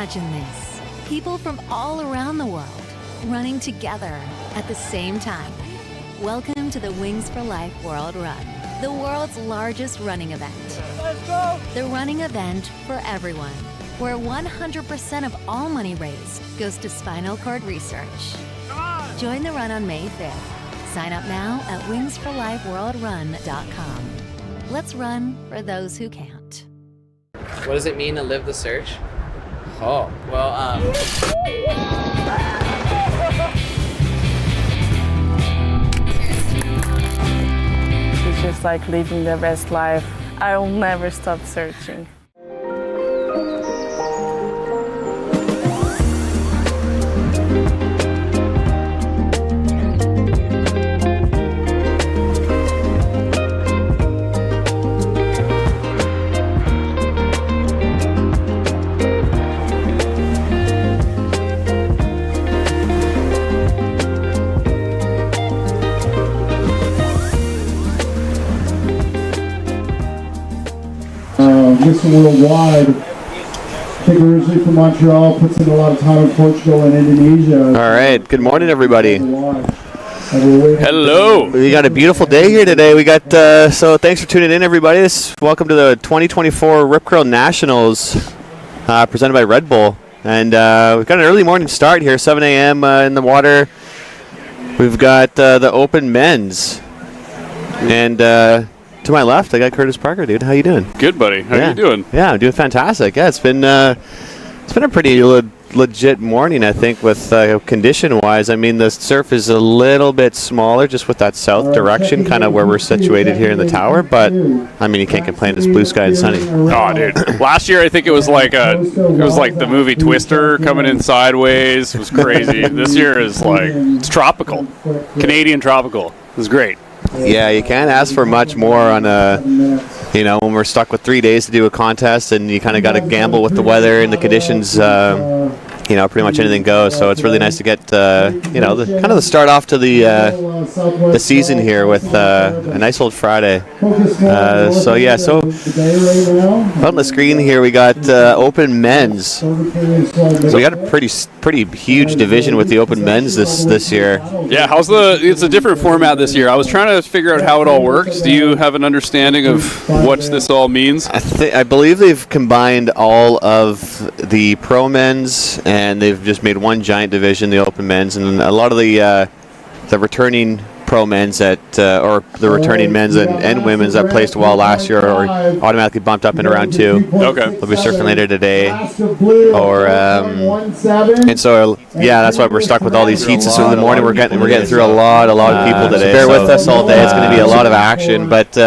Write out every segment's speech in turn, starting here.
Imagine this. People from all around the world running together at the same time. Welcome to the Wings for Life World Run, the world's largest running event. Let's go! The running event for everyone, where 100% of all money raised goes to spinal cord research. Join the run on May 5th. Sign up now at wingsforlifeworldrun.com. Let's run for those who can't. What does it mean to live the search? Oh, well, It's just like living the best life. I'll never stop searching. Mr. Worldwide. I think originally from Montreal, puts in a lot of time in Portugal and Indonesia. All right, good morning, everybody. Hello. We got a beautiful day here today. We got so thanks for tuning in, everybody. Welcome to the 2024 Rip Curl Nationals, presented by Red Bull, and we've got an early morning start here, 7 a.m. In the water. We've got the open men's, and to my left, I got Curtis Parker, dude. How you doing? Good, buddy. How you doing? Yeah, I'm doing fantastic. Yeah, it's been a pretty legit morning, I think, with condition-wise. I mean, the surf is a little bit smaller, just with that south direction, kind of where we're situated here in the tower. But I mean, you can't complain. It's blue sky and sunny. Oh, dude. Last year, I think it was like the movie Twister coming in sideways. It was crazy. This year is like it's tropical, Canadian tropical. It was great. Yeah, you can't ask for much more on when we're stuck with 3 days to do a contest, and you kind of got to gamble with the weather and the conditions. Pretty much anything goes. So it's really nice to get the start off to the season here with a nice old Friday. So on the screen here we got open men's. So we got a pretty huge division with the open men's this year. Yeah, it's a different format this year. I was trying to figure out how it all works. Do you have an understanding of what this all means? I believe they've combined all of the pro men's, and they've just made one giant division, the open men's, and a lot of the returning pro men's or the returning men's and women's that placed well last year are automatically bumped up into round two. Okay. They'll be surfing later today. And so that's why we're stuck with all these heats this in the morning. We're getting through a lot of people today. So bear with us all day. It's going to be a lot of action, but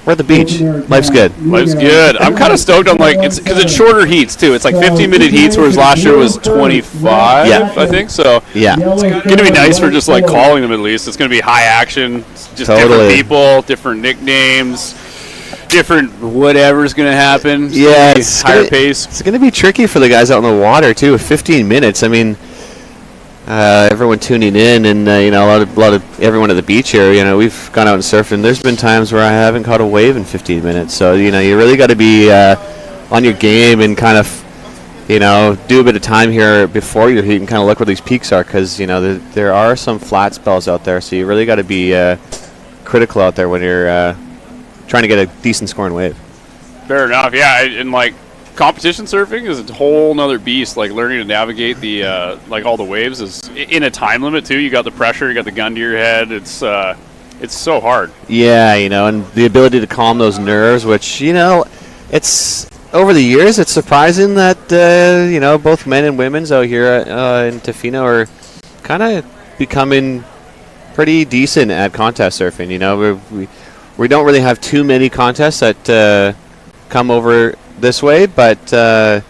we're at the beach. Life's good. Life's good. I'm kind of stoked on because it's shorter heats too. It's like 15-minute heats, whereas last year was 25. Yeah. I think so. Yeah, it's going to be nice for just like calling them at least. It's going to be high action. Just different people, different nicknames, different whatever's going to happen. It's higher pace. It's going to be tricky for the guys out in the water too. 15 minutes. I mean. Everyone tuning in, and a lot of everyone at the beach here. We've gone out and surfed, and there's been times where I haven't caught a wave in 15 minutes. So you really got to be on your game and kind of do a bit of time here before your heat and kind of look where these peaks are, because there are some flat spells out there. So you really got to be critical out there when you're trying to get a decent scoring wave. Fair enough. Yeah, and competition surfing is a whole nother beast. Like learning to navigate the all the waves is in a time limit too. You got the pressure, you got the gun to your head. It's so hard. Yeah, and the ability to calm those nerves, which it's over the years. It's surprising that both men and women's out here in Tofino are kind of becoming pretty decent at contest surfing. We don't really have too many contests that come over this way, but the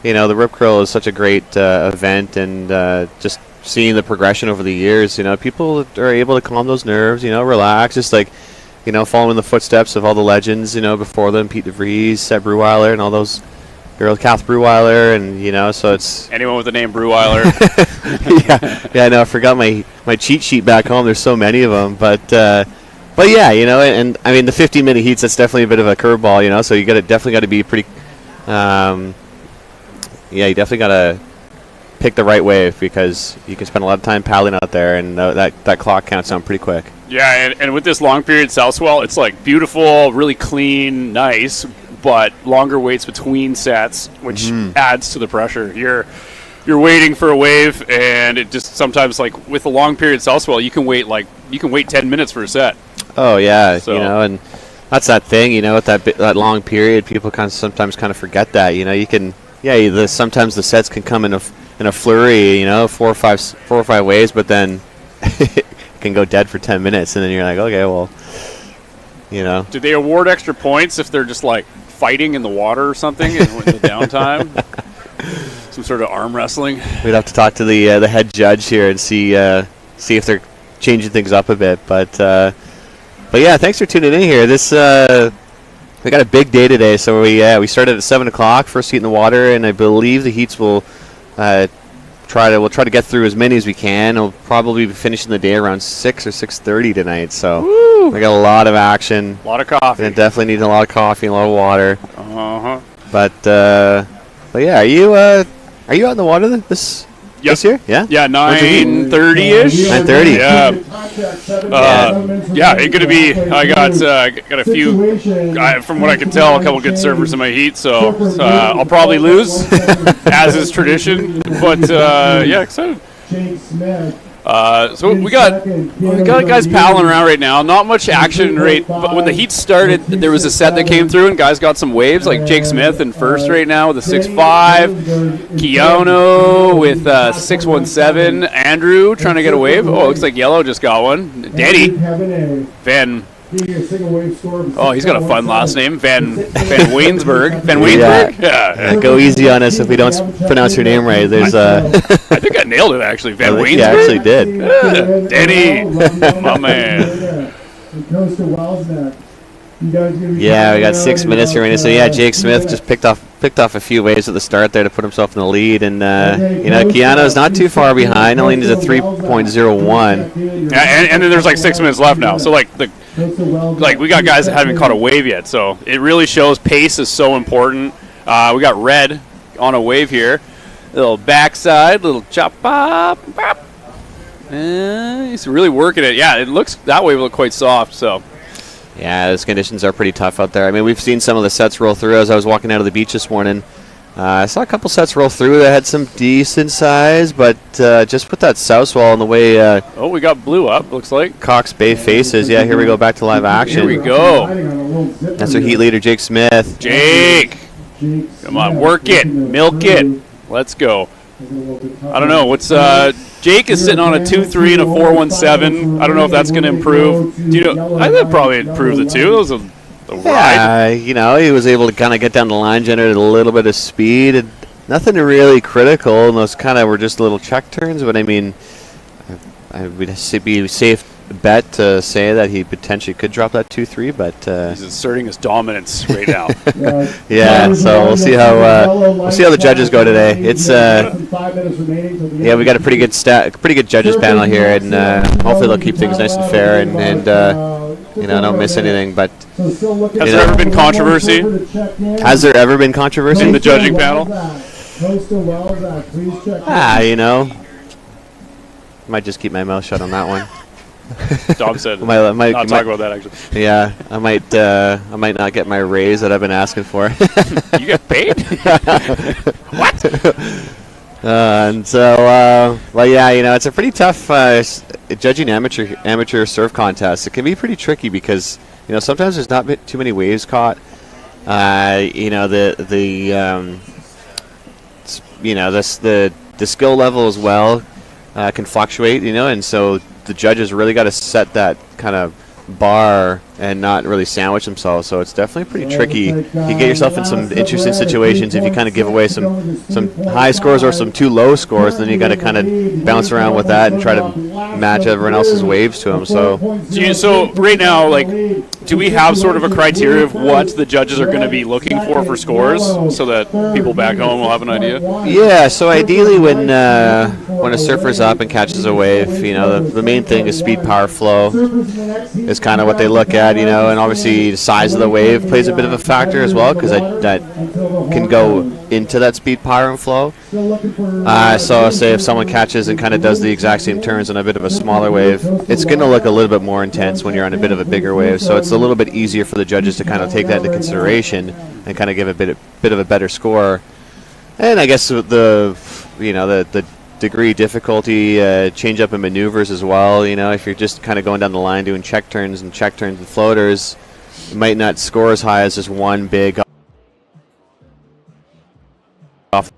Rip Curl is such a great event, and just seeing the progression over the years, people are able to calm those nerves, relax, just following the footsteps of all the legends, before them, Pete DeVries, Seb Breweiler, and all those girls, Kath Breweiler, and so it's anyone with the name Breweiler. yeah, I know. I forgot my cheat sheet back home. There's so many of them, but yeah, and I mean the 15-minute heats. That's definitely a bit of a curveball, So you definitely got to be pretty yeah, you definitely gotta pick the right wave because you can spend a lot of time paddling out there, and that clock counts down pretty quick. Yeah, and with this long period south swell, it's like beautiful, really clean, nice, but longer waits between sets, which adds to the pressure. You're waiting for a wave, and it just sometimes, like with a long period south swell, you can wait 10 minutes for a set. Oh yeah, So- and that's that thing, with that long period, people sometimes kind of forget that. You can, sometimes the sets can come in a flurry, 4 or 5 waves, but then it can go dead for 10 minutes, and then you're like, okay, well, Do they award extra points if they're just like fighting in the water or something in the downtime? Some sort of arm wrestling. We'd have to talk to the head judge here and see if they're changing things up a bit, but yeah, thanks for tuning in here. This we got a big day today, so we started at 7 o'clock, first heat in the water, and I believe the heats will try to get through as many as we can. We'll probably be finishing the day around 6 or 6:30 tonight, so we got a lot of action. A lot of coffee. And definitely need a lot of coffee and a lot of water. Uh-huh. But yeah, are you out in the water this year? Yeah. Yeah, 9:30ish. 9:30. Yeah. Yeah, it's gonna be. I got a few. From what I can tell, a couple good surfers in my heat, so I'll probably lose, as is tradition. But yeah, excited. So we got guys paddling around right now. Not much action right, but when the heat started, there was a set that came through, and guys got some waves. Like Jake Smith in first right now with a 6.5, Keanu with 6.17, Andrew trying to get a wave. Oh, looks like Yellow just got one. Danny Van. Oh, he's got a fun last name, Van Waynesburg. Van Waynesburg? Yeah. Go easy on us if we don't pronounce your name right. There's I think I nailed it actually. Van Waynesburg. You actually did. Yeah. Danny, my man. Yeah, we got 6 minutes here. So yeah, Jake Smith just picked off a few waves at the start there to put himself in the lead, and Keanu's not too far behind. Only needs a 3.01. Yeah, and then there's like 6 minutes left now. So like we got guys that haven't caught a wave yet. So it really shows pace is so important. We got Red on a wave here. Little backside, little chop pop. He's really working it. Yeah, that wave looked quite soft. So. Yeah, those conditions are pretty tough out there. I mean, we've seen some of the sets roll through. As I was walking out of the beach this morning, I saw a couple sets roll through that had some decent size, but just with that south swell and the way we got blue up, looks like. Cox Bay faces. Yeah, here we go back to live action. Here we go. That's our heat leader, Jake Smith. Jake! Come on, work it. Milk it. Let's go. I don't know. What's Jake is sitting on a 2.3 and a 4.17. I don't know if that's going to improve. Do you know? I think probably improve the two. It was a ride. He was able to kind of get down the line, generate a little bit of speed, and nothing really critical. And those kind of were just little check turns. But I mean, I would be safe bet to say that he potentially could drop that 2.3, but he's asserting his dominance right now. Yeah, so we'll see how the judges go today. It's we got a pretty good judges panel here, and hopefully they'll keep things nice and fair and don't miss anything. But has there ever been controversy? Has there ever been controversy in the judging panel? Might just keep my mouth shut on that one. Dom said not talk about that actually. Yeah, I might not get my raise that I've been asking for. You get paid? What? And so, it's a pretty tough judging amateur surf contest. It can be pretty tricky because sometimes there's not too many waves caught. The skill level as well can fluctuate. And so the judges really got to set that kind of bar and not really sandwich themselves, so it's definitely pretty tricky. You get yourself in some interesting situations if you kind of give away some high scores or some too low scores, then you got to kind of bounce around with that and try to match everyone else's waves to them. So right now, do we have sort of a criteria of what the judges are going to be looking for scores, so that people back home will have an idea? Yeah, so ideally when a surfer's up and catches a wave, the main thing is speed, power, flow is kind of what they look at. that, you know, and obviously the size of the wave plays a bit of a factor as well, because that can go into that speed, power, and flow. So say if someone catches and kind of does the exact same turns on a bit of a smaller wave, it's going to look a little bit more intense when you're on a bit of a bigger wave. So it's a little bit easier for the judges to kind of take that into consideration and kind of give a bit of a better score. And I guess the degree difficulty change up in maneuvers as well. You know, if you're just kind of going down the line doing check turns and floaters, you might not score as high as just one big off.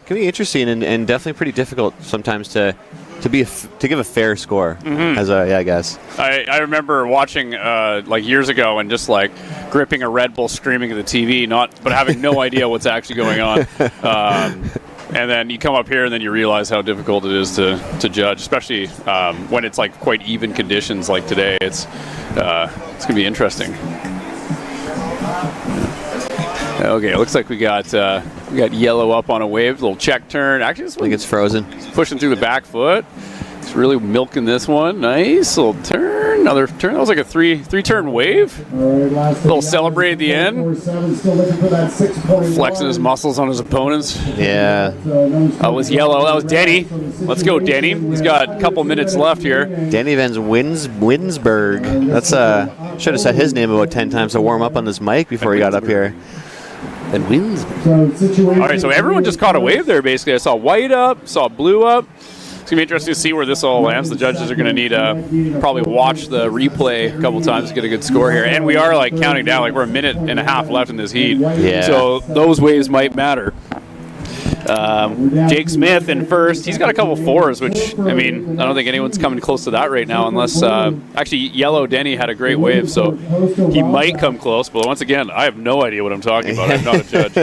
Can be interesting and definitely pretty difficult sometimes to give a fair score. I guess. I remember watching like years ago and just like gripping a Red Bull, screaming at the TV, but having no idea what's actually going on. And then you come up here and then you realize how difficult it is to judge, especially when it's like quite even conditions like today. It's gonna be interesting. Okay, it looks like we got yellow up on a wave, little check turn. Actually, this one, I think it's frozen. Pushing through the back foot. It's really milking this one. Nice little turn, another turn. That was like a three turn wave. Little celebrate at the end. Flexing his muscles on his opponents. Yeah. That was yellow. That was Denny. Let's go, Denny. He's got a couple minutes left here. Denny Van Winsberg. That's should have said his name about 10 times to warm up on this mic before he got up here. And wins. All right, so everyone just caught a wave there, basically. I saw white up, saw blue up. It's going to be interesting to see where this all lands. The judges are going to need to probably watch the replay a couple times to get a good score here. And we are, like, counting down. Like, we're a minute and a half left in this heat. Yeah. So those waves might matter. Jake Smith in first. He's got a couple fours, which, I mean, I don't think anyone's coming close to that right now unless, actually, Yellow Denny had a great wave, so he might come close. But once again, I have no idea what I'm talking about. I'm not a judge.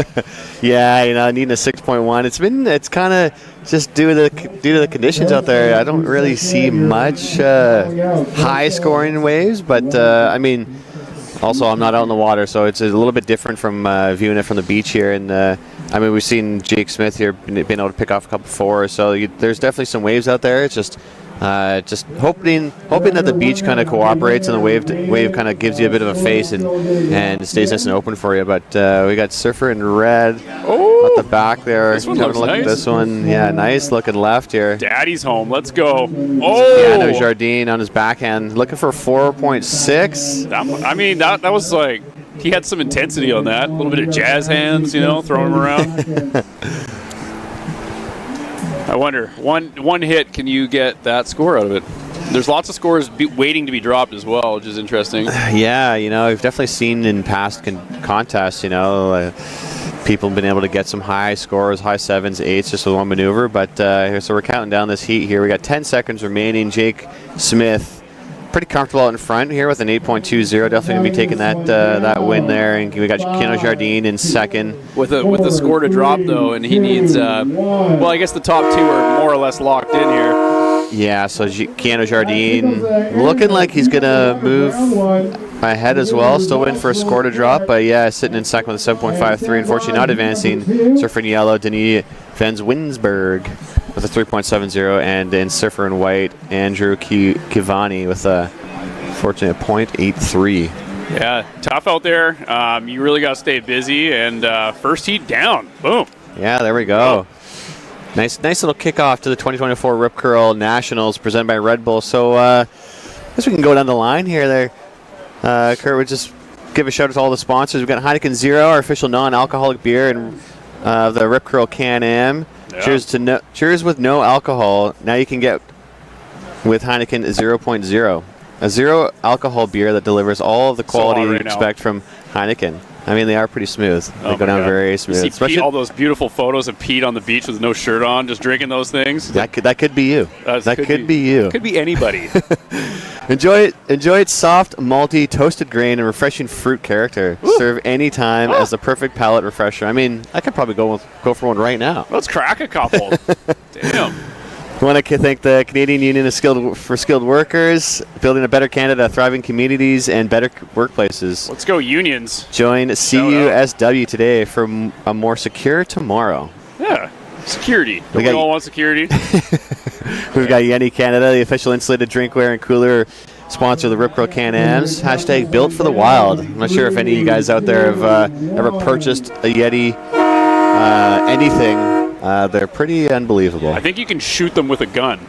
Yeah, you know, needing a 6.1. It's kind of just due to the conditions out there. I don't really see much high scoring waves, but I mean, also I'm not out in the water, so it's a little bit different from viewing it from the beach here. And I mean, we've seen Jake Smith here being able to pick off a couple fours, so there's definitely some waves out there. It's just hoping that the beach kind of cooperates and the wave kind of gives you a bit of a face and stays nice and open for you. But we got Surfer in red at the back there. This one Having looks a look nice. at this one. Yeah, nice looking left here. Daddy's home. Let's go. Piano Jardine on his backhand, looking for 4.6. I mean, that was like, he had some intensity on that. A little bit of jazz hands, you know, throwing them around. I wonder, one hit, can you get that score out of it? There's lots of scores waiting to be dropped as well, which is interesting. Yeah, you know, I've definitely seen in past contests, you know, people have been able to get some high scores, high 7s, 8s, just with one maneuver. But so we're counting down this heat here. We got 10 seconds remaining. Jake Smith, pretty comfortable out in front here with an 8.20. Definitely going to be taking that win there. And we got Keno Jardine in second. With the score to drop, though, and he needs, well, I guess the top two are more or less locked in here. Yeah, so Keno Jardine looking like he's going to move ahead as well. Still waiting for a score to drop, but yeah, sitting in second with a 7.53. Unfortunately, not advancing. Surfer in yellow, Denis Van Winsberg with a 3.70, and in Surfer in white, Andrew Kivani with a, fortunately, a 0.83. Yeah, tough out there. You really got to stay busy, and first heat down. Boom. Yeah, there we go. Nice little kickoff to the 2024 Rip Curl Nationals presented by Red Bull. So I guess we can go down the line here. There, Kurt would just give a shout out to all the sponsors. We've got Heineken Zero, our official non-alcoholic beer, and the Rip Curl Can-Am. Yeah. Cheers with no alcohol. Now you can get with Heineken 0.0, a zero alcohol beer that delivers all of the quality you expect from Heineken. I mean, they are pretty smooth. They go down very smooth. You see Pete, all those beautiful photos of Pete on the beach with no shirt on, just drinking those things. That could be you. That could be you. Could be anybody. Enjoy its soft, malty, toasted grain and refreshing fruit character. Ooh. Serve any time as the perfect palate refresher. I mean, I could probably go for one right now. Let's crack a couple. Damn. I want to thank the Canadian Union for Skilled Workers, building a better Canada, thriving communities, and better workplaces. Let's go unions. Join CUSW today for a more secure tomorrow. Yeah, security. We all want security. We've got Yeti Canada, the official insulated drinkware and cooler sponsor of the Rip Curl Can-Ams. Hashtag built for the wild. I'm not sure if any of you guys out there have ever purchased a Yeti anything. They're pretty unbelievable. I think you can shoot them with a gun.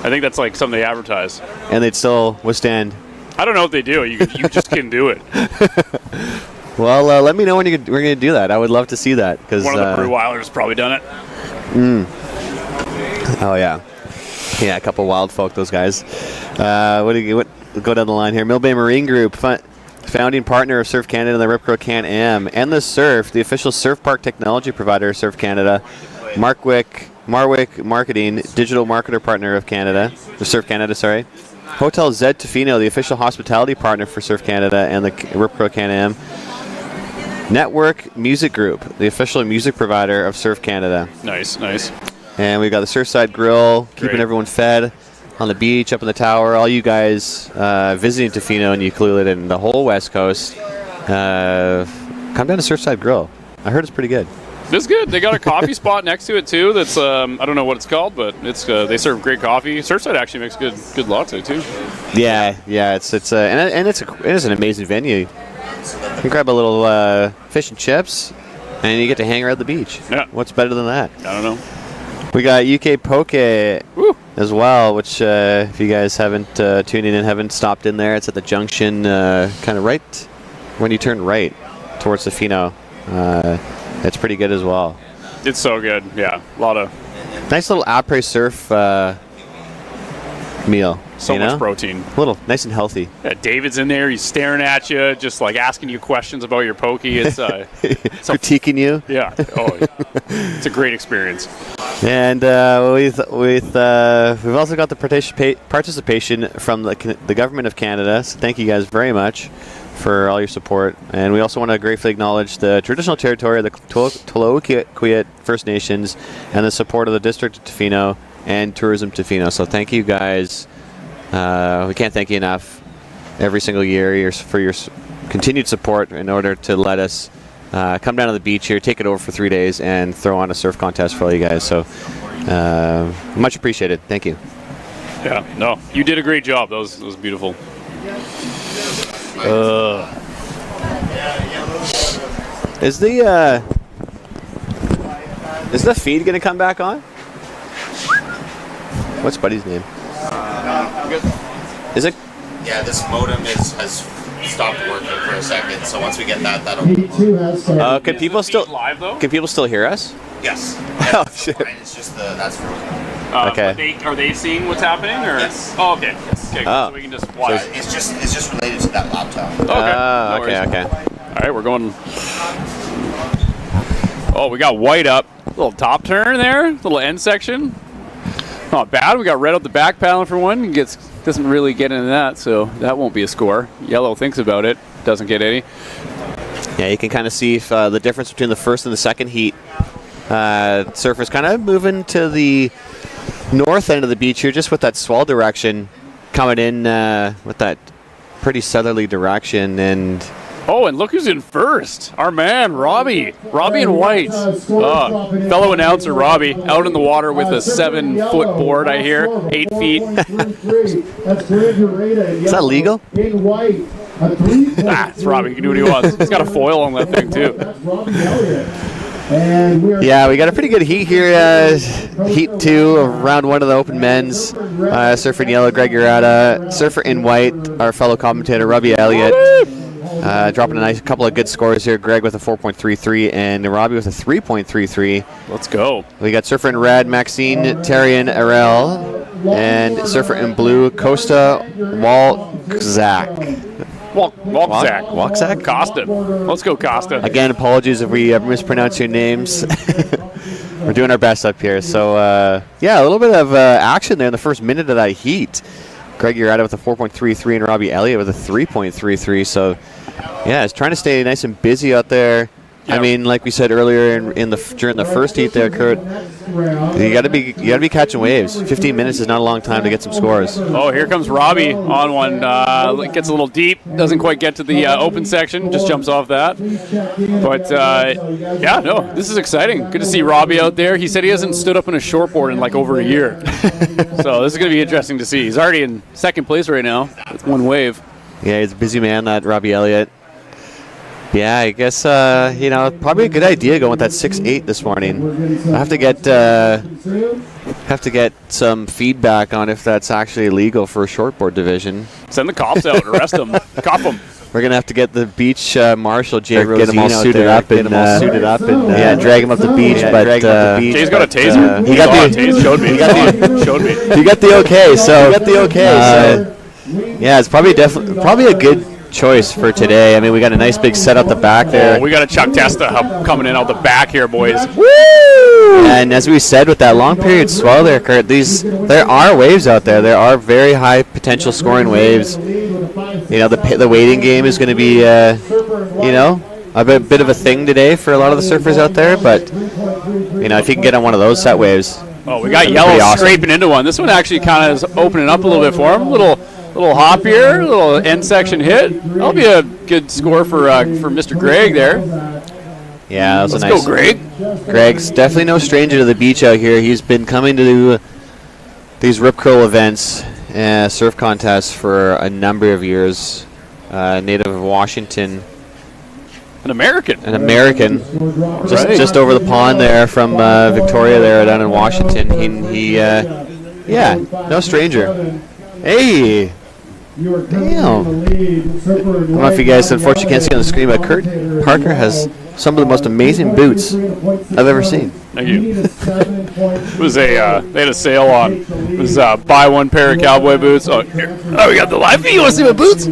I think that's like something they advertise. And they'd still withstand. I don't know if they do. You just can do it. Well, let me know when we're going to do that. I would love to see that. Cause, one of the Brew Wilders probably done it. Oh, yeah. Yeah, a couple wild folk, those guys. What go down the line here. Mill Bay Marine Group, founding partner of Surf Canada and the Rip Curl Can-Am. And the Surf, the official surf park technology provider of Surf Canada. Marwick Marketing, digital marketer partner of Canada. Surf Canada, sorry. Hotel Z Tofino, the official hospitality partner for Surf Canada and the Rip Curl Can-Am. Network Music Group, the official music provider of Surf Canada. Nice, nice. And we've got the Surfside Grill, keeping Great. everyone fed on the beach, up in the tower. All you guys visiting Tofino and Ucluelet and the whole West Coast, come down to Surfside Grill. I heard it's pretty good. It's good. They got a coffee spot next to it too. That's I don't know what it's called, but it's they serve great coffee. Surfside actually makes good latte too. Yeah. It is an amazing venue. You grab a little fish and chips, and you get to hang around the beach. Yeah. What's better than that? I don't know. We got UK Poke Woo. as well, which if you guys haven't tuned in and haven't stopped in there, it's at the junction, kind of right when you turn right towards Tofino. It's pretty good as well. It's so good. Yeah, a lot of Nice little après surf meal. so much protein. A little nice and healthy. Yeah, David's in there. He's staring at you, just like asking you questions about your pokey. It's Critiquing you. yeah. Oh, it's a great experience. And we've also got the participation from the Government of Canada. So thank you guys very much for all your support. And we also want to gratefully acknowledge the traditional territory of the Toloquiet First Nations and the support of the District of Tofino and Tourism Tofino. So thank you guys. We can't thank you enough every single year for your continued support in order to let us come down to the beach here, take it over for 3 days, and throw on a surf contest for all you guys. So much appreciated. Thank you. Yeah. No, you did a great job. That was beautiful. Is the feed going to come back on? What's Buddy's name? Is it? Yeah, this modem has stopped working for a second. So once we get that, that'll. 82 has started. Can people still live though? Can people still hear us? Yes. Oh shit. Fine. It's just that's frozen. Okay. Are they seeing what's happening or? Yes. Oh, okay. Okay. Oh. So we can just watch. It's just related to that laptop. Okay. No worries. Okay. All right, we're going. Oh, we got white up. Little top turn there. Little end section. Not bad. We got red up the back paddling for one. Doesn't really get into that, so that won't be a score. Yellow thinks about it. Doesn't get any. Yeah, you can kind of see if, the difference between the first and the second heat. Surfers kind of moving to the north end of the beach here, just with that swell direction coming in with that pretty southerly direction. And Oh, and look who's in first. Our man, Robbie. Robbie in white. Fellow announcer Robbie out in the water with a 7-foot board, I hear. 8 feet. is that legal? In white, a 3-point. It's Robbie. He can do what he wants. He's got a foil on that thing, too. That's Robbie Elliott. And Yeah, we got a pretty good heat here. Heat 2 of round 1 of the Open Men's. Surfer in yellow, Greg Urata. Surfer in white, our fellow commentator, Robbie Elliott. Dropping a nice couple of good scores here. Greg with a 4.33 and Robbie with a 3.33. Let's go. We got Surfer in red, Maxine Tarian Arel. And Surfer in blue, Costa Walczak. Walczak. Costa. Let's go, Costa. Again, apologies if we mispronounce your names. We're doing our best up here. So, yeah, a little bit of action there in the first minute of that heat. Greg Urata with a 4.33 and Robbie Elliott with a 3.33. So, yeah, it's trying to stay nice and busy out there I mean, like we said earlier during the first heat there, Kurt, you got to be catching waves. 15 minutes is not a long time to get some scores. Oh, here comes Robbie on one. Gets a little deep. Doesn't quite get to the open section. Just jumps off that. But, yeah, no, this is exciting. Good to see Robbie out there. He said he hasn't stood up in a shortboard in like over a year. So this is going to be interesting to see. He's already in second place right now with one wave. Yeah, he's a busy man, that Robbie Elliott. Yeah, I guess, probably a good idea going with that 6'8" this morning. I have to get some feedback on if that's actually illegal for a shortboard division. Send the cops out, arrest them, cuff them. We're going to have to get the beach marshal, Jay Rosine, get them all suited up and drag him up the beach. Jay's got a taser. He got the okay, so yeah, it's probably a good choice for today. I mean, we got a nice big set up the back there. Oh, we got a Chuck Testa coming in out the back here, boys. Woo! And as we said, with that long period swell there, Kurt, there are waves out there. There are very high potential scoring waves. You know, the waiting game is going to be, a bit of a thing today for a lot of the surfers out there. But, if you can get on one of those set waves. Oh, we got Yellow scraping into one. This one actually kind of is opening up a little bit for him. Little hop here, little end section hit. That'll be a good score for Mr. Greg there. Yeah, that was Let's a nice. Go, Greg. Greg's definitely no stranger to the beach out here. He's been coming to these Rip Curl events, surf contests for a number of years. Native of Washington. An American. Just over the pond there from Victoria there down in Washington. He no stranger. Hey. Damn. I don't know if you guys unfortunately can't see on the screen, but Kurt Parker has some of the most amazing boots I've ever seen. Thank you. It was they had a sale on. It was buy one pair of cowboy boots. Oh, we got the live feed. You want to see my boots?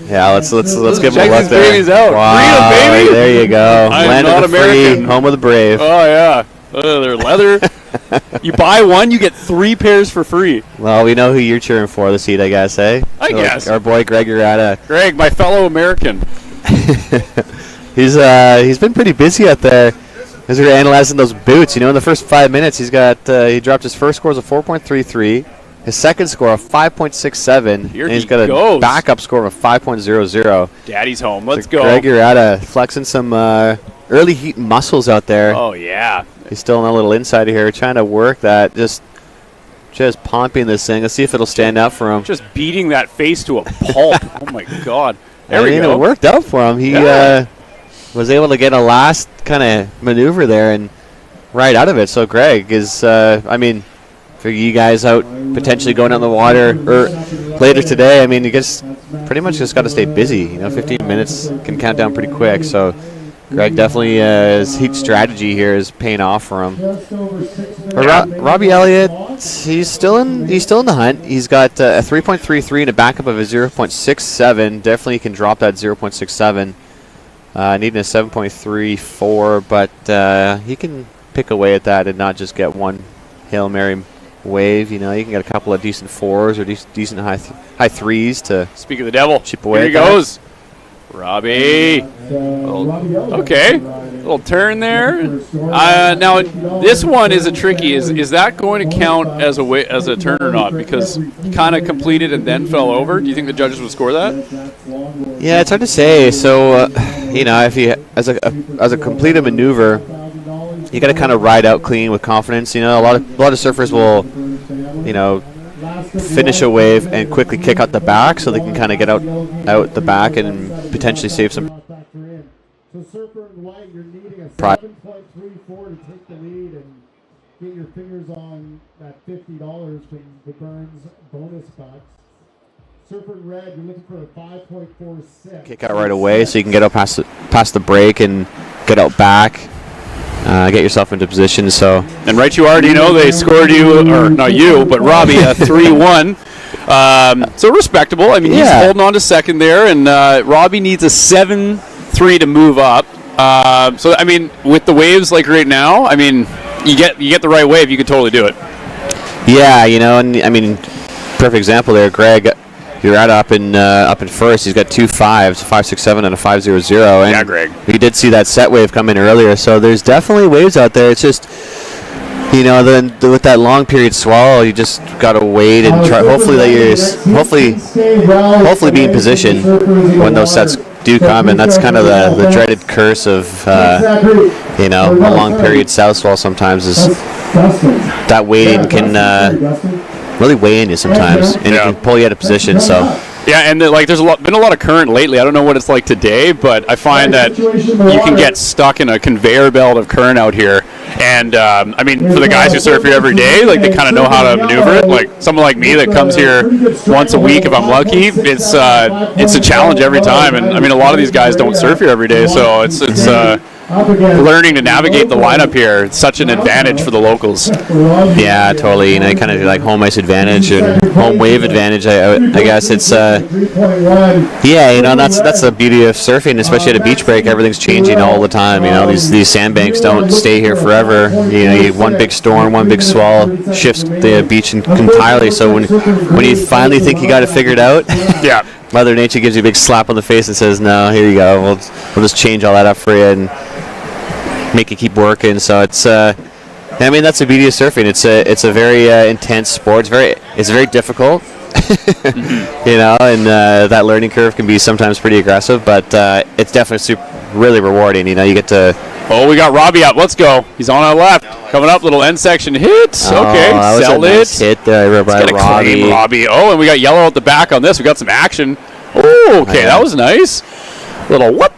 Yeah, let's give him a look there. Check these babies out. Wow, Freedom, baby. there you go. I am Land not of the American. free, home of the brave. Oh yeah, they're leather. You buy one, you get 3 pairs for free. Well, we know who you're cheering for this heat, I guess, eh? I guess. Our boy Greg Urata. Greg, my fellow American. He's been pretty busy out there as we're analyzing those boots. In the first 5 minutes, he dropped his first scores of 4.33, his second score of 5.67, and he's got a backup score of 5.00. Daddy's home. Let's go. Greg Urata flexing some early heat muscles out there. Oh yeah. He's still on a little inside here, trying to work that, just pumping this thing. Let's see if it'll stand out for him. Just beating that face to a pulp. Oh my God. There we go. It worked out for him. He was able to get a last kind of maneuver there and right out of it. So Greg is, for you guys out potentially going out in the water or later today, you pretty much just got to stay busy. 15 minutes can count down pretty quick. So Greg definitely, his heat strategy here is paying off for him. Robbie Elliott, he's still in the hunt. He's got a 3.33 and a backup of a 0.67. Definitely can drop that 0.67. Needing a 7.34, but he can pick away at that and not just get one Hail Mary wave. You can get a couple of decent 4s or decent high 3s to speak of the devil. Chip away. Here he goes. Robbie. Okay. Little turn there. Now, this one is a tricky. Is that going to count as a turn or not? Because he kind of completed and then fell over. Do you think the judges would score that? Yeah, it's hard to say. So, if you as a completed maneuver, you got to kind of ride out clean with confidence. A lot of surfers will, finish a wave and quickly kick out the back so they can kind of get out the back and potentially save some pride. 7.34 to take the lead and get your fingers on that $50 from the Burns bonus bucks. Surfer in red, you're looking for a 5.46. Kick out right away so you can get out past the break and get out back. Get yourself into position. So, and right you are. Do you know they scored you, or not you, but Robbie, a 3-1. So respectable. He's holding on to second there, and Robbie needs a 7-3 to move up. So with the waves like right now, you get the right wave, you could totally do it. Yeah, and perfect example there. Greg Urata up in first. He's got 2 5s, 5.67 and a 5.00. And Yeah, Greg. we did see that set wave come in earlier, so there's definitely waves out there. It's just, then with that long period swallow, you just gotta wait and try. Hopefully be in position when those sets do come, and that's kind of the dreaded curse of a long period south swell. Sometimes is that waiting can really weigh in you sometimes, and it can pull you out of position. So. Yeah, and there's been a lot of current lately. I don't know what it's like today, but I find that you can get stuck in a conveyor belt of current out here. And for the guys who surf here every day, like, they kind of know how to maneuver it. Like someone like me that comes here once a week, if I'm lucky, it's a challenge every time. And a lot of these guys don't surf here every day, so it's learning to navigate the lineup here. It's such an advantage for the locals. Yeah, totally. Kind of like home ice advantage and home wave advantage. I guess it's that's the beauty of surfing, especially at a beach break. Everything's changing all the time. These sandbanks don't stay here forever. You one big storm, one big swell shifts the beach entirely. So when you finally think you got it figured out, yeah, Mother Nature gives you a big slap on the face and says, "No, here you go. We'll just change all that up for you and make you keep working." So it's that's the beauty of surfing. It's a very intense sport. It's very difficult. And that learning curve can be sometimes pretty aggressive, but it's definitely really rewarding. You get to. Oh, we got Robbie up. Let's go. He's on our left. Coming up, little end section hit. Okay, that was sell a it. Nice hit there by Robbie. Robbie. Oh, and we got yellow at the back on this. We got some action. Oh, okay, that was nice. Little whoop.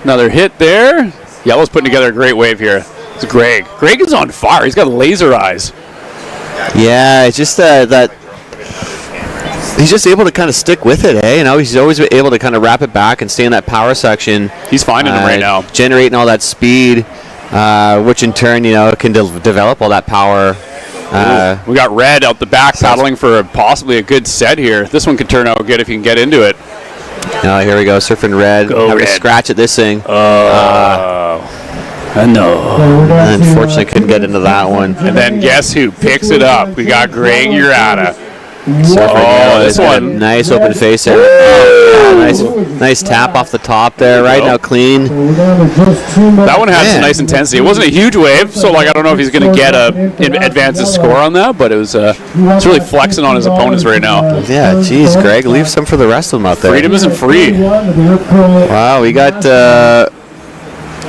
Another hit there. Yellow's putting together a great wave here. It's Greg. Greg is on fire. He's got laser eyes. Yeah, it's just that he's just able to kind of stick with it, He's always able to kind of wrap it back and stay in that power section. He's finding them right now. Generating all that speed, which in turn, can develop all that power. We got Red out the back paddling for possibly a good set here. This one could turn out good if you can get into it. Here we go, surfing Red. Having a scratch at this thing. No. Unfortunately, couldn't get into that one. And then guess who picks it up? We got Greg Urata. This one. Nice open face there. Nice tap off the top there. Right now, clean. That one had some nice intensity. It wasn't a huge wave, so I don't know if he's going to get advance his score on that, but it's really flexing on his opponents right now. Yeah, geez, Greg, leave some for the rest of them out there. Freedom isn't free. Wow, we got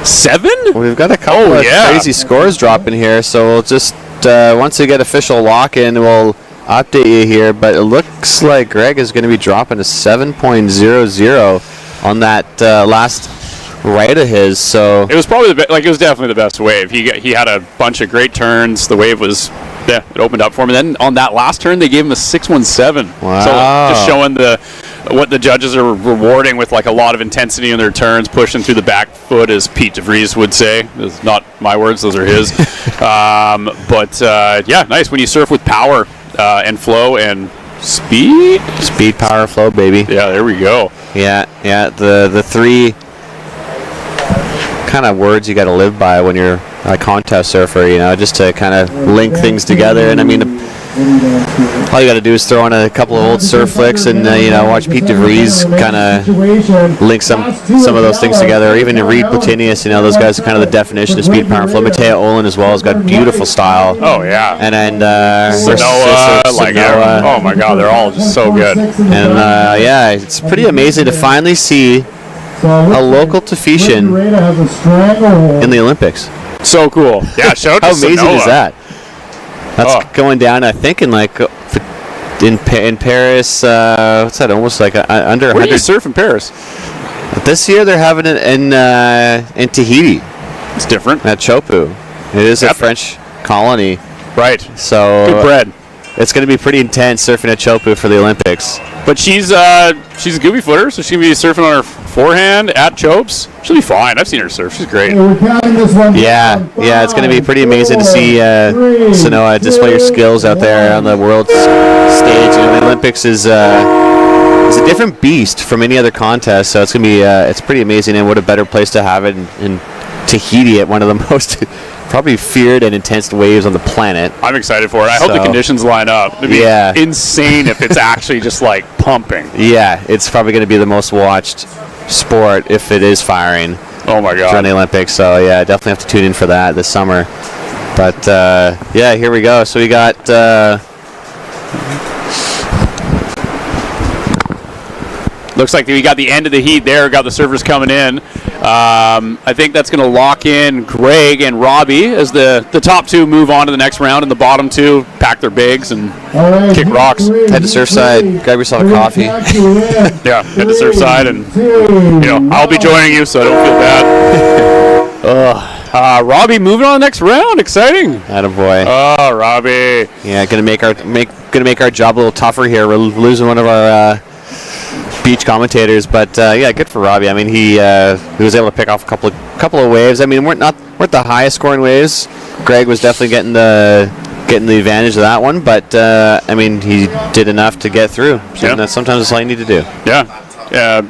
7? We've got a couple of crazy scores dropping here, so we'll just once we get official lock-in, we'll update you here, but it looks like Greg is going to be dropping a 7.00 on that last right of his. So it was probably it was definitely the best wave. He had a bunch of great turns. The wave was it opened up for him, and then on that last turn they gave him a 6.17. Wow. So just showing what the judges are rewarding with a lot of intensity in their turns, pushing through the back foot, as Pete DeVries would say. It's not my words; those are his. Nice when you surf with power. And flow and speed, power, flow, baby. Yeah, there we go. Yeah. The three kind of words you got to live by when you're a contest surfer. Just to kind of link things together. And all you got to do is throw in a couple of old surf flicks and watch Pete DeVries kind of link some of those things together. Or even Reed Platinius, those guys are kind of the definition of speed, power, and flow. Mateo Olin as well has got beautiful style. Oh yeah. And then Sanoa, oh my God, they're all just so good. And it's pretty amazing to finally see a local Tofino in the Olympics. So cool. Yeah, shout out to How amazing Sanoa. is that? That's going down, I think, in Paris. What's that? Almost like under 100. Where do you surf in Paris? This year they're having it in Tahiti. It's different. At Chopu. It is a French colony. Right. So good bread. It's going to be pretty intense surfing at Chopu for the Olympics. But she's a gooby footer, so she's going to be surfing on her forehand at Chopes. She'll be fine. I've seen her surf. She's great. Yeah, it's going to be pretty amazing to see Sanoa display your skills out there on the world stage. The Olympics is a different beast from any other contest, so it's going to be it's pretty amazing. And what a better place to have it in Tahiti at one of the most probably feared and intense waves on the planet. I'm excited for it. I hope the conditions line up. It'd be insane if it's actually just like pumping. Yeah, it's probably going to be the most watched sport if it is firing. Oh my God. During the Olympics. So yeah, definitely have to tune in for that this summer. But yeah, here we go. So we got looks like we got the end of the heat there. Got the surfers coming in. I think that's going to lock in Greg and Robbie as the top two move on to the next round, and the bottom two pack their bags and kick rocks. Head to Surfside, grab yourself a coffee. Yeah, head to Surfside, and I'll be joining you, so I don't feel bad. Robbie moving on to the next round. Exciting. Attaboy. Oh, Robbie. Yeah, gonna make our job a little tougher here. We're losing one of our beach commentators, but yeah, good for Robbie. I mean, he was able to pick off a couple of waves. I mean, weren't the highest scoring waves. Greg was definitely getting the advantage of that one, but I mean, he did enough to get through. So sometimes that's all you need to do. Yeah.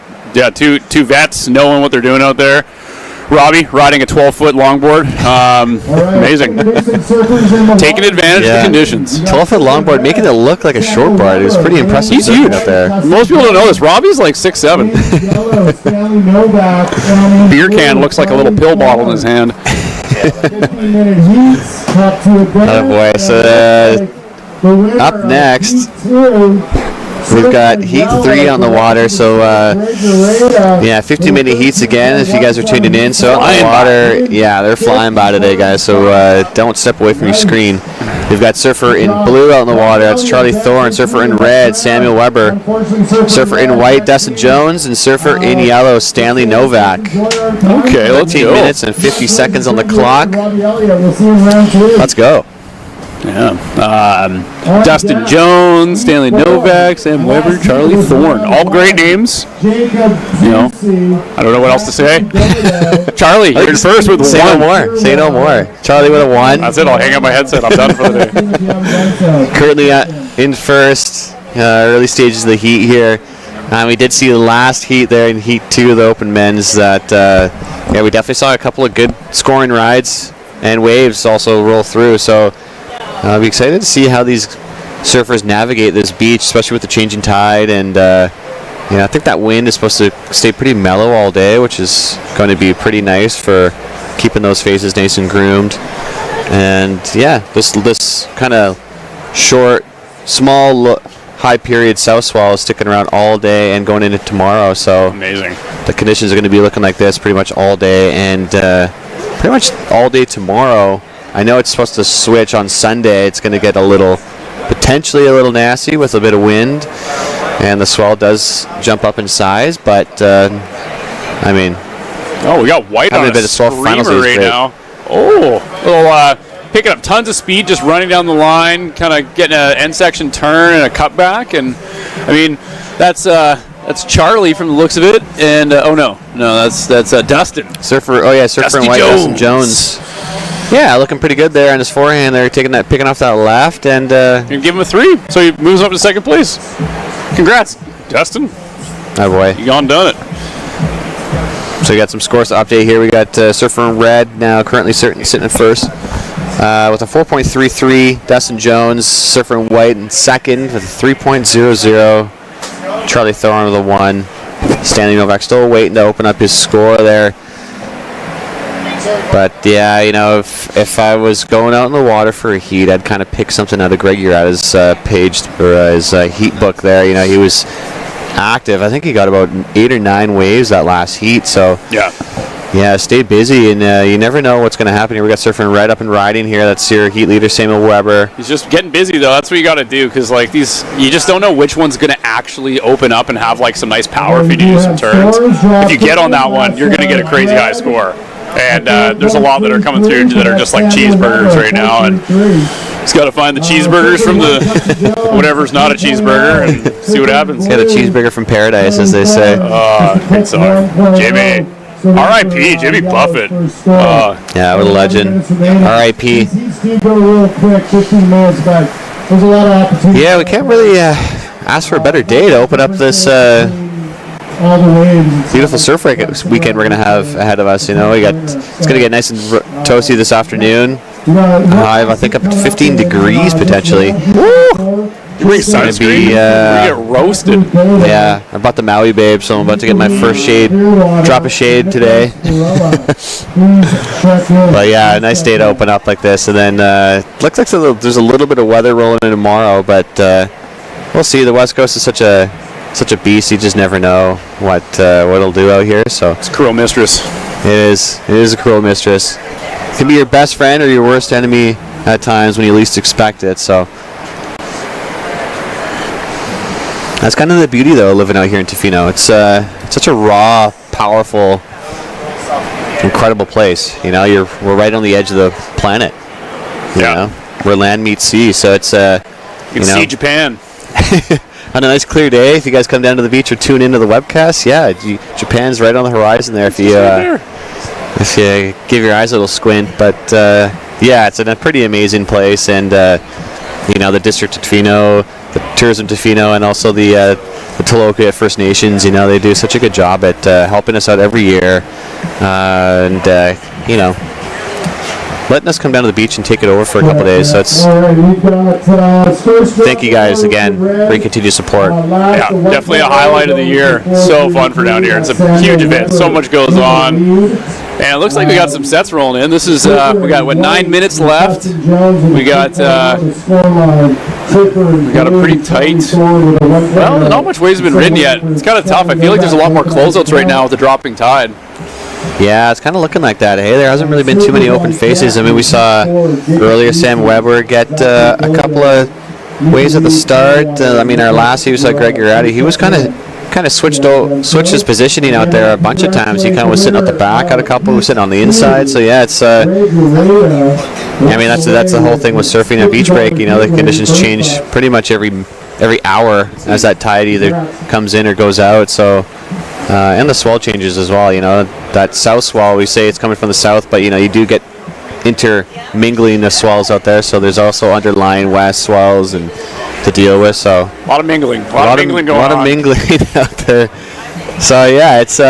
Two vets knowing what they're doing out there. Robbie riding a 12-foot longboard. Amazing. Taking advantage of the conditions. 12-foot longboard, making it look like a shortboard. It was pretty impressive. He's huge out there. Most people don't know this. Robbie's like 6'7". Beer can looks like a little pill bottle in his hand. Oh boy. So up next, we've got heat 3 on the water, so yeah, 50-minute heats again if you guys are tuning in. So on the water, yeah, they're flying by today, guys, so don't step away from your screen. We've got surfer in blue out in the water, that's Charlie Thorne. Surfer in red, Samuel Weber. Surfer in white, Dustin Jones. And surfer in yellow, Stanley Novak. Okay, let's 15 go. minutes and 50 seconds on the clock. Let's go. Yeah. Dustin Jones, Stanley Novak, Sam Weber, Charlie Thorne. All great names. I don't know what else to say. Charlie, you're in first with Say one. no more. Say no more. Charlie with a 1. That's it. I'll hang up my headset. I'm done for the day. Currently in first, early stages of the heat here. We did see the last heat there in heat 2 of the open men's that, yeah, we definitely saw a couple of good scoring rides and waves also roll through. So I'll be excited to see how these surfers navigate this beach, especially with the changing tide. And I think that wind is supposed to stay pretty mellow all day, which is going to be pretty nice for keeping those faces nice and groomed. And yeah, this kind of short, small, high period south swell is sticking around all day and going into tomorrow. So amazing. The conditions are going to be looking like this pretty much all day, and pretty much all day tomorrow. I know it's supposed to switch on Sunday. It's going to get potentially a little nasty with a bit of wind, and the swell does jump up in size. But I mean, we got white on a bit of screamer right now. Oh, little picking up tons of speed, just running down the line, kind of getting an end section turn and a cutback, and I mean that's Charlie from the looks of it, and that's Dustin. Surfer in white, Dustin Jones. Yeah, looking pretty good there on his forehand. They're picking off that left, and you give him a 3, so he moves up to second place. Congrats, Dustin. Oh boy, you gone done it. So we got some scores to update here. We got Surfer in red now currently sitting in first with a 4.33. Dustin Jones, Surfer in white in second with a 3.00. Charlie Thorne with a 1. Stanley Novak still waiting to open up his score there. But yeah, if I was going out in the water for a heat, I'd kind of pick something out of Greg Urata's page or his heat book there. He was active. I think he got about 8 or 9 waves that last heat. So yeah, stay busy, and you never know what's going to happen here. We got Surfing Red up and riding here. That's your heat leader, Samuel Weber. He's just getting busy though. That's what you got to do, because like these, you just don't know which one's going to actually open up and have like some nice power if you do some turns. If you get on that one, you're going to get a crazy high score. And there's a lot that are coming through that are just like cheeseburgers right now, and just got to find the cheeseburgers from the whatever's not a cheesoburger and see what happens. Yeah, the cheeseburger from paradise, as they say. Good song. Jimmy. R.I.P. Jimmy Buffett. Yeah, what a legend. R.I.P. Yeah, we can't really ask for a better day to open up this all the waves. Beautiful surf weekend we're gonna have ahead of us. You know, it's gonna get nice and toasty this afternoon. I think up to 15 degrees potentially. You bring sunscreen, you get roasted. Yeah, I bought the Maui Babe, so I'm about to get my first shade, drop a shade today. But yeah, a nice day to open up like this, and then looks like there's a little bit of weather rolling in tomorrow, but we'll see. The West Coast is such a beast. You just never know what it'll do out here. So it's a cruel mistress. It is a cruel mistress. It can be your best friend or your worst enemy at times when you least expect it. So that's kind of the beauty, though, living out here in Tofino. It's such a raw, powerful, incredible place. You know, we're right on the edge of the planet. You know, where land meets sea. So it's you can see Japan. On a nice clear day, if you guys come down to the beach or tune into the webcast, Japan's right on the horizon there. If you give your eyes a little squint, but it's a pretty amazing place, and the district of Tofino, the tourism Tofino, and also the Taloka First Nations. You know, they do such a good job at helping us out every year, letting us come down to the beach and take it over for a couple days. So it's thank you guys again for your continued support. Yeah, definitely a highlight of the year. So fun for down here. It's a huge event. So much goes on. And it looks like we got some sets rolling in. This is we got 9 minutes left. We got a pretty tight. Well, not much waves have been ridden yet. It's kind of tough. I feel like there's a lot more closeouts right now with the dropping tide. Yeah, it's kind of looking like that. Hey, there hasn't really been too many open faces. I mean, we saw earlier Sam Weber get a couple of waves at the start. Our last, he was like Greg Urati. He was kind of switched his positioning out there a bunch of times. He kind of was sitting at the back, had a couple who was sitting on the inside. So yeah, it's that's the whole thing with surfing a beach break. You know, the conditions change pretty much every hour as that tide either comes in or goes out. So and the swell changes as well. You know, that south swell, we say it's coming from the south, but you do get intermingling the swells out there. So there's also underlying west swells and to deal with. So a lot of mingling, a lot of mingling out there. So yeah, it's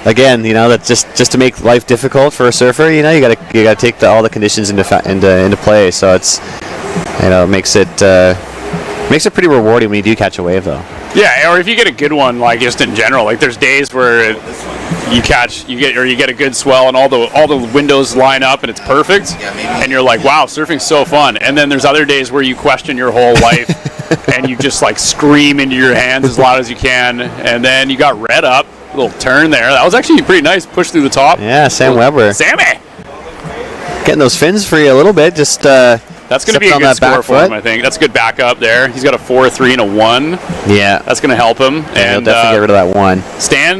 again, that's just to make life difficult for a surfer. You gotta take all the conditions into play. So it's makes it pretty rewarding when you do catch a wave, though. Yeah, or if you get a good one, like just in general, like there's days where you get a good swell and all the windows line up and it's perfect, and you're like, wow, surfing's so fun. And then there's other days where you question your whole life and you just like scream into your hands as loud as you can, and then you got red up, a little turn there. That was actually pretty nice, push through the top. Yeah, Sam Weber. Sammy! Getting those fins for you a little bit, just that's going to be a good score for him, I think. That's a good backup there. He's got a 4, 3, and a 1. Yeah. That's going to help him. Yeah, and he'll definitely get rid of that 1.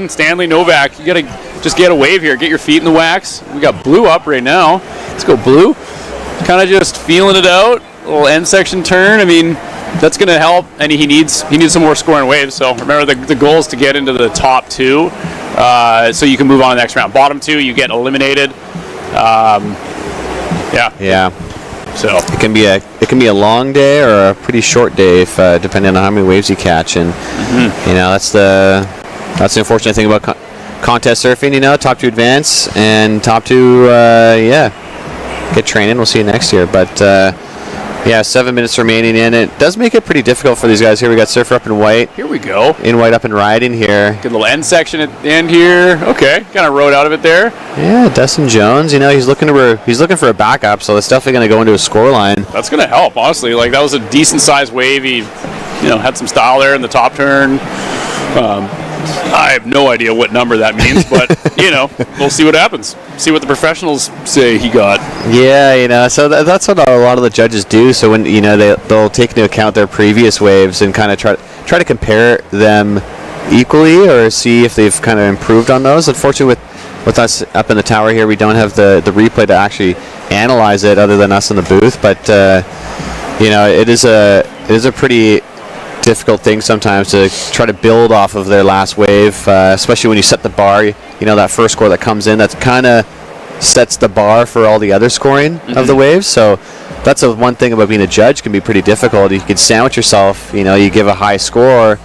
Stanley Novak, you got to just get a wave here. Get your feet in the wax. We got Blue up right now. Let's go Blue. Kind of just feeling it out. A little end section turn. I mean, that's going to help, and he needs some more scoring waves. So remember, the goal is to get into the top 2 so you can move on to the next round. Bottom 2, you get eliminated. Yeah. So it can be a long day or a pretty short day, if depending on how many waves you catch, and that's the unfortunate thing about contest surfing. Top 2 advance and top 2, get training. We'll see you next year, but 7 minutes remaining in. It does make it pretty difficult for these guys here. We got Surfer up in white. Here we go. In white up and riding here. Good little end section at the end here. Okay, kind of rode out of it there. Yeah, Dustin Jones. He's looking for a backup, so it's definitely going to go into a score line. That's going to help, honestly. Like that was a decent sized wave. He, had some style there in the top turn. I have no idea what number that means, but we'll see what happens. See what the professionals say he got. Yeah, so that's what a lot of the judges do. So when they'll take into account their previous waves and kind of try to compare them equally or see if they've kind of improved on those. Unfortunately, with us up in the tower here, we don't have the replay to actually analyze it other than us in the booth. But it is a pretty difficult thing sometimes to try to build off of their last wave, especially when you set the bar. That first score that comes in, that kind of sets the bar for all the other scoring of the waves. So that's one thing about being a judge, can be pretty difficult. You can sandwich yourself. You give a high score,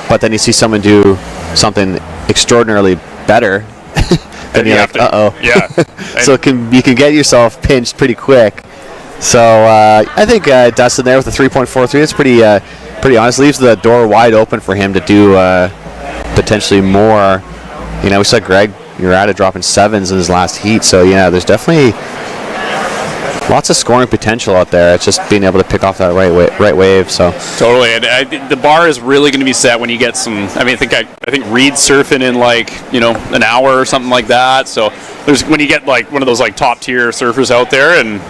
but then you see someone do something extraordinarily better, then you're like, uh-oh. Yeah. So you can get yourself pinched pretty quick. So I think Dustin there with the 3.43, it's pretty honest. Leaves the door wide open for him to do potentially more. You know, we saw Greg Urata dropping 7s in his last heat. So yeah, there's definitely lots of scoring potential out there. It's just being able to pick off that right wave. So totally, and the bar is really going to be set when you get some. I mean, I think Reed's surfing in like an hour or something like that. So when you get like one of those like top tier surfers out there, and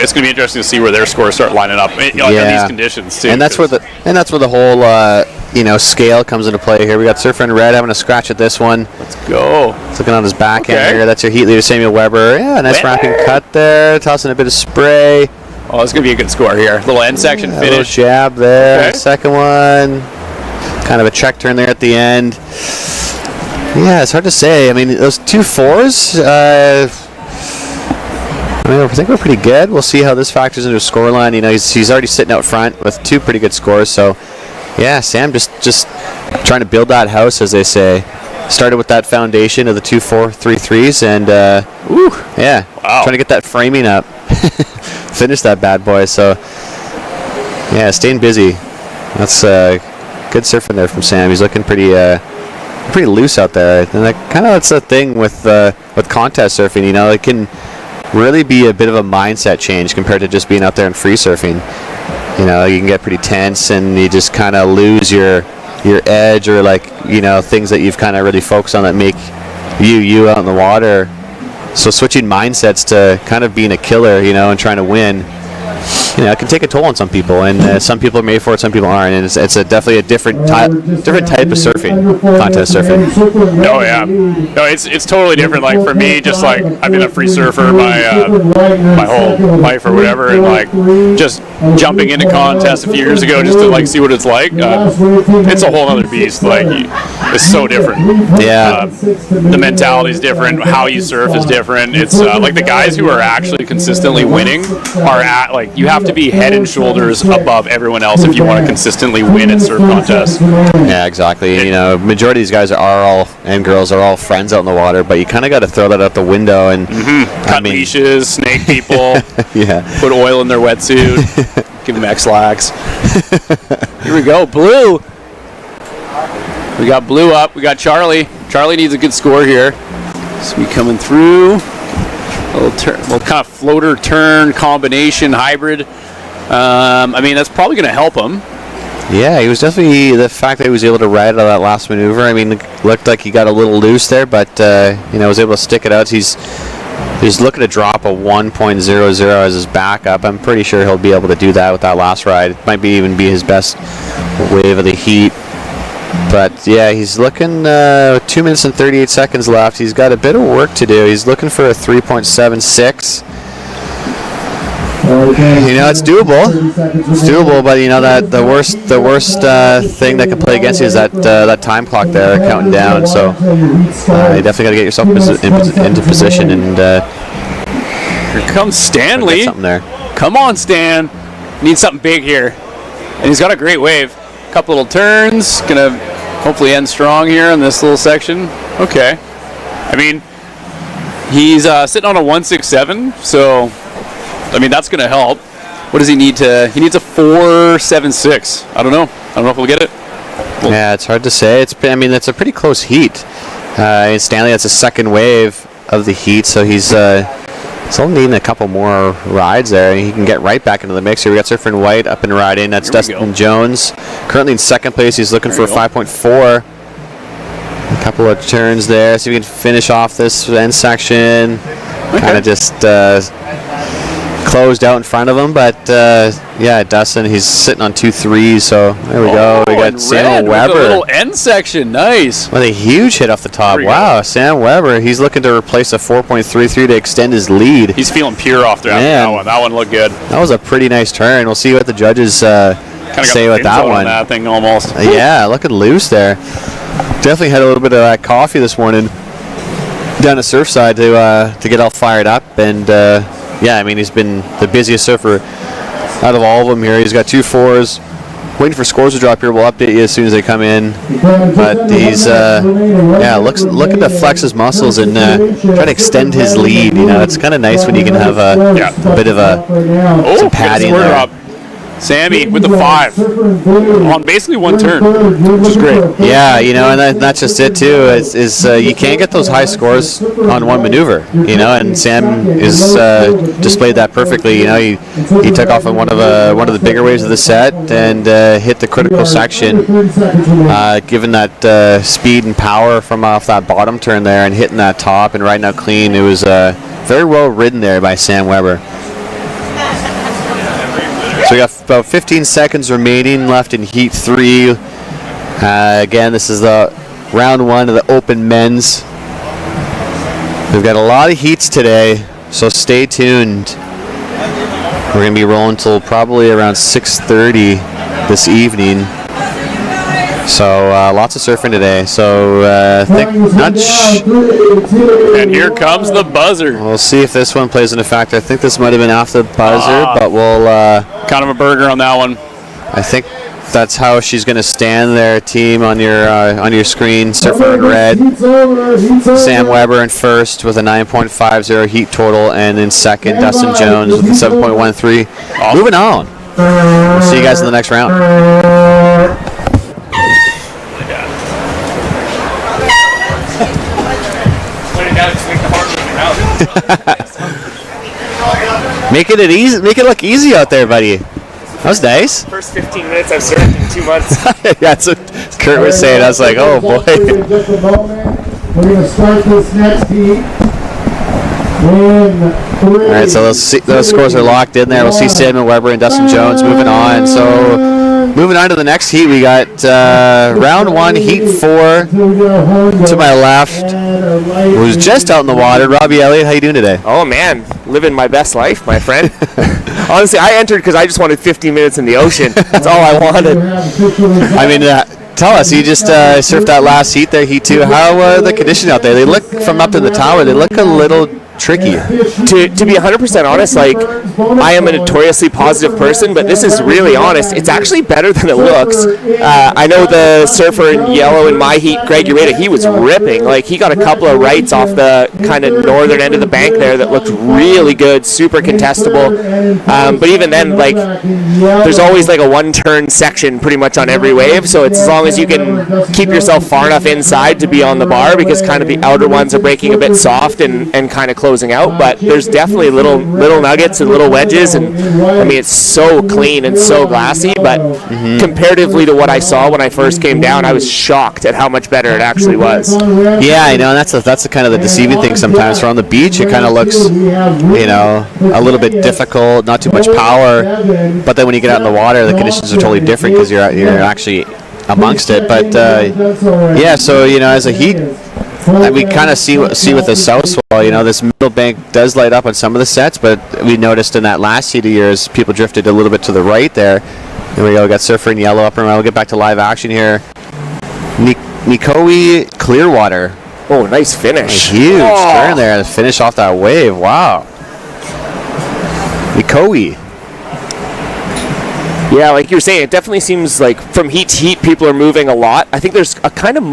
it's going to be interesting to see where their scores start lining up in these conditions too. And that's where the whole scale comes into play here. We got Surfer in Red having a scratch at this one. Let's go. He's looking on his back end here. That's your heat leader, Samuel Weber. Yeah, nice wrapping cut there. Tossing a bit of spray. Oh, it's going to be a good score here. Little end section finish. Little jab there. Okay. Second one. Kind of a check turn there at the end. Yeah, it's hard to say. I mean, those 2 4s, I think we're pretty good. We'll see how this factors into a scoreline. He's already sitting out front with 2 pretty good scores. So, yeah, Sam just trying to build that house, as they say. Started with that foundation of the 2 4 3 3s, and trying to get that framing up. Finish that bad boy. So, yeah, staying busy. That's good surfing there from Sam. He's looking pretty loose out there, and that's the thing with contest surfing. It can really be a bit of a mindset change compared to just being out there and free surfing. You can get pretty tense, and you just kind of lose your edge, or things that you've kind of really focused on that make you out in the water. So switching mindsets to kind of being a killer, and trying to win, it can take a toll on some people, and some people are made for it, some people aren't, and it's definitely a different type of surfing, contest surfing. Oh yeah, no, it's totally different. Like for me, just like I've been a free surfer my whole life or whatever, and like just jumping into contests a few years ago just to see what it's like. It's a whole other beast. Like it's so different. Yeah, the mentality is different. How you surf is different. It's like the guys who are actually consistently winning are at you have to be head and shoulders above everyone else if you want to consistently win at surf contests. Yeah, exactly. Majority of these guys and girls are all friends out in the water, but you kind of got to throw that out the window and cut leashes, snake people, yeah, put oil in their wetsuit, give them X-Lax. Here we go, Blue. We got Blue up. We got Charlie. Charlie needs a good score here. So we coming through. Little kind of floater turn combination hybrid. That's probably going to help him. Yeah, he was definitely, the fact that he was able to ride out that last maneuver. Looked like he got a little loose there, but was able to stick it out. He's looking to drop a 1.00 as his backup. I'm pretty sure he'll be able to do that with that last ride. It might even be his best wave of the heat. But yeah, he's looking 2 minutes and 38 seconds left. He's got a bit of work to do. He's looking for a 3.76. It's doable. It's doable, but that the worst thing that can play against you is that time clock there counting down. So you definitely got to get yourself into position. And here comes Stanley. Something there. Come on, Stan. Need something big here, and he's got a great wave. Couple little turns, gonna hopefully end strong here in this little section. Okay, he's sitting on a 167, so that's gonna help. What does he need he needs a 4.76. I don't know if we'll get it. Yeah, it's hard to say. It's a pretty close heat. Stanley, that's a second wave of the heat, so he's only needing a couple more rides there, and he can get right back into the mix here. We got Surfer in White up and riding. That's Dustin Jones. Currently in second place. He's looking for a 5.4. A couple of turns there. See if we can finish off this end section. Okay. Kind of just closed out in front of him, but Dustin, he's sitting on 2 3s, so there we go. We got Sam Weber. A little end section, nice. With a huge hit off the top. Wow, Sam Weber, he's looking to replace a 4.33 to extend his lead. He's feeling pure off there. That one looked good. That was a pretty nice turn. We'll see what the judges say with that one. That thing almost. Yeah, looking loose there. Definitely had a little bit of that coffee this morning down at Surfside to get all fired up, and he's been the busiest surfer out of all of them here. He's got 2 4s, waiting for scores to drop here. We'll update you as soon as they come in. But he's looking to flex his muscles and try to extend his lead. It's kind of nice when you can have a bit of some padding there. Sammy with the 5 on basically one turn, which is great. Yeah, and that's just it too. Is you can't get those high scores on one maneuver, and Sam is displayed that perfectly. He took off on one of the bigger waves of the set and hit the critical section, given that speed and power from off that bottom turn there and hitting that top and riding out clean. It was very well ridden there by Sam Weber. So we got about 15 seconds remaining left in Heat 3. Again, this is the round 1 of the Open Men's. We've got a lot of heats today, so stay tuned. We're going to be rolling till probably around 6:30 this evening. So lots of surfing today. So and here comes the buzzer. We'll see if this one plays into factor. I think this might have been off the buzzer, but we'll kind of a burger on that one. I think that's how she's going to stand there, team, on your screen. Surfer in red. Sam Weber in first with a 9.50 heat total, and in second, Dustin Jones with a 7.13. Moving on. We'll see you guys in the next round. Make it look easy out there, buddy. That was nice. First 15 minutes I've surfed in 2 months. Yeah, that's what Kurt was saying. I was like, oh boy. We're going to start this next heat. All right, so those scores are locked in there. We'll see Sam Weber and Dustin Jones moving on. So moving on to the next heat, we got round 1, Heat 4. To my left, who's just out in the water, Robbie Elliott. How you doing today? Oh man, living my best life, my friend. Honestly, I entered because I just wanted 15 minutes in the ocean. That's all I wanted. I mean, tell us, you just surfed that last heat there, Heat 2. How the conditions out there? They look, from up in the tower, they look a little tricky. To be 100% honest, like, I am a notoriously positive person, but this is really honest. It's actually better than it looks. I know the surfer in yellow in my heat, Greg Ureta, he was ripping. Like, he got a couple of rights off the kind of northern end of the bank there that looked really good, super contestable. But even then, like, there's always like a one-turn section pretty much on every wave, so it's as long as you can keep yourself far enough inside to be on the bar, because kind of the outer ones are breaking a bit soft and kind of closing out, but there's definitely little nuggets and little wedges, and I mean, it's so clean and so glassy, but comparatively to what I saw when I first came down, I was shocked at how much better it actually was. Yeah, I know, and that's the kind of the deceiving thing sometimes. For on the beach, it kind of looks, a little bit difficult, not too much power, but then when you get out in the water, the conditions are totally different because you're actually amongst it. But yeah, so as a heat, we kind of see with the south swell, this middle bank does light up on some of the sets, but we noticed in that last heat of yours, people drifted a little bit to the right there. There we go, we got surfer in yellow up and around. We'll get back to live action here. Nikoi Clearwater. Oh, nice finish. A huge turn there to finish off that wave. Wow. Nikoi. Yeah, like you were saying, it definitely seems like from heat to heat, people are moving a lot. I think there's a kind of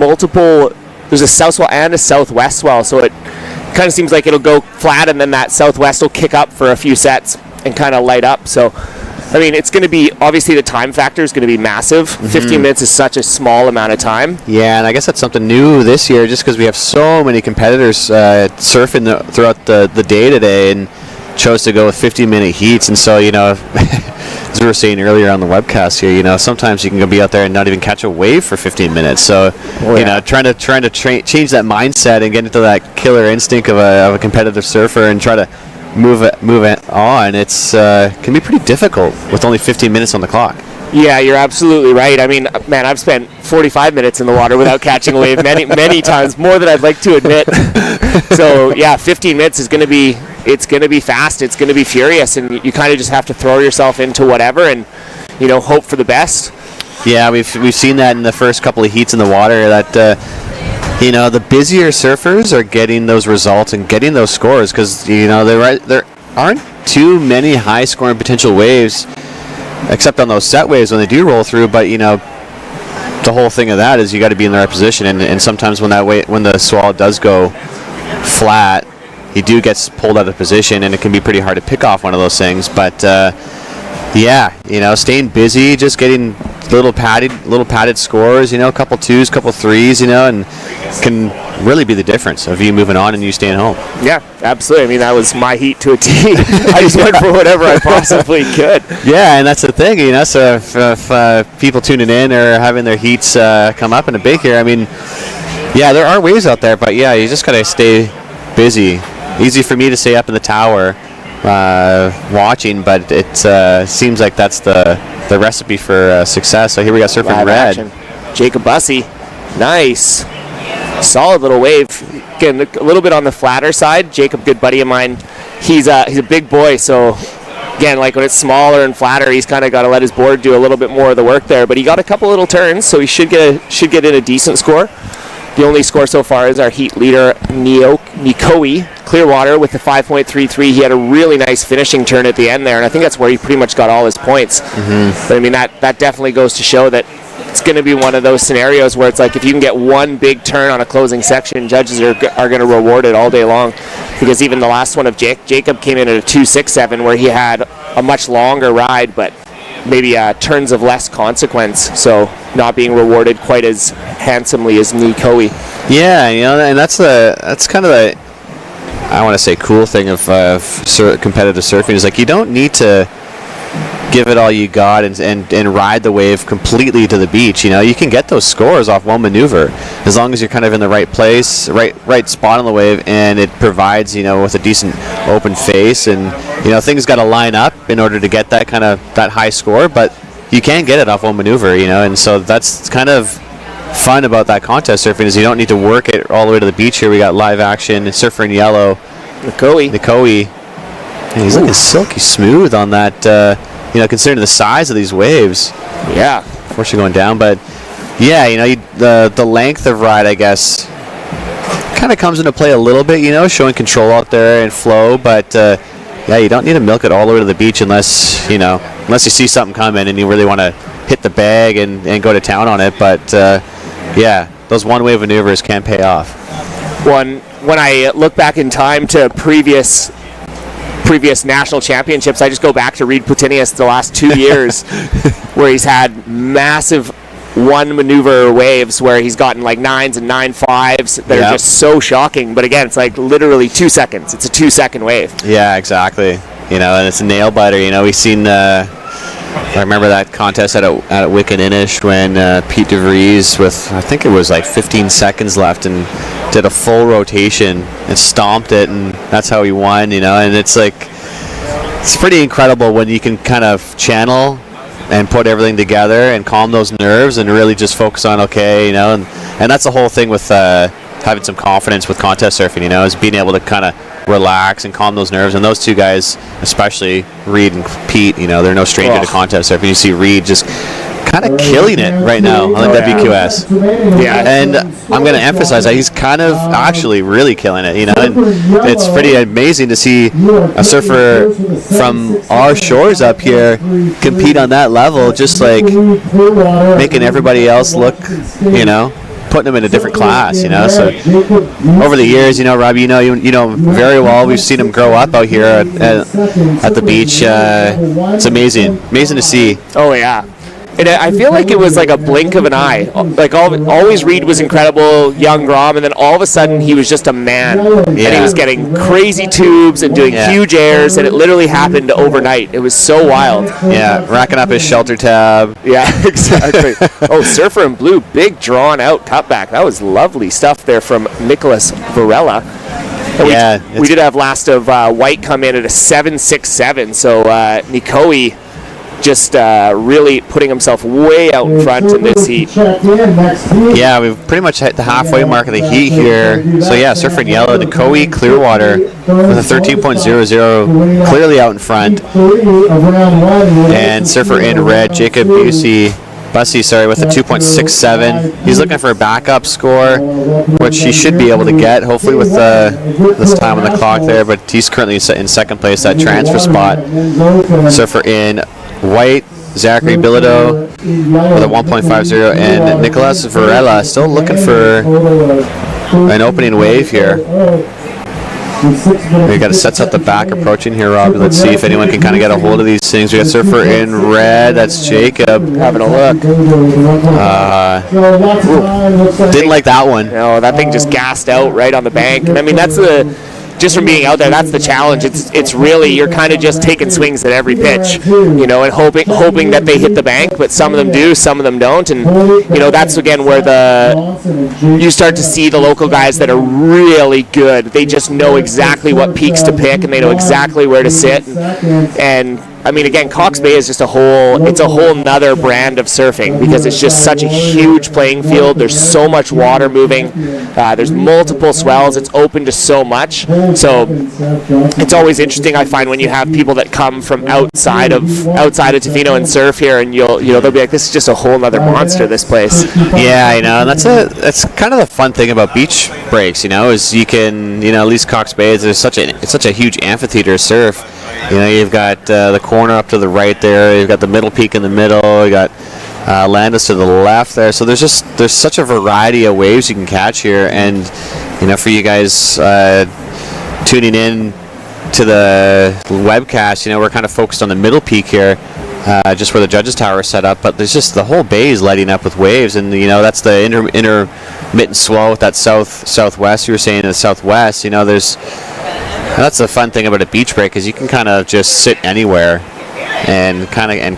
there's a south swell and a southwest swell, so it kind of seems like it'll go flat and then that southwest will kick up for a few sets and kind of light up. So, I mean, it's going to be, obviously the time factor is going to be massive. 15 minutes is such a small amount of time. Yeah, and I guess that's something new this year, just because we have so many competitors surfing throughout the day today, and chose to go with 50-minute heats. And so, as we were saying earlier on the webcast here, sometimes you can go be out there and not even catch a wave for 15 minutes. So, trying to change that mindset and get into that killer instinct of a competitive surfer and try to move it on, it's can be pretty difficult with only 15 minutes on the clock. Yeah, you're absolutely right. I mean, man, I've spent 45 minutes in the water without catching a wave many times, more than I'd like to admit. So, yeah, 15 minutes is going to be fast, it's going to be furious, and you kind of just have to throw yourself into whatever and, hope for the best. Yeah, we've seen that in the first couple of heats in the water, that the busier surfers are getting those results and getting those scores, because there aren't too many high scoring potential waves except on those set waves when they do roll through. But the whole thing of that is you got to be in the right position, and sometimes when the swallow does go flat, he gets pulled out of position, and it can be pretty hard to pick off one of those things. But staying busy, just getting little padded scores, a couple twos, couple threes, and can really be the difference of you moving on and you staying home. Yeah, absolutely. I mean, that was my heat to a T. I just went for whatever I possibly could. Yeah, and that's the thing, so if people tuning in or having their heats come up in a big here, I mean, yeah, there are waves out there, but yeah, you just got to stay busy. Easy for me to stay up in the tower watching, but it seems like that's the recipe for success. So here we got Surfing Live Red. Action. Jacob Bussey, nice. Solid little wave. Again, a little bit on the flatter side. Jacob, good buddy of mine. He's a big boy, so again, like when it's smaller and flatter, he's kind of got to let his board do a little bit more of the work there. But he got a couple little turns, so he should get in a decent score. The only score so far is our heat leader, Nikoi Clearwater, with the 5.33. He had a really nice finishing turn at the end there, and I think that's where he pretty much got all his points. Mm-hmm. But I mean, that definitely goes to show that it's going to be one of those scenarios where it's like if you can get one big turn on a closing section, judges are going to reward it all day long. Because even the last one of Jacob came in at a 2.67, where he had a much longer ride, but maybe turns of less consequence, so not being rewarded quite as handsomely as Nikoi. Yeah, and that's kind of the, I want to say, cool thing of competitive surfing is like you don't need to give it all you got and ride the wave completely to the beach. You can get those scores off one maneuver as long as you're kind of in the right place, right spot on the wave, and it provides with a decent open face, and things got to line up in order to get that high score, but you can get it off one maneuver, and so that's kind of fun about that contest surfing is you don't need to work it all the way to the beach. Here we got Live Action, Surfer in Yellow, Nikoi. And he's looking silky smooth on that, considering the size of these waves. Yeah. Unfortunately going down, but yeah, the length of ride, I guess, kind of comes into play a little bit, showing control out there and flow, but yeah, you don't need to milk it all the way to the beach unless you see something coming and you really want to hit the bag and go to town on it, but yeah, those one-wave maneuvers can pay off. When I look back in time to previous national championships, I just go back to Reed Platinius the last 2 years where he's had massive one maneuver waves where he's gotten like 9s and 9.5s that are just so shocking. But again, it's like literally 2 seconds. It's a 2-second wave. Yeah, exactly. And it's a nail biter. We've seen I remember that contest at Wickeninish when Pete DeVries with, I think it was like 15 seconds left, and did a full rotation and stomped it, and that's how he won, and it's like, it's pretty incredible when you can kind of channel and put everything together and calm those nerves and really just focus on, and that's the whole thing with having some confidence with contest surfing, is being able to kind of relax and calm those nerves. And those two guys, especially Reed and Pete, they're no stranger to contest surfing. You see Reed just kind of killing it right now on the WQS. Yeah. And I'm going to emphasize that he's kind of actually really killing it, and it's pretty amazing to see a surfer from our shores up here compete on that level, just like making everybody else look, putting them in a different class, So over the years, Robbie, you know very well. We've seen him grow up out here at the beach. It's amazing to see. Oh yeah. And I feel like it was like a blink of an eye. Like always Reed was incredible, young Grom, and then all of a sudden he was just a man. Yeah. And he was getting crazy tubes and doing huge airs, and it literally happened overnight. It was so wild. Yeah, racking up his shelter tab. Yeah, exactly. Surfer in Blue, big drawn out cutback. That was lovely stuff there from Nicholas Varela. And we did have last of White come in at a 7.67, so Nikoi just really putting himself way out in front in this heat. Yeah, we've pretty much hit the halfway mark of the heat here. So yeah, Surfer in Yellow, Nikoi Clearwater with a 13.00, clearly out in front. And Surfer in Red, Jacob Bussey with a 2.67. He's looking for a backup score, which he should be able to get, hopefully with this time on the clock there, but he's currently in second place, that transfer spot. Surfer in White Zachary Bilodeau with a 1.50, and Nicolas Varela still looking for an opening wave here. We got to set up the back approaching here, Robbie. Let's see if anyone can kind of get a hold of these things. We got surfer in red. That's Jacob having a look. Didn't like that one. No, that thing just gassed out right on the bank. And I mean, that's just from being out there, that's the challenge. It's really, you're kind of just taking swings at every pitch, and hoping that they hit the bank, but some of them do, some of them don't, and that's again where you start to see the local guys that are really good. They just know exactly what peaks to pick, and they know exactly where to sit, and I mean, again, Cox Bay is just a whole nother brand of surfing because it's just such a huge playing field. There's so much water moving. There's multiple swells. It's open to so much. So it's always interesting, I find, when you have people that come from outside of Tofino and surf here, and they'll be like, this is just a whole nother monster, this place. Yeah, and that's kind of the fun thing about beach breaks, is you can, at least Cox Bay, it's such a huge amphitheater to surf. You've got the corner up to the right there. You've got the middle peak in the middle. You got Landis to the left there. So there's such a variety of waves you can catch here. And for you guys tuning in to the webcast, we're kind of focused on the middle peak here, just where the judges tower is set up. But there's just the whole bay is lighting up with waves, and that's the intermittent swell with that southwest. You were saying in the southwest. That's the fun thing about a beach break is you can kind of just sit anywhere and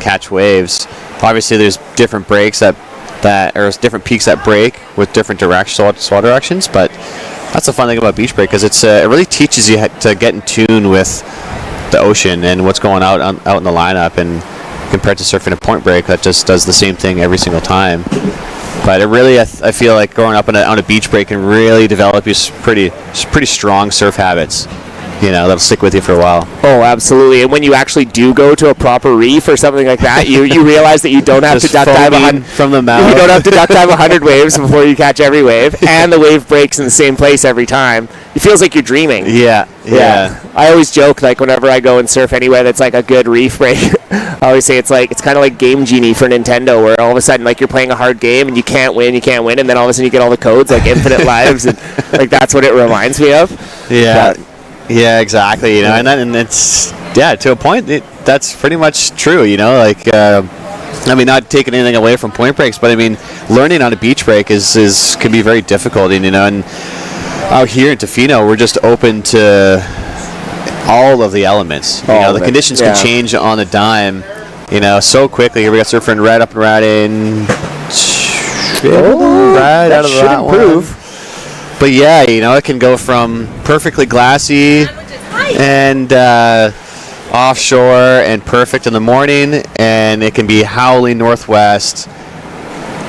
catch waves. Obviously, there's different breaks or different peaks that break with different swell directions. But that's the fun thing about beach break because it really teaches you to get in tune with the ocean and what's going out in the lineup. And compared to surfing a point break, that just does the same thing every single time. But it really, I feel like growing up on a beach break can really develop you pretty strong surf habits. That'll stick with you for a while. Oh, absolutely. And when you actually do go to a proper reef or something like that, you realize that you don't have to duck dive 100 from the mouth. You don't have to duck dive 100 waves before you catch every wave, and the wave breaks in the same place every time. It feels like you're dreaming. Yeah. I always joke, like, whenever I go and surf anywhere that's like a good reef break, I always say it's kind of like Game Genie for Nintendo, where all of a sudden, like, you're playing a hard game and you can't win, and then all of a sudden you get all the codes, like infinite lives, and like that's what it reminds me of. Yeah. Yeah, exactly. And it's to a point. That's pretty much true. Not taking anything away from point breaks, but I mean, learning on a beach break can be very difficult. And out here in Tofino, we're just open to all of the elements. The conditions can change on a dime. So quickly. Here we got surfer in red up and right in. Right out of that one. But yeah, it can go from perfectly glassy and offshore and perfect in the morning, and it can be howling northwest,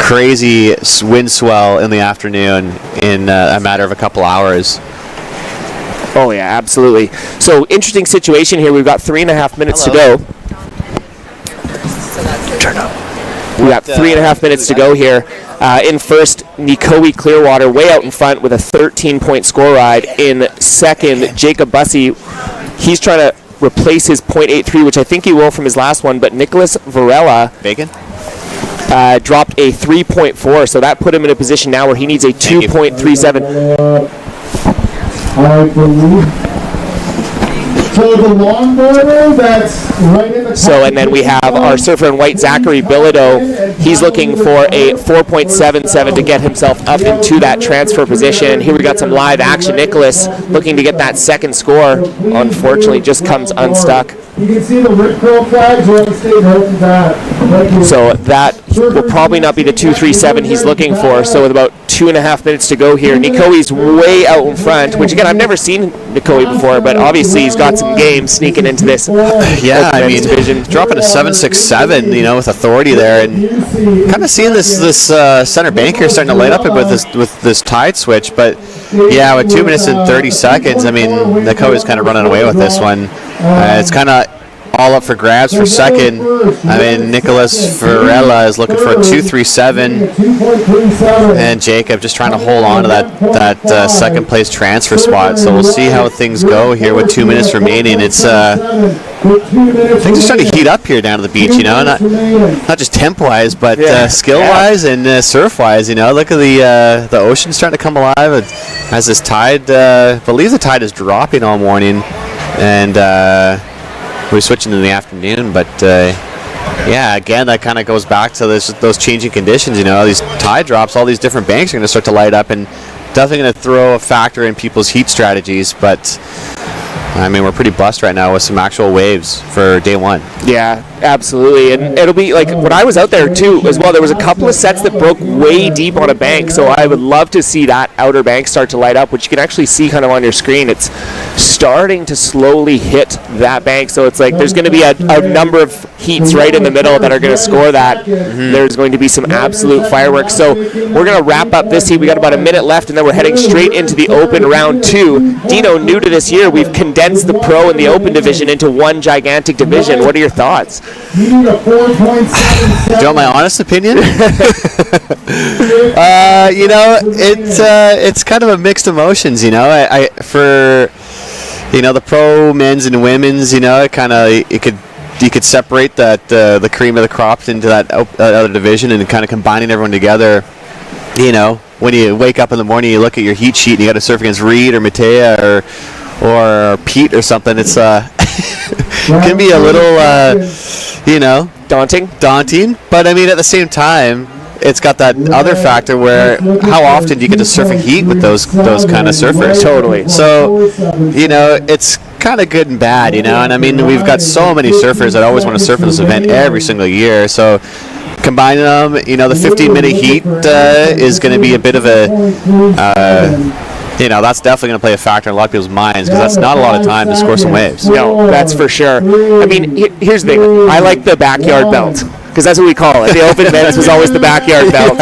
crazy wind swell in the afternoon in a matter of a couple hours. Oh yeah, absolutely. So interesting situation here. We've got 3.5 minutes to go. Turn up. We got 3.5 minutes to go here. In first, Nikoe Clearwater way out in front with a 13-point score ride. In second, Jacob Bussey. He's trying to replace his .83, which I think he will from his last one. But Nicolas Varela dropped a 3.4, so that put him in a position now where he needs a 2.37. I believe. So the longboarder that's right in the and then we have our surfer in white, Zachary Bilodeau. He's looking for a 4.77 to get himself up into that transfer position. Here we got some live action. Nicholas looking to get that second score. Unfortunately, just comes unstuck. You can see the Rip Curl flags on the stage holding that. So that will probably not be the 2.37 he's looking for. So with about 2.5 minutes to go here, Nikoe's way out in front, which again, I've never seen Nikoe before, but obviously he's got some game sneaking into this division. Dropping a 7.67, with authority there, and kind of seeing this center bank here starting to light up with this tide switch. But yeah, with 2 minutes and 30 seconds, Nikoe is kind of running away with this one. It's kind of all up for grabs for second. Nicolas Varela is looking for a 2.37, and Jacob just trying to hold on to that second place transfer spot. So we'll see how things go here with 2 minutes remaining. It's things are starting to heat up here down to the beach, you know, not just temp-wise, but skill-wise and surf-wise, you know. Look at the ocean starting to come alive as this tide, I believe the tide is dropping all morning, and we're switching in the afternoon, but yeah, again, that kind of goes back to those changing conditions, you know. These tide drops, all these different banks are going to start to light up, and definitely going to throw a factor in people's heat strategies, but I mean, we're pretty blessed right now with some actual waves for day one. Yeah, absolutely. And it'll be like when I was out there too as well, there was a couple of sets that broke way deep on a bank. So I would love to see that outer bank start to light up, which you can actually see kind of on your screen. It's starting to slowly hit that bank. So it's like there's going to be a number of heats right in the middle that are going to score that. There's going to be some absolute fireworks. So we're going to wrap up this heat. We got about a minute left, and then we're heading straight into the open round 2. Dino, new to this year, we've condensed the pro and the open division into one gigantic division. What are your thoughts? Do you want my honest opinion? You know, it's kind of a mixed emotions. You know, I for you know the pro men's and women's. You know, you could separate that the cream of the crop into that other division and kind of combining everyone together. You know, when you wake up in the morning, you look at your heat sheet and you got to surf against Reed or Matea or Pete or something. It's can be a little you know, daunting, but I mean at the same time it's got that other factor where how often do you get to surf a heat with those kind of surfers? Totally. So, you know, it's kind of good and bad, you know, and I mean we've got so many surfers that always want to surf in this event every single year, so combining them, you know, the 15-minute heat is going to be a bit of a you know, that's definitely going to play a factor in a lot of people's minds because that's not a lot of time to score some waves. No, that's for sure. I mean, here's the thing. I like the backyard belt because that's what we call it. The open men's was always the backyard belt.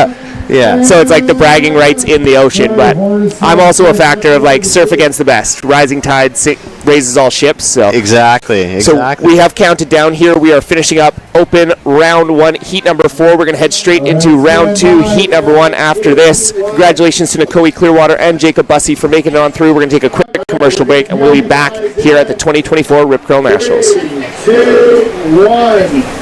Yeah. So it's like the bragging rights in the ocean, but I'm also a factor of like surf against the best. Rising tide raises all ships. So Exactly. So we have counted down here. We are finishing up open round 1, heat number 4. We're going to head straight into round 2, heat number 1 after this. Congratulations to Nicoe Clearwater and Jacob Bussey for making it on through. We're going to take a quick commercial break, and we'll be back here at the 2024 Rip Curl Nationals. 2, 1.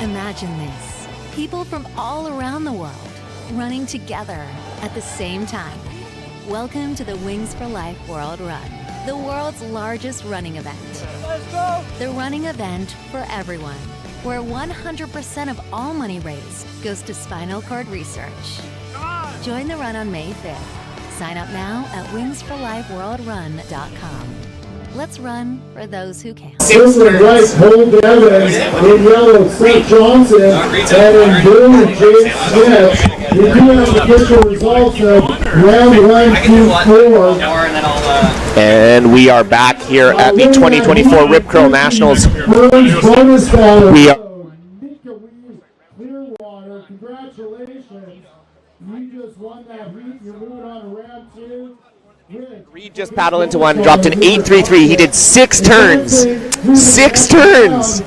Imagine this. People from all around the world running together at the same time. Welcome to the Wings for Life World Run, the world's largest running event. Let's go! The running event for everyone, where 100% of all money raised goes to spinal cord research. Join the run on May 5th. Sign up now at wingsforlifeworldrun.com. Let's run for those who can. Silver and white, Holden Evans. In yellow, Seth Johnson. And in blue, James Smith. We do have official results of round 1, 2, 4. And we are back here at the 2024 Rip Curl Nationals. Bonus battle. We are Clearwater, congratulations. You just won that heat. You're moving on to round 2. Reed just paddled into one, dropped an 8.33. He did 6 turns. 6 turns.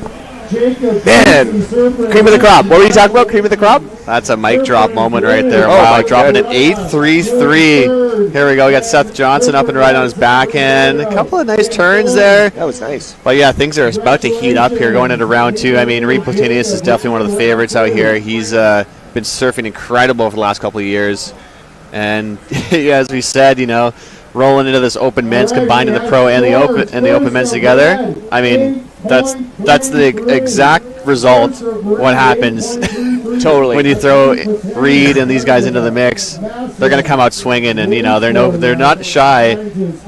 Man, cream of the crop. What were you talking about, cream of the crop? That's a mic drop moment right there. Oh, wow, dropping an 8.33. Here we go. We got Seth Johnson up and right on his backhand. A couple of nice turns there. That was nice. But yeah, things are about to heat up here going into round 2. I mean, Reed Platinius is definitely one of the favorites out here. He's been surfing incredible for the last couple of years. And as we said, you know, rolling into this open men's, combining the pro and the open men's together. I mean, that's the exact result. What happens totally when you throw Reed and these guys into the mix? They're going to come out swinging, and you know they're not shy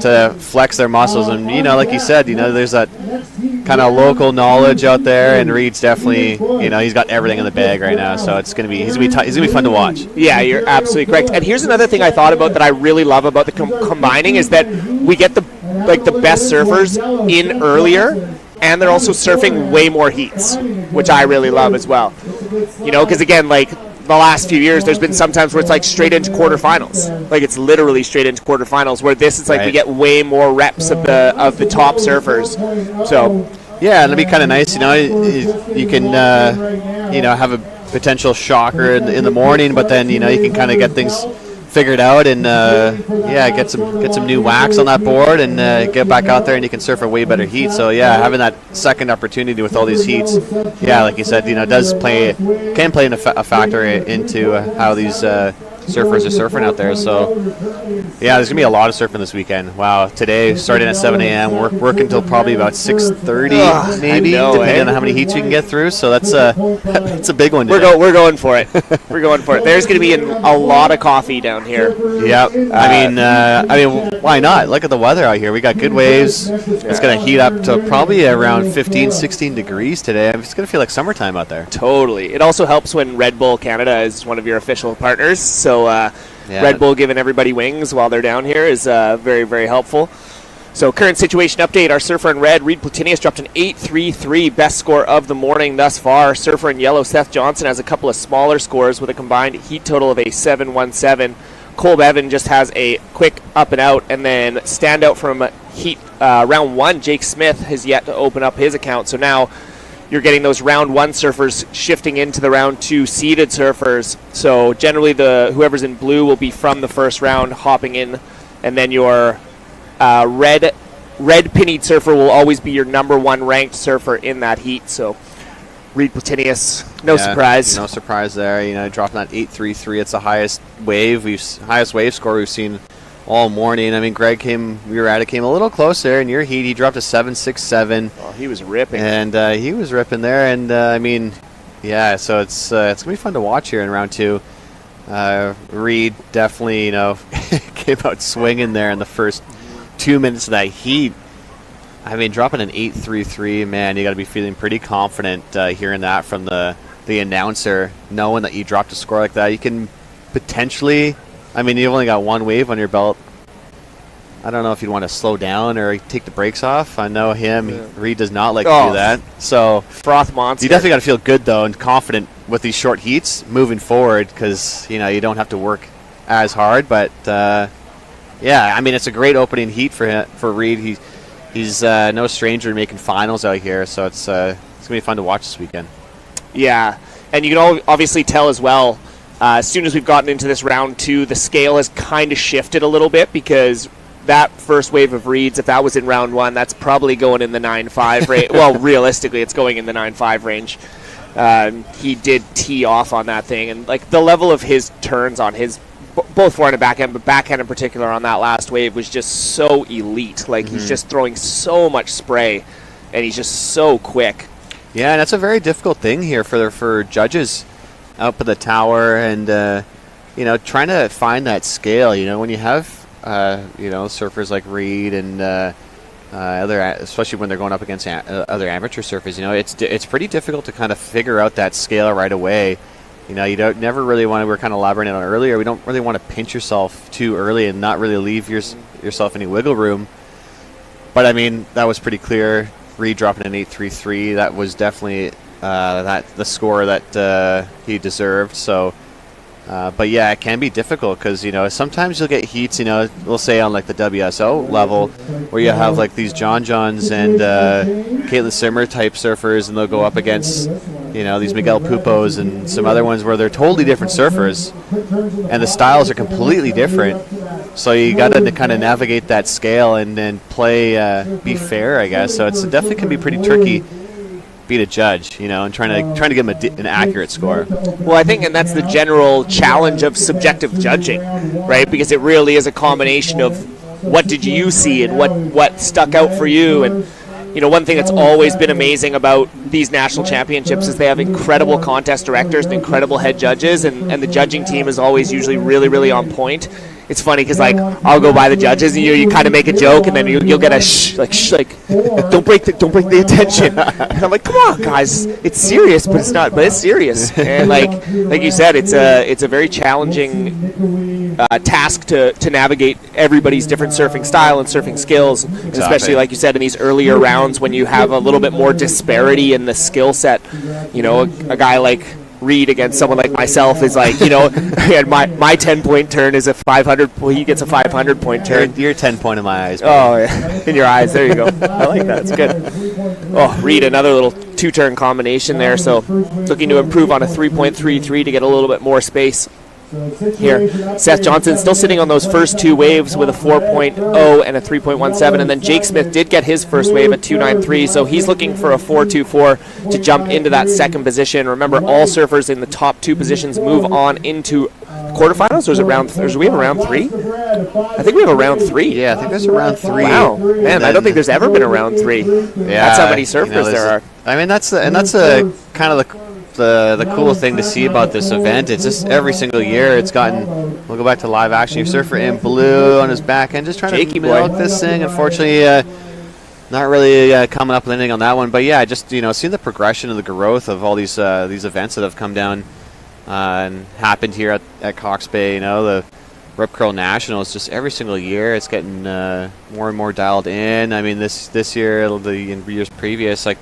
to flex their muscles. And you know, like you said, you know, there's that kind of local knowledge out there, and Reed's definitely, you know, he's got everything in the bag right now. So he's gonna be fun to watch. Yeah, you're absolutely correct. And here's another thing I thought about that I really love about the combining is that we get the best surfers in earlier, and they're also surfing way more heats, which I really love as well. You know, because again, like the last few years, there's been sometimes where it's like straight into quarterfinals. Like it's literally straight into quarterfinals. Where this is like we get way more reps of the top surfers. So yeah, it'll be kind of nice. You can have a potential shocker in the morning, but then you can kind of get things figured out and get some new wax on that board and get back out there and you can surf a way better heat. So having that second opportunity with all these heats, like you said, does can play a factor into how these surfers are surfing out there. So there's gonna be a lot of surfing this weekend. Wow, today starting at 7 a.m. We're working until probably about 6:30 maybe, depending on how many heats we can get through. So that's a big one today. We're going for it. We're going for it. There's gonna be a lot of coffee down here. Yeah, I mean, why not? Look at the weather out here. We got good waves. It's gonna heat up to probably around 15, 16 degrees today. It's gonna feel like summertime out there. Totally. It also helps when Red Bull Canada is one of your official partners. So Red Bull giving everybody wings while they're down here is very, very helpful. So current situation update, our surfer in red, Reed Platinius, dropped an 8.33, best score of the morning thus far. Surfer in yellow, Seth Johnson, has a couple of smaller scores with a combined heat total of a 7.17. Cole Bevan just has a quick up and out, and then standout from heat round one, Jake Smith has yet to open up his account. So now you're getting those round one surfers shifting into the round two seeded surfers. So generally whoever's in blue will be from the first round hopping in, and then your red pinnied surfer will always be your number one ranked surfer in that heat. So Reed Platinius, no surprise. No surprise there. Dropping that 8.33. It's the highest wave score we've seen all morning. I mean, Greg came a little close there in your heat. He dropped a 7.67. Oh, he was ripping. And he was ripping there. And so it's going to be fun to watch here in round two. Reed definitely, came out swinging there in the first 2 minutes of that heat. I mean, dropping an 8.33, man, you got to be feeling pretty confident hearing that from the announcer, knowing that you dropped a score like that. You can potentially, you've only got one wave on your belt. I don't know if you'd want to slow down or take the brakes off. I know Reed does not like to do that. So froth monster. You definitely got to feel good, though, and confident with these short heats moving forward because, you don't have to work as hard. But, it's a great opening heat for Reed. He's no stranger to making finals out here, so it's going to be fun to watch this weekend. Yeah, and you can obviously tell as well, as soon as we've gotten into this round two, the scale has kind of shifted a little bit because that first wave of Reeds, if that was in round one, that's probably going in the 9.5 range. Well, realistically, it's going in the 9.5 range. He did tee off on that thing, and like the level of his turns on his both forehand and backhand, but backhand in particular on that last wave was just so elite. Like he's just throwing so much spray, and he's just so quick. Yeah, and that's a very difficult thing here for judges up at the tower, and trying to find that scale. When you have surfers like Reed and especially when they're going up against other amateur surfers, it's pretty difficult to kind of figure out that scale right away. You don't never really want to. We're kind of elaborating on earlier. We don't really want to pinch yourself too early and not really leave yourself any wiggle room. But that was pretty clear. Reed dropping an 8.33. That was definitely the score that he deserved. So, but yeah, it can be difficult because sometimes you'll get heats. We'll say on like the WSO level where you have like these Johns and Caitlin Simmer type surfers, and they'll go up against these Miguel Pupos and some other ones where they're totally different surfers, and the styles are completely different. So you got to kind of navigate that scale and then play, be fair, I guess. So it definitely can be pretty tricky. Beat a judge, and trying to give him an accurate score. Well, I think, and that's the general challenge of subjective judging, right? Because it really is a combination of what did you see and what stuck out for you. And one thing that's always been amazing about these national championships is they have incredible contest directors and incredible head judges, and the judging team is always usually really, really on point. It's funny because I'll go by the judges and you kind of make a joke, and then you'll get a don't break the attention. And I'm like, come on guys, it's serious, but it's not. But it's serious, and like you said, it's a very challenging task to navigate everybody's different surfing style and surfing skills, exactly. Especially like you said in these earlier rounds when you have a little bit more disparity in the skill set. A guy like Reed against someone like myself is like, and my 10-point turn is a 500. Well, he gets a 500-point turn. You're 10 point in my eyes. Oh, yeah. In your eyes. There you go. I like that. It's good. Oh, Reed, another little 2-turn combination there. So looking to improve on a 3.33 to get a little bit more space here. Seth Johnson still sitting on those first 2 waves with a 4.0 and a 3.17, and then Jake Smith did get his first wave at 2.93, so he's looking for a 4.24 to jump into that second position. Remember, all surfers in the top 2 positions move on into quarterfinals, or is it do we have a round 3? I think we have a round 3. Yeah, I think there's a round 3. Wow, man, I don't think there's ever been a round 3. Yeah, that's how many surfers there are. I mean, that's a kind of the cool thing to see about this event. It's just every single year it's gotten. We'll go back to live action. Your surfer in blue on his back end, just trying to milk this thing. Unfortunately, not really coming up with anything on that one. But yeah, just seeing the progression and the growth of all these events that have come down and happened here at Cox Bay. The Rip Curl Nationals, just every single year it's getting more and more dialed in. I mean, this year, in years previous, like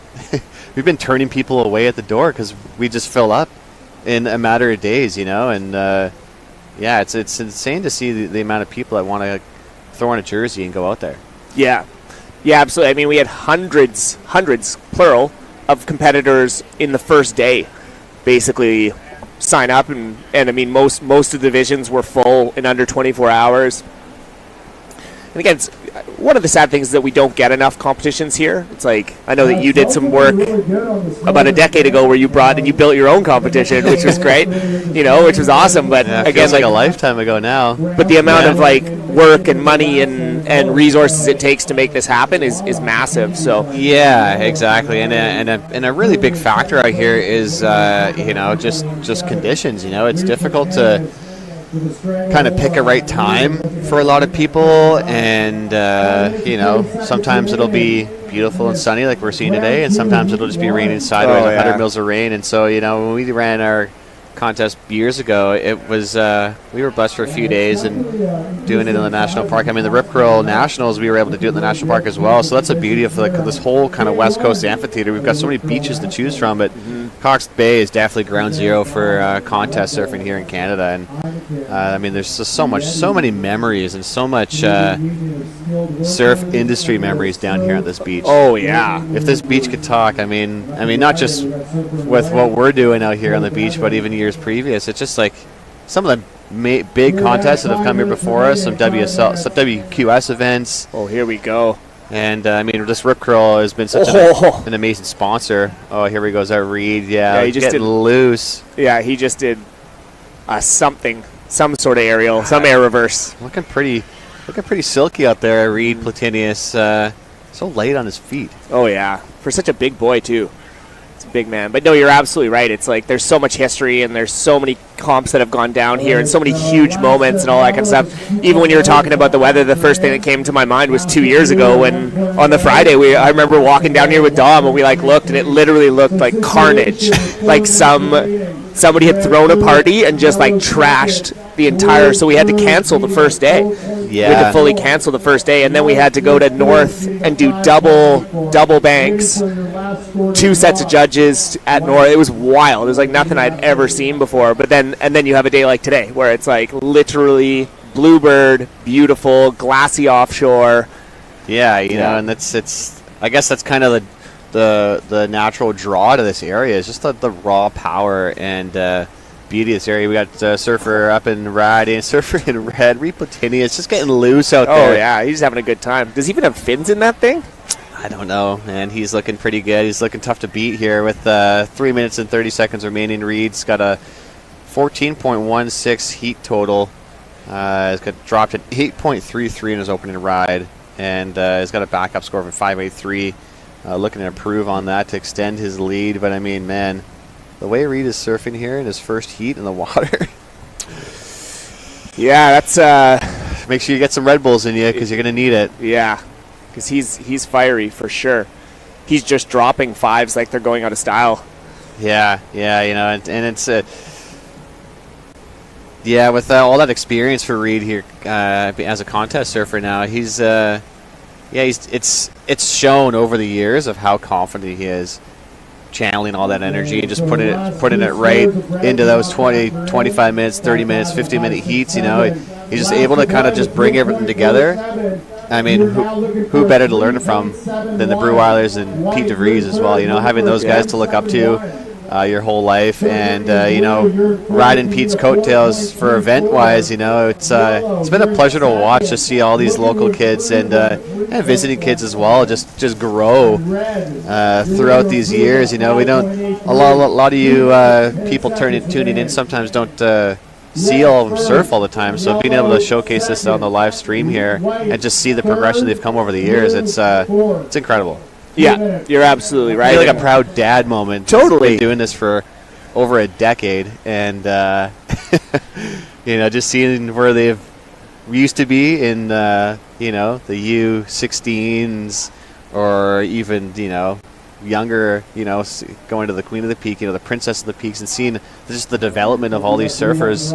we've been turning people away at the door because we just fill up in a matter of days, and yeah, it's insane to see the amount of people that want to throw on a jersey and go out there. Yeah, absolutely. I mean, we had hundreds, plural, of competitors in the first day, basically sign up, and I mean most of the divisions were full in under 24 hours. And again, one of the sad things is that we don't get enough competitions here. It's like, I know that you did some work about a decade ago where you built your own competition, which was great, which was awesome. But yeah, again, feels like a lifetime ago now. But the amount of work and money and resources it takes to make this happen is massive. So yeah, exactly. And a really big factor out here is just conditions. It's difficult to kind of pick a right time for a lot of people, and sometimes it'll be beautiful and sunny like we're seeing today, and sometimes it'll just be raining sideways, 100 mils of rain. And so when we ran our contest years ago, it was we were blessed for a few days and doing it in the national park. I mean, the Rip Curl Nationals, we were able to do it in the national park as well, so that's the beauty of this whole kind of West Coast amphitheater. We've got so many beaches to choose from, but Cox Bay is definitely ground zero for contest surfing here in Canada. And I mean, there's just so many memories and so much surf industry memories down here at this beach. Oh yeah, if this beach could talk, I mean not just with what we're doing out here on the beach, but even years previous. It's just like some of the big contests that have come here before us, some WQS events. Oh, here we go. And I mean, this Rip Curl has been such an amazing sponsor. Oh, here we goes our Reed. Yeah, he just getting loose. Yeah, he just did some sort of aerial, some air reverse. Looking pretty silky out there, Reed Platinius. So light on his feet. Oh yeah, for such a big boy too. Big man. But no, you're absolutely right. It's like there's so much history and there's so many comps that have gone down here and so many huge moments and all that kind of stuff. Even when you were talking about the weather, the first thing that came to my mind was 2 years ago when on the Friday I remember walking down here with Dom and we looked and it literally looked like carnage. Like somebody had thrown a party and just trashed the entire, so we had to cancel the first day. Yeah. We had to fully cancel the first day, and then we had to go to North and do double banks, 2 sets of judges at North. It was wild. It was like nothing I'd ever seen before. But then you have a day like today where it's like literally bluebird, beautiful, glassy offshore. Yeah, and it's I guess that's kind of the natural draw to this area is just the raw power and beauty of this area. We got surfer up in red, Reed Platinius just getting loose out there. Oh yeah, he's having a good time. Does he even have fins in that thing? I don't know, man. He's looking pretty good. He's looking tough to beat here with 3 minutes and 30 seconds remaining. Reed's got a 14.16 heat total. He's got dropped at 8.33 in his opening ride, and he's got a backup score of a 5.83. Looking to improve on that to extend his lead. But I mean, man, the way Reed is surfing here in his first heat in the water. Yeah, that's make sure you get some Red Bulls in you because you're going to need it. Yeah, because he's fiery for sure. He's just dropping fives like they're going out of style. Yeah, and it's yeah, with all that experience for Reed here as a contest surfer now, it's shown over the years of how confident he is. channeling all that energy and just putting it right into those 20, 25 minutes, 30 minutes, 50-minute heats. He's just able to kind of just bring everything together. I mean, who better to learn it from than the Brewilers and Pete DeVries as well? Having those guys to look up to your whole life, and riding Pete's coattails for event-wise. It's been a pleasure to watch, to see all these local kids and visiting kids as well just grow throughout these years. We don't a lot of you people tuning in sometimes don't see all of them surf all the time, so being able to showcase this on the live stream here and just see the progression they've come over the years, it's incredible. Yeah, you're absolutely right. I feel like a proud dad moment. Totally. Been doing this for over a decade, and just seeing where they've used to be in the U16s, or even younger, going to the Queen of the Peak, the Princess of the Peaks, and seeing just the development of all these surfers.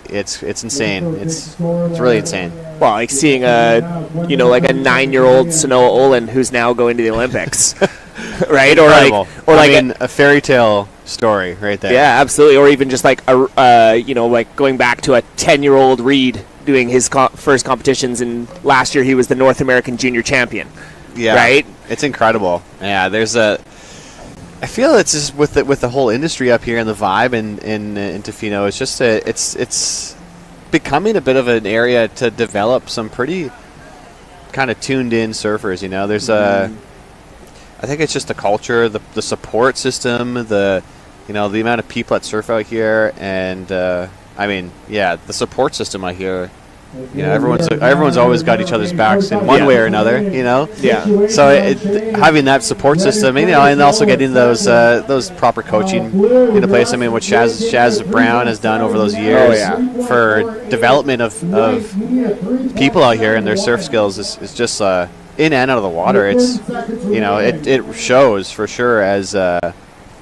It's insane. It's really insane. Well, like seeing like a 9-year-old Sanoa Olin who's now going to the Olympics, right? Incredible. Or a fairy tale story right there. Yeah, absolutely. Or even just like like going back to a 10-year-old Reed doing his first competitions, and last year he was the North American Junior Champion. Yeah, right. It's incredible. Yeah, I feel it's just with the whole industry up here and the vibe in Tofino. It's just it's becoming a bit of an area to develop some pretty kind of tuned in surfers. There's I think it's just the culture, the support system, the amount of people that surf out here, and the support system out here. Everyone's always got each other's backs in one way or another. Yeah. So having that support system, and also getting those proper coaching into place. I mean, what Shaz Brown has done over those years for development of people out here and their surf skills is just in and out of the water. It's it shows for sure as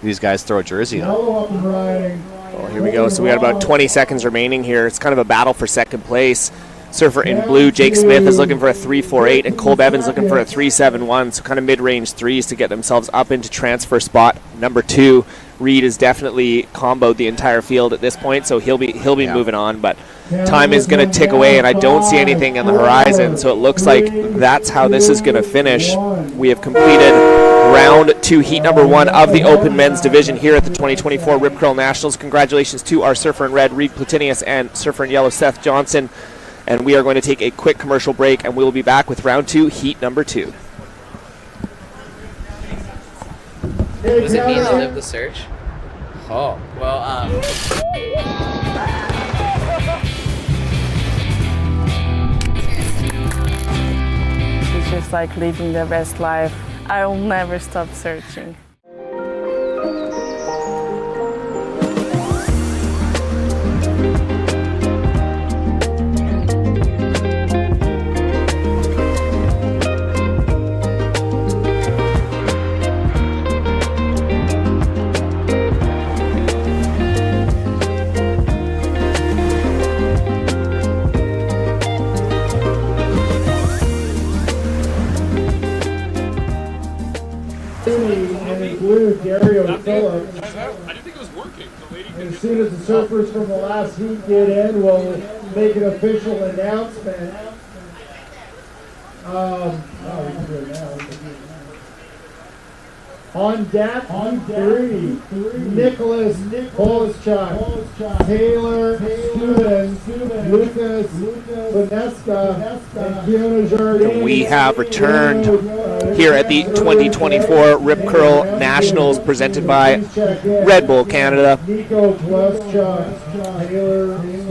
these guys throw a jersey on. Oh, here we go. So we got about 20 seconds remaining here. It's kind of a battle for second place. Surfer in blue, Jake Smith, is looking for a 3.48, and Cole Evans looking for a 3.71. So kind of mid-range threes to get themselves up into transfer spot number 2. Reed has definitely comboed the entire field at this point, so he'll be moving on. But time is going to tick away, and I don't see anything on the horizon. So it looks like that's how this is going to finish. We have completed round 2, heat number 1 of the Open Men's Division here at the 2024 Rip Curl Nationals. Congratulations to our surfer in red, Reed Platinius, and surfer in yellow, Seth Johnson. And we are going to take a quick commercial break, and we will be back with round 2, heat number 2. What does it mean to live the search? Oh, well, It's just like living the best life. I will never stop searching. Dario Phillips. I didn't think it was working. As soon as the surfers from the last heat get in, we'll make an official announcement. We can do it now. On deck, 3, Nicholas Polschuk, Taylor Stubens, Lucas Vanesca, and Fiona Jardine. We have returned here at the 2024 Rip Curl Nationals presented by Red Bull Canada.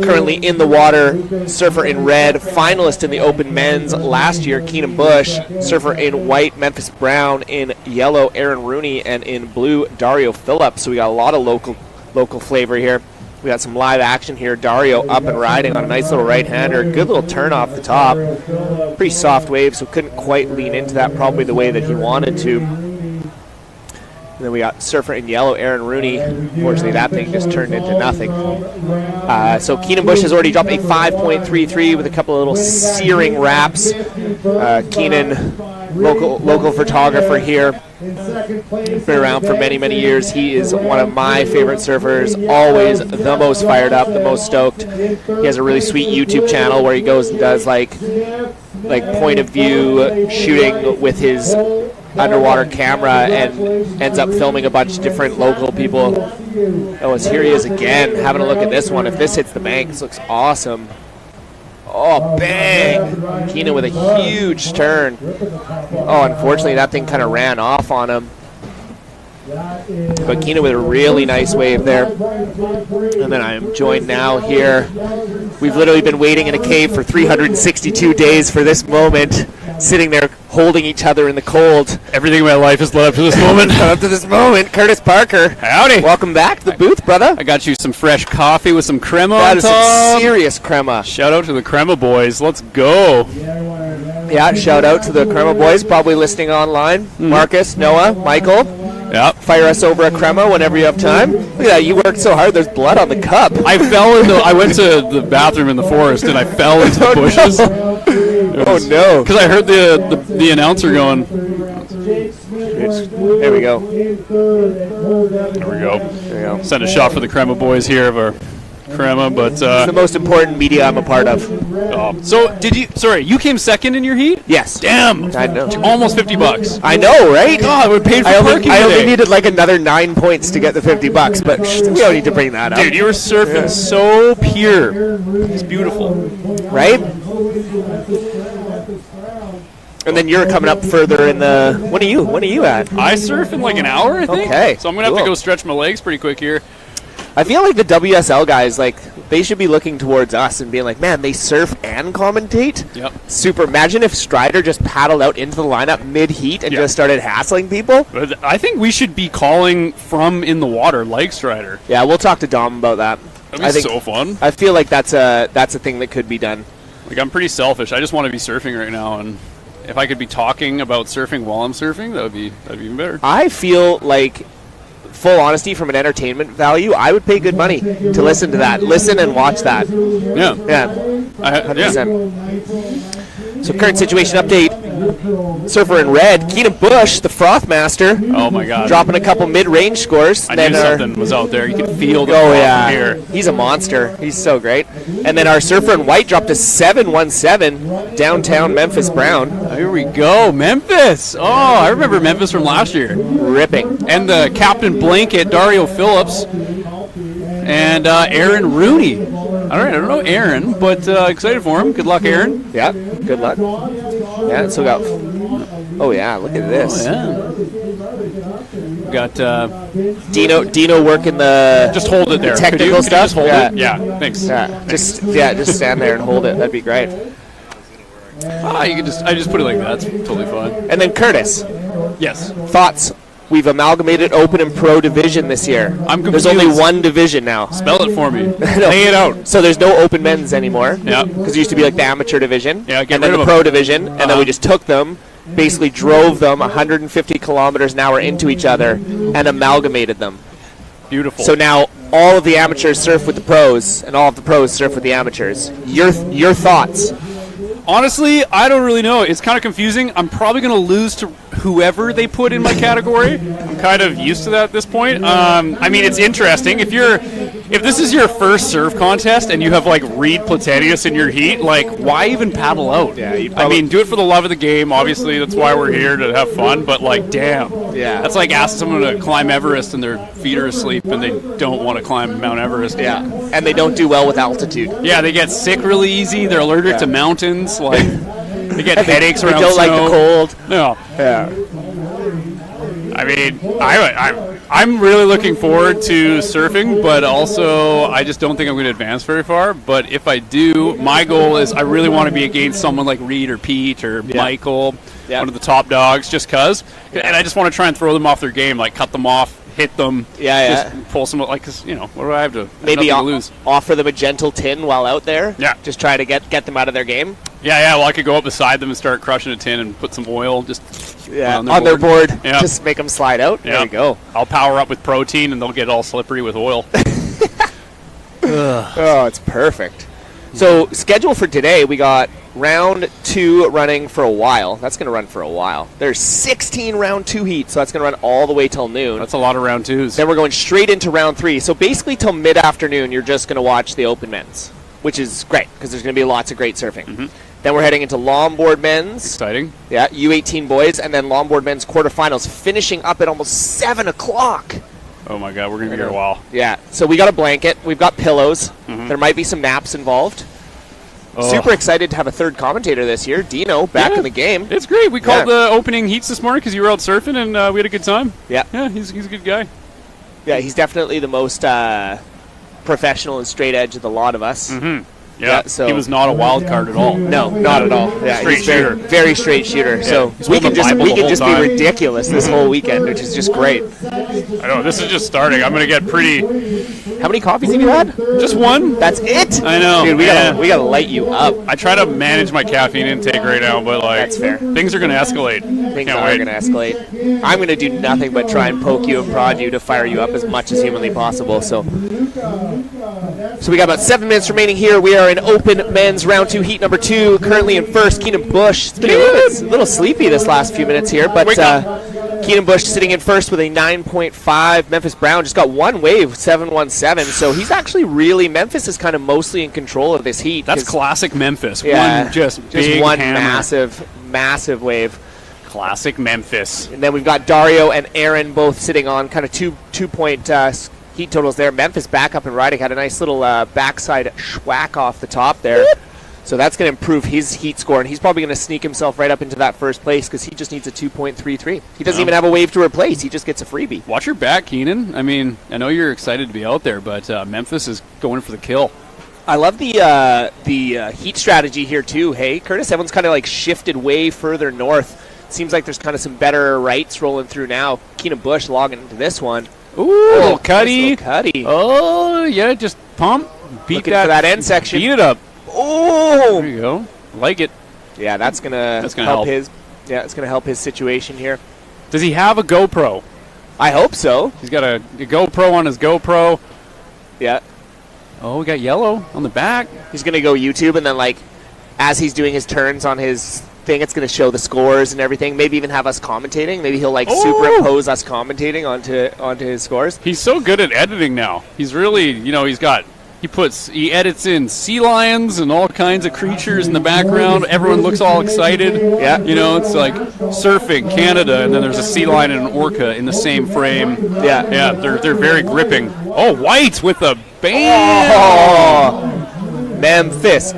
Currently in the water, surfer in red, finalist in the Open Men's last year, Keenan Bush. Surfer in white, Memphis Brown. In yellow, Aaron Rooney. And in blue, Dario Phillips. So we got a lot of local flavor here. We got some live action here. Dario up and riding on a nice little right-hander. Good little turn off the top. Pretty soft wave, so couldn't quite lean into that probably the way that he wanted to. And then we got surfer in yellow, Aaron Rooney. Unfortunately, that thing just turned into nothing. So Keenan Bush has already dropped a 5.33 with a couple of little searing wraps. Keenan local photographer here. In second place, Been around for many, many years. He is one of my favorite surfers, always the most fired up, the most stoked. He has a really sweet YouTube channel where he goes and does like point of view shooting with his underwater camera and ends up filming a bunch of different local people. Oh, here he is again, having a look at this one. If this hits the bank, this looks awesome. Oh, bang! Keenan with a huge turn. Oh, unfortunately, that thing kind of ran off on him. But Keenan with a really nice wave there. And then I am joined now here. We've literally been waiting in a cave for 362 days for this moment, sitting there holding each other in the cold. Everything in my life has led up to this moment. Up to this moment, Curtis Parker. Howdy. Welcome back to the booth, brother. I got you some fresh coffee with some crema That on is top. some serious crema. Shout out to the crema boys. Let's go. Yeah, shout out to the crema boys, probably listening online. Marcus, Noah, Michael. Yep. Fire us over a crema whenever you have time. Look at that, you worked so hard, there's blood on the cup. I went to the bathroom in the forest and I fell into the bushes. Oh no. Because I heard the announcer going. There we go. There we go. Send a shot for the crema boys here of our crema, but It's the most important media I'm a part of. so you came second in your heat? Yes. Damn. I know. Almost $50. I know, right? God, we paid for I parking only today. needed like another 9 points to get the $50, but we don't need to bring that up. Dude, you were surfing so pure. It's beautiful. Right? And then you're coming up further in the. When are you at? I surf in like an hour, I think. Okay, So I'm gonna have to cool. go stretch my legs pretty quick here. I feel like the WSL guys, like, they should be looking towards us and being like, man, they surf and commentate. Yep. Super. Imagine if Strider just paddled out into the lineup mid-heat and Yeah. just started hassling people. But I think we should be calling from in the water like Strider. Yeah, we'll talk to Dom about that. That'd be so fun. I feel like that's a thing that could be done. Like, I'm pretty selfish. I just want to be surfing right now, and if I could be talking about surfing while I'm surfing, that'd be even better. I feel like, full honesty, from an entertainment value, I would pay good money to listen to that. Listen and watch that. Yeah. Yeah, Yeah. 100%. So current situation update. Surfer in red, Keenan Bush, the froth master, Oh my God. dropping a couple mid-range scores. I knew something was out there. You could feel the Oh froth yeah, here. he's a monster. He's so great. And then our surfer in white dropped a 717 downtown Memphis Brown, Here we go, Memphis. Oh, I remember Memphis from last year. ripping. And the captain blanket, Dario Phillips, and Aaron Rooney. All right, I don't know Aaron, but excited for him. Good luck, Aaron. Yeah, good luck. Yeah, so got. Oh yeah, look at this. Got Dino working the just hold it there. technical Could you stuff. just hold yeah. it? Yeah, thanks. Yeah, just stand there and hold it. That'd be great. You can I just put it like that. It's totally fine. And then Curtis, Yes. thoughts? We've amalgamated Open and Pro division this year. I'm There's confused. only one division now. Spell it for me. No. Lay it out. So there's no Open Men's anymore. Yeah. Because it used to be like the amateur division. Yeah, get and then rid the of pro them. division. And then we just took them, basically drove them 150 kilometers an hour into each other and amalgamated them. Beautiful. So now all of the amateurs surf with the pros and all of the pros surf with the amateurs. Your thoughts? honestly, I don't really know. It's kind of confusing. I'm probably going to lose to whoever they put in my category. I'm kind of used to that at this point. I mean, it's interesting. If this is your first surf contest and you have like Reed Platanius in your heat, like why even paddle out? Yeah, I mean, do it for the love of the game. Obviously, that's why we're here to have fun. But like, damn, Yeah. that's like asking someone to climb Everest and their feet are asleep and they don't want to climb Mount Everest. Yeah, and they don't do well with altitude. Yeah, they get sick really easy. They're allergic to mountains. Like they get headaches They around don't like snow. the cold. No, Yeah. I mean, I'm really looking forward to surfing, but also I just don't think I'm going to advance very far. But if I do, my goal is I really want to be against someone like Reed or Pete or Michael, one of the top dogs, just because. And I just want to try and throw them off their game, like cut them off, hit them, just pull some, like, cause what do I have to Maybe nothing to lose? offer them a gentle tin while out there. Yeah. Just try to get them out of their game. Yeah. Well, I could go up beside them and start crushing a tin and put some oil just on their board. Yeah. Just make them slide out. Yeah. There you go. I'll power up with protein and they'll get all slippery with oil. Oh, it's perfect. So schedule for today, we got round 2 running for a while. That's going to run for a while. There's 16 round 2 heats, so that's going to run all the way till noon. That's a lot of round 2s. Then we're going straight into round 3. So basically till mid-afternoon, you're just going to watch the open men's, which is great because there's going to be lots of great surfing. Mm-hmm. Then we're heading into longboard men's. Exciting. Yeah, U18 boys, and then longboard men's quarterfinals finishing up at almost 7 o'clock. Oh my God, we're going to be here a while. Yeah, so we got a blanket. We've got pillows. Mm-hmm. There might be some naps involved. Oh. Super excited to have a third commentator this year. Dino, back in the game. It's great. We called the opening heats this morning because you were out surfing, and we had a good time. Yeah. Yeah, he's a good guy. Yeah, he's definitely the most professional and straight edge of the lot of us. Mm-hmm. Yeah, so he was not a wild card at all. No, not at all. Yeah, Straight he's very, shooter. very straight shooter. Yeah. So He's we can holding the Bible the whole just be time. ridiculous this whole weekend, which is just great. I know, this is just starting. I'm going to get pretty... How many coffees have you had? Just one. That's it? I know. Dude, we gotta light you up. I try to manage my caffeine intake right now, but like That's fair. Things are going to escalate. Things Can't are wait. going to escalate. I'm going to do nothing but try and poke you and prod you to fire you up as much as humanly possible. So we got about 7 minutes remaining here. We are in open men's round 2 heat number 2. Currently in first, Keenan Bush. It's been a little sleepy this last few minutes here, but Keenan Bush sitting in first with a 9.5. Memphis Brown just got one wave, 7.17. So he's actually Memphis is kind of mostly in control of this heat. That's classic Memphis. Yeah, One just big one hammer. massive wave. Classic Memphis. And then we've got Dario and Aaron both sitting on kind of 2-point heat totals there. Memphis back up and riding. Had a nice little backside schwack off the top there. So that's going to improve his heat score, and he's probably going to sneak himself right up into that first place because he just needs a 2.33. He doesn't even have a wave to replace. He just gets a freebie. Watch your back, Keenan. I mean, I know you're excited to be out there, but Memphis is going for the kill. I love the heat strategy here too. Hey, Curtis, everyone's kind of like shifted way further north. Seems like there's kind of some better rights rolling through now. Keenan Bush logging into this one. Ooh, little cutty. Nice little cutty. Oh, yeah, just pump. Beat Looking for that end section. Beat it up. Oh, There you go. Like it. yeah, that's gonna help. his. Yeah, it's gonna help his situation here. Does he have a GoPro? I hope so. He's got a GoPro on his GoPro. Yeah, Oh, we got yellow on the back. he's gonna go YouTube, and then like as he's doing his turns on his thing, it's gonna show the scores and everything. Maybe even have us commentating. Maybe he'll like superimpose us commentating onto his scores. He's so good at editing now. He's really, he edits in sea lions and all kinds of creatures in the background. Everyone looks all excited. Yeah. It's like surfing Canada, and then there's a sea lion and an orca in the same frame. Yeah. Yeah, they're very gripping. Oh, White with a bam! Oh, Memphis.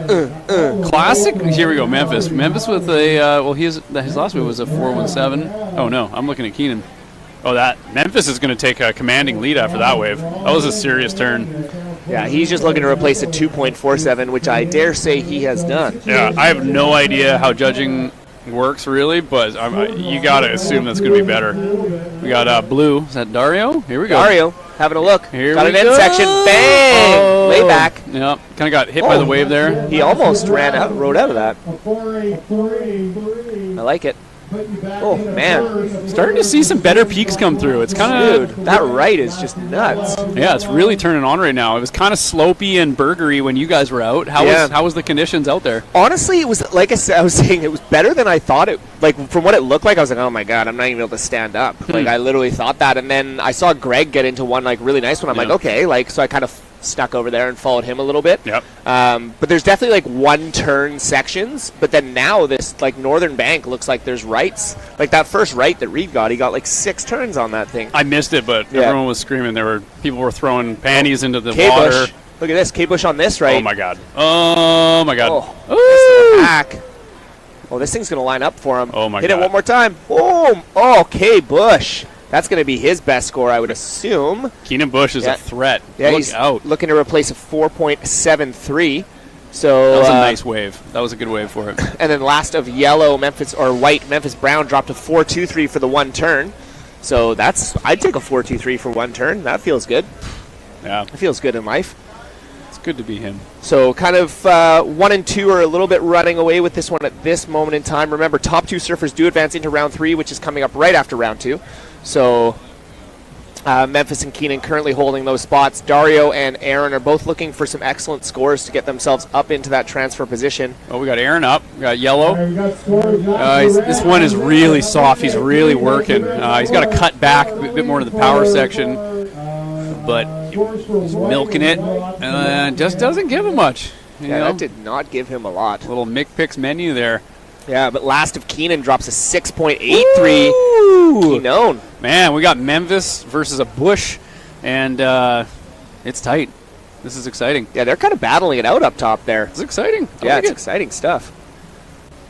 Classic. Here we go, Memphis. Memphis with a his last move was a 4.17. Oh no, I'm looking at Keenan. Oh, that Memphis is going to take a commanding lead after that wave. That was a serious turn. Yeah, he's just looking to replace a 2.47, which I dare say he has done. Yeah, I have no idea how judging works really, but you got to assume that's going to be better. We got Blue. Is that Dario? Here we go. Dario, having a look. Here got we an end go. section. Bang! Oh. Way back. Yeah, kind of got hit by the wave there. He almost rode out of that. I like it. Oh, man. Starting to see some better peaks come through. It's kind of... Dude, that right is just nuts. Yeah, it's really turning on right now. It was kind of slopey and burgery when you guys were out. How was the conditions out there? Honestly, it was, like I was saying, it was better than I thought it. Like, from what it looked like, I was like, oh my God, I'm not even able to stand up. Like, I literally thought that. And then I saw Greg get into one, like, really nice one. I'm like, okay. Like, so I kind of stuck over there and followed him a little bit. Yep. But there's definitely, like, one-turn sections. But then now this, like, northern bank looks like there's rights. Like, that first right that Reed got, he got, like, 6 turns on that thing. I missed it, but everyone was screaming. People were throwing panties into the K-Bush. water. Look at this. K-Bush on this right. Oh, my God. Oh, my God. Oh, back. Oh, this thing's going to line up for him. Oh, my Hit God. it one more time. Boom. Oh, K-Bush. That's going to be his best score, I would assume. Keenan Bush is a threat. Yeah, Look he's out. looking to replace a 4.73. So That was a nice wave. That was a good wave for it. And then last of yellow white Memphis Brown dropped a 4.23 for the one turn. So I'd take a 4.23 for one turn. That feels good. Yeah. It feels good in life. It's good to be him. So kind of 1 and 2 are a little bit running away with this one at this moment in time. Remember, top 2 surfers do advance into round 3, which is coming up right after round 2. So Memphis and Keenan currently holding those spots. Dario and Aaron are both looking for some excellent scores to get themselves up into that transfer position. Oh, we got Aaron up. We got Yellow. We This one is really soft. He's really working. He's got to cut back a bit more to the power section, but he's milking it. Just doesn't give him much. You know? That did not give him a lot. Little Mick Picks menu there. Yeah, but last of Keenan drops a 6.83. Keenan. Man, we got Memphis versus a Bush, and it's tight. This is exciting. Yeah, they're kind of battling it out up top there. It's exciting. Yeah, it's exciting stuff.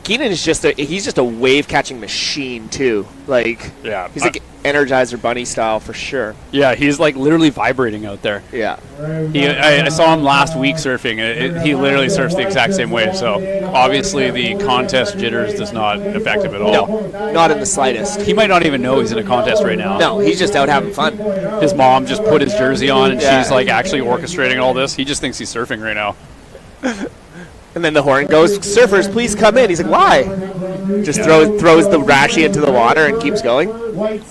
Keenan is just a wave catching machine too. Like, Yeah, he's like Energizer Bunny style for sure. Yeah, he's like literally vibrating out there. Yeah. I saw him last week surfing. He literally surfs the exact same way. So obviously the contest jitters does not affect him at all. No, not in the slightest. He might not even know he's in a contest right now. No, he's just out having fun. His mom just put his jersey on, and Yeah. she's like actually orchestrating all this. He just thinks he's surfing right now. And then the horn goes, "Surfers, please come in." He's like, "Why?" Just throws the rashi into the water and keeps going.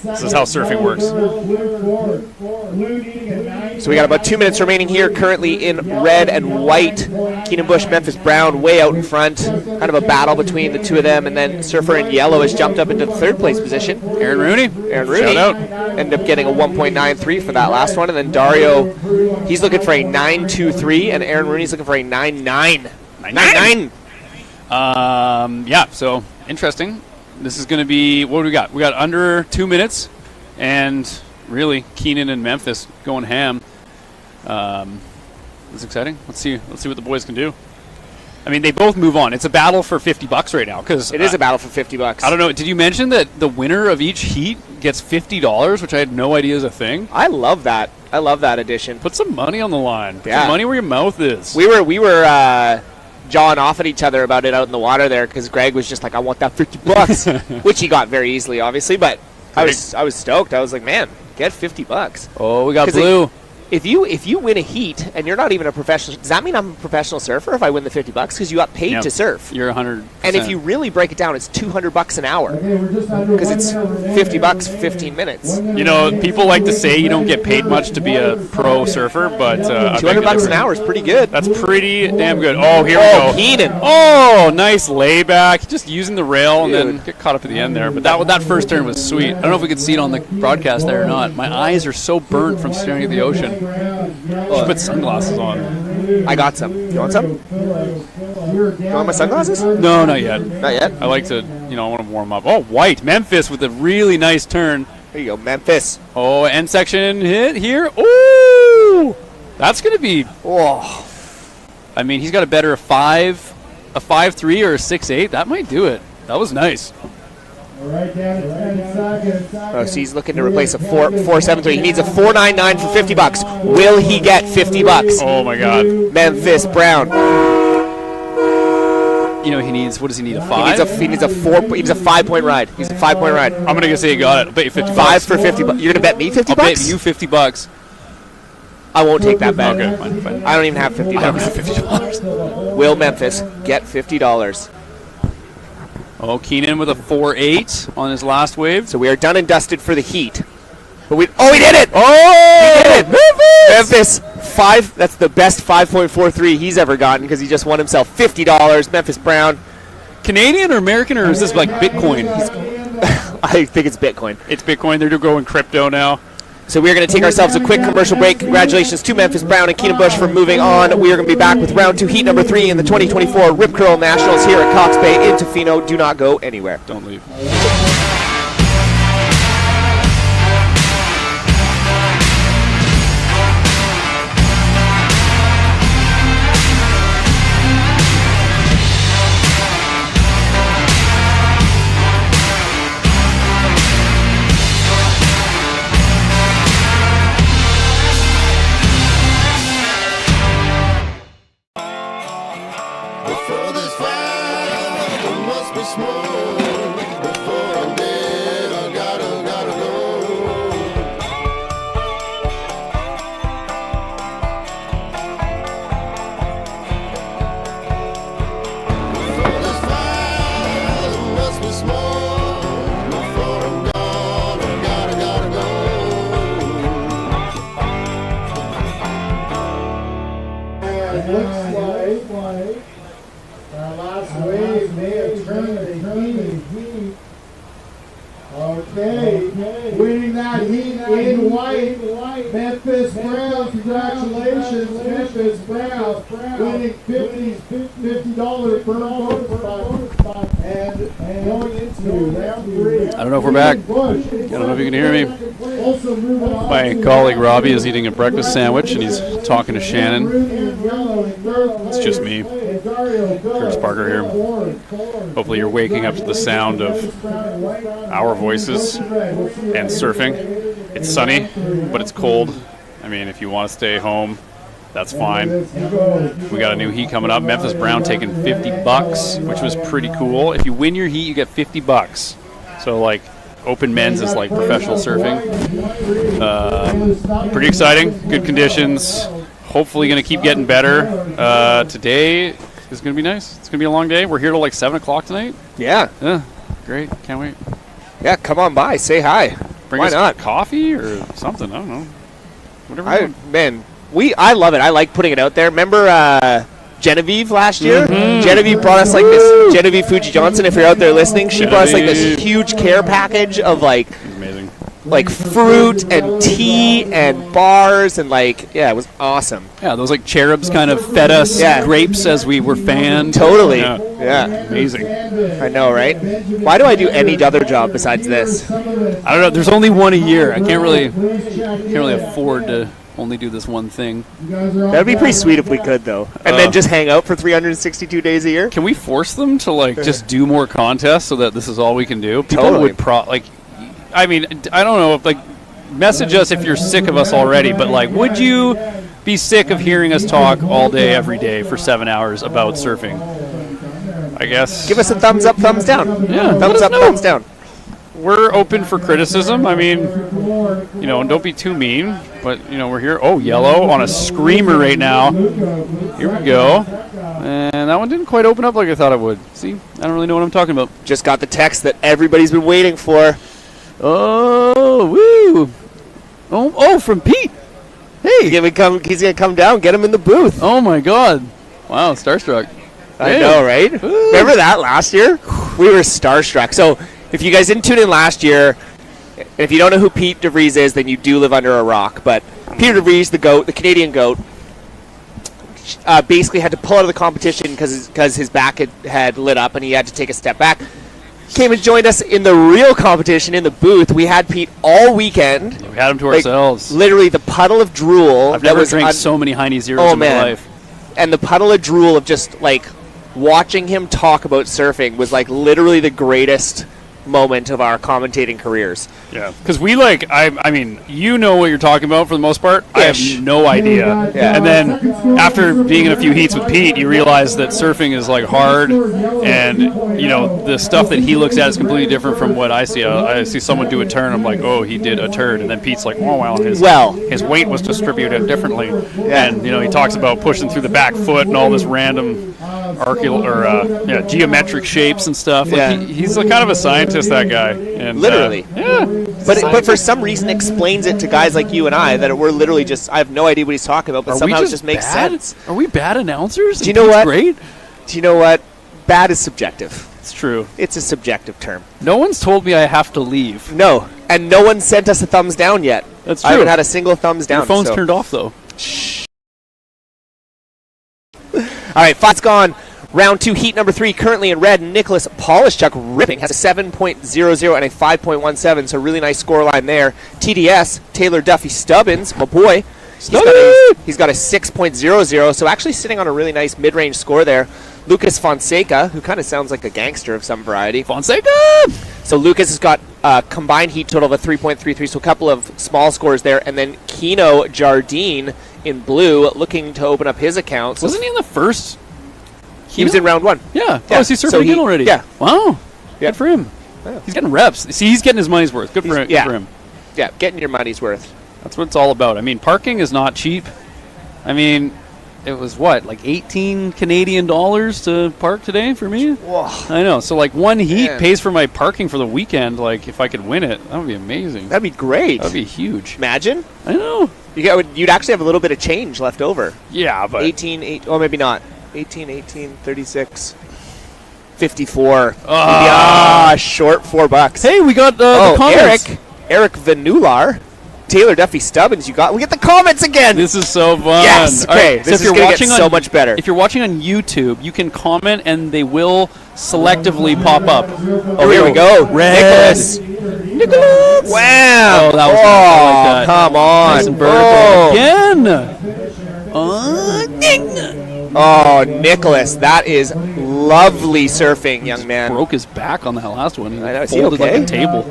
This is how surfing works. So we got about 2 minutes remaining here, currently in red and white. Keenan Bush, Memphis Brown way out in front. Kind of a battle between the two of them. And then Surfer in yellow has jumped up into the third place position. Aaron Rooney. Shout out. Ended up getting a 1.93 for that last one. And then Dario, he's looking for a 9.23, and Aaron Rooney's looking for a 9.9. 9.9. Yeah, so interesting. This is going to be, what do we got? We got under 2 minutes, and really Keenan and Memphis going ham. It's exciting. Let's see what the boys can do. I mean, they both move on. It's a battle for $50 right now because it is a battle for $50. I don't know. Did you mention that the winner of each heat gets $50, which I had no idea is a thing? I love that. I love that addition. Put some money on the line. Put Yeah. some money where your mouth is. We were jawing off at each other about it out in the water there because Greg was just like, "I want that $50," which he got very easily, obviously. But I was stoked. I was like, "Man, get $50." Oh, we got 'Cause blue. If you win a heat and you're not even a professional, does that mean I'm a professional surfer if I win the $50? Because you got paid to surf. You're 100. And if you really break it down, it's $200 an hour because it's $50 for 15 minutes. You know, people like to say you don't get paid much to be a pro surfer, but $200 an hour is pretty good. That's pretty damn good. Oh, here we go. Keenan. Oh, nice layback. Just using the rail and then get caught up at the end there. But that first turn was sweet. I don't know if we could see it on the broadcast there or not. My eyes are so burnt from staring at the ocean. Should put sunglasses on. I got some. You want some? You want my sunglasses? No, not yet. Not yet? I like to, I want to warm up. Oh, white. Memphis with a really nice turn. There you go, Memphis. Oh, end section hit here. Ooh! That's going to be... Oh. I mean, he's got a better 5.3 or a 6.8. That might do it. That was nice. Oh, so he's looking to replace a 4.73. He needs a 4.99 for $50. Will he get $50? Oh my God. Memphis Brown. He needs. What does he need? A 5? He needs a 5-point ride. He's a 5-point ride. I'm gonna say he got it. I'll bet you $50. 5 for $50. You're gonna bet me $50? I'll bet you $50. I won't take that bet. Okay, fine. I don't even have $50. I don't have $50. Will Memphis get $50? Oh, Keenan with a 4.8 on his last wave. So we are done and dusted for the heat. But he did it! Oh, he did it! Memphis 5. That's the best 5.43 he's ever gotten because he just won himself $50. Memphis Brown. Canadian or American, or is this like Bitcoin? I think it's Bitcoin. It's Bitcoin. They're going crypto now. So we are going to take ourselves a quick commercial break. Congratulations to Memphis Brown and Keenan Bush for moving on. We are going to be back with round 2, heat number 3 in the 2024 Rip Curl Nationals here at Cox Bay in Tofino. Do not go anywhere. Don't leave. looks like our last wave may have turned the heat. Okay, winning that heat in white, Memphis Browns. Congratulations, Memphis Browns, winning $50 bonus spot and going into round 3. I don't know if we're back. I don't know if you can hear me. My colleague Robbie is eating a breakfast sandwich and he's talking to Shannon. It's just me, Curtis Parker here. Hopefully you're waking up to the sound of our voices and surfing. It's sunny, but it's cold. I mean, if you want to stay home, that's fine. We got a new heat coming up. Memphis Brown taking $50, which was pretty cool. If you win your heat, you get $50. So like open men's is like professional surfing. Pretty exciting. Good conditions. Hopefully going to keep getting better. Today is going to be nice. It's going to be a long day. We're here till like 7 o'clock tonight. Yeah. Great. Can't wait. Yeah, come on by. Say hi. Bring Why us not? Coffee or something. I don't know. Whatever. I love it. I like putting it out there. Remember Genevieve last year? Genevieve brought us like this. Genevieve Fuji Johnson, if you're out there listening, she brought us like this huge care package of like amazing, like fruit and tea and bars and like it was awesome. Yeah, those like cherubs kind of fed us grapes as we were fanned. Totally. Yeah. Amazing. I know, right? Why do I do any other job besides this? I don't know. There's only one a year. I can't really afford to only do this one thing. That'd be pretty sweet if we could, though. And then just hang out for 362 days a year. Can we force them to like just do more contests so that this is all we can do? People Totally. would I mean, I don't know if like message us if you're sick of us already, but like, would you be sick of hearing us talk all day, every day for 7 hours about surfing? I guess. Give us a thumbs up, thumbs down. Yeah, thumbs up, thumbs down. We're open for criticism. I mean, don't be too mean, but, we're here. Oh, yellow on a screamer right now. Here we go. And that one didn't quite open up like I thought it would. See, I don't really know what I'm talking about. Just got the text that everybody's been waiting for. Oh, woo. Oh, from Pete. Hey. He's going to come down, get him in the booth. Oh, my God. Wow, starstruck. I know, right? Ooh. Remember that last year? We were starstruck. So if you guys didn't tune in last year, if you don't know who Pete DeVries is, then you do live under a rock. But Peter DeVries, the GOAT, the Canadian GOAT, basically had to pull out of the competition because his back had lit up and he had to take a step back. Came and joined us in the real competition in the booth. We had Pete all weekend. We had him to ourselves. Literally the puddle of drool. I've never drank so many Heine Zeros in my life. And the puddle of drool of just like watching him talk about surfing was like literally the greatest moment of our commentating careers. Yeah, because we I mean, you know what you're talking about for the most part. I have no idea. Yeah. And then after being in a few heats with Pete, you realize that surfing is like hard, and the stuff that he looks at is completely different from what I see. I see someone do a turn, I'm like, oh, he did a turn, and then Pete's like, oh wow, his weight was distributed differently. Yeah. And he talks about pushing through the back foot and all this random geometric shapes and stuff. Like he's kind of a scientist, that guy. And literally. But for some reason explains it to guys like you and I that we're literally just, I have no idea what he's talking about, but somehow it just makes sense. Are we bad announcers? Do you know what? Great? Do you know what? Bad is subjective. It's true. It's a subjective term. No one's told me I have to leave. No. And no one sent us a thumbs down yet. That's true. I haven't had a single thumbs down. Your phone's turned off, though. Shh. All right, fight's gone. Round 2, heat number 3, currently in red. Nicholas Polishchuk ripping, has a 7.00 and a 5.17, so really nice scoreline there. TDS, Taylor Duffy Stubbins, my boy. He's got a 6.00, so actually sitting on a really nice mid-range score there. Lucas Fonseca, who kind of sounds like a gangster of some variety. Fonseca! So Lucas has got a combined heat total of a 3.33, so a couple of small scores there. And then Keno Jardine in blue looking to open up his account. So wasn't he in the first? He was in round 1. Yeah. Oh, is he surfing again already? Yeah. Wow. Yeah. Good for him. Yeah. He's getting reps. See, he's getting his money's worth. Good for him. Yeah. Good for him. Yeah, getting your money's worth. That's what it's all about. I mean, parking is not cheap. I mean, it was what, like 18 Canadian dollars to park today for me? Whoa. I know. So like one heat pays for my parking for the weekend. Like if I could win it, that would be amazing. That'd be great. That'd be huge. Imagine. I know. You'd actually have a little bit of change left over. Yeah, but 18, oh, maybe not. 18, 36, 54. Short $4. hey, we got the comments. Eric Vanular. Taylor Duffy Stubbins, you got. We get the comments again. This is so fun. Yes. Okay. Right, This so is going to get so much better. If you're watching on YouTube, you can comment and they will selectively pop up. Oh, here we go. Red. Nicholas. Wow. Oh, that was nice. I like that. Come on. Nice and vertical again. Oh, Nicholas, that is lovely surfing, young man. Broke his back on that last one. He I know, is he folded okay? like a table.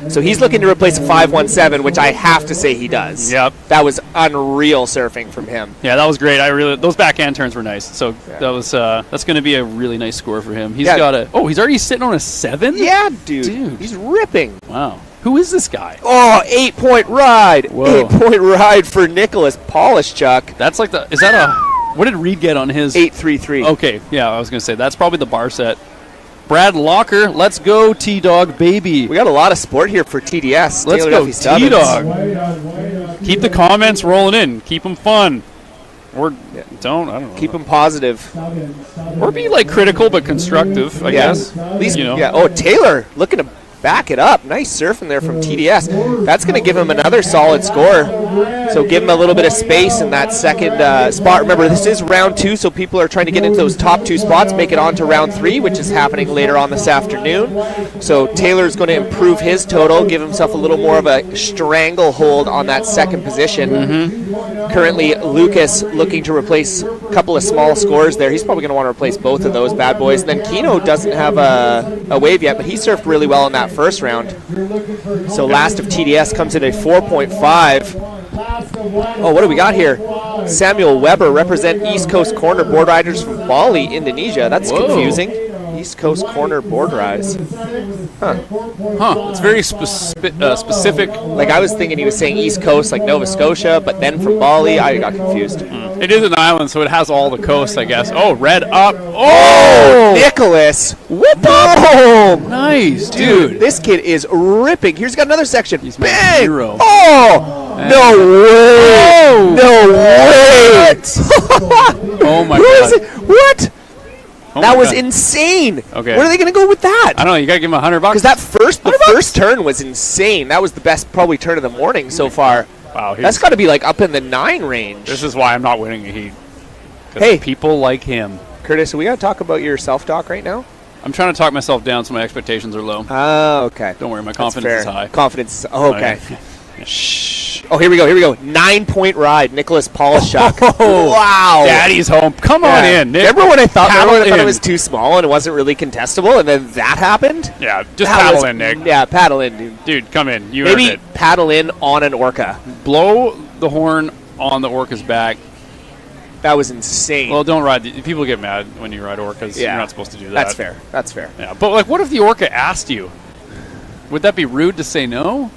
So he's looking to replace a 517, which I have to say he does. Yep. That was unreal surfing from him. Yeah, that was great. Those backhand turns were nice. So that was that's going to be a really nice score for him. He's got he's already sitting on a 7? Yeah, dude. He's ripping. Wow. Who is this guy? Oh, 8-point ride. Whoa. 8-point ride for Nicholas Polishchuk. That's like is that a, what did Reed get on his? 8.33. Okay, yeah, I was going to say, that's probably the bar set. Brad Locker, let's go T-Dog, baby. We got a lot of sport here for TDS. Let's Taylor go Duffy Stubbins. T-Dog. Keep the comments rolling in. Keep them fun. Or I don't know. Keep them positive. Or be like critical but constructive, I guess. At least, you know. Yeah. Oh, Taylor looking to back it up. Nice surfing there from TDS. That's going to give him another solid score. So give him a little bit of space in that second spot. Remember, this is round 2, so people are trying to get into those top 2 spots, make it on to round 3, which is happening later on this afternoon. So Taylor's going to improve his total, give himself a little more of a stranglehold on that second position. Currently, Lucas looking to replace a couple of small scores there. He's probably going to want to replace both of those bad boys. And then Keno doesn't have a wave yet, but he surfed really well in that first round. So last of TDS comes in a 4.5. Oh, what do we got here? Samuel Weber represent East Coast Corner board riders from Bali, Indonesia. That's confusing. East Coast Corner board rides. It's very specific. Like I was thinking he was saying East Coast, like Nova Scotia, but then from Bali, I got confused. It is an island, so it has all the coast, I guess. Oh, red up. Oh, Nicholas. Whoop up. Nice, Dude, this kid is ripping. Here's got another section. He's my Bang. hero. Oh, no way. No way. Oh, my Who God. is it? What? Oh That my was God. insane. Okay. Where are they going to go with that? I don't know. You got to give him $100. Because the first turn was insane. That was the best probably turn of the morning so far. Wow. That's got to be like up in the 9 range. This is why I'm not winning a heat. Hey. People like him. Curtis, we got to talk about your self-talk right now? I'm trying to talk myself down so my expectations are low. Oh, okay. Don't worry, my That's confidence fair. is high. Confidence. Oh, okay. Okay. Shh. Oh, here we go. 9-point ride. Nicholas Polishchuk. Oh, wow. Daddy's home. Come on in, Nick. Remember when I thought Paddle it was too small and it wasn't really contestable, and then that happened? Yeah, just That paddle was- in, Nick. Yeah, paddle in, dude. Dude, come in. You Maybe earned it. paddle in on an orca. Blow the horn on the orca's back. That was insane. Well, don't ride. People get mad when you ride orcas. Yeah. You're not supposed to do that. That's fair. That's fair. Yeah, but like, what if the orca asked you? Would that be rude to say no?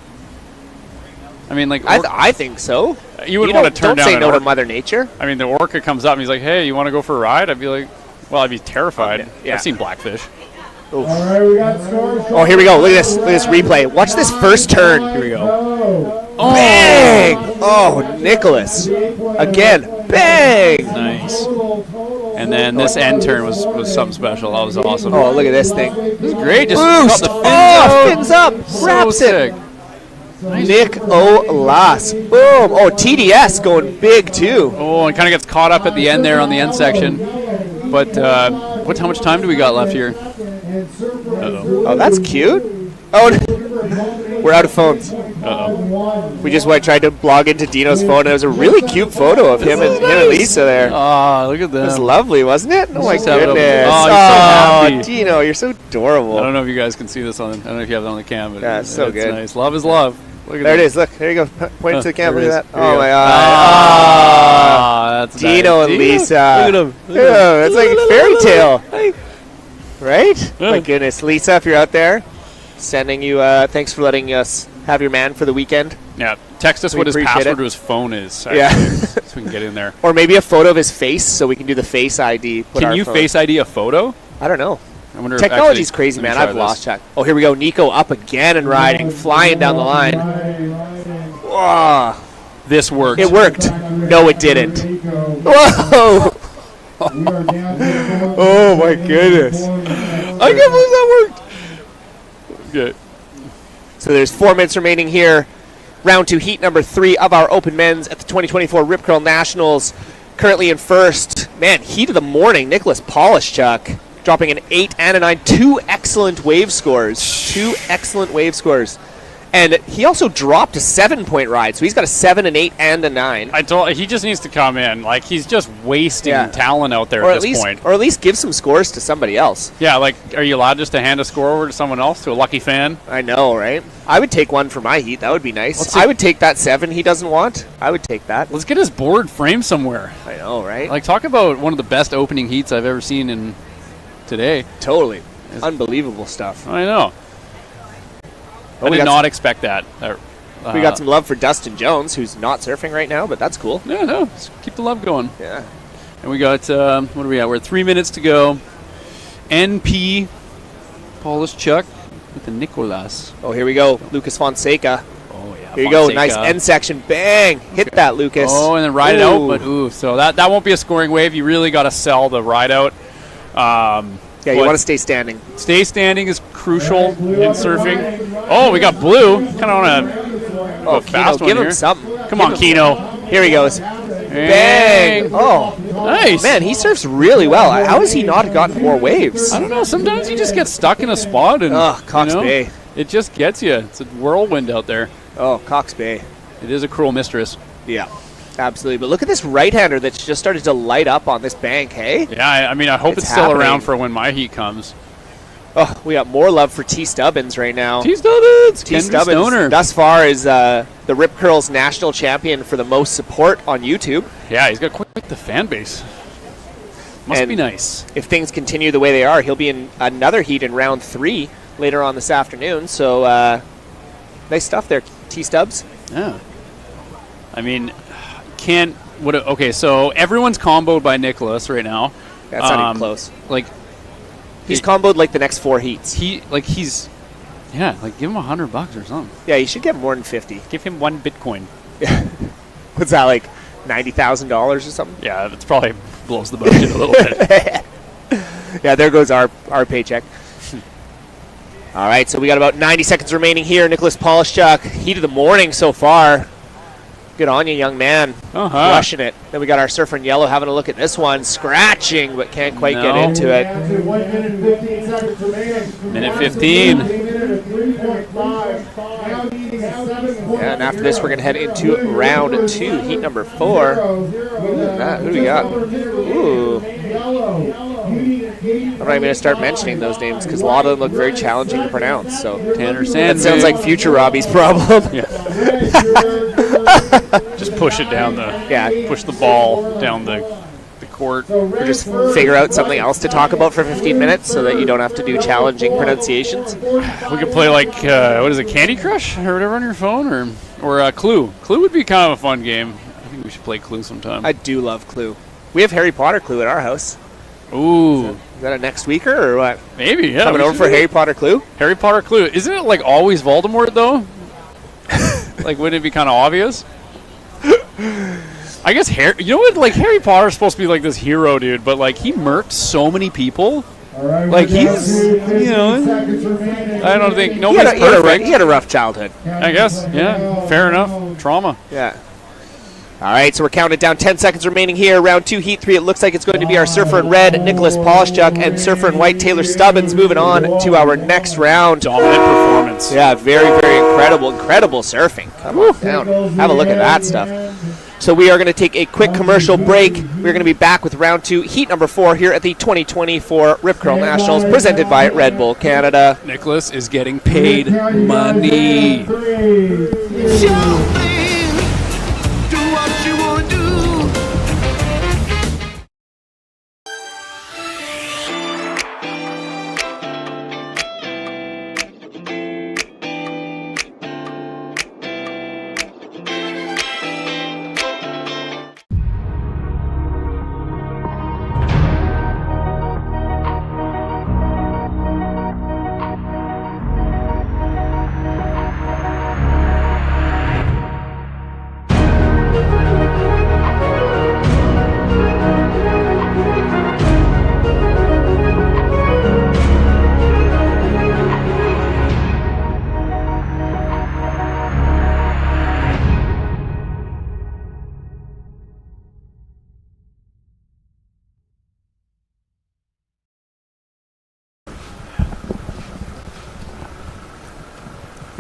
I mean, like, I think so. you wouldn't want to turn don't down say an no to orca. Mother Nature. I mean, the orca comes up and he's like, "Hey, you want to go for a ride?" I'd be like, "Well, I'd be terrified." Yeah. I've seen blackfish. All right, we got scores. Oh, here we go. Look at this. Look at this replay. Watch this first turn. Here we go. Oh. Bang! Oh, Nicholas. Again. Bang! Nice. And then this end turn was something special. That was awesome. Oh, look at this thing. This is great. Just Boost! got the fins out. Fins up! So Wraps sick. it! Nick Olas. Boom! Oh, TDS going big too. Oh, and kind of gets caught up at the end there on the end section. But how much time do we got left here? Uh-oh. Oh, that's cute. Oh, we're out of phones. Uh-oh. We just tried to log into Dino's phone, and it was a really cute photo of him and Lisa there. Oh, look at It was that. lovely, wasn't it? Oh my Just have it up. goodness! Oh, you're so happy. Dino, you're so adorable. I don't know if you guys can see this on. I don't know if you have it on the cam, but Yeah, it's so good. nice. Love is love. Look at There it that. is. Look, there you go. Point to the camera. There Look it at is. that. Here you Oh go. my god! Ah, that's Dino nice. and Lisa. Look at him. Oh, that's like a fairy tale, Hey. right? Yeah. My goodness, Lisa, if you're out there, sending you. Thanks for letting us have your man for the weekend, Yeah, text us We what his appreciate password it. to his phone is. Yeah. actually, so we can get in there. or maybe a photo of his face, so we can do the Face ID. Put Can our you phone- Face ID a photo? I don't know. I wonder. if Technology's actually- crazy, let me man. try I've this. lost track. Oh, here we go. Nico up again and riding, flying down the line. Whoa. This worked. It worked. No, it didn't. Whoa! Oh my goodness. I can't believe that worked. Okay. So there's 4 minutes remaining here. Round 2, heat number 3 of our open men's at the 2024 Rip Curl Nationals. Currently in first. Man, heat of the morning, Nicholas Polishchuk dropping an 8 and a 9. 2 excellent wave scores. 2 excellent wave scores. And he also dropped a 7-point ride, so he's got a 7, an 8, and a 9. He just needs to come in. Like, he's just wasting talent out there at this point. Or at least give some scores to somebody else. Yeah, like, are you allowed just to hand a score over to someone else, to a lucky fan? I know, right? I would take one for my heat. That would be nice. I would take that 7 he doesn't want. I would take that. Let's get his board framed somewhere. I know, right? Like, talk about one of the best opening heats I've ever seen in today. Totally. Unbelievable stuff. I know. I did not expect that. We got some love for Dustin Jones, who's not surfing right now, but that's cool. Yeah, no. Let's keep the love going. Yeah. And we got, what are we at? We're at 3 minutes to go. NP Polishchuk with the Nicolas. Oh, here we go. Lucas Fonseca. Oh, yeah. Here you go. Nice end section. Bang. Hit that, Lucas. Oh, and then ride it out. But, so that won't be a scoring wave. You really got to sell the ride out. Yeah, you want to stay standing. Stay standing is crucial in surfing. Oh, we got blue. Kind of want to go fast one give here. Him something. Come on, Kino. Here he goes. Bang! Oh, nice. Man, he surfs really well. How has he not gotten more waves? I don't know. Sometimes you just get stuck in a spot and Cox Bay. It just gets you. It's a whirlwind out there. Oh, Cox Bay. It is a cruel mistress. Yeah. Absolutely, but look at this right-hander that's just started to light up on this bank, hey? Yeah, I mean, I hope it's still around for when my heat comes. Oh, we got more love for T. Stubbins right now. T. Stubbins! T. Stubbins, thus far, is the Rip Curls national champion for the most support on YouTube. Yeah, he's got quite the fan base. Must be nice. If things continue the way they are, he'll be in another heat in round 3 later on this afternoon, so nice stuff there, T. Stubbs. Yeah. I mean... Okay, so everyone's comboed by Nicholas right now. That's not even close. Like, he's comboed like the next 4 heats. Give him $100 or something. Yeah, you should get more than 50. Give him 1 Bitcoin. What's that, like $90,000 or something? Yeah, that's probably blows the budget a little bit. Yeah, there goes our paycheck. All right, so we got about 90 seconds remaining here. Nicholas Polishchuk, heat of the morning so far. Good on you, young man. Rushing it. Then we got our surfer in yellow having a look at this one. Scratching, but can't quite get into it. 1 minute 15 seconds remaining. Minute 15. Yeah, and after this, we're going to head into round 2, heat number 4. Who do we got? Ooh. I'm not even going to start mentioning those names because a lot of them look very challenging to pronounce. So Tanner that Sandberg. sounds like future Robbie's problem. Yeah. Just push it down push the ball down the court. Or just figure out something else to talk about for 15 minutes so that you don't have to do challenging pronunciations. We could play like, what is it, Candy Crush or whatever on your phone? Or Clue. Clue would be kind of a fun game. I think we should play Clue sometime. I do love Clue. We have Harry Potter Clue at our house. Ooh. Is that a next weeker or what? Maybe, yeah. Coming over for Harry Potter Clue? Harry Potter Clue. Isn't it like always Voldemort, though? Like, wouldn't it be kind of obvious? I guess Harry... You know what? Like, Harry Potter's supposed to be like this hero, dude, but, like, he murked so many people. Like, he's... You know... I don't think... Nobody's perfect. He had a rough childhood. I guess. Yeah. Fair enough. Trauma. Yeah. All right, so we're counting down 10 seconds remaining here. Round 2, heat 3. It looks like it's going to be our surfer in red, Nicholas Polishchuk, and surfer in white, Taylor Stubbins, moving on to our next round. Dominant performance. Yeah, very, very incredible surfing. Come on down. Have a look at that stuff. So we are going to take a quick commercial break. We're going to be back with round 2, heat number 4 here at the 2024 Rip Curl Nationals, presented by Red Bull Canada. Nicholas is getting paid money.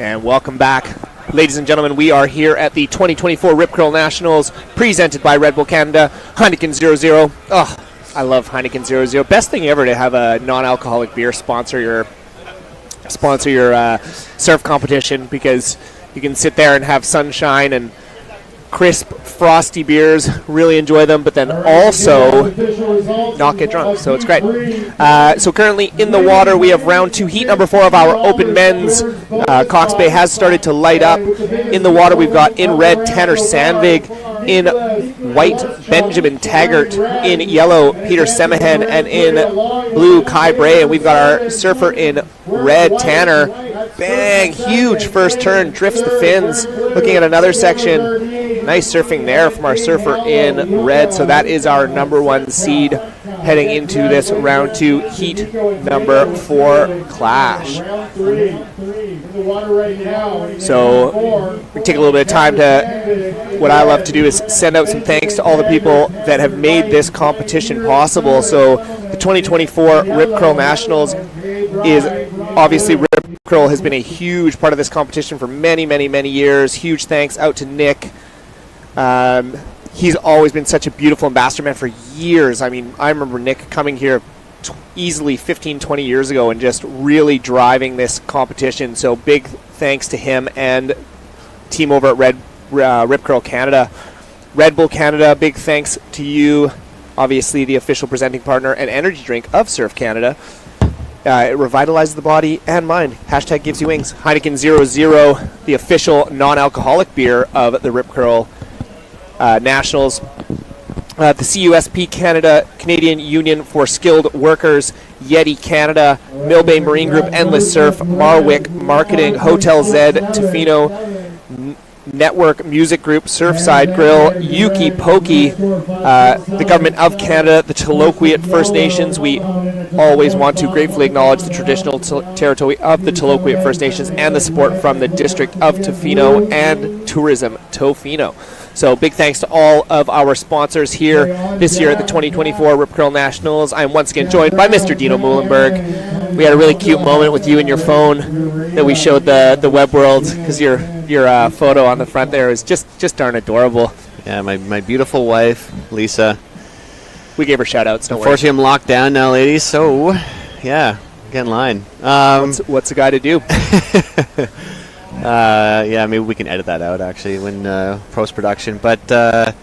And welcome back. Ladies and gentlemen, we are here at the 2024 Rip Curl Nationals, presented by Red Bull Canada, Heineken 00. Oh, I love Heineken 00. Best thing ever to have a non-alcoholic beer sponsor your surf competition, because you can sit there and have sunshine and crisp, frosty beers, really enjoy them, but then also not get drunk, so it's great. So currently in the water, we have round 2, heat number 4 of our open men's. Cox Bay has started to light up. In the water, we've got in red Tanner Sandvig, in white Benjamin Taggart, in yellow Peter Semahen, and in blue Kai Bray, and we've got our surfer in red Tanner. Bang, huge first turn, drifts the fins. Looking at another section, nice surfing there from our surfer in red. So that is our number 1 seed heading into this round 2 heat number 4 clash. So we take a little bit of time to, what I love to do is send out some thanks to all the people that have made this competition possible. So the 2024 Rip Curl Nationals is obviously, Rip Curl has been a huge part of this competition for many, many, many years. Huge thanks out to Nick. He's always been such a beautiful ambassador man for years. I mean, I remember Nick coming here easily 15, 20 years ago and just really driving this competition. So big thanks to him and team over at Rip Curl Canada. Red Bull Canada, big thanks to you, obviously the official presenting partner and energy drink of Surf Canada. It revitalizes the body and mind. Hashtag gives you wings. Heineken 00, the official non-alcoholic beer of the Rip Curl Nationals. The CUSP Canada, Canadian Union for Skilled Workers, Yeti Canada, Millbay Marine Group, Endless Surf, Marwick Marketing, Hotel Z, Tofino, Network Music Group, Surfside Grill, Yuki Pokey, the Government of Canada, the Taloquiet First Nations. We always want to gratefully acknowledge the traditional territory of the Taloquiet First Nations and the support from the District of Tofino and Tourism Tofino. So big thanks to all of our sponsors here this year at the 2024 Rip Curl Nationals. I'm once again joined by Mr. Dino Muhlenberg. We had a really cute moment with you and your phone that we showed the web world, because your photo on the front there is just darn adorable. Yeah, my beautiful wife, Lisa. We gave her shout-outs, don't worry. Unfortunately, I'm locked down now, ladies, so yeah, get in line. What's a guy to do? Yeah, maybe we can edit that out, actually, when post-production. But, so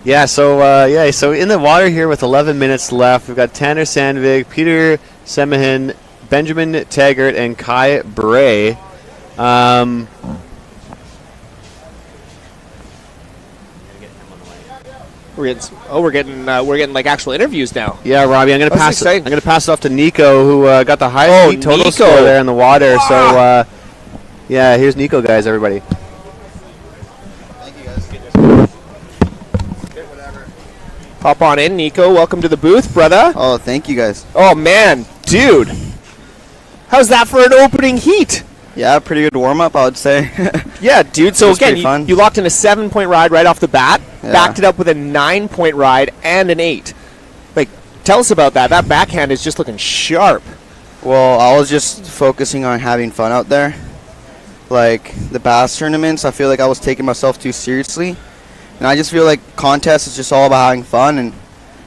in the water here with 11 minutes left, we've got Tanner Sandvig, Peter Semahen, Benjamin Taggart, and Kai Bray. We're getting like actual interviews now. Yeah, Robbie, I'm gonna pass it off to Nico, who got the highest heat total score there in the water. So yeah, here's Nico, guys, everybody. Thank you guys. Hop on in, Nico. Welcome to the booth, brother. Oh, thank you guys. Oh man, dude, how's that for an opening heat? Yeah, pretty good warm-up, I would say. Yeah, dude. So again, you locked in a 7-point ride right off the bat, backed it up with a 9-point ride and an 8. Like, tell us about that. That backhand is just looking sharp. Well, I was just focusing on having fun out there. Like, the bass tournaments, I feel like I was taking myself too seriously. And I just feel like contests is just all about having fun and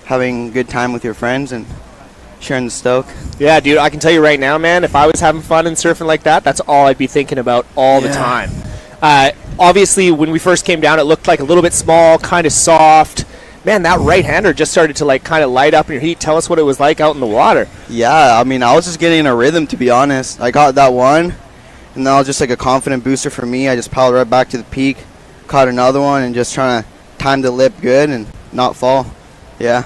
having a good time with your friends and sharing the stoke. Yeah, dude, I can tell you right now, man, if I was having fun and surfing like that, that's all I'd be thinking about all the time. Obviously, when we first came down, it looked like a little bit small, kind of soft. Man, that right-hander just started to like kind of light up in your heat. Tell us what it was like out in the water. Yeah, I mean, I was just getting in a rhythm, to be honest. I got that one, and that was just like a confident booster for me. I just paddled right back to the peak, caught another one, and just trying to time the lip good and not fall. Yeah.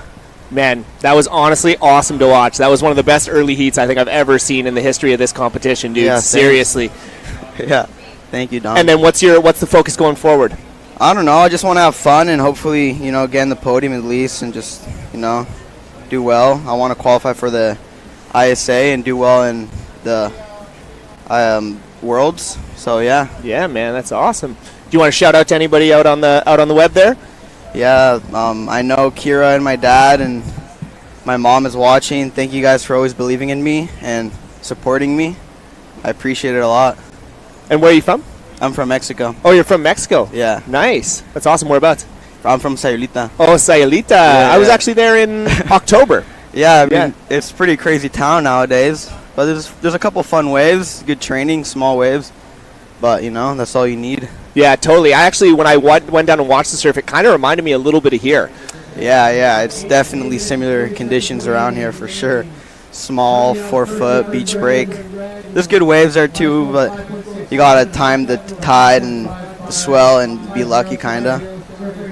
Man, that was honestly awesome to watch. That was one of the best early heats I think I've ever seen in the history of this competition, dude. Yeah, seriously. Yeah. Thank you, Don. And then what's the focus going forward? I don't know. I just want to have fun and hopefully, get in the podium at least and just, do well. I want to qualify for the ISA and do well in the Worlds. So, yeah. Yeah, man, that's awesome. Do you want to shout out to anybody out on the web there? Yeah, I know Kira and my dad and my mom is watching. Thank you guys for always believing in me and supporting me. I appreciate it a lot. And where are you from? I'm from Mexico. Oh, you're from Mexico? Yeah. Nice. That's awesome. Whereabouts? I'm from Sayulita. Oh, Sayulita. I was actually there in October. Yeah, I mean, it's a pretty crazy town nowadays. But there's a couple fun waves, good training, small waves. But, you know, that's all you need. Yeah, totally. I actually, when I went down and watched the surf, it kind of reminded me a little bit of here. Yeah, it's definitely similar conditions around here for sure. Small, 4-foot, beach break. There's good waves there too, but you gotta time the tide and the swell and be lucky, kinda.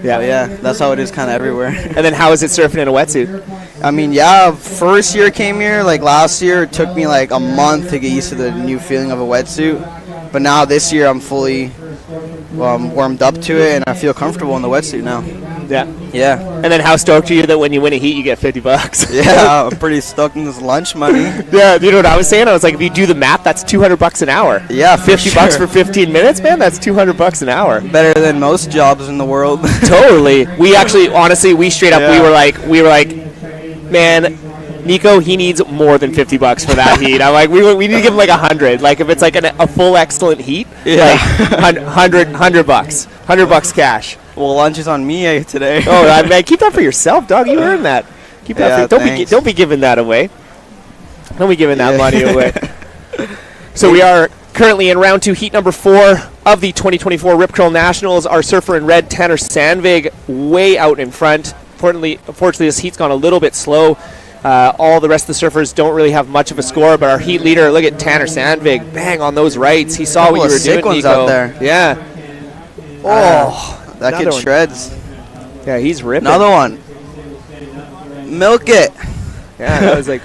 Yeah, yeah, that's how it is kind of everywhere. And then how is it surfing in a wetsuit? I mean, yeah, first year came here, like last year, it took me like a month to get used to the new feeling of a wetsuit. But now this year I'm fully warmed up to it, and I feel comfortable in the wetsuit now. Yeah. And then how stoked are you that when you win a heat you get $50? Yeah, I'm pretty stoked in this lunch money. Yeah, you know what I was saying? I was like, if you do the math, that's $200 an hour. Yeah, $50 for 15 minutes, man. That's $200 an hour. Better than most jobs in the world. Totally. We actually, honestly, we straight up, we were like, man, Nico, he needs more than $50 for that heat. I'm like, we need to give him like 100. Like if it's like a full excellent heat, like $100 cash. Well, lunch is on me today. Oh man, keep that for yourself, dog. You earned that. Keep that. Don't be giving that away. Don't be giving that money away. So we are currently in round 2, heat number 4 of the 2024 Rip Curl Nationals. Our surfer in red, Tanner Sandvig, way out in front. Unfortunately, this heat's gone a little bit slow. All the rest of the surfers don't really have much of a score, but our heat leader, look at Tanner Sandvig, bang on those rights. He saw what you were doing, ones Nico. out there. Yeah. That kid shreds. Yeah, he's ripping. Another one. Milk it. Yeah, that was like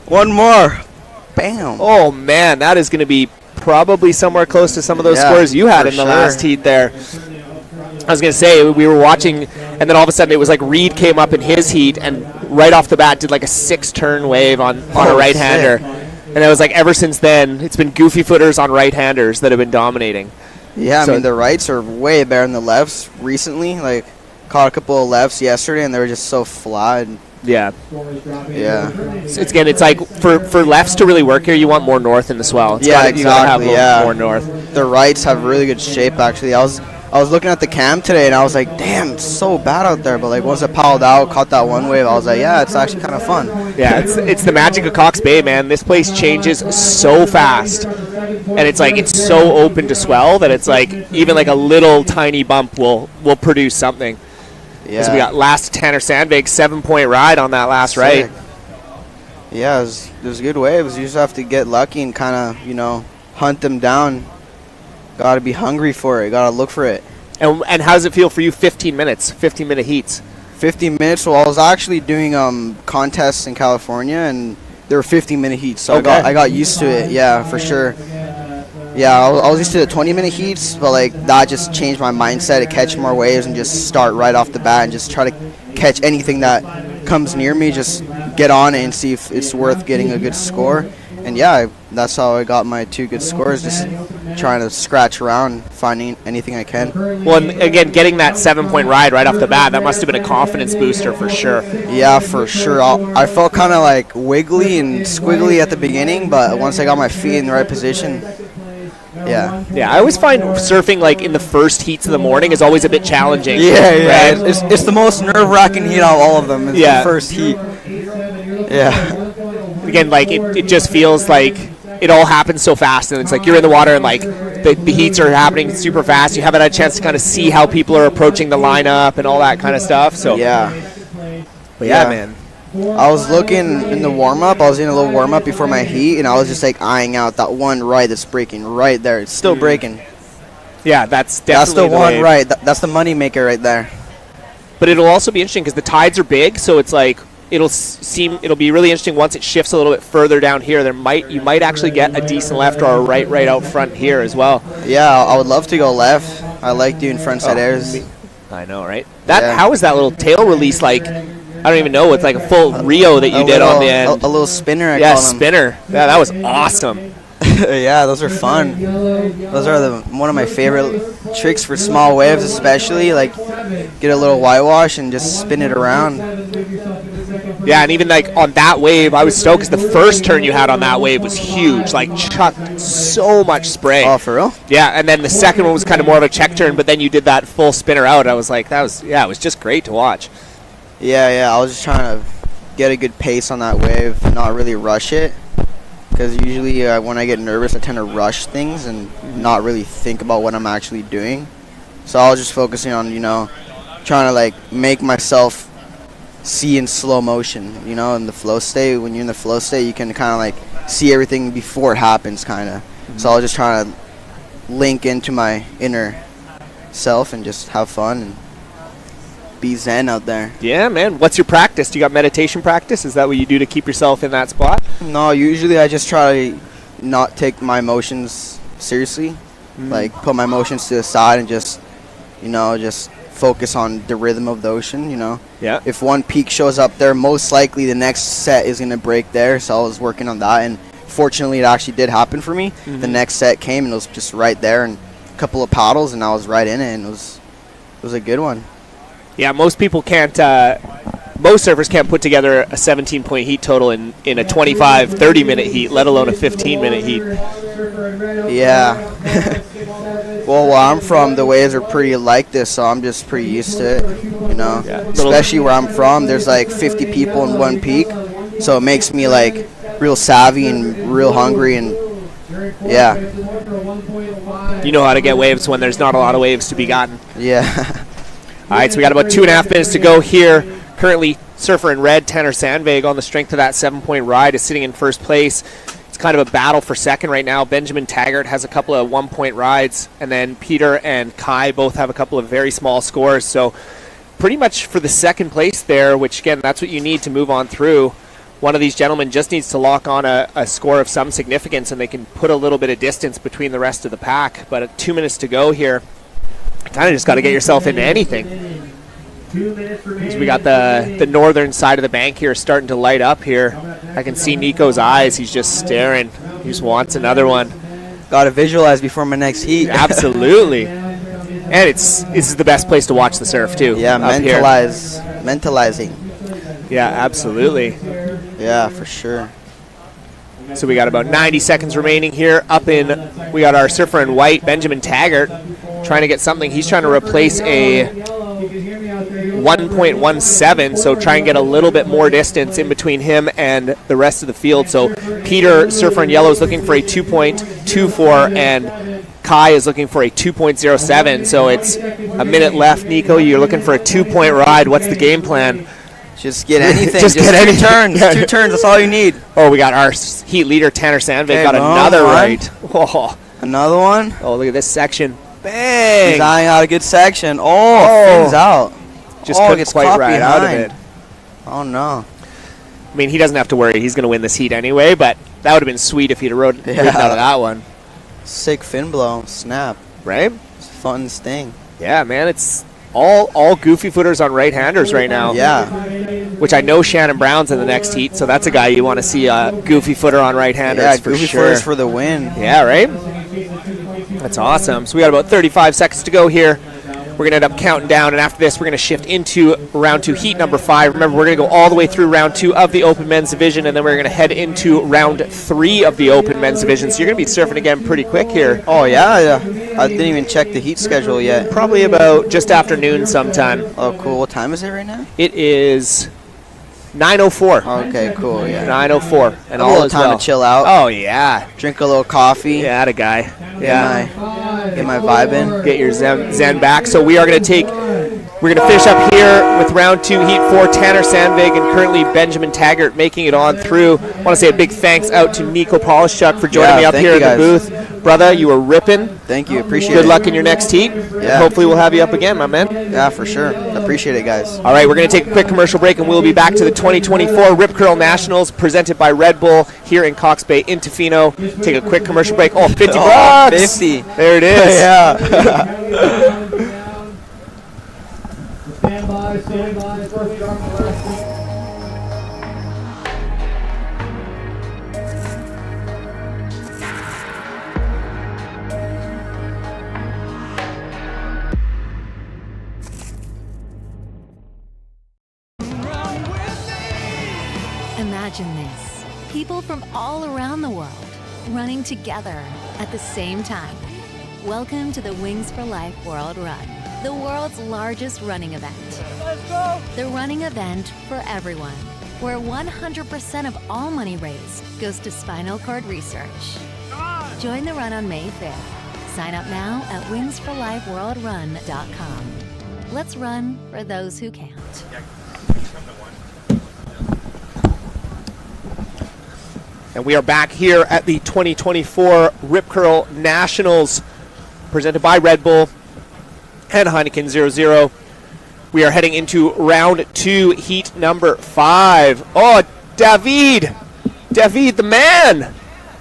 one more. Bam. Oh man, that is going to be probably somewhere close to some of those scores you had in the last heat there. I was going to say, we were watching, and then all of a sudden it was like Reed came up in his heat and right off the bat did like a 6-turn wave on a right-hander. And it was like ever since then, it's been goofy footers on right-handers that have been dominating. Yeah, I mean, the rights are way better than the lefts recently. Like, caught a couple of lefts yesterday, and they were just so flat. Yeah. Yeah. It's like for lefts to really work here, you want more north in the swell. You gotta have more north. The rights have really good shape, actually. I was looking at the cam today, and I was like, damn, it's so bad out there. But, like, once it piled out, caught that one wave, I was like, yeah, it's actually kind of fun. Yeah, it's the magic of Cox Bay, man. This place changes so fast. And it's like, it's so open to swell that it's like, even like a little tiny bump will produce something. Yeah. So we got last Tanner Sandvig, 7-point ride on that last right. Yeah, there's good waves. You just have to get lucky and kind of, hunt them down. Got to be hungry for it. Got to look for it. And how does it feel for you? 15-minute heats. 15 minutes. Well, I was actually doing contests in California, and there were 15-minute heats. So I got used to it. Yeah, for sure. Yeah, I was used to the 20-minute heats, but like that just changed my mindset to catch more waves and just start right off the bat and just try to catch anything that comes near me. Just get on it and see if it's worth getting a good score. And yeah, that's how I got my 2 good scores, just trying to scratch around, finding anything I can. Well, and again, getting that 7-point ride right off the bat, that must have been a confidence booster for sure. Yeah, for sure. I felt kind of like wiggly and squiggly at the beginning, but once I got my feet in the right position, yeah. Yeah, I always find surfing like in the first heats of the morning is always a bit challenging. Yeah. Right? It's the most nerve-wracking heat out of all of them. It's the first heat. Yeah. Again, like it just feels like it all happens so fast, and it's like you're in the water and like the heats are happening super fast. You haven't had a chance to kind of see how people are approaching the lineup and all that kind of stuff. So but yeah, man. I was looking in the warm-up. I was in a little warm-up before my heat, and I was just like eyeing out that one right that's breaking right there. It's still breaking. Yeah, that's definitely the one right. That's the money maker right there. But it'll also be interesting because the tides are big, so it's like it'll be really interesting once it shifts a little bit further down here. You might actually get a decent left or a right out front here as well. Yeah, I would love to go left. I like doing frontside airs. I know, right? How is that little tail release like? I don't even know. It's like a full Rio that you did on the end. A little spinner. I call them. Spinner. Yeah, that was awesome. Yeah, those are fun. Those are one of my favorite tricks for small waves, especially. Like, get a little whitewash and just spin it around. Yeah, and even like on that wave, I was stoked because the first turn you had on that wave was huge. Like chucked so much spray. Oh, for real? Yeah, and then the second one was kind of more of a check turn, but then you did that full spinner out. I was like, it was just great to watch. Yeah, I was just trying to get a good pace on that wave, not really rush it. Because usually when I get nervous, I tend to rush things and not really think about what I'm actually doing. So I was just focusing on, trying to like make myself see in slow motion, in the flow state. When you're in the flow state, you can kind of like see everything before it happens, kind of. So I was just trying to link into my inner self and just have fun and be zen out there. Yeah, man. What's your practice? Do you got meditation practice? Is that what you do to keep yourself in that spot? No, usually I just try to not take my emotions seriously. Like put my emotions to the side and just, just focus on the rhythm of the ocean, Yeah. If one peak shows up there, most likely the next set is going to break there. So I was working on that, and fortunately it actually did happen for me. The next set came and it was just right there, and a couple of paddles and I was right in it, and it was a good one. Yeah, most people can't, most surfers can't put together a 17-point heat total in a 25, 30-minute heat, let alone a 15-minute heat. Yeah. Well, where I'm from, the waves are pretty like this, so I'm just pretty used to it, Yeah. Especially where I'm from, there's like 50 people in one peak, so it makes me like real savvy and real hungry, and yeah. You know how to get waves when there's not a lot of waves to be gotten. Yeah. All right, so we got about 2.5 minutes to go here. Currently, surfer in red, Tanner Sandvig, on the strength of that 7-point ride, is sitting in first place. It's kind of a battle for second right now. Benjamin Taggart has a couple of 1-point rides, and then Peter and Kai both have a couple of very small scores. So pretty much for the second place there, which, again, that's what you need to move on through. One of these gentlemen just needs to lock on a score of some significance, and they can put a little bit of distance between the rest of the pack. But at 2 minutes to go here, kind of just got to get yourself into anything. So we got the northern side of the bank here starting to light up here. I can see Nico's eyes. He's just staring. He just wants another one. Got to visualize before my next heat. Absolutely. And this is the best place to watch the surf too. Yeah, mentalizing. Yeah, absolutely. Yeah, for sure. So we got about 90 seconds remaining here. We got our surfer in white, Benjamin Taggart, trying to get something. He's trying to replace a 1.17, so try and get a little bit more distance in between him and the rest of the field. So Peter, surfer in yellow, is looking for a 2.24, and Kai is looking for a 2.07. So it's a minute left. Nico, you're looking for a 2-point ride. What's the game plan? Just get anything. Just get any turns. 2 turns. That's all you need. Oh, we got our heat leader, Tanner Sandvig, got another right. Oh. Another one? Oh, look at this section. Bang! He's eyeing out a good section. Oh, fins out. Just couldn't quite ride out of it. Oh, no. I mean, he doesn't have to worry. He's going to win this heat anyway, but that would have been sweet if he'd have ridden out of that one. Sick fin blow. Snap. Right? It's fun thing. Yeah, man. It's all goofy footers on right-handers right now. Yeah. Which I know Shannon Brown's in the next heat, so that's a guy you want to see a goofy footer on right-handers for goofy sure. footers for the win. Yeah, right? That's awesome. So we got about 35 seconds to go here. We're going to end up counting down, and after this, we're going to shift into round 2, heat number 5. Remember, we're going to go all the way through round 2 of the Open Men's Division, and then we're going to head into round 3 of the Open Men's Division. So you're going to be surfing again pretty quick here. Oh, yeah. I didn't even check the heat schedule yet. Probably about just after noon sometime. Oh, cool. What time is it right now? It is 9:04. Okay, cool, yeah. 9:04. And all the time to chill out. Oh, yeah. Drink a little coffee. Yeah, that a guy. Yeah. Get my vibe in. Get your zen back. So we are going to we're going to finish up here with round 2, heat 4, Tanner Sandvig and currently Benjamin Taggart making it on through. I want to say a big thanks out to Nico Polishchuk for joining me up here in the booth. Brother, you were ripping. Thank you. Appreciate it. Good luck in your next heat. Yeah. Hopefully we'll have you up again, my man. Yeah, for sure. Appreciate it, guys. All right, we're going to take a quick commercial break, and we'll be back to the 2024 Rip Curl Nationals presented by Red Bull here in Cox Bay in Tofino. Take a quick commercial break. Oh, $50. Oh, 50. There it is. Yeah. Stand by. First start for wrestling. Imagine this. People from all around the world running together at the same time. Welcome to the Wings for Life World Run, the world's largest running event. Let's go! The running event for everyone, where 100% of all money raised goes to spinal cord research. Join the run on May 5th. Sign up now at wingsforlifeworldrun.com. Let's run for those who can't. And we are back here at the 2024 Rip Curl Nationals, presented by Red Bull and Heineken 00. We are heading into round 2, heat number 5. Oh, David the man.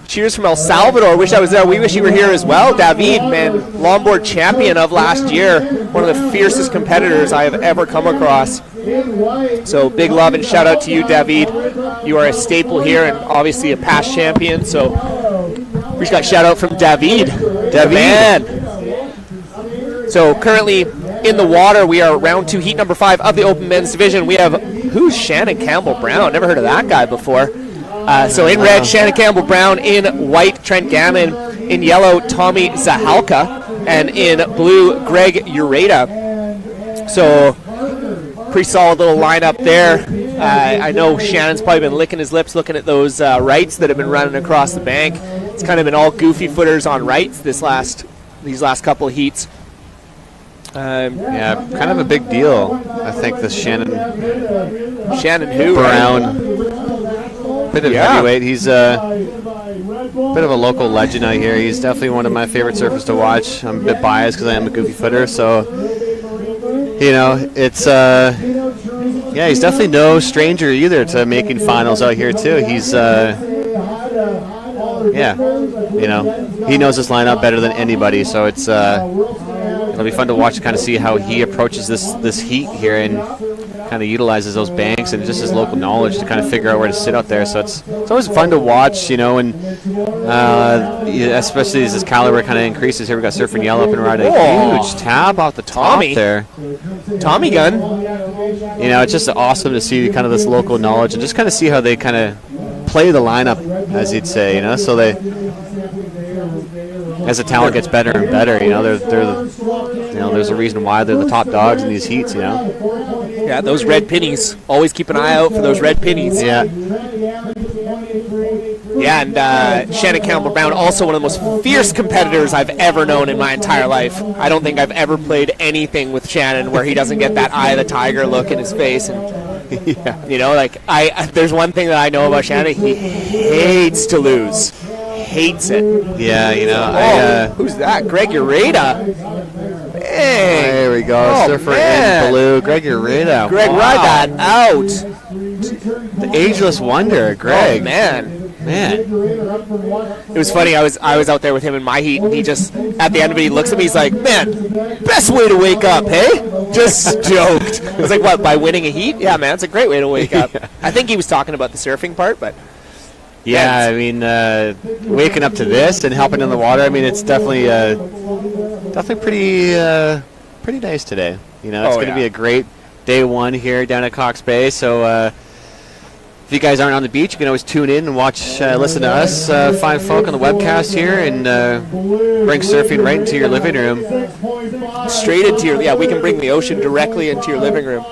Cheers from El Salvador. Wish I was there. We wish you were here as well. David, man, longboard champion of last year. One of the fiercest competitors I have ever come across. So big love and shout out to you, David. You are a staple here and obviously a past champion. So we just got a shout out from David. Man. So currently in the water, we are round 2, heat number 5 of the Open Men's Division. We have, who's Shannon Campbell-Brown? Never heard of that guy before. So in red, Shannon Campbell-Brown. In white, Trent Gammon. In yellow, Tommy Zahalka. And in blue, Greg Ureta. So pretty solid little lineup there. I know Shannon's probably been licking his lips looking at those rights that have been running across the bank. It's kind of been all goofy footers on rights these last couple of heats. Yeah, kind of a big deal. I think this Shannon who? Brown. Bit of heavyweight. He's a bit of a local legend out here. He's definitely one of my favorite surfers to watch. I'm a bit biased because I am a goofy footer, so you know it's yeah, he's definitely no stranger either to making finals out here too. He's yeah, you know, he knows this lineup better than anybody, so it's it'll be fun to watch and kind of see how he approaches this heat here and kind of utilizes those banks and just his local knowledge to kind of figure out where to sit out there. So it's always fun to watch, you know, and especially as his caliber kind of increases. Here we got Surfing Yellow up and right, a huge tap off the top there. Tommy gun. You know, it's just awesome to see kind of this local knowledge and just kind of see how they kind of play the lineup, as you'd say, you know. So they, as the talent gets better and better, you know, they're you know, there's a reason why they're the top dogs in these heats, you know. Yeah, those red pennies. Always keep an eye out for those red pennies. Yeah. Yeah, and Shannon Campbell-Brown, also one of the most fierce competitors I've ever known in my entire life. I don't think I've ever played anything with Shannon where he doesn't get that eye of the tiger look in his face. And yeah, you know, like there's one thing that I know about Shannon: he hates to lose. Hates it. Yeah, you know. Who's that? Greg Ureta. There we go. Surfer in blue. Greg Ureta. Greg, ride that out. The ageless wonder, Greg. Oh, man. It was funny. I was out there with him in my heat, and he just, at the end of it, he looks at me. He's like, "Man, best way to wake up, hey?" Just stoked. I was like, "What? By winning a heat? Yeah, man, it's a great way to wake up." I think he was talking about the surfing part, but. Yeah, I mean, waking up to this and helping in the water. I mean, it's definitely pretty nice today. You know, it's going to be a great day one here down at Cox Bay. So if you guys aren't on the beach, you can always tune in and watch, listen to us, fine folk on the webcast here, and bring surfing right into your living room. Straight into your, we can bring the ocean directly into your living room.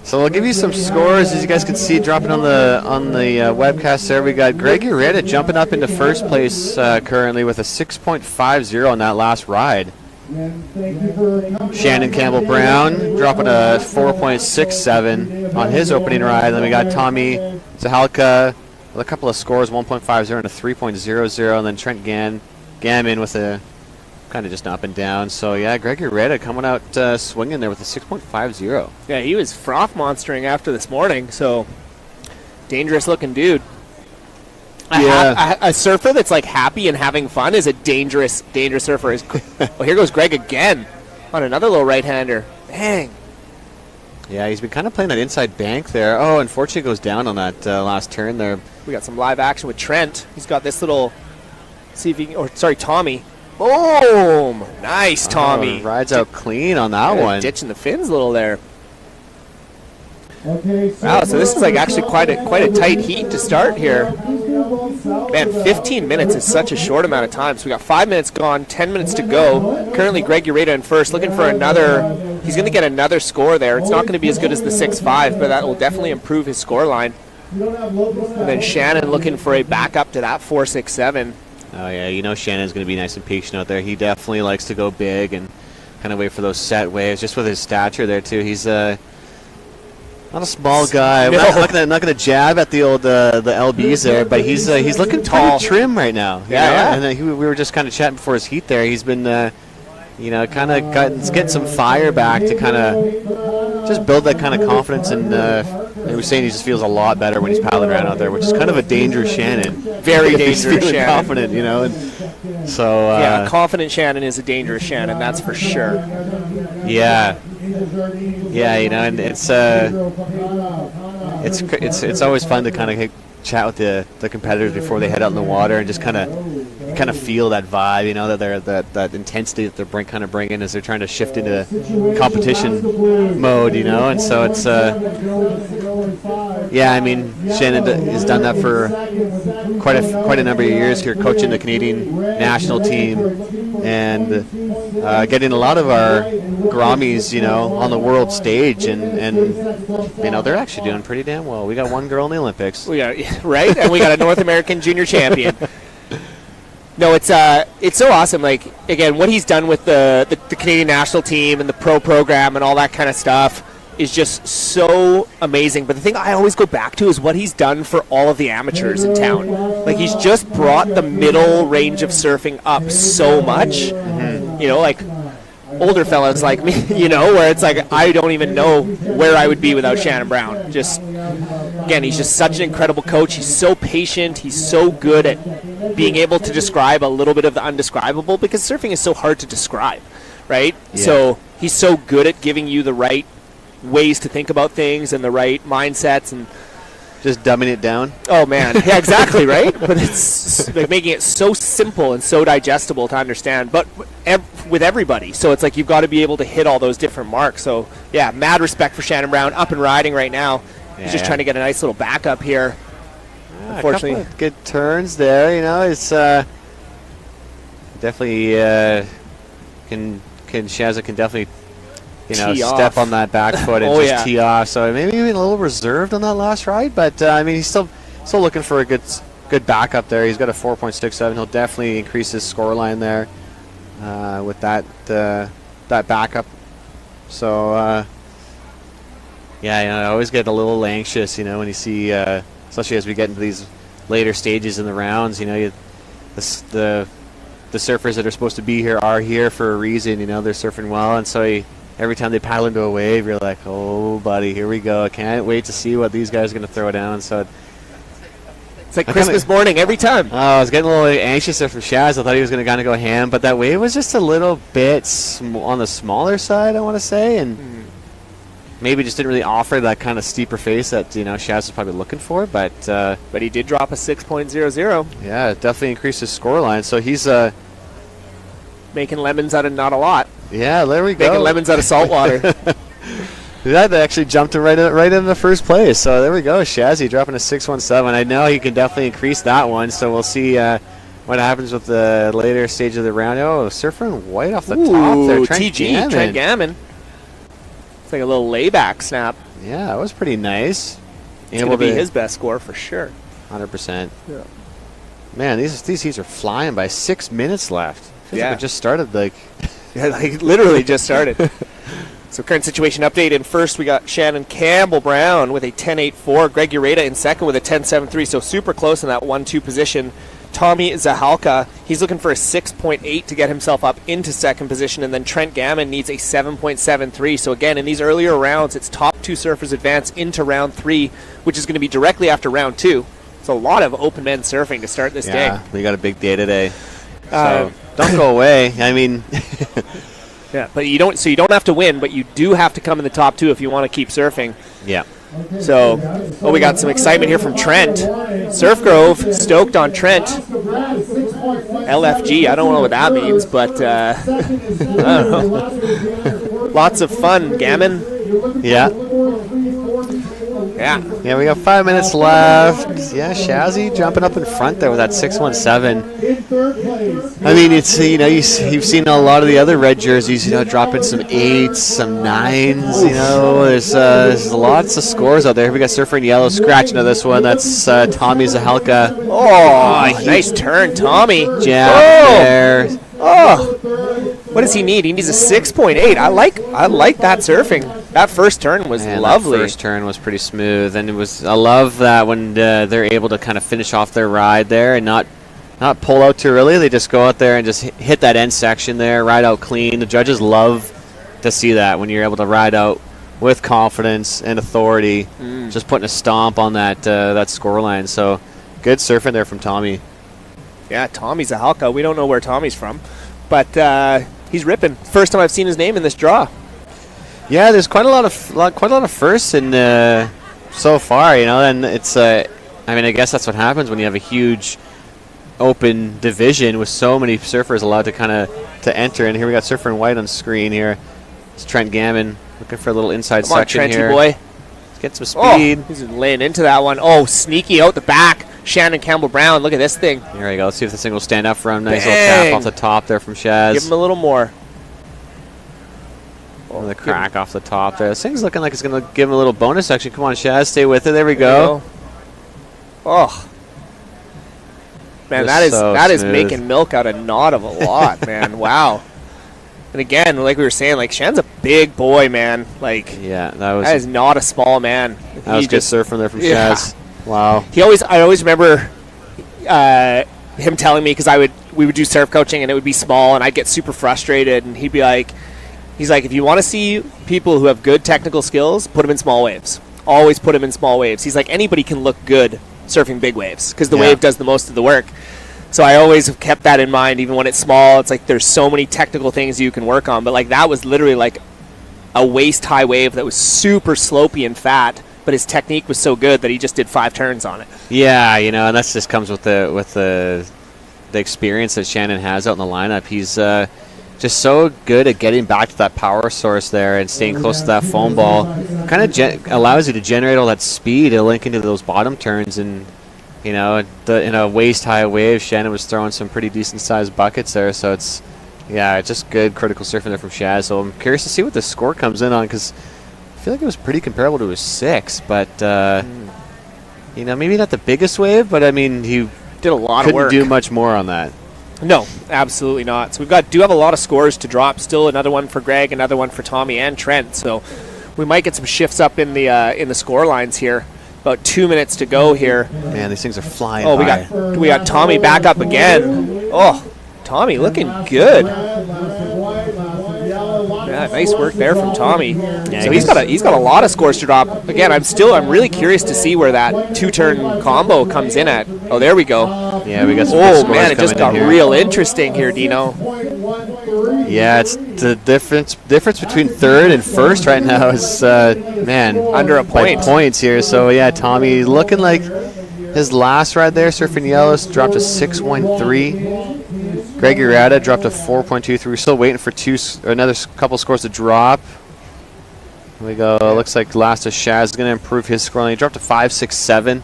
So we'll give you some scores, as you guys can see dropping on the webcast there. We got Greg Ureta jumping up into first place currently with a 6.50 on that last ride. Shannon Campbell-Brown dropping a 4.67 on his opening ride. Then we got Tommy Zahalka with a couple of scores, 1.50 and a 3.00. And then Trent Gammon with a kind of just up and down. So, yeah, Greg Ureta coming out swinging there with a 6.50. Yeah, he was froth monstering after this morning, so dangerous-looking dude. A surfer that's, like, happy and having fun is a dangerous surfer. Well, here goes Greg again on another little right-hander. Bang. Yeah, he's been kind of playing that inside bank there. Oh, unfortunately goes down on that last turn there. We got some live action with Trent. He's got this little, Tommy. Boom! Nice, Tommy. Rides out clean on that one. Ditching the fins a little there. Wow, so this is like actually quite a tight heat to start here. Man, 15 minutes is such a short amount of time. So we got 5 minutes gone, 10 minutes to go. Currently Greg Ureta in first, looking for another. He's going to get another score there. It's not going to be as good as the 6-5, but that will definitely improve his score line. And then Shannon looking for a backup to that 4.67. Oh yeah, you know Shannon's going to be nice and patient out there. He definitely likes to go big and kind of wait for those set waves. Just with his stature there too, he's not a small guy. No. I'm not going to jab at the old the LBs there, but he's looking Tall. pretty trim right now. Yeah. And we were just kind of chatting before his heat there. He's been kind of getting some fire back to kind of just build that kind of confidence. And he was saying he just feels a lot better when he's paddling around out there, which is kind of a dangerous Shannon. Very dangerous feeling Shannon. confident, And so yeah, confident Shannon is a dangerous Shannon, that's for sure. Yeah, and it's always fun to kind of chat with the competitors before they head out in the water and just kind of feel that vibe, that they're that intensity that they're kind of bringing as they're trying to shift into competition mode, and so it's Shannon has done that for quite a number of years here, coaching the Canadian national team and getting a lot of our Grammies, on the world stage, and they're actually doing pretty damn well. We got one girl in the Olympics. Right, and we got a North American junior champion. No, it's so awesome. Like, again, what he's done with the Canadian national team and the pro program and all that kind of stuff is just so amazing. But the thing I always go back to is what he's done for all of the amateurs in town. Like, he's just brought the middle range of surfing up so much. Like older fellas like me, where it's like I don't even know where I would be without Shannon Brown. Just, again, he's just such an incredible coach. He's so patient. He's so good at being able to describe a little bit of the undescribable, because surfing is so hard to describe, right? Yeah. So he's so good at giving you the right ways to think about things and the right mindsets and just dumbing it down. Oh man, yeah, exactly, right? But it's like making it so simple and so digestible to understand, but with everybody. So it's like you've got to be able to hit all those different marks. So yeah, mad respect for Shannon Brown, up and riding right now. He's just trying to get a nice little backup here. Unfortunately, a couple of good turns there. It's definitely Shazza can definitely step on that back foot and tee off. So maybe even a little reserved on that last ride, but he's still looking for a good backup there. He's got a 4.67. He'll definitely increase his score line there with that backup. So I always get a little anxious, when you see, especially as we get into these later stages in the rounds. The surfers that are supposed to be here are here for a reason. They're surfing well, and so every time they paddle into a wave, you're like, oh, buddy, here we go. I can't wait to see what these guys are going to throw down. So it's like Christmas morning every time. Oh, I was getting a little anxious there for Shaz. I thought he was going to kind of go ham, but that wave was just a little bit on the smaller side, I want to say, and maybe just didn't really offer that kind of steeper face that Shaz was probably looking for. But he did drop a 6.00. Yeah, it definitely increased his score line. So he's making lemons out of not a lot. Yeah, there we go. Making lemons out of salt water. That actually jumped him right in the first place. So there we go. Shazzy dropping a 6.17. I know he can definitely increase that one. So we'll see what happens with the later stage of the round. Oh, surfing white off the top there. Trent Gammon. It's like a little layback snap. Yeah, that was pretty nice. It's going to be his best score for sure. 100%. Yeah. Man, these heats are flying by. 6 minutes left. Feels like it just started literally just started. So current situation update. In first, we got Shannon Campbell Brown with a 10.84. Greg Ureta in second with a 10.73. So super close in that 1-2 position. Tommy Zahalka, he's looking for a 6.8 to get himself up into second position. And then Trent Gammon needs a 7.73. So again, in these earlier rounds, it's top two surfers advance into round 3, which is going to be directly after round 2. It's a lot of open men surfing to start this day. Yeah, we got a big day today. So don't go away. I mean, yeah, but you don't have to win, but you do have to come in the top 2 if you want to keep surfing. Yeah. So, we got some excitement here from Trent. Surf Grove stoked on Trent. LFG, I don't know what that means, but I don't know. Lots of fun, Gammon. Yeah. Yeah, we got 5 minutes left. Yeah, Shazzy jumping up in front there with that 617. In third place. I mean, it's you've seen a lot of the other red jerseys, dropping some 8s, some 9s. There's lots of scores out there. We got Surfer in Yellow scratching to this one. That's Tommy Zahelka. Oh, nice turn, Tommy. Jab there. Oh, what does he need? He needs a 6.8. I like that surfing. That first turn was lovely. That first turn was pretty smooth, and I love that when they're able to kind of finish off their ride there and not pull out too early. They just go out there and just hit that end section there, ride out clean. The judges love to see that when you're able to ride out with confidence and authority, just putting a stomp on that score line. So good surfing there from Tommy. Yeah, Tommy's a Halka. We don't know where Tommy's from, but he's ripping. First time I've seen his name in this draw. Yeah, there's quite a lot of firsts in so far, and it's I guess that's what happens when you have a huge open division with so many surfers allowed to enter. And here we got Surfer in White on screen here. It's Trent Gammon looking for a little inside section Trenty here. Boy. Let's get some speed. He's laying into that one. Oh, sneaky out the back. Shannon Campbell-Brown, look at this thing. Here we go. Let's see if this thing will stand up for him. Nice little tap off the top there from Shaz. Give him a little more. Oh, the crack off the top there. This thing's looking like it's going to give him a little bonus section. Come on, Shaz, stay with it. There we go. Oh. Man, that is making milk out of not of a lot, man. Wow. And again, like we were saying, like Shan's a big boy, man. Like that is not a small man. That was good surfing there from Shaz. Wow. I always remember him telling me, because we would do surf coaching and it would be small and I'd get super frustrated, and he'd be like, if you want to see people who have good technical skills, put them in small waves. Always put them in small waves. He's like, anybody can look good surfing big waves because the wave does the most of the work. So I always have kept that in mind, even when it's small. It's like there's so many technical things you can work on, but like that was literally like a waist-high wave that was super slopey and fat, but his technique was so good that he just did 5 turns on it. Yeah, and that just comes with the experience that Shannon has out in the lineup. He's just so good at getting back to that power source there and staying close to that foam ball. Kind of allows you to generate all that speed to link into those bottom turns. And in a waist-high wave, Shannon was throwing some pretty decent-sized buckets there. So it's just good critical surfing there from Shaz. So I'm curious to see what the score comes in on, because I feel like it was pretty comparable to his 6, but maybe not the biggest wave, but I mean he did a lot of work. Couldn't do much more on that. No, absolutely not. So do have a lot of scores to drop. Still another one for Greg, another one for Tommy and Trent. So we might get some shifts up in the score lines here. About 2 minutes to go here. Man, these things are flying. Oh, we got Tommy back up again. Oh, Tommy looking good. Yeah, nice work there from Tommy. Yeah, so he's got a lot of scores to drop. Again, I'm really curious to see where that 2-turn combo comes in at. Oh, there we go. Yeah, we got some good scores. Man, it just got real interesting here, Dino. Yeah, it's the difference between third and first right now is under a point. Points here. So yeah, Tommy looking like his last ride there, Surfing Yellows, dropped a 6.13. Greg Urata dropped a 4.23. We're still waiting for another couple scores to drop. Here we go. Looks like last is Shaz is going to improve his score. He dropped a 5.67.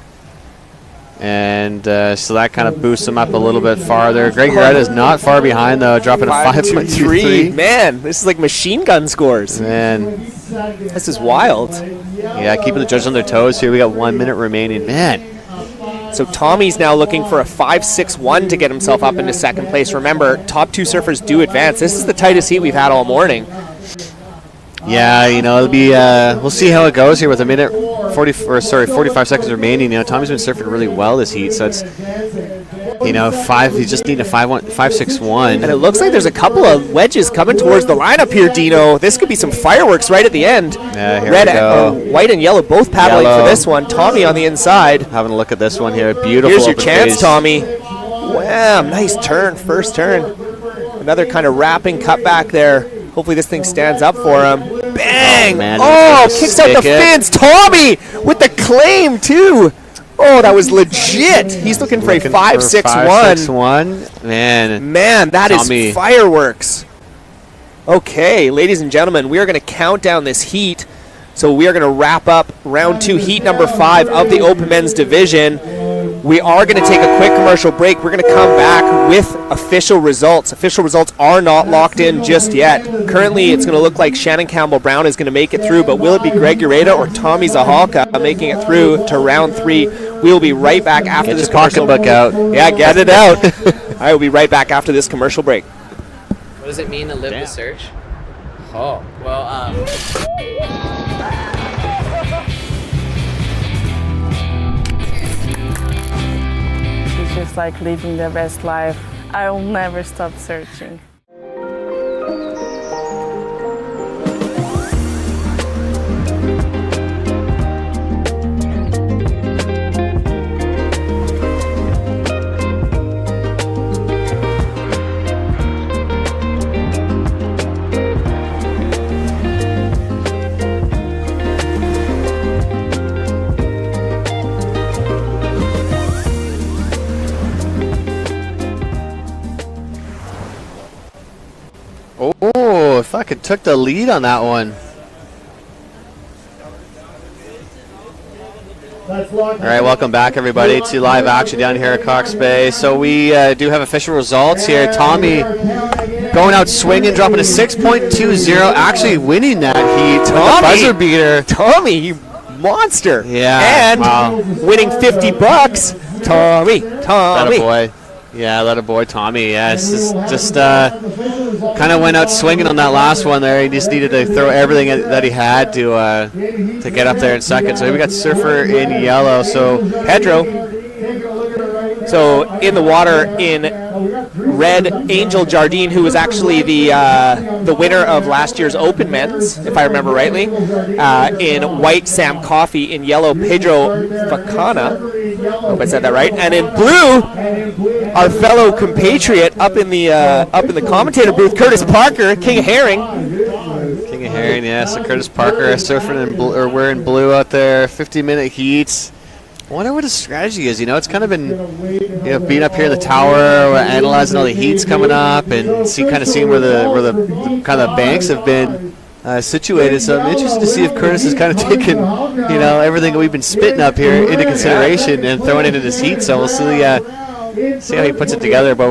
And so that kind of boosts him up a little bit farther. Greg Urata is not far behind, though, dropping a 5.23. Man, this is like machine gun scores. Man. This is wild. Yeah, keeping the judges on their toes here. We got 1 minute remaining. Man. So Tommy's now looking for a 5.61 to get himself up into second place. Remember, top 2 surfers do advance. This is the tightest heat we've had all morning. Yeah, it'll be. We'll see how it goes here with a minute 45 seconds remaining. Tommy's been surfing really well this heat, so it's. He's just needing a 5.61. And it looks like there's a couple of wedges coming towards the lineup here, Dino. This could be some fireworks right at the end. Yeah, here we go. White and yellow both paddling for this one. Tommy on the inside. Having a look at this one here. Beautiful. Here's your chance, Tommy. Wow, nice turn. First turn. Another kind of wrapping cutback there. Hopefully this thing stands up for him. Bang! Oh, man, kicks out the fins. Tommy with the claim, too. Oh, that was legit. He's looking for a 5.61. Man, that is fireworks. Okay, ladies and gentlemen, we are going to count down this heat So we are going to wrap up round 2, heat number 5 of the Open Men's Division. We are going to take a quick commercial break. We're going to come back with official results. Official results are not locked in just yet. Currently, it's going to look like Shannon Campbell-Brown is going to make it through, but will it be Greg Ureta or Tommy Zahalka making it through to round 3? We will be right back after this commercial. Get your pocketbook out. Yeah, get it out. I will be right back after this commercial break. What does it mean to live the search? Oh, well, It's just like living the best life. I will never stop searching. Oh, fucking took the lead on that one. All right, welcome back, everybody, to live action down here at Cox Bay. So we do have official results here. Tommy going out swinging, dropping a 6.20, actually winning that heat with a buzzer beater. Tommy, you monster. Yeah. And winning $50. Tommy. That a boy. Yeah, that a boy, Tommy. Yeah, it's just kind of went out swinging on that last one there. He just needed to throw everything that he had to get up there in second. So we got Surfer in yellow. So Pedro. So in the water in red, Angel Jardine, who was actually the winner of last year's Open Men's, if I remember rightly. In white, Sam Coffey. In yellow, Pedro Facana. Hope I said that right. And in blue, our fellow compatriot up in the commentator booth, Curtis Parker, King of Herring. King of Herring, yes. So Curtis Parker surfing in blue, or wearing blue out there. 50-minute heats. I wonder what his strategy is. It's kind of been, being up here in the tower, analyzing all the heats coming up, and seeing where the kind of banks have been situated. So I'm interested to see if Curtis has kind of taken, everything that we've been spitting up here into consideration and throwing it into this heat. So we'll see how he puts it together. But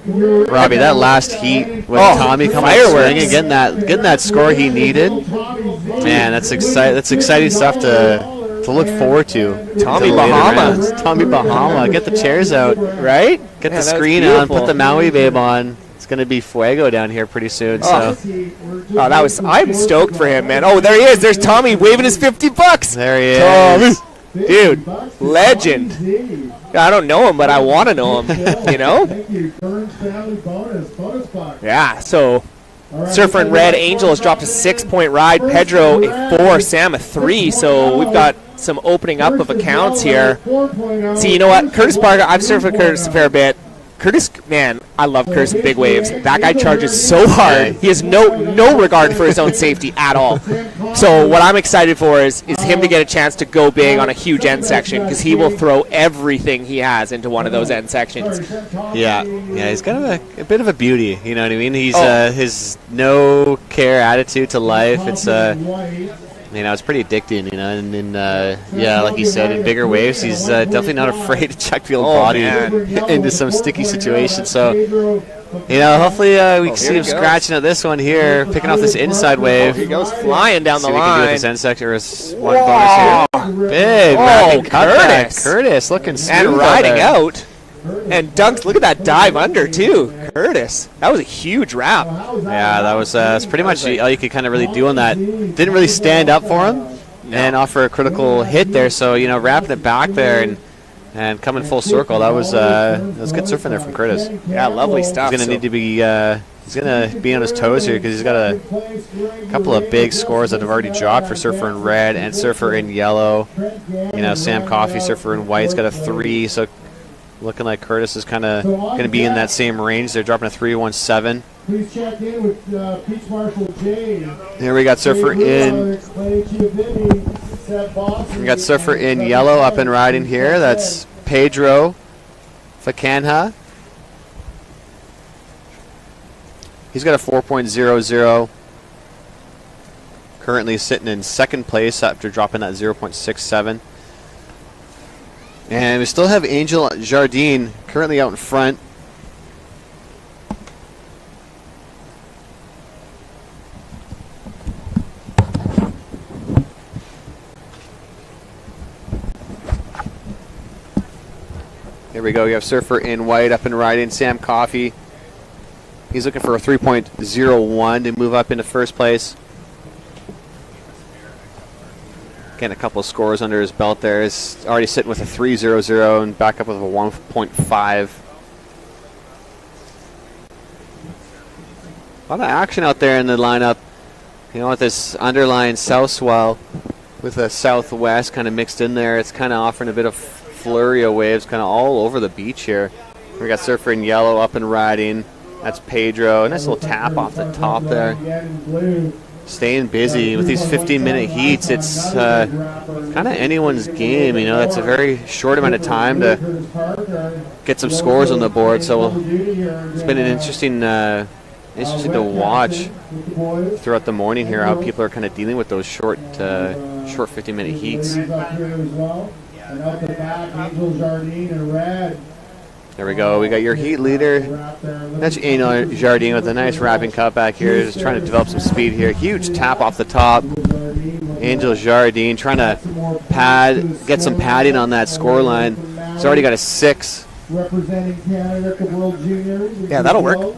Robbie, that last heat with Tommy coming out swinging, getting that score he needed, man, that's exciting stuff to look forward to. Tommy Bahama. Tommy Bahama. Get the chairs out. Right? Get the screen on. Put the Maui Babe on. It's going to be fuego down here pretty soon. Oh, I'm stoked for him, man. Oh, there he is. There's Tommy waving his $50. There he is. Tommy. Dude, legend. I don't know him, but I want to know him, Yeah, so Surfer in red, Angel has dropped a 6-point ride, Pedro a 4, Sam a 3, so we've got some opening up of accounts here. See, you know what? Curtis Parker, I've surfed with Curtis a fair bit. Curtis, man, I love Curtis in big waves. That guy charges so hard. He has no regard for his own safety at all. So what I'm excited for is him to get a chance to go big on a huge end section, because he will throw everything he has into one of those end sections. Yeah, he's kind of a bit of a beauty. You know what I mean? He's his no care attitude to life. It's it's pretty addicting, and like you said, in bigger waves, he's definitely not afraid to check the old body into some sticky situations. So, hopefully we can see him scratching at this one here, picking off this inside wave. He goes flying down the line. See what we can do with this end sector. One bonus here. Big rapid cutback. Curtis looking smooth and riding out. And dunks, look at that dive under, too. Curtis. That was a huge wrap. Yeah, that was pretty much all you could kind of really do on that. Didn't really stand up for him and offer a critical hit there. So, wrapping it back there and coming full circle, that was good surfing there from Curtis. Yeah, lovely stuff. He's going to need to be he's going to be on his toes here, because he's got a couple of big scores that have already dropped for Surfer in red and Surfer in yellow. Sam Coffey, Surfer in white's got a 3, so looking like Curtis is kind of going to be in that same range. They're dropping a 3.17. Please check in with Beach Marshal Jay. Here we got Surfer in. We got Surfer in yellow up and riding here. That's Pedro Facanha. He's got a 4.00. currently sitting in second place after dropping that 0.67. And we still have Angel Jardine currently out in front. Here we go. We have Surfer in white up and riding. Sam Coffey. He's looking for a 3.01 to move up into first place. Getting a couple of scores under his belt there. He's already sitting with a 3.00 and back up with a 1.5. A lot of action out there in the lineup. You know, with this underlying south swell with a southwest kind of mixed in there, it's kind of offering a bit of flurry of waves kind of all over the beach here. We got Surfer in yellow up and riding. That's Pedro. A nice little tap off the top there. Staying busy with these 15-minute heats. It's kind of anyone's game. You know, it's a very short amount of time to get some scores on the board. So it's been an interesting to watch throughout the morning here how people are kind of dealing with those short 15-minute heats. And up the back, Angel Jardine and Red. There we go. We got your heat leader. That's Angel Jardine with a nice wrapping cut back here. Just trying to develop some speed here. Huge tap off the top. Angel Jardine trying to get some padding on that score line. He's already got a 6. Representing Canada at the World Juniors. Yeah, that'll work.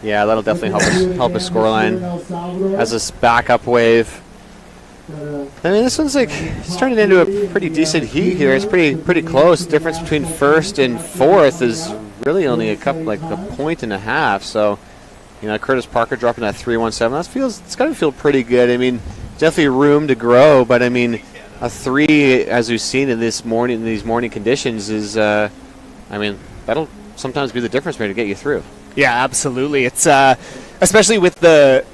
Yeah, that'll definitely help his score line. As this backup wave. I mean, this one's like it's turning into a pretty decent heat here. It's pretty close. The difference between first and fourth is really only a point and a half. So, you know, Curtis Parker dropping that 3.17. It's got to feel pretty good. I mean, definitely room to grow, but I mean, a 3 as we've seen in these morning conditions is, I mean, that'll sometimes be the difference maker to get you through. Yeah, absolutely. It's especially with the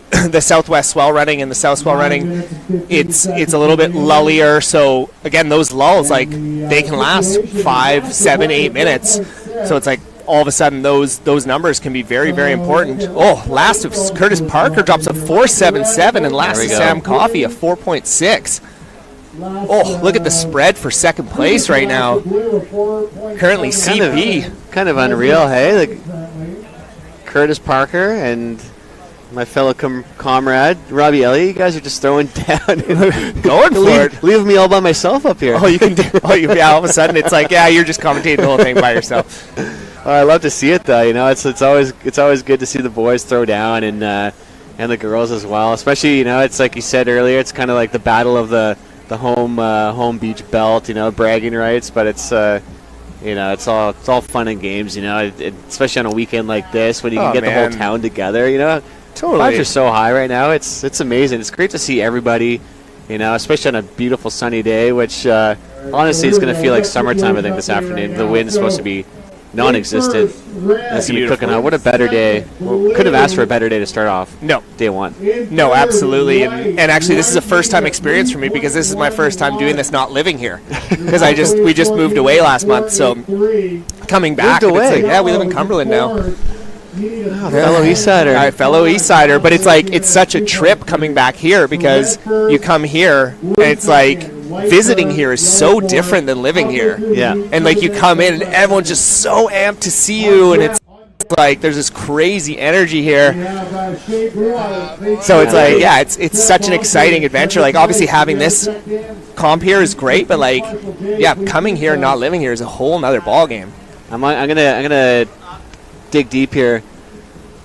southwest swell running and the south swell running, it's a little bit lullier. So again, those lulls, like, they can last 5, 7, 8 minutes. So it's like all of a sudden those numbers can be very, very important. Oh, last of Curtis Parker drops a 4.77 and last of Sam Coffey a 4.6. Oh, look at the spread for second place right now. Currently CP. Kind of unreal, hey? Like Curtis Parker and my fellow comrade Robbie Elliott, you guys are just throwing down, going for it. Leave me all by myself up here. Oh, you can. Yeah. All of a sudden, it's like, yeah, you're just commentating the whole thing by yourself. I love to see it though. You know, it's always good to see the boys throw down and the girls as well. Especially, you know, it's like you said earlier, it's kind of like the battle of the home beach belt. You know, bragging rights, but it's. You know, it's all fun and games. You know, especially on a weekend like this when you can get the whole town together. You know, totally. Vibes are so high right now. It's amazing. It's great to see everybody. You know, especially on a beautiful sunny day, which honestly is going to feel like summertime. I think this afternoon the wind's supposed to be non-existent. It's going to be cooking out. What a better day. Could have asked for a better day to start off. No. Day one. No, absolutely. And actually, this is a first-time experience for me because this is my first time doing this not living here. Because we just moved away last month, so coming back. Moved away? It's like, yeah, we live in Cumberland now. Fellow Eastsider. All right, fellow Eastsider. But it's like, it's such a trip coming back here because you come here and it's like, visiting here is so different than living here. Yeah. And like you come in and everyone's just so amped to see you and it's like there's this crazy energy here. So it's like, yeah, it's such an exciting adventure. Like obviously having this comp here is great, but like, yeah, coming here and not living here is a whole nother ball game. I'm gonna dig deep here.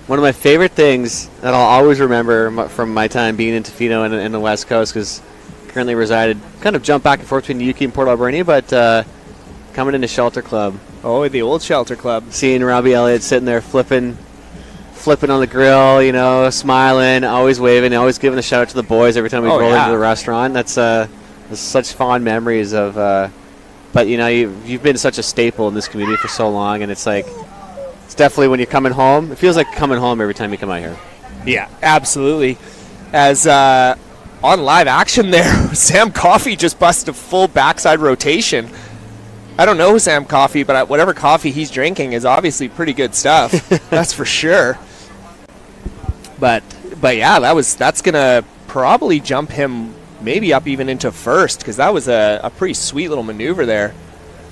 One of my favorite things that I'll always remember from my time being in Tofino and in the West Coast, because currently resided, kind of jump back and forth between Yuki and Port Alberni, but coming into Shelter Club. Oh, the old Shelter Club. Seeing Robbie Elliott sitting there flipping on the grill, you know, smiling, always waving, always giving a shout out to the boys every time we roll into the restaurant. That's such fond memories of. But you know, you've been such a staple in this community for so long, and it's like it's definitely when you're coming home. It feels like coming home every time you come out here. Yeah, absolutely. As on live action there, Sam Coffey just busted a full backside rotation. I don't know Sam Coffey, but whatever coffee he's drinking is obviously pretty good stuff. That's for sure. But yeah, that's gonna probably jump him maybe up even into first, because that was a pretty sweet little maneuver there.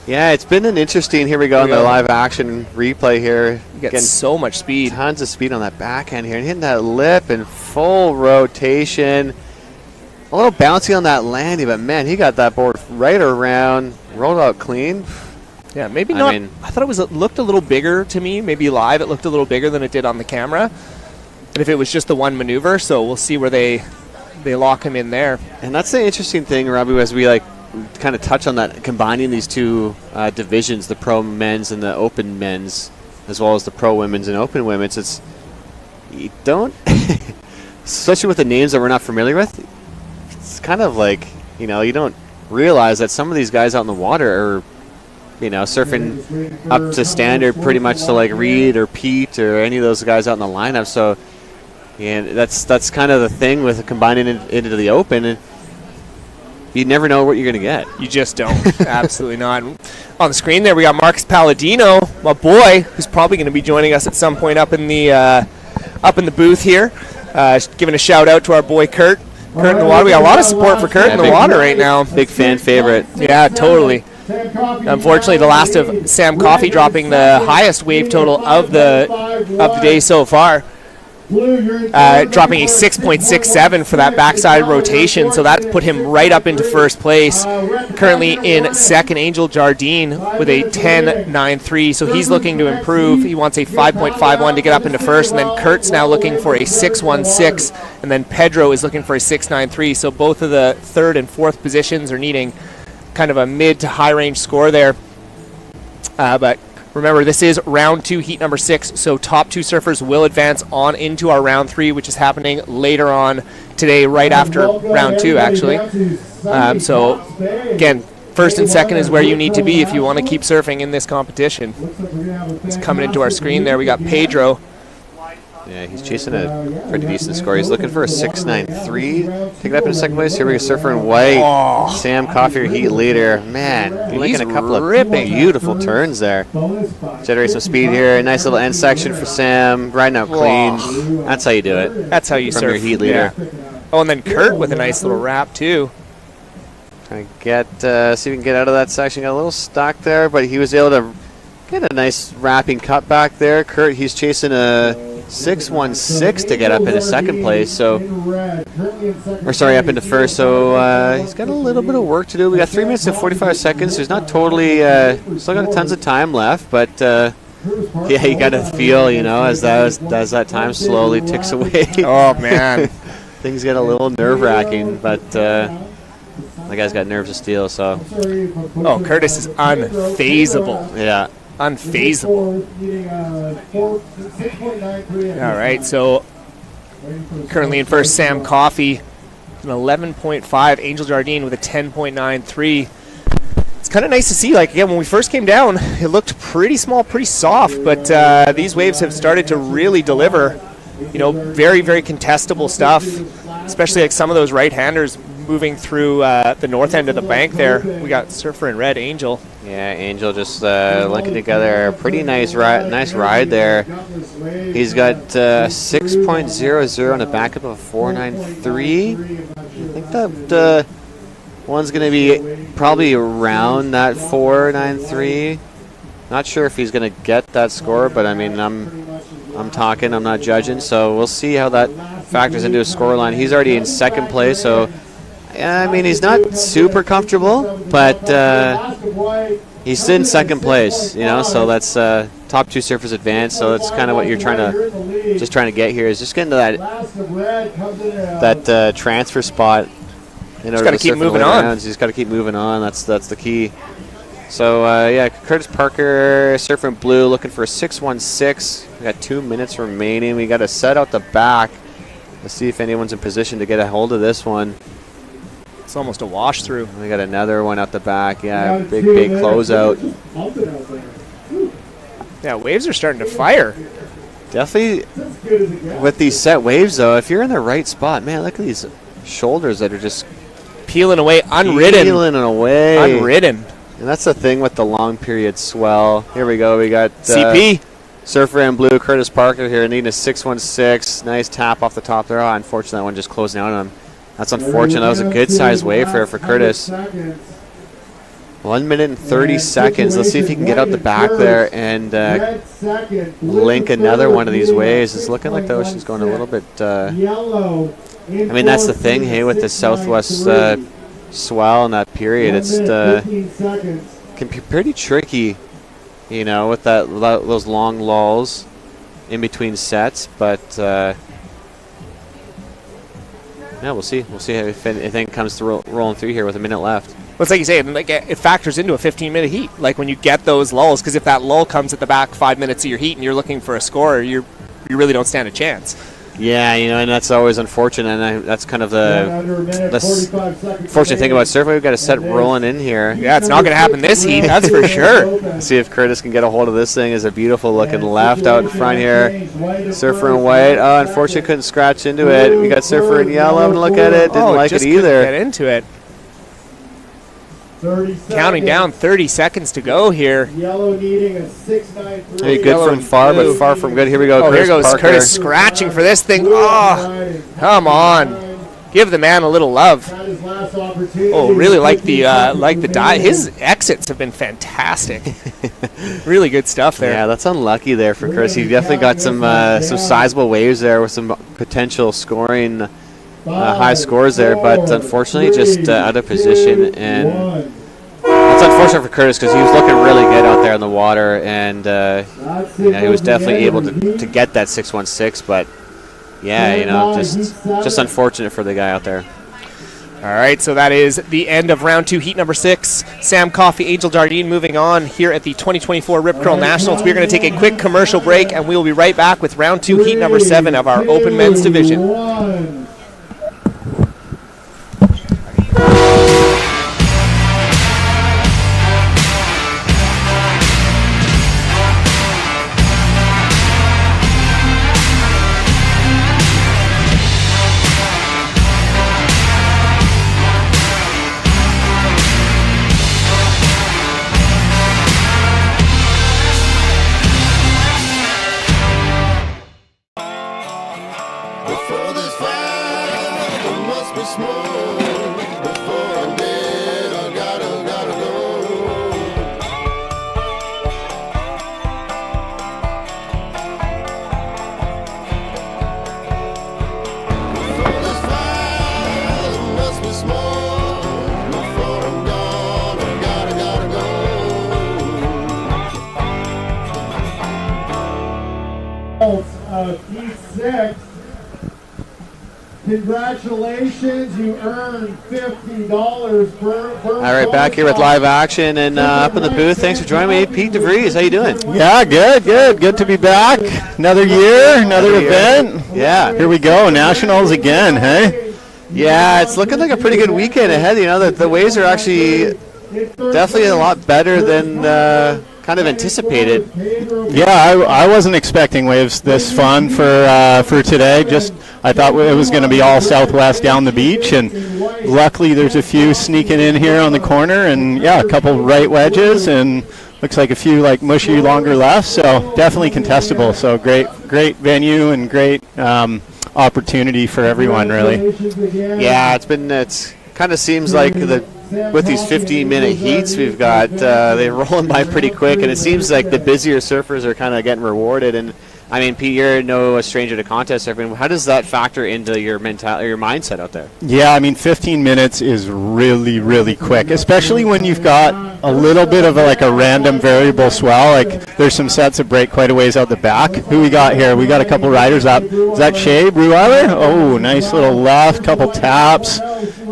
Yeah, it's been an interesting. Here we go in the live action replay here. You get so much speed. Tons of speed on that backhand here. And hitting that lip in full rotation. A little bouncy on that landing, but man, he got that board right around, rolled out clean. Yeah, maybe not. I thought it looked a little bigger to me. Maybe live it looked a little bigger than it did on the camera. And if it was just the one maneuver, so we'll see where they lock him in there. And that's the interesting thing, Robbie, as we kind of touch on that, combining these two divisions, the pro men's and the open men's, as well as the pro women's and open women's. It's, you don't, especially with the names that we're not familiar with, it's kind of like, you don't realize that some of these guys out in the water are, surfing up to standard pretty much to like Reed or Pete or any of those guys out in the lineup. So, and that's kind of the thing with combining it into the open. And you never know what you're going to get. You just don't. Absolutely not. On the screen there, we got Marcus Palladino, my boy, who's probably going to be joining us at some point up in the booth here. Giving a shout out to our boy Kurt. Kurt in the water. We got a lot of support for Kurt in the water right now. Big fan favorite. Yeah, totally. Unfortunately, the last of Sam Coffey dropping the highest wave total of the day so far. Dropping a 6.67 for that backside rotation, so that put him right up into first place. Currently in second, Angel Jardine with a 10.93, so he's looking to improve. He wants a 5.51 to get up into first, and then Kurt's now looking for a 6.16, and then Pedro is looking for a 6.93, so both of the third and fourth positions are needing kind of a mid to high range score there. But remember, this is round 2, heat number 6, so top 2 surfers will advance on into our round 3, which is happening later on today, right after round 2, actually. So, again, first and second is where you need to be if you want to keep surfing in this competition. It's coming into our screen there. We got Pedro. Yeah, he's chasing a pretty decent score. He's looking for a 6.93. Pick it up in second place. Here we go, surfer in white. Oh. Sam Coffey, heat leader. Man, making a couple of beautiful turns there. Generate some speed here. Nice little end section for Sam. Riding out clean. That's how you do it. That's how you from surf. Your heat leader. Yeah. Oh, and then Kurt with a nice little wrap, too. Trying to get, see if we can get out of that section. Got a little stuck there, but he was able to get a nice wrapping cut back there. Kurt, he's chasing a 6.16 to get up into second place, so, or sorry, up into first, so he's got a little bit of work to do. We got 3 minutes and 45 seconds. There's not totally, still got tons of time left, but yeah, you got to feel, as that time slowly ticks away. Oh, man. Things get a little nerve-wracking, but the guy's got nerves of steel, so. Oh, Curtis is unfazable. Yeah. Unfazable. All right, so currently in first, Sam Coffey, an 11.5. Angel Jardine with a 10.93. It's kind of nice to see. Again, when we first came down, it looked pretty small, pretty soft, but these waves have started to really deliver. Very, very contestable stuff, especially some of those right-handers moving through the north end of the bank there. We got surfer in red, Angel. Yeah, Angel just linking together a pretty nice ride there. He's got 6.00 on the back of a 4.93. I think that one's going to be probably around that 4.93. Not sure if he's going to get that score, but I mean, I'm talking, I'm not judging, so we'll see how that factors into his score line. He's already in second place, so I mean, he's not super comfortable, but he's in second place, so that's top 2 surfers advance, so that's kind of what you're trying to get here, is just getting to that transfer spot in order to keep surf moving the on. rounds. He's got to keep moving on. That's the key. So, yeah, Curtis Parker, surfing blue, looking for a 6.16. We got 2 minutes remaining. We got to set out the back. Let's see if anyone's in position to get a hold of this one. It's almost a wash through. We got another one out the back. Yeah, big closeout. Yeah, waves are starting to fire. Definitely with these set waves, though, if you're in the right spot, man, look at these shoulders that are just peeling away, unridden. Peeling away. Unridden. And that's the thing with the long period swell. Here we go. We got CP. Surfer in blue, Curtis Parker here, needing a 6.16. Nice tap off the top there. Oh, unfortunately, that one just closing out on him. That's unfortunate. That was a good-sized wave for Curtis. 1 minute and 30 seconds. Let's see if he can get out the back there and link another one of these waves. It's looking like the ocean's going a little bit... I mean, that's the thing, hey, with the southwest swell in that period. It's can be pretty tricky, you know, with those long lulls in between sets. But, yeah, we'll see. We'll see if anything comes through rolling through here with a minute left. Well, it's like you say, like it factors into a 15-minute heat. Like when you get those lulls, because if that lull comes at the back 5 minutes of your heat and you're looking for a score, you really don't stand a chance. Yeah, you know, and that's always unfortunate, and that's kind of the fortunate thing about surfing. We've got a set rolling in here. Yeah, it's not going to happen this heat, that's for sure. See if Curtis can get a hold of this thing. Is a beautiful looking left out in front here. Surfer in white. Oh, unfortunately couldn't scratch into it. We got surfer in yellow. Having a look at it. Didn't like it either. Get into it. Counting down 30 seconds to go here. Yellow needing a 6.93. Hey, good from far, but far from good. Here we go. Oh, Curtis here goes Parker. Curtis scratching for this thing. Oh, come on. Give the man a little love. Oh, really like the dive. His exits have been fantastic. Really good stuff there. Yeah, that's unlucky there for Curtis. He definitely got some sizable waves there with some potential scoring. High scores there, but unfortunately just out of position, and that's unfortunate for Curtis because he was looking really good out there in the water, and you know, he was definitely able to get that 6.16, but yeah, you know, just unfortunate for the guy out there. All right, so that is the end of round 2, heat number 6. Sam Coffey, Angel Jardine moving on here at the 2024 Rip Curl Nationals. We're going to take a quick commercial break, and we will be right back with round 2, heat number 7 of our Open Men's Division. Heat 6. Congratulations, you earned $50. All right, back here with live action and up in the booth. Thanks for joining me, Pete DeVries. How you doing? Yeah, good to be back. Another year, another event. Yeah. Here we go, Nationals again, hey? Yeah, it's looking like a pretty good weekend ahead. You know, the waves are actually definitely a lot better than kind of anticipated. Yeah, I wasn't expecting waves this fun for today. Just I thought it was going to be all southwest down the beach, and luckily there's a few sneaking in here on the corner, and yeah, a couple right wedges, and looks like a few like mushy longer lefts. So definitely contestable. So great venue and great opportunity for everyone, really. Yeah, it's kind of seems like with these 15-minute heats we've got, they're rolling by pretty quick, and it seems like the busier surfers are kind of getting rewarded. And I mean, Pete, you're no stranger to contest surfing. How does that factor into your mindset out there? Yeah, I mean, 15 minutes is really, really quick, especially when you've got a little bit of a random variable swell. Like, there's some sets that break quite a ways out the back. Who we got here? We got a couple riders up. Is that Shea Breweiler? Oh, nice little left, couple taps.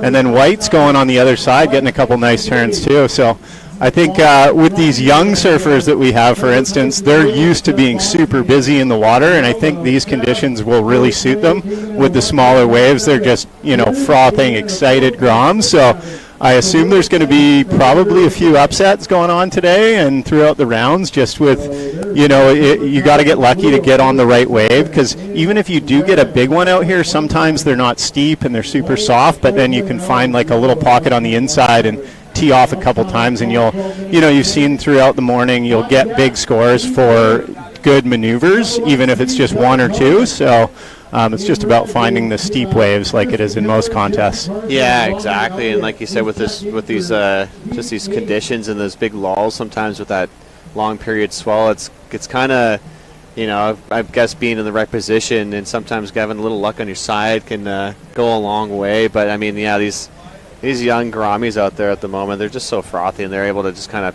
And then White's going on the other side, getting a couple nice turns too. So I think with these young surfers that we have, for instance, they're used to being super busy in the water, and I think these conditions will really suit them. With the smaller waves, they're just, frothing, excited groms. So I assume there's going to be probably a few upsets going on today and throughout the rounds, just with, you got to get lucky to get on the right wave, because even if you do get a big one out here, sometimes they're not steep and they're super soft, but then you can find like a little pocket on the inside and tee off a couple times, and you've seen throughout the morning, you'll get big scores for good maneuvers, even if it's just one or two. So It's just about finding the steep waves like it is in most contests. Yeah, exactly. And like you said, with these just these conditions and those big lulls, sometimes with that long period swell, it's kind of, you know, I guess being in the right position and sometimes having a little luck on your side can go a long way. But I mean, yeah, these young gouramis out there at the moment, they're just so frothy, and they're able to just kind of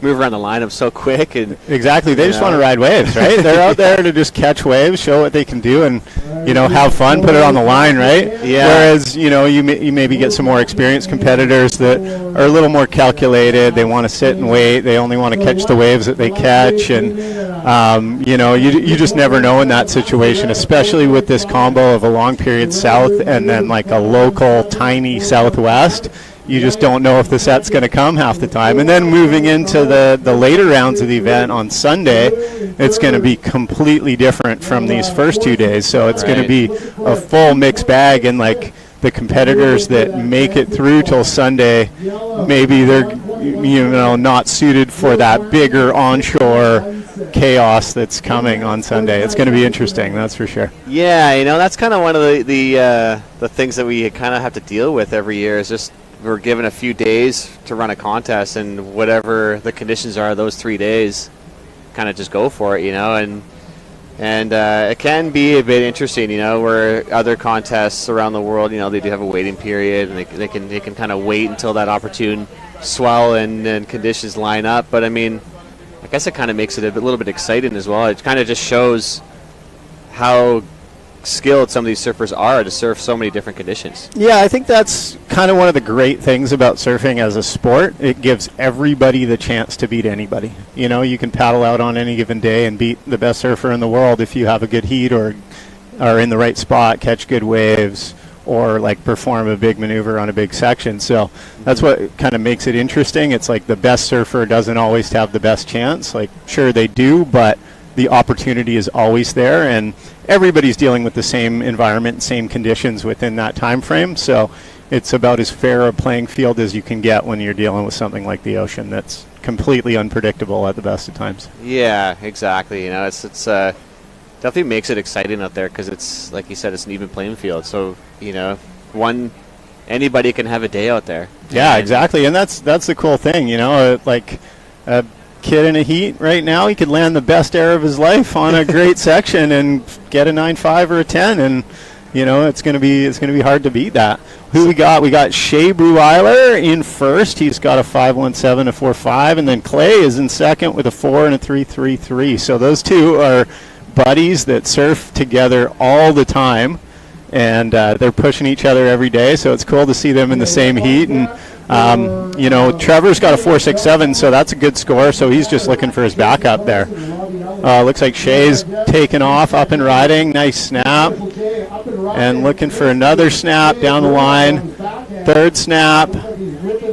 move around the lineup so quick. And exactly, they just want to ride waves, right? They're out there to just catch waves, show what they can do, and have fun, put it on the line, right? Yeah. Whereas you maybe get some more experienced competitors that are a little more calculated. They want to sit and wait. They only want to catch the waves that they catch, and you just never know in that situation, especially with this combo of a long period south and then like a local tiny southwest. You just don't know if the set's going to come half the time. And then moving into the later rounds of the event on Sunday, it's going to be completely different from these first 2 days. So it's going to be a full mixed bag, and like the competitors that make it through till Sunday, maybe they're not suited for that bigger onshore chaos that's coming on Sunday. It's going to be interesting, that's for sure. Yeah, that's kind of one of the things that we kind of have to deal with every year, is just we're given a few days to run a contest, and whatever the conditions are those 3 days, kind of just go for it, and it can be a bit interesting, where other contests around the world, they do have a waiting period, and they can kind of wait until that opportune swell and conditions line up. But I mean, I guess it kind of makes it a little bit exciting as well. It kind of just shows how skilled some of these surfers are to surf so many different conditions. Yeah, I think that's kind of one of the great things about surfing as a sport. It gives everybody the chance to beat anybody. You can paddle out on any given day and beat the best surfer in the world if you have a good heat or are in the right spot, catch good waves, or like perform a big maneuver on a big section. So that's what kind of makes it interesting. It's like the best surfer doesn't always have the best chance. Like, sure they do, but the opportunity is always there, and everybody's dealing with the same environment, same conditions within that time frame. So it's about as fair a playing field as you can get when you're dealing with something like the ocean that's completely unpredictable at the best of times. Yeah, exactly. It's definitely makes it exciting out there, because it's, like you said, it's an even playing field. So anybody can have a day out there. Yeah, exactly, and that's the cool thing. Like a kid in a heat right now, he could land the best air of his life on a great section and get a 9.5 or a 10, and it's going to be hard to beat that. Who we got? We got Shea Bruiler in first. He's got a 5.17, a 4.5, and then Clay is in second with a 4 and a 3.33. So those two are buddies that surf together all the time, and they're pushing each other every day. So it's cool to see them in the same heat. And Trevor's got a 4.67, so that's a good score. So he's just looking for his backup there. Looks like Shea's taken off, up and riding. Nice snap. And looking for another snap down the line. Third snap.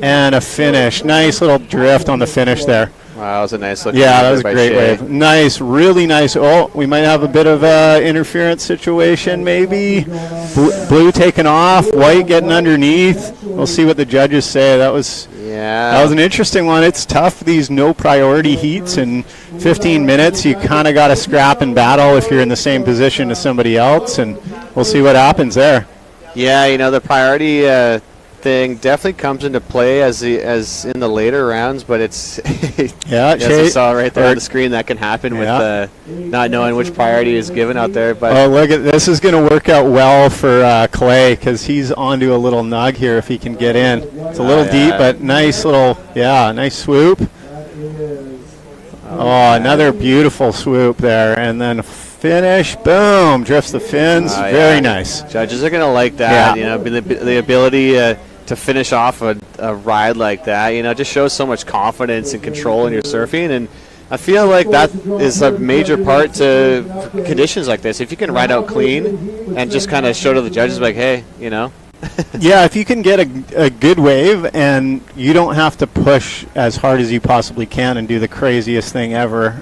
And a finish. Nice little drift on the finish there. Wow, that was a nice look. Yeah, that was a great wave. Nice, really nice. Oh, we might have a bit of interference situation maybe. Blue taking off, white getting underneath. We'll see what the judges say. That was an interesting one. It's tough, these no priority heats. In 15 minutes, you kind of got to scrap and battle if you're in the same position as somebody else, and we'll see what happens there. Yeah, the priority thing definitely comes into play as in the later rounds, but it's as you saw right there on the screen, that can happen with not knowing which priority is given out there. But look at this, is going to work out well for Clay, because he's onto a little nug here if he can get in. It's a little deep, but nice little nice swoop. Another beautiful swoop there, and then finish, boom, drifts the fins. Very nice. Judges are going to like that. The ability to finish off a ride like that, just shows so much confidence and control in your surfing. And I feel like that is a major part to conditions like this. If you can ride out clean and just kind of show to the judges, like, hey, Yeah, if you can get a good wave and you don't have to push as hard as you possibly can and do the craziest thing ever,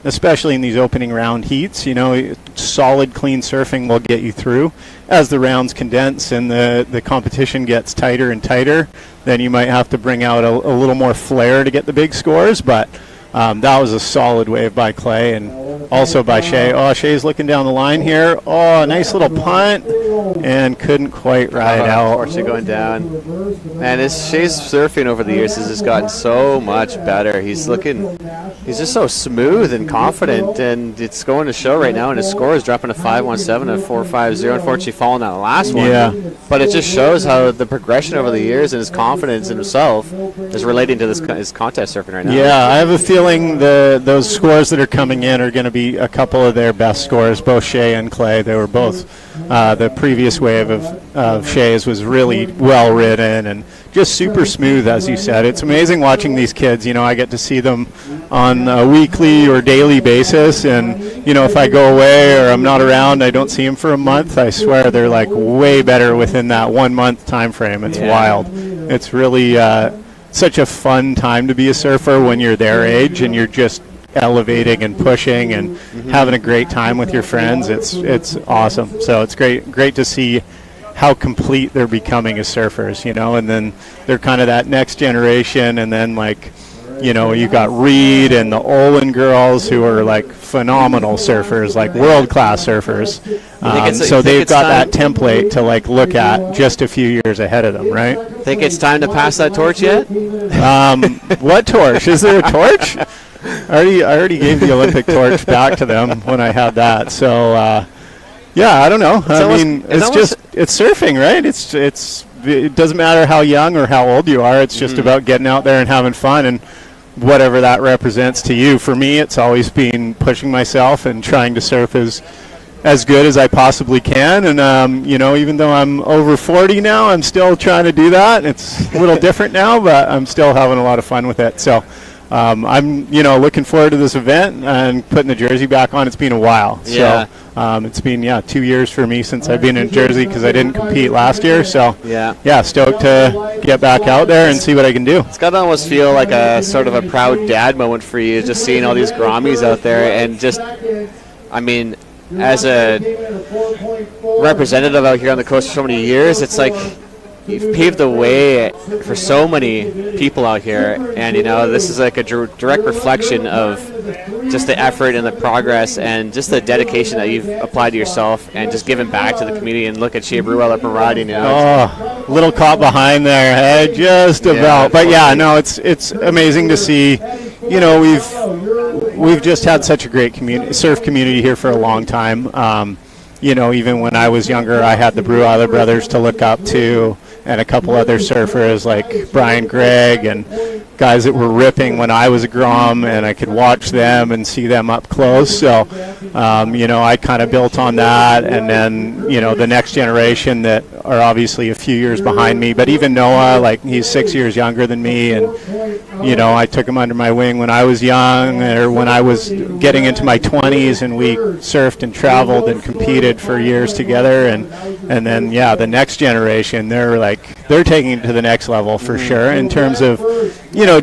especially in these opening round heats, solid, clean surfing will get you through. As the rounds condense and the competition gets tighter and tighter, then you might have to bring out a little more flair to get the big scores. But that was a solid wave by Clay, and also by Shea. Oh, Shea's looking down the line here. Oh, nice little punt, and couldn't quite ride out. Unfortunately going down. And Shea's surfing over the years has just gotten so much better. He's just so smooth and confident, and it's going to show right now, and his score is dropping to 5.17 and 4.50. Unfortunately falling that last one. Yeah. But it just shows how the progression over the years and his confidence in himself is relating to his contest surfing right now. Yeah, I have a feeling those scores that are coming in are going to be a couple of their best scores, both Shea and Clay. They were both, the previous wave of Shea's was really well ridden and just super smooth, as you said. It's amazing watching these kids. I get to see them on a weekly or daily basis, and if I go away or I'm not around, I don't see them for a month, I swear they're like way better within that 1 month time frame. It's wild. It's really such a fun time to be a surfer when you're their age and you're just elevating and pushing and having a great time with your friends. It's awesome. So it's great to see how complete they're becoming as surfers, and then they're kind of that next generation, and then you got Reed and the Olin girls who are like phenomenal surfers, like world-class surfers. So they've got that template to look at just a few years ahead of them, right? Think it's time to pass that torch yet? What torch? Is there a torch? I already gave the Olympic torch back to them when I had that. So yeah, I don't know. It's surfing, right? It doesn't matter how young or how old you are. It's just about getting out there and having fun, and whatever that represents to you. For me, it's always been pushing myself and trying to surf as good as I possibly can. And even though I'm over 40 now, I'm still trying to do that. It's a little different now, but I'm still having a lot of fun with it. So I'm looking forward to this event and putting the jersey back on. It's been a while. Yeah. So it's been 2 years for me since I've been in Jersey because I didn't compete last year. So stoked to get back out there and see what I can do. It's got to almost feel like a sort of a proud dad moment for you, just seeing all these Grammies out there, and just, as a representative out here on the coast for so many years, it's like you've paved the way for so many people out here, and this is like a direct reflection of just the effort and the progress and just the dedication that you've applied to yourself and just giving back to the community. And look at Shea Brewell up and riding. Little caught behind there, hey, just about. But it's amazing to see. We've just had such a great surf community here for a long time. Even when I was younger, I had the Breweiler brothers to look up to, and a couple other surfers like Brian Gregg and guys that were ripping when I was a Grom, and I could watch them and see them up close. So, I kind of built on that, and then, the next generation that are obviously a few years behind me, but even Noah, he's 6 years younger than me, and, I took him under my wing when I was young, or when I was getting into my 20s, and we surfed and traveled and competed for years together, and then, the next generation, they're taking it to the next level for sure in terms of,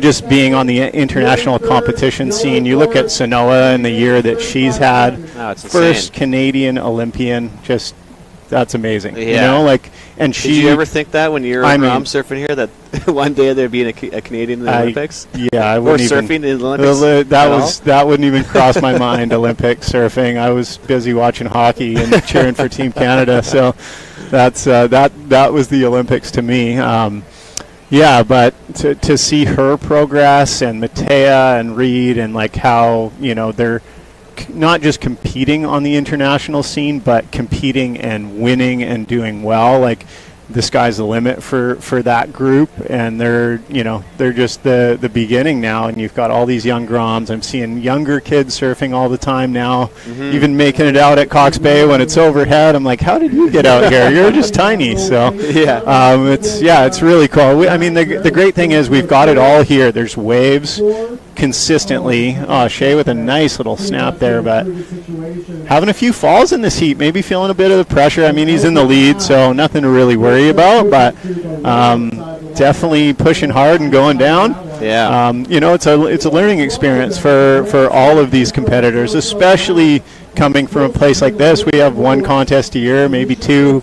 just being on the international competition scene. You look at Sanoa and the year that she's had, first Canadian Olympian, just that's amazing. Yeah. And she. Did you ever think that when you were surfing here that one day there'd be a Canadian in the Olympics? Yeah, I wouldn't or surfing in the Olympics. That wouldn't even cross my mind. Olympic surfing. I was busy watching hockey and cheering for Team Canada. So that's that was the Olympics to me. But to see her progress, and Matea and Reed, and how they're not just competing on the international scene, but competing and winning and doing well. The sky's the limit for that group, and they're just the beginning now. And you've got all these young Groms. I'm seeing younger kids surfing all the time now, even making it out at Cox Bay when it's overhead. I'm like, how did you get out here? You're just tiny. So it's really cool. The great thing is we've got it all here. There's waves consistently. Shea with a nice little snap there, but having a few falls in this heat, maybe feeling a bit of the pressure. He's in the lead, so nothing to really worry about, but definitely pushing hard and going down. It's a learning experience for all of these competitors, especially coming from a place like this. We have one contest a year, maybe two.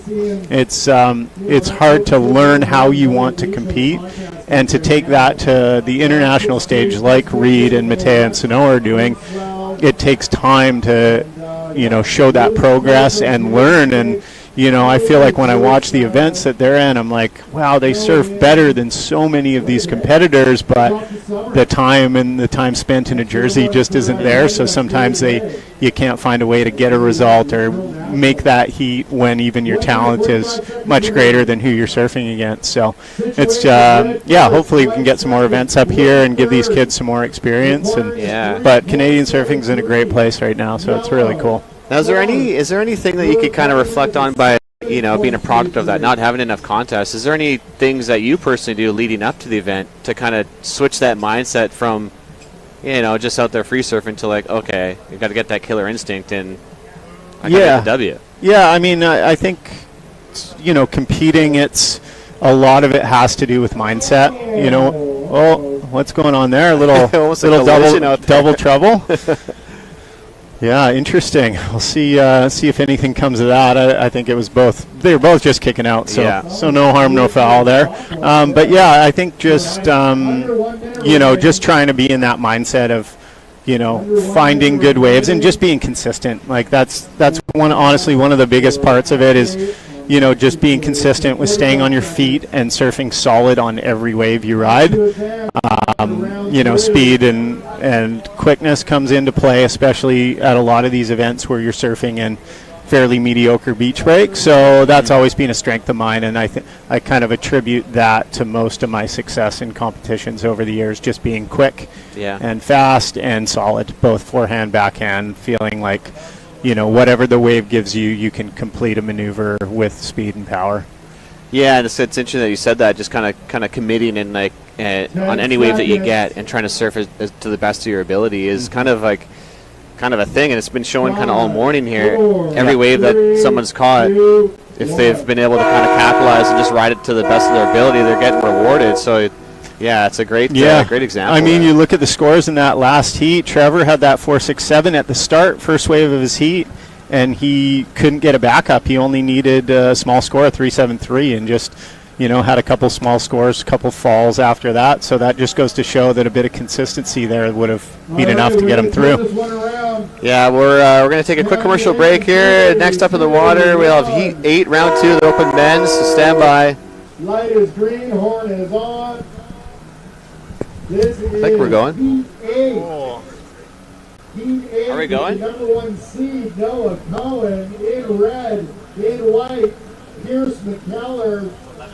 It's hard to learn how you want to compete, and to take that to the international stage like Reed and Matea and Sanoa are doing. it takes time to, show that progress and learn. And, I feel like when I watch the events that they're in, I'm like, wow, they surf better than so many of these competitors, but the time spent in a jersey just isn't there. So sometimes you can't find a way to get a result or make that heat when even your talent is much greater than who you're surfing against. So it's hopefully we can get some more events up here and give these kids some more experience. But Canadian surfing's in a great place right now, so it's really cool. Now, is there anything that you could kind of reflect on by, being a product of that, not having enough contests? Is there any things that you personally do leading up to the event to kind of switch that mindset from, just out there free surfing to like, okay, you got to get that killer instinct and I got to get the W? Yeah, I mean, I think, competing, it's a lot of it has to do with mindset. Oh, what's going on there? A little double trouble. Yeah, interesting. We'll see if anything comes of that. I think it was both. They were both just kicking out, so no harm, no foul there. But yeah, I think just just trying to be in that mindset of finding good waves and just being consistent. Like that's honestly one of the biggest parts of it is just being consistent with staying on your feet and surfing solid on every wave you ride. Speed and quickness comes into play, especially at a lot of these events where you're surfing in fairly mediocre beach break. So that's always been a strength of mine, and I kind of attribute that to most of my success in competitions over the years, just being quick and fast and solid, both forehand, backhand, feeling like whatever the wave gives you, you can complete a maneuver with speed and power. Yeah, and it's interesting that you said that, just kind of committing and like on any wave that you get and trying to surf as to the best of your ability is kind of a thing, and it's been showing kind of all morning here. Every wave that someone's caught, if they've been able to kind of capitalize and just ride it to the best of their ability, they're getting rewarded. So it's a great example. I mean, you look at the scores in that last heat. Trevor had that 4.67 at the start, first wave of his heat, and he couldn't get a backup. He only needed a small score of 3.73 and just, had a couple small scores, a couple falls after that. So that just goes to show that a bit of consistency there would have been enough to get him through. Yeah, we're going to take a quick commercial break here. Next up in the water, we'll have Heat 8, Round 2, the Open Men's. So stand by. Light is green, horn is on. This is I think we're going. Heat 8. Heat 8. Are we going? Number 1 seed, Noah Cohen, in red. In white, Pierce McKellar.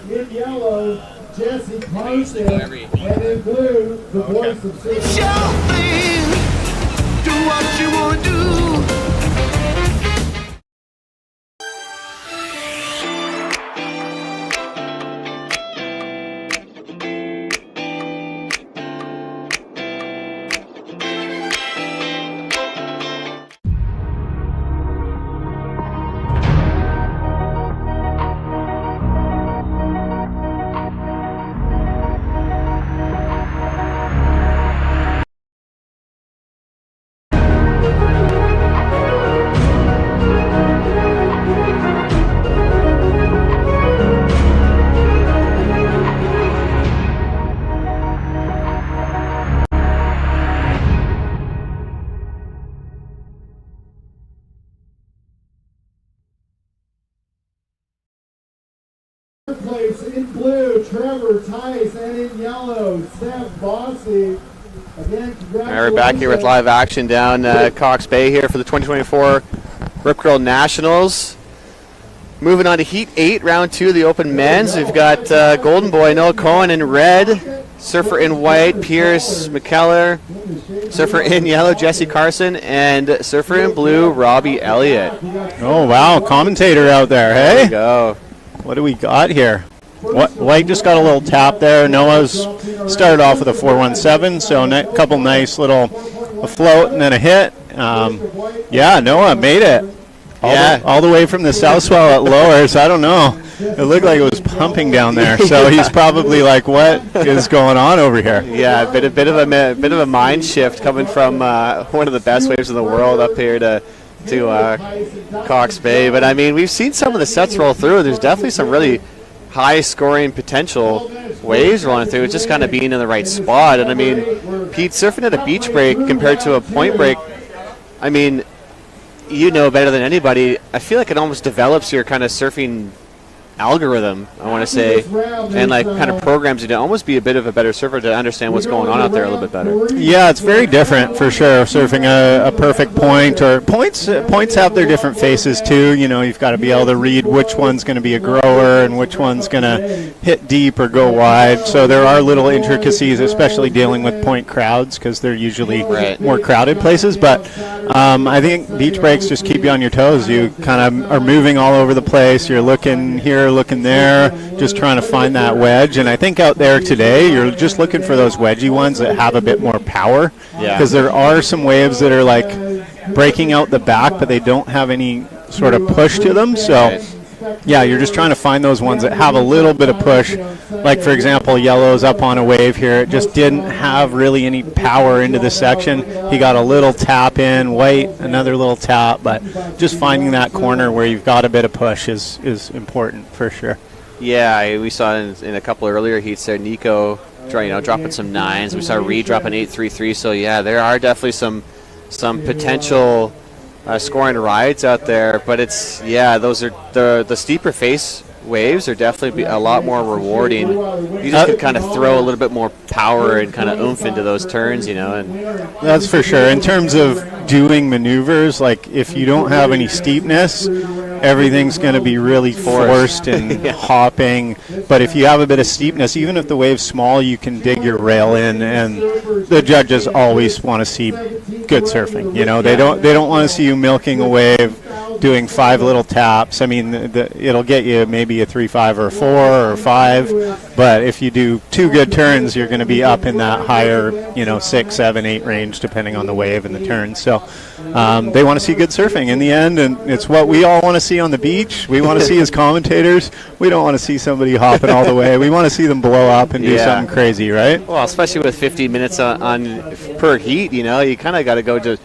In yellow, Jesse Carson. And in blue, the voice of Sydney. Do what you want to do. Place in blue, Trevor Tice, and in yellow, Steph Bossy. Again, congratulations. We're back here with live action down Cox Bay here for the 2024 Rip Curl Nationals. Moving on to Heat 8, Round 2, the Open Men's. We've got Golden Boy Noah Cohen in red, surfer in white, Pierce McKellar, surfer in yellow, Jesse Carson, and surfer in blue, Robbie Elliott. Oh, wow, commentator out there, hey? There we go. What do we got here? White just got a little tap there. Noah's started off with a 4.17, so a couple nice little afloat and then a hit. Noah made it. All the way from the south swell at lowers. I don't know. It looked like it was pumping down there. So he's probably like, "What is going on over here?" Yeah, a bit of a mind shift coming from one of the best waves in the world up here to Cox Bay. But I mean, we've seen some of the sets roll through. There's definitely some really high scoring potential waves rolling through. It's just kind of being in the right spot. And I mean, Pete, surfing at a beach break compared to a point break, I mean, you know better than anybody. I feel like it almost develops your kind of surfing algorithm, I want to say, and like kind of programs you to almost be a bit of a better surfer to understand what's going on out there a little bit better. Yeah, it's very different for sure. Surfing a perfect point, or points have their different faces too. You know, you've got to be able to read which one's going to be a grower and which one's going to hit deep or go wide. So there are little intricacies, especially dealing with point crowds, because they're usually more crowded places. But I think beach breaks just keep you on your toes. You kind of are moving all over the place. You're looking here, looking there, just trying to find that wedge. And I think out there today, you're just looking for those wedgy ones that have a bit more power. Because there are some waves that are like breaking out the back, but they don't have any sort of push to them. So yeah, you're just trying to find those ones that have a little bit of push. Like, for example, Yellow's up on a wave here. It just didn't have really any power into the section. He got a little tap in. White, another little tap. But just finding that corner where you've got a bit of push is important for sure. Yeah, we saw in a couple earlier heats there, Nico dropping some 9s. We saw Reed dropping 8.33. So, yeah, there are definitely some potential scoring rides out there, but those are the steeper face waves are definitely a lot more rewarding. You just can kind of throw a little bit more power and kind of oomph into those turns, and that's for sure. In terms of doing maneuvers, like if you don't have any steepness, everything's going to be really forced and hopping. But if you have a bit of steepness, even if the wave's small, you can dig your rail in, and the judges always want to see good surfing. They don't want to see you milking a wave, doing 5 little taps. I mean, it'll get you maybe a 3.5 or a 4 or 5, but if you do 2 good turns, you're going to be up in that higher, 6, 7, 8 range, depending on the wave and the turn. So they want to see good surfing in the end, and it's what we all want to see on the beach. We want to see as commentators. We don't want to see somebody hopping all the way. We want to see them blow up and do something crazy, right? Well, especially with 15 minutes on per heat, you kind of got to go to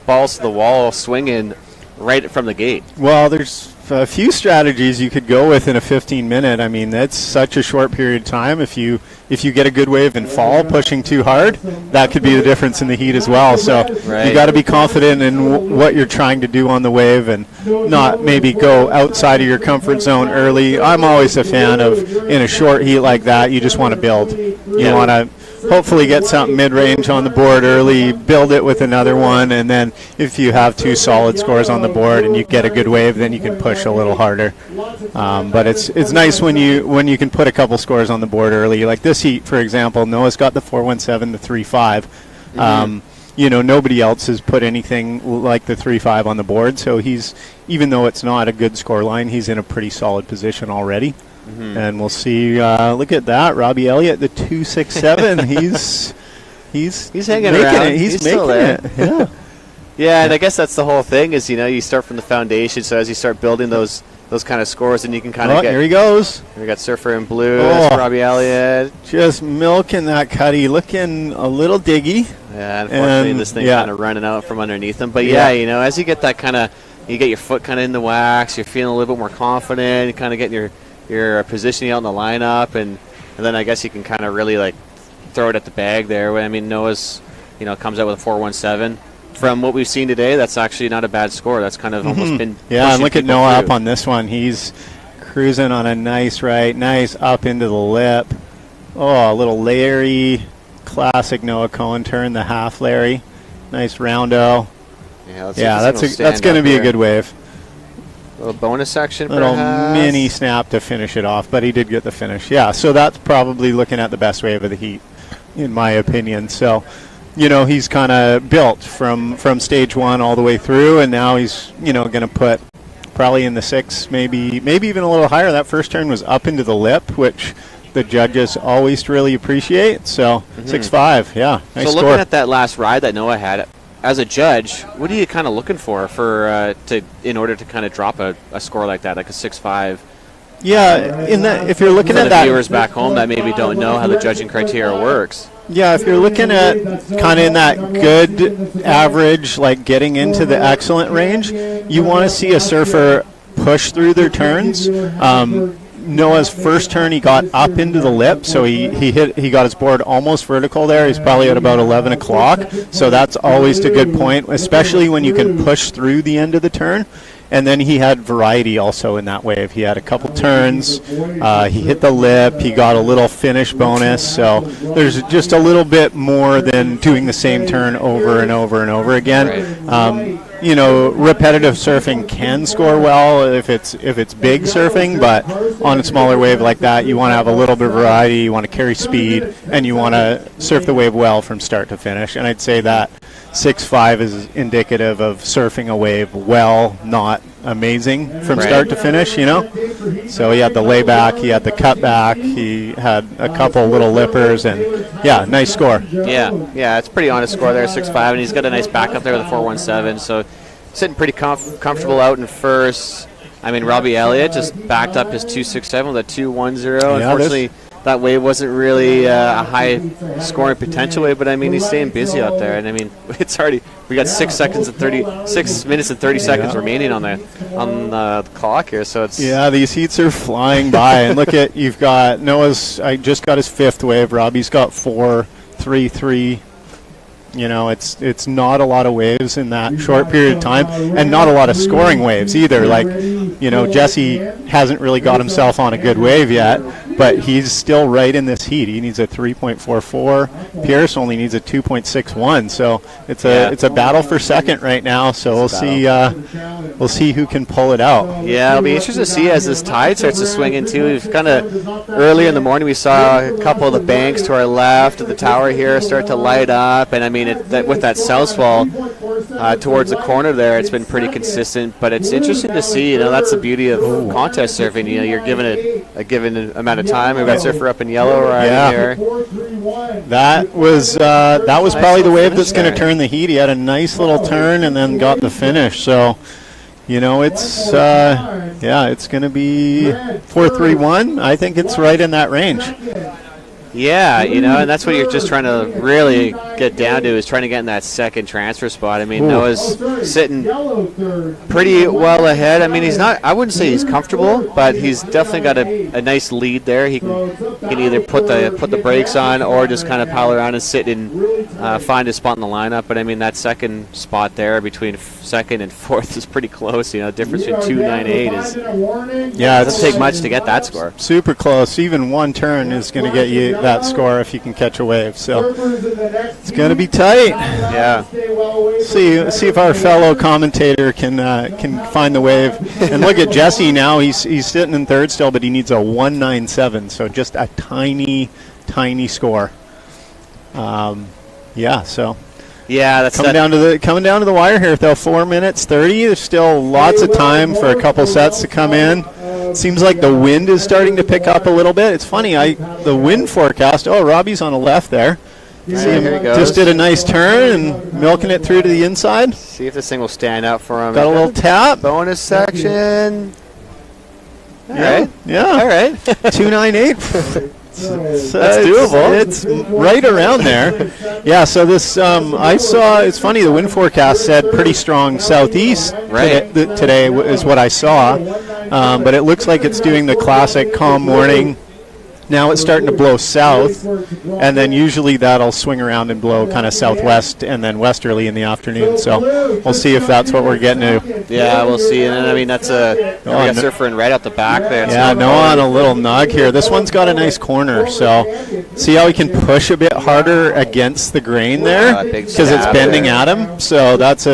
balls to the wall swinging right from the gate. Well, there's a few strategies you could go with in a 15-minute. I mean, that's such a short period of time. If you get a good wave and fall pushing too hard, that could be the difference in the heat as well. So you got to be confident in what you're trying to do on the wave and not maybe go outside of your comfort zone early. I'm always a fan of, in a short heat like that, you just want to build. You want to hopefully get something mid-range on the board early, build it with another one, and then if you have 2 solid scores on the board and you get a good wave, then you can push a little harder. But it's nice when you can put a couple scores on the board early. Like this heat, for example, Noah's got the 4.17, the 3.5. Nobody else has put anything like the 3.5 on the board, so even though it's not a good score line, he's in a pretty solid position already. And we'll see. Look at that, Robbie Elliott, the 2.67. he's hanging around. He's making it. Yeah. Yeah, and I guess that's the whole thing is you start from the foundation. So as you start building those kind of scores, and you can kind of get. Here he goes. We got Surfer in blue. That's Robbie Elliott. Just milking that cutty, looking a little diggy. Yeah, unfortunately, this thing's kind of running out from underneath him. But as you get that kind of, you get your foot kind of in the wax, you're feeling a little bit more confident, you kind of getting your positioning out in the lineup, and then I guess you can kind of really like throw it at the bag there. I mean, Noah's comes out with a 4.17. From what we've seen today, that's actually not a bad score. That's kind of almost been and look at Noah up on this one. He's cruising on a nice right, nice up into the lip. Oh, a little Larry, classic Noah Cohen turn, the half Larry, nice roundo. That's going to be a good wave. Little bonus section, little perhaps. Mini snap to finish it off, but he did get the finish. Yeah, so that's probably looking at the best wave of the heat, in my opinion. So, he's kind of built from stage 1 all the way through, and now he's, going to put probably in the 6, maybe even a little higher. That first turn was up into the lip, which the judges always really appreciate. So 6.5, nice so score. Looking at that last ride that Noah had, as a judge, what are you kind of looking for in order to kind of drop a score like that, like a 6.5? Yeah, if you're looking at that, viewers back home that maybe don't know how the judging criteria works. Yeah, if you're looking at kind of in that good average, like getting into the excellent range, you want to see a surfer push through their turns. Noah's first turn, he got up into the lip, so he got his board almost vertical there. He's probably at about 11 o'clock, so that's always a good point, especially when you can push through the end of the turn. And then he had variety also in that wave. He had a couple turns. He hit the lip. He got a little finish bonus. So there's just a little bit more than doing the same turn over and over and over again. You know, repetitive surfing can score well if it's big surfing, but on a smaller wave like that, you want to have a little bit of variety. You want to carry speed, and you want to surf the wave well from start to finish. And I'd say that 6.5 is indicative of surfing a wave well, not amazing from start to finish, you know. So he had the layback, he had the cutback, he had a couple little lippers, and yeah, nice score. Yeah, it's pretty honest score there, 6.5, and he's got a nice backup there with a 4.17, so sitting pretty comfortable out in first. I mean, Robbie Elliott just backed up his 2.67 with a 2.10. Unfortunately, that wave wasn't really a high scoring potential wave, but I mean, he's staying busy out there, and I mean, it's already, we got 6 minutes and 30 seconds remaining on the clock here, so it's these heats are flying by. And look at, you've got Noah's, I just got his 5th wave. Robbie's got 4, 3, 3. You know, it's not a lot of waves in that short period of time, and not a lot of scoring waves either. Like, you know, Jesse hasn't really got himself on a good wave yet, but he's still right in this heat. He needs a 3.44. Pierce only needs a 2.61. So it's a battle for second right now. So we'll see who can pull it out. Yeah, it'll be interesting to see as this tide starts to swing in too. We've kind of early in the morning we saw a couple of the banks to our left of the tower here start to light up, and I mean with that southfall towards the corner there, it's been pretty consistent. But it's interesting to see. You know, that's the beauty of contest surfing. You know, you're given a given amount of time. We've got surfer up in yellow right here. That was probably the wave that's going to turn the heat. He had a nice little turn and then got the finish. So, you know, it's it's going to be 4.31. I think it's right in that range. Yeah, you know, and that's what you're just trying to really get down to, is trying to get in that second transfer spot. I mean, Noah's sitting pretty well ahead. I mean, he's not, I wouldn't say he's comfortable, but he's definitely got a nice lead there. He can either put the brakes on or just kind of pile around and sit and find a spot in the lineup. But I mean, that second spot there between second and fourth is pretty close. You know, the difference between 2.98 is, it doesn't take much to get that score. Super close. Even one turn is going to get you that score if you can catch a wave. So it's going to be tight. Yeah. See if our fellow commentator can find the wave. And look at Jesse now. He's sitting in third still, but he needs a 1.97. So just a tiny score. So. Yeah, that's coming down to the wire here. Though 4 minutes 30. There's still lots of time for a couple sets to come in. Seems like the wind is starting to pick up a little bit. It's funny, the wind forecast. Oh, Robbie's on the left there. See him, here he goes. Just did a nice turn and milking it through to the inside. See if this thing will stand out for him. Got a little tap. Bonus section. All right. Yeah. All right. 2.98. That's doable. It's right around there. Yeah, so this, I saw, it's funny, the wind forecast said pretty strong southeast today is what I saw. But it looks like it's doing the classic calm morning. Now it's starting to blow south, and then usually that'll swing around and blow kind of southwest and then westerly in the afternoon. So we'll see if that's what we're getting to. Yeah, we'll see. And then, I mean, that's we got surfer in right out the back there. Yeah, Noah on a little nug here. This one's got a nice corner, so see how he can push a bit harder against the grain there because it's bending at him. So that's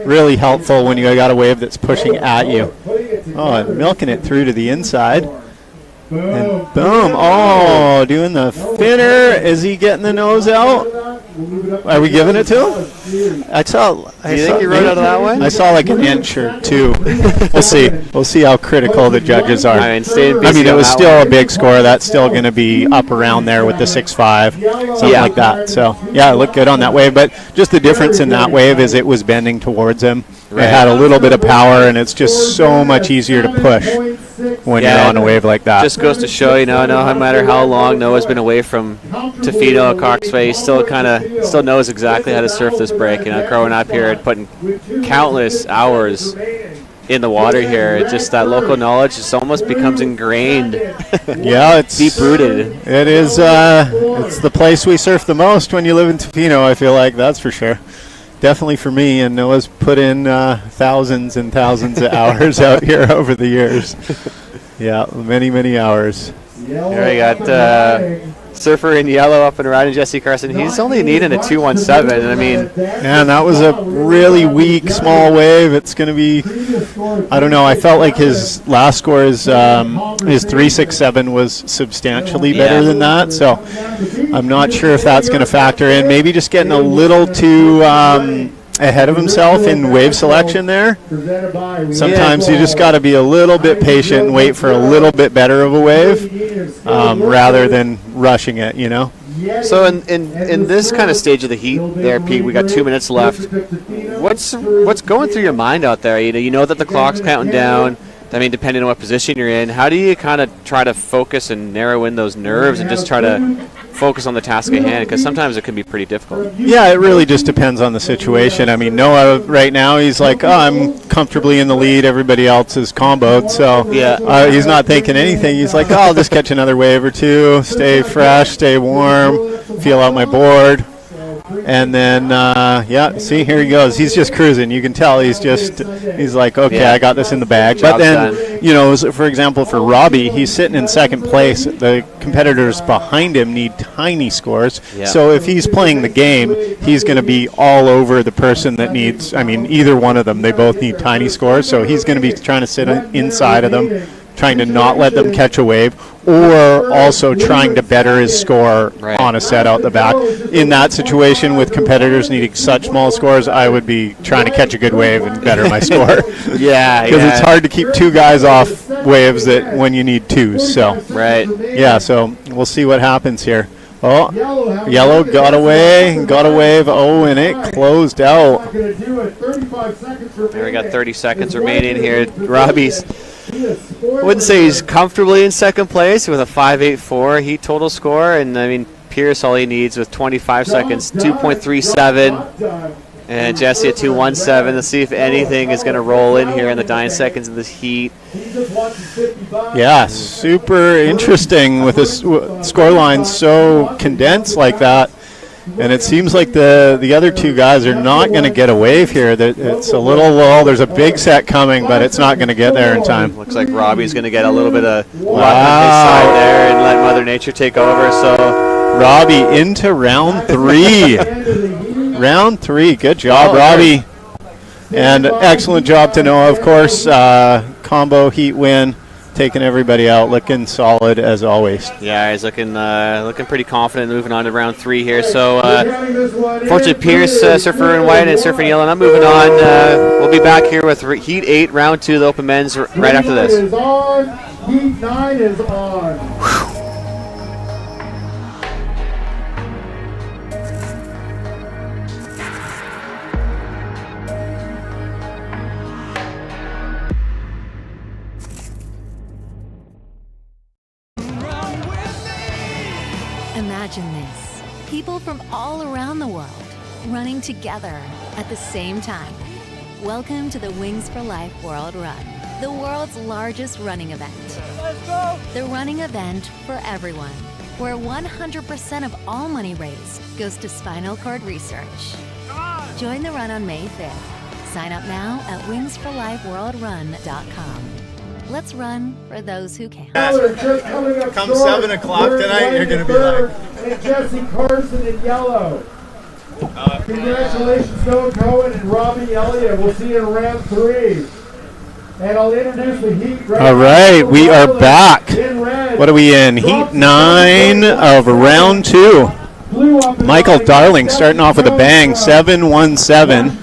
really helpful when you got a wave that's pushing at you. Oh, and milking it through to the inside. And boom. Oh, doing the finner. Is he getting the nose out? Are we giving it to him? I think he rode out of that way? I saw like an inch or two. We'll see. We'll see how critical the judges are. I mean, it was still a big score. That's still going to be up around there with the 6.5, something like that. So, yeah, it looked good on that wave. But just the difference in that wave is it was bending towards him. It had a little bit of power, and it's just so much easier to push when you're on a wave like that. Just goes to show, no matter how long Noah's been away from Tofino at Cox Bay, he still knows exactly how to surf this break. Growing up here and putting countless hours in the water here. It's just that local knowledge just almost becomes ingrained. Yeah, it's deep-rooted. It is. It's the place we surf the most when you live in Tofino, I feel like, that's for sure. Definitely for me, and Noah's put in thousands and thousands of hours out here over the years. Yeah, many hours. Here we got surfer in yellow up and riding, Jesse Carson. He's only needing a 217, and I mean, and that was a really weak small wave. It's going to be, I don't know. I felt like his last score is his 367 was substantially better than that. So I'm not sure if that's going to factor in. Maybe just getting a little too ahead of himself in wave selection there. Sometimes you just got to be a little bit patient and wait for a little bit better of a wave rather than rushing it, you know. So in this kind of stage of the heat there, Pete, we got 2 minutes left. What's going through your mind out there? You know that the clock's counting down. I mean, depending on what position you're in, how do you kind of try to focus and narrow in those nerves and just try to focus on the task at hand? Because sometimes it can be pretty difficult. Yeah, it really just depends on the situation. I mean, Noah right now, he's like, oh, I'm comfortably in the lead. Everybody else is comboed. So yeah. He's not thinking anything. He's like, oh, I'll just catch another wave or two, stay fresh, stay warm, feel out my board. And then, see, here he goes. He's just cruising. You can tell he's like, okay, I got this in the bag. But then, you know, for example, for Robbie, he's sitting in second place. The competitors behind him need tiny scores. Yeah. So if he's playing the game, he's going to be all over the person that needs, I mean, either one of them. They both need tiny scores. So he's going to be trying to sit inside of them, trying to not let them catch a wave, or also trying to better his score on a set out the back. In that situation, with competitors needing such small scores, I would be trying to catch a good wave and better my score. Because it's hard to keep two guys off waves that when you need twos. So yeah, so we'll see what happens here. Oh, yellow got away, got a wave. Oh, and it closed out. There we got 30 seconds remaining here. Robbie's, I wouldn't say he's comfortably in second place with a 5.84 heat total score, and I mean Pierce, all he needs with 25 seconds, 2.37, and Jesse at 2.17. Let's see if anything is going to roll in here in the dying seconds of this heat. Yeah, super interesting with this score line so condensed like that. And it seems like the other two guys are not going to get a wave here. It's a little lull. There's a big set coming, but it's not going to get there in time. Looks like Robbie's going to get a little bit of luck on his side there and let Mother Nature take over. So Robbie into round 3. Round 3. Good job, Robbie. And excellent job to Noah, of course. Combo heat win. Taking everybody out, looking solid as always. Yeah, he's looking pretty confident moving on to round 3 here. So, fortunately, Pierce, surfer in white and surfer in yellow, not moving on. We'll be back here with Heat 8, round 2, the Open Men's, right after this. Heat 9 is on. Imagine this. People from all around the world running together at the same time. Welcome to the Wings for Life World Run, the world's largest running event. Let's go! The running event for everyone, where 100% of all money raised goes to spinal cord research. Join the run on May 5th. Sign up now at wingsforlifeworldrun.com. Let's run for those who can. Come 7 o'clock tonight, you're going to be like... And Jesse Carson in yellow. Congratulations, Noah Cohen and Robbie Elliott. We'll see you in round 3. And I'll introduce the heat. All right, we are back. What are we in? Heat 9 of round 2. Michael Darling starting off with a bang, 7.17.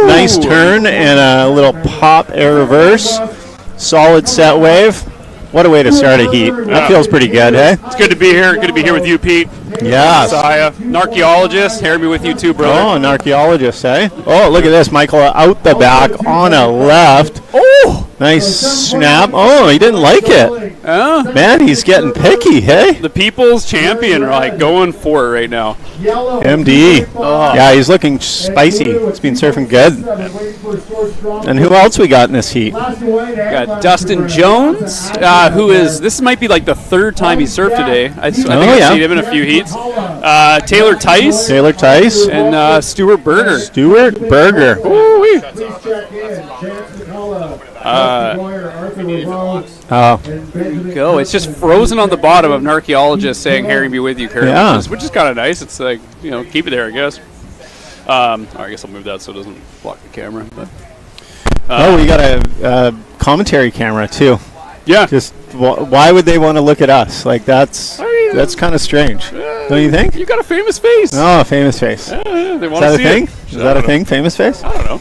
Nice turn and a little pop air reverse. Solid set wave. What a way to start a heat. That feels pretty good, hey? It's good to be here. Good to be here with you, Pete. Yeah. Messiah. An archaeologist. Harry, be with you too, brother. Oh, an archaeologist, eh? Oh, look at this. Michael out the back on a left. Oh! Nice snap. Oh, he didn't like it. Man, he's getting picky, hey? The people's champion, like, going for it right now. MD. Yeah, he's looking spicy. He's been surfing good. And who else we got in this heat? Got Dustin Jones, who is, this might be like the third time he surfed today. I think I've seen him in a few heats. Taylor Tice. And Stuart Berger. Ooh-wee. Go. It's just frozen on the bottom of an archaeologist saying Harry be with you, Kurt, which is kind of nice. It's like, keep it there, I guess. I guess I'll move that so it doesn't block the camera. But, we got a commentary camera too. Yeah. Just why would they want to look at us? Like that's kind of strange, don't you think? You got a famous face. Oh, a famous face. They want Is that to a see thing? it. Is that a thing? Famous face? I don't know.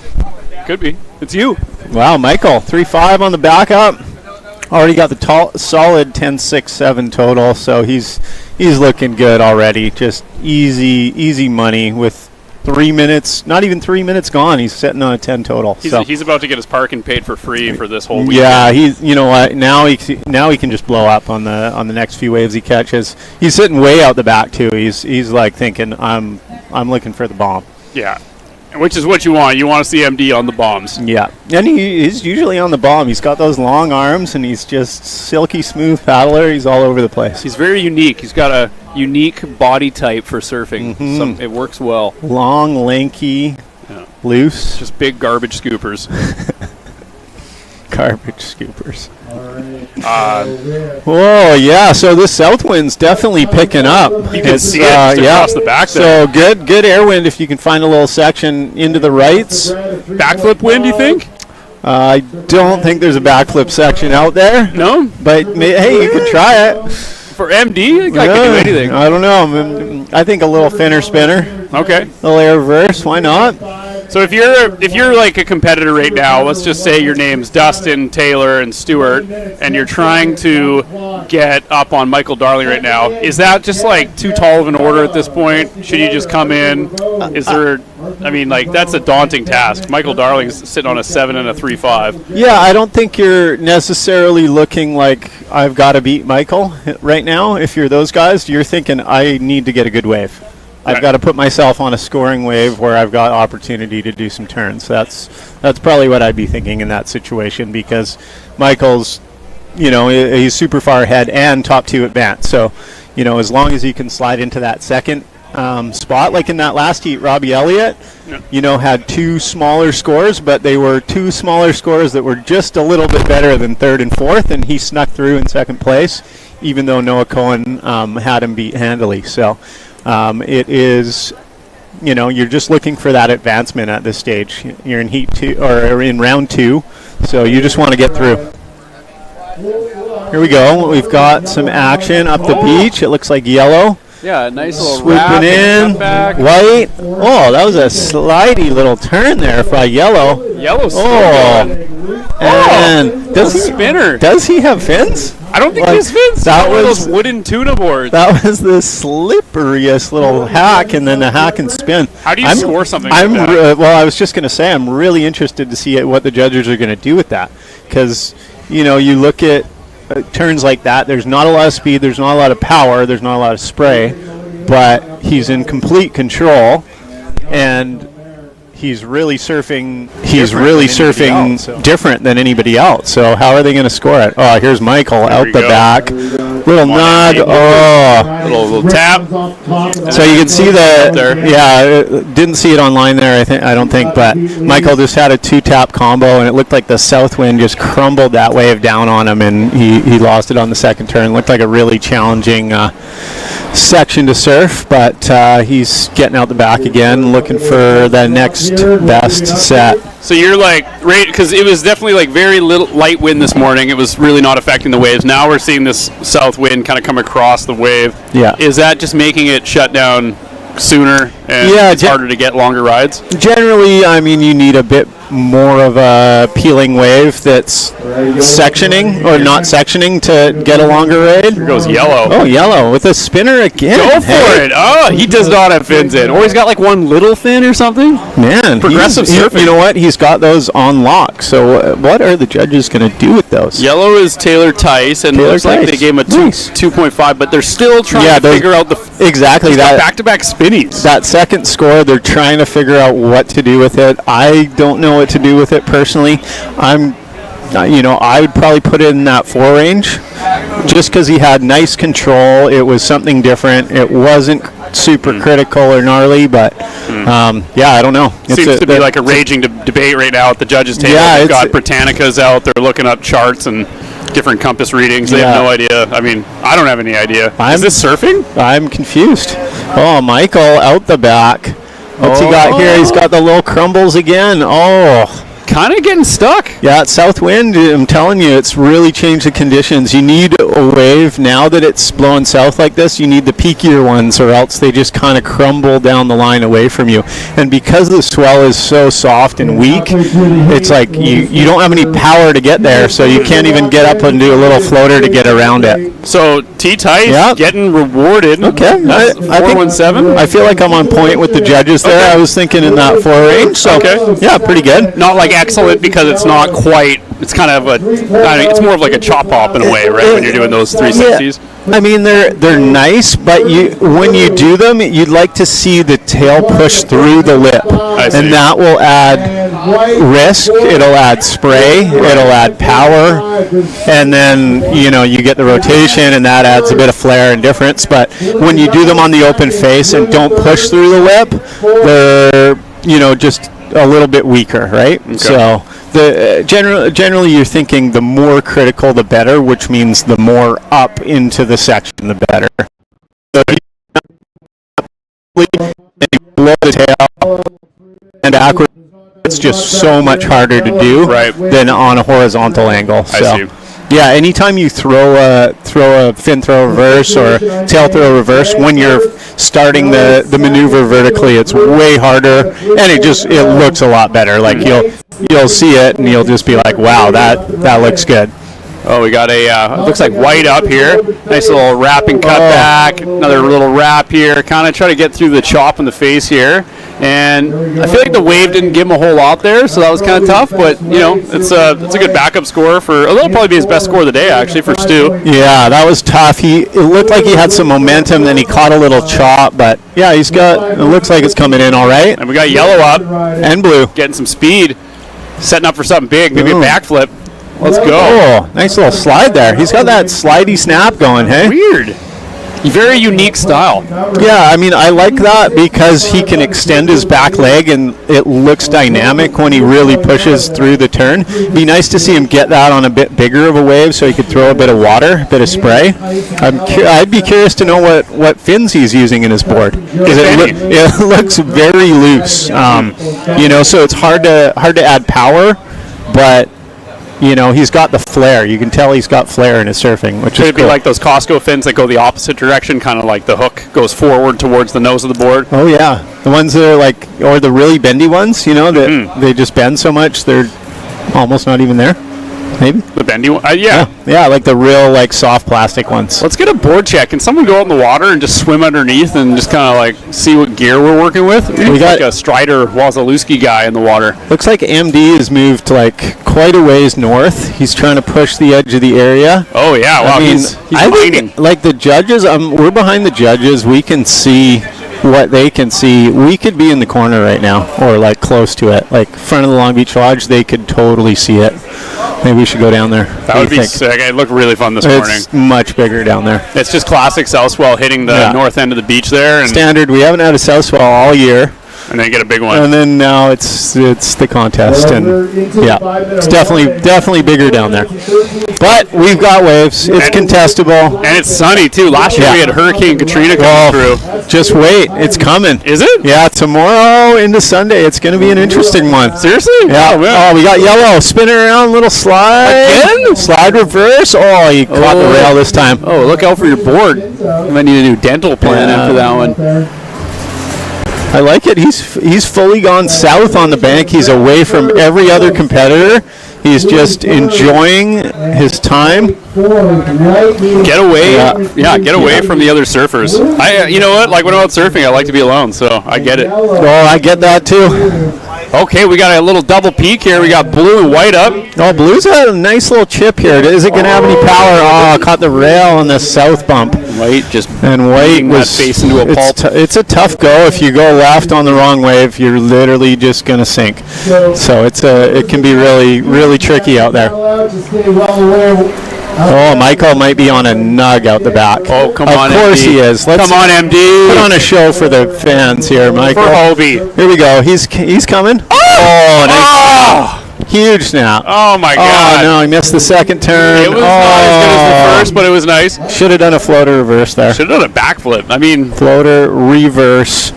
Could be. It's you. Wow, Michael, 3.5 on the back up. Already got the solid 10.67 total, so he's looking good already. Just easy money with 3 minutes, not even 3 minutes gone. He's sitting on a 10 total. He's about to get his parking paid for free for this whole week. Yeah, you know what? Now he can just blow up on the next few waves he catches. He's sitting way out the back too. He's like thinking, I'm looking for the bomb. Yeah. Which is what you want. You want to see MD on the bombs. Yeah. And he's usually on the bomb. He's got those long arms, and he's just silky smooth paddler. He's all over the place. He's very unique. He's got a unique body type for surfing. Mm-hmm. It works well. Long, lanky, loose. Just big garbage scoopers. Garbage scoopers. Whoa, yeah. So this south wind's definitely picking up. You can see it across the back there. So good air wind if you can find a little section into the rights. Backflip wind, you think? I don't think there's a backflip section out there. No? But hey, you could try it. For MD, I can do anything. I don't know. I think a little thinner spinner. Okay. A little air reverse. Why not? So if you're like a competitor right now, let's just say your name's Dustin, Taylor, and Stuart, and you're trying to get up on Michael Darling right now, is that just like too tall of an order at this point? Should you just come in? Is there? I mean, like that's a daunting task. Michael Darling's sitting on a 7 and a 3.5. Yeah, I don't think you're necessarily looking like I've got to beat Michael right now. If you're those guys, you're thinking I need to get a good wave. I've got to put myself on a scoring wave where I've got opportunity to do some turns. That's probably what I'd be thinking in that situation because Michael's, he's super far ahead and top 2 at bat. So, as long as he can slide into that second spot, like in that last heat, Robbie Elliott, had 2 smaller scores, but they were 2 smaller scores that were just a little bit better than 3rd and 4th, and he snuck through in 2nd place, even though Noah Cohen had him beat handily. So. It is, you're just looking for that advancement at this stage. You're in heat 2 or in round 2, so you just want to get through. Here we go. We've got some action up the beach. It looks like yellow. Yeah, nice little swooping in. White. Oh, that was a slidey little turn there for yellow. Yellow's and does he have fins? I don't think he has fins. That was those wooden tuna boards. That was the slipperiest little hack, and then the hack and spin. How do you score something like that? Well, I was just going to say I'm really interested to see what the judges are going to do with that, because you look at turns like that. There's not a lot of speed. There's not a lot of power. There's not a lot of spray, but he's in complete control, and he's really surfing. Different than anybody else. So how are they going to score it? Oh, here's Michael out the back. Little nod. Oh, little tap. So you can see that there. Yeah, didn't see it online there. I don't think, but Michael just had a 2-tap combo, and it looked like the south wind just crumbled that wave down on him, and he lost it on the second turn. Looked like a really challenging section to surf, but he's getting out the back again, looking for the next best set. So you're like, right, because it was definitely like very little light wind this morning. It was really not affecting the waves. Now we're seeing this south wind kind of come across the wave. Yeah. Is that just making it shut down sooner and Yeah, it's harder to get longer rides? Generally, I mean, you need a bit more of a peeling wave that's sectioning or not sectioning to get a longer raid. Here goes Yellow. Oh, Yellow with a spinner again. Go for it. Oh, he does not have fins in. Or he's got like one little fin or something. Man, Progressive surfing. You know what? He's got those on lock. So what are the judges going to do with those? Yellow is Taylor Tice, and it looks like they gave him a 2.5, but they're still trying to figure out exactly that back-to-back spinnies. That second score, they're trying to figure out what to do with it. I don't know what to do with it personally. I would probably put it in that 4 range, just because he had nice control. It was something different. It wasn't super critical or gnarly, but I don't know. Seems to be like a raging debate right now at the judges' table. Yeah, They've got Britannicas out. They're looking up charts and different compass readings. They have no idea. I mean, I don't have any idea. Is this surfing? I'm confused. Oh, Michael out the back. What's he got here? He's got the little crumbles again. Oh. Kind of getting stuck. Yeah, it's south wind. I'm telling you, it's really changed the conditions. You need a wave now that it's blowing south like this. You need the peakier ones, or else they just kind of crumble down the line away from you. And because the swell is so soft and weak, it's like you don't have any power to get there, so you can't even get up and do a little floater to get around it. So T-Tice getting rewarded. Okay, I think 417. I feel like I'm on point with the judges there. Okay. I was thinking in that 4 range. So yeah, pretty good. Not like excellent because it's not quite. It's kind of it's more of like a chop hop in a way, right? When you're doing those 360s. I mean, they're nice, but when you do them, you'd like to see the tail push through the lip, and that will add risk. It'll add spray. It'll add power, and then you get the rotation, and that adds a bit of flair and difference. But when you do them on the open face and don't push through the lip, they're just a little bit weaker, right? Okay. So generally you're thinking the more critical the better, which means the more up into the section the better. So if you blow the tail and backward, it's just so much harder to do than on a horizontal angle. So. I see. Yeah, anytime you throw a fin throw reverse or tail throw reverse, when you're starting the maneuver vertically, it's way harder, and it looks a lot better. Like you'll see it, and you'll just be like, wow, that looks good. Oh, we got looks like white up here. Nice little wrapping cut back. Another little wrap here. Kind of try to get through the chop in the face here. And I feel like the wave didn't give him a whole lot there, so that was kind of tough. But, it's a good backup score it'll probably be his best score of the day, actually, for Stu. Yeah, that was tough. It looked like he had some momentum, then he caught a little chop. But, yeah, it looks like it's coming in all right. And we got Yellow up. And Blue. Getting some speed. Setting up for something big, maybe a backflip. Let's go. Oh, nice little slide there. He's got that slidey snap going, hey? Weird. Very unique style. Yeah, I mean, I like that because he can extend his back leg and it looks dynamic when he really pushes through the turn. Be nice to see him get that on a bit bigger of a wave so he could throw a bit of water, a bit of spray. I'd be curious to know what fins he's using in his board. It looks very loose. So it's hard to add power, but he's got the flair. You can tell he's got flair in his surfing, which Could it be like those Costco fins that go the opposite direction, kind of like the hook goes forward towards the nose of the board? Oh, yeah. The ones that are or the really bendy ones, that they just bend so much, they're almost not even there. Maybe the bendy one, yeah, like the real soft plastic ones. Let's get a board check. Can someone go out in the water and just swim underneath and just kind of see what gear we're working with? We got a Strider Wazalewski guy in the water. Looks like MD has moved quite a ways north. He's trying to push the edge of the area. Oh yeah, wow. He's mining. Think, the judges, we're behind the judges. We can see what they can see. We could be in the corner right now, or close to it, front of the Long Beach Lodge. They could totally see it. Maybe we should go down there. That would be sick. It looked really fun this morning. It's much bigger down there. It's just classic south swell hitting the north end of the beach there. And standard. We haven't had a south swell all year. And then get a big one. And then now it's the contest, and it's definitely bigger down there. But we've got waves. It's contestable, and it's sunny too. Last year we had Hurricane Katrina coming through. Just wait, it's coming. Is it? Yeah, tomorrow into Sunday, it's going to be an interesting one. Seriously? Yeah. Oh, we got Yellow spinning around, little slide. Again? Slide reverse. Oh, you caught the rail this time. Oh, look out for your board. You might need a new dental plan after that one. I like it. He's fully gone south on the bank. He's away from every other competitor. He's just enjoying his time. Get away, get away from the other surfers. You know what? Like when I'm out surfing, I like to be alone, so I get it. Oh, I get that too. Okay, we got a little double peak here. We got blue and white up. Oh, blue's got a nice little chip here. Is it going to have any power? Oh, caught the rail on the south bump. White just white was that face into a pulp. It's a tough go. If you go left on the wrong wave, you're literally just going to sink. So it can be really, really tricky out there. Oh, Michael might be on a nug out the back. Oh, come on, Of course MD. he is. Let's Come on, MD. put on a show for the fans here, Michael. For Hobie. Here we go. He's coming. Oh, nice. Huge snap. Oh, my God. Oh, no, he missed the second turn. It was not as good as the first, but it was nice. Should have done a floater reverse there. Should have done a backflip. I mean, Floater reverse.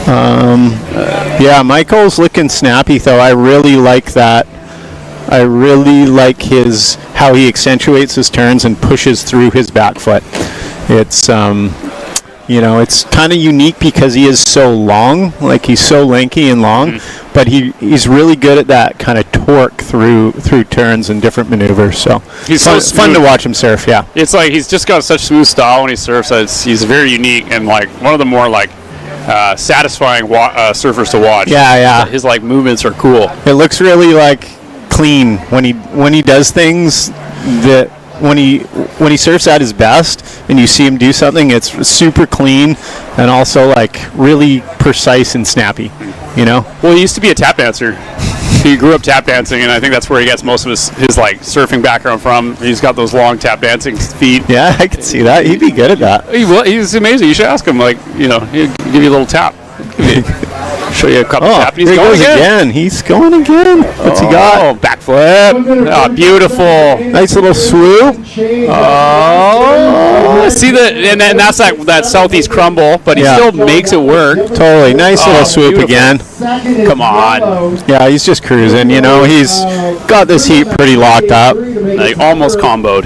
Yeah, Michael's looking snappy, though. I really like that. I really like how he accentuates his turns and pushes through his back foot. It's it's kind of unique because he is so long, like he's so lanky and long, but he's really good at that kind of torque through turns and different maneuvers. So he's fun to watch him surf. Yeah, it's like he's just got such smooth style when he surfs. He's very unique and like one of the more like satisfying surfers to watch. Yeah. His like movements are cool. It looks really like clean when he does things that when he surfs at his best and you see him do something, it's super clean and also like really precise and snappy, you know. Well, he used to be a tap dancer. He grew up tap dancing, and I think that's where he gets most of his like surfing background from. He's got those long tap dancing feet. Yeah, I can see that. He'd be good at that. He's amazing. You should ask him. Like, he'll give you a little tap. Show you a couple tap. He's going again. He's going again. What's he got? Oh, backflip. Oh, beautiful. Nice little swoop. Oh, see and that's that southeast crumble, but he still makes it work. Totally. Nice little swoop beautiful. again. Come on. Yeah, he's just cruising. He's got this heat pretty locked up. Like almost comboed.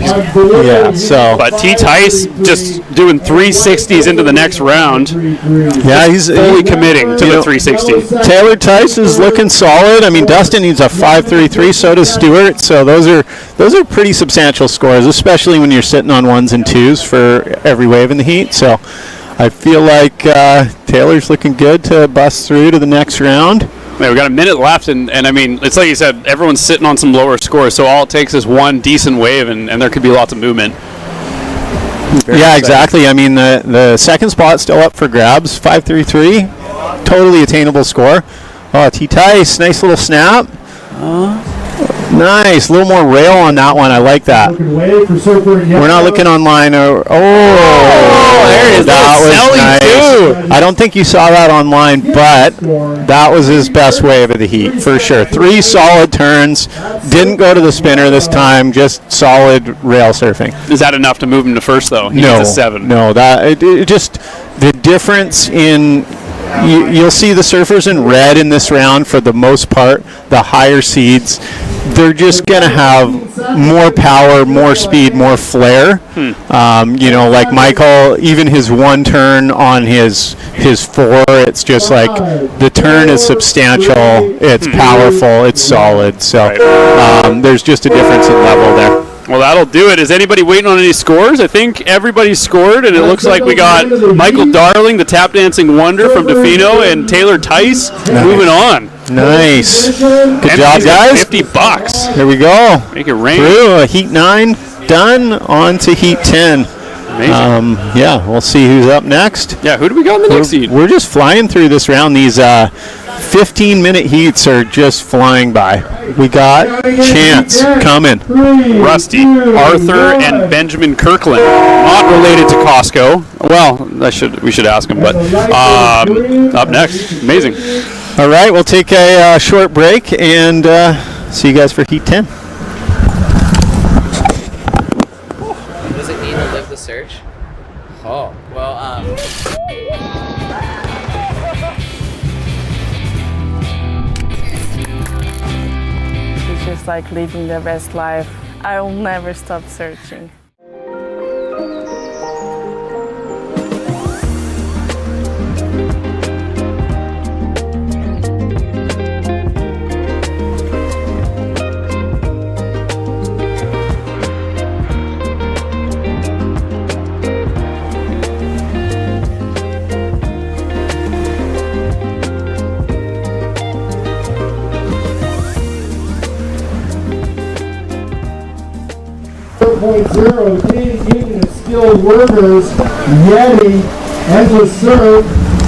But T. Tice just doing 360s into the next round. Yeah, he's fully committing to the 360. Taylor Tice is looking solid. I mean, Dustin needs a 5.33, so does Stewart. So those are pretty substantial scores, especially when you're sitting on ones and twos for every wave in the heat. So I feel like Taylor's looking good to bust through to the next round. Yeah, we got a minute left, and I mean, it's like you said, everyone's sitting on some lower scores, so all it takes is one decent wave, and there could be lots of movement. Yeah, exactly. I mean, the second spot's still up for grabs. 5.33, totally attainable score. Oh, T. Tice, nice little snap. Nice, a little more rail on that one. I like that. We're not looking online. There it is. That was nice. I don't think you saw that online, but that was his best wave of the heat for sure. 3 solid turns. Didn't go to the spinner this time. Just solid rail surfing. Is that enough to move him to first though? He No, needs a 7. no. That it just the difference in. You'll see the surfers in red in this round for the most part, the higher seeds. They're just going to have more power, more speed, more flair. Like Michael, even his one turn on his 4, it's just like the turn is substantial, it's powerful, it's solid. So there's just a difference in level there. Well, that'll do it. Is anybody waiting on any scores? I think everybody scored, and it looks like we got Michael Darling, the tap dancing wonder from Tofino, and Taylor Tice moving on. Nice. Good job, guys. $50. Here we go. Make it rain. Through Heat 9 done, on to Heat 10. Amazing. Yeah, we'll see who's up next. Yeah, who do we got in the next heat? We're just flying through this round. These 15-minute heats are just flying by. We got Chance coming. Rusty, Arthur, and Benjamin Kirkland. Not related to Costco. Well, we should ask him, but up next. Amazing. All right, we'll take a short break and see you guys for Heat 10. What does it mean to live the search? Oh, well, It's just like living the best life. I will never stop searching. 1.0, Canadian Union of Skilled Workers, Yeti, as a serve.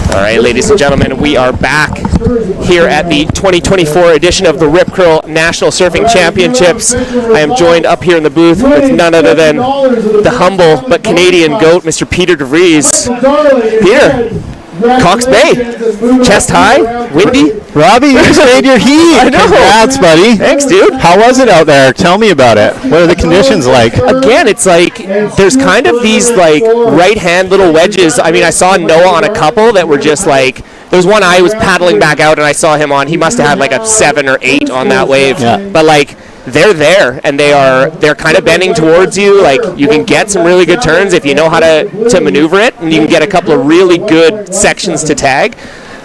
All right, ladies and gentlemen, we are back here at the 2024 edition of the Rip Curl National Surfing Championships. I am joined up here in the booth with none other than the humble but Canadian GOAT, Mr. Peter DeVries. Peter, Cox Bay, chest high, windy. Robbie, you just made your heat. I know. Congrats, buddy. Thanks, dude. How was it out there? Tell me about it. What are the conditions like? Again, it's like there's kind of these like right-hand little wedges. I mean, I saw Noah on a couple that were just like, there was one I was paddling back out and I saw him on. He must have had like a 7 or 8 on that wave. Yeah. But like, they're there and they're kind of bending towards you. Like, you can get some really good turns if you know how to maneuver it, and you can get a couple of really good sections to tag.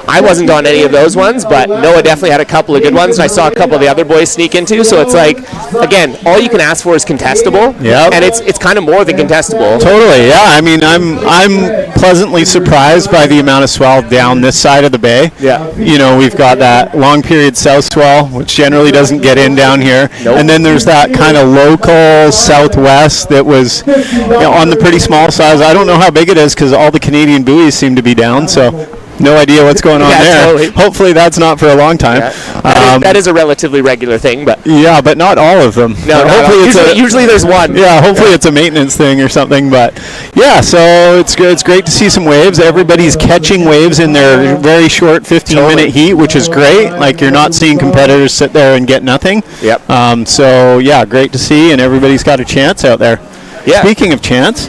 I wasn't on any of those ones, but Noah definitely had a couple of good ones, and I saw a couple of the other boys sneak into. So it's like, again, all you can ask for is contestable. Yep. And it's kind of more than contestable. Totally, yeah. I mean, I'm pleasantly surprised by the amount of swell down this side of the bay. Yeah. You know, we've got that long period south swell, which generally doesn't get in down here. Nope. And then there's that kind of local southwest that was on the pretty small size. I don't know how big it is because all the Canadian buoys seem to be down, so no idea what's going on there. Totally. Hopefully that's not for a long time. Yeah. That is a relatively regular thing, but yeah, but not all of them. no, Hopefully usually there's one. Yeah, hopefully it's a maintenance thing or something. But yeah, so it's great to see some waves. Everybody's catching waves in their very short 15-minute heat, which is great. Like, you're not seeing competitors sit there and get nothing. Yep. So yeah, great to see, and everybody's got a chance out there. Yeah. Speaking of chance,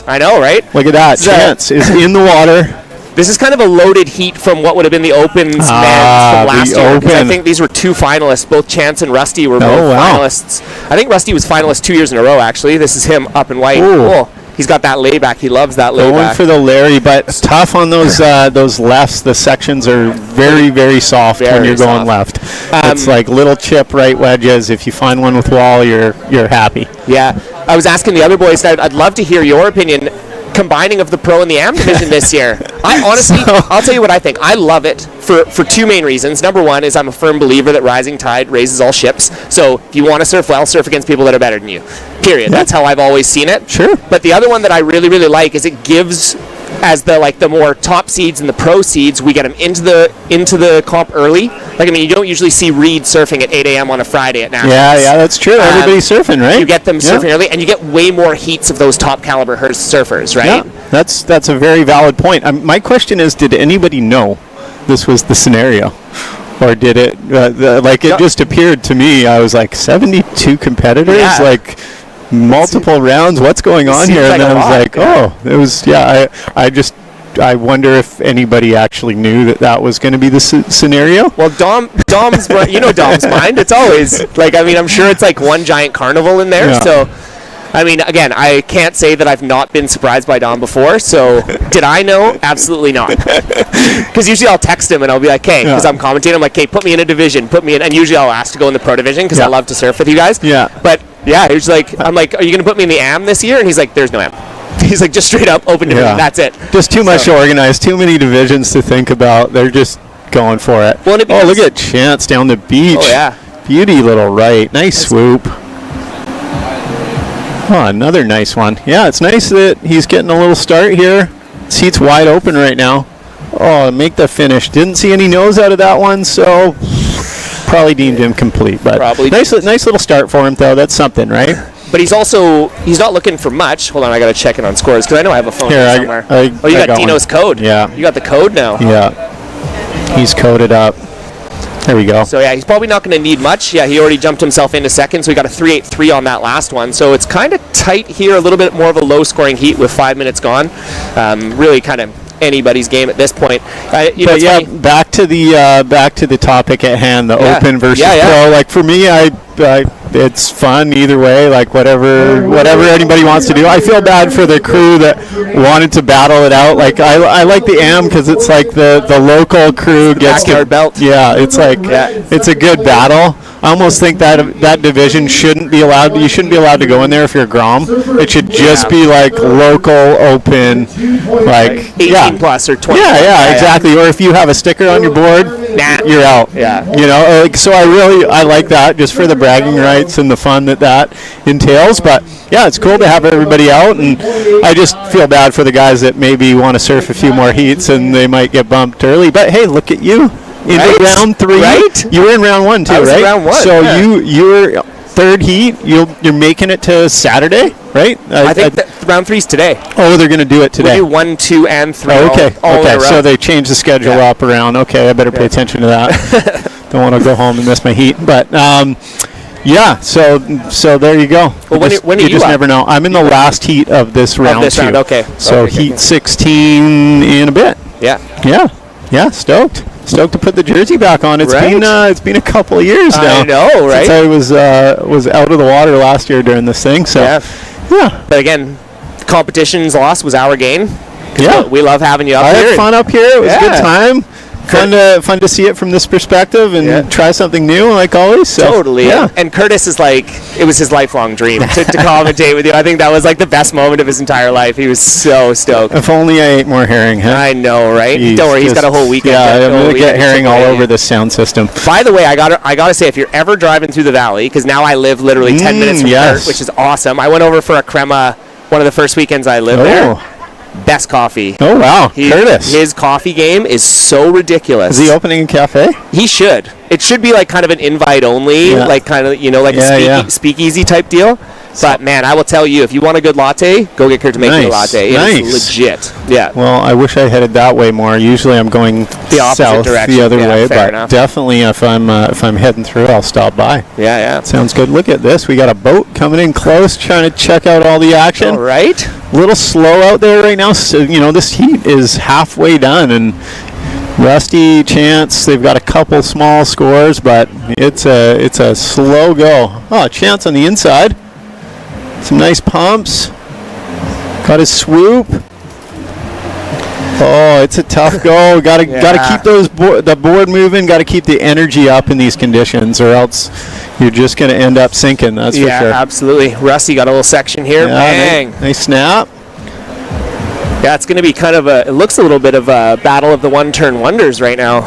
I know, right? look at that. Chance is in the water. This is kind of a loaded heat from what would have been the Opens men's from last year. 'Cause I think these were 2 finalists. Both Chance and Rusty were both finalists. I think Rusty was finalist 2 years in a row, actually. This is him up in white. Ooh. Oh, he's got that layback. He loves that layback. Going for the Larry, but it's tough on those lefts. The sections are very, very soft when you're going left. It's like little chip right wedges. If you find one with wall, you're happy. Yeah. I was asking the other boys that I'd love to hear your opinion, combining of the pro and the am division this year. I honestly, I'll tell you what I think. I love it for 2 main reasons. Number one is I'm a firm believer that rising tide raises all ships. So if you want to surf well, surf against people that are better than you. Period. That's how I've always seen it. Sure. But the other one that I really, really like is it gives, as the more top seeds and the pro seeds, we get them into the comp early. Like, I mean, you don't usually see Reed surfing at 8 a.m. on a Friday at Nationals. Yeah, that's true. Everybody's surfing, right? You get them surfing early, and you get way more heats of those top caliber surfers, right? Yeah, that's a very valid point. My question is, did anybody know this was the scenario? Or did it, it just appeared to me, I was like, 72 competitors? Yeah. Like, multiple rounds, what's going on here? Like, and then I was like, it was, I wonder if anybody actually knew that was going to be the scenario. Well, Dom's, you know Dom's mind. It's always, like, I mean, I'm sure it's like one giant carnival in there. Yeah. So, I mean, again, I can't say that I've not been surprised by Dom before. So, did I know? Absolutely not. Because usually I'll text him and I'll be like, hey, because I'm commentating, I'm like, hey, put me in a division, and usually I'll ask to go in the pro division because I love to surf with you guys. Yeah. But, yeah, he's like, I'm like, are you going to put me in the AM this year? And he's like, there's no AM. He's like, just straight up open to me. That's it. Just too much to organize, too many divisions to think about. They're just going for it. Well, look at Chance down the beach. Oh, yeah. Beauty little right. Nice swoop. Oh, another nice one. Yeah, it's nice that he's getting a little start here. Seat's wide open right now. Oh, make the finish. Didn't see any nose out of that one, so probably deemed him complete. But nice little start for him, though. That's something, right? But he's not looking for much. Hold on, I got to check it on scores because I know I have a phone here somewhere. You got Dino's code. Yeah. You got the code now. Yeah. He's coded up. There we go. So, yeah, he's probably not going to need much. Yeah, he already jumped himself into second, so he got a 3.83 on that last one. So it's kind of tight here, a little bit more of a low-scoring heat with 5 minutes gone. Really kind of anybody's game at this point. Back to the topic at hand, the open versus pro. Like, for me, it's fun either way. Like, whatever anybody wants to do. I feel bad for the crew that wanted to battle it out. Like, I like the AM because it's like the local crew gets backyard belt. Yeah, it's like it's a good battle. I almost think that division shouldn't be allowed. You shouldn't be allowed to go in there if you're a Grom. It should just be like local, open, like 18 plus or 20. Yeah, exactly. Or if you have a sticker on your board, you're out. Yeah. You know, like, so I like that just for the bragging rights and the fun that entails. But yeah, it's cool to have everybody out, and I just feel bad for the guys that maybe want to surf a few more heats and they might get bumped early. But hey, look at you. Into round 3, right? You were in round 1 too, I was right? in round 1. So you're third heat. You're making it to Saturday, right? I think round 3's today. Oh, they're going to do it today. We do 1, 2, and 3. Oh, okay. All okay. in a row. So they changed the schedule up around. Okay, I better pay attention to that. Don't want to go home and miss my heat, but. Yeah, so there you go. Well, when are you just up? never know. I'm in the last heat of this round. Okay. So okay, heat 16 in a bit. Yeah. Stoked to put the jersey back on. It's been a couple of years now. I know, right? Since I was out of the water last year during this thing. So yeah. But again, competition's loss was our gain. Yeah, we love having you up here. I had fun up here. It was a good time. Fun to see it from this perspective and try something new, like always. So, totally. Yeah. And Curtis is like, it was his lifelong dream to commentate with you. I think that was like the best moment of his entire life. He was so stoked. If only I ate more herring, huh? I know, right? Don't worry, he's got a whole weekend. Yeah, I'm going to get herring all over this sound system. By the way, I gotta say, if you're ever driving through the valley, because now I live literally 10 minutes from Kurt, which is awesome. I went over for a crema one of the first weekends I lived there. Best coffee. Oh, wow. Curtis. His coffee game is so ridiculous. Is he opening a cafe? He should. It should be like kind of an invite only, like kind of, like a speakeasy type deal. But man, I will tell you, if you want a good latte, go get Kurt to make you a latte. It's legit. Yeah. Well, I wish I headed that way more. Usually I'm going the opposite south direction. the other way, but enough. definitely if I'm heading through, I'll stop by. Yeah. Sounds good. Look at this. We got a boat coming in close, trying to check out all the action. All right. A little slow out there right now. So, this heat is halfway done, and Rusty, Chance, they've got a couple small scores, but it's a slow go. Oh, Chance on the inside. Some nice pumps. Got his swoop. Oh, it's a tough go. Got to keep the board moving. Got to keep the energy up in these conditions, or else you're just going to end up sinking. That's for sure. Yeah, absolutely. Rusty got a little section here. Bang. Nice snap. Yeah, it's going to be kind of it looks a little bit of a battle of the one-turn wonders right now.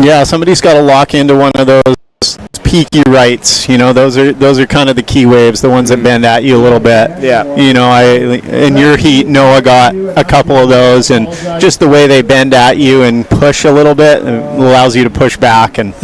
Yeah, somebody's got to lock into one of those peaky rights. Those are kind of the key waves, the ones that bend at you a little bit. Yeah. In your heat, Noah got a couple of those, and just the way they bend at you and push a little bit allows you to push back, and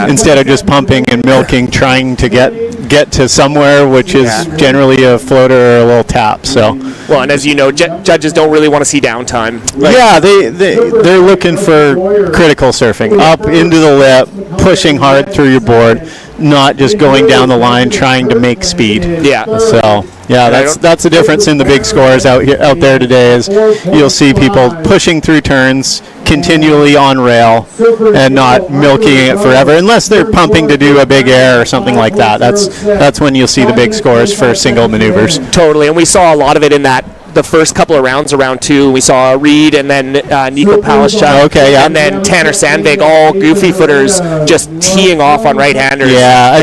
instead of just pumping and milking, trying to get to somewhere, which is generally a floater or a little tap. So. Well, and as you know, judges don't really want to see downtime. Yeah, they're looking for critical surfing, up into the lip, pushing hard through your board, not just going down the line trying to make speed. Yeah. So that's the difference in the big scores out there today. Is you'll see people pushing through turns continually on rail and not milking it forever, unless they're pumping to do a big air or something like that. That's when you'll see the big scores for single maneuvers. Totally, and we saw a lot of it in the first couple of rounds, around 2. We saw Reed and then Nico Palashchuk, and then Tanner Sandvig, all goofy footers just teeing off on right-handers. Yeah,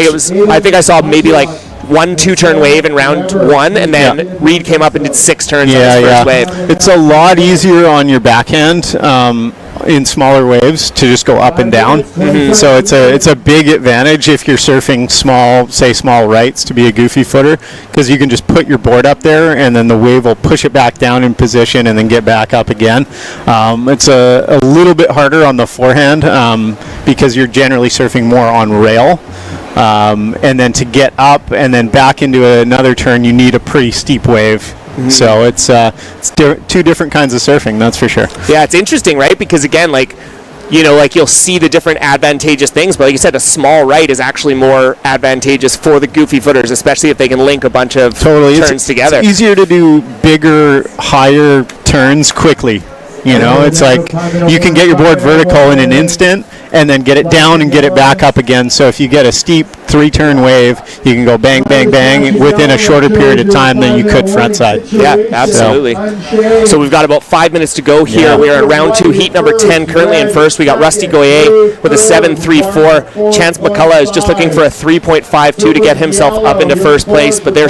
I think I saw maybe like 1-2 turn wave in round 1, and then Reed came up and did 6 turns on his first wave. It's a lot easier on your backhand in smaller waves to just go up and down. Mm-hmm. So it's a big advantage if you're surfing small rights to be a goofy footer, because you can just put your board up there and then the wave will push it back down in position and then get back up again. It's a little bit harder on the forehand because you're generally surfing more on rail. And then to get up and then back into another turn, you need a pretty steep wave. Mm-hmm. So it's two different kinds of surfing, that's for sure. Yeah, it's interesting, right? Because again, you'll see the different advantageous things, but like you said, a small right is actually more advantageous for the goofy footers, especially if they can link a bunch of turns together. It's easier to do bigger, higher turns quickly. It's like you can get your board vertical in an instant and then get it down and get it back up again. So if you get a steep 3-turn wave, you can go bang, bang, bang within a shorter period of time than you could front side. Yeah, absolutely. So we've got about 5 minutes to go here. We are in round 2, heat number 10. Currently in first, we got Rusty Goyer with a 7.34. Chance McCullough is just looking for a 3.52 to get himself up into first place, but they're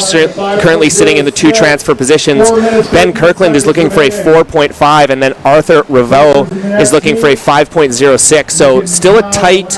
currently sitting in the 2 transfer positions. Ben Kirkland is looking for a 4.5, and then Arthur Revaux is looking for a 5.06. So still a tight,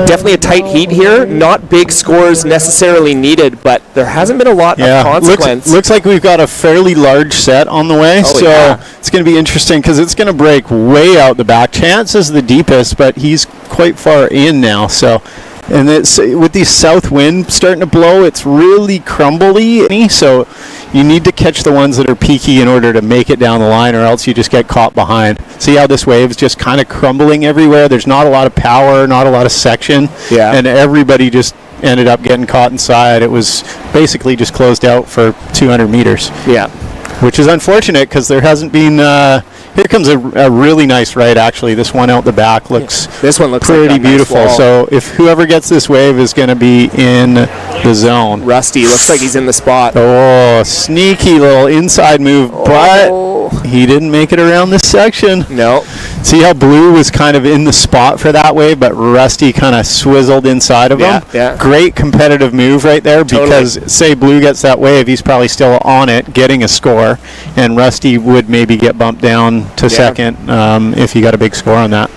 definitely a tight heat here. Not big scores necessarily needed, but there hasn't been a lot of consequence. Looks like we've got a fairly large set on the way, it's going to be interesting because it's going to break way out the back. Chance is the deepest, but he's quite far in now. So, and it's with the south wind starting to blow, it's really crumbly. So you need to catch the ones that are peaky in order to make it down the line, or else you just get caught behind. See how this wave's just kind of crumbling everywhere? There's not a lot of power, not a lot of section, and everybody just ended up getting caught inside. It was basically just closed out for 200 meters. Yeah. Which is unfortunate because there hasn't been... here comes a really nice right, actually. This one out the back looks pretty beautiful. Nice, so if whoever gets this wave is going to be in the zone. Rusty looks like he's in the spot. Oh, sneaky little inside move, but he didn't make it around this section. No. See how Blue was kind of in the spot for that wave, but Rusty kind of swizzled inside of him? Yeah. Great competitive move right there, because say Blue gets that wave, he's probably still on it, getting a score, and Rusty would maybe get bumped down to second if he got a big score on that.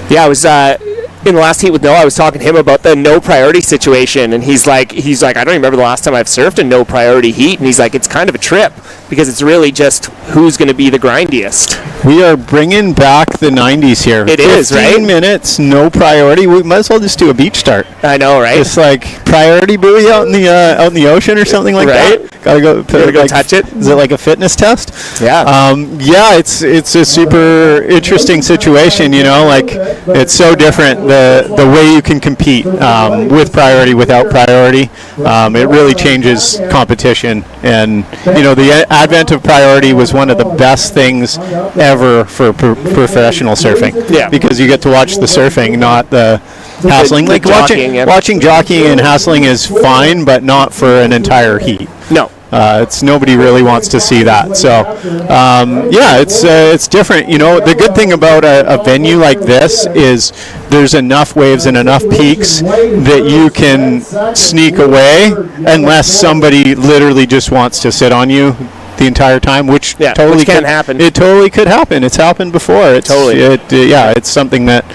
Yeah, I was in the last heat with Noah. I was talking to him about the no priority situation, and he's like, I don't remember the last time I've surfed a no priority heat, and he's like, it's kind of a trip because it's really just who's going to be the grindiest. We are bringing back the 90s here. It is, right? 15 minutes, no priority. We might as well just do a beach start. I know, right? Just like priority buoy out in the ocean or something like that. Gotta go touch it. Is it like a fitness test? Yeah. It's a super interesting situation. Like it's so different the way you can compete with priority, without priority. It really changes competition, and the advent of priority was one of the best things ever for professional surfing. Yeah. Because you get to watch the surfing, not the hassling. Like watching jockeying and hassling is fine, but not for an entire heat. No. It's nobody really wants to see that. So, it's different. The good thing about a venue like this is there's enough waves and enough peaks that you can sneak away unless somebody literally just wants to sit on you the entire time, which totally can happen. It totally could happen. It's happened before. It's something that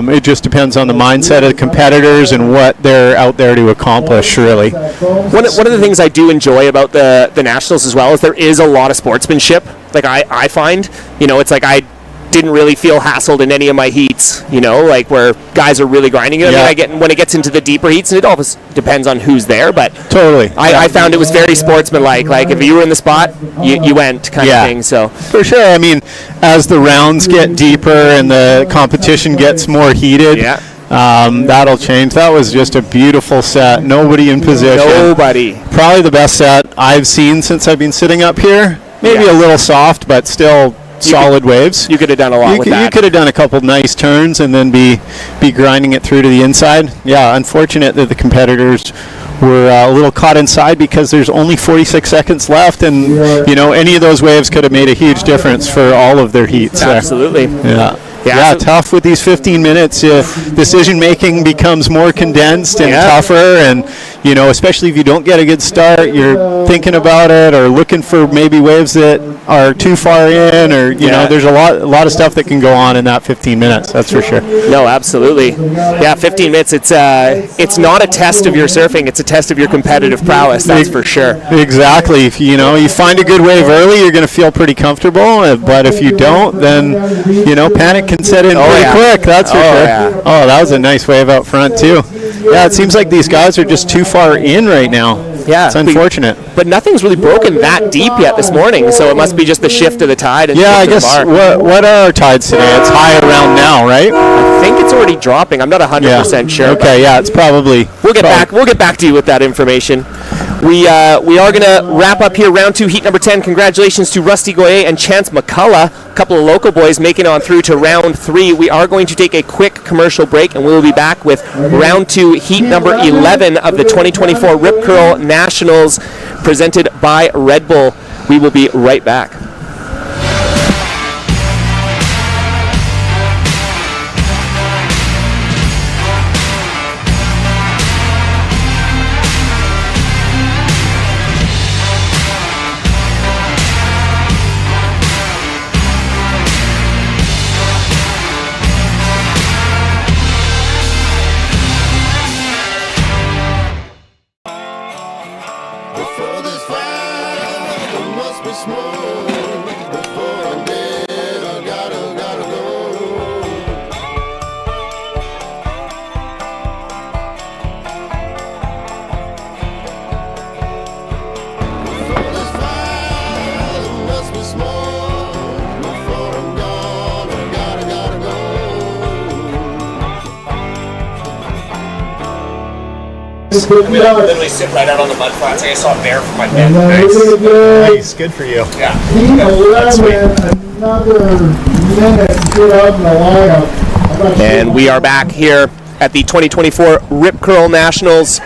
it just depends on the mindset of the competitors and what they're out there to accomplish, really. One of the things I do enjoy about the Nationals as well is there is a lot of sportsmanship. Like I find, it's like I didn't really feel hassled in any of my heats, like where guys are really grinding it. I mean, when it gets into the deeper heats, and it always depends on who's there, but totally, I found it was very sportsmanlike. Like if you were in the spot, you went kind of thing. So for sure, I mean, as the rounds get deeper and the competition gets more heated, that'll change. That was just a beautiful set. Nobody in position. Nobody. Probably the best set I've seen since I've been sitting up here. Maybe a little soft, but still solid waves. You could have done a lot with that. You could have done a couple nice turns and then be grinding it through to the inside. Yeah, unfortunate that the competitors were a little caught inside because there's only 46 seconds left, and any of those waves could have made a huge difference for all of their heats. Absolutely. Yeah, tough with these 15 minutes. Decision making becomes more condensed and tougher, and especially if you don't get a good start, you're thinking about it or looking for maybe waves that are too far in, or there's a lot of stuff that can go on in that 15 minutes. That's for sure. No, absolutely. Yeah, 15 minutes. It's not a test of your surfing; it's a test of your competitive prowess. That's for sure. Exactly. If you find a good wave early, you're going to feel pretty comfortable. But if you don't, then panic can set in pretty quick. That's for sure. Yeah. Oh, that was a nice wave out front too. Yeah, it seems like these guys are just too far in right now. Yeah, it's unfortunate. But nothing's really broken that deep yet this morning, so it must be just the shift of the tide. And I guess what are our tides today? It's high around now, right? I think it's already dropping. I'm not 100% sure. Okay, it's probably. We'll get back to you with that information. We are going to wrap up here, round 2, heat number 10. Congratulations to Rusty Goyer and Chance McCullough, a couple of local boys making on through to round 3. We are going to take a quick commercial break, and we will be back with round 2, heat number 11 of the 2024 Rip Curl Nationals, presented by Red Bull. We will be right back. We literally sit right out on the mud flats. I saw a bear from my bed. Nice. Good for you. Yeah. Another minute to get out in the lineup. And we are back here at the 2024 Rip Curl Nationals,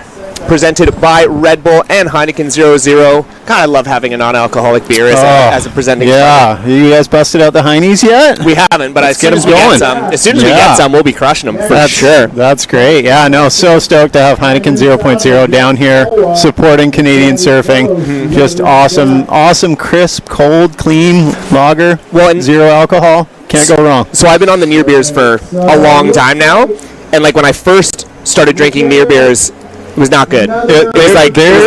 presented by Red Bull and Heineken 00. God, I love having a non-alcoholic beer as a presenting. Yeah. partner. You guys busted out the Heinies yet? We haven't, but as soon as we get some, we'll be crushing them for sure. That's great. Yeah, no, so stoked to have Heineken 0.0 down here supporting Canadian surfing. Mm-hmm. Just awesome, crisp, cold, clean lager. Well, and zero alcohol. Can't go wrong. So I've been on the near beers for a long time now, and like when I first started drinking near beers, it was not good. It was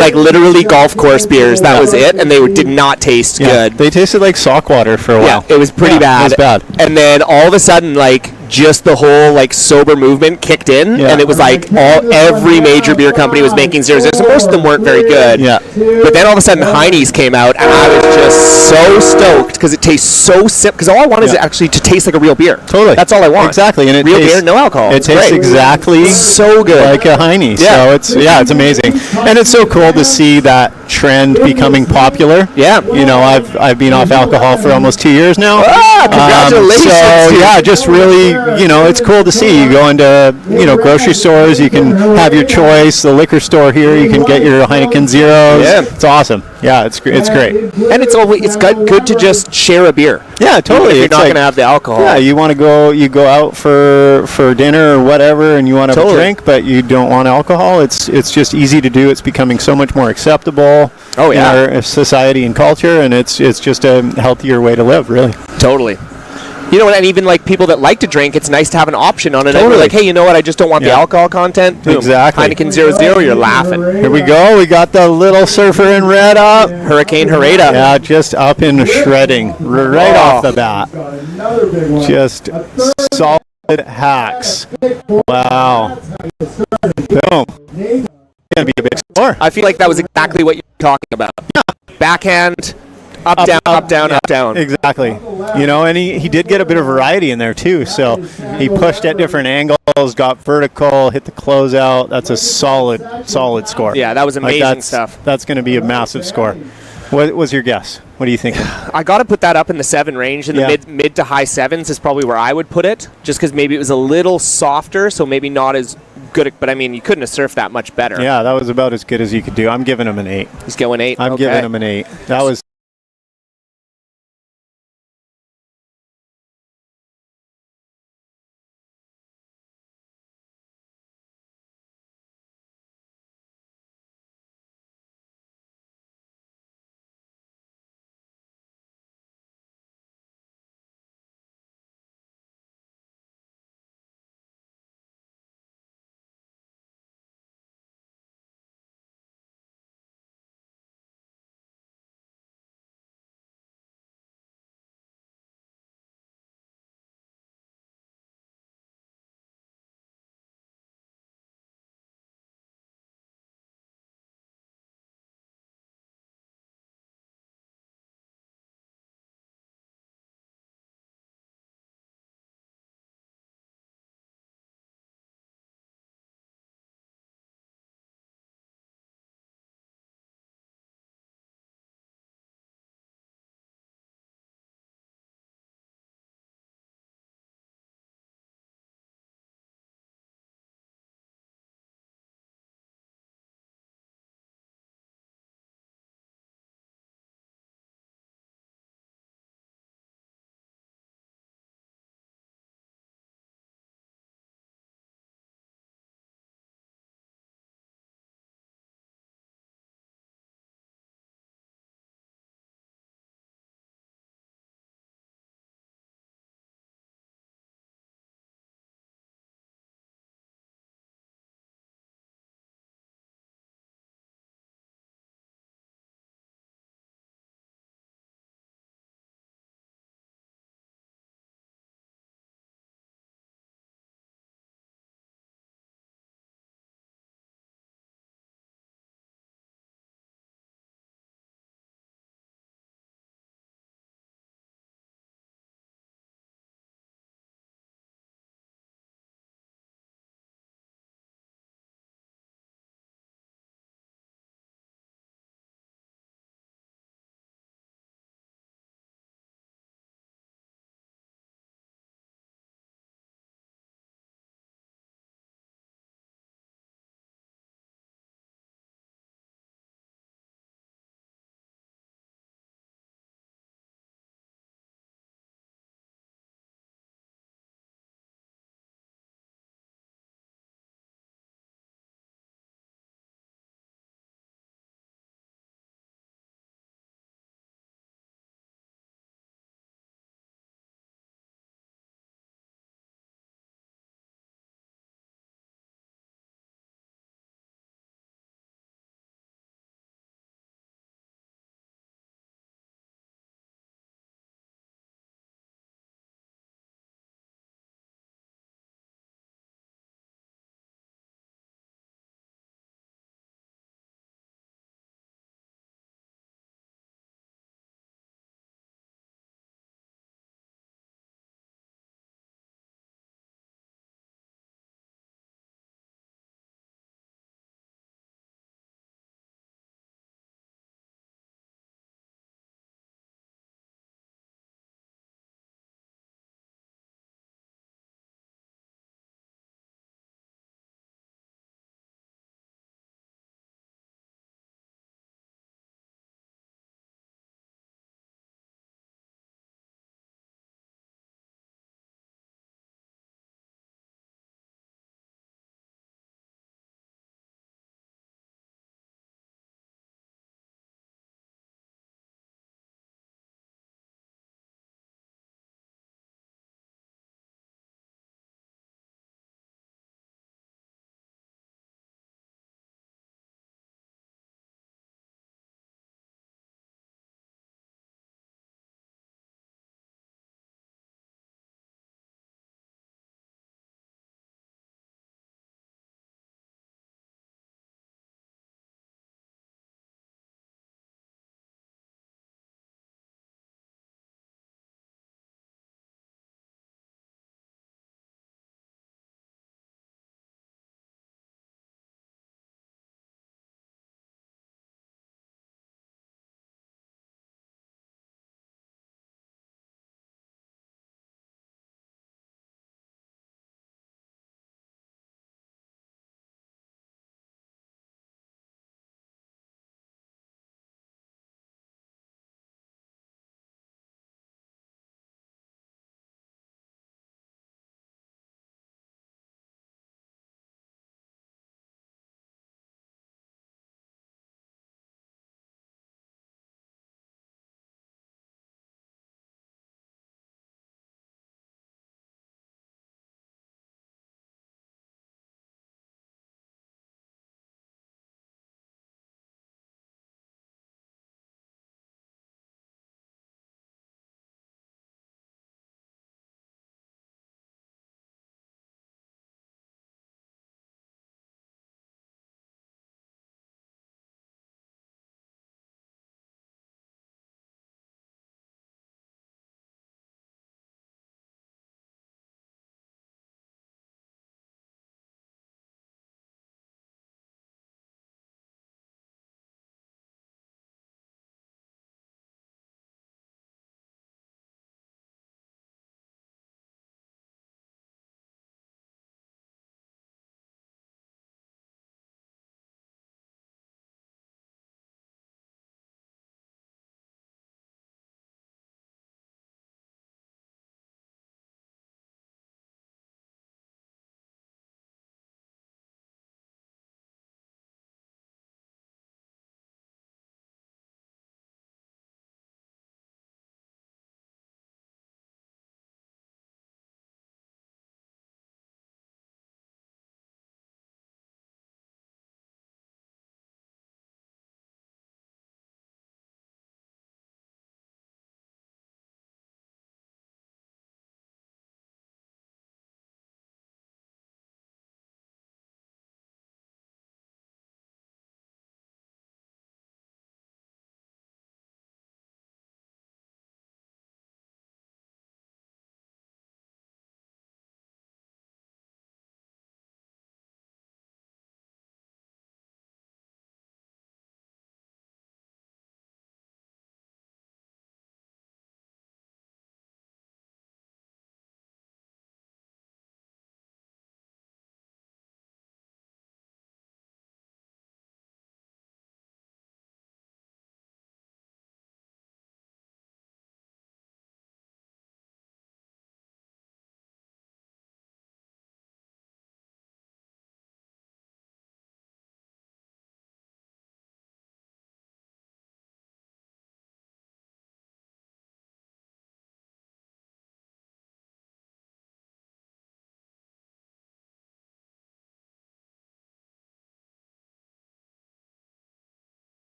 like literally golf course beers. That was it, and they did not taste good. They tasted like sock water for a while. Yeah, it was pretty bad. It was bad. And then all of a sudden, like, just the whole like sober movement kicked in, and it was like every major beer company was making 0.0s, and most of them weren't very good. Yeah. But then all of a sudden, Heine's came out, and I was just so stoked because it tastes so simple. Because all I want is actually to taste like a real beer. Totally. That's all I want. Exactly. And it real tastes, beer, no alcohol. It tastes great. exactly so good, like a Heine. Yeah. So it's amazing, and it's so cool to see that trend becoming popular. Yeah. You know, I've been off alcohol for almost 2 years now. Congratulations. So yeah, just really, it's cool to see. You go into, grocery stores, you can have your choice. The liquor store here, you can get your Heineken Zeros. Yeah. It's awesome. Yeah, it's great. And it's good to just share a beer. Yeah, totally. If you're it's not like, going to have the alcohol. Yeah, you go out for dinner or whatever, and you want to drink, but you don't want alcohol. It's just easy to do. It's becoming so much more acceptable in our society and culture, and it's just a healthier way to live, really. Totally. And even like people that like to drink, it's nice to have an option on it. Totally. Like, hey, you know what? I just don't want the alcohol content. Boom. Exactly. Heineken 00, you're laughing. Here we go. We got the little surfer in red up. Hurricane Hereda. Yeah, just up in shredding right off the bat. Just solid hacks. Wow. Boom. Gonna be a big score. I feel like that was exactly what you were talking about. Yeah. Backhand. Up, down. Exactly. And he did get a bit of variety in there too. So he pushed at different angles, got vertical, hit the closeout. That's a solid score. Yeah, that was amazing stuff. That's going to be a massive score. What was your guess? What are you thinking? I got to put that up in the 7 range. In the mid to high 7s is probably where I would put it, just because maybe it was a little softer, so maybe not as good. But, I mean, you couldn't have surfed that much better. Yeah, that was about as good as you could do. I'm giving him an 8. He's going 8? I'm giving him an 8. That was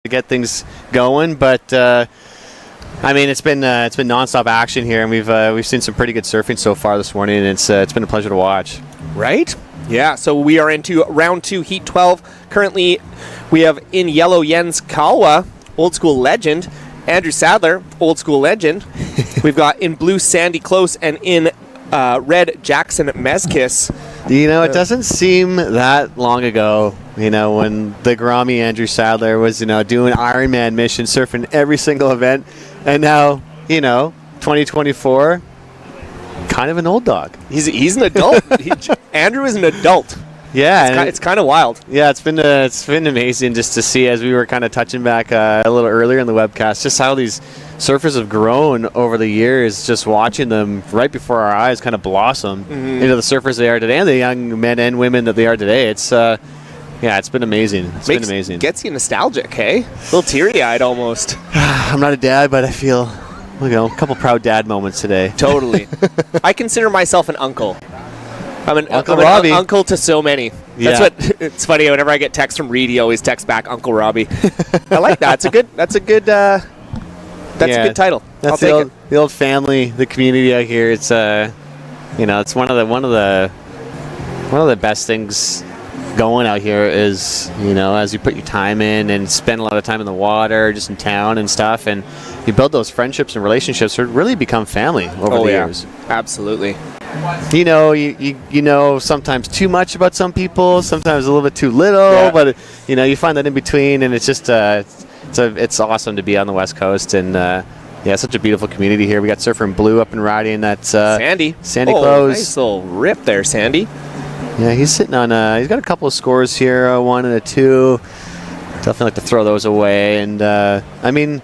get things going. But I mean, it's been nonstop action here, and we've seen some pretty good surfing so far this morning, and it's been a pleasure to watch. Right? Yeah, so we are into round 2, Heat 12. Currently, we have in yellow Jens Kalwa, old school legend. Andrew Sadler, old school legend. We've got in blue Sandy Close, and in red Jackson Mezkis. You know, it doesn't seem that long ago, you know, when the Grammy Andrew Sadler was, you know, doing Ironman mission, surfing every single event. And now, you know, 2024, kind of an old dog. He's an adult. Andrew is an adult. Yeah, it's kind of wild. Yeah, it's been amazing just to see, as we were kind of touching back a little earlier in the webcast, just how these surfers have grown over the years, just watching them right before our eyes kind of blossom into the surfers they are today, and the young men and women that they are today. It's it's been amazing. It's been amazing. Gets you nostalgic, hey? A little teary-eyed almost. I'm not a dad, but I feel, you know, a couple proud dad moments today. Totally. I consider myself an uncle. I'm an uncle to so many. Yeah. That's what. It's funny. Whenever I get texts from Reed, he always texts back Uncle Robbie. I like that. That's a good title. That's the old family, the community out here. It's you know, it's one of the best things going out here is, you know, as you put your time in and spend a lot of time in the water, just in town and stuff, and you build those friendships and relationships that really become family over the years. Absolutely. You know, you know sometimes too much about some people, sometimes a little bit too little, but you know, you find that in between, and it's just it's awesome to be on the West Coast, and such a beautiful community here. We got Surfer in Blue up and riding. That's Sandy Close. Nice little rip there, Sandy. Yeah, he's sitting on he's got a couple of scores here, a 1 and a 2. Definitely like to throw those away, and I mean,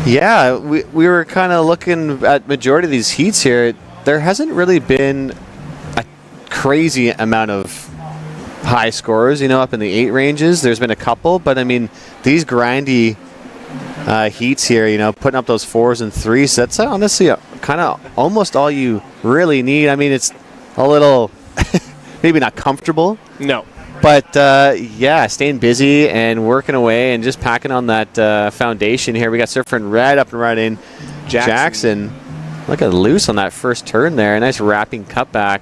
yeah, we were kind of looking at majority of these heats here. There hasn't really been a crazy amount of high scores, you know, up in the 8 ranges. There's been a couple, but I mean, these grindy heats here, you know, putting up those 4s and 3s, that's honestly kind of almost all you really need. I mean, it's a little maybe not comfortable. No. But, staying busy and working away and just packing on that foundation here. We got Surfer in Red up and riding. Jackson. Look at loose on that first turn there. A nice wrapping cutback.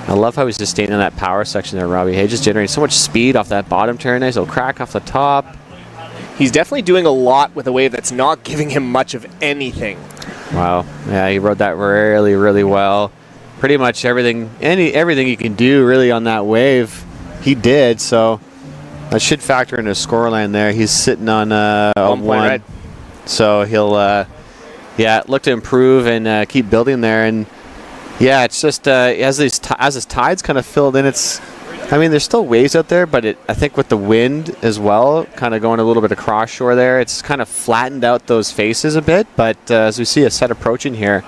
I love how he's just staying in that power section there, Robbie. Hey, just generating so much speed off that bottom turn. Nice little crack off the top. He's definitely doing a lot with a wave that's not giving him much of anything. Wow. Yeah, he rode that really, really well. Pretty much everything you can do really on that wave, he did. So that should factor into scoreline there. He's sitting on a 1. Right. So he'll look to improve and keep building there. And yeah, it's just as his tides kind of filled in, there's still waves out there, but I think with the wind as well, kind of going a little bit across shore there, it's kind of flattened out those faces a bit. But as we see a set approaching here,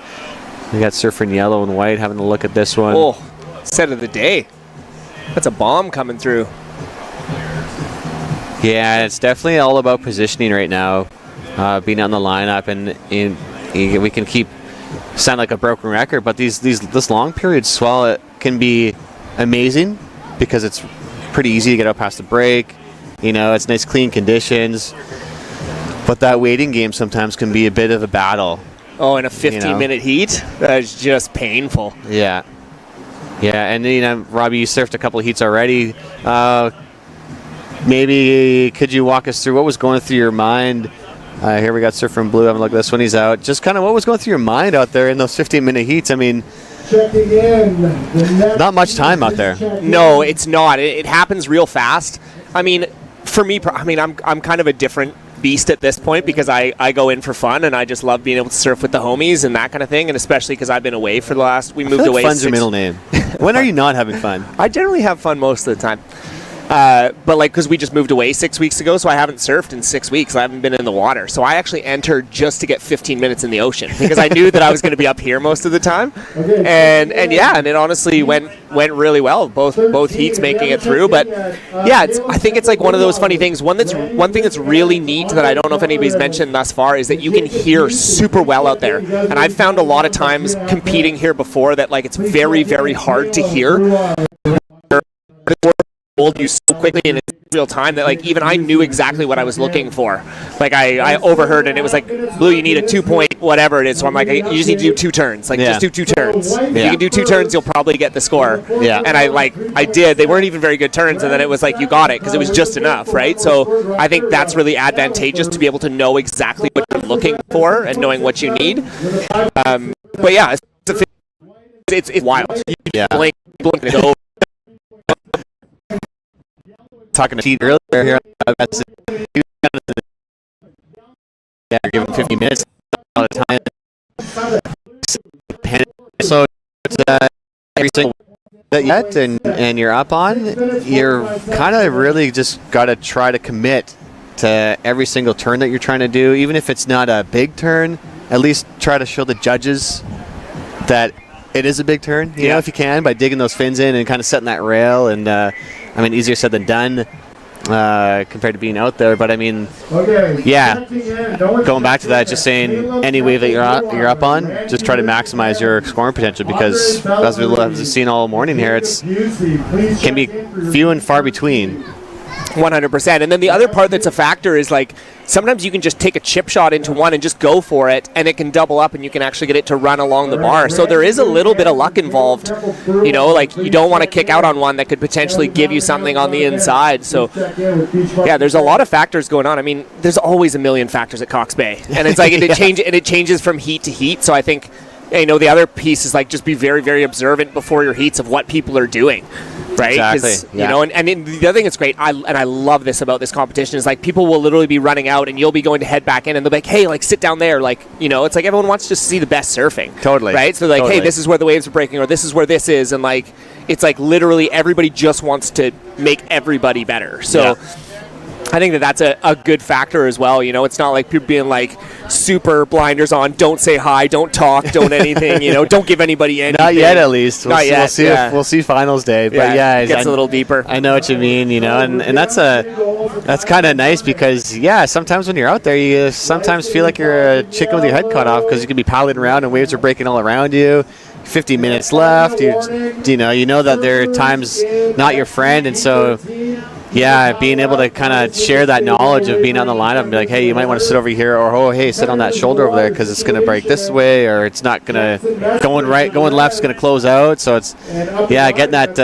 we got Surfer in Yellow and White having a look at this one. Oh, set of the day. That's a bomb coming through. Yeah, it's definitely all about positioning right now, being on the lineup, and we can keep sound like a broken record, but this long period swell, it can be amazing because it's pretty easy to get out past the break. You know, it's nice clean conditions, but that waiting game sometimes can be a bit of a battle. Oh, in a 15-minute heat? That is just painful. Yeah. Yeah, and you know, Robbie, you surfed a couple of heats already. Maybe could you walk us through what was going through your mind? Here we got Surfer in Blue having a look at this one. He's out. Just kind of what was going through your mind out there in those 15-minute heats? I mean, checking in. Not much time out there. No, it's not. It happens real fast. I mean, for me, I'm kind of a different beast at this point because I go in for fun and I just love being able to surf with the homies and that kind of thing, and especially because I've been away for the last. We moved away. Fun's your middle name. When are you not having fun? I generally have fun most of the time. But like, because we just moved away 6 weeks ago, so I haven't surfed in 6 weeks. I haven't been in the water, so I actually entered just to get 15 minutes in the ocean because I knew that I was going to be up here most of the time. And it honestly went really well. Both heats making it through, but yeah, I think it's like one of those funny things. One thing that's really neat that I don't know if anybody's mentioned thus far is that you can hear super well out there. And I've found a lot of times competing here before that like it's very, very hard to hear. You so quickly, and it's real time that like even I knew exactly what I was looking for. Like I overheard and it was like, Blue, you need a 2 point whatever it is. So I'm like, you just need to do 2 turns. Like just do 2 turns. If you can do 2 turns, you'll probably get the score. Yeah. And I did. They weren't even very good turns, and then it was like you got it because it was just enough, right? So I think that's really advantageous to be able to know exactly what you're looking for and knowing what you need. But yeah, it's wild. You blink and it's over. Talking to Pete earlier here, give him 50 minutes all the time. So it's every single that yet and you're up on, you're kind of really just got to try to commit to every single turn that you're trying to do, even if it's not a big turn. At least try to show the judges that it is a big turn, you know, if you can, by digging those fins in and kind of setting that rail. And I mean, easier said than done compared to being out there. But I mean, yeah, going back to that, just saying any wave that you're up on, just try to maximize your scoring potential, because as we've seen all morning here, it can be few and far between. 100%. And then the other part that's a factor is like sometimes you can just take a chip shot into one and just go for it, and it can double up and you can actually get it to run along the bar. So there is a little bit of luck involved, you know, like you don't want to kick out on one that could potentially give you something on the inside. So yeah, there's a lot of factors going on. I mean, there's always a million factors at Cox Bay, and it's like it changes from heat to heat. So I think, you know, the other piece is like just be very, very observant before your heats of what people are doing. Right? Exactly. You know, and the other thing that's great, I love this about this competition, is like people will literally be running out and you'll be going to head back in and they'll be like, hey, like sit down there. Like, you know, it's like everyone wants to just see the best surfing. Totally. Right? So like, hey, this is where the waves are breaking, or this is where this is. And like, it's like literally everybody just wants to make everybody better. So I think that's a good factor as well. You know, it's not like people being like super blinders on, don't say hi, don't talk, don't anything, you know, don't give anybody anything. Not yet, at least. Not yet. We'll see finals day. But it gets a little deeper. I know what you mean, you know, and that's kind of nice, because sometimes when you're out there, you sometimes feel like you're a chicken with your head cut off, because you can be paddling around and waves are breaking all around you. 50 minutes left. You know that there are times not your friend, and so being able to kind of share that knowledge of being on the lineup and be like, hey, you might want to sit over here, or oh, hey, sit on that shoulder over there because it's going to break this way, or it's not going to going left's going to close out. So it's getting that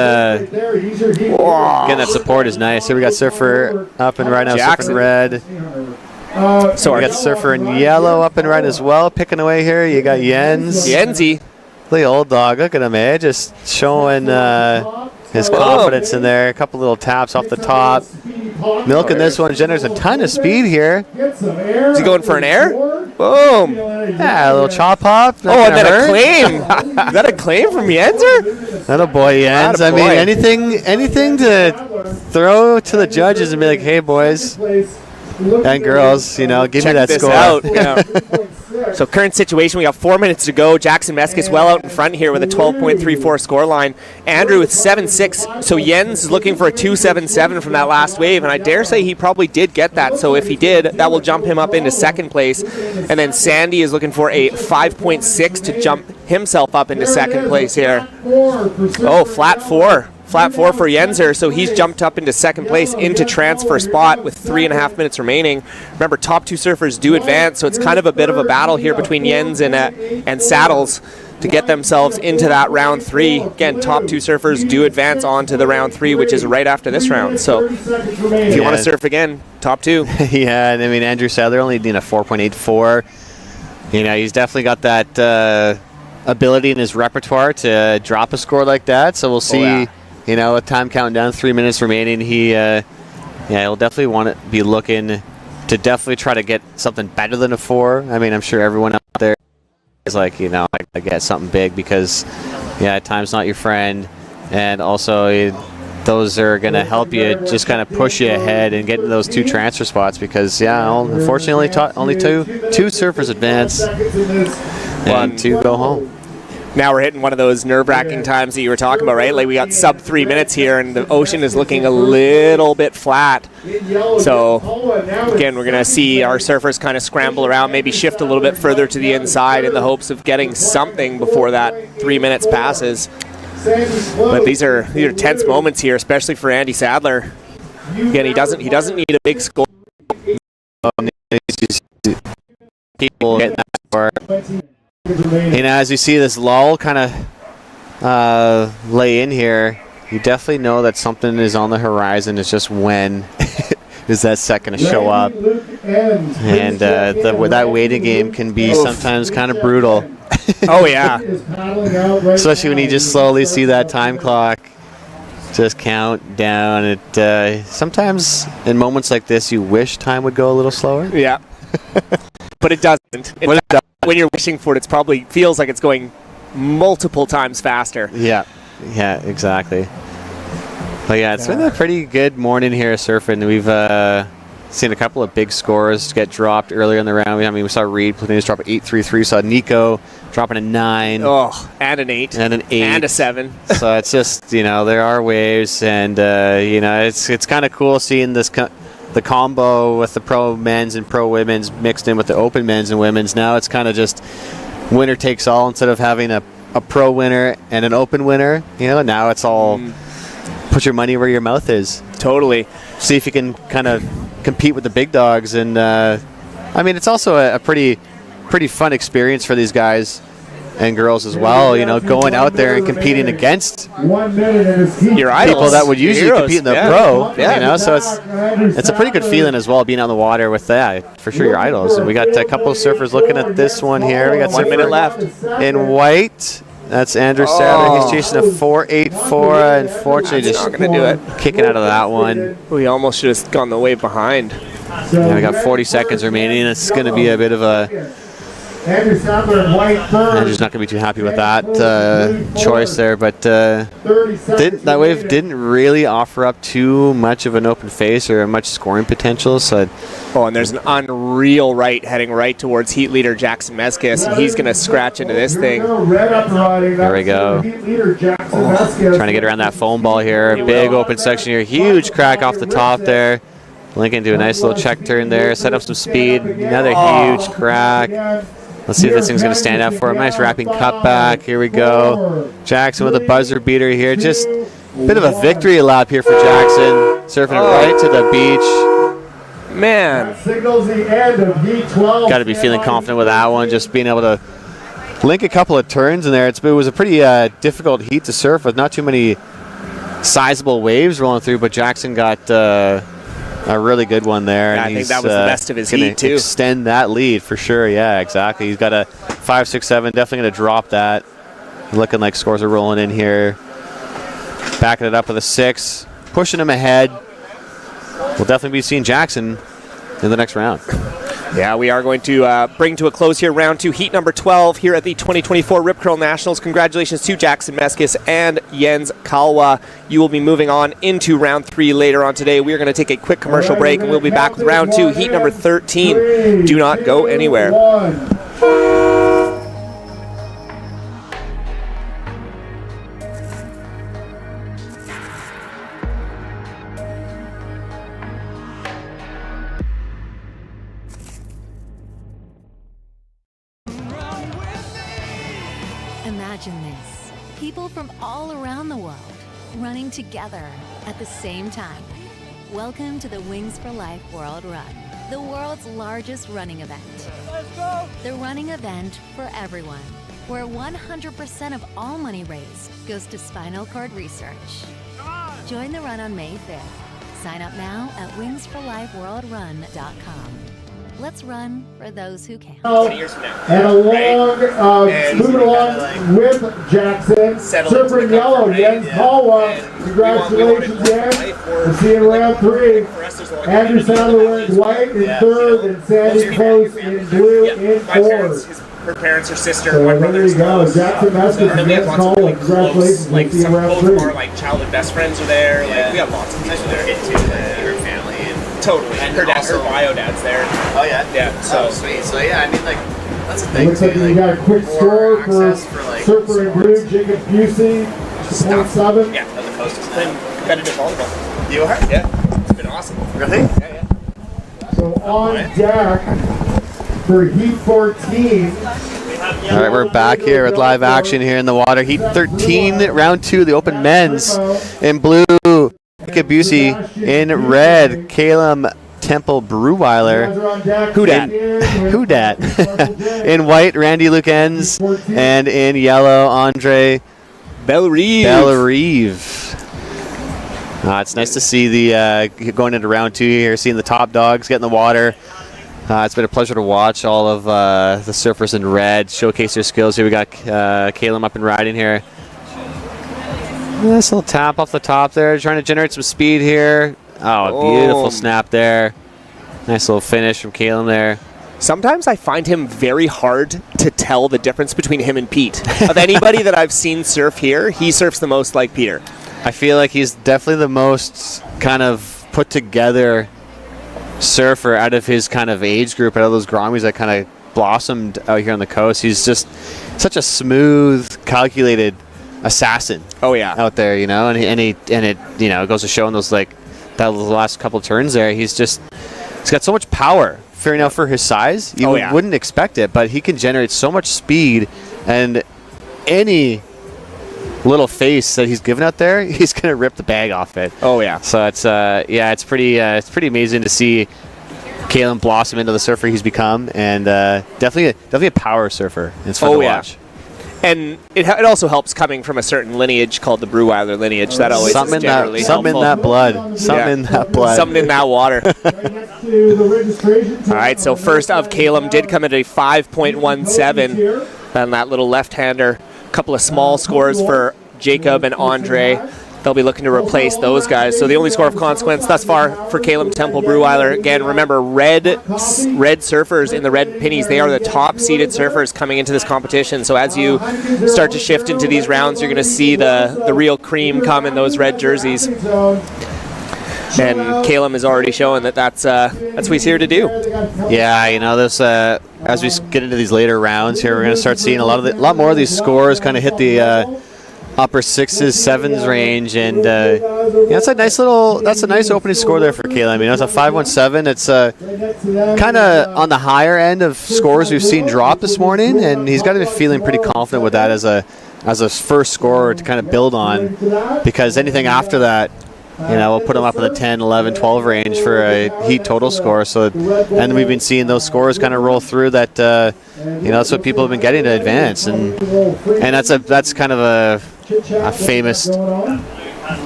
support is nice. Here we got Surfer up and right now, Jackson. Surfer in red. So we got Surfer in yellow up and right as well, picking away here. You got Yenzi. The old dog, look at him, just showing his confidence in there. A couple little taps off the top. Milking this one. There's a ton of speed here. Is he going for an air? Boom. Yeah, a little chop hop. And then a claim. Is that a claim from Yenzer? That a boy, Jens. I mean, anything to throw to the judges and be like, hey, boys and girls, you know, give Check me that this score. Out. Yeah. So current situation, we got 4 minutes to go. Jackson Meskis well out in front here with a 12.34 score line. Andrew with 7.6. So Jens is looking for a 2.77 from that last wave, and I dare say he probably did get that. So if he did, that will jump him up into second place. And then Sandy is looking for a 5.6 to jump himself up into second place here. Oh, flat four. Flat four for Yenzer, so he's jumped up into second place into transfer spot with 3.5 minutes remaining. Remember, top two surfers do advance, so it's kind of a bit of a battle here between Jens and Saddles to get themselves into that round three. Again, top two surfers do advance on to the round three, which is right after this round. So if you want to surf again, top two. Yeah, and I mean, Andrew Sadler only need a 4.84. You know, he's definitely got that ability in his repertoire to drop a score like that. So we'll see. You know, with time counting down, 3 minutes remaining, he'll definitely want to be looking to definitely try to get something better than a 4. I mean, I'm sure everyone out there is like, you know, I get something big, because, time's not your friend, and also those are going to help you just kind of push you ahead and get into those two transfer spots, because, unfortunately, only two surfers advance and two go home. Now we're hitting one of those nerve-wracking times that you were talking about, right? Like we got sub 3 minutes here, and the ocean is looking a little bit flat. So, again, we're going to see our surfers kind of scramble around, maybe shift a little bit further to the inside in the hopes of getting something before that 3 minutes passes. But these are tense moments here, especially for Andy Sadler. Again, he doesn't need a big score. People getting that score. And as you see this lull kind of lay in here, you definitely know that something is on the horizon. It's just when is that set going to show up? And that waiting game can be sometimes kind of brutal. Oh, yeah. Especially when you just slowly see that time clock just count down. It sometimes in moments like this, you wish time would go a little slower. Yeah. But it doesn't. When you're wishing for it, it probably feels like it's going multiple times faster. Yeah, exactly. But yeah, it's been a pretty good morning here surfing. We've seen a couple of big scores get dropped earlier in the round. I mean, we saw Reed Platoons drop an 8.33. Saw Nico dropping a 9. Oh, and an 8. And an 8. And a 7. So it's just, there are waves, and it's kind of cool seeing this the combo with the pro men's and pro women's mixed in with the open men's and women's. Now it's kind of just winner takes all instead of having a pro winner and an open winner. Now it's all put your money where your mouth is. Totally. See if you can kind of compete with the big dogs. And I mean, it's also a pretty fun experience for these guys and girls as well, going out there and competing against your idols, people that would usually compete in the pro. Yeah. So it's a pretty good feeling as well, being on the water with for sure your idols. And we got a couple of surfers looking at this one here. We got 1 minute left in white. That's Andrew Sadler. He's chasing a 4.84. Unfortunately, just not going to do it. Kicking out of that one. We almost should have gone the wave behind. Yeah, we got 40 seconds remaining. It's going to be a bit of a... Andrew Sadler in white third. Andrew's not going to be too happy with that choice there, but that wave didn't really offer up too much of an open face or much scoring potential. So, and there's an unreal right heading right towards heat leader Jackson Meskis, and he's going to scratch into this thing. There we go. Trying to get around that foam ball here. Big open section here. Huge crack off the top there. Lincoln do a nice little check turn there. Set up some speed. Another huge crack. Let's see if this thing's going to stand out for him. Nice wrapping cutback. Here we go. Jackson with a buzzer beater here. Just a bit of a victory lap here for Jackson. Surfing it right to the beach. Man. Signals the end of heat 12. Got to be feeling confident with that one. Just being able to link a couple of turns in there. It was a pretty difficult heat to surf with not too many sizable waves rolling through, but Jackson got... a really good one there. Yeah, and I think that was the best of his heat, too. Extend that lead for sure. Yeah, exactly. He's got a 5, 6, 7. Definitely going to drop that. Looking like scores are rolling in here. Backing it up with a 6. Pushing him ahead. We'll definitely be seeing Jackson in the next round. Yeah, we are going to bring to a close here round 2, heat number 12 here at the 2024 Rip Curl Nationals. Congratulations to Jackson Meskis and Jens Kalwa. You will be moving on into round 3 later on today. We are going to take a quick commercial break, and we'll be back with round 2, heat number 13. Do not go anywhere. Imagine this. People from all around the world running together at the same time. Welcome to the Wings for Life World Run, the world's largest running event. Let's go! The running event for everyone, where 100% of all money raised goes to spinal cord research. Join the run on May 5th. Sign up now at wingsforlifeworldrun.com. Let's run for those who can. And moving along with Jackson, surfer in yellow, Jens Kalwa. Congratulations, Jens. We'll see you in round 3. Andrew Sadler wearing white in third, and Sandy Close in blue in fourth. Her parents, her sister, So my brother there you go. Jackson Meskis and Jens Kalwa. Congratulations. Like We'll see you in some round both 3. of our childhood best friends are there. Like we have lots of people there. Her family and Totally. And her bio dad's there. oh yeah, Yeah. So sweet. So yeah, I mean that's the thing. Looks like too, you got a quick score for access for, like, surfer in blue, Jacob Busey, 0.7. yeah, on the coast is playing competitive volleyball. You are? Yeah, it's been awesome. Really? Yeah. So on deck for Heat 14. All right, we're back here with live action here in the water. Heat 13, round 2, the open men's in blue. Mika Busey. In red, Caleb Temple Breweiler. Who dat? Who dat? In white, Randy Lukens. And in yellow, Andre Bellerive. It's nice to see the going into round 2 here, seeing the top dogs get in the water. It's been a pleasure to watch all of the surfers in red showcase their skills. Here we got Caleb up and riding here. Nice little tap off the top there, trying to generate some speed here. Oh, a beautiful snap there. Nice little finish from Caleb there. Sometimes I find him very hard to tell the difference between him and Pete. Of anybody that I've seen surf here, he surfs the most like Peter. I feel like he's definitely the most kind of put together surfer out of his kind of age group, out of those Grommies that kind of blossomed out here on the coast. He's just such a smooth, calculated assassin. Oh yeah, out there, you know, and it you know, it goes to show in those like that last couple turns there. He's got so much power. Fair enough for his size, you wouldn't expect it, but he can generate so much speed, and any little face that he's given out there, he's gonna rip the bag off it. Oh yeah. So it's it's pretty amazing to see Caleb blossom into the surfer he's become, and definitely a power surfer. It's fun to watch. And it also helps coming from a certain lineage called the Breweiler lineage. That always something is generally something in that blood. Something in that blood. Something in that water. All right, so first of Caleb did come at a 5.17. And that little left-hander. A couple of small scores for Jacob and Andre. They'll be looking to replace those guys. So the only score of consequence thus far for Caleb Temple Breweiler. Again, remember, red surfers in the red pennies, they are the top-seeded surfers coming into this competition. So as you start to shift into these rounds, you're going to see the real cream come in those red jerseys. And Caleb is already showing that's what he's here to do. Yeah, you know, this as we get into these later rounds here, we're going to start seeing a lot more of these scores kind of hit the upper 6s, 7s range, and that's a nice opening score there for Caleb. You know, it's a 5.17. It's kind of on the higher end of scores we've seen drop this morning, and he's got to be feeling pretty confident with that as a first score to kind of build on, because anything after that, you know, we'll put him up in the 10, 11, 12 range for a heat total score. So, and we've been seeing those scores kind of roll through that, you know, that's what people have been getting to advance. And that's kind of a famous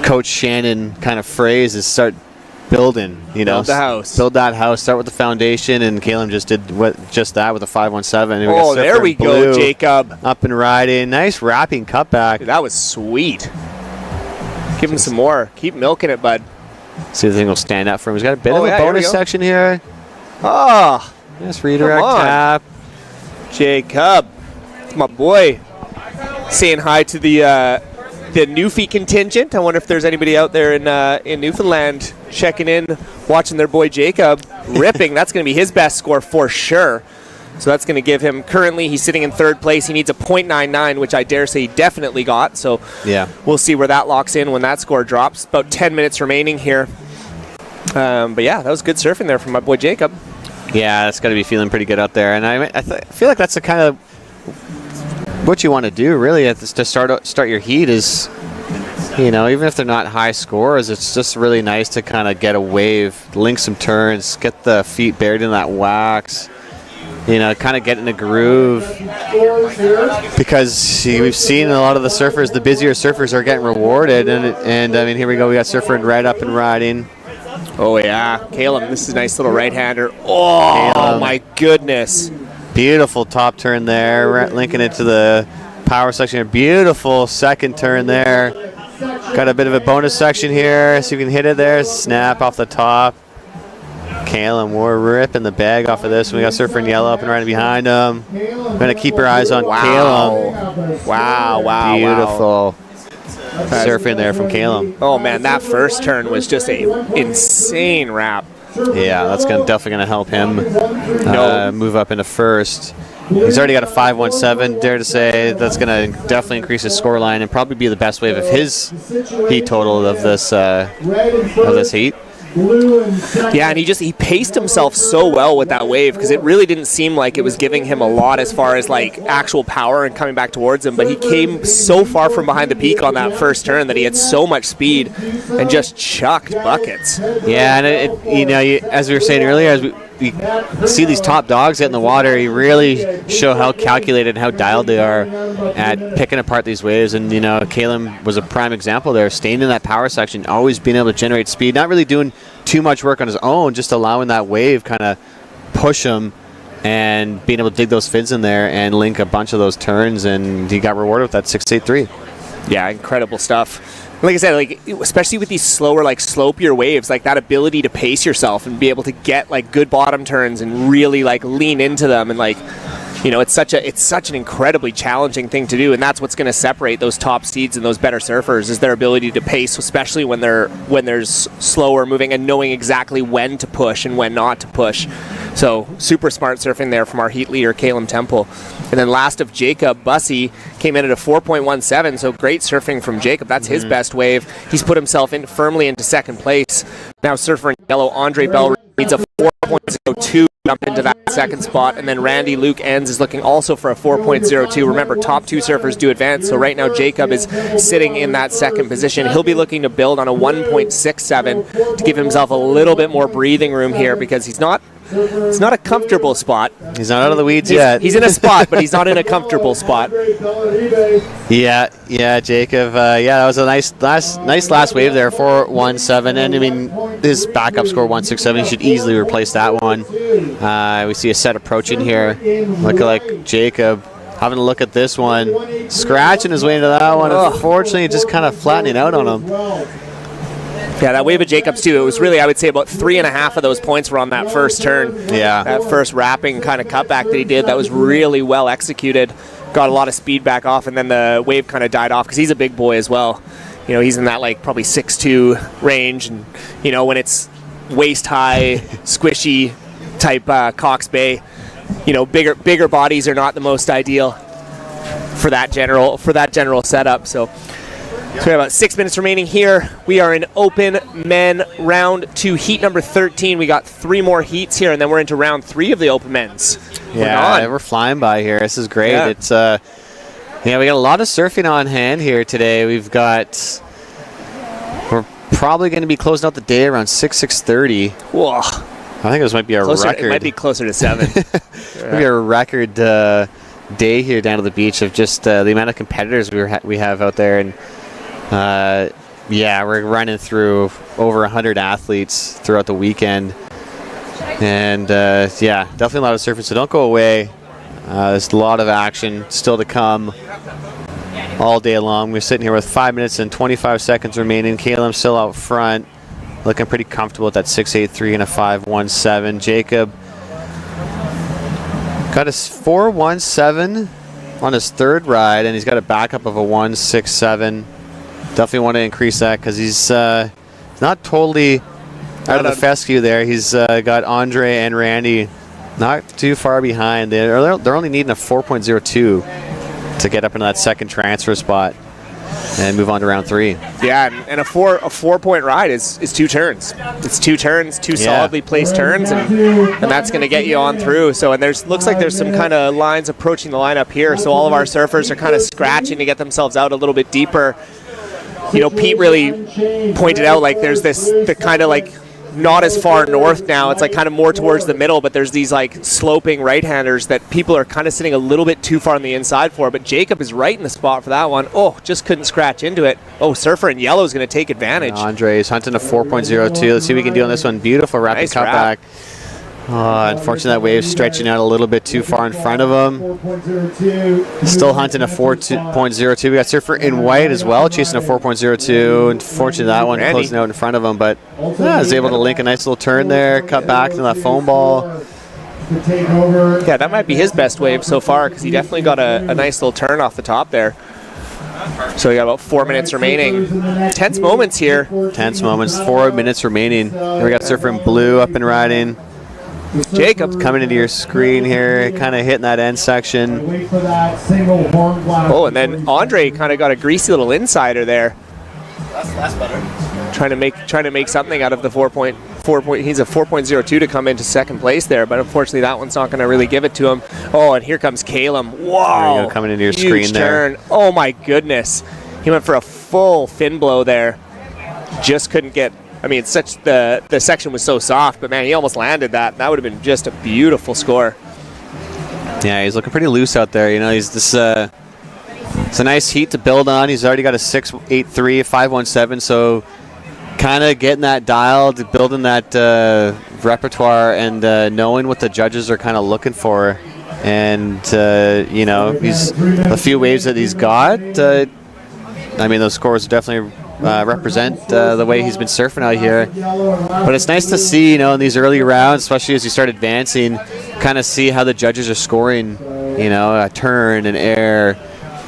Coach Shannon kind of phrase, is start building, you know. Build the house. Build that house, start with the foundation, and Caleb just did just that with a 5.17. Oh, there we go, Jacob. Up and riding. Nice wrapping cutback. Dude, that was sweet. Give him some more. Keep milking it, bud. See if the thing will stand out for him. He's got a bit of a bonus section here. Oh, nice redirect tap. Jacob, my boy. Saying hi to the Newfie contingent. I wonder if there's anybody out there in Newfoundland checking in, watching their boy Jacob ripping. That's going to be his best score for sure. So that's going to give him, currently he's sitting in third place. He needs a .99, which I dare say he definitely got. So yeah, we'll see where that locks in when that score drops. About 10 minutes remaining here. But yeah, that was good surfing there from my boy Jacob. Yeah, that's got to be feeling pretty good out there. And I feel like that's the kind of what you want to do, really, to start your heat is, you know, even if they're not high scores, it's just really nice to kind of get a wave, link some turns, get the feet buried in that wax. You know, kind of get in a groove, because we've seen a lot of the surfers, the busier surfers are getting rewarded, and I mean, here we go, we got surfer in red up and riding. Oh yeah, Caleb, this is a nice little right-hander. Oh, Caleb. My goodness. Beautiful top turn there, linking it to the power section. Beautiful second turn there. Got a bit of a bonus section here, so you can hit it there, snap off the top. Caleb, we're ripping the bag off of this. We got surfer in yellow up and right behind him. We're going to keep our eyes on Caleb. Wow. Beautiful surfing there from Caleb. Oh, man, that first turn was just a insane wrap. Yeah, that's definitely going to help him move up into first. He's already got a 5.17, dare to say. That's going to definitely increase his score line and probably be the best wave of his heat total of this heat. Blue in second. Yeah, and he paced himself so well with that wave because it really didn't seem like it was giving him a lot as far as like actual power and coming back towards him, but he came so far from behind the peak on that first turn that he had so much speed and just chucked buckets. Yeah, and as we were saying earlier, as we see these top dogs get in the water, you really show how calculated and how dialed they are at picking apart these waves. And Caleb was a prime example there, staying in that power section, always being able to generate speed, not really doing too much work on his own, just allowing that wave kind of push him and being able to dig those fins in there and link a bunch of those turns, and he got rewarded with that 6.83. Yeah, incredible stuff. Like I said, like especially with these slower, like slopier waves, like that ability to pace yourself and be able to get like good bottom turns and really like lean into them, and like it's such an incredibly challenging thing to do, and that's what's going to separate those top seeds and those better surfers is their ability to pace, especially when there's slower moving and knowing exactly when to push and when not to push. So super smart surfing there from our heat leader, Caleb Temple. And then last of Jacob, Bussy came in at a 4.17, so great surfing from Jacob. That's his best wave. He's put himself in firmly into second place. Now surfer in yellow, Andre Bell needs a 4.02 jump into that second spot, and then Randy Luke Enns is looking also for a 4.02. Remember, top two surfers do advance, so right now Jacob is sitting in that second position. He'll be looking to build on a 1.67 to give himself a little bit more breathing room here, because it's not a comfortable spot. He's not out of the weeds yet. He's in a spot, but he's not in a comfortable spot. Yeah, Jacob. That was a nice last wave there, 4.17, and I mean his backup score 1.67. He should easily replace that one. We see a set approaching here. Look like Jacob having a look at this one, scratching his way into that one. Unfortunately, just kind of flattening out on him. Yeah, that wave of Jacobs too, it was really, I would say, about 3.5 of those points were on that first turn. Yeah. That first wrapping kind of cutback that he did, that was really well executed. Got a lot of speed back off, and then the wave kind of died off because he's a big boy as well. He's in that like probably 6'2" range, and when it's waist high, squishy type Cox Bay, bigger bodies are not the most ideal for that general setup. So we have about 6 minutes remaining here. We are in open men round 2, heat number 13. We got 3 more heats here, and then we're into round 3 of the open men's. We're flying by here. This is great. Yeah. It's we got a lot of surfing on hand here today. We're probably going to be closing out the day around 6:30. Whoa. I think this might be a record. It might be closer to 7. Maybe a record day here down at the beach of just the amount of competitors we have out there, and we're running through over 100 athletes throughout the weekend, and definitely a lot of surfing. So don't go away. There's a lot of action still to come all day long. We're sitting here with 5 minutes and 25 seconds remaining. Caleb still out front, looking pretty comfortable at that 6.83 and a 5.17. Jacob got his 4.17 on his third ride, and he's got a backup of a 1.67. Definitely want to increase that because he's not totally out of the fescue there. He's got Andre and Randy not too far behind. They're only needing a 4.02 to get up into that second transfer spot and move on to round 3. Yeah, and a 4-point ride is 2 turns. It's 2 turns, 2 solidly placed turns, and that's going to get you on through. So, and looks like there's some kind of lines approaching the lineup here. So all of our surfers are kind of scratching to get themselves out a little bit deeper. Pete really pointed out like there's the kind of like not as far north now. It's like kind of more towards the middle, but there's these like sloping right-handers that people are kind of sitting a little bit too far on the inside for. But Jacob is right in the spot for that one. Just couldn't scratch into it. Surfer in yellow is going to take advantage. Andre is hunting a 4.02. Let's see what we can do on this one. Beautiful rapid Nice cutback. Unfortunately, that wave's stretching out a little bit too far in front of him. Still hunting a 4.02. We got surfer in white as well, chasing a 4.02. Unfortunately, that one Randy closing out in front of him, but is able to link a nice little turn there, cut back to that foam ball. Yeah, that might be his best wave so far because he definitely got a nice little turn off the top there. So we got about 4 minutes remaining. Tense moments here. Tense moments, 4 minutes remaining. And we got surfer in blue up and riding. Jacob coming into your screen here, kind of hitting that end section. Wait for that single horn blast. And then Andre kind of got a greasy little insider there. That's better. Trying to make something out of the 4.4 point. He's a 4.02 to come into second place there, but unfortunately that one's not going to really give it to him. Oh, and here comes Calum. Wow. There you go, coming into your Huge screen there. turn. Oh my goodness. He went for a full fin blow there. Just couldn't get. I mean, it's such the section was so soft, but man, he almost landed that. That would have been just a beautiful score. Yeah, he's looking pretty loose out there. You know, he's this. It's a nice heat to build on. He's already got a 6.83, 5.17, so kind of getting that dialed, building that repertoire, and knowing what the judges are kind of looking for. And you know, he's the few waves that he's got. I mean, those scores definitely represent the way he's been surfing out here. But it's nice to see, you know, in these early rounds, especially as you start advancing, kind of see how the judges are scoring. You know, a turn, an air,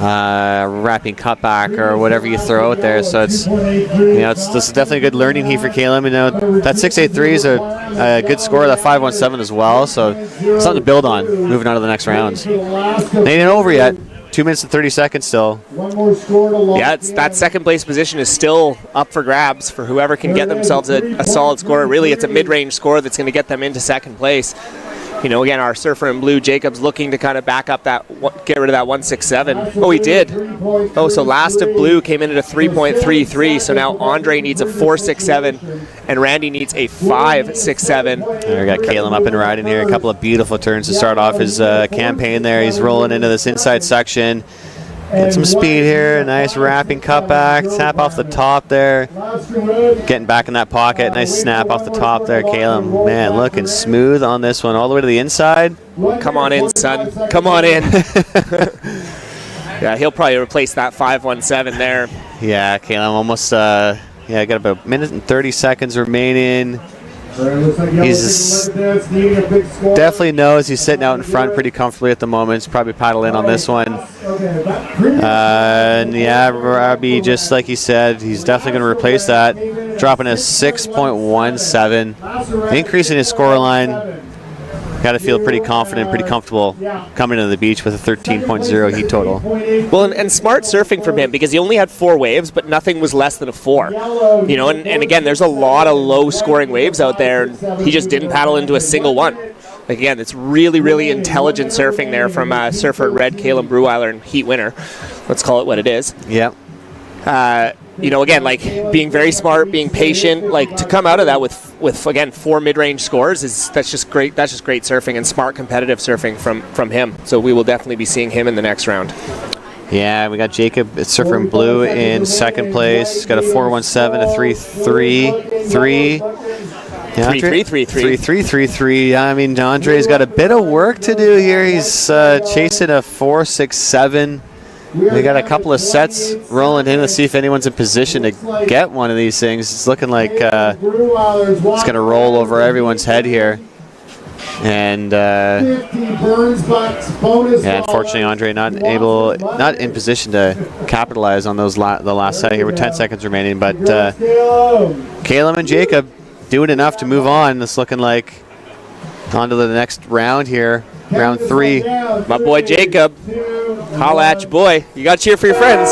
wrapping cutback, or whatever you throw out there. So it's, you know, this is definitely a good learning heat for Calum. You know, that 6.83 is a good score. That 5.17 as well. So something to build on moving on to the next rounds. They ain't over yet. 2 minutes and 30 seconds still. One more score to lock. Yeah, that second place position is still up for grabs for whoever can get themselves a solid score. Really, it's a mid-range score that's going to get them into second place. You know, again, our surfer in blue, Jacob's looking to kind of back up that, get rid of that 1.67. Oh, he did. Oh, so last of blue came in at a 3.33. So now Andre needs a 4.67 and Randy needs a 5.67. There we got Calum up and riding here. A couple of beautiful turns to start off his campaign there. He's rolling into this inside section. Get some speed here. Nice wrapping cutback. Tap off the top there. Getting back in that pocket. Nice snap off the top there, Calum. Man, looking smooth on this one. All the way to the inside. Come on in, son. Come on in. Yeah, he'll probably replace that 5.17 there. Yeah, Calum almost, got about a minute and 30 seconds remaining. He's definitely knows he's sitting out in front pretty comfortably at the moment. He's probably paddle in on this one. And yeah, Robbie, just like he said, he's definitely going to replace that, dropping a 6.17, increasing his scoreline. Got to feel pretty confident, pretty comfortable coming into the beach with a 13.0 heat total. Well, and smart surfing from him because he only had 4 waves, but nothing was less than a 4. You know, and again, there's a lot of low-scoring waves out there, and he just didn't paddle into a single one. Like, again, it's really, really intelligent surfing there from surfer in red, Calum Breweiler, and heat winner. Let's call it what it is. Yeah. You know, again, like being very smart, being patient, like to come out of that with again 4 mid-range scores that's just great. That's just great surfing and smart competitive surfing from him. So we will definitely be seeing him in the next round. Yeah, we got Jacob Surfer in blue in second place. He's got a 4.17, a 3.33. Yeah, 3.33. Yeah, I mean, Andre's got a bit of work to do here. He's chasing a 4.67. We got a couple of sets rolling in to see if anyone's in position to get one of these things. It's looking like it's going to roll over everyone's head here. And unfortunately, Andre not in position to capitalize on those the last set here with 10 seconds remaining. But Calum and Jacob doing enough to move on. It's looking like on to the next round here, round 3. My boy Jacob. Holla at you, boy. You got to cheer for your friends.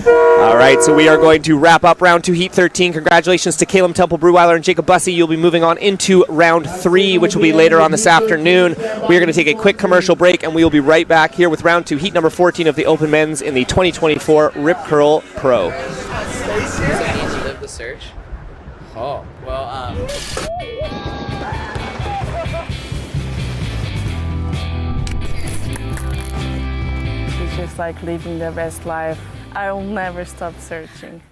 All right, so we are going to wrap up round 2, heat 13. Congratulations to Calum Temple Breweiler and Jacob Bussey. You'll be moving on into round 3, which will be later on this afternoon. We are going to take a quick commercial break, and we will be right back here with round 2, heat number 14 of the Open Men's in the 2024 Rip Curl Pro. Does it mean to live the search? Oh, well, It's just like living the best life. I will never stop searching.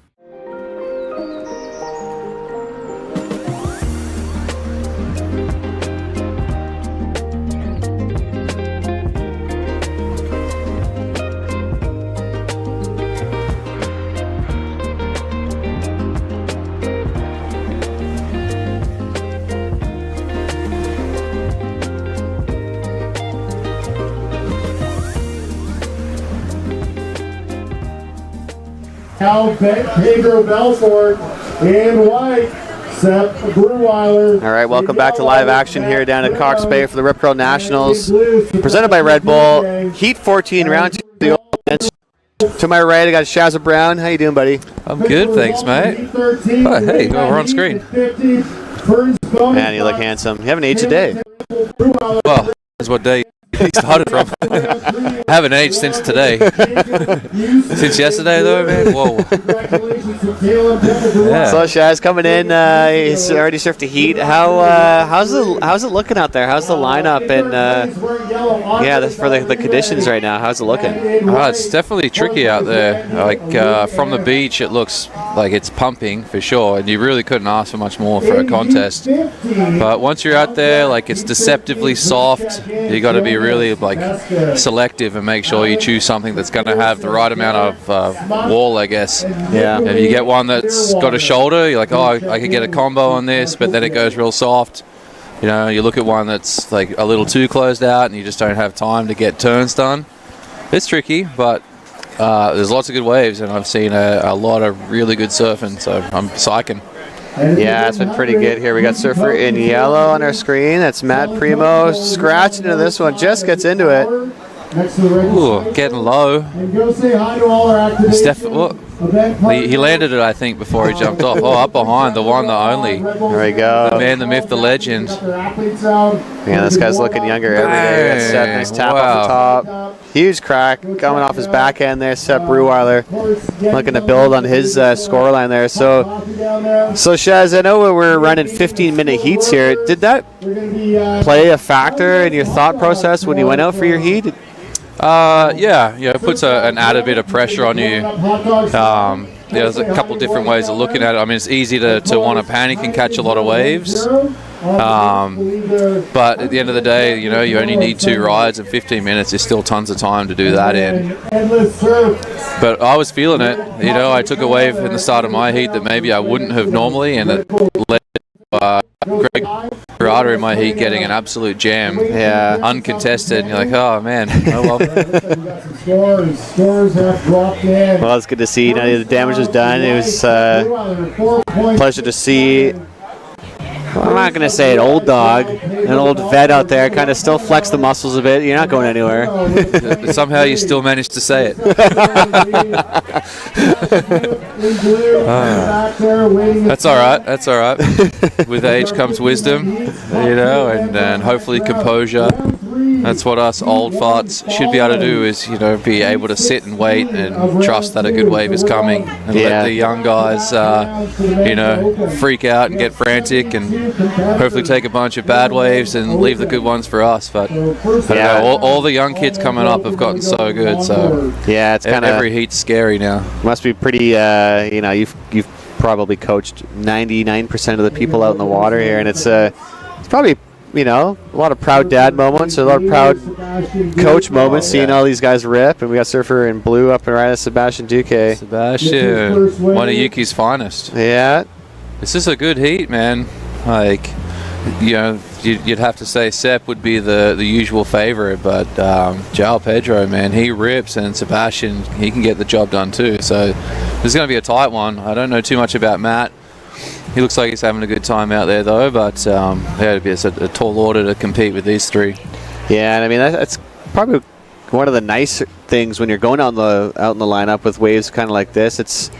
Now Pedro Belfort in white, Seth Breweiler. All right, welcome back to live action here down at Cox Bay for the Rip Curl Nationals, presented by Red Bull. Heat 14, round 2 of the Open Men's To my right, I got Shazza Brown. How you doing, buddy? I'm good, thanks, mate. Oh, hey, we're on screen. Man, you look handsome. You haven't aged a day. Well, that's what day you started from. I haven't aged since today. Since yesterday, though, man. Whoa. Yeah. So Shaz coming in. He's already surfed a heat. How's it looking out there? How's the lineup and for the conditions right now? How's it looking? It's definitely tricky out there. Like from the beach, it looks like it's pumping for sure, and you really couldn't ask for much more for a contest. But once you're out there, like it's deceptively soft. You got to be really like selective and make sure you choose something that's going to have the right amount of wall, I guess. Yeah. If you get one that's got a shoulder, you're like, oh, I could get a combo on this, but then it goes real soft. You know, you look at one that's like a little too closed out and you just don't have time to get turns done. It's tricky, but there's lots of good waves, and I've seen a lot of really good surfing, so I'm psyching. Yeah, it's been pretty good here. We got surfer in yellow on our screen. That's Matt Primo scratching into this one. Just gets into it. Ooh, getting low. He landed it, I think, before he jumped off. Oh, up behind, the one, the only. There we go. The man, the myth, the legend. Man, this guy's looking younger every day. That's Seth. Nice tap off the top. Huge crack coming off his backhand there. Seth Breweiler looking to build on his scoreline there. So Shaz, I know we're running 15-minute heats here. Did that play a factor in your thought process when you went out for your heat? Yeah, it puts an added bit of pressure on you. There's a couple different ways of looking at it. I mean, it's easy to want to panic and catch a lot of waves. But at the end of the day, you only need 2 rides, and 15 minutes is still tons of time to do that in. But I was feeling it. I took a wave in the start of my heat that maybe I wouldn't have normally, and it led Greg Gerardo in my heat getting an absolute jam, uncontested, and you're like, oh man, oh well. Well, it's good to see. The damage was done. It was a pleasure to see. I'm not going to say an old dog, an old vet out there, kind of still flex the muscles a bit. You're not going anywhere. But somehow you still managed to say it. That's all right. That's all right. With age comes wisdom, and hopefully composure. That's what us old farts should be able to do, is be able to sit and wait and trust that a good wave is coming, and let the young guys freak out and get frantic and hopefully take a bunch of bad waves and leave the good ones for us. But all the young kids coming up have gotten so good, so it's kind of every heat's scary now. Must be pretty you've probably coached 99% of the people out in the water here, and it's probably a lot of proud dad moments, a lot of proud coach moments, seeing all these guys rip. And we got surfer in blue up and right at Sebastian Duque. Sebastian, one of Yuki's finest. Yeah. This is a good heat, man. Like, you'd have to say Sep would be the usual favorite, but João Pedro, man, he rips, and Sebastian, he can get the job done too. So this is going to be a tight one. I don't know too much about Matt. He looks like he's having a good time out there, though, but it'd be a tall order to compete with these 3. Yeah, and I mean, that's probably one of the nice things when you're going out in the lineup with waves kind of like this. It's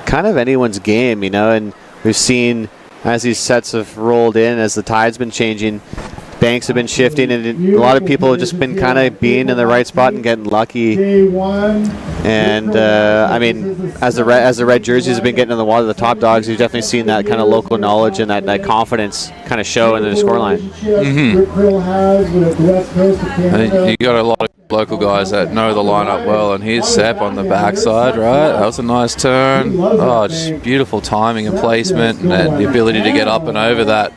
kind of anyone's game, and we've seen as these sets have rolled in, as the tide's been changing, banks have been shifting, and a lot of people have just been kind of being in the right spot and getting lucky. And I mean, as the red jerseys have been getting in the water, the top dogs, you've definitely seen that kind of local knowledge and that confidence kind of show in the scoreline. You got a lot of local guys that know the lineup well, and here's Sep on the backside, right? That was a nice turn. Oh, just beautiful timing and placement, and the ability to get up and over that.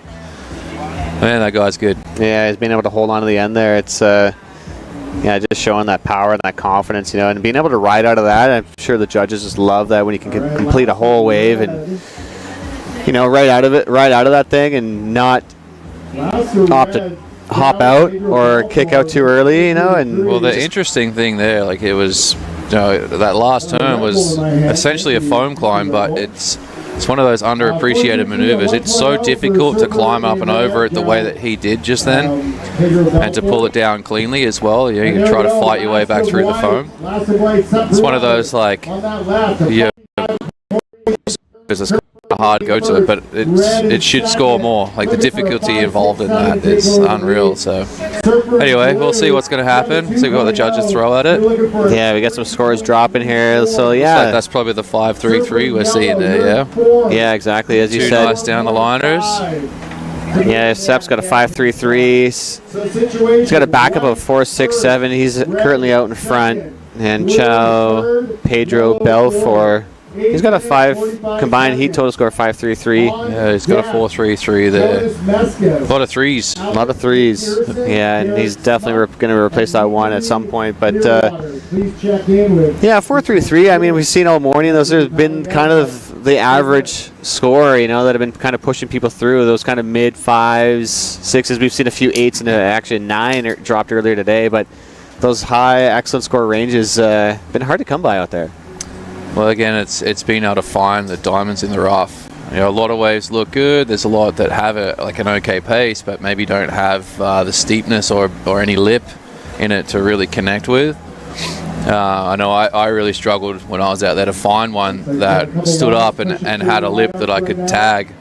Man, that guy's good. Yeah, he's been able to hold on to the end there. It's just showing that power and that confidence, and being able to ride out of that. I'm sure the judges just love that when you can complete a whole wave and right out of that thing and not opt to hop out or kick out too early, and well, the interesting thing there, like, it was that last turn was essentially a foam climb, but it's It's one of those underappreciated maneuvers. It's so difficult to climb up and over it the way that he did just then, and to pull it down cleanly as well. You can try to fight your way back through the foam. It's one of those, like, yeah, it's kind of hard to go to it, but it should score more. Like, the difficulty involved in that is unreal. So anyway, we'll see what's going to happen. See what the judges throw at it. Yeah, we got some scores dropping here. So yeah, like that's probably the 5.33 we're seeing there. Yeah, exactly as you Two said. nice down the liners. Yeah, Sepp's got a 5.33. He's got a backup of 4.67. He's currently out in front. And Chow, Pedro, Belfort. He's got a 5 combined heat total score 5.33. Yeah, he's got a 4.33 there. A lot of threes. A lot of threes. Yeah, and he's definitely going to replace that 1 at some point. But yeah, 4.33. I mean, we've seen all morning. Those have been kind of the average score, you know, that have been kind of pushing people through. Those kind of mid 5s, 6s. We've seen a few 8s and actually 9 dropped earlier today. But those high excellent score ranges been hard to come by out there. Well, again, it's been able to find the diamonds in the rough. You know, a lot of waves look good. There's a lot that have an okay pace, but maybe don't have the steepness or any lip in it to really connect with. I know I really struggled when I was out there to find one that stood up and had a lip that I could tag.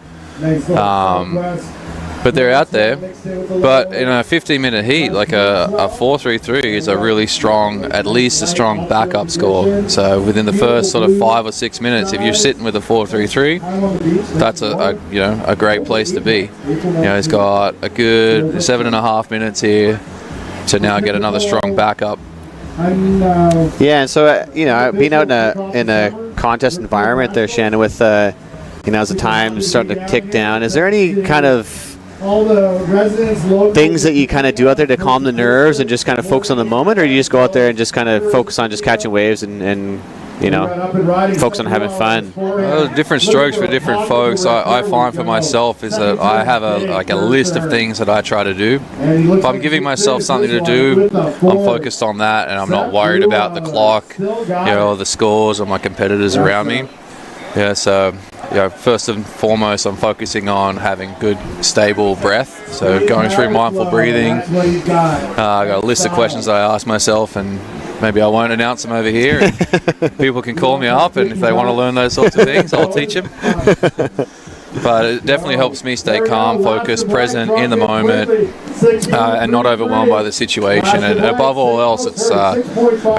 But they're out there. But in a 15-minute heat, like a 4.33 is a really strong, at least a strong backup score. So within the first sort of 5 or 6 minutes, if you're sitting with a 4.33, that's a great place to be. You know, he's got a good 7.5 minutes here to now get another strong backup. Yeah, and so being out in a contest environment there, Shannon, with as the time's starting to tick down, is there any kind of things that you kind of do out there to calm the nerves and just kind of focus on the moment, or you just go out there and just kind of focus on just catching waves and focus on having fun? Well, different strokes for different folks. I find for myself is that I have a list of things that I try to do. If I'm giving myself something to do, I'm focused on that, and I'm not worried about the clock, or the scores or my competitors around me. Yeah, so first and foremost, I'm focusing on having good, stable breath. So going through mindful breathing. I got a list of questions that I ask myself, and maybe I won't announce them over here. People can call me up, and if they want to learn those sorts of things, I'll teach them. But it definitely helps me stay calm, focused, present in the moment, and not overwhelmed by the situation. And above all else, it's a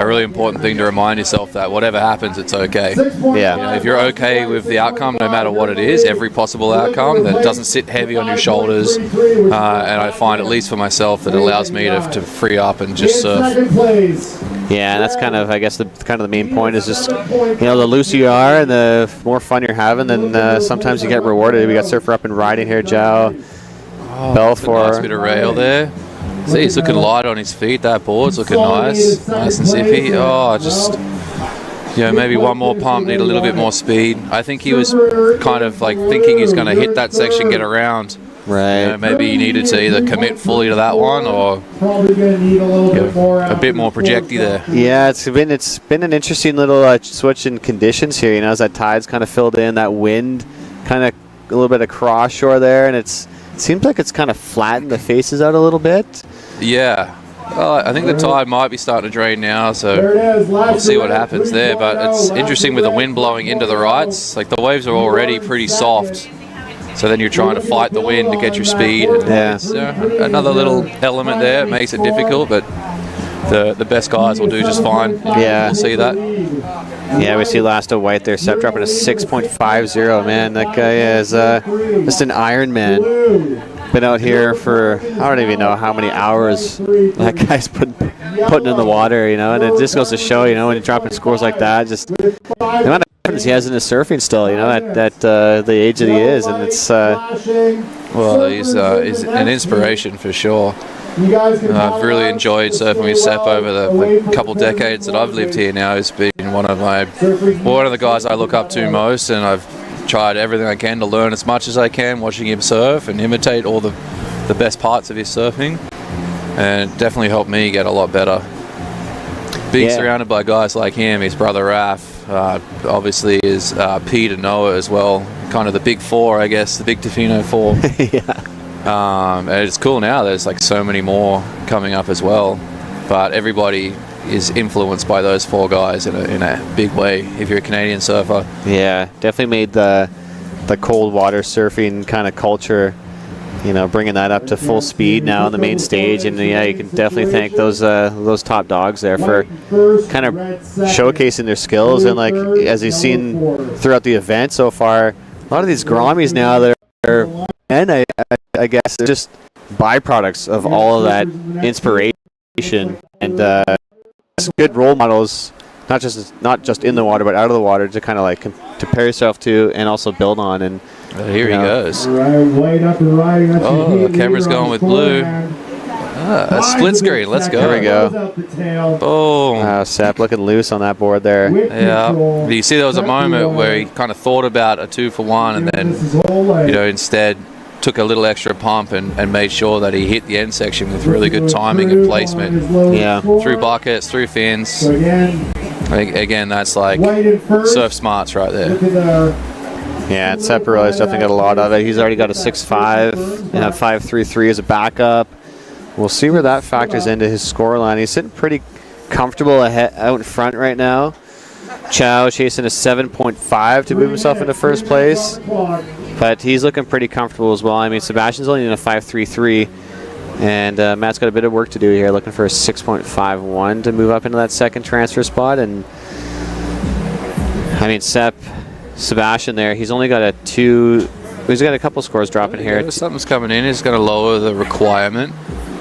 really important thing to remind yourself that whatever happens, it's okay. Yeah. If you're okay with the outcome, no matter what it is, every possible outcome, that doesn't sit heavy on your shoulders. And I find, at least for myself, that allows me to free up and just surf. Yeah, and that's kind of, I guess, the main point is just, the looser you are and the more fun you're having, then sometimes you get rewarded. We got Surfer up and riding here, Joe. Belfort. Nice bit of rail there. See, he's looking light on his feet. That board's looking nice and zippy. Oh, just, maybe one more pump, need a little bit more speed. I think he was kind of like thinking he's going to hit that section, get around. Right. Maybe he needed to either commit fully to that one or a bit more projecty there. Yeah, it's been an interesting little switch in conditions here. As that tide's kind of filled in, that wind kind of a little bit of cross shore there, and it seems like it's kind of flattened the faces out a little bit. Yeah. Well, I think the tide might be starting to drain now, so we'll see what happens there. But it's interesting with the wind blowing into the rights. Like, the waves are already pretty soft. So then you're trying to fight the wind to get your speed. Yeah. It's, another little element there. It makes it difficult, but the best guys will do just fine. Yeah. We'll see that. Yeah, we see Lasta White there, Sepp dropping a 6.50. Man, that guy is just an Iron Man. Been out here for, I don't even know how many hours that guy's putting in the water, and it just goes to show, when you're dropping scores like that, just the amount of confidence he has in his surfing still, at the age that he is, and it's... well, he's an inspiration for sure. I've really enjoyed surfing with Sepp over the couple decades that I've lived here now. He's been one of the guys I look up to most, and I've tried everything I can to learn as much as I can, watching him surf and imitate all the best parts of his surfing, and it definitely helped me get a lot better. Being surrounded by guys like him, his brother Raf, obviously is Pete and Noah as well. Kind of the big four, I guess, the big Tofino four. Yeah. And it's cool now. There's like so many more coming up as well. But everybody is influenced by those four guys in a big way if you're a Canadian surfer. Yeah, definitely made the cold water surfing kind of culture, you know, bringing that up to full speed now on the main stage. And yeah, you can definitely thank those top dogs there for kind of showcasing their skills. And like, as you've seen throughout the event so far, a lot of these Grammies now that are, and I guess they're just byproducts of all of that inspiration and good role models, not just in the water but out of the water, to kind of like compare yourself to and also build on. And here he goes. Oh, the camera's going with blue. A split screen. Let's go. There we go. Boom. Sepp looking loose on that board there. Yeah. But you see, there was a moment where he kind of thought about a 2-for-1 and then, you know, instead took a little extra pump and made sure that he hit the end section with really good timing and placement. Yeah. Through buckets, through fins. Again, that's like surf smarts right there. Yeah, and Sepp Bareilles definitely got a lot of it. He's already got a 6.5 and a 5.33 as a backup. We'll see where that factors into his scoreline. He's sitting pretty comfortable ahead, out in front right now. Chow chasing a 7.5 to move himself into first place, but he's looking pretty comfortable as well. I mean, Sebastian's only in a 5.33, and Matt's got a bit of work to do here, looking for a 6.51 to move up into that second transfer spot. And I mean, Sebastian there, he's only got a 2. He's got a couple scores dropping here. Something's coming in. He's going to lower the requirement.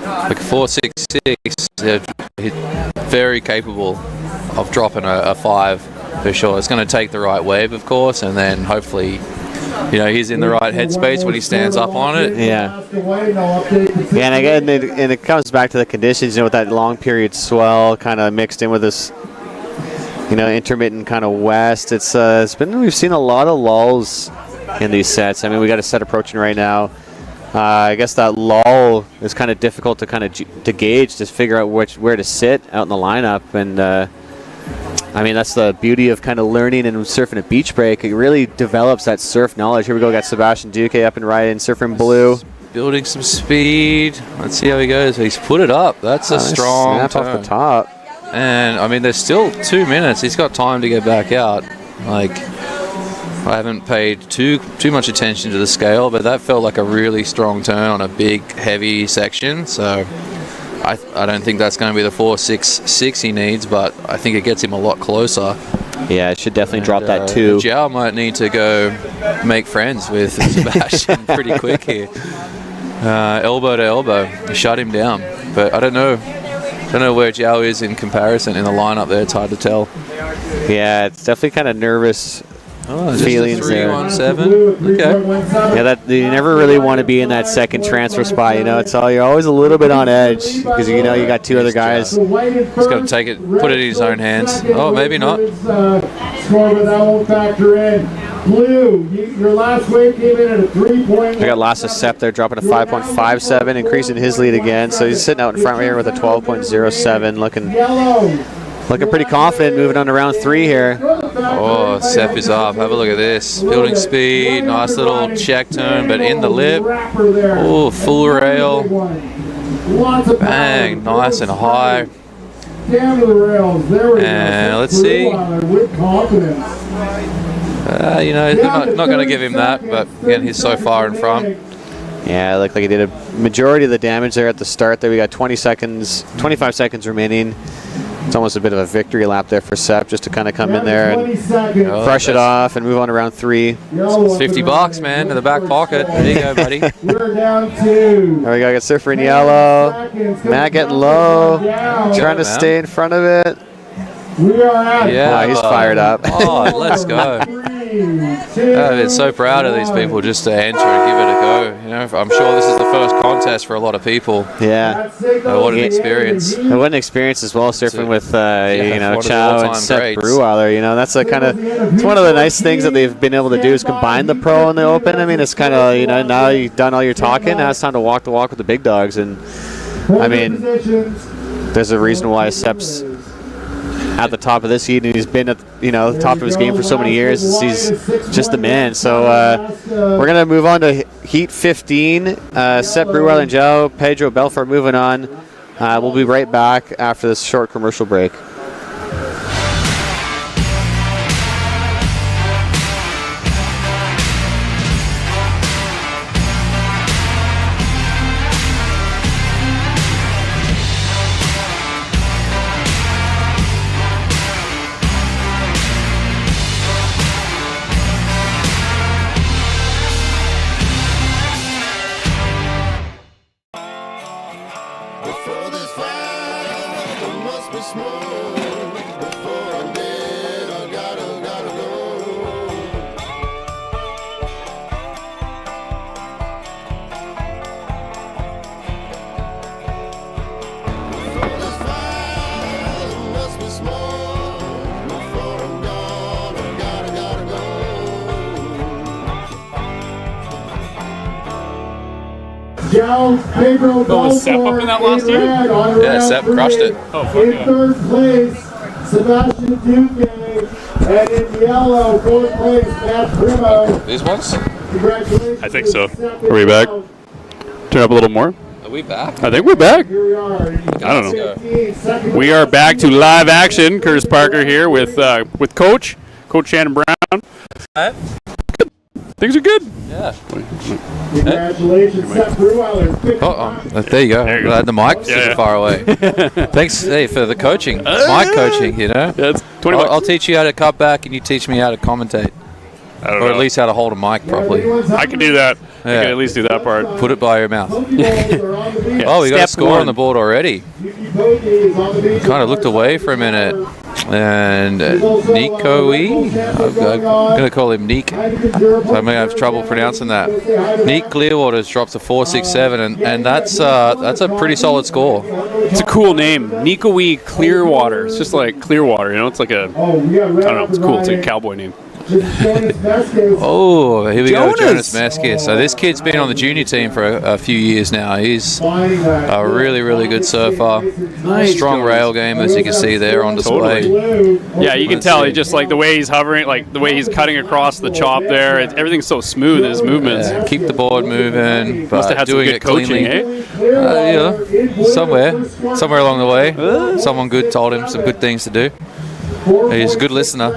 Like 4.66, he's very capable of dropping a 5 for sure. It's going to take the right wave, of course, and then hopefully, you know, he's in the right headspace when he stands up on it. Yeah. Yeah, and again, it comes back to the conditions, you know, with that long period swell kind of mixed in with this, you know, intermittent kind of west. We've seen a lot of lulls in these sets. I mean, we got a set approaching right now. I guess that lull is kind of difficult to kind of to gauge, to figure out where to sit out in the lineup. And I mean, that's the beauty of kind of learning and surfing a beach break. It really develops that surf knowledge. Here we go, got Sebastian Duque up and right, and surfing blue. Building some speed. Let's see how he goes. He's put it up. That's a strong snap turn off the top. And I mean, there's still 2 minutes. He's got time to get back out. Like, I haven't paid too much attention to the scale, but that felt like a really strong turn on a big, heavy section. So I don't think that's going to be the 4.66 he needs, but I think it gets him a lot closer. Yeah, it should definitely drop that 2. Jiao might need to go make friends with Sebastian pretty quick here. Elbow to elbow, shut him down. But I don't know where Jiao is in comparison in the lineup there. It's hard to tell. Yeah, it's definitely kind of nervous feelings there. 3-1-7. Okay. Yeah, that you never really want to be in that second transfer spot. You know, you're always a little bit on edge because you know you got 2 other guys. He's got to take it, put it in his own hands. Oh, maybe not. Score, but that won't factor in. Blue, your last wave came in at a 3.1. We got Lasse Sepp there dropping a 5.57, increasing his lead again. So he's sitting out in front here with a 12.07, looking pretty confident moving on to round 3 here. Oh, Sepp is up. Have a look at this. Building speed. Nice little check turn, but in the lip. Oh, full rail. Bang. Nice and high. And let's see. You know, they're not going to give him that, but again, he's so far in front. Yeah, it looked like he did a majority of the damage there at the start. There we got 25 seconds remaining. It's almost a bit of a victory lap there for Sepp, just to kind of come in there and brush it off and move on to round 3. It's $50, man, in the back pocket. There you go, buddy. We're down 2. There we go, got Surfer in yellow. Matt getting low, trying to stay in front of it. We are at. Yeah, he's fired up. Oh, let's go. I've been so proud of these people just to enter and give it a go. You know, I'm sure this is the first contest for a lot of people. Yeah. What an experience. What an experience as well, surfing with you know, Chow and Sepp Bareilles. You know, that's a kind of, it's one of the nice things that they've been able to do is combine the pro and the open. I mean, it's kind of, you know, now you've done all your talking, now it's time to walk the walk with the big dogs. And I mean, there's a reason why Sepp's at the top of this heat, and he's been at the top of his game for so many years. He's just the man. So we're gonna move on to Heat 15. Seth Brewell and Joe Pedro Belfort moving on. We'll be right back after this short commercial break. Was Sepp up in that last year? Yeah, Sepp crushed it. Oh, fuck In yeah. third place, Sebastian Duque, and in yellow, fourth place, Matt Primo. These ones? Congratulations. I think so. Are we back? Turn up a little more. Are we back? I think we're back. Here we are. I don't know. We are back to live action. Curtis Parker here with Coach Shannon Brown. Hi. Things are good. Yeah. Congratulations, Seth Brewell. There you go. There you go. The mic super far away. Thanks, for the coaching. Mic coaching, Yeah, it's 20 bucks. I'll teach you how to cut back, and you teach me how to commentate. I don't Or know. at least how to hold a mic properly. I can do that. I Yeah. can at least do that part. Put it by your mouth. Yeah. Oh, we got a Step score one. on the board already. Kind of looked away for a minute. And Nico E. I'm going to call him Neek. So I may have trouble pronouncing that. Neek Clearwater's drops a 4.67, and that's a pretty solid score. It's a cool name, Nicoe Clearwater. It's just like Clearwater, it's like I don't know. It's cool. It's like a cowboy name. Oh, here we Jonas. go, Jonas Meskis. So this kid's been on the junior team for a few years now. He's a really, really good surfer. Strong rail game, as you can see there on display. Yeah, you can tell. He just like the way he's hovering, like the way he's cutting across the chop there. Everything's so smooth. His movements. Yeah, keep the board moving, Must but have had some doing good it cleanly. coaching, eh? Somewhere along the way, someone good told him some good things to do. He's a good listener.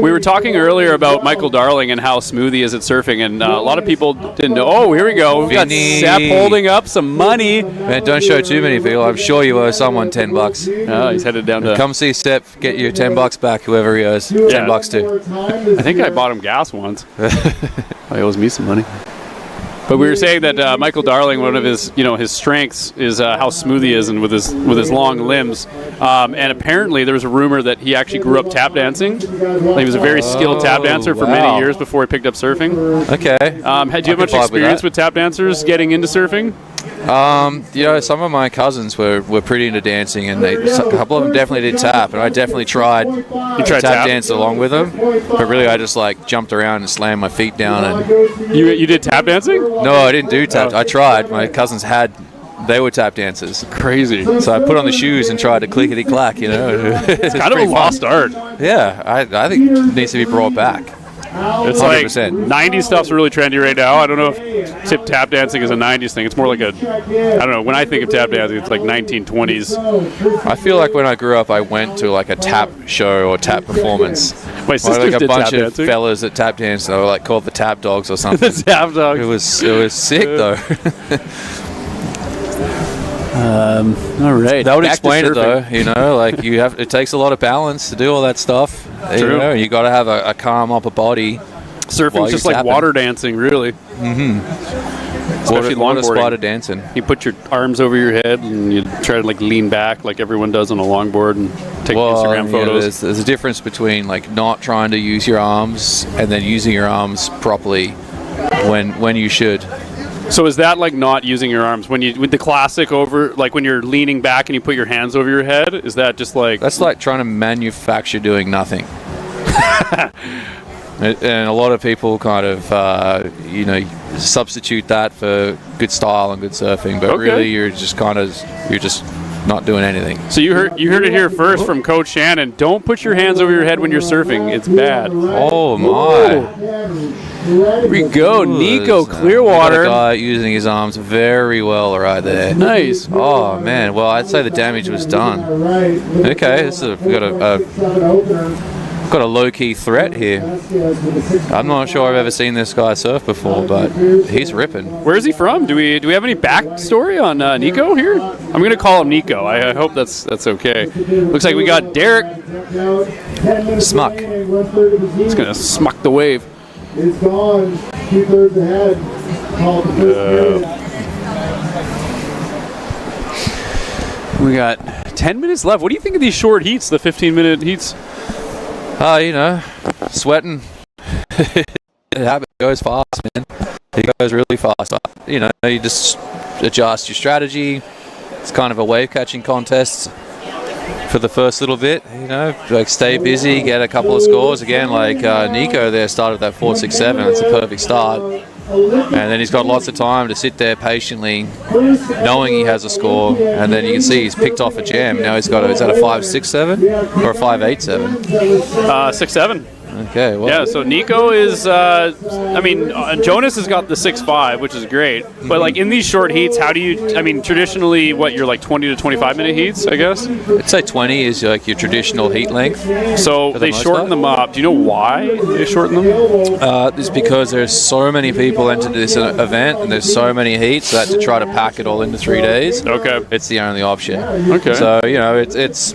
We were talking earlier about Michael Darling and how smooth he is at surfing, and a lot of people didn't know. Oh, here we go. We've got Vinny. Sepp holding up some money. Man, don't show too many people. I'm sure you owe someone $10. Oh, he's headed down to. Come see Sepp, get your $10 back, whoever he owes $10 to. I think I bought him gas once. He owes me some money. But we were saying that Michael Darling, one of his strengths is how smooth he is and with his long limbs. And apparently there was a rumor that he actually grew up tap dancing. He was a very skilled tap dancer for many years before he picked up surfing. Okay. Do you have much experience with tap dancers getting into surfing? Some of my cousins were pretty into dancing, and a couple of them definitely did tap, and I definitely tried to tap dance along with them. But really, I just jumped around and slammed my feet down. And you did tap dancing? No, I didn't do tap. I tried. My cousins they were tap dancers. Crazy. So I put on the shoes and tried to clickety clack. It's kind of a lost art. Yeah, I think it needs to be brought back. It's 100%. like 90s stuff's really trendy right now. I don't know if tap dancing is a 90s thing. It's more like I don't know. When I think of tap dancing, it's like 1920s. I feel like when I grew up, I went to a tap show or tap performance. My sisters a did bunch tap of dancing. fellas that tap danced. They were called the Tap Dogs or something. The Tap Dogs. It was sick though. All right. That would Back to explain it surfing. though. It takes a lot of balance to do all that stuff. True. You got to have a calm upper body. Surfing's just like tapping. water dancing, really. Especially Water longboarding. spider dancing. You put your arms over your head and you try to lean back like everyone does on a longboard and take Instagram photos. There's a difference between not trying to use your arms and then using your arms properly when you should. So is that not using your arms with the classic over when you're leaning back and you put your hands over your head? Is that just That's like trying to manufacture doing nothing. And a lot of people kind of substitute that for good style and good surfing, but Okay. really you're just not doing anything. So you heard it here first from Coach Shannon. Don't put your hands over your head when you're surfing. It's bad. Oh my! Here we go, Nico Clearwater. We got a guy using his arms very well right there. Nice. Oh man. Well, I'd say the damage was done. Okay, we got a low-key threat here. I'm not sure I've ever seen this guy surf before, but he's ripping. Where is he from? Do we have any backstory on Nico here? I'm gonna call him Nico. I hope that's okay. Looks like we got Derek Smuck. He's gonna smuck the wave. It's gone 2/3 ahead. Called the first period. We got 10 minutes left. What do you think of these short heats, the 15-minute heats? You know, sweating. It goes fast, man. It goes really fast. You know, you just adjust your strategy. It's kind of a wave catching contest for the first little bit. You know, like stay busy, get a couple of scores. Again, like Nico there started that 4.67. That's a perfect start. And then he's got lots of time to sit there patiently, knowing he has a score. And then you can see he's picked off a jam. Now he's got is that a 5.67 or a 5.87? 6.7. Okay. Well. Yeah, so Nico is, Jonas has got the 6.5, which is great. But, like, in these short heats, how do you, traditionally, you're like 20 to 25-minute heats, I guess? I'd say 20 is, like, your traditional heat length. So they shorten them up. Do you know why they shorten them? It's because there's so many people entered this event, and there's so many heats that to try to pack it all into 3 days, okay, it's the only option. Okay. So, you know, it's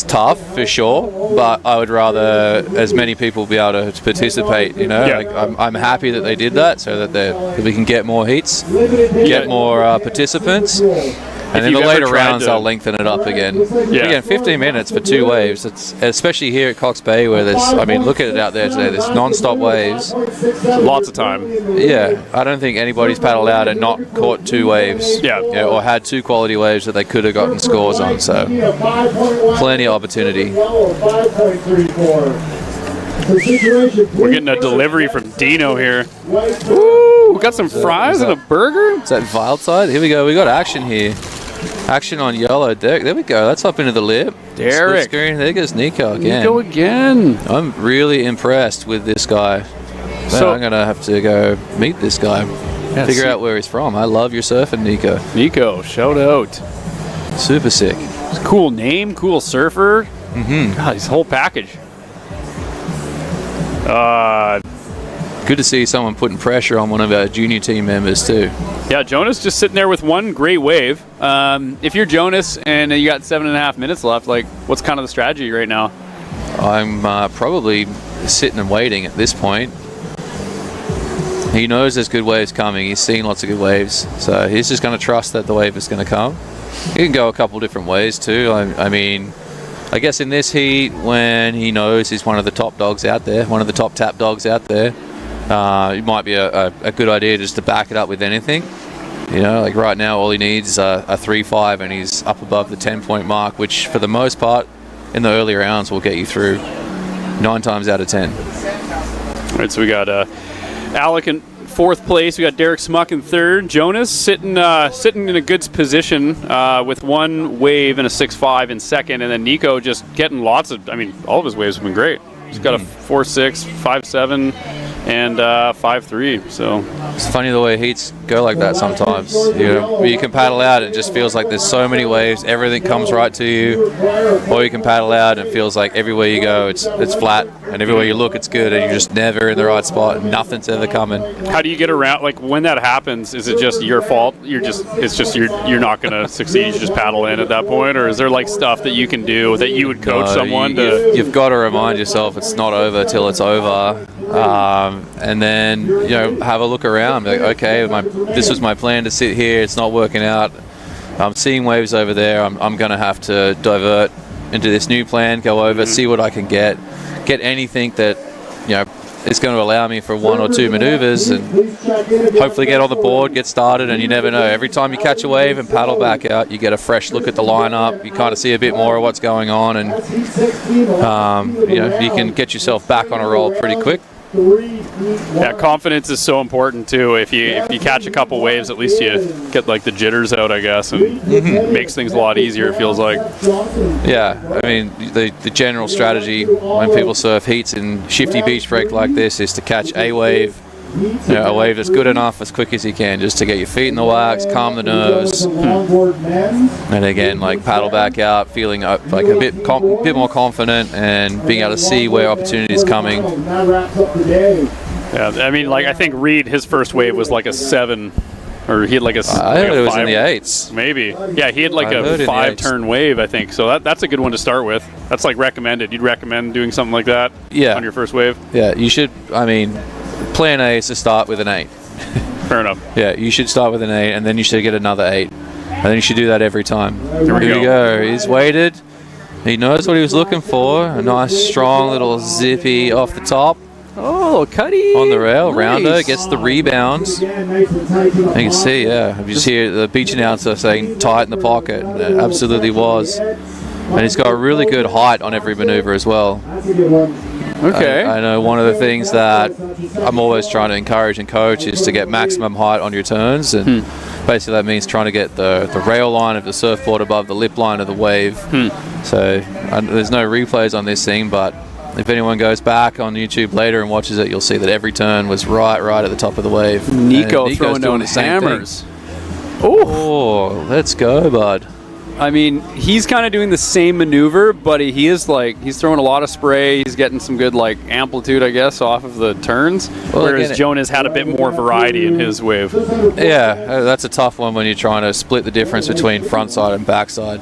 tough, for sure, but I would rather as many people be able to participate, you know. Yeah. Like, I'm happy that they did that so that we can get more heats, get more participants, and then the later rounds I'll lengthen it up again. Yeah. Again, 15 minutes for 2 waves. It's especially here at Cox Bay where there's, look at it out there today. There's non-stop waves. Lots of time. Yeah, I don't think anybody's paddled out and not caught 2 waves. Yeah. You know, or had 2 quality waves that they could have gotten scores on. So plenty of opportunity. We're getting a delivery from Dino here. Ooh, we got some fries and a burger. Is that wild side? Here we go. We got action here. Action on yellow. There we go. That's up into the lip. Derek. Split screen. There goes Nico again. Nico again. I'm really impressed with this guy. So I'm going to have to go meet this guy. Yeah, figure out where he's from. I love your surfing, Nico. Nico, shout out. Super sick. Cool name, cool surfer. Mm-hmm. God, his whole package. Good to see someone putting pressure on one of our junior team members too. Yeah, Jonas just sitting there with one great wave. If you're Jonas and you got 7.5 minutes left, like, what's kind of the strategy right now? I'm probably sitting and waiting at this point. He knows there's good waves coming. He's seen lots of good waves, so he's just going to trust that the wave is going to come. He can go a couple different ways too. I guess in this heat, when he knows he's one of the top dogs out there, one of the top tap dogs out there, it might be a good idea just to back it up with anything. You know, like right now, all he needs is a 3.5, and he's up above the 10-point mark, which for the most part, in the early rounds, will get you through 9 times out of 10. All right, so we got Alec in 4th place. We got Derek Smuck in 3rd. Jonas sitting in a good position with 1 wave and a 6.5 in 2nd, and then Nico just getting lots of. All of his waves have been great. He's got a 4.6, 5.7, and 5.3. So it's funny the way heats go like that sometimes. You know, you can paddle out, it just feels like there's so many waves, everything comes right to you, or you can paddle out and it feels like everywhere you go it's flat, and everywhere you look it's good, and you're just never in the right spot and nothing's ever coming. How do you get around, like, when that happens? Is it just your fault? You're not going to succeed, you just paddle in at that point, or is there like stuff that you can do that you would coach someone to? You've got to remind yourself it's not over till it's over, and then, you know, have a look around. Like, okay, this was my plan to sit here. It's not working out. I'm seeing waves over there. I'm going to have to divert into this new plan. Go over, see what I can get anything that, you know, is going to allow me for 1 or 2 maneuvers, and hopefully get on the board, get started. And you never know. Every time you catch a wave and paddle back out, you get a fresh look at the lineup. You kind of see a bit more of what's going on, and you know, you can get yourself back on a roll pretty quick. Yeah, confidence is so important too. If you catch a couple waves, at least you get like the jitters out, I guess, and makes things a lot easier. It feels like. Yeah, I mean the general strategy when people surf heats in shifty beach break like this is to catch a wave. A wave that's good enough as quick as you can, just to get your feet in the wax, calm the nerves, and again, like paddle back out, feeling like a bit more confident and being able to see where opportunity is coming. Yeah, I mean, like I think Reed, his first wave was like a 7, or he had like a. I heard it was in the 8s. Maybe. Yeah, he had like a 5-turn wave, I think. So that's a good one to start with. That's like recommended. You'd recommend doing something like that. Yeah. On your first wave. Yeah, you should. I mean. Plan A is to start with an 8. Fair enough. Yeah, you should start with an 8, and then you should get another 8. And then you should do that every time. Here we go. He's waited. He knows what he was looking for. A nice, strong little zippy off the top. Oh, cutty. On the rail. Nice. Rounder. Gets the rebounds. You can see, yeah. You just hear the beach announcer saying tight in the pocket. And it absolutely was. And he's got a really good height on every maneuver as well. Okay. I know one of the things that I'm always trying to encourage and coach is to get maximum height on your turns, and basically that means trying to get the rail line of the surfboard above the lip line of the wave. So there's no replays on this thing, but if anyone goes back on YouTube later and watches it, you'll see that every turn was right at the top of the wave. Nico throwing down hammers. Oh, let's go, bud. I mean, he's kind of doing the same maneuver, but he's throwing a lot of spray. He's getting some good like amplitude, I guess, off of the turns. Whereas Jonas had a bit more variety in his wave. Yeah, that's a tough one when you're trying to split the difference between front side and backside.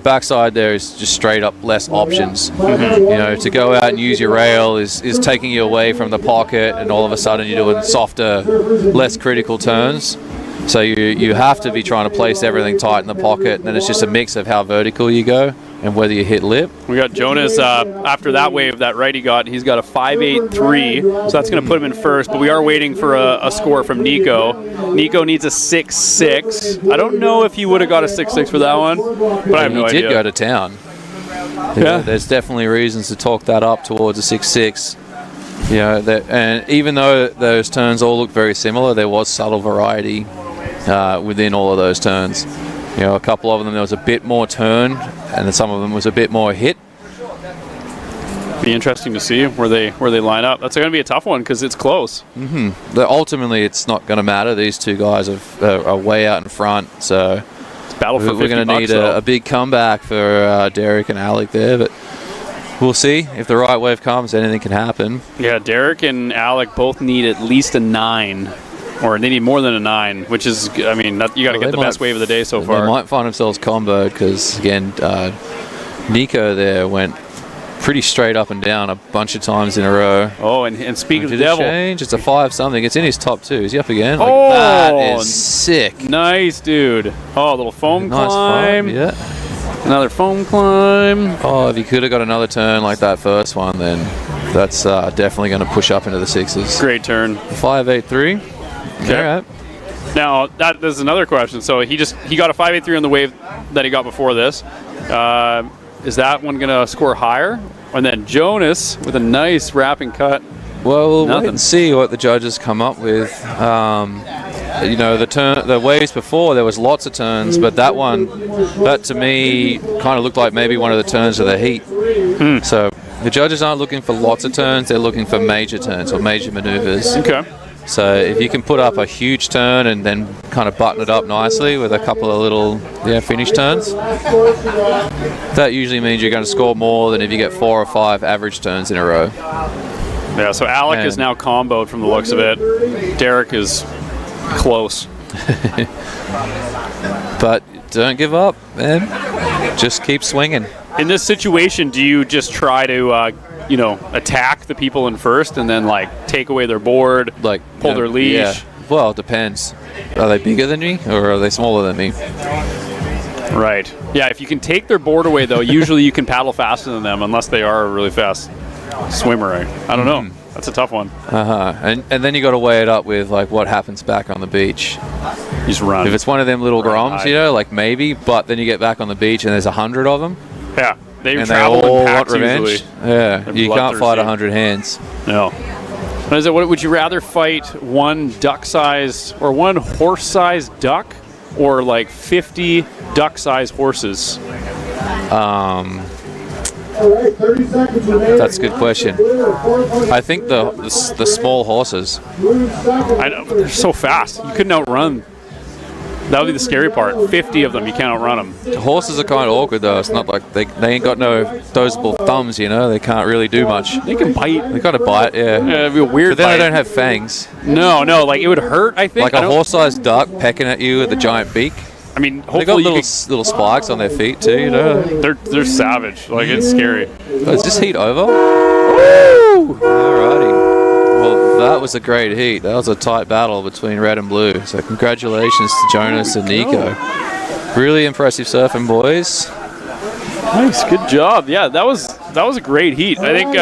Backside there is just straight up less options. To go out and use your rail is taking you away from the pocket, and all of a sudden you're doing softer, less critical turns. So you have to be trying to place everything tight in the pocket, and then it's just a mix of how vertical you go and whether you hit lip. We got Jonas after that wave, that right he got, he's got a 5.83, so that's going to put him in first, but we are waiting for a score from Nico. Nico needs a 6.6. I don't know if he would have got a 6.6 for that one, but I have no idea. He did go to town. Yeah. There's definitely reasons to talk that up towards a 6.6. And even though those turns all look very similar, there was subtle variety within all of those turns. A couple of them there was a bit more turn, and then some of them was a bit more hit. Be interesting to see where they line up. That's going to be a tough one because it's close. Ultimately, it's not going to matter. These two guys are way out in front, so it's battle for we're going to need a big comeback for Derek and Alec there, but. We'll see. If the right wave comes, anything can happen. Yeah, Derek and Alec both need at least a 9, or they need more than a 9, which is, I mean, you got to get the best wave of the day so far. They might find themselves comboed because, again, Nico there went pretty straight up and down a bunch of times in a row. Oh, and speaking of the devil. It's a 5-something. It's in his top 2. Is he up again? That is sick. Nice, dude. Oh, a little foam climb. Yeah. Another foam climb. Oh, if you could have got another turn like that first one, then that's definitely going to push up into the 6s. Great turn. 5.83. Okay. All right. Now, there's another question. So he got a 5.83 on the wave that he got before this. Is that one going to score higher? And then Jonas with a nice wrapping cut. Well, we'll wait and see what the judges come up with. The waves before, there was lots of turns, but that to me kind of looked like maybe one of the turns of the heat. So the judges aren't looking for lots of turns, they're looking for major turns or major maneuvers. Okay. So if you can put up a huge turn and then kind of button it up nicely with a couple of little finish turns, that usually means you're going to score more than if you get 4 or 5 average turns in a row. Yeah, so Alec is now comboed from the looks of it. Derek is close. But don't give up, man. Just keep swinging. In this situation, do you just try to attack the people in first and then like take away their board, like pull their leash? Yeah. Well, it depends. Are they bigger than me or are they smaller than me? Right. Yeah, if you can take their board away though, usually you can paddle faster than them unless they are a really fast swimmer. I don't know. That's a tough one. And then you got to weigh it up with like what happens back on the beach. You just run. If it's one of them little groms, like maybe, but then you get back on the beach and there's 100 of them. Yeah, they and travel they all in packs want revenge. usually. Yeah, you can't fight 100 hands. No. What is it? What would you rather fight? One duck-sized or one horse-sized duck, or like 50 duck-sized horses? That's a good question. I think the small horses. I know, but they're so fast. You couldn't outrun. That would be the scary part. 50 of them, you can't outrun them. The horses are kind of awkward though. It's not like they ain't got no opposable thumbs, you know. They can't really do much. They can bite. They got to bite, yeah. Yeah, it'd be a weird But then bite. they don't have fangs. No, like it would hurt, I think. Like a horse-sized duck pecking at you with a giant beak. I mean, They hopefully got you little spikes on their feet too, you know. they're savage. Like, it's scary. Oh, is this heat over? Woo! Alrighty. Well, that was a great heat. That was a tight battle between red and blue. So congratulations to Jonas and Nico. Really impressive surfing, boys. Nice, good job. Yeah, that was a great heat. I think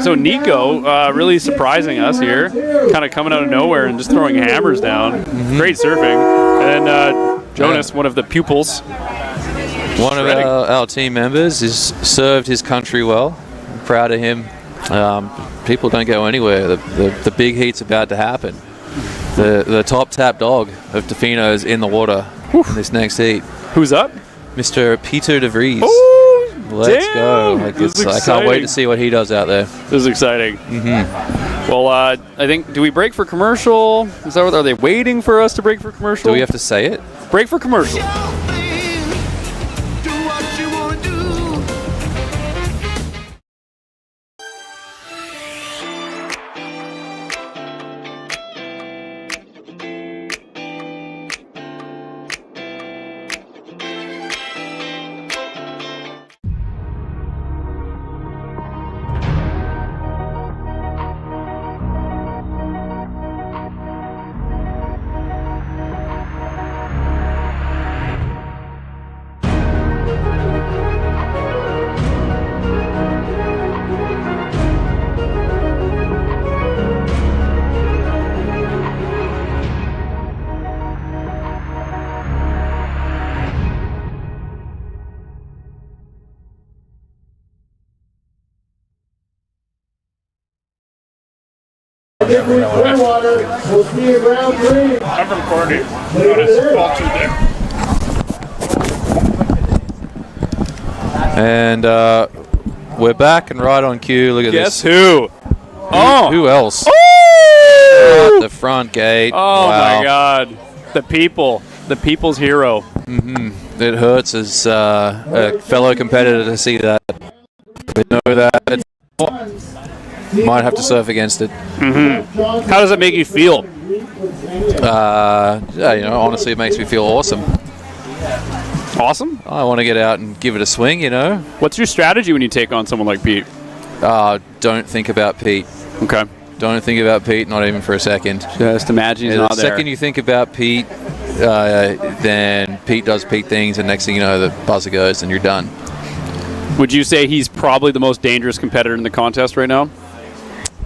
so. Nico really surprising us here, kind of coming out of nowhere and just throwing hammers down. Great surfing. And then Jonas, one of the pupils. One of our team members has served his country well. I'm proud of him. People don't go anywhere. The big heat's about to happen. The top tap dog of Tofino is in the water in this next heat. Who's up? Mr. Peter De Vries. Oh, Let's damn. go. I can't wait to exciting. see what he does out there. This is exciting. Well, I think, do we break for commercial? Is that what, are they waiting for us to break for commercial? Do we have to say it? Break for commercial. Clearwater, we'll see you round 3. I'm from Cordy. And we're back and right on cue. Look at Guess this. who? Who else? Oh! At the front gate. Oh Wow. my God! The people's hero. It hurts as a fellow competitor to see that. We know that might have to surf against it. How does it make you feel? Yeah, you know, honestly, it makes me feel awesome. Awesome. I want to get out and give it a swing, you know. What's your strategy when you take on someone like Pete? Don't think about Pete. Okay. Don't think about Pete, not even for a second. Just imagine he's The not there. second you think about Pete, then Pete does Pete things, and next thing you know, the buzzer goes and you're done. Would you say he's probably the most dangerous competitor in the contest right now?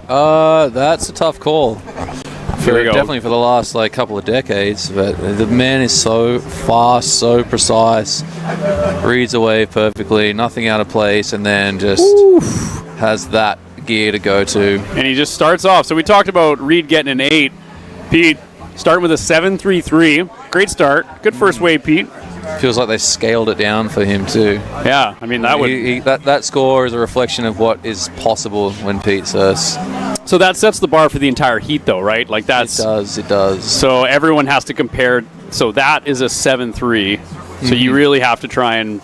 That's a tough call. Here we go. Definitely for the last couple of decades, but the man is so fast, so precise, reads a wave perfectly, nothing out of place, and then just has that gear to go to. And he just starts off. So we talked about Reed getting an 8. Pete starting with a 7.33. Great start. Good first wave, Pete. Feels like they scaled it down for him too. Yeah, I mean that would. That score is a reflection of what is possible when Pete surfs. So that sets the bar for the entire heat, though, right? Like that's. It does. So everyone has to compare. So that is a 7.3. So you really have to try and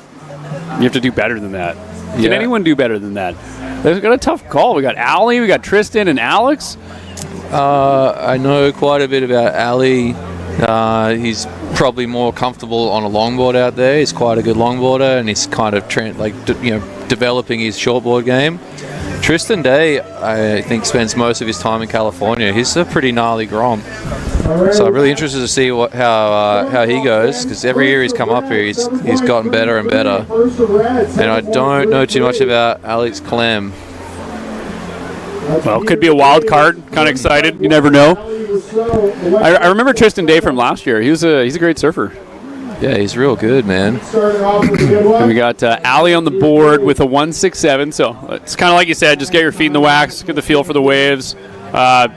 you have to do better than that. Can Yeah. anyone do better than that? We've got a tough call. We got Ali, we got Tristan, and Alex. I know quite a bit about Ali. He's probably more comfortable on a longboard out there. He's quite a good longboarder, and he's kind of developing his shortboard game. Tristan Day, I think, spends most of his time in California. He's a pretty gnarly grom. So I'm really interested to see how he goes, because every year he's come up here, he's gotten better and better. And I don't know too much about Alex Clem. Well, could be a wild card. Kind of excited. You never know. I remember Tristan Day from last year. He's a great surfer. Yeah, he's real good, man. And we got Ali on the board with a 1.67. So it's kind of like you said, just get your feet in the wax, get the feel for the waves.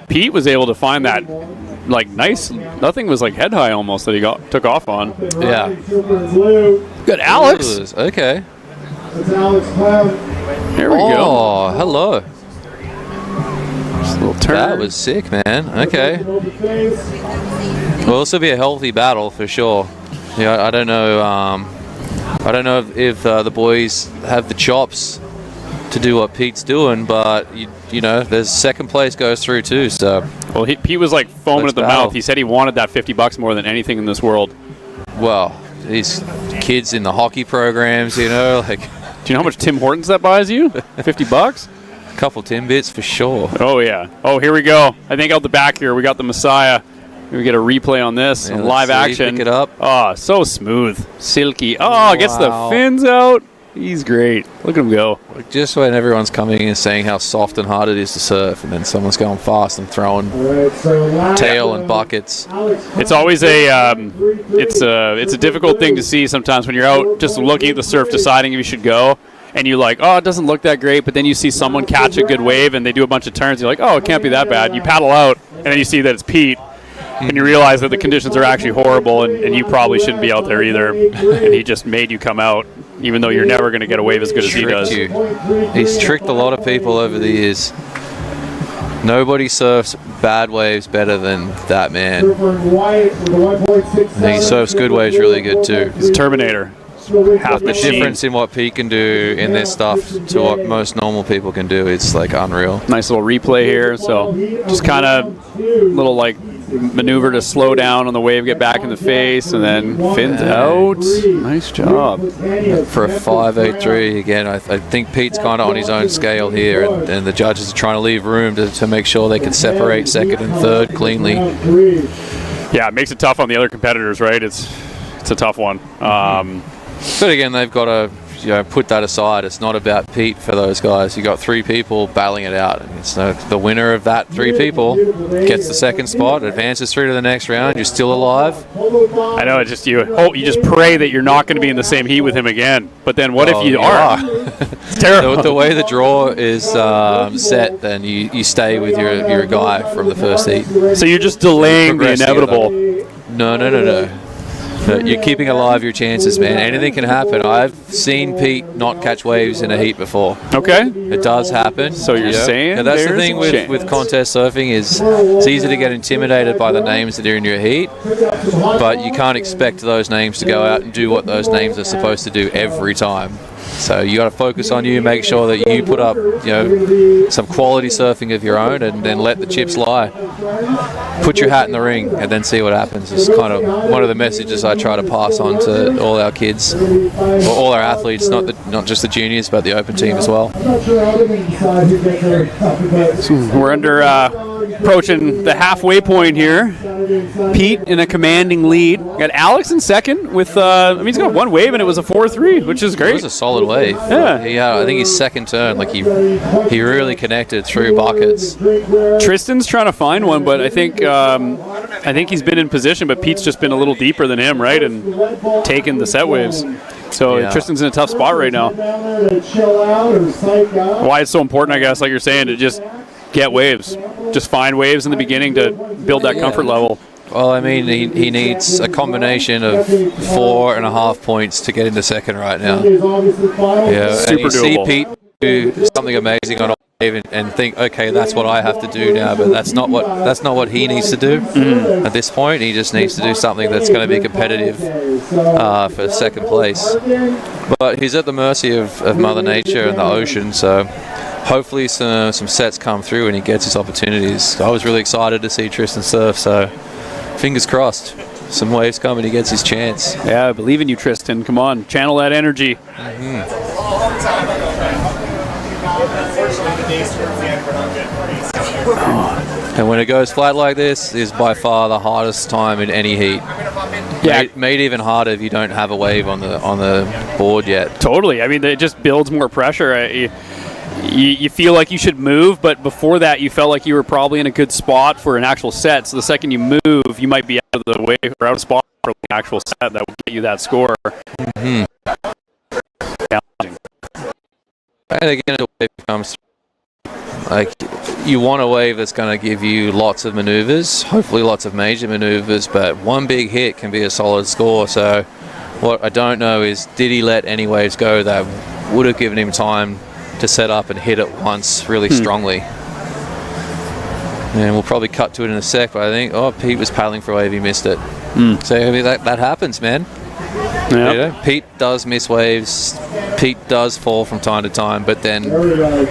Pete was able to find that like nice. Nothing was like head high almost that he took off on. Yeah. Good, Alex. Okay. It's Alex Cloud. Here we go. Oh, hello. Just a little turn. That was sick, man. Okay. Will also be a healthy battle for sure. Yeah, I don't know. I don't know if the boys have the chops to do what Pete's doing, but you know, there's second place goes through too. So, well, Pete was like foaming at the battle. mouth. He said he wanted that $50 more than anything in this world. Well, these kids in the hockey programs, you know, like. Do you know how much Tim Hortons that buys you? $50? A couple Timbits for sure. Oh yeah. Oh, here we go. I think out the back here we got the Messiah. We get a replay on this, Yeah, live let's see, action. pick it up. Oh, so smooth, silky. Oh, gets the Wow. fins out. He's great. Look at him go. Just when everyone's coming in and saying how soft and hard it is to surf, and then someone's going fast and throwing tail and buckets. It's always it's a difficult thing to see sometimes when you're out just looking at the surf, deciding if you should go, and you're like, oh, it doesn't look that great, but then you see someone catch a good wave and they do a bunch of turns. You're like, oh, it can't be that bad. You paddle out, and then you see that it's Pete. And you realize that the conditions are actually horrible, and you probably shouldn't be out there either. And he just made you come out, even though you're never going to get a wave as good as he does. He's tricked a lot of people over the years. Nobody surfs bad waves better than that man. And he surfs good waves really good too. He's a Terminator. Half the machine. difference in what Pete can do in this stuff to what most normal people can do, it's like unreal. Nice little replay here. So just kind of little like maneuver to slow down on the wave, get back in the face, and then fins out. Nice job. For a 5.83, again, I think Pete's kind of on his own scale here, and the judges are trying to leave room to make sure they can separate second and third cleanly. Yeah, it makes it tough on the other competitors, right? It's a tough one. But again, they've got to put that aside. It's not about Pete for those guys. You got three people battling it out, and it's the winner of that three people gets the second spot, advances through to the next round. You're still alive. I know. It's just you just pray that you're not going to be in the same heat with him again. But then what if you are? It's terrible. The way the draw is set, then you stay with your guy from the first heat. So you're just delaying the inevitable. No. You're keeping alive your chances, man. Anything can happen. I've seen Pete not catch waves in a heat before. Okay. It does happen. So you're saying now, that's the there's thing a chance. with contest surfing is it's easy to get intimidated by the names that are in your heat, but you can't expect those names to go out and do what those names are supposed to do every time. So you got to focus on you, make sure that you put up, some quality surfing of your own, and then let the chips lie. Put your hat in the ring, and then see what happens. It's kind of one of the messages I try to pass on to all our kids, or all our athletes, not just the juniors, but the open team as well. We're approaching the halfway point here. Pete in a commanding lead. Got Alex in second with, he's got one wave and it was a 4-3, which is great. It was a solid wave. Yeah. I think his second turn, he really connected through buckets. Tristan's trying to find one, but I think he's been in position, but Pete's just been a little deeper than him, right, and taken the set waves. So Tristan's in a tough spot right now. Why it's so important, I guess, like you're saying, to just get waves. Just find waves in the beginning to build that comfort level. Well, I mean, he needs a combination of 4.5 points to get into second right now. Yeah, super and you see doable. Pete do something amazing on a wave and think, okay, that's what I have to do now, but that's not what he needs to do. At this point. He just needs to do something that's going to be competitive for second place. But he's at the mercy of Mother Nature and the ocean, so hopefully some sets come through and he gets his opportunities. I was really excited to see Tristan surf, so fingers crossed. Some waves come and he gets his chance. Yeah, I believe in you, Tristan. Come on, channel that energy. And when it goes flat like this, is by far the hardest time in any heat. Yeah, made even harder if you don't have a wave on the board yet. Totally. I mean, it just builds more pressure. You feel like you should move, but before that, you felt like you were probably in a good spot for an actual set. So the second you move, you might be out of the wave or out of spot for an actual set that will get you that score. And again, the wave comes through. like, you want a wave that's going to give you lots of maneuvers, hopefully lots of major maneuvers, but one big hit can be a solid score. So what I don't know is, did he let any waves go that would have given him time to set up and hit it once really strongly? And we'll probably cut to it in a sec, but I think, Pete was paddling for a wave, he missed it. So I mean, that happens, man. Yep. You know, Pete does miss waves. Pete does fall from time to time, but then,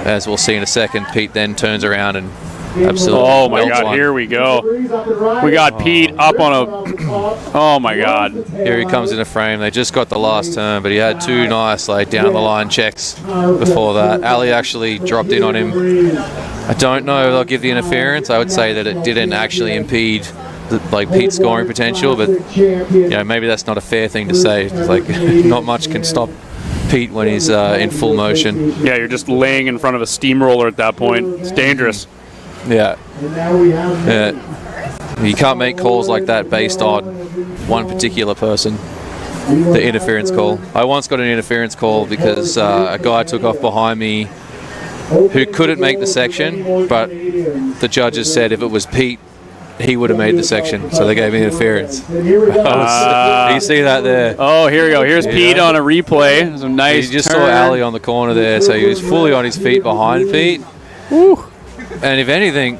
as we'll see in a second, Pete then turns around and absolutely. Oh my God! Here we go. We got Pete up on a. Oh my God! Here he comes in the frame. They just got the last turn, but he had two nice down the line checks before that. Ali actually dropped in on him. I don't know if they'll give the interference. I would say that it didn't actually impede Pete's scoring potential, but maybe that's not a fair thing to say. It's like not much can stop Pete when he's in full motion. Yeah, you're just laying in front of a steamroller at that point. It's dangerous. Yeah. You can't make calls like that based on one particular person. The interference call. I once got an interference call because a guy took off behind me who couldn't make the section, but the judges said if it was Pete, he would have made the section, so they gave me interference. You see that there? Oh, here we go. Here's Pete on a replay. Some nice. You just saw Ali on the corner there, so he was fully on his feet behind Pete. Woo. And if anything,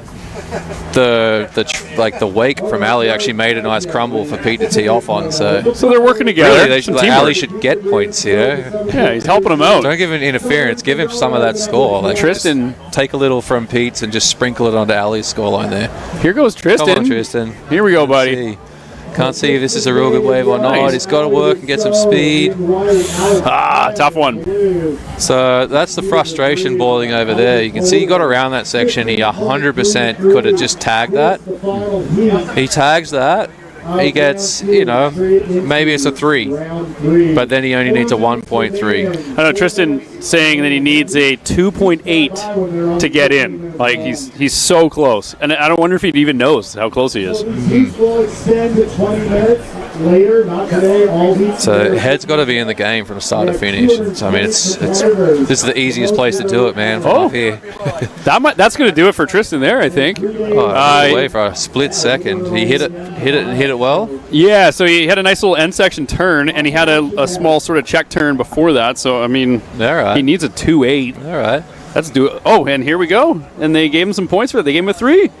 the wake from Ali actually made a nice crumble for Pete to tee off on. So they're working together. Really, Ali should get points, Yeah, he's helping him out. Don't give him interference. Give him some of that score. Tristan, take a little from Pete's and just sprinkle it onto Ali's scoreline there. Here goes Tristan. Come on, Tristan. Here we go, buddy. Can't see if this is a real good wave or not. He's got to work and get some speed. Tough one. So that's the frustration boiling over there. You can see he got around that section. He 100% could have just tagged that. He tags that. He gets, maybe it's a 3, but then he only needs a 1.3. I know Tristan saying that he needs a 2.8 to get in. Like he's so close, and I don't wonder if he even knows how close he is. So head's got to be in the game from start to finish. So, I mean, this is the easiest place to do it, man. From up here. That's going to do it for Tristan there, I think. Away for a split second. He hit it well. Yeah, so he had a nice little end section turn, and he had a small sort of check turn before that. So I mean, he needs a 2.8. All right, let's do it. Oh, and here we go. And they gave him some points for it. They gave him a 3.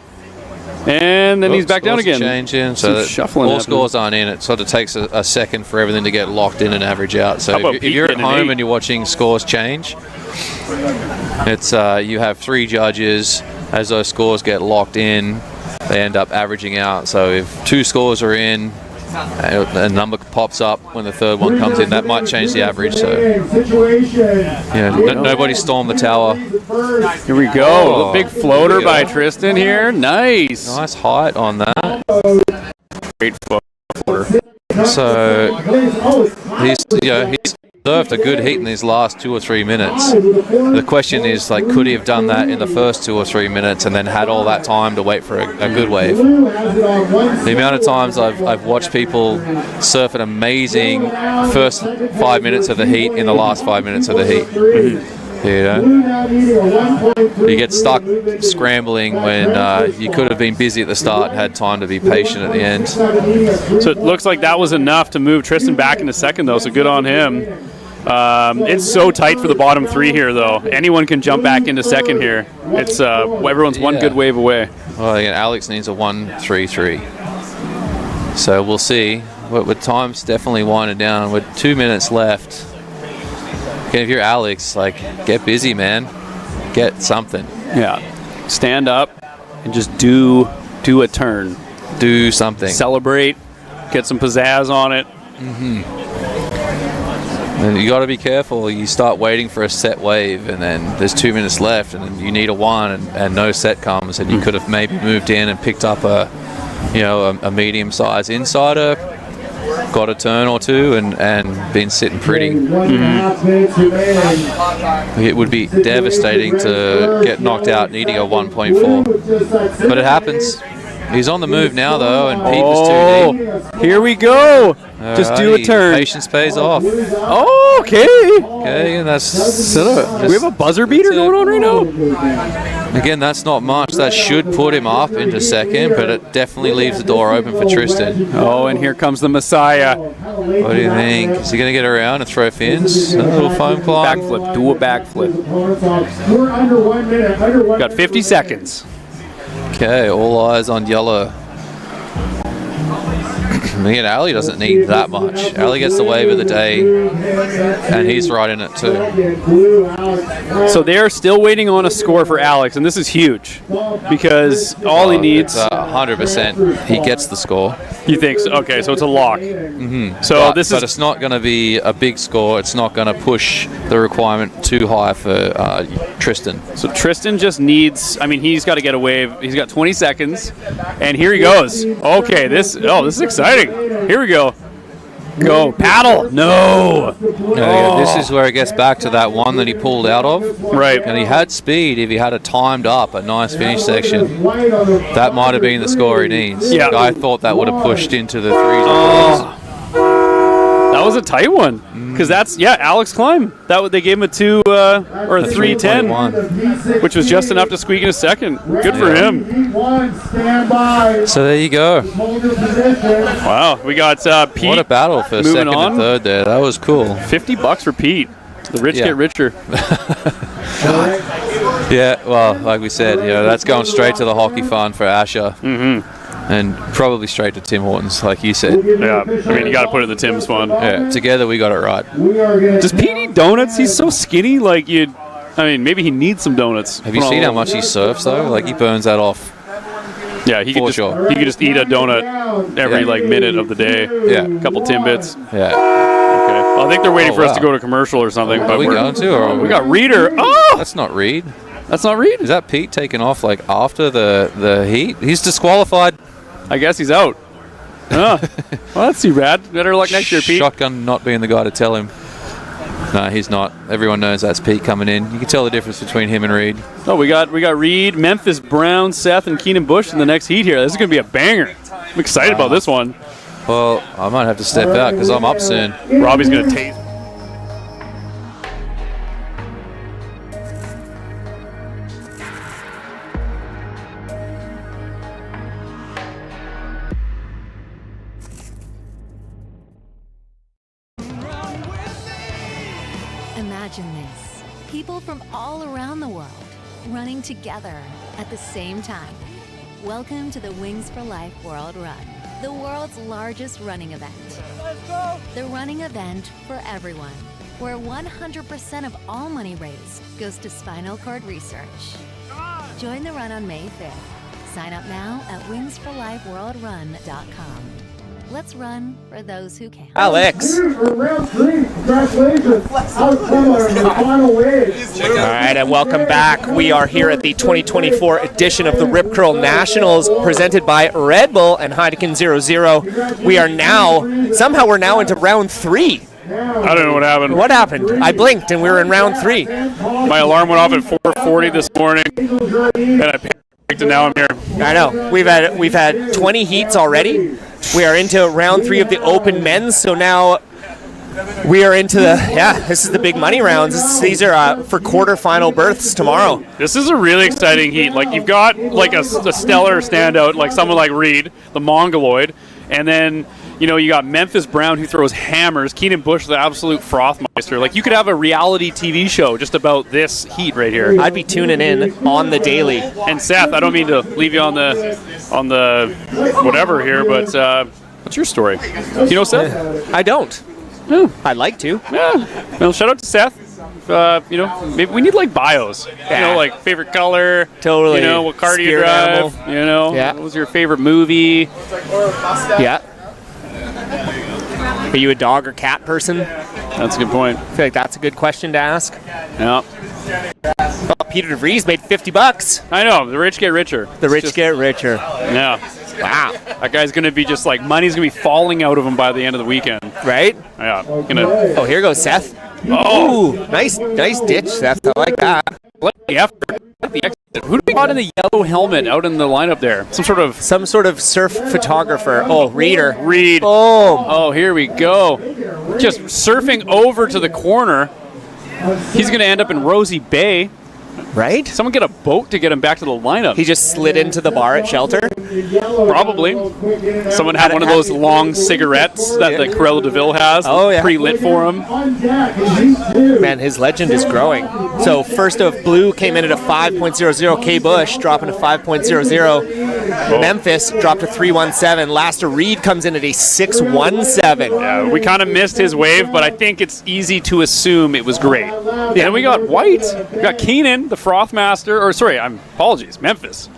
And then he's back down again. Changing, so shuffling. All scores aren't in. It sort of takes a second for everything to get locked in and average out. So if you're at home and you're watching scores change, it's you have 3 judges. As those scores get locked in, they end up averaging out. So if 2 scores are in, a number pops up when the third one comes in, that might change the average. So nobody stormed the tower. Here we go. A big floater by Tristan here. Nice height on that. Great floater. So he's served a good heat in these last 2 or 3 minutes. The question is, could he have done that in the first 2 or 3 minutes and then had all that time to wait for a good wave? The amount of times I've watched people surf an amazing first 5 minutes of the heat in the last 5 minutes of the heat. You get stuck scrambling when you could have been busy at the start and had time to be patient at the end. So it looks like that was enough to move Tristan back into second, though, so good on him. It's so tight for the bottom 3 here, though. Anyone can jump back into second here. It's everyone's one good wave away. Well, again, Alex needs a 1.33. So we'll see. With time's definitely winding down. With 2 minutes left. If you're Alex, get busy, man. Get something. Yeah. Stand up and just do a turn. Do something. Celebrate. Get some pizzazz on it. And you got to be careful. You start waiting for a set wave, and then there's 2 minutes left, and then you need a 1, and no set comes, and you could have maybe moved in and picked up a medium-sized insider. Got a turn or 2 and been sitting pretty. It would be devastating to get knocked out needing a 1.4. But it happens. He's on the move now, though, and Pete was too deep. Here we go. Just do a turn. Patience pays off. Oh, okay. Okay, and that's... we have a buzzer beater going on right now? Again, that's not much. That should put him up into second, but it definitely leaves the door open for Tristan. Oh, and here comes the Messiah. What do you think? Is he going to get around and throw fins? A little foam climb? Backflip. Do a backflip. We're under 1 minute. Got 50 seconds. Okay, all eyes on yellow. Again, Ali doesn't need that much. Ali gets the wave of the day, and he's right in it too. So they're still waiting on a score for Alex, and this is huge because all he needs. 100%. He gets the score. You think so? Okay, so it's a lock. Mm-hmm. So but but it's not going to be a big score. It's not going to push the requirement too high for Tristan. So Tristan just needs. I mean, he's got to get a wave. He's got 20 seconds, and here he goes. Okay, this is exciting. Here we go. Go paddle. No. This is where it gets back to that one that he pulled out of. Right. And he had speed if he had it timed up, a nice finish section. That might have been the score he needs. Yeah. I thought that would have pushed into the threes or fours. That was a tight one. Because that's, Alex climb. They gave him a 2 or a 3:10, which was just enough to squeak in a second. Good for him. So there you go. Wow, we got Pete. What a battle for second and third there. That was cool. $50 for Pete. The rich get richer. Yeah, well, like we said, that's going straight to the hockey fund for Asher. Mm-hmm. And probably straight to Tim Hortons, like you said. Yeah, I mean, you got to put it in the Tim's fund. Yeah, together we got it right. Does Pete eat donuts? He's so skinny. Maybe he needs some donuts. Have you seen how much he surfs, though? Like, he burns that off. Yeah, he could just eat a donut every minute of the day. Yeah, a couple Timbits. Yeah. Okay. Well, I think they're waiting for us to go to commercial or something. Are we going to? Or we got Reader. Oh, that's not Reed. That's not Reed. Is that Pete taking off after the heat? He's disqualified. I guess he's out. Well, that's too bad. Better luck next year, Pete. Shotgun not being the guy to tell him. No, he's not. Everyone knows that's Pete coming in. You can tell the difference between him and Reed. Oh, we got Reed, Memphis Brown, Seth, and Keenan Bush in the next heat here. This is going to be a banger. I'm excited about this one. Well, I might have to step out because I'm up soon. Robbie's going to tase. Imagine this. People from all around the world running together at the same time. Welcome to the Wings for Life World Run, the world's largest running event. Let's go! The running event for everyone, where 100% of all money raised goes to spinal cord research. Join the run on May 5th. Sign up now at wingsforlifeworldrun.com. Let's run for those who can. Alex. Round 3, congratulations. Outcomer in the final wave. All right, and welcome back. We are here at the 2024 edition of the Rip Curl Nationals, presented by Red Bull and Heineken 00. We're now into round 3. I don't know what happened. What happened? I blinked and we were in round 3. My alarm went off at 4:40 this morning, and I panicked, and now I'm here. I know. We've had 20 heats already. We are into round 3 of the Open Men's, so now we are into this is the big money rounds. These are for quarterfinal berths tomorrow. This is a really exciting heat. You've got a stellar standout, like someone like Reed, the Mongoloid, and then you got Memphis Brown, who throws hammers. Keenan Bush, the absolute frothmeister. You could have a reality TV show just about this heat right here. I'd be tuning in on the daily. And Seth, I don't mean to leave you on the whatever here, but what's your story? Do you know Seth? I don't. No. I'd like to. Yeah. Well, shout out to Seth. Maybe we need bios. Yeah. Favorite color. Totally. What car do you drive? Animal. What was your favorite movie? Yeah. Are you a dog or cat person? That's a good point. I feel like that's a good question to ask. Yeah. Well, Peter DeVries made $50. I know. The rich get richer. The rich get richer. Yeah. Wow. That guy's going to be just money's going to be falling out of him by the end of the weekend. Right? Yeah. Oh, here goes Seth. Oh. Nice ditch, Seth. I like that. What the effort? Who do we got in the yellow helmet out in the lineup there? Some sort of surf photographer. Oh, Reader. Reed. Oh, here we go. Just surfing over to the corner. He's going to end up in Rosie Bay. Right? Someone get a boat to get him back to the lineup. He just slid into the bar at Shelter. Probably. Someone had one of those long cigarettes that the Corella DeVille has. Oh, yeah. Pre-lit for him. Man, his legend is growing. So first of Blue came in at a 5.00. K. Bush dropping to 5.00. Memphis dropped to 3.17. Last of Reed comes in at a 6.17. Yeah, we kind of missed his wave, but I think it's easy to assume it was great. Yeah, and we got White. We got Keenan, the Frothmaster. Or sorry, apologies, Memphis.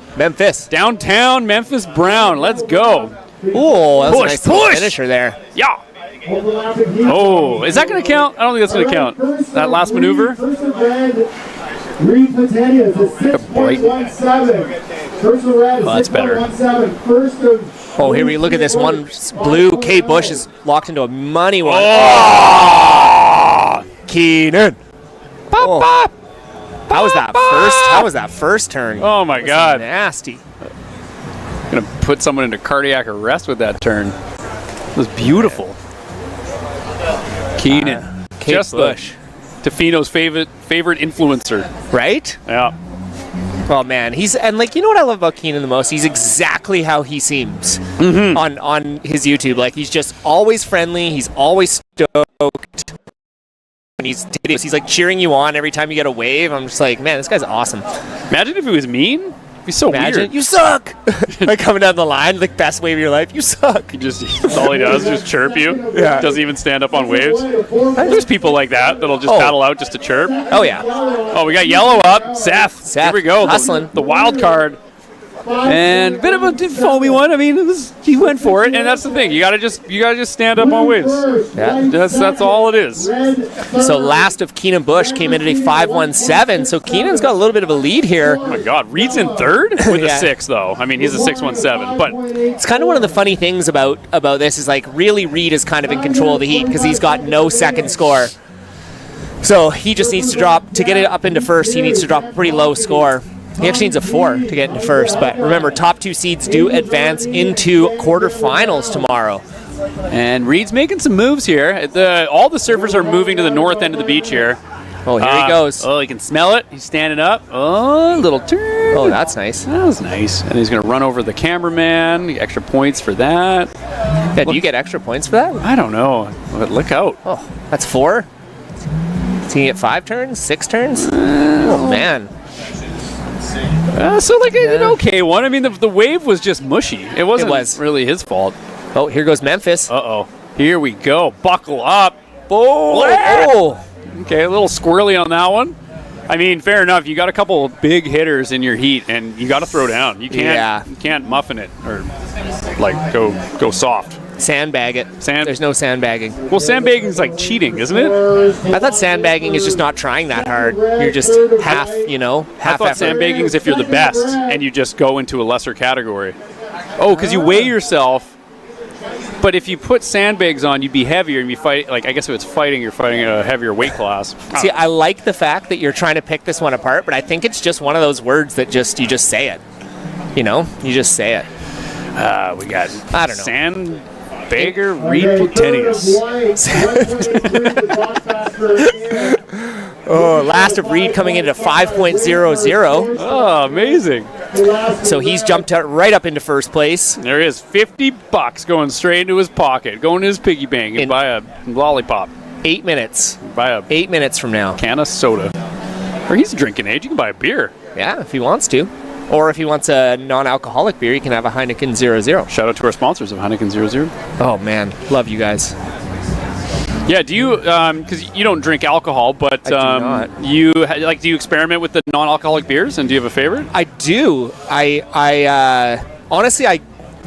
Downtown Memphis Brown. Let's go. Oh, that was a nice little finisher there. Yeah. Oh, is that going to count? I don't think that's going to count. That last maneuver? Reed Potatoes is 6.17. First of red is 6.17. First of Oh, here we look at this one. Blue. K. Bush is locked into a money one. Oh! Keenan. Pop, pop. How was that first? How was that first turn? Oh my God! Nasty. Gonna put someone into cardiac arrest with that turn. It was beautiful. Keenan, just Bush, Tofino's favorite influencer, right? Yeah. Oh man, and like, you know what I love about Keenan the most? He's exactly how he seems on his YouTube. Like, he's just always friendly. He's always stoked. When he's like cheering you on every time you get a wave. I'm just like, man, this guy's awesome. Imagine if he was mean. It'd be so weird. You suck. Like coming down the line, like best wave of your life. You suck. That's all he does, just chirp you. Yeah. Doesn't even stand up on waves. There's people like that'll just paddle out just to chirp. Oh yeah. Oh, we got yellow up. Seth. Here we go. Hustling. The wild card. And a bit of a foamy one. I mean, he went for it, and that's the thing. You gotta just stand up on waves. Yeah, that's all it is. So last of Keenan Bush came in at a 5.17. So Keenan's got a little bit of a lead here. Oh my God, Reed's in third with a 6 though. I mean, he's a 6.17, but it's kind of one of the funny things about this is like really Reed is kind of in control of the heat because he's got no second score. So he just needs to drop to get it up into first. He needs to drop a pretty low score. He actually needs a 4 to get into first. But remember, top 2 seeds do advance into quarterfinals tomorrow. And Reed's making some moves here. All the surfers are moving to the north end of the beach here. Oh, here he goes. Oh, he can smell it. He's standing up. Oh, little turn. Oh, that's nice. That was nice. And he's going to run over the cameraman. Get extra points for that. Yeah, do you get extra points for that? I don't know. But look out. Oh, that's 4? Is he get 5 turns? 6 turns? Oh, man. So like an okay one. I mean, the wave was just mushy. It wasn't really his fault. Oh, here goes Memphis. Uh-oh. Here we go. Buckle up. Oh. Okay, a little squirrely on that one. I mean, fair enough. You got a couple big hitters in your heat, and you got to throw down. You can't muffin it or like go soft. Sandbag it. There's no sandbagging. Well, sandbagging is like cheating, isn't it? I thought sandbagging is just not trying that hard. You're just half I thought effort. sandbagging is if you're the best and you just go into a lesser category. Oh, because you weigh yourself. But if you put sandbags on, you'd be heavier and you fight. Like, I guess if it's fighting, you're fighting a heavier weight class. See, I like the fact that you're trying to pick this one apart, but I think it's just one of those words that you just say it. You know, you just say it. We got I don't know. Sandbagger Reed Potentius. Oh, last of Reed coming in at 5.00. Oh, amazing. So he's jumped right up into first place. There is $50 going straight into his pocket, going to his piggy bank and buy a lollipop. 8 minutes. Buy a 8 minutes from now. Can of soda. Or he's drinking age. You can buy a beer. Yeah, if he wants to. Or if he wants a non-alcoholic beer, he can have a Heineken 0.0. Shout out to our sponsors of Heineken 0.0. Oh, man. Love you guys. Yeah, do you, because you don't drink alcohol, but I do not. do you experiment with the non-alcoholic beers, and do you have a favorite? I do. Honestly,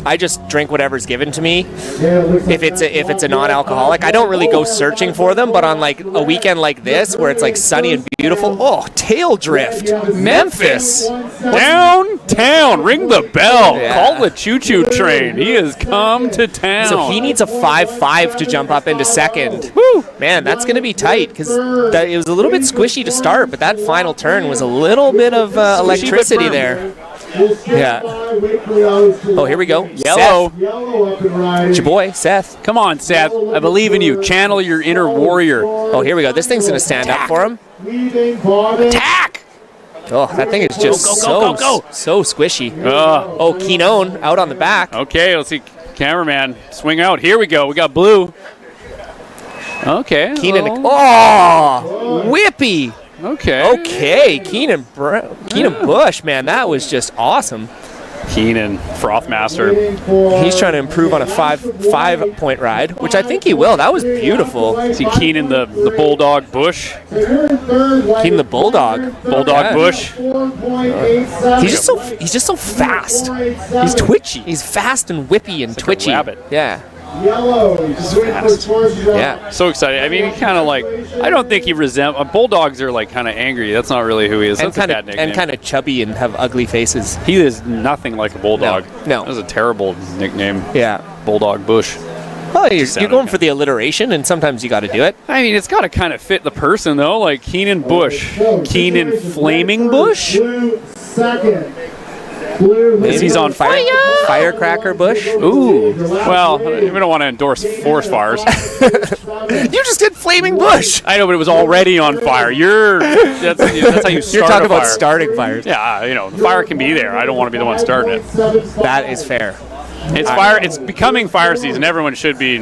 I just drink whatever's given to me. If it's a non-alcoholic, I don't really go searching for them. But on like a weekend like this, where it's like sunny and beautiful, tail drift, Memphis, downtown, ring the bell, call the choo-choo train. He has come to town. So he needs a 5.5 to jump up into second. Woo, man, that's going to be tight because it was a little bit squishy to start, but that final turn was a little bit of electricity there. Yeah. Oh, here we go. Yellow. It's your boy, Seth. Come on, Seth. I believe in you. Channel your inner warrior. Oh, here we go. This thing's going to stand up for him. Attack! Oh, that thing is just so squishy. Oh, Keenon out on the back. Okay, let's see. Cameraman, swing out. Here we go. We got blue. Okay. Keenan. Oh, whippy. Okay. Keenan Bush, man, that was just awesome. Keenan, froth master. He's trying to improve on a 5-point ride, which I think he will. That was beautiful. See Keenan the Bulldog Bush. Keenan the Bulldog. Bulldog Bush. He's just so fast. He's twitchy. He's fast and whippy and twitchy. Like a rabbit. Yeah. Yeah. So excited. I mean, he kind of like, I don't think he resembles, bulldogs are like kind of angry. That's not really who he is. That's a bad nickname. And kind of chubby and have ugly faces. He is nothing like a bulldog. No. That was a terrible nickname. Yeah. Bulldog Bush. Well, you're going for the alliteration, and sometimes you got to do it. I mean, it's got to kind of fit the person, though. Like Keenan Bush. Keenan Flaming Bush? Second. Maybe he's on fire. Firecracker Bush. Ooh. Well, we don't want to endorse forest fires. You just did Flaming Bush. I know, but it was already on fire. That's how you start. You're talking a fire. about starting fires. Yeah, the fire can be there. I don't want to be the one starting it. That is fair. It's fire. It's becoming fire season. Everyone should be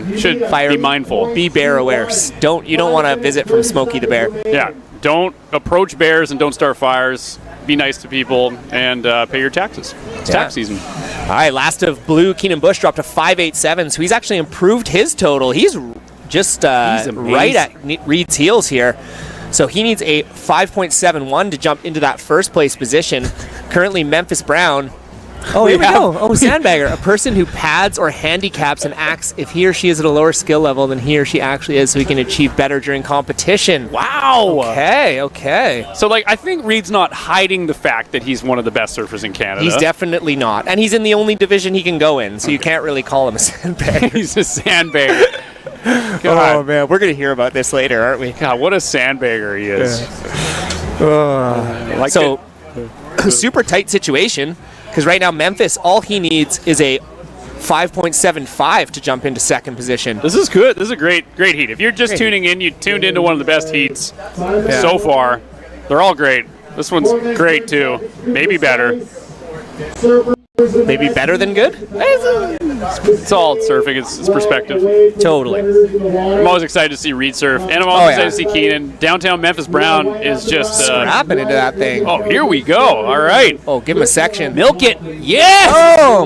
mindful. Be bear aware. You don't want to visit from Smokey the Bear. Yeah. Don't approach bears and don't start fires. Be nice to people and pay your taxes. It's tax season. All right, last of blue, Keenan Bush dropped to 5.87, so he's actually improved his total. He's just right at Reed's heels here. So he needs a 5.71 to jump into that first place position. Currently, Memphis Brown. Oh, here we go. Oh, Sandbagger, a person who pads or handicaps and acts if he or she is at a lower skill level than he or she actually is, so he can achieve better during competition. Wow. Okay. So, I think Reed's not hiding the fact that he's one of the best surfers in Canada. He's definitely not. And he's in the only division he can go in, so you can't really call him a sandbagger. He's a sandbagger. Oh, man. We're going to hear about this later, aren't we? God, what a sandbagger he is. Super tight situation. Because right now, Memphis, all he needs is a 5.75 to jump into second position. This is good. This is a great heat. If you're just tuning in, you tuned into one of the best heats so far. They're all great. This one's great, too. Maybe better. Maybe better than good? It's all surfing. It's perspective. Totally. I'm always excited to see Reed surf, and I'm always excited to see Keenan. Downtown Memphis Brown is just scrapping into that thing. Oh, here we go. All right. Oh, give him a section. Milk it. Yes.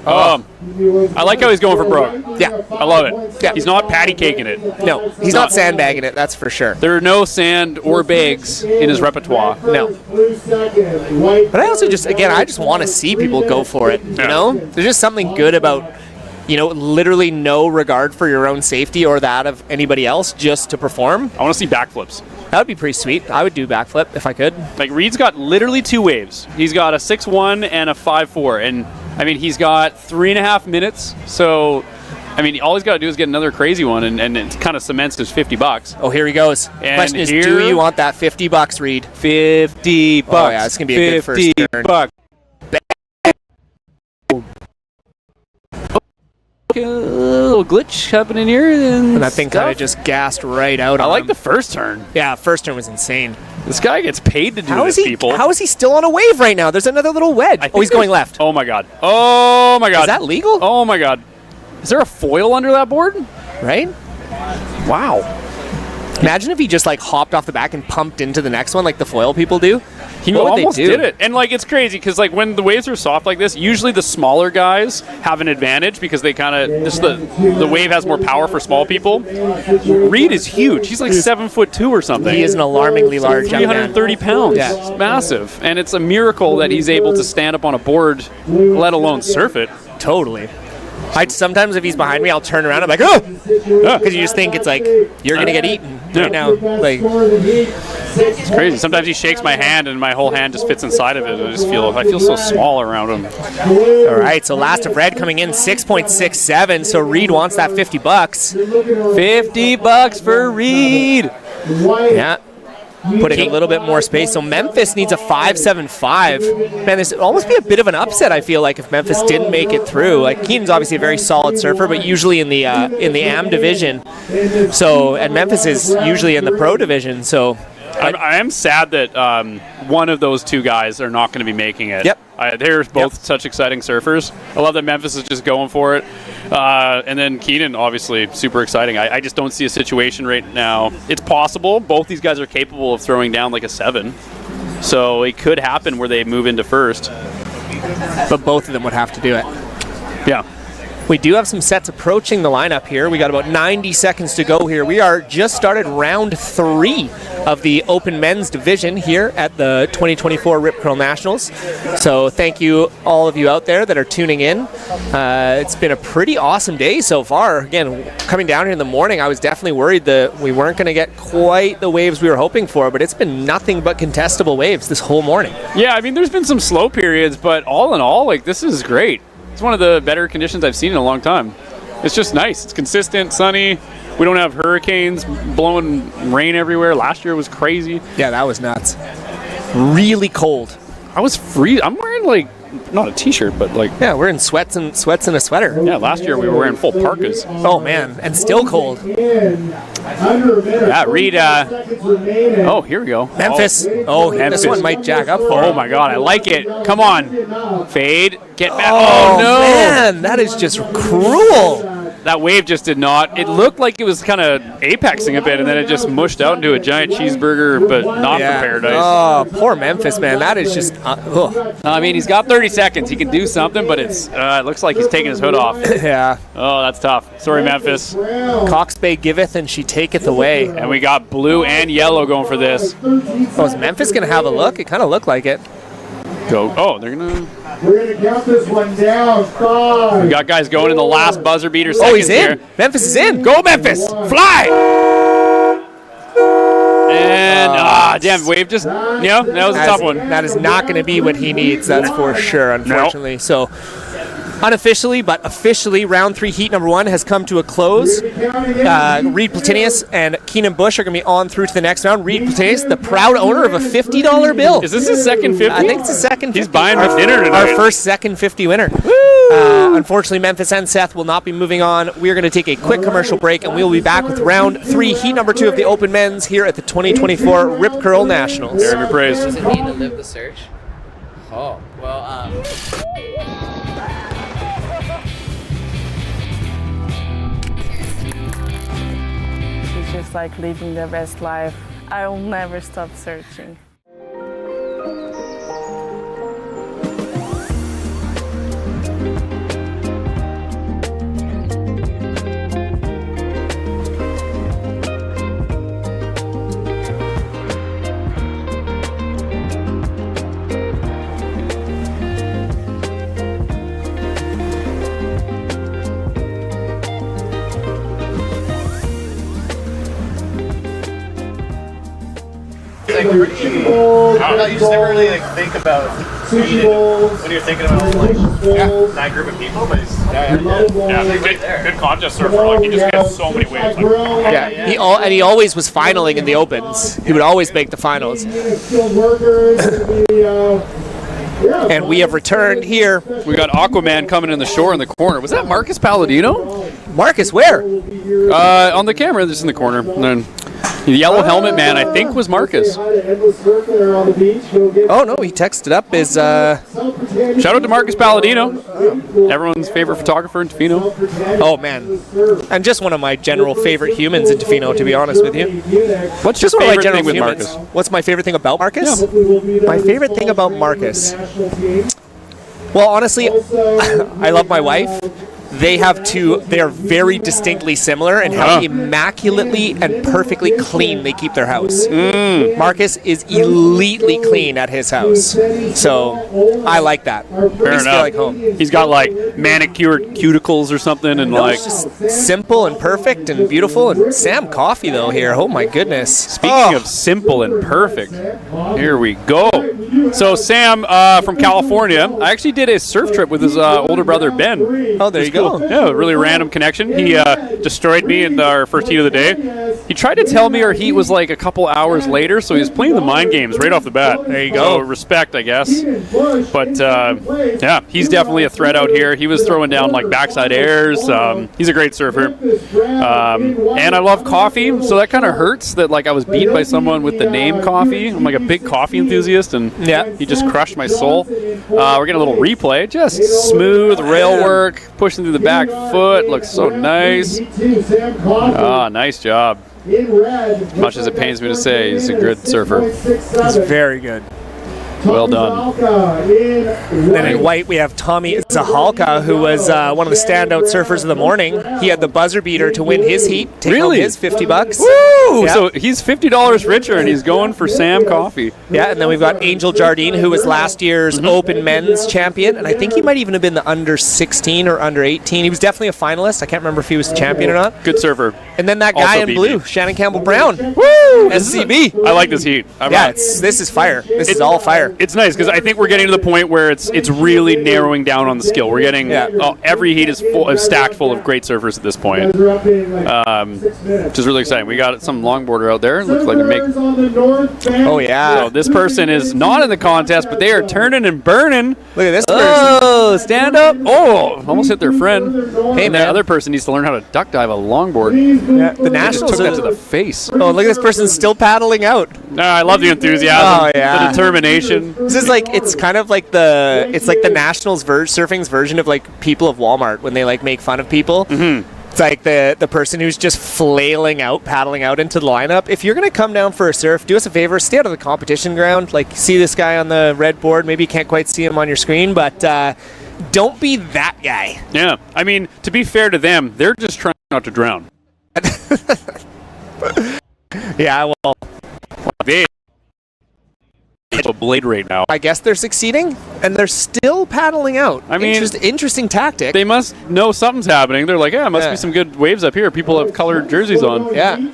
Oh. I like how he's going for broke. Yeah. I love it. Yeah. He's not patty caking it. No, he's not sandbagging it, that's for sure. There are no sand or bags in his repertoire. No. But I also I just want to see people go for it, you know? There's just something good about, literally no regard for your own safety or that of anybody else just to perform. I want to see backflips. That would be pretty sweet. I would do backflip if I could. Reed's got literally two waves. He's got a 6.1 and a 5.4. And, he's got 3.5 minutes. So, all he's got to do is get another crazy one, and it kind of cements his $50. Oh, here he goes. And question is, do you want that $50, Reed? $50. Oh, yeah, it's going to be a good first turn. $50. A little glitch happening here. And that thing kind of just gassed right out. I like the first turn. Yeah, first turn was insane. This guy gets paid to do people. How is he still on a wave right now? There's another little wedge. Oh, he's going left. Oh, my God. Oh, my God. Is that legal? Oh, my God. Is there a foil under that board? Right? Wow. Imagine if he just hopped off the back and pumped into the next one like the foil people do. He almost did it. And it's crazy because when the waves are soft like this, usually the smaller guys have an advantage because they kind of the wave has more power for small people. Reed is huge. He's 7'2" or something. He is an alarmingly large 330 pounds. Yeah. It's massive. And it's a miracle that he's able to stand up on a board, let alone surf it. Totally. Sometimes if he's behind me, I'll turn around. I'm like, oh! Because you just think it's you're going to get eaten right now. It's crazy. Sometimes he shakes my hand and my whole hand just fits inside of it. I feel so small around him. All right, so last of red coming in, 6.67. So Reed wants that $50. $50 for Reed. Yeah. Putting a little bit more space. So Memphis needs a 5.75. Man, this would almost be a bit of an upset, I feel like, if Memphis didn't make it through. Keenan's obviously a very solid surfer, but usually in the AM division. So, and Memphis is usually in the pro division. So I am sad that one of those two guys are not going to be making it. Yep. They're both such exciting surfers. I love that Memphis is just going for it. And then Keenan, obviously, super exciting. I just don't see a situation right now. It's possible. Both these guys are capable of throwing down like a 7. So it could happen where they move into first. But both of them would have to do it. Yeah. We do have some sets approaching the lineup here. We got about 90 seconds to go here. We are just started round 3 of the Open Men's Division here at the 2024 Rip Curl Nationals. So thank you, all of you out there that are tuning in. It's been a pretty awesome day so far. Again, coming down here in the morning, I was definitely worried that we weren't going to get quite the waves we were hoping for, but it's been nothing but contestable waves this whole morning. Yeah, I mean, there's been some slow periods, but all in all, like, this is great. It's one of the better conditions I've seen in a long time. It's just nice. It's consistent, sunny. We don't have hurricanes blowing rain everywhere. Last year was crazy. Yeah, that was nuts. Really cold. I was free. I'm wearing like not a t-shirt, but like yeah, we're in sweats and a sweater. Yeah, last year we were wearing full parkas. Oh man, and still cold. Yeah, Reed. Oh, here we go. Memphis. Oh, Memphis. This one might jack up for him. Oh my God, I like it. Come on, fade. Get back. Oh no, man, that is just cruel. That wave just did not. It looked like it was kind of apexing a bit, and then it just mushed out into a giant cheeseburger, but not for paradise. Oh, poor Memphis, man. That is just. I mean, he's got 30 seconds. He can do something, but it looks like he's taking his hood off. Yeah. Oh, that's tough. Sorry, Memphis. Cox Bay giveth and she taketh away. And we got blue and yellow going for this. Oh, is Memphis going to have a look? It kind of looked like it. Go. Oh, they're going to... We're going to count this one down. 5. We got guys going in the last buzzer beater seconds. Oh, he's in. Here. Memphis is in. Go, Memphis. Fly. And, damn, wave just, that was a tough one. That is not going to be what he needs, that's for sure, unfortunately. Nope. So, unofficially, but officially, round 3 heat number 1 has come to a close. Reed Platinius and Keenan Bush are going to be on through to the next round. Reed Platinius, the proud owner of a $50 bill. Is this his second 50? I think it's his second 50. He's buying me dinner tonight. Our first second 50 winner. Unfortunately, Memphis and Seth will not be moving on. We're going to take a quick commercial break, and we will be back with round 3, heat number 2 of the Open Men's here at the 2024 Rip Curl Nationals. Very praise. What does it mean to live the search? Oh, well, It's just like living the best life. I will never stop searching. You just never really think about when you're thinking about that group of people, but good contest surfer. Like, he just gets so many waves. And he always was finaling in the Opens. He would always make the finals. And we have returned here. We got Aquaman coming in the shore in the corner. Was that Marcus Palladino? Marcus, where? On the camera, just in the corner. And then the yellow helmet man, I think, was Marcus. Oh, no, he texted up his... Shout out to Marcus Palladino, everyone's favorite photographer in Tofino. Oh, man. And just one of my general favorite humans in Tofino, to be honest with you. What's your favorite thing with Marcus? What's my favorite thing about Marcus? Yeah. My favorite thing about Marcus? Well, honestly, I love my wife. They are very distinctly similar in how immaculately and perfectly clean they keep their house. Marcus is elitely clean at his house. So I like that. Fair enough. Feel like home. He's got like manicured cuticles or something, and it's just simple and perfect and beautiful. And Sam Coffee though here, oh my goodness. Speaking of simple and perfect, here we go. So Sam from California, I actually did a surf trip with his older brother Ben. Oh, there you go. Yeah, a really random connection. He destroyed me in our first heat of the day. He tried to tell me our heat was like a couple hours later, so he was playing the mind games right off the bat. There you go. So respect, I guess. But yeah, he's definitely a threat out here. He was throwing down like backside airs. He's a great surfer. And I love coffee, so that kind of hurts that like I was beat by someone with the name Coffee. I'm like a big coffee enthusiast, and he just crushed my soul. We're getting a little replay. Just smooth rail work, pushing through the back foot. Looks so nice. Nice job. As much as it pains me to say, he's a good surfer. He's very good. Well done. Then in white, we have Tommy Zahalka, who was one of the standout surfers of the morning. He had the buzzer beater to win his heat, take home his $50. Woo! Yeah. So he's $50 richer, and he's going for Sam Coffee. Yeah, and then we've got Angel Jardine, who was last year's Open Men's champion, and I think he might even have been the under 16 or under 18. He was definitely a finalist. I can't remember if he was champion or not. Good surfer. And then that guy Also in beat blue, me. Shannon Campbell Brown. Woo! SCB. I like this heat. This is fire. This is all fire. It's nice because I think we're getting to the point where it's really narrowing down on the skill. We're getting every heat is stacked full of great surfers at this point, which is really exciting. We got some longboarder out there. Looks like we make. Oh yeah. So this person is not in the contest, but they are turning and burning. Look at this person. Oh, stand up! Oh, almost hit their friend. Hey, and man. the other person needs to learn how to duck dive a longboard. Yeah, the They just Nationals took that to the face. Oh, look at this person still paddling out. No, I love the enthusiasm, Oh, yeah. the determination. This is like, it's kind of like the Nationals surfing's version of like people of Walmart when they like make fun of people. It's like the person who's just flailing out, paddling out into the lineup. If you're going to come down for a surf, do us a favor, stay out of the competition ground. Like, see this guy on the red board. Maybe you can't quite see him on your screen, but don't be that guy. Yeah, I mean, to be fair to them, they're just trying not to drown. Yeah, well, They have a blade right now. I guess they're succeeding, and they're still paddling out. I mean, interesting tactic. They must know something's happening. They're like, yeah, must be some good waves up here. People have colored jerseys on. Yeah.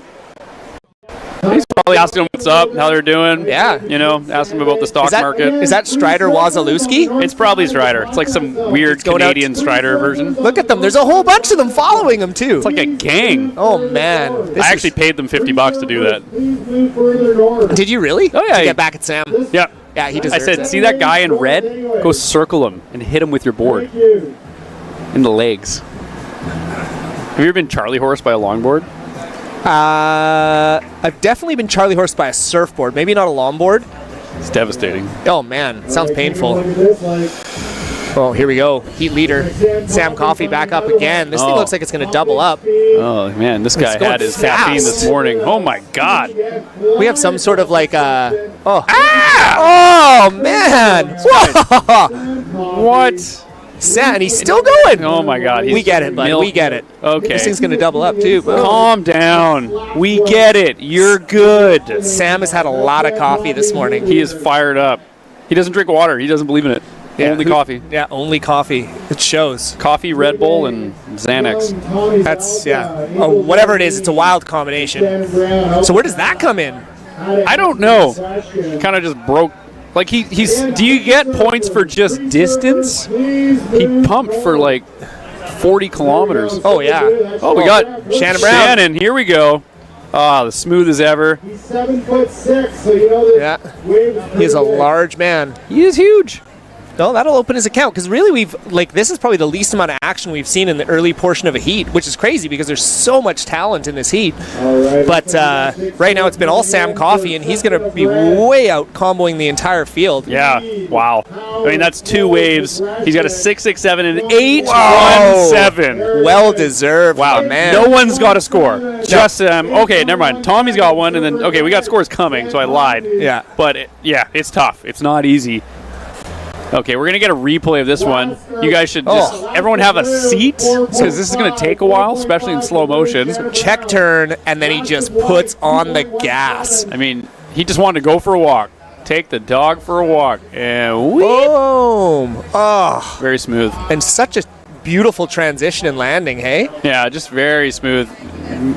He's probably asking them what's up, how they're doing. Yeah. You know, asking them about the stock market. Is that Strider Wazalewski? It's probably Strider. It's like some weird Canadian Strider version. Look at them. There's a whole bunch of them following him, too. It's like a gang. Oh, man. I actually paid them $50 to do that. Did you really? Oh, yeah. To get back at Sam? Yeah. Yeah, he I deserves said, it. see that guy in red? Go circle him and hit him with your board. In the legs. Have you ever been Charlie horsed by a longboard? I've definitely been Charlie horsed by a surfboard. Maybe not a longboard. It's devastating. Oh, man. It sounds painful. Oh, here we go. Heat leader. Sam Coffee back up again. This thing looks like it's going to double up. Oh, man. This guy had his caffeine this morning. Oh, my God. We have some sort of like Oh, man. What? Sam, and he's still going. Oh, my God. We get it, bud. We get it. Okay. This thing's going to double up, too. Calm down. We get it. You're good. Sam has had a lot of coffee this morning. He is fired up. He doesn't drink water. He doesn't believe in it. Only coffee. Yeah, only coffee. It shows. Coffee, Red Bull, and Xanax. That's, oh, whatever it is, it's a wild combination. So where does that come in? I don't know. Kind of just broke. Like, he's. Do you get points for just distance? He pumped for like 40 kilometers. Oh, yeah. Oh, we got Shannon Brown. Shannon, here we go. Ah, the smooth as ever. He's 7'6", so you know this. Yeah. He is a large man. He is huge. No, that'll open his account because really this is probably the least amount of action we've seen in the early portion of a heat, which is crazy because there's so much talent in this heat. But right now it's been all Sam Coffee, and he's going to be way out comboing the entire field. Yeah. Wow. I mean, that's two waves. He's got a 6.67 and an 8.17. Well deserved. Wow, man. No one's got a score. Just okay, never mind. Tommy's got one, and then okay, we got scores coming, so I lied. Yeah. But it's tough. It's not easy. Okay, we're going to get a replay of this one. You guys should just, everyone have a seat, because this is going to take a while, especially in slow motion. Check turn, and then he just puts on the gas. I mean, he just wanted to go for a walk. Take the dog for a walk. And boom. Oh. Very smooth. And such a beautiful transition and landing, hey? Yeah, just very smooth.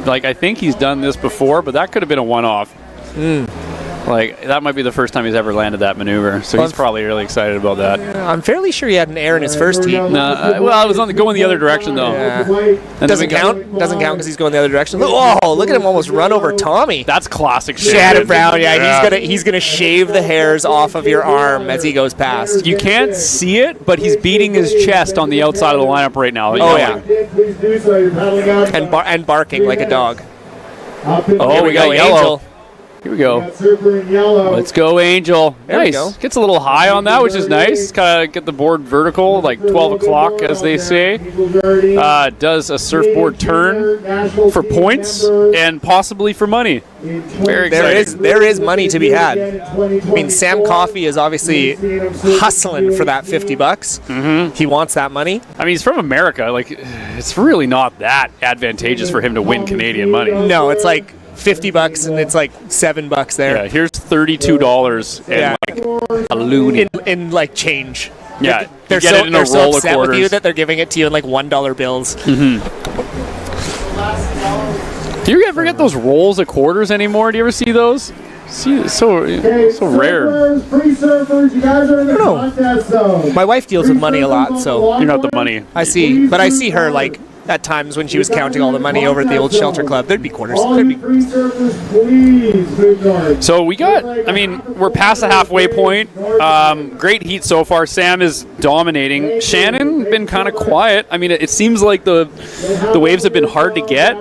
Like, I think he's done this before, but that could have been a one-off. Like, that might be the first time he's ever landed that maneuver, so he's probably really excited about that. I'm fairly sure he had an air in his first heat. Well, it was going the other direction, though. Yeah. Doesn't count because he's going the other direction. Oh, look at him almost run over Tommy. That's classic Shannon Brown, he's gonna shave the hairs off of your arm as he goes past. You can't see it, but he's beating his chest on the outside of the lineup right now. Oh, yeah. And barking like a dog. Oh, we got Angel. Here we go. Let's go, Angel. Nice. Gets a little high on that, which is nice. Kind of get the board vertical, like 12 o'clock, as they say. Does a surfboard turn for points and possibly for money. Very exciting. There is money to be had. I mean, Sam Coffey is obviously hustling for that $50. Mm-hmm. He wants that money. I mean, he's from America. Like, it's really not that advantageous for him to win Canadian money. No, it's like $50 and it's like $7 there. Yeah, here's $32 and like a loony in like change. Yeah, they're so upset with you that they're giving it to you in like $1 bills. Mm-hmm. Do you ever get those rolls of quarters anymore? Do you ever see those? So rare. Free surfers, you guys are in the contest zone. My wife deals with money a lot, so you're not the money. I see her like at times when she was counting all the money over at the old shelter club. There'd be quarters. So we got, I mean, we're past the halfway point. Great heat so far. Sam is dominating. Shannon been kind of quiet. I mean, it seems like the waves have been hard to get.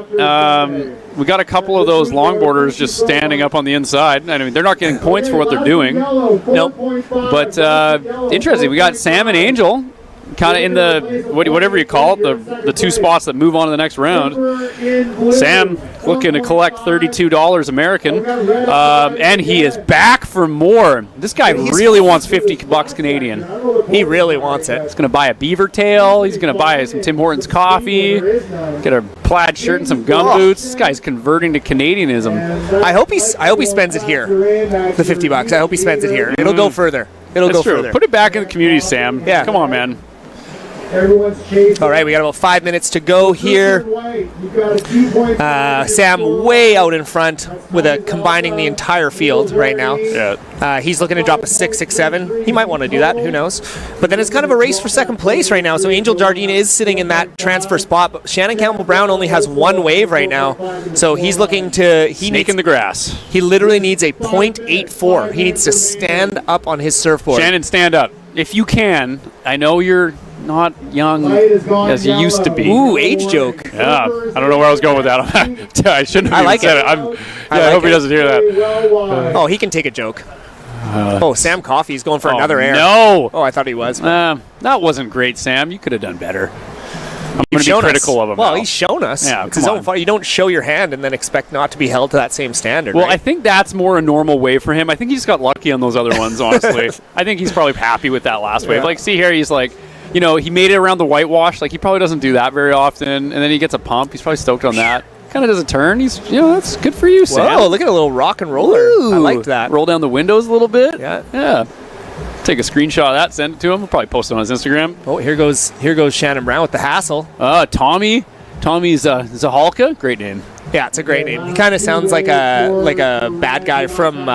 We got a couple of those longboarders just standing up on the inside. I mean, they're not getting points for what they're doing. Nope. But interesting. We got Sam and Angel kind of in the whatever you call it, the two spots that move on to the next round. Sam looking to collect $32 American, and he is back for more. This guy really wants $50 Canadian. He really wants it. He's going to buy a beaver tail. He's going to buy some Tim Hortons coffee, get a plaid shirt and some gum boots. This guy's converting to Canadianism. I hope he spends it here. The $50. I hope he spends it here. It'll go further. That's true. Further. Put it back in the community, Sam. Yeah. Come on, man. All right, we got about 5 minutes to go here. Sam way out in front with combining the entire field right now. Yeah. He's looking to drop a 6.67. He might want to do that. Who knows? But then it's kind of a race for second place right now. So Angel Jardine is sitting in that transfer spot. But Shannon Campbell Brown only has one wave right now. So he's looking to... Snake in the grass. He literally needs a .84. He needs to stand up on his surfboard. Shannon, stand up. If you can. I know you're not young as you used to be. Ooh, age joke. Yeah, I don't know where I was going with that. I shouldn't have even said it. I hope he doesn't hear that. Oh, he can take a joke. Sam Coffey's going for another air. No. Oh, I thought he was. That wasn't great, Sam. You could have done better. I'm going to be critical of him. Well, now. he's shown us. Yeah, it's his own fault. You don't show your hand and then expect not to be held to that same standard. Well, right? I think that's more a normal way for him. I think he just got lucky on those other ones, honestly. I think he's probably happy with that last wave. Like, see here, he's like, you know, he made it around the whitewash. Like, he probably doesn't do that very often. And then he gets a pump. He's probably stoked on that. Kind of does a turn. He's, that's good for you, Sam. Whoa, look at a little rock and roller. Ooh, I liked that. Roll down the windows a little bit. Yeah. Take a screenshot of that, send it to him. We'll probably post it on his Instagram. Oh, here goes Shannon Brown with the hassle. Tommy's Zahalka. Great name. Yeah, it's a great name. He kind of sounds like a bad guy from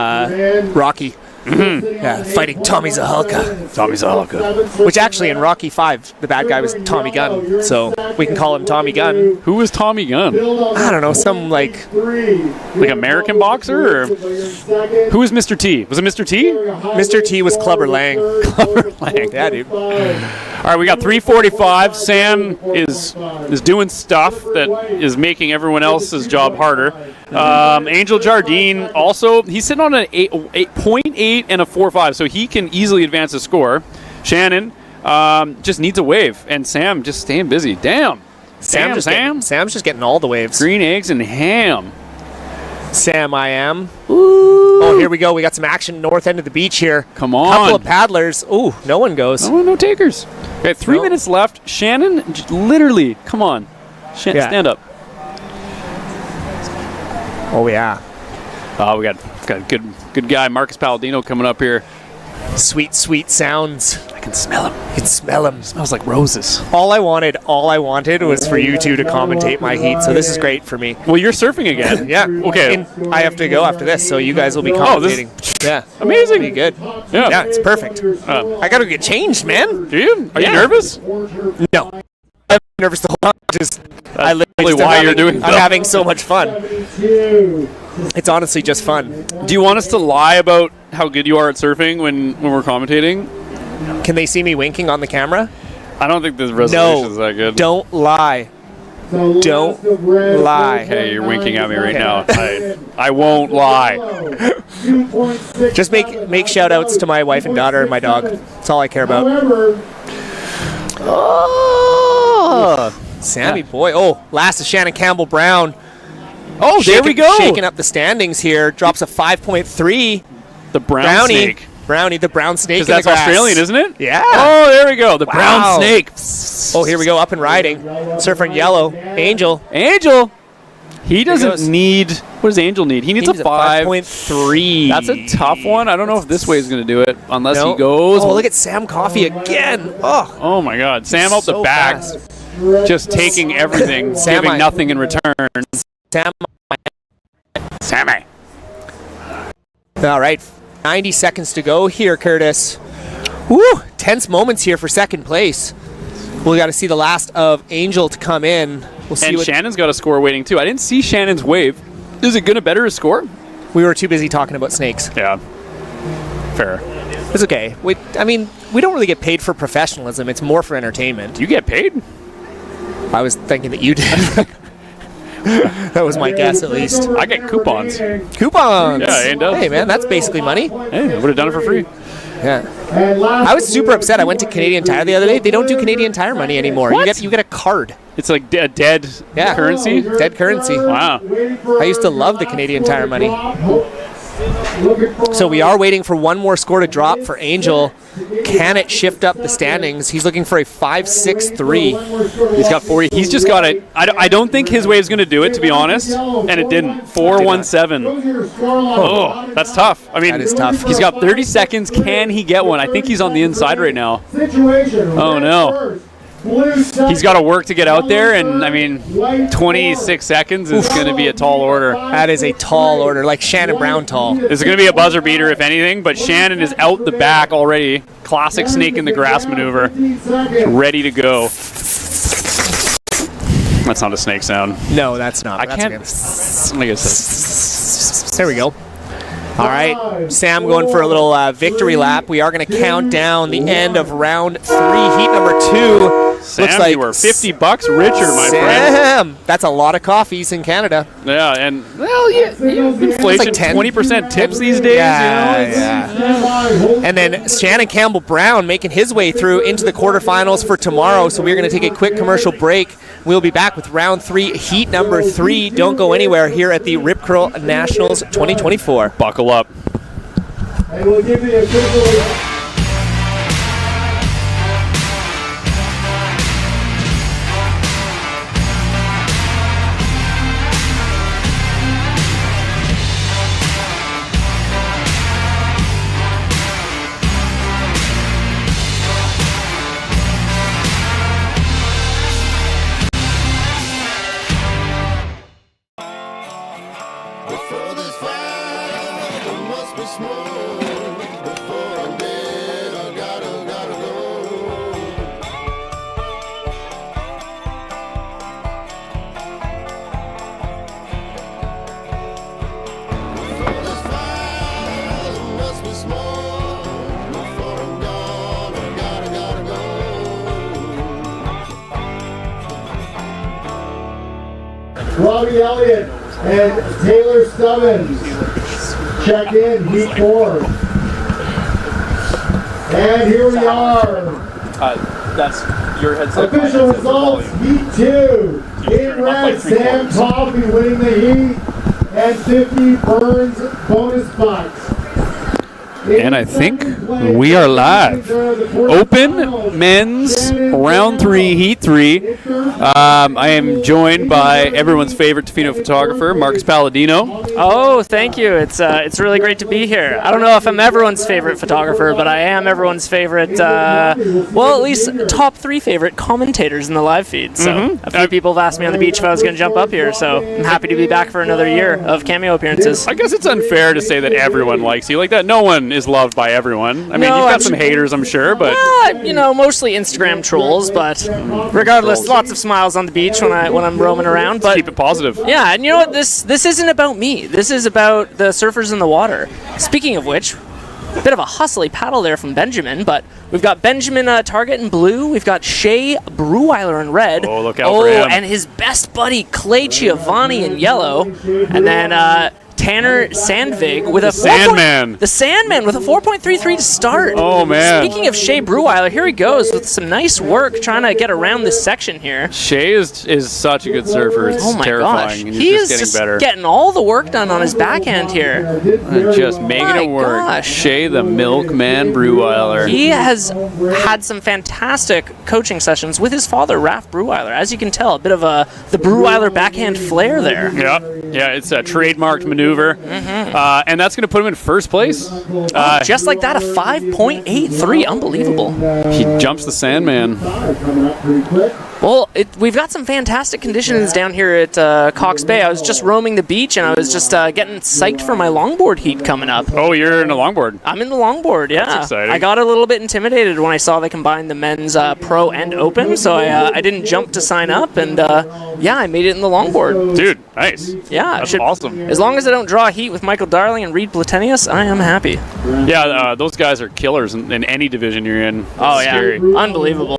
Rocky. Mm-hmm. Yeah, fighting Tommy Zahalka. Tommy Zahalka. Which actually in Rocky 5, the bad guy was Tommy Gunn. So we can call him Tommy Gunn. Who was Tommy Gunn? I don't know, some like American boxer? Or who was Mr. T? Was it Mr. T? Mr. T was Clubber Lang. Clubber Lang. Yeah, dude. All right, we got 3:45. Sam is doing stuff that is making everyone else's job harder. Angel Jardine also, he's sitting on an 8.8 and a 4.5, so he can easily advance the score. Shannon just needs a wave, and Sam just staying busy. Damn. Sam's just getting all the waves. Green eggs and ham. Sam, I am. Ooh. Oh, here we go. We got some action north end of the beach here. Come on. Couple of paddlers. Ooh, no one goes. No takers. Okay, 3 minutes left. Shannon, literally, come on. Stand up. Oh, yeah. We got a good guy, Marcus Palladino, coming up here. Sweet, sweet sounds. I can smell him. You can smell him. Smells like roses. All I wanted was for you two to commentate my heat, so this is great for me. Well, you're surfing again. Yeah. Okay. And I have to go after this, so you guys will be commentating. Yeah. Amazing. Be good. Yeah. Yeah, it's perfect. I gotta get changed, man. Do you? Are you nervous? No. I'm nervous the whole time. I literally why you're doing I'm that. having so much fun. It's honestly just fun. Do you want us to lie about how good you are at surfing when we're commentating? Can they see me winking on the camera? I don't think the resolution is that good. Don't lie. Don't lie. Hey, you're winking at me right now. I won't lie. Just make shout outs to my wife and daughter and my dog. That's all I care about. Oh, Sammy boy. Oh, last is Shannon Campbell Brown. Oh, there we go. Shaking up the standings here. Drops a 5.3. The snake. Brownie, the brown snake. Because that's Australian, isn't it? Yeah. Oh, there we go. The brown snake. Oh, here we go. Up and riding. Surfer in yellow. Angel. He doesn't need. What does Angel need? He needs a 5.3. That's a tough one. I don't know if this way is going to do it unless he goes. Oh, look at Sam Coffey again. Oh my God. Sam out the back. Just taking everything, giving nothing in return. Sammy. All right. 90 seconds to go here, Curtis. Woo! Tense moments here for second place. We got to see the last of Angel to come in. We'll see. And Shannon's got a score waiting too. I didn't see Shannon's wave. Is it going to better his score? We were too busy talking about snakes. Yeah. Fair. It's okay. We don't really get paid for professionalism. It's more for entertainment. You get paid? I was thinking that you did. That was my guess, at least. I get coupons. Coupons! Yeah, Ian does. Hey, man, that's basically money. Hey, I would have done it for free. Yeah. I was super upset. I went to Canadian Tire the other day. They don't do Canadian Tire money anymore. What? You get a card. It's like a dead currency? Dead currency. Wow. I used to love the Canadian Tire money. So we are waiting for one more score to drop for Angel. Can it shift up the standings? He's looking for a 5.63. He's got 40. He's just got it. I don't think his wave's going to do it, to be honest. And it didn't. 4.17. Oh, that's tough. I mean, that is tough. He's got 30 seconds. Can he get one? I think he's on the inside right now. Oh, no. He's got to work to get out there, and I mean, 26 seconds is going to be a tall order. That is a tall order, like Shannon Brown tall. This is going to be a buzzer beater, if anything, but Shannon is out the back already. Classic snake in the grass maneuver. Ready to go. That's not a snake sound. No, that's not. I That's can't. okay. I guess there we go. All right, Sam going for a little victory lap. We are going to count down the end of round 3, heat number 2. Sam, looks like you were $50 richer, my friend. Sam, that's a lot of coffees in Canada. Yeah, and well, inflation, like 10, 20% tips these days. Yeah. And then Shannon Campbell Brown making his way through into the quarterfinals for tomorrow. So we're going to take a quick commercial break. We'll be back with round 3, heat number 3. Don't go anywhere here at the Rip Curl Nationals 2024. Buckle up. And we'll give you a quick Robbie Elliott and Taylor Stubbins check in, heat 4. And here we are. That's your headset. Official results, heat 2. In red, Sam Coffey winning the heat and 50 Burns bonus bucks. And I think we are live. Open men's round 3, heat 3. I am joined by everyone's favorite Tofino photographer, Marcus Palladino. Oh, thank you. It's really great to be here. I don't know if I'm everyone's favorite photographer, but I am everyone's favorite, well, at least top 3 favorite commentators in the live feed. So a few people have asked me on the beach if I was going to jump up here, so I'm happy to be back for another year of cameo appearances. I guess it's unfair to say that everyone likes you. Like that, no one is loved by everyone. I mean, you've got some haters, I'm sure, but mostly Instagram trolls. But regardless, lots of smiles on the beach when I'm roaming around. But keep it positive. Yeah, and you know what? This isn't about me. This is about the surfers in the water. Speaking of which, a bit of a hustly paddle there from Benjamin, but we've got Benjamin Target in blue. We've got Shea Breweiler in red. Oh, look out for him. And his best buddy Clay Giovanni in yellow, and then Tanner Sandvig with the Sandman with a 4.33 to start. Oh, man. Speaking of Shea Breweiler, here he goes with some nice work trying to get around this section here. Shea is such a good surfer. It's terrifying. Gosh. And He he's is just getting better. getting all the work done on his backhand here. Just making it work. Gosh. Shea the Milkman Breweiler. He has had some fantastic coaching sessions with his father, Raph Breweiler. As you can tell, a bit of the Breweiler backhand flair there. Yeah, it's a trademarked maneuver. And that's going to put him in first place. Just like that, a 5.83. Unbelievable. He jumps the Sandman. Well, we've got some fantastic conditions down here at Cox Bay. I was just roaming the beach, and I was just getting psyched for my longboard heat coming up. Oh, you're in a longboard? I'm in the longboard, yeah. That's exciting. I got a little bit intimidated when I saw they combined the men's pro and open, so I didn't jump to sign up, and I made it in the longboard. Dude, nice. Yeah. That's awesome. As long as I don't draw heat with Michael Darling and Reed Platenius, I am happy. Yeah, those guys are killers in any division you're in. Oh, It's yeah. scary. Unbelievable.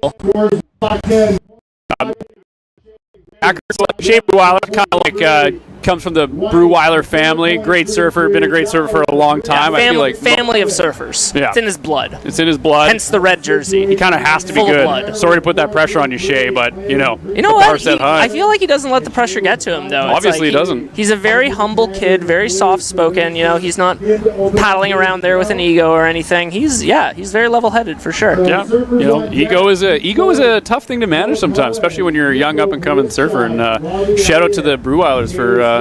Shea Breweiler, kind of like comes from the Breweiler family. Great surfer, been a great surfer for a long time. I feel like family of surfers. Yeah. It's in his blood. It's in his blood. Hence the red jersey. He kind of has to be Full of good. blood. Sorry to put that pressure on you, Shea, but You know the what? bar set high. I feel like he doesn't let the pressure get to him, though. It's Obviously like he doesn't. He's a very humble kid, very soft-spoken. He's not paddling around there with an ego or anything. He's very level-headed for sure. Yeah, ego is a tough thing to manage sometimes, especially when you're a young up-and-coming surfer. And shout out to the Brewweilers for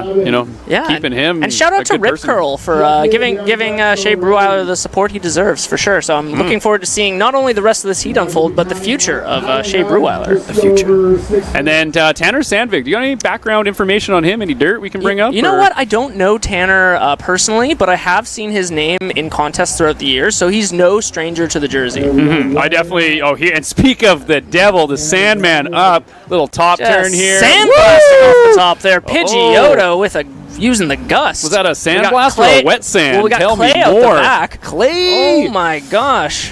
keeping him. And shout a out to good Rip person. Curl for giving Shea Breweiler the support he deserves for sure. So I'm looking forward to seeing not only the rest of this heat unfold, but the future of Shea Breweiler. The future. And then Tanner Sandvig. Do you got any background information on him? Any dirt we can bring up? You know what? I don't know Tanner personally, but I have seen his name in contests throughout the years, so he's no stranger to the jersey. I definitely. Oh, here and speak of the devil, the Sandman up, little top turn here. Sandblasting off the top there. Pidgeotto with using the gust. Was that a sandblast or a wet sand? Well, we got Tell Clay me out more. the back. Clay! Oh my gosh.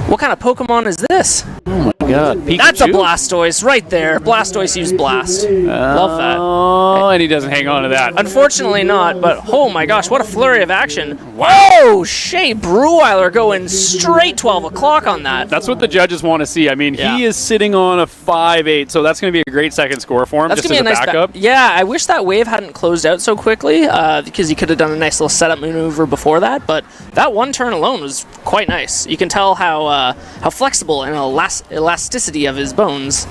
What kind of Pokemon is this? Oh my god. Pikachu? That's a Blastoise right there. Blastoise used Blast. Love that. Oh, and he doesn't hang on to that. Unfortunately not, but oh my gosh, what a flurry of action. Whoa! Shea Breweiler going straight 12 o'clock on that. That's what the judges want to see. I mean, he is sitting on a 5.8, so that's going to be a great second score for him. That's just gonna as be a backup. Yeah, I wish that wave hadn't closed out so quickly because he could have done a nice little setup maneuver before that. But that one turn alone was quite nice. You can tell how flexible and elasticity of his bones.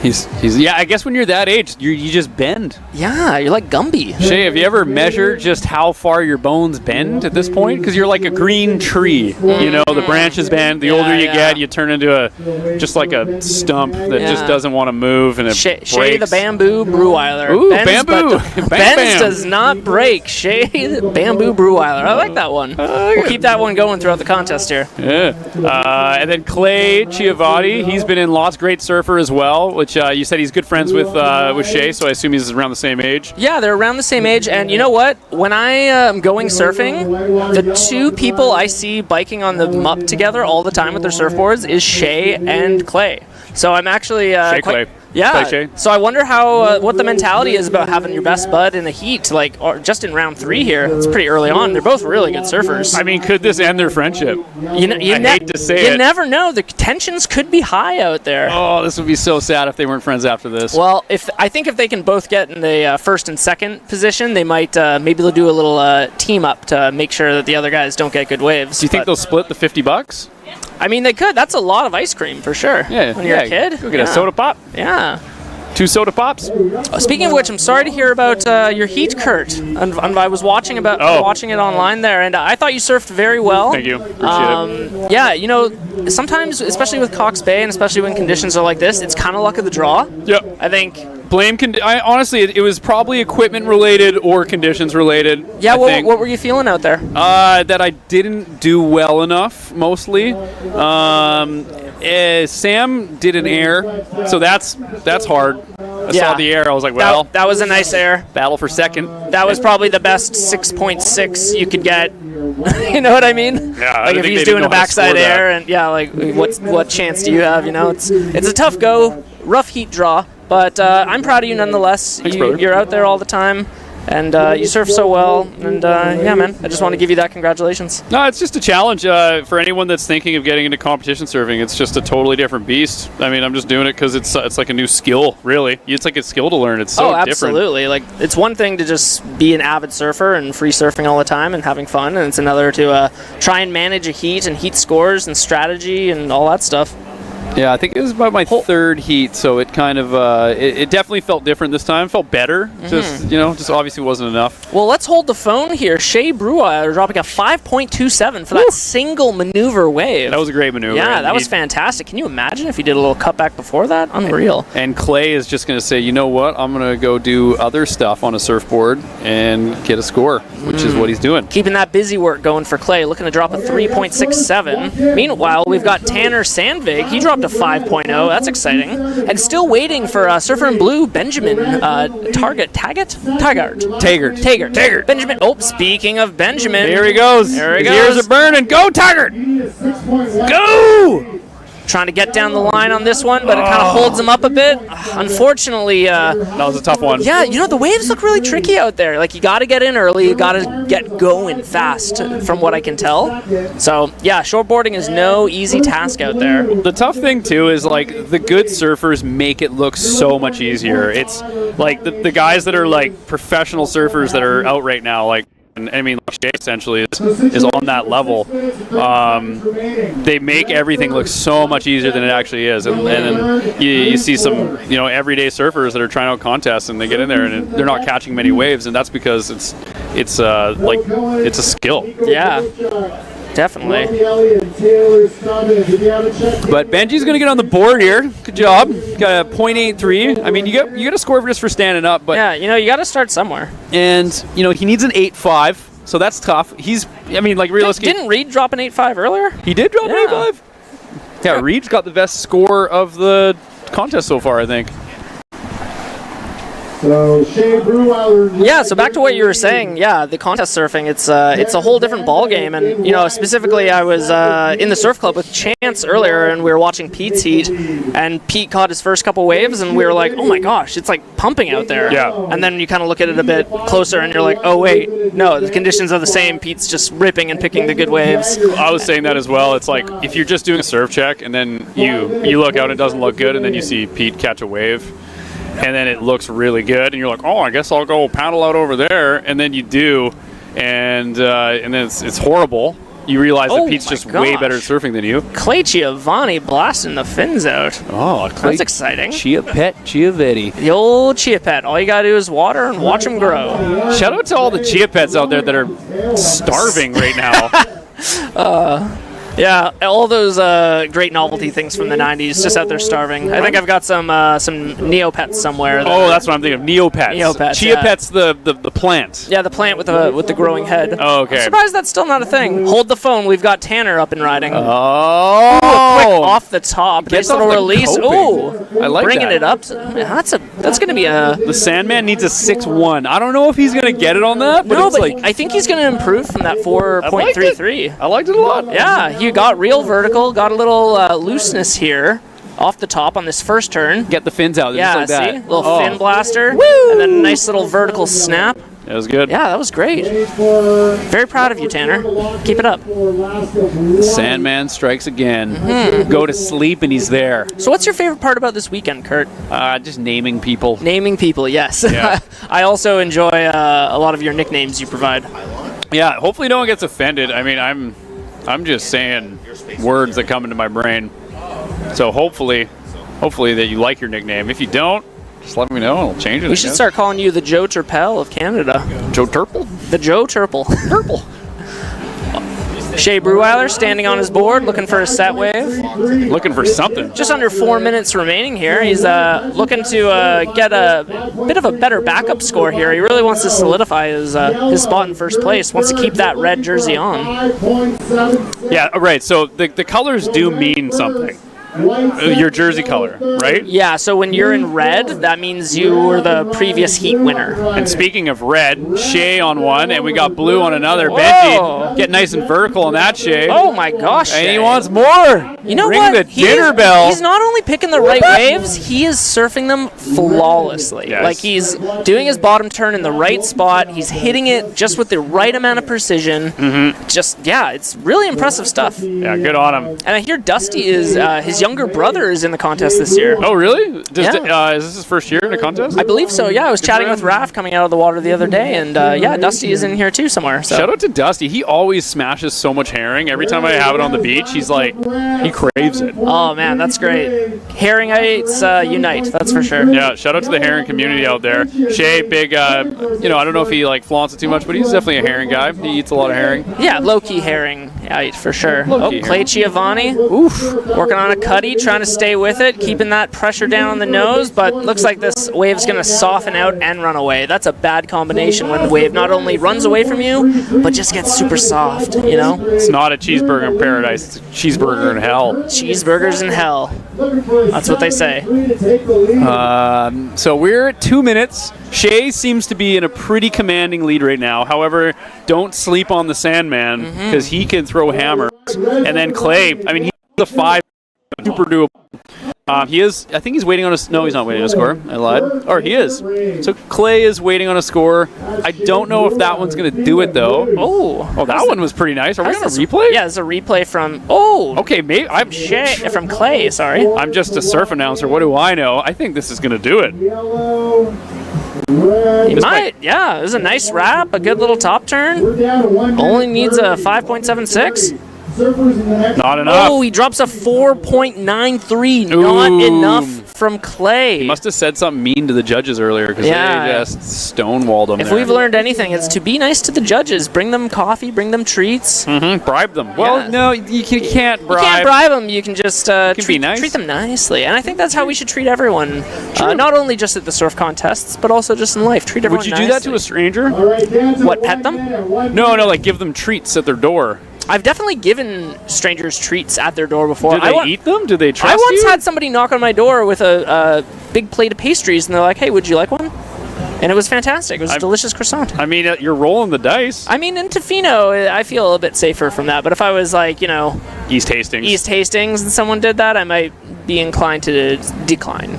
He's I guess when you're that age, you just bend. Yeah, you're like Gumby. Shea, have you ever measured just how far your bones bend at this point? Because you're like a green tree. The branches bend. The older you get, you turn into just like a stump that just doesn't want to move, and it breaks. Shea the Bamboo Breweiler. Ooh, bamboo. Benz does not break. Shea the Bamboo Breweiler. I like that one. We'll keep that one going throughout the contest here. Yeah. And then Clay Giovanni, he's been in lots. Great surfer as well, which you said he's good friends with Shea, so I assume he's around the same age. Yeah, they're around the same age, and you know what? When I am going surfing, the two people I see biking on the mup together all the time with their surfboards is Shea and Clay. So I'm actually Tai Yeah. Chi. So I wonder how what the mentality is about having your best bud in a heat, like or just in round 3 here. It's pretty early on. They're both really good surfers. I mean, could this end their friendship? You hate to say you it. never know. The tensions could be high out there. Oh, this would be so sad if they weren't friends after this. Well, I think if they can both get in the first and second position, they might maybe they'll do a little team up to make sure that the other guys don't get good waves. Do you think they'll split the $50? I mean, they could. That's a lot of ice cream for sure. Yeah, when you're a kid. Go get a soda pop. Yeah. 2 soda pops. Speaking of which, I'm sorry to hear about your heat, Kurt. And I was watching it online there, and I thought you surfed very well. Thank you. Appreciate it. Yeah, you know, sometimes, especially with Cox Bay, and especially when conditions are like this, it's kind of luck of the draw. Yep. I think. Honestly, it was probably equipment related or conditions related. Yeah. What were you feeling out there? That I didn't do well enough, mostly. Sam did an air, so that's hard. I saw the air. I was like, well, that was a nice air. Battle for second. That was probably the best 6.6 you could get. You know what I mean? Yeah. Like if he's doing a backside air, and like what chance do you have? You know, it's a tough go, rough heat draw. But I'm proud of you nonetheless. Thanks, brother. You're out there all the time, and you surf so well. And yeah, man, I just want to give you that congratulations. No, it's just a challenge for anyone that's thinking of getting into competition surfing. It's just a totally different beast. I mean, I'm just doing it because it's like a new skill, really. It's like a skill to learn. It's so different. Absolutely. Like it's one thing to just be an avid surfer and free surfing all the time and having fun, and it's another to try and manage a heat and heat scores and strategy and all that stuff. Yeah, I think it was about my third heat, so it kind of it definitely felt different this time. Felt better. Just obviously wasn't enough. Well, let's hold the phone here. Shea Brewer dropping a 5.27 for that single maneuver wave. That was a great maneuver. Yeah, that was fantastic. Can you imagine if he did a little cutback before that? Unreal. And Clay is just going to say, you know what? I'm going to go do other stuff on a surfboard and get a score, which is what he's doing. Keeping that busy work going for Clay, looking to drop a 3.67. Meanwhile, we've got Tanner Sandvig. He dropped a 5.0. That's exciting. And still waiting for Surfer in Blue, Benjamin Taggart. Benjamin. Oh, speaking of Benjamin. Here he goes. His ears are burning. Go, Taggart! Go! Trying to get down the line on this one, but it kind of holds him up a bit. Unfortunately, that was a tough one. Yeah, the waves look really tricky out there. Like, you got to get in early. You got to get going fast, from what I can tell. So, yeah, shortboarding is no easy task out there. The tough thing, too, is, like, the good surfers make it look so much easier. It's, like, the guys that are, like, professional surfers that are out right now, like, and I mean, Shea essentially is on that level. They make everything look so much easier than it actually is, and then you see some everyday surfers that are trying out contests and they get in there and they're not catching many waves, and that's because it's a skill. Yeah. Definitely. But Benji's going to get on the board here. Good job. Got a .83. I mean, you get a score just for standing up. But yeah, you got to start somewhere. And, he needs an 8.5, so that's tough. Realistically... Didn't Reed drop an 8.5 earlier? He did drop an 8.5? Yeah, Reed's got the best score of the contest so far, I think. So Shea Brewer. Yeah, so back to what you were saying. Yeah, the contest surfing, it's a whole different ball game. And specifically, I was in the surf club with Chance earlier, and we were watching Pete's heat, and Pete caught his first couple waves, and we were like, oh my gosh, it's like pumping out there. Yeah. And then you kind of look at it a bit closer, and you're like, oh wait, no, the conditions are the same. Pete's just ripping and picking the good waves. I was saying that as well. It's like if you're just doing a surf check, and then you look out, and it doesn't look good, and then you see Pete catch a wave. And then it looks really good, and you're like, oh, I guess I'll go paddle out over there. And then you do, and then it's horrible. You realize that Pete's just way better at surfing than you. Clay Giovanni blasting the fins out. Oh, that's exciting. Chiavetti. The old Chia Pet. All you got to do is water and watch them grow. Shout out to all the Chia Pets out there that are starving right now. Yeah, all those great novelty things from the 90s, just out there starving. I think I've got some Neopets somewhere. That's what I'm thinking of. Neopets. Chia Pet's the plant. Yeah, the plant with the growing head. Oh, okay. I'm surprised that's still not a thing. Hold the phone. We've got Tanner up and riding. Oh. Ooh, a quick off the top. Nice little release. Ooh. I like bringing that. it up. That's going to be a... The Sandman needs a 6.1. I don't know if he's going to get it on that, but I think he's going to improve from that 4.33. I liked it a lot. Yeah, he got real vertical, got a little looseness here off the top on this first turn. Get the fins out. Yeah, just like that. see? Little fin blaster. And then a nice little vertical snap. That was good. Yeah, that was great. Very proud of you, Tanner. Keep it up. Sandman strikes again. Go to sleep and he's there. So what's your favorite part about this weekend, Kurt? Just naming people. Naming people, yes. Yeah. I also enjoy a lot of your nicknames you provide. Yeah, hopefully no one gets offended. I mean, I'm just saying words that come into my brain. So hopefully that you like your nickname. If you don't, just let me know and I'll change it. We should start calling you the Joe Turpel of Canada. Joe Turple? The Joe Turple. Turple. Shea Breweiler standing on his board, looking for a set wave. Looking for something. Just under 4 minutes remaining here. He's looking to get a bit of a better backup score here. He really wants to solidify his spot in first place. Wants to keep that red jersey on. Yeah, right. So the colors do mean something. Your jersey color, right? Yeah, so when you're in red, that means you were the previous heat winner. And speaking of red, Shea on one, and we got blue on another. Benji, get nice and vertical on that, Shea. Oh my gosh, And Shea. he wants more. You know Ring what? the dinner bell. He's not only picking the right waves, he is surfing them flawlessly. Yes. Like he's doing his bottom turn in the right spot. He's hitting it just with the right amount of precision. It's really impressive stuff. Yeah, good on him. And I hear Dusty is his younger brother is in the contest this year. Oh, really? Is Yeah. this his first year in a contest? I believe so, yeah. I was chatting with Raph coming out of the water the other day, and Dusty is in here too somewhere. So. Shout out to Dusty. He always smashes so much herring. Every time I have it on the beach, he's like, he craves it. Oh, man, that's great. Herringites unite, that's for sure. Yeah, shout out to the herring community out there. Shea, big, I don't know if he flaunts it too much, but he's definitely a herring guy. He eats a lot of herring. Yeah, low-key herringite for sure. Low-key Clay Giovanni, working on a cutty, trying to stay with it, keeping that pressure down on the nose, but looks like this wave's going to soften out and run away. That's a bad combination when the wave not only runs away from you, but just gets super soft, you know? It's not a cheeseburger in paradise, it's a cheeseburger in hell. Cheeseburgers in hell. That's what they say. So we're at 2 minutes. Shea seems to be in a pretty commanding lead right now. However, don't sleep on the Sandman because he can throw hammers. And then Clay, he's a 5, super doable. I think he's waiting on a... No, he's not waiting on a score. I lied. Or he is. So Clay is waiting on a score. I don't know if that one's going to do it, though. Oh, that one was pretty nice. Are we on a replay? Yeah, it's a replay from... Oh! Okay, maybe... from Clay, sorry. I'm just a surf announcer. What do I know? I think this is going to do it. He might. Yeah, it was a nice wrap. A good little top turn. Only needs a 5.76. Not enough. Oh, he drops a 4.93. Not enough from Clay. He must have said something mean to the judges earlier because they just stonewalled him. If we've learned anything, it's to be nice to the judges. Bring them coffee, bring them treats. Bribe them. Well, no, you can't bribe. You can't bribe them. You can just be nice. treat them nicely. And I think that's how we should treat everyone. Not only just at the surf contests, but also just in life. Treat everyone nicely. Would you do that to a stranger? What, pet them? No, like give them treats at their door. I've definitely given strangers treats at their door before. Do they eat them? Do they trust you? I once you? had somebody knock on my door with a big plate of pastries, and they're like, hey, would you like one? And it was fantastic. It was a delicious croissant. You're rolling the dice. In Tofino, I feel a little bit safer from that. But if I was like, East Hastings and someone did that, I might be inclined to decline.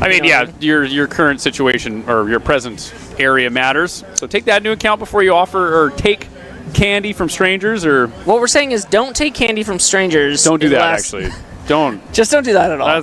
Your current situation or your present area matters. So take that into account before you offer or take candy from strangers. Or what we're saying is don't take candy from strangers. Don't do that, actually. Don't. Just don't do that at all.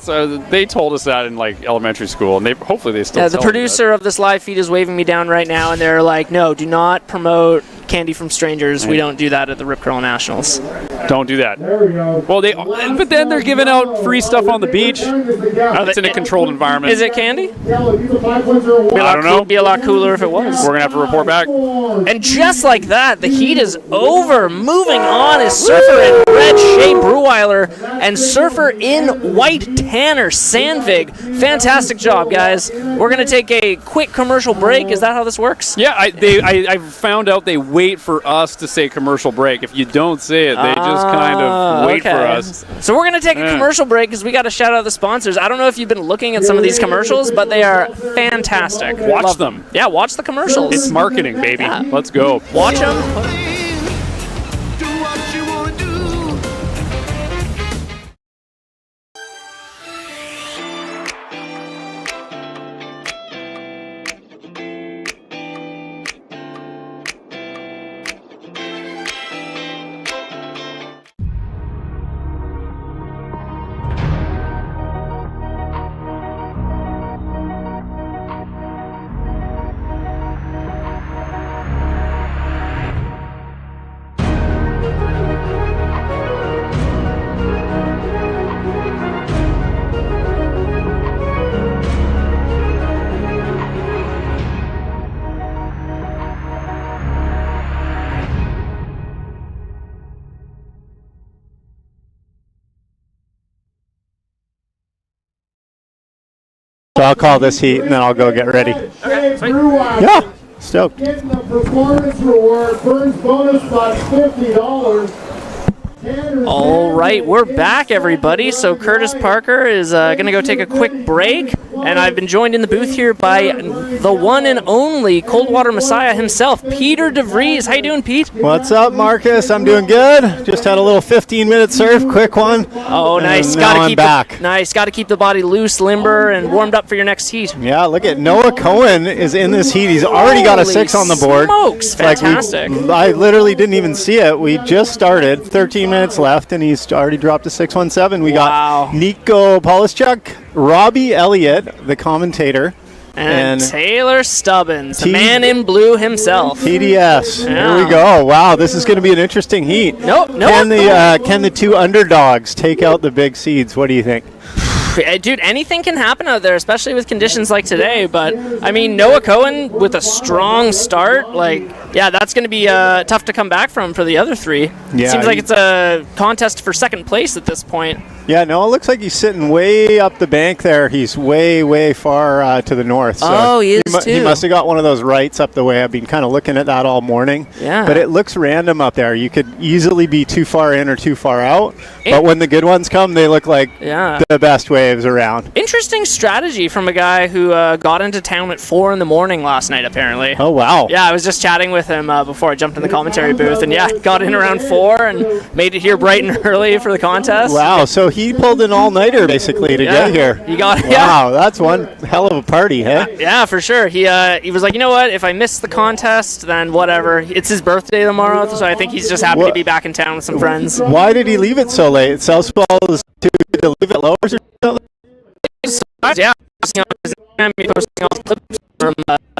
They told us that in elementary school, and hopefully they still. The producer of this live feed is waving me down right now, and they're like, "No, do not promote candy from strangers. We don't do that at the Rip Curl Nationals. Don't do that." Well, but then they're giving out free stuff on the beach. It's in a controlled environment. Is it candy? I don't know. Be a lot cooler if it was. We're gonna have to report back. And just like that, the heat is over. Moving on is surfer in red Shea Breweiler and surfer in white Tanner Sandvig. Fantastic job, guys. We're gonna take a quick commercial break. Is that how this works? Yeah, I found out they wait for us to say commercial break. If you don't say it, they just kind of wait for us. So we're gonna take a commercial break because we got to shout out the sponsors. I don't know if you've been looking at some of these commercials, but they are fantastic. Watch them. Yeah, watch the commercials. It's marketing, baby. Yeah. Let's go. Watch them. So I'll call this heat, and then I'll go get ready. Yeah, stoked. Getting the performance reward, Burns bonus box $50. All right, we're back, everybody. So Curtis Parker is going to go take a quick break, and I've been joined in the booth here by the one and only Coldwater Messiah himself, Peter DeVries. How you doing, Pete? What's up, Marcus? I'm doing good. Just had a little 15-minute surf, quick one. Oh, nice. Got to keep back. Nice. Got to keep the body loose, limber, and warmed up for your next heat. Yeah, look at Noah Cohen is in this heat. He's already got a 6 on the board. Smokes, fantastic. I literally didn't even see it. We just started, 13 minutes left, and he's already dropped a 617. We got Nico Polischuk, Robbie Elliott, the commentator, and Taylor Stubbins, the man in blue himself. TDS. Yeah. Here we go. Wow, this is going to be an interesting heat. Nope. Can the two underdogs take out the big seeds? What do you think? Dude, anything can happen out there, especially with conditions like today. But, I mean, Noah Cohen with a strong start, that's going to be tough to come back from for the other three. Yeah, Seems like it's a contest for second place at this point. Yeah, no, it looks like he's sitting way up the bank there. He's way, way far to the north. So he is too. He must have got one of those rights up the way. I've been kind of looking at that all morning. Yeah. But it looks random up there. You could easily be too far in or too far out. But when the good ones come, they look like the best waves around. Interesting strategy from a guy who got into town at 4 in the morning last night, apparently. Oh, wow. Yeah, I was just chatting with him before I jumped in the commentary booth. And, got in around 4 and made it here bright and early for the contest. Wow, so he pulled an all-nighter, basically, to get here. He got Wow, that's one hell of a party, huh? Yeah, for sure. He was like, you know what? If I miss the contest, then whatever. It's his birthday tomorrow, so I think he's just happy to be back in town with some friends. Why did he leave it so late? Southwell is to leave it lowers or something? Yeah, he posting all the clips from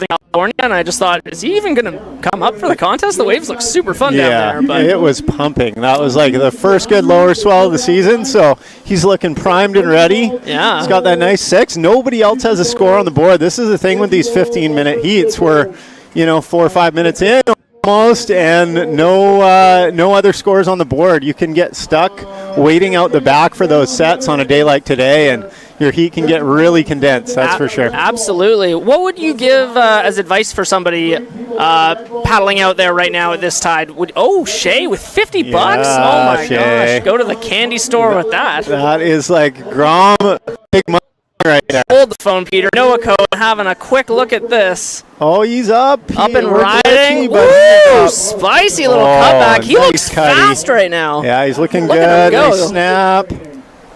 California, and I just thought, is he even going to come up for the contest? The waves look super fun down there. But it was pumping. That was like the first good lower swell of the season, so he's looking primed and ready. Yeah. He's got that nice 6. Nobody else has a score on the board. This is the thing with these 15-minute heats where, 4 or 5 minutes in almost, and no other scores on the board. You can get stuck waiting out the back for those sets on a day like today, and your heat can get really condensed, that's for sure. Absolutely. What would you give as advice for somebody paddling out there right now at this tide? Shay with $50? Oh my gosh. Go to the candy store with that. That is like Grom big money right there. Hold the phone, Peter. Noah Cohen having a quick look at this. Oh, he's up. Up and riding. Woo! Spicy little cutback. He looks fast right now. Yeah, he's looking Look good. at him go. Nice snap.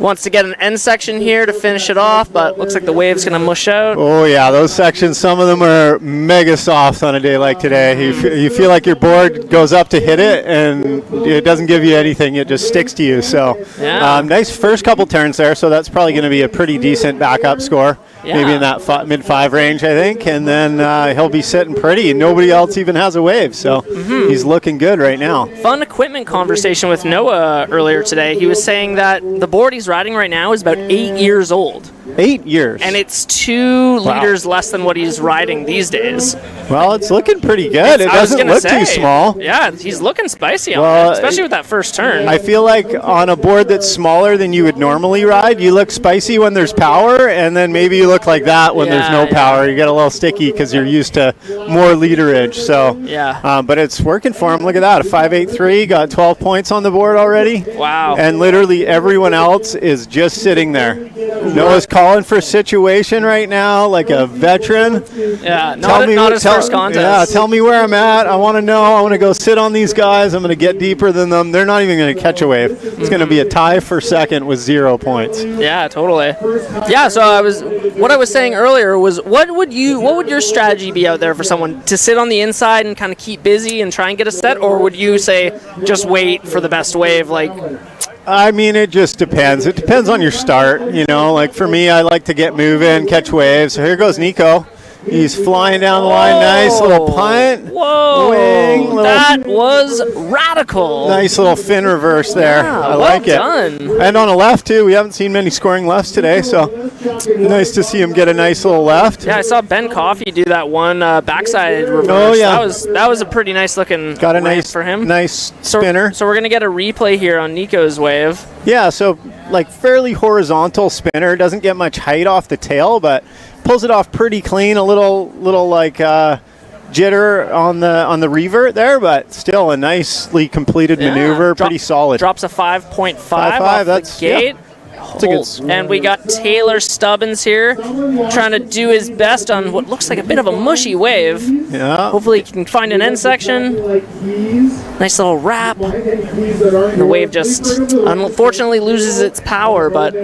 Wants to get an end section here to finish it off, but looks like the wave's going to mush out. Oh, yeah, those sections, some of them are mega soft on a day like today. You feel like your board goes up to hit it, and it doesn't give you anything. It just sticks to you. So nice first couple turns there, so that's probably going to be a pretty decent backup score. Yeah. Maybe in that mid-5 range, I think. And then he'll be sitting pretty, and nobody else even has a wave. So he's looking good right now. Fun equipment conversation with Noah earlier today. He was saying that the board he's riding right now is about 8 years old. 8 years. And it's 2 liters less than what he's riding these days. Well, it's looking pretty good. It doesn't look too small. Yeah, he's looking spicy on it, especially with that first turn. I feel like on a board that's smaller than you would normally ride, you look spicy when there's power, and then maybe you look like that when there's no power. You get a little sticky because you're used to more literage. So, but it's working for him. Look at that, a 5.83, got 12 points on the board already. Wow. And literally everyone else is just sitting there. Noah's calling for a situation right now, like a veteran. Yeah, not his first contest. Yeah, tell me where I'm at. I want to know. I want to go sit on these guys. I'm going to get deeper than them. They're not even going to catch a wave. It's going to be a tie for second with 0 points. Yeah, totally. Yeah, so what I was saying earlier was, what would your strategy be out there for someone to sit on the inside and kind of keep busy and try and get a set, or would you say just wait for the best wave? I mean, it just depends. It depends on your start. Like for me, I like to get moving, catch waves. So here goes Nico. He's flying down the line. Nice little punt. Whoa. Wing. That was radical. Nice little fin reverse there. Yeah, I like it. Done. And on a left, too. We haven't seen many scoring lefts today, so nice to see him get a nice little left. Yeah, I saw Ben Coffey do that one backside reverse. Oh, yeah. That was a pretty nice looking got a nice for him. Nice spinner. So we're going to get a replay here on Nico's wave. Yeah, so fairly horizontal spinner. Doesn't get much height off the tail, but pulls it off pretty clean. A little like jitter on the revert there, but still a nicely completed maneuver. Pretty solid. Drops a 5.5 off that's, the gate. Yeah. That's a good. And we got Taylor Stubbins here trying to do his best on what looks like a bit of a mushy wave. Yeah. Hopefully he can find an end section. Nice little wrap. The wave just unfortunately loses its power, but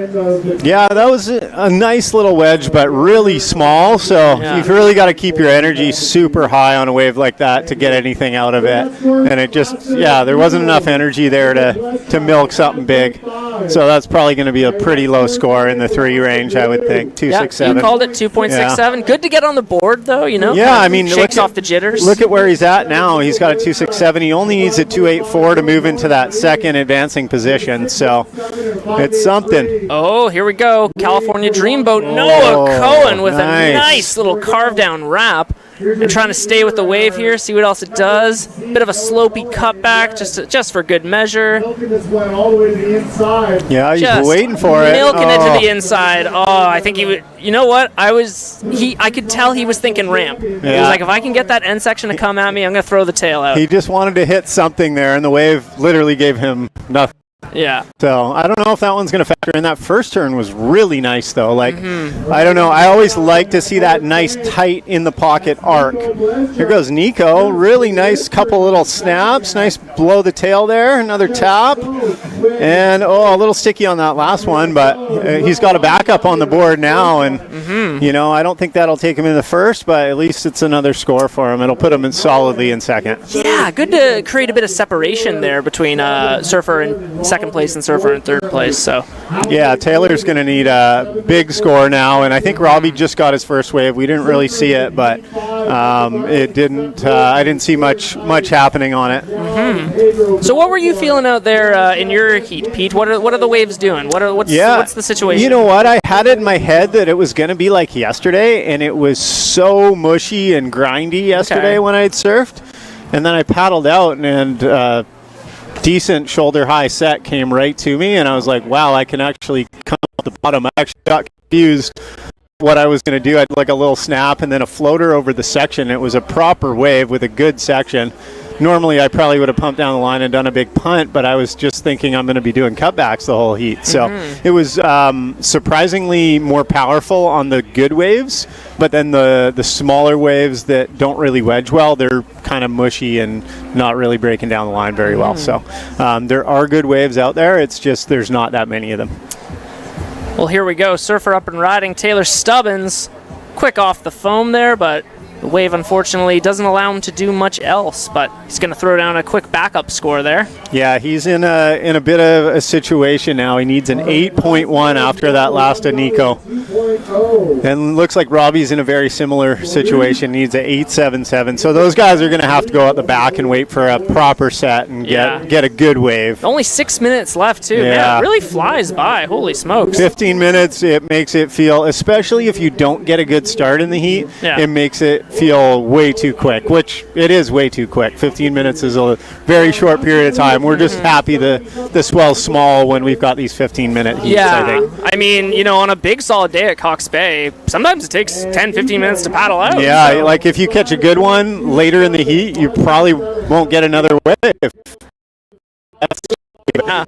yeah, that was a nice little wedge, but really small. So you've really got to keep your energy super high on a wave like that to get anything out of it. And it just, there wasn't enough energy there to milk something big. So that's probably going to be a pretty low score in the 3 range, I would think. 2.67. You called it 2.67. Good to get on the board, though. Yeah, I mean, shakes off the jitters. Look at where he's at now. He's got a 2.67. He only needs a 2.84 to move into that second advancing position. So it's something. Oh, here we go. California Dreamboat Noah Cohen with a nice little carve down wrap. And trying to stay with the wave here, see what else it does. Bit of a slopey cutback, just for good measure. Yeah, he's waiting for it. Milking it to the inside. Oh, I think he would. You know what? I could tell he was thinking ramp. He was like, if I can get that end section to come at me, I'm going to throw the tail out. He just wanted to hit something there, and the wave literally gave him nothing. Yeah. So I don't know if that one's going to factor in. That first turn was really nice, though. Like, I don't know. I always like to see that nice tight in the pocket arc. Here goes Nico. Really nice couple little snaps. Nice blow the tail there. Another tap. And, a little sticky on that last one, but he's got a backup on the board now. And, I don't think that'll take him in the first, but at least it's another score for him. It'll put him in solidly in second. Yeah, good to create a bit of separation there between Surfer and second place and Surfer in third place. So yeah, Taylor's going to need a big score now, and I think Robbie just got his first wave. We didn't really see it, but it didn't. I didn't see much happening on it. So what were you feeling out there in your heat, Pete? What are the waves doing? What's the situation? You know what? I had it in my head that it was going to be like yesterday, and it was so mushy and grindy yesterday when I had surfed, and then I paddled out and. Decent shoulder high set came right to me, and I was like, wow, I can actually come off the bottom. I actually got confused what I was going to do. I did like a little snap and then a floater over the section. It was a proper wave with a good section. Normally I probably would have pumped down the line and done a big punt, but I was just thinking I'm going to be doing cutbacks the whole heat. So it was surprisingly more powerful on the good waves, but then the smaller waves that don't really wedge well, they're kind of mushy and not really breaking down the line very well. So there are good waves out there. It's just there's not that many of them. Well, here we go. Surfer up and riding. Taylor Stubbins, quick off the foam there, but the wave, unfortunately, doesn't allow him to do much else, but he's going to throw down a quick backup score there. Yeah, he's in a bit of a situation now. He needs an 8.1 after that last Nico. And looks like Robbie's in a very similar situation, needs an 8.77. So those guys are going to have to go out the back and wait for a proper set and get a good wave. Only 6 minutes left, too. Yeah. Man, it really flies by. Holy smokes. 15 minutes, it makes it feel, especially if you don't get a good start in the heat, it makes it feel way too quick, which it is way too quick. 15 minutes is a very short period of time. We're just happy the swell's small when we've got these 15-minute heats, I think. I mean, on a big solid day at Cox Bay, sometimes it takes 10, 15 minutes to paddle out. Yeah, so. Like if you catch a good one later in the heat, you probably won't get another wave.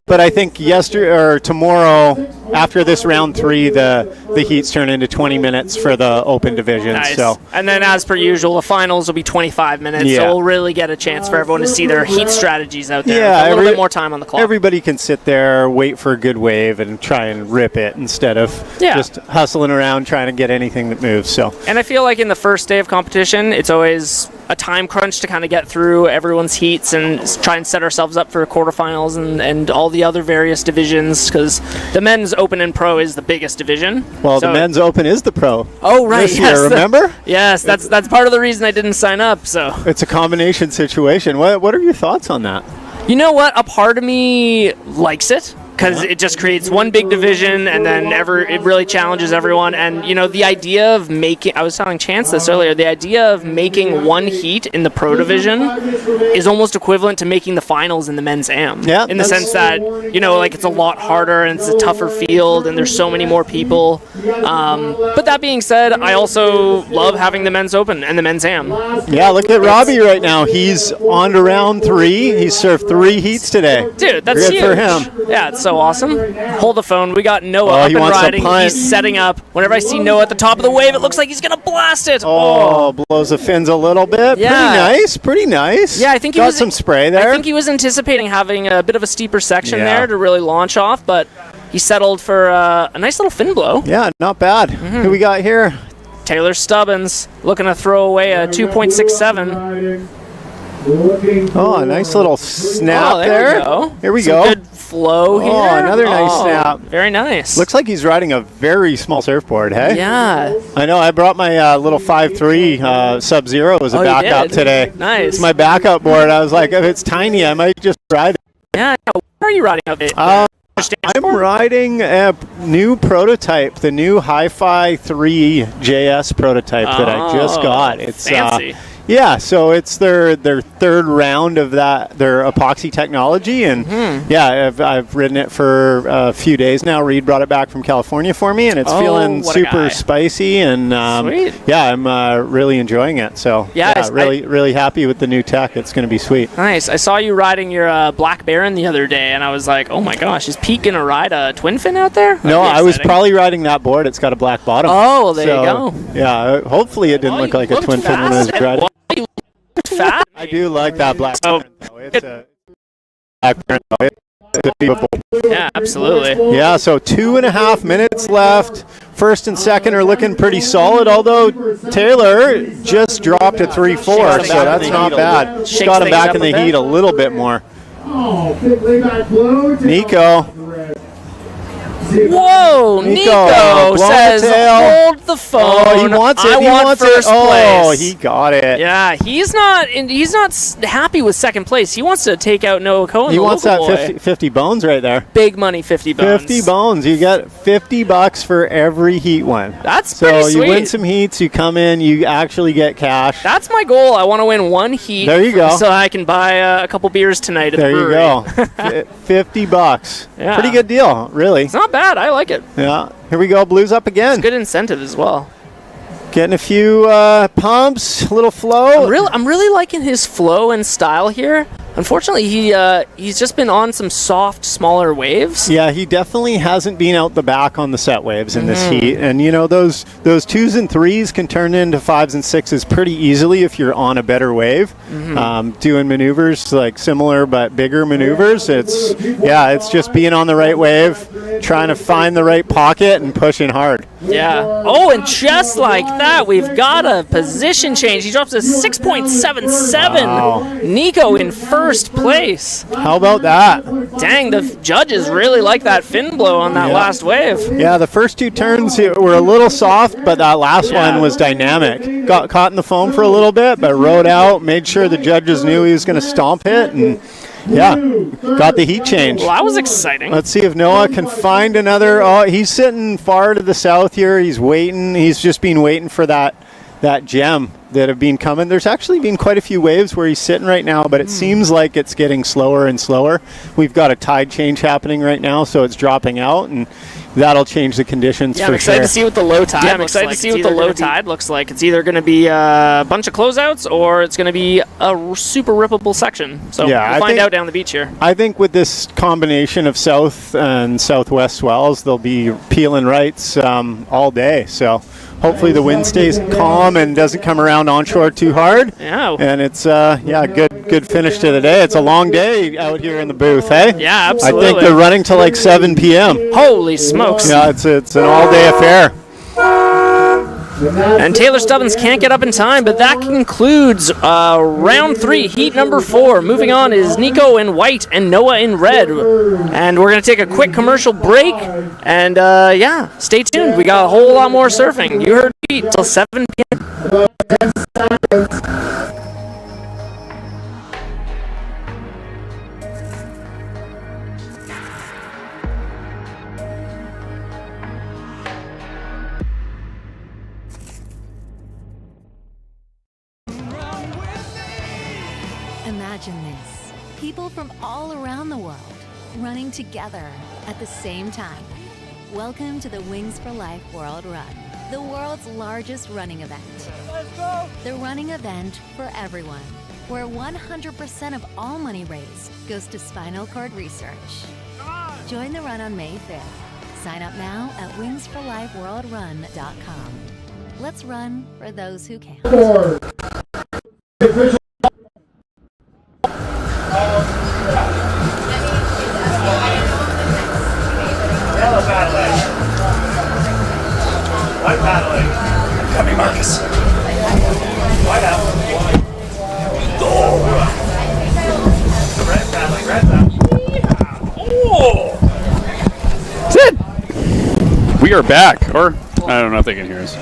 But I think tomorrow, after this round 3, the heats turn into 20 minutes for the open division. Nice. So, and then as per usual, the finals will be 25 minutes. So we'll really get a chance for everyone to see their heat strategies out there. Yeah, a little bit more time on the clock. Everybody can sit there, wait for a good wave, and try and rip it instead of just hustling around trying to get anything that moves. So, and I feel like in the first day of competition, it's always a time crunch to kind of get through everyone's heats and try and set ourselves up for quarterfinals and all the other various divisions, because the men's open and pro is the biggest division. Well, the men's open is the pro. Oh, right. This year, remember? Yes, that's part of the reason I didn't sign up. So it's a combination situation. What are your thoughts on that? You know what? A part of me likes it, because it just creates one big division, and then it really challenges everyone. And the idea of making, I was telling Chance this earlier, the idea of making one heat in the pro division is almost equivalent to making the finals in the men's am. Yeah, in the sense that it's a lot harder and it's a tougher field, and there's so many more people. But that being said, I also love having the men's open and the men's am. Yeah, look at Robbie right now. He's on to round 3. He's served 3 heats today. Dude, that's good huge. for him. Yeah, it's so awesome. Hold the phone. We got Noah up he and wants to riding. punt. He's setting up. Whenever I see Noah at the top of the wave, it looks like he's going to blast it. Blows the fins a little bit. Yeah. Pretty nice. Yeah, I think he got was some spray there. I think he was anticipating having a bit of a steeper section there to really launch off, but he settled for a nice little fin blow. Yeah, not bad. Who we got here? Taylor Stubbins looking to throw away a 2.67. Oh, a nice little snap there. We go. Here we Some go. Good flow here. Oh, another nice snap. Very nice. Looks like he's riding a very small surfboard, hey? Yeah. I know. I brought my little 5.3 Sub-Zero as a backup today. Nice. It's my backup board. I was like, if it's tiny, I might just ride it. Yeah. What are you riding out there? I'm riding a new prototype, the new Hi-Fi 3 JS prototype that I just got. It's fancy. Yeah, so it's their third round of their epoxy technology, and I've ridden it for a few days now. Reed brought it back from California for me, and it's feeling super spicy, and sweet. Yeah, I'm really enjoying it. So really happy with the new tech. It's going to be sweet. Nice. I saw you riding your Black Baron the other day, and I was like, oh my gosh, is Pete going to ride a twin fin out there? No, I was probably riding that board. It's got a black bottom. Oh, well, there you go. Yeah, hopefully it didn't look like a twin fin when I was riding. Fat. I do like that black Baron, though. It's a black Baron, though. Yeah, absolutely. Yeah, so 2.5 minutes left. First and second are looking pretty solid, although Taylor just dropped a 3.4, so that's not bad. Got him back in the heat a little bit more. Nico. Whoa, Nico says, hold the phone. Oh, he wants it. I want first place. Oh, he got it. Yeah, he's not happy with second place. He wants to take out Noah Cohen. He wants that 50 bones right there. Big money, 50 bones. 50 bones. You get $50 for every heat win. That's pretty sweet. So you win some heats, you come in, you actually get cash. That's my goal. I want to win one heat. There you go. So I can buy a couple beers tonight at the brewery. There you go. $50. Yeah. Pretty good deal, really. It's not bad. I like it. Yeah. Here we go. Blues up again. It's good incentive as well. Getting a few pumps, a little flow. I'm really liking his flow and style here. Unfortunately, he's just been on some soft, smaller waves. Yeah, he definitely hasn't been out the back on the set waves in this heat. And, those 2s and 3s can turn into 5s and 6s pretty easily if you're on a better wave. Doing maneuvers, like similar but bigger maneuvers. It's just being on the right wave, trying to find the right pocket and pushing hard. Yeah. Oh, and just like that, we've got a position change. He drops a 6.77. Wow. Nico in first place. How about that? Dang, the judges really like that fin blow on that last wave. Yeah, the first 2 turns were a little soft, but that last one was dynamic. Got caught in the foam for a little bit, but rode out, made sure the judges knew he was going to stomp it, and got the heat change. Well, that was exciting. Let's see if Noah can find another. Oh, he's sitting far to the south here. He's waiting. He's just been waiting for that gem that have been coming. There's actually been quite a few waves where he's sitting right now, but it seems like it's getting slower and slower. We've got a tide change happening right now, so it's dropping out, and that'll change the conditions for sure. I'm excited to see what the low tide looks like. It's either going to be a bunch of closeouts or it's going to be a super rippable section. So we'll find out down the beach here. I think with this combination of south and southwest swells, they'll be peeling rights all day. So hopefully the wind stays calm and doesn't come around onshore too hard. Yeah. And it's good finish to the day. It's a long day out here in the booth, hey? Yeah, absolutely. I think they're running till like 7 p.m. Holy smokes. Yeah, it's an all-day affair. And Taylor Stubbins can't get up in time, but that concludes round 3, heat number 4. Moving on is Nico in white and Noah in red. And we're going to take a quick commercial break. And stay tuned. We got a whole lot more surfing. You heard Pete till 7 p.m. Imagine this. People from all around the world running together at the same time. Welcome to the Wings for Life World Run, the world's largest running event. Let's go! The running event for everyone, where 100% of all money raised goes to spinal cord research. Join the run on May 5th. Sign up now at wingsforlifeworldrun.com. Let's run for those who can. White paddling. Coming, Marcus. White out. The red paddling, red paddling. Oh! That's it! We are back, or I don't know if they can hear us.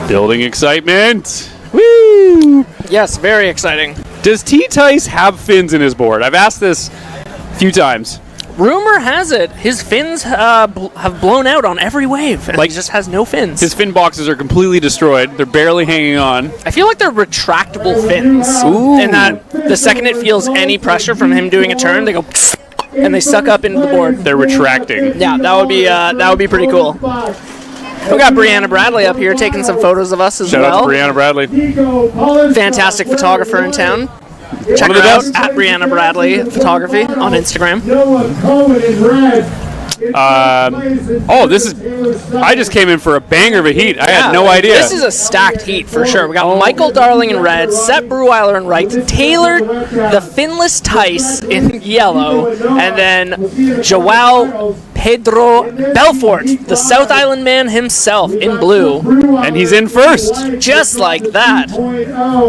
Building excitement! Woo! Yes, very exciting. Does T. Tice have fins in his board? I've asked this a few times. Rumor has it his fins have blown out on every wave. Like, he just has no fins. His fin boxes are completely destroyed. They're barely hanging on. I feel like they're retractable fins. Ooh. And that the second it feels any pressure from him doing a turn, they go and they suck up into the board. They're retracting. Yeah, that would be pretty cool. We got Brianna Bradley up here taking some photos of us as Shout well. out to Brianna Bradley. Fantastic photographer in town. Check One of her the out best. at Brianna Bradley Photography on Instagram. This is. I just came in for a banger of a heat. I had no idea. This is a stacked heat for sure. We got Michael Darling in red, Seth Breweiler in white, Taylor the Finless Tice in yellow, and then Joao Pedro Belfort, the South Island man himself, in blue. And he's in first. Just like that.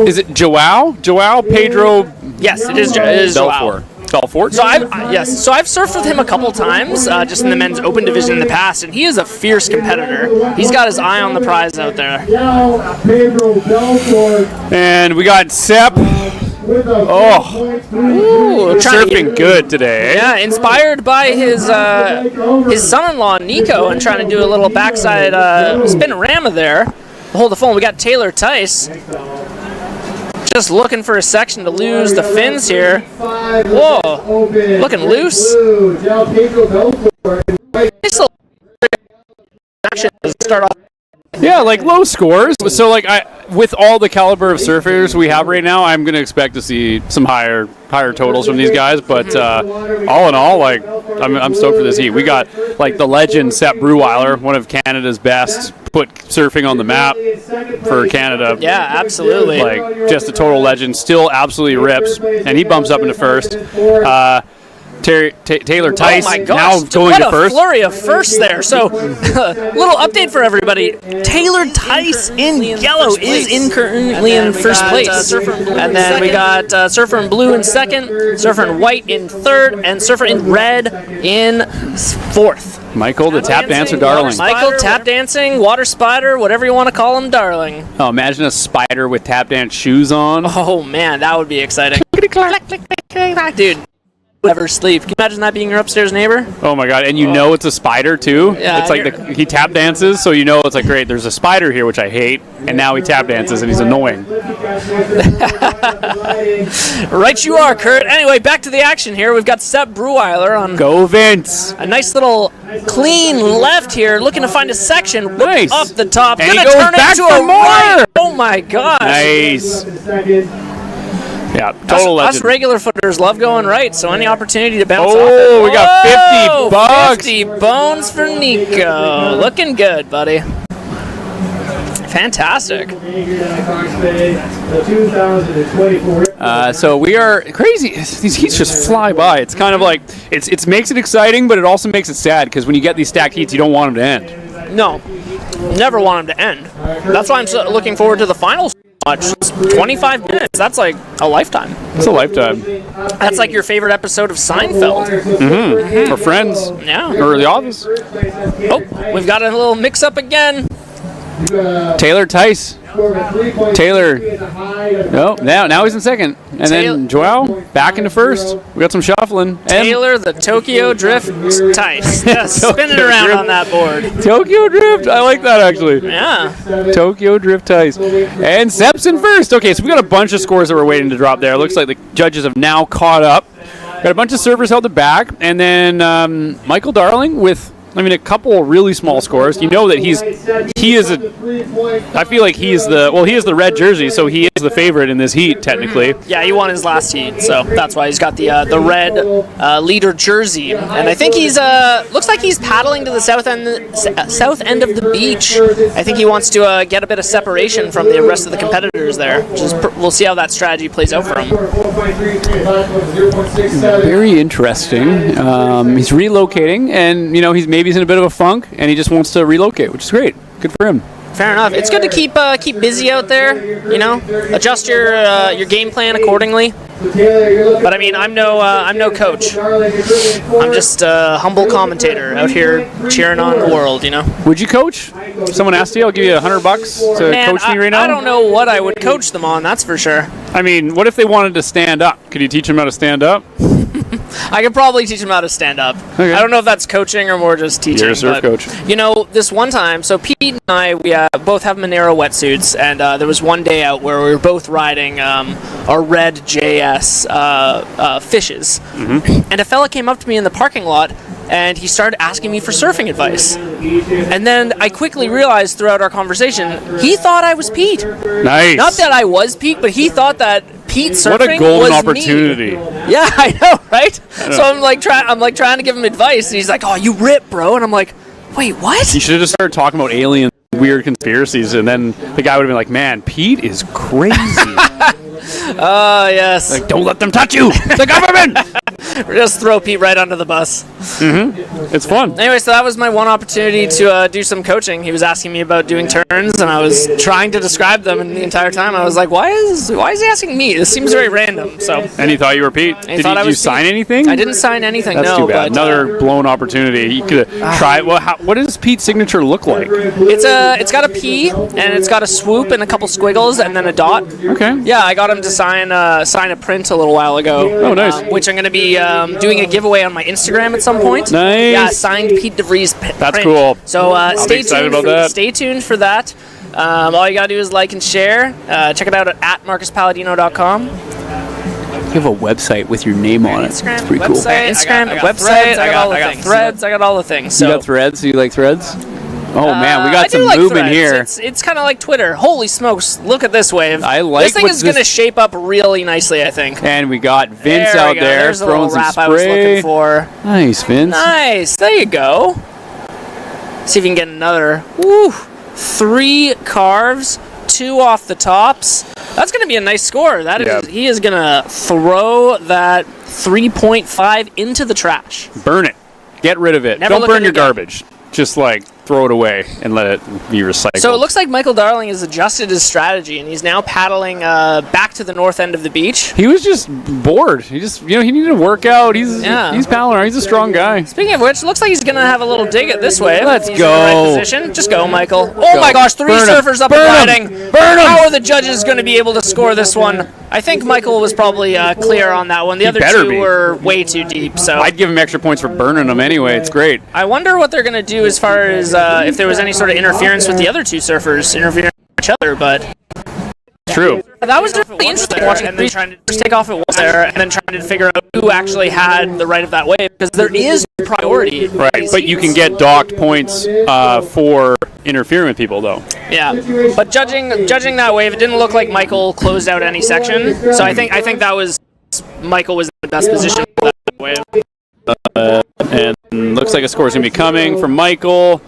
Is it Joao? Joao Pedro? Yes, it is Joao. Belfort? So I've surfed with him a couple times, just in the men's open division in the past, and he is a fierce competitor. He's got his eye on the prize out there. And we got Sepp. Surfing good today. Yeah, inspired by his son-in-law Nico, and trying to do a little backside spinorama there. Hold the phone. We got Taylor Tice. Just looking for a section to lose the fins here. Whoa, looking loose. Nice little action to start off. Yeah, like low scores. So like with all the caliber of surfers we have right now, I'm going to expect to see some higher totals from these guys. But all in all, like I'm stoked for this heat. We got like the legend Seth Breweiler, one of Canada's best, put surfing on the map for Canada. Yeah, absolutely. Like just a total legend. Still absolutely rips, and he bumps up into first. Taylor Tice now going to first. What a flurry of firsts there. So, little update for everybody. Taylor Tice in yellow is currently in first place. And then we got Surfer in blue in second, Surfer in white in third, and Surfer in red in fourth. Michael, the tap dancer darling. Michael, tap dancing, water spider, whatever you want to call him, darling. Oh, imagine a spider with tap dance shoes on. Oh, man, that would be exciting. Dude. Never sleep. Can you imagine that being your upstairs neighbor? Oh my god, and you know it's a spider too? Yeah, it's like he tap dances, so you know it's like, great, there's a spider here, which I hate, and now he tap dances and he's annoying. Right you are, Kurt. Anyway, back to the action here. We've got Seth Breweiler on Go Vince. A nice little clean left here, looking to find a section. Nice. Up the top. And Gonna he goes turn back into for a more. right. Oh my gosh. Nice. Yeah, total legend. Us regular footers love going right, so any opportunity to bounce off. Oh, we got 50 bucks. 50 bones for Nico. Looking good, buddy. Fantastic. So we are crazy. These heats just fly by. It's kind of like it makes it exciting, but it also makes it sad because when you get these stacked heats, you don't want them to end. No, never want them to end. That's why I'm so looking forward to the finals. 25 minutes. That's like a lifetime. It's a lifetime. That's like your favorite episode of Seinfeld. Mm-hmm. Or Friends. Yeah. Or The Office. Oh, we've got a little mix-up again. Taylor Tice. Taylor. No, now he's in second. And then Joao back into first. We got some shuffling. Taylor, the Tokyo Drift Tice. Yeah, spinning around on that board. Tokyo Drift. I like that, actually. Yeah. Tokyo Drift Tice. And Sepp's in first. Okay, so we got a bunch of scores that we're waiting to drop there. Looks like the judges have now caught up. Got a bunch of servers held it back. And then Michael Darling with, a couple really small scores. You know that I feel like he is the red jersey, so he is the favorite in this heat, technically. Yeah, he won his last heat, so that's why he's got the red leader jersey. And I think he's, looks like he's paddling to the south end of the beach. I think he wants to get a bit of separation from the rest of the competitors there. We'll see how that strategy plays out for him. Very interesting. He's relocating, and, he's in a bit of a funk, and he just wants to relocate, which is great. Good for him. Fair enough. It's good to keep busy out there. Adjust your game plan accordingly. But I'm no coach. I'm just a humble commentator out here cheering on the world. Would you coach? If someone asked you, I'll give you $100 to coach me right now. I don't know what I would coach them on. That's for sure. What if they wanted to stand up? Could you teach them how to stand up? I could probably teach him how to stand up. Okay. I don't know if that's coaching or more just teaching. You're a surf coach. This one time, so Pete and I, we both have Monero wetsuits, and there was one day out where we were both riding our red JS fishes. Mm-hmm. And a fella came up to me in the parking lot, and he started asking me for surfing advice. And then I quickly realized throughout our conversation, he thought I was Pete. Nice. Not that I was Pete, but he thought that Pete surfing what a golden was opportunity. Me. Yeah, I know, right? So I'm trying to give him advice, and he's like, "Oh, you rip, bro," and I'm like, "Wait, what?" You should have just started talking about aliens, weird conspiracies, and then the guy would have been like, "Man, Pete is crazy." Yes. Like, don't let them touch you. The government. Just throw Pete right under the bus. Mm-hmm. It's fun. Anyway, so that was my one opportunity to do some coaching. He was asking me about doing turns, and I was trying to describe them, and the entire time I was like, why is he asking me? This seems very random. So. And he thought you were Pete. Did you sign anything? I didn't sign anything. That's no. too bad. But, another blown opportunity. You could have tried. Well, what does Pete's signature look like? It's got a P, and it's got a swoop and a couple squiggles, and then a dot. Okay. Yeah, I got him to sign a print a little while ago. Oh, nice. Which I'm going to be doing a giveaway on my Instagram at some point. Nice. Yeah, signed Pete DeVries print. That's cool. So stay tuned for that. All you got to do is like and share. Check it out at MarcusPalladino.com. You have a website with your name on it. Instagram, it's pretty website, cool. Instagram, I got website. I got threads. I got all the things. So. You got threads? Do you like threads? Oh man, we got some like movement threads. here. It's kind of like Twitter. Holy smokes! Look at this wave. I like this thing is going to shape up really nicely, I think. And we got Vince out there throwing some spray. I was looking for. Nice, Vince. Nice. There you go. See if you can get another. Woo! 3 carves, 2 off the tops. That's going to be a nice score. He is going to throw that 3.5 into the trash. Burn it. Get rid of it. Never Don't burn your garbage. Just throw it away and let it be recycled. So it looks like Michael Darling has adjusted his strategy, and he's now paddling back to the north end of the beach. He was just bored. He just, he needed to work out. He's paddling around. He's a strong guy. Speaking of which, looks like he's going to have a little dig at this wave. Let's he's go. In the right position. Just go, Michael. Oh my gosh, 3 surfers up and riding. Burn him. How are the judges going to be able to score this one? I think Michael was probably clear on that one. The other 2 were way too deep. So I'd give him extra points for burning them anyway. It's great. I wonder what they're going to do as far as if there was any sort of interference with the other 2 surfers interfering with each other, but true. That was really interesting watching and then trying to just take off at once there and then trying to figure out who actually had the right of that wave, because there is priority. Right, but you can get docked points for interfering with people, though. Yeah, but judging that wave, it didn't look like Michael closed out any section, so I think that was Michael was in the best position for that wave. And looks like a score is going to be coming from Michael.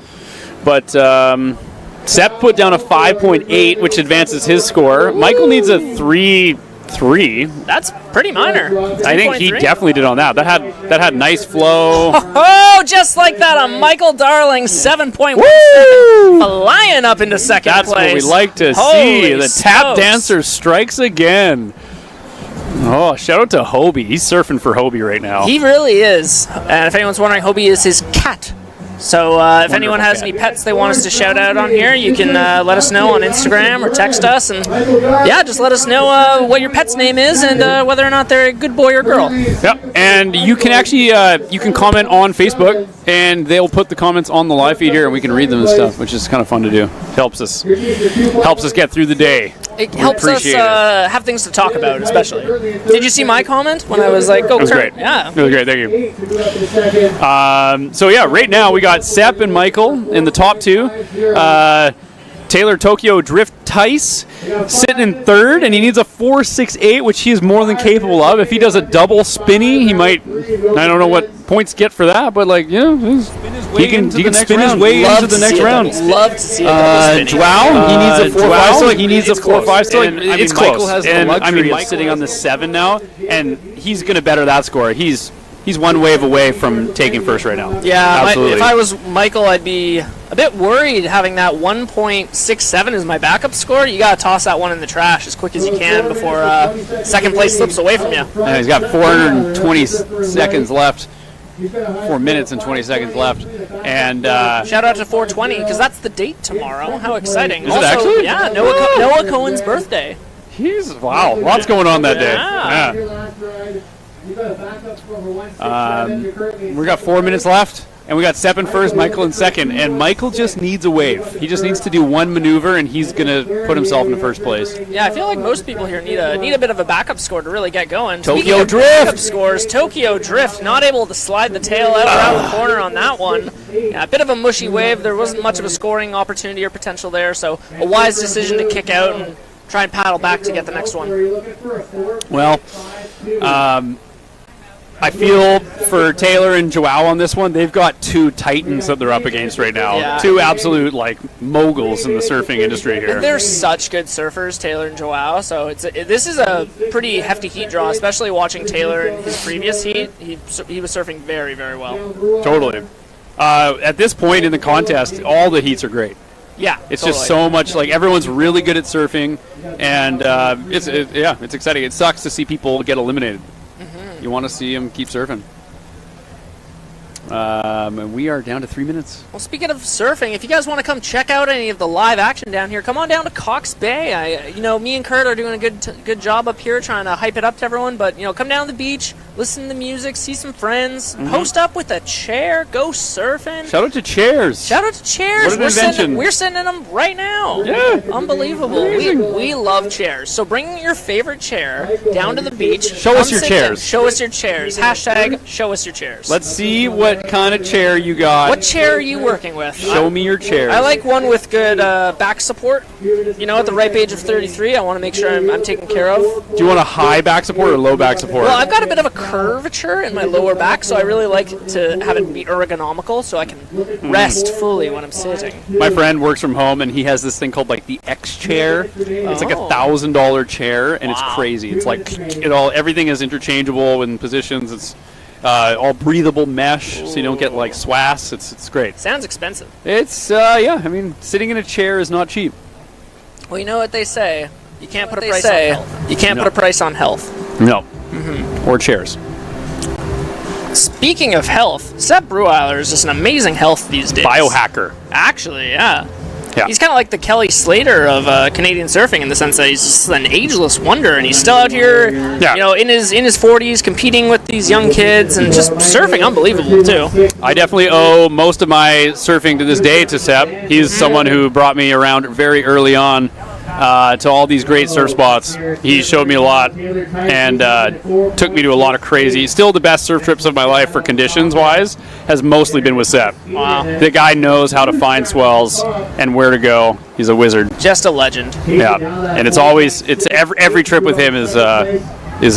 But Sepp put down a 5.8, which advances his score. Michael needs a 3.3. That's pretty minor. I think he definitely did on that. That had nice flow. Oh, just like that, a Michael Darling 7.17 flying up into second place. That's what we like to see. The tap dancer strikes again. Oh, shout out to Hobie. He's surfing for Hobie right now. He really is. And if anyone's wondering, Hobie is his cat. So if anyone has any pets they want us to shout out on here, you can let us know on Instagram or text us, and yeah, just let us know what your pet's name is and whether or not they're a good boy or girl. Yep, and you can actually you can comment on Facebook, and they'll put the comments on the live feed here, and we can read them and stuff, which is kind of fun to do. Helps us get through the day. It helps us have things to talk about, especially. Did you see my comment when I was like, "Go, It was Kurt"? great. Yeah. It was great. Thank you. So yeah, right now we got Sepp and Michael in the top two. Taylor Tokyo Drift Tice sitting in third, and he needs a 4.68, which he is more than capable of. If he does a double spinny, he might. I don't know what points get for that, but like, he can spin his way into the next round. Love to see a double spinny. Joao, he needs a 4.5. He needs a 4.5. So It's Michael close. has the luxury of sitting on the 7 now, and he's going to better that score. He's one wave away from taking first right now. Yeah, absolutely. if I was Michael, I'd be a bit worried having that 1.67 as my backup score. You got to toss that one in the trash as quick as you can before second place slips away from you. Yeah, he's got 420 seconds left. 4 minutes and 20 seconds left. And shout out to 420 because that's the date tomorrow. How exciting! Is it actually? Yeah, Noah Cohen's birthday. Wow, lots going on that day. Yeah. We got 4 minutes left, and we got Sepp in first, Michael in second, and Michael just needs a wave. He just needs to do one maneuver, and he's going to put himself in the first place. Yeah, I feel like most people here need a bit of a backup score to really get going. Tokyo Speaking of Drift! Backup scores, Tokyo Drift not able to slide the tail out around the corner on that one. Yeah, a bit of a mushy wave. There wasn't much of a scoring opportunity or potential there, so a wise decision to kick out and try and paddle back to get the next one. Well, I feel for Taylor and Joao on this one, they've got two titans that they're up against right now. Yeah. Two absolute moguls in the surfing industry here. And they're such good surfers, Taylor and Joao. So this is a pretty hefty heat draw, especially watching Taylor in his previous heat. He was surfing very, very well. Totally. At this point in the contest, all the heats are great. Yeah, it's just so much everyone's really good at surfing, and it's exciting. It sucks to see people get eliminated. You want to see them keep surfing. And we are down to 3 minutes. Well, speaking of surfing, if you guys want to come check out any of the live action down here, come on down to Cox Bay. Me and Kurt are doing a good job up here trying to hype it up to everyone. But come down to the beach, listen to the music, see some friends, post up with a chair, go surfing. Shout out to chairs. Shout out to chairs. What an invention. We're sending them right now. Yeah. Unbelievable. We love chairs. So bring your favorite chair down to the beach. Show us your chairs. Show us your chairs. Hashtag show us your chairs. Let's see what kind of chair you got. What chair are you working with? Show me your chairs. I like one with good back support. At the ripe age of 33, I want to make sure I'm taken care of. Do you want a high back support or low back support? Well, I've got a bit of a curvature in my lower back, so I really like to have it be ergonomical so I can rest fully when I'm sitting. My friend works from home, and he has this thing called the X chair. It's like $1,000 chair, and it's crazy. It's everything is interchangeable in positions. It's all breathable mesh, so you don't get swass. It's great. Sounds expensive. It's sitting in a chair is not cheap. Well, you know what they say. You can't put a price on health. You can't put a price on health. No. Or chairs. Speaking of health, Sepp Bruweiler is just an amazing health these days. Biohacker. Actually, yeah. Yeah. He's kind of like the Kelly Slater of Canadian surfing in the sense that he's just an ageless wonder, and he's still out here, in his 40s, competing with these young kids, and just surfing unbelievable too. I definitely owe most of my surfing to this day to Sepp. He's someone who brought me around very early on to all these great surf spots. He showed me a lot and took me to a lot of crazy. Still, the best surf trips of my life for conditions-wise has mostly been with Sepp. Wow. The guy knows how to find swells and where to go. He's a wizard. Just a legend. Yeah, and every trip with him is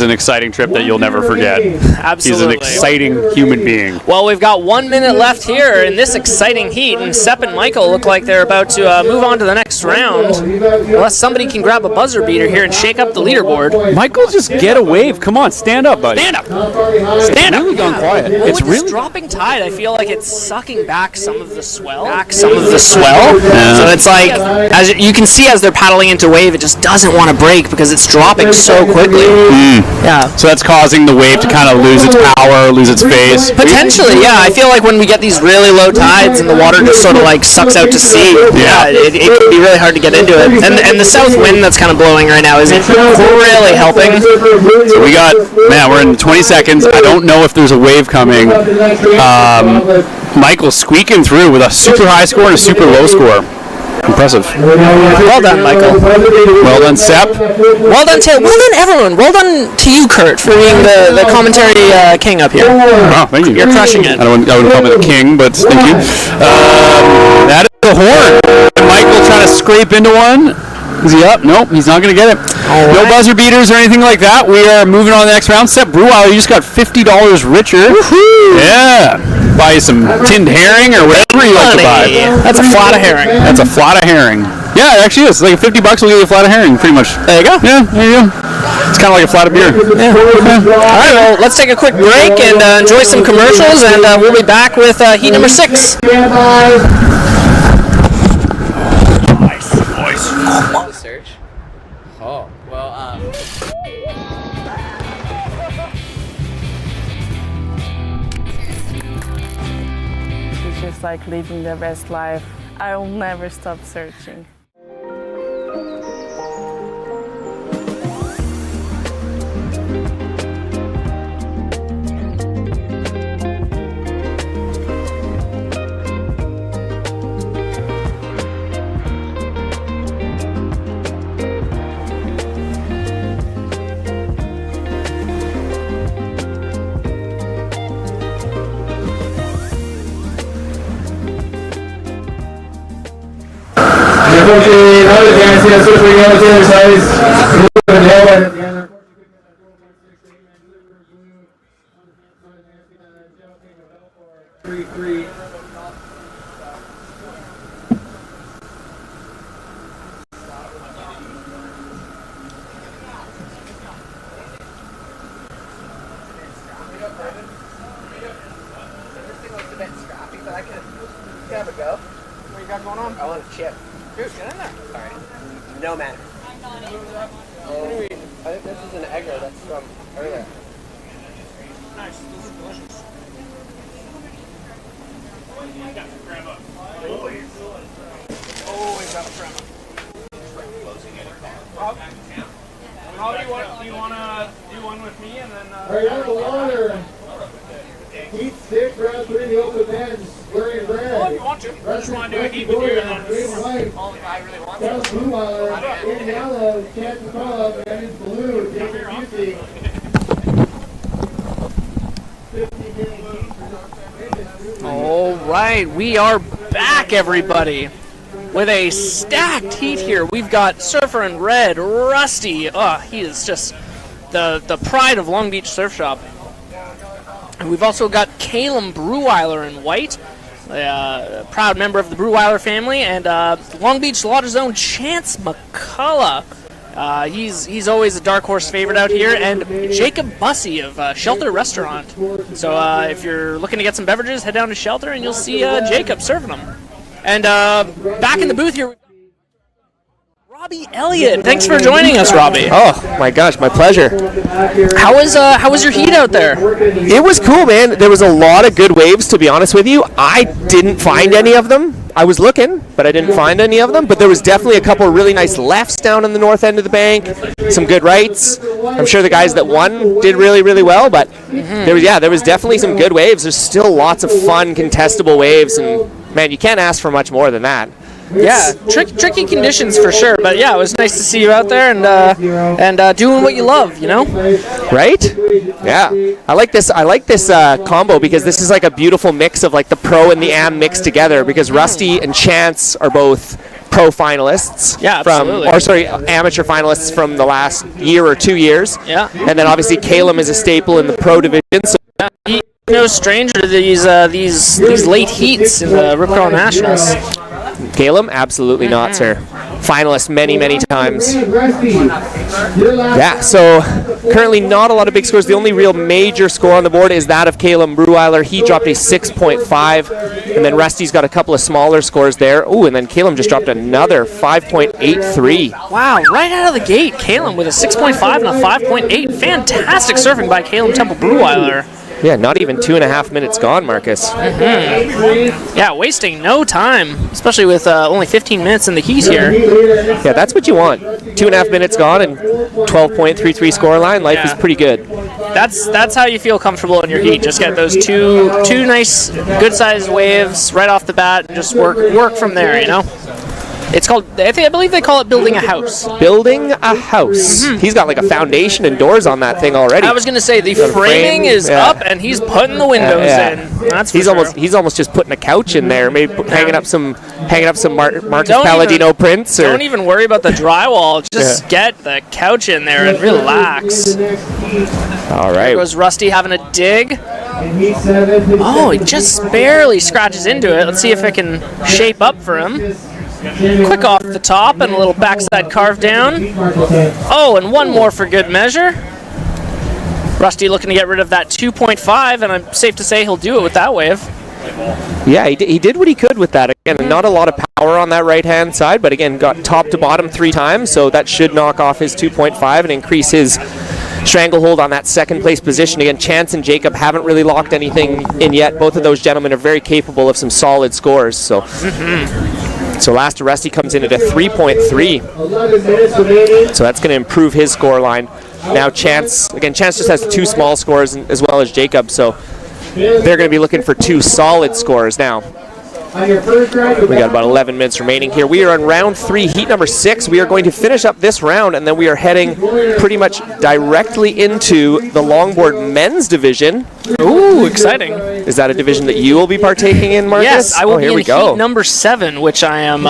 an exciting trip that you'll never forget. Absolutely. He's an exciting human being. Well, we've got 1 minute left here in this exciting heat, and Sepp and Michael look like they're about to move on to the next round. Unless somebody can grab a buzzer beater here and shake up the leaderboard. Michael, just get a wave. Come on, stand up, buddy. Stand up. Stand up. Really gone quiet. Well, It's with really this dropping tide, I feel like it's sucking back some of the swell. So it's like, as you can see as they're paddling into wave, it just doesn't want to break because it's dropping so quickly. Yeah. So that's causing the wave to kind of lose its power, lose its phase. Potentially, yeah. I feel like when we get these really low tides and the water just sort of like sucks out to sea, it can be really hard to get into it. And the south wind that's kind of blowing right now is really helping. So we got, man, we're in 20 seconds. I don't know if there's a wave coming. Michael's squeaking through with a super high score and a super low score. Impressive. Well done, Michael. Well done, Sepp. Well done, Taylor. Well done, everyone. Well done to you, Kurt, for being the commentary king up here. Oh, thank you. You're crushing it. I wouldn't call me the king, but thank you. That is the horn. Michael trying to scrape into one. Is he up? Nope, he's not going to get it. No buzzer beaters or anything like that. We are moving on to the next round. Sepp Breweiler, you just got $50 richer. Woohoo! Yeah. Buy you some tinned herring or whatever you like to buy. That's a flat of herring. That's a flat of herring. Yeah, it actually is. Like $50 will get you a flat of herring, pretty much. There you go. Yeah, there you go. It's kind of like a flat of beer. Yeah. All right, well, let's take a quick break and enjoy some commercials, and we'll be back with heat number 6. The search. Oh, well, It's just like living the best life. I will never stop searching. Unfortunately, not advancing, that's what we got to the other side. have a go. What you got going on? I want a chip. Dude, get in there. Sorry. No matter. I think this is an egger that's from earlier. Nice. This is delicious. Always got a grandma. How do you want to do one with me and then... All right, out of the water. Heat 6, round 3, the open men's, wearing red. Oh, if you want to. Just want to do a heat with you and then all the guy really wants Down Blue in yellow, Chance McCullough, and in blue, Jacob Busey. 15 All right, we are back, everybody, with a stacked heat here. We've got Surfer in red, Rusty. He is just the pride of Long Beach Surf Shop. And we've also got Calum Breweiler in white, a proud member of the Breweiler family, and Long Beach Slaughter's own Chance McCullough. He's always a dark horse favorite out here, and Jacob Bussey of Shelter Restaurant. So if you're looking to get some beverages, head down to Shelter and you'll see Jacob serving them. And back in the booth here, Robbie Elliott. Thanks for joining us, Robbie. Oh my gosh, my pleasure. How was your heat out there? It was cool, man. There was a lot of good waves, to be honest with you. I didn't find any of them. I was looking, but I didn't find any of them. But there was definitely a couple of really nice lefts down on the north end of the bank, some good rights. I'm sure the guys that won did really, really well, but there was definitely some good waves. There's still lots of fun, contestable waves, and man, you can't ask for much more than that. Yeah, tricky conditions for sure, but yeah, it was nice to see you out there and doing what you love, you know? Right? Yeah, I like this combo because this is like a beautiful mix of like the pro and the am mixed together, because Rusty and Chance are both pro finalists. Yeah, absolutely. Amateur finalists from the last year or 2 years. Yeah. And then obviously Calum is a staple in the pro division. So he's no stranger to these late heats in the Rip Curl Nationals. Calum, absolutely not, sir. finalist many times. Yeah, so currently not a lot of big scores. The only real major score on the board is that of Caleb Bruweiler. He dropped a 6.5, and then Rusty's got a couple of smaller scores there. Ooh, and then Caleb just dropped another 5.83. Wow, right out of the gate, Caleb with a 6.5 and a 5.8. Fantastic surfing by Caleb Temple Bruweiler. Yeah, not even 2.5 minutes gone, Marcus. Yeah, wasting no time, especially with only 15 minutes in the heat here. Yeah, that's what you want. 2.5 minutes gone and 12.33 score line. Life is pretty good. That's how you feel comfortable in your heat. Just get those two nice, good-sized waves right off the bat, and just work from there. You know. It's called, I believe they call it building a house. Building a house. He's got like a foundation and doors on that thing already. I was going to say the framing is up and he's putting the windows in. That's he's almost just putting a couch in there, maybe hanging up some Marcus Palladino prints. Don't even worry about the drywall. Just get the couch in there and relax. All right. There goes Rusty having a dig. Oh, he just barely scratches into it. Let's see if it can shape up for him. Quick off the top and a little backside carve down. Oh, and one more for good measure. Rusty looking to get rid of that 2.5, and I'm safe to say he'll do it with that wave. Yeah, he did what he could with that. Again, not a lot of power on that right-hand side, but again, got top to bottom 3 times, so that should knock off his 2.5 and increase his stranglehold on that second place position. Again, Chance and Jacob haven't really locked anything in yet. Both of those gentlemen are very capable of some solid scores. So. So last to Rusty comes in at a 3.3. So that's going to improve his score line. Now Chance just has 2 small scores as well as Jacob, so they're going to be looking for 2 solid scores now. We got about 11 minutes remaining here. We are on round 3, heat number 6. We are going to finish up this round, and then we are heading pretty much directly into the longboard men's division. Ooh, exciting. Is that a division that you will be partaking in, Marcus? Yes, I will be in heat number 7, which I am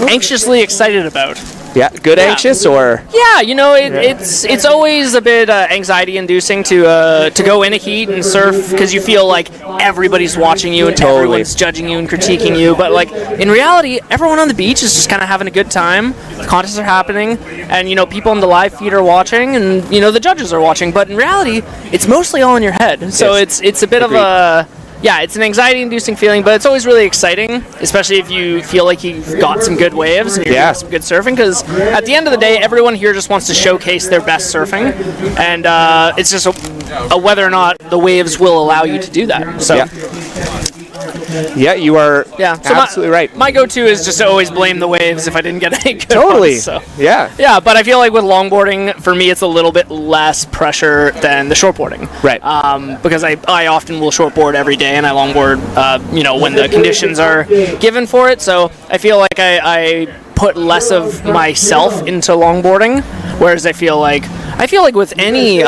anxiously excited about. Yeah, good anxious or? Yeah, you know, it's always a bit anxiety-inducing to go in a heat and surf because you feel like everybody's watching you and everyone's judging you and critiquing you. But like in reality, everyone on the beach is just kind of having a good time. The contests are happening, and you know, people in the live feed are watching, and you know, the judges are watching. But in reality, it's mostly all in your head. So it's a bit of a. Yeah, it's an anxiety-inducing feeling, but it's always really exciting, especially if you feel like you've got some good waves and you're doing some good surfing, because at the end of the day, everyone here just wants to showcase their best surfing, and it's just a whether or not the waves will allow you to do that. So. Yeah, you are absolutely right. My go-to is just to always blame the waves if I didn't get any good ones, so. Yeah, but I feel like with longboarding, for me, it's a little bit less pressure than the shortboarding. Right. Because I often will shortboard every day, and I longboard, you know, when the conditions are given for it. So I feel like I put less of myself into longboarding, whereas I feel like with any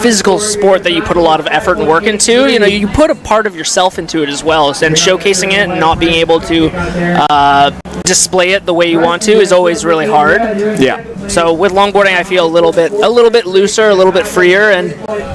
physical sport that you put a lot of effort and work into, you know, you put a part of yourself into it as well. And showcasing it and not being able to display it the way you want to is always really hard. Yeah. So with longboarding, I feel a little bit looser, a little bit freer, and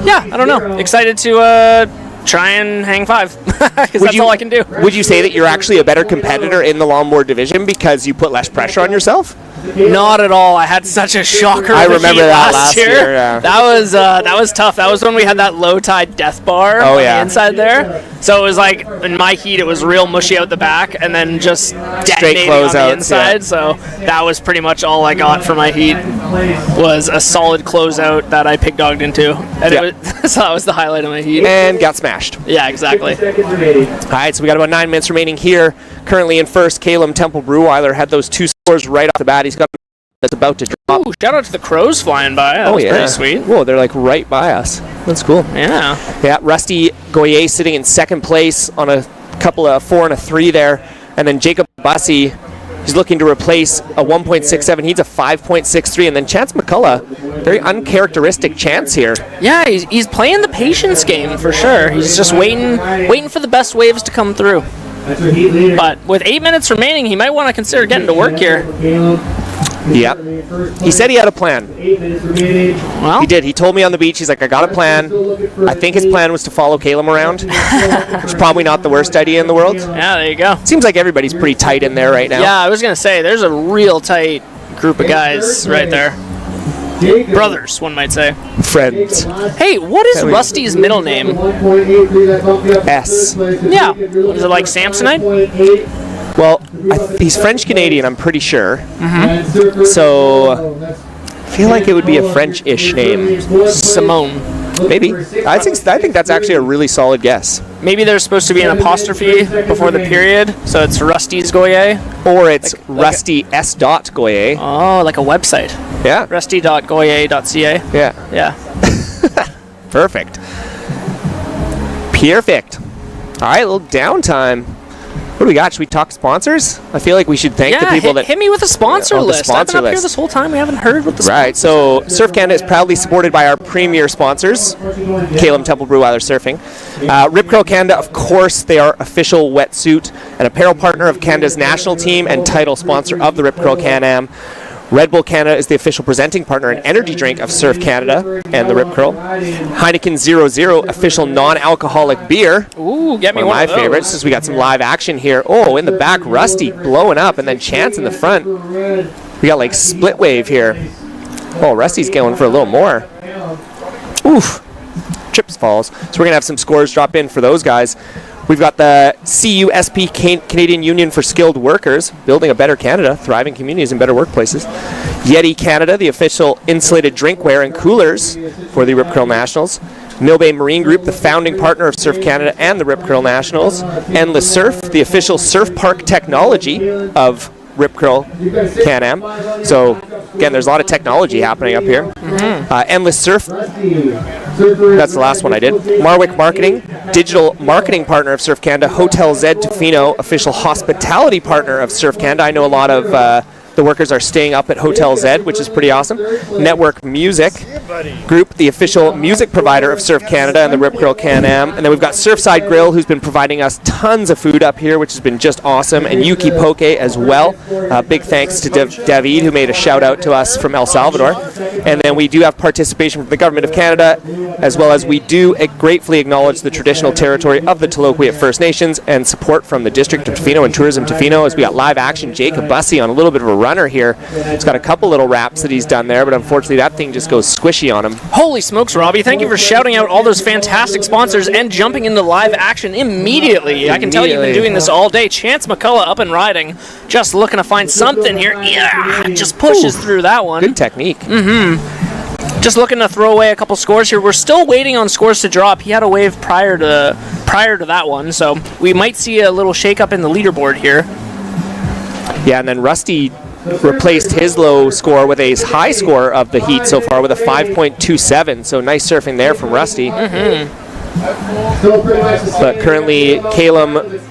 yeah, I don't know, excited to try and hang 5 because that's all I can do. Would you say that you're actually a better competitor in the longboard division because you put less pressure on yourself? Not at all. I had such a shocker. I remember that last year. Yeah. That was tough. That was when we had that low tide death bar on the inside there. So it was like in my heat, it was real mushy out the back, and then just detonating on the inside. Yeah. So that was pretty much all I got for my heat. Was a solid closeout that I pig dogged into, and so that was the highlight of my heat. And got smashed. Yeah, exactly. All right, so we got about 9 minutes remaining here. Currently in first, Caleb Temple Bruweiler had those 2 scores right off the bat. He's got that's about to drop. Ooh, shout out to the crows flying by. That was pretty sweet. Whoa, they're like right by us. That's cool. Yeah, Rusty Goyer sitting in second place on a couple of 4 and a 3 there. And then Jacob Bussey, he's looking to replace a 1.67. He's a 5.63. And then Chance McCullough, very uncharacteristic Chance here. Yeah, he's playing the patience game for sure. He's just waiting for the best waves to come through. But with 8 minutes remaining, he might want to consider getting to work here. Yep. He said he had a plan. Well, he did. He told me on the beach, he's like, I got a plan. I think his plan was to follow Caleb around, which is probably not the worst idea in the world. Yeah, there you go. Seems like everybody's pretty tight in there right now. Yeah, I was going to say, there's a real tight group of guys right there. Brothers, one might say. Friends. Hey, what is Rusty's middle name? S. Yeah. Is it like Samsonite? Well, he's French-Canadian, I'm pretty sure. So, I feel like it would be a French-ish name. Simone. Maybe. I think that's actually a really solid guess. Maybe there's supposed to be an apostrophe before the period, so it's Rusty's Goyer. Or it's Rusty S. Goyer. Oh, like a website. Yeah. Rusty.goyer.ca. Yeah. Yeah. Perfect. Perfect. All right, a little downtime. What do we got? Should we talk sponsors? I feel like we should thank the people that... hit me with a sponsor list. I've been up here this whole time. We haven't heard what the Right, so Surf Canada is proudly supported by our premier sponsors, Caleb Temple Brewweiler Surfing. Rip Curl Canada, of course, they are official wetsuit and apparel partner of Canada's national team and title sponsor of the Rip Curl Can-Am. Red Bull Canada is the official presenting partner and energy drink of Surf Canada and the Rip Curl. Heineken 0.0, official non-alcoholic beer. Ooh, get me one of my those. favorites, since we got some live action here. Oh, in the back, Rusty blowing up, and then Chance in the front. We got like split wave here. Oh, Rusty's going for a little more. Oof. Trips falls. So we're going to have some scores drop in for those guys. We've got the CUSP Canadian Union for Skilled Workers, building a better Canada, thriving communities and better workplaces. Yeti Canada, the official insulated drinkware and coolers for the Rip Curl Nationals. Millbay Marine Group, the founding partner of Surf Canada and the Rip Curl Nationals. Endless Surf, the official surf park technology of Rip Curl Can-Am. So, again, there's a lot of technology happening up here. Endless Surf, that's the last one I did. Marwick Marketing, digital marketing partner of Surf Canada. Hotel Z Tofino, official hospitality partner of Surf Canada. I know a lot of the workers are staying up at Hotel Z, which is pretty awesome. Network Music Group, the official music provider of Surf Canada and the Rip Curl Can-Am. And then we've got Surfside Grill, who's been providing us tons of food up here, which has been just awesome. And Yuki Poke as well. Big thanks to David, who made a shout out to us from El Salvador. And then we do have participation from the Government of Canada, as well as we do gratefully acknowledge the traditional territory of the Taloquiet First Nations and support from the District of Tofino and Tourism Tofino, as we got live action Jacob Bussey on a little bit of a runner here. He's got a couple little wraps that he's done there, but unfortunately that thing just goes squishy on him. Holy smokes, Robbie. Thank you for shouting out all those fantastic sponsors and jumping into live action immediately. I can tell you've been doing this all day. Chance McCullough up and riding, just looking to find something here. Yeah, just pushes through that one. Good technique. Just looking to throw away a couple scores here. We're still waiting on scores to drop. He had a wave prior to that one, so we might see a little shake-up in the leaderboard here. Yeah, and then Rusty replaced his low score with a high score of the heat so far with a 5.27, so nice surfing there from Rusty. But currently, Caleb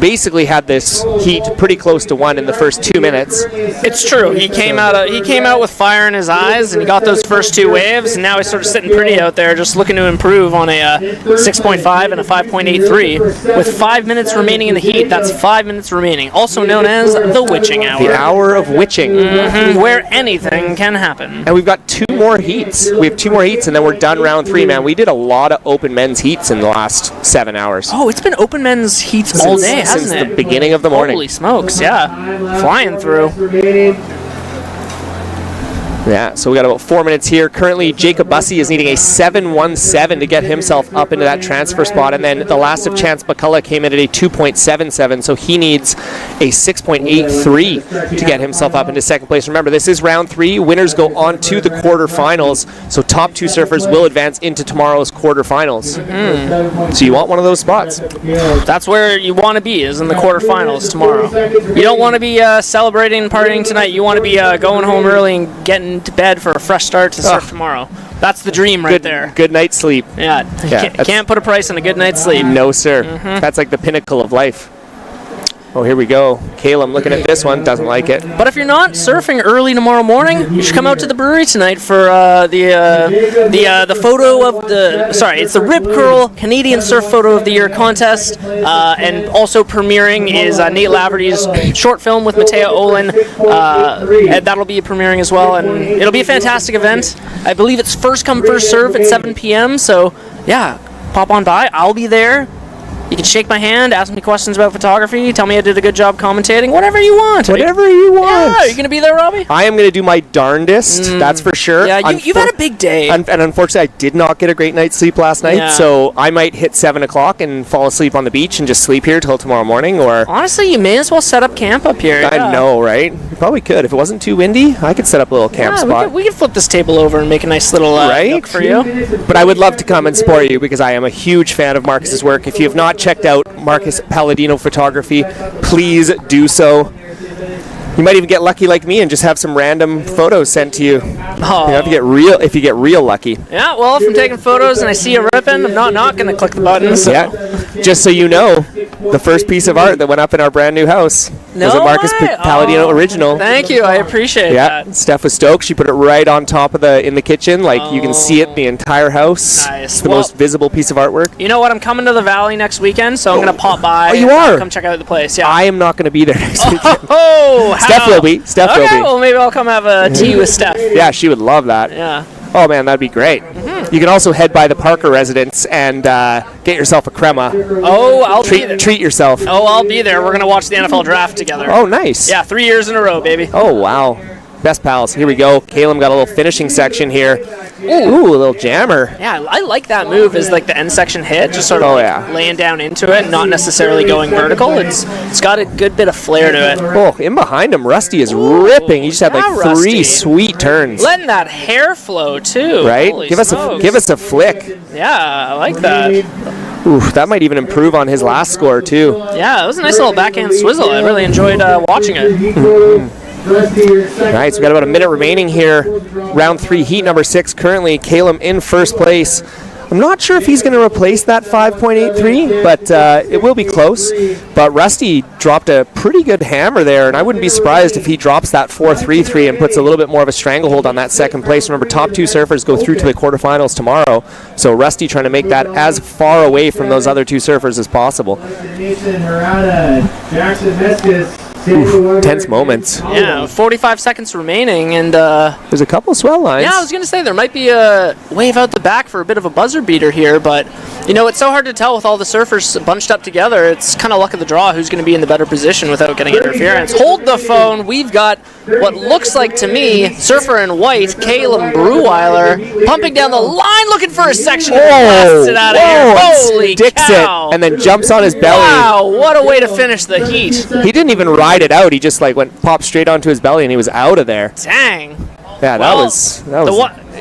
basically had this heat pretty close to 1 in the first 2 minutes. It's true. He came out with fire in his eyes, and he got those first 2 waves, and now he's sort of sitting pretty out there, just looking to improve on a 6.5 and a 5.83. With 5 minutes remaining in the heat, that's 5 minutes remaining, also known as the witching hour. The hour of witching. Where anything can happen. And we've got 2 more heats. We have 2 more heats, and then we're done round 3, man. We did a lot of open men's heats in the last 7 hours. Oh, it's been open men's heats all day, hasn't since it? the beginning of the morning. Holy smokes, yeah. Flying through. Yeah, so we got about 4 minutes here. Currently, Jacob Bussey is needing a 7.17 to get himself up into that transfer spot, and then the last of Chance McCullough came in at a 2.77, so he needs a 6.83 to get himself up into second place. Remember, this is round 3. Winners go on to the quarterfinals, so top 2 surfers will advance into tomorrow's quarterfinals. So you want one of those spots. That's where you want to be, is in the quarterfinals tomorrow. You don't want to be celebrating and partying tonight. You want to be going home early and getting to bed for a fresh start to surf tomorrow. That's the dream right there. Good night's sleep. Yeah. Can't put a price on a good night's sleep. No, sir. That's like the pinnacle of life. Oh, here we go. Caleb looking at this one, doesn't like it. But if you're not surfing early tomorrow morning, you should come out to the brewery tonight for the photo of the. Sorry, it's the Rip Curl Canadian Surf Photo of the Year contest, and also premiering is Nate Laverty's short film with Matea Olin. And that'll be premiering as well, and it'll be a fantastic event. I believe it's first come first serve at 7 p.m. So yeah, pop on by. I'll be there. You can shake my hand, ask me questions about photography, tell me I did a good job commentating, whatever you want. Whatever you want. Yeah, are you going to be there, Robbie? I am going to do my darndest, that's for sure. Yeah, you've had a big day. And unfortunately, I did not get a great night's sleep last night, so I might hit 7 o'clock and fall asleep on the beach and just sleep here till tomorrow morning. Or honestly, you may as well set up camp up here. I know, right? You probably could. If it wasn't too windy, I could set up a little camp spot. We could flip this table over and make a nice little nook for you. But I would love to come and support you because I am a huge fan of Marcus's work. If you have not checked out Marcus Palladino Photography, please do so. You might even get lucky like me and just have some random photos sent to you. Oh. You know, if you get real lucky. Yeah, well, if I'm taking photos and I see a ripping, I'm not going to click the button. So. Yeah, just so you know, the first piece of art that went up in our brand new house was a Marcus Palladino original. Thank you, I appreciate that. Steph was stoked. She put it right on top of in the kitchen, like you can see it in the entire house. Nice. It's the most visible piece of artwork. You know what? I'm coming to the Valley next weekend, so I'm going to pop by. Oh, you are? Come check out the place. Yeah. I am not going to be there next weekend. Oh, Steph will be. Steph will be. Well, maybe I'll come have a tea with Steph. Yeah, she would love that. Yeah. Oh man, that'd be great. You can also head by the Parker residence and get yourself a crema. Oh, I'll be there. Treat yourself. Oh, I'll be there. We're going to watch the NFL draft together. Oh, nice. Yeah, 3 years in a row, baby. Oh, wow. Best pals. Here we go. Caleb got a little finishing section here. Ooh, a little jammer. Yeah, I like that move as like the end section hit, just sort of laying down into it, not necessarily going vertical. It's got a good bit of flair to it. Oh, in behind him, Rusty is ripping. He just had like 3 sweet turns. Letting that hair flow too. Right? Holy Give us a flick. Yeah, I like that. Ooh, that might even improve on his last score too. Yeah, it was a nice little backhand swizzle. I really enjoyed watching it. Right, so we got about a minute remaining here. Round 3, heat number 6. Currently, Caleb in first place. I'm not sure if he's going to replace that 5.83, but it will be close. But Rusty dropped a pretty good hammer there, and I wouldn't be surprised if he drops that 4.33 and puts a little bit more of a stranglehold on that second place. Remember, top 2 surfers go through to the quarterfinals tomorrow, so Rusty trying to make that as far away from those other 2 surfers as possible. Oof, tense moments. Yeah, 45 seconds remaining, and there's a couple swell lines. Yeah, I was gonna say there might be a wave out the back for a bit of a buzzer beater here, but you know it's so hard to tell with all the surfers bunched up together. It's kind of luck of the draw who's going to be in the better position without getting interference. Hold the phone. We've got what looks like to me surfer in white, Caleb Breweiler, pumping down the line, looking for a section. Blasts it out of here. Holy sticks cow! It and then jumps on his belly. Wow, what a way to finish the heat. He didn't even ride it out. He just like popped straight onto his belly and he was out of there. Dang. Yeah, that was.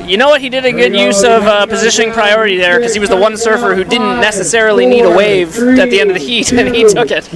You know what? He did a good use of positioning priority there because he was the one surfer who didn't necessarily need a wave at the end of the heat, and he took it.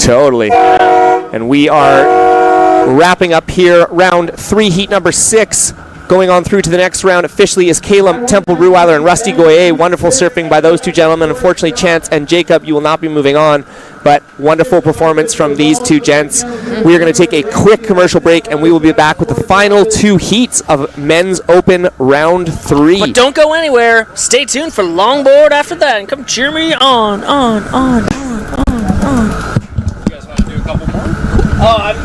Totally. And we are wrapping up here round 3, heat number 6. Going on through to the next round officially is Caleb Temple Breweiler and Rusty Goyer. Wonderful surfing by those 2 gentlemen. Unfortunately, Chance and Jacob, you will not be moving on, but wonderful performance from these 2 gents. We are going to take a quick commercial break, and we will be back with the final 2 heats of Men's Open round 3. But don't go anywhere. Stay tuned for longboard after that, and come cheer me on. You guys want to do a couple more? Oh, I'm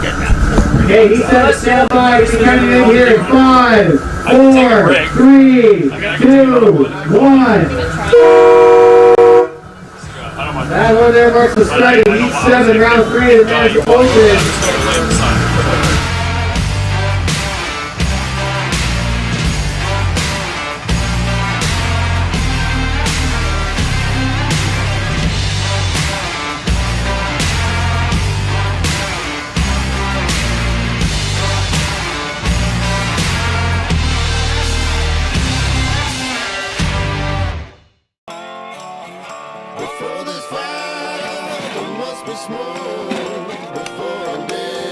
good now. Okay, he said stand by. He's coming in here in 5, 4, 3, 2, 1. That one there marks the start of heat 7, round 3 of the Men's Open. Before this fire, there must be smoke. Before I'm dead.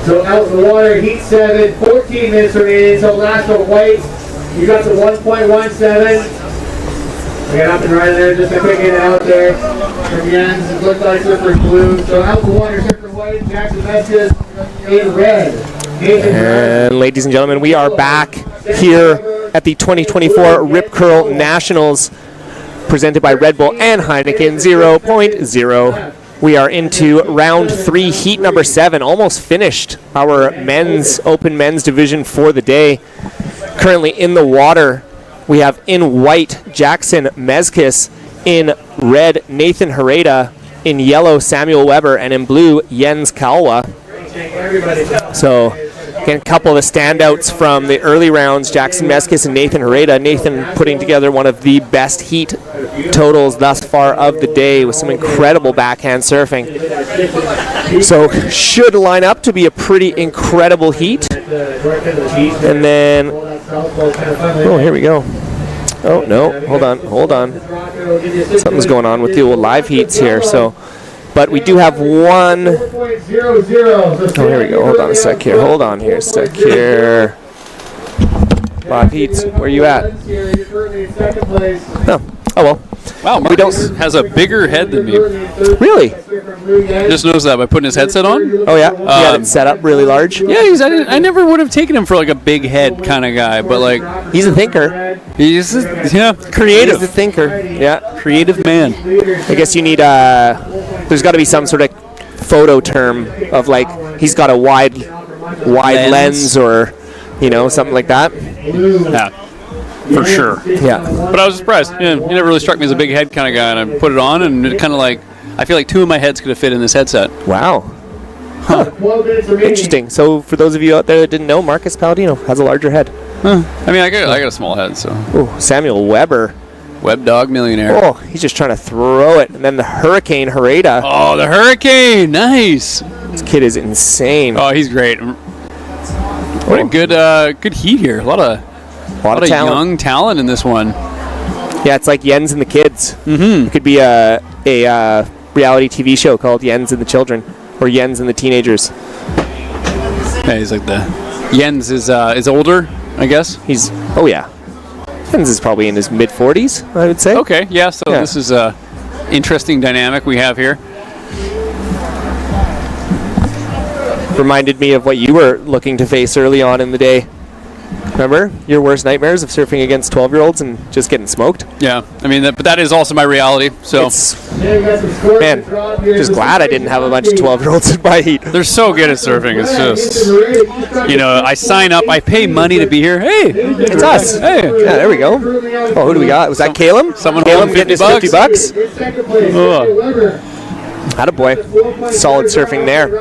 So out in the water, heat 7, 14 minutes remaining. So last one, white. You got the 1.17. We got up and right there, just a quick in and out there. From Jens, it looked like Surfer blue. So out in the water, Surfer white, Jackson Vestas in red. And ladies and gentlemen, we are back here at the 2024 Rip Curl Nationals, presented by Red Bull and Heineken 0.0. We are into round 3, heat number 7. Almost finished our open men's division for the day. Currently in the water, we have in white Jackson Mezquis, in red Nathan Hereda, in yellow Samuel Weber, and in blue Jens Kalwa. So again, a couple of the standouts from the early rounds, Jackson Mezquis and Nathan Hereda. Nathan putting together one of the best heat totals thus far of the day with some incredible backhand surfing. So should line up to be a pretty incredible heat. And then, oh, here we go. Oh, no, hold on. Something's going on with the old live heats here. So, but we do have one. Oh, here we go. Hold on a sec here. Live heats. Where are you at? No. Oh, well. Wow, Marcus has a bigger head than me. Really? Just noticed that by putting his headset on. Oh, yeah? He had it set up really large? Yeah, I never would have taken him for like a big head kind of guy, but like... He's a thinker. He's creative. He's a thinker. Yeah. Creative man. I guess you need there's got to be some sort of photo term of like he's got a wide lens or, you know, something like that. Yeah. For sure. Yeah. But I was surprised. Yeah, he never really struck me as a big head kind of guy, and I put it on, and it kind of like, I feel like 2 of my heads could have fit in this headset. Wow. Huh. Interesting. So for those of you out there that didn't know, Marcus Palladino has a larger head. Huh. I mean, I got a small head, so. Oh, Samuel Weber. Web Dog Millionaire. Oh, he's just trying to throw it. And then the Hurricane Hereda. Oh, the Hurricane. Nice. This kid is insane. Oh, he's great. What a good heat here. A lot of young talent in this one. Yeah, it's like Jens and the Kids. Mm-hmm. It could be a reality TV show called Jens and the Children, or Jens and the Teenagers. Yeah, he's like Jens is older, I guess. Oh yeah. Jens is probably in his mid-40s, I would say. Okay, yeah, so this is a interesting dynamic we have here. Reminded me of what you were looking to face early on in the day. Remember your worst nightmares of surfing against 12-year-olds and just getting smoked? Yeah, I mean, but that is also my reality. So, man, just glad I didn't have a bunch of 12-year-olds in my heat. They're so good at surfing. It's just, you know, I sign up, I pay money to be here. Hey, it's us. Hey, yeah, there we go. Oh, who do we got? Was that Caleb? Caleb getting his $50 bucks. Oh. Attaboy. Solid surfing there.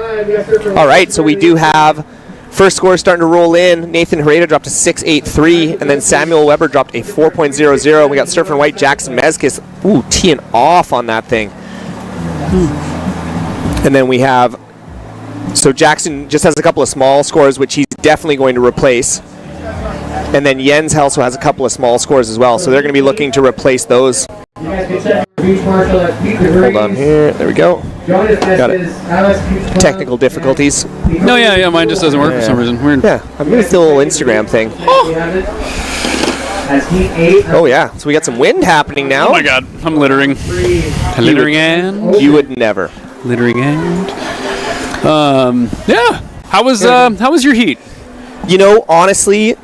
All right, so we do have first score starting to roll in. Nathan Hereda dropped a 6.83, and then Samuel Weber dropped a 4.00. We got Surfer White Jackson Mezquis, teeing off on that thing. And then we have, so Jackson just has a couple of small scores, which he's definitely going to replace. And then Jens also has a couple of small scores as well, so they're going to be looking to replace those. Hold on here. There we go. Got it. Technical difficulties. No, yeah, mine just doesn't work for some reason. Weird. Yeah, I'm doing the little Instagram thing. Oh yeah, so we got some wind happening now. Oh my God, I'm littering. Littering and you would never. Littering and. Yeah. How was your heat? You know, honestly,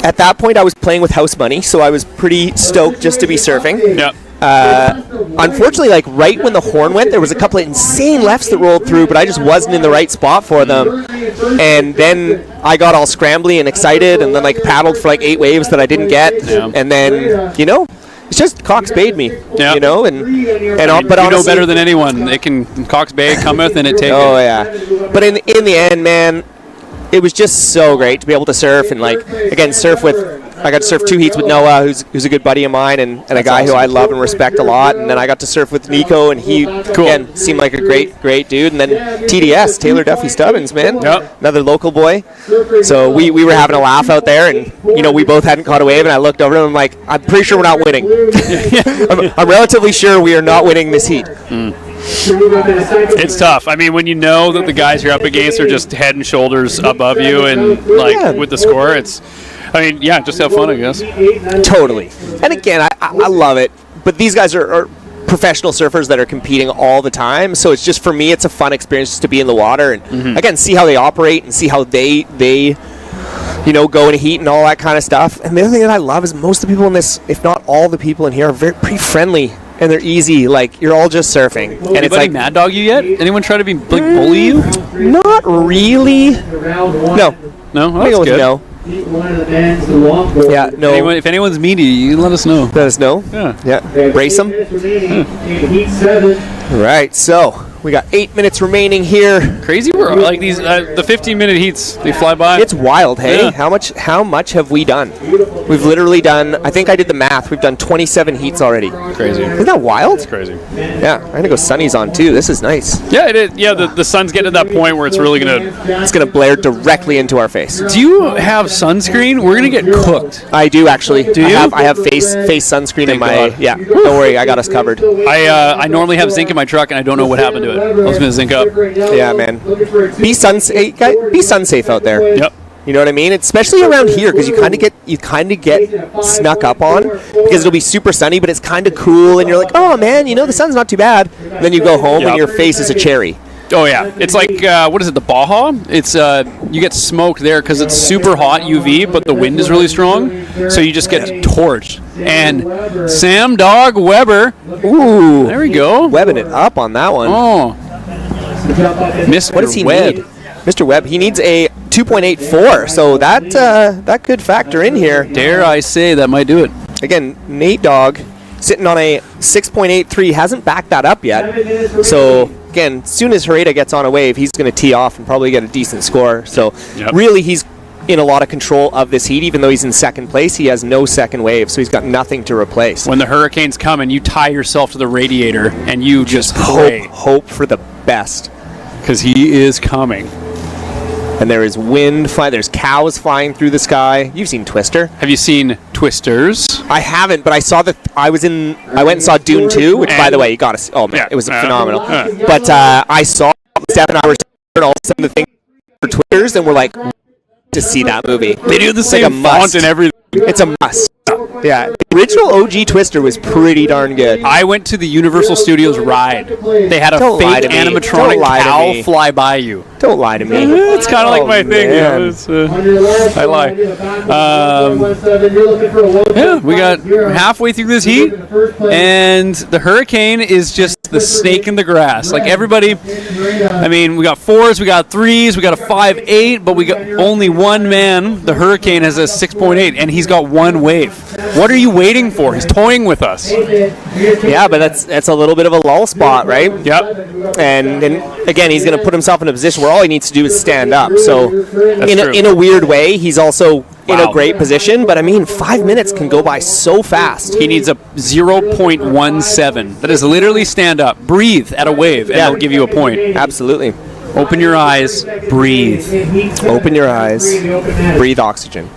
at that point I was playing with house money, so I was pretty stoked just to be surfing. Yeah. Unfortunately, like right when the horn went, there was a couple of insane lefts that rolled through, but I just wasn't in the right spot for them. And then I got all scrambly and excited, and then like paddled for like 8 waves that I didn't get. Yeah. And then, you know, it's just Cox Bay'd me. Yeah. You know, but honestly, know better than anyone. It can Cox Bay cometh and it taketh. Oh yeah. But in the end, man, it was just so great to be able to surf and like again surf with. I got to surf 2 heats with Noah, who's a good buddy of mine, and a guy who I love and respect a lot. And then I got to surf with Nico, and he again seemed like a great dude. And then TDS, Taylor Duffy Stubbins, man, another local boy. So we were having a laugh out there, and you know we both hadn't caught a wave. And I looked over to him, I'm like, I'm pretty sure we're not winning. I'm relatively sure we are not winning this heat. It's tough. I mean, when you know that the guys you're up against are just head and shoulders above you, and like with the score, it's. I mean, yeah, just have fun, I guess. Totally. And again, I love it. But these guys are professional surfers that are competing all the time. So it's just, for me, it's a fun experience just to be in the water and again, see how they operate and see how they go in a heat and all that kind of stuff. And the other thing that I love is most of the people in this, if not all the people in here, are pretty friendly. And they're easy. Like, you're all just surfing. And Anybody it's like, mad dog you yet? Anyone try to be bully you? Not really. No. No? I'm gonna go with no. Yeah, no. If anyone's mean to you, let us know. Let us know. Yeah. Brace them. Right. So we got 8 minutes remaining here. Crazy. We're like these the 15-minute heats. They fly by. It's wild. Hey, Yeah. How much have we done? We've literally done. I think I did the math. We've done 27 heats already. Crazy. Isn't that wild? It's crazy. Yeah. I'm gonna go sunnies on too. This is nice. Yeah, it is. Yeah, the sun's getting to that point where it's really gonna. It's gonna blare directly into our face. Do you have sunscreen? We're gonna get cooked. I do actually. Do you? I have face sunscreen in my. God. Yeah. Don't worry, I got us covered. I normally have zinc in my truck, and I don't know what happened to it. I was gonna zinc up. Yeah, man. Be sun safe out there. Yep. You know what I mean? Especially around here, because you kind of get snuck up on because it'll be super sunny, but it's kind of cool, and you're like, oh man, the sun's not too bad. And then you go home and your face is a cherry. Oh yeah, it's like what is it? The Baja? It's you get smoked there because it's super hot UV, but the wind is really strong, so you just get torched. And Sam Dog Weber, ooh, there we go, webbing it up on that one. Oh, Mr. What does he Webb. need? Mr. Webb, he needs a 2.84, so that could factor in here. Dare I say that might do it. Again, Nate Dogg sitting on a 6.83, hasn't backed that up yet. So again, as soon as Hereda gets on a wave, he's going to tee off and probably get a decent score. So really, he's in a lot of control of this heat. Even though he's in second place, he has no second wave, so he's got nothing to replace. When the hurricane's coming, you tie yourself to the radiator and you just pray. Hope for the best. Because he is coming. And there is wind flying. There's cows flying through the sky. You've seen Twister. Have you seen Twisters? I haven't, but I saw that. I went and saw Dune 2, which, by the way, you got to. Oh man, it was phenomenal. But I saw Steph and I were and all of a sudden the thing for Twisters, and we're like to see that movie. They do the same like a font must. and everything. It's a must. Yeah, the original OG Twister was pretty darn good. I went to the Universal Studios ride. They had a fake animatronic cow fly by you. Don't lie to me. It's kind of like my thing. I lie. Yeah, we got halfway through this heat, and the hurricane is just the snake in the grass. Like everybody, I mean, we got 4s, we got 3s, we got a 5.8, but we got only one man. The hurricane has a 6.8, and he's got one wave. What are you waiting for? He's toying with us. Yeah, but that's a little bit of a lull spot, right? Yep. And again, he's going to put himself in a position where all he needs to do is stand up. So in a weird way, he's also in a great position. But I mean, 5 minutes can go by so fast. He needs a 0.17. That is literally stand up, breathe at a wave, and it'll give you a point. Absolutely. Open your eyes, breathe. Open your eyes, breathe oxygen.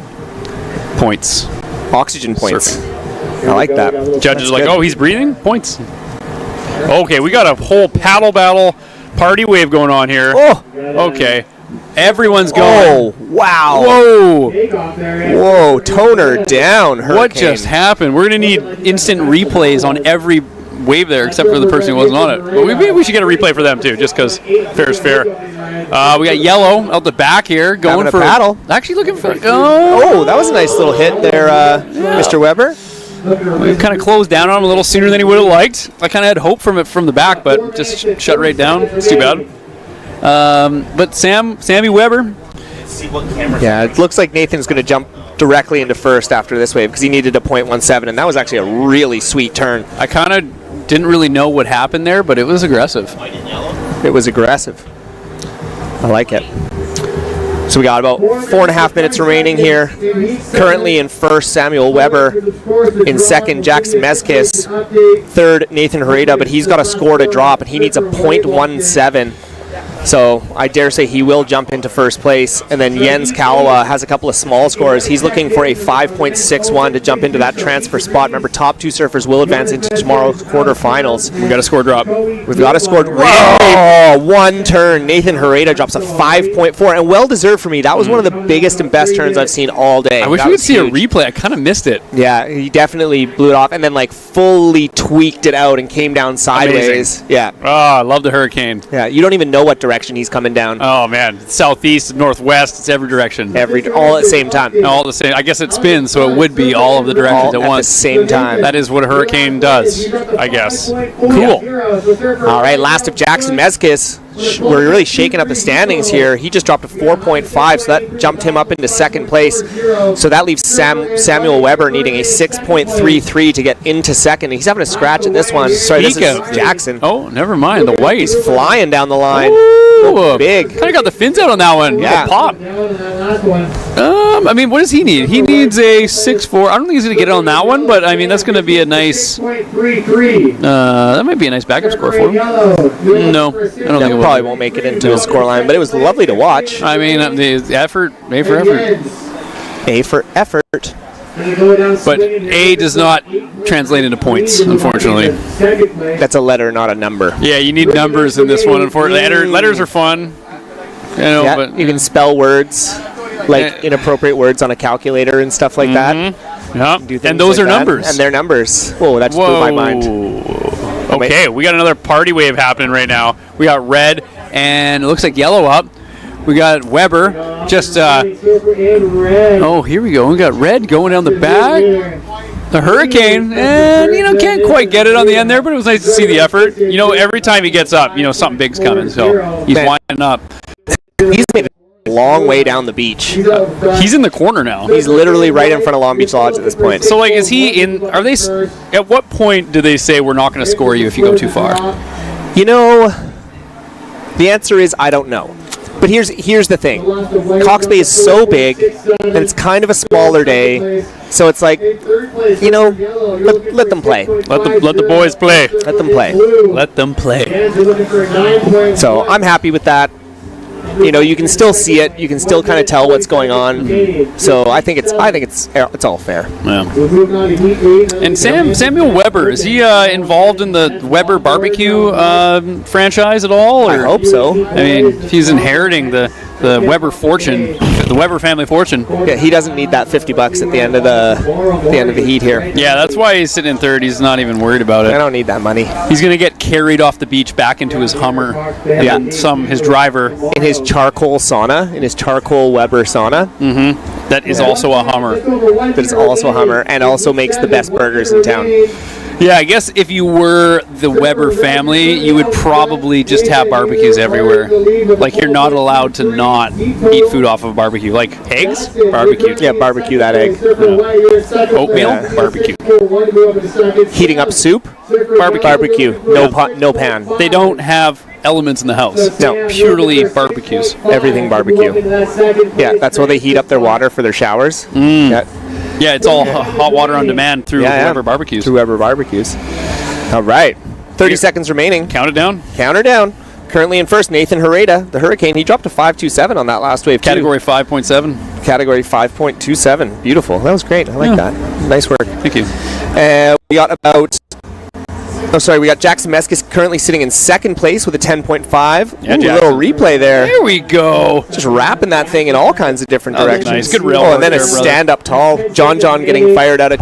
Points. Oxygen points. Surfing. I like that. Judges are like, oh, he's breathing? Points. Okay, we got a whole paddle battle party wave going on here. Oh. Okay. Everyone's going. Oh, wow. Whoa. Whoa, toner down, hurricane. What just happened? We're going to need instant replays on every wave there except for the person who wasn't on it. But maybe we should get a replay for them too, just because fair is fair. We got Yellow out the back here going for a paddle. Actually looking for. Oh, that was a nice little hit there, Mr. Weber. We kind of closed down on him a little sooner than he would have liked. I kind of had hope from it from the back, but just shut right down. It's too bad. But Sammy Weber. Yeah, it looks like Nathan's going to jump directly into first after this wave because he needed a 0.17, and that was actually a really sweet turn. I kind of didn't really know what happened there, but it was aggressive. It was aggressive. I like it. So we got about 4.5 minutes remaining here. Currently in first, Samuel Weber. In second, Jackson Mezquez. Third, Nathan Hereda, but he's got a score to drop, and he needs a 0.17. So I dare say he will jump into first place. And then Jens Kalawa has a couple of small scores. He's looking for a 5.61 to jump into that transfer spot. Remember, top 2 surfers will advance into tomorrow's quarterfinals. We got a score drop. We've got a score. Oh, one turn. Nathan Herrera drops a 5.4, and well deserved for me. That was one of the biggest and best turns I've seen all day. I wish we could see a replay. I kind of missed it. Yeah, he definitely blew it off, and then like fully tweaked it out and came down sideways. Amazing. Yeah. Oh, I love the hurricane. Yeah, you don't even know what direction he's coming down. Oh man, southeast, northwest, it's every direction. All at the same time. All the same. I guess it spins, so it would be all of the directions All at once. the same time. That is what a hurricane does, I guess. Cool. All right, last of Jackson Meskis. We're really shaking up the standings here. He just dropped a 4.5, so that jumped him up into second place. So that leaves Samuel Weber needing a 6.33 to get into second. He's having a scratch at this one. Sorry, this is Jackson. Oh, never mind. The white. He's flying down the line. Ooh, big. Kind of got the fins out on that one. Yeah. Pop. I mean, what does he need? He needs a 6.4. I don't think he's going to get it on that one, but I mean, that's going to be a nice. That might be a nice backup score for him. No, I don't think it will. Probably won't make it into the scoreline, but it was lovely to watch. I mean, the effort, A for effort. A for effort. But A does not translate into points, unfortunately. That's a letter, not a number. Yeah, you need numbers in this one, unfortunately. Letters are fun. You know, yeah, but you can spell words, like inappropriate words on a calculator and stuff like that. Yeah, and those are numbers. And they're numbers. Whoa, that just blew my mind. Okay, we got another party wave happening right now. We got red and it looks like yellow up. We got Weber just, oh, here we go. We got red going down the back. The hurricane, and, can't quite get it on the end there, but it was nice to see the effort. Every time he gets up, something big's coming, so he's winding up. He's made a long way down the beach. He's in the corner now. He's literally right in front of Long Beach Lodge at this point. So, is he in, at what point do they say we're not going to score you if you go too far? The answer is I don't know. But here's the thing. Cox Bay is so big, and it's kind of a smaller day, so it's like, let them play. Let the boys play. Let them play. Let them play. So I'm happy with that. You can still see it. You can still kind of tell what's going on. So I think it's all fair. Yeah. And Samuel Weber, is he involved in the Weber barbecue franchise at all? Or? I hope so. I mean, if he's inheriting the Weber fortune, the Weber family fortune. Yeah, he doesn't need that $50 at the end of the heat here. Yeah, that's why he's sitting in third. He's not even worried about it. I don't need that money. He's gonna get carried off the beach back into his Hummer. Yeah, his driver in his charcoal sauna, in his charcoal Weber sauna. Mm-hmm. That is also a Hummer. That is also a Hummer, and also makes the best burgers in town. Yeah, I guess if you were the Weber family, you would probably just have barbecues everywhere. Like, you're not allowed to not eat food off of a barbecue. Like, eggs? Barbecue. Yeah, barbecue that egg. Oatmeal? Barbecue. Heating up soup? Barbecue. No pan. They don't have elements in the house. No. Purely barbecues. Everything barbecue. Yeah, that's why they heat up their water for their showers. Yeah, it's all hot water on demand through Weber barbecues. Through Weber barbecues. All right. 30 seconds remaining. Count it down. Counter down. Currently in first, Nathan Herrera, the Hurricane. He dropped to 5.27 on that last wave. Category 5.7. Category 5.27. Beautiful. That was great. I like that. Nice work. Thank you. We got we got Jackson Meskis currently sitting in second place with a 10.5. Yeah, a little replay there. There we go. Just wrapping that thing in all kinds of different directions. Nice. Good rail and then there, a stand-up tall. John getting fired out of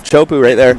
Chopu right there.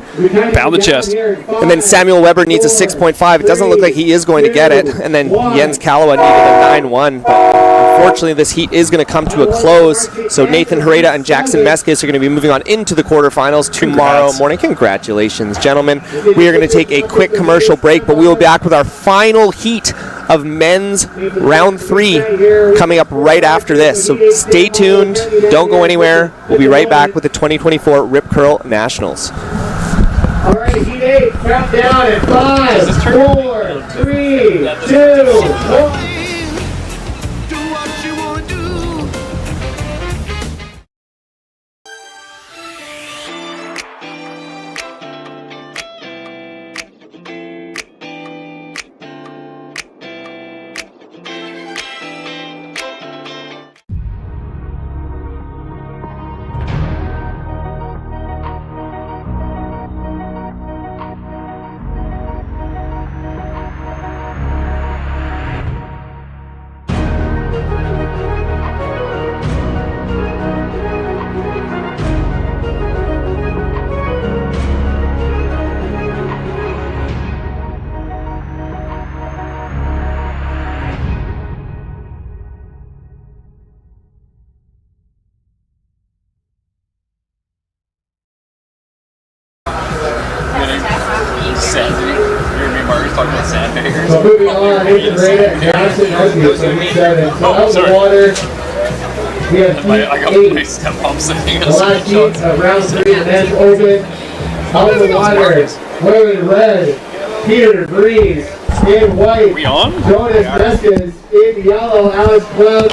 Pound the chest. And then Samuel Weber needs a 6.5. It doesn't look like he is going to get it. And then Jens Kalawa needed a 9.1. But unfortunately, this heat is going to come to a close. So Nathan Herrera and Jackson Meskis are going to be moving on into the quarterfinals tomorrow morning. Congratulations, gentlemen. We are going to take a quick commercial break, but we will be back with our final heat of men's round 3 coming up right after this. So stay tuned. Don't go anywhere. We'll be right back with the 2024 Rip Curl Nationals. All right, heat 8, count down at 5, 4, 3, 2, 1. Sand. You hear me, Marcus, talking about sandbaggers? So moving on, Nathan Rada, Johnson, Oakley, 27. So out of the water, we have I got heat my 8. step pumps sitting The last heat of round 3, the men's open. Out of the water, wearing in red, Peter DeVries. In white, Jonas Meskis. In yellow, Alex Club.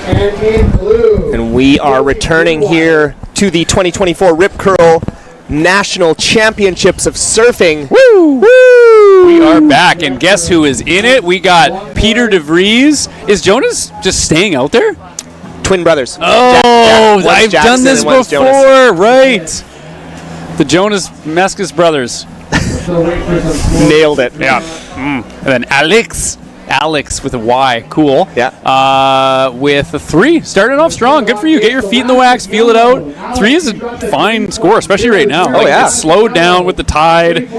And in blue. And we are returning here to the 2024 Rip Curl National Championships of Surfing. Woo! Woo! We are back, and guess who is in it? We got Peter DeVries. Is Jonas just staying out there? Twin brothers. Oh, I've done this before, Jonas. right? The Jonas Meskis brothers. Nailed it. Yeah. And then Alex with a Y. Cool. Yeah. With a 3. Starting off strong. Good for you. Get your feet in the wax. Feel it out. 3 is a fine score, especially right now. Oh, yeah. It's slowed down with the tide.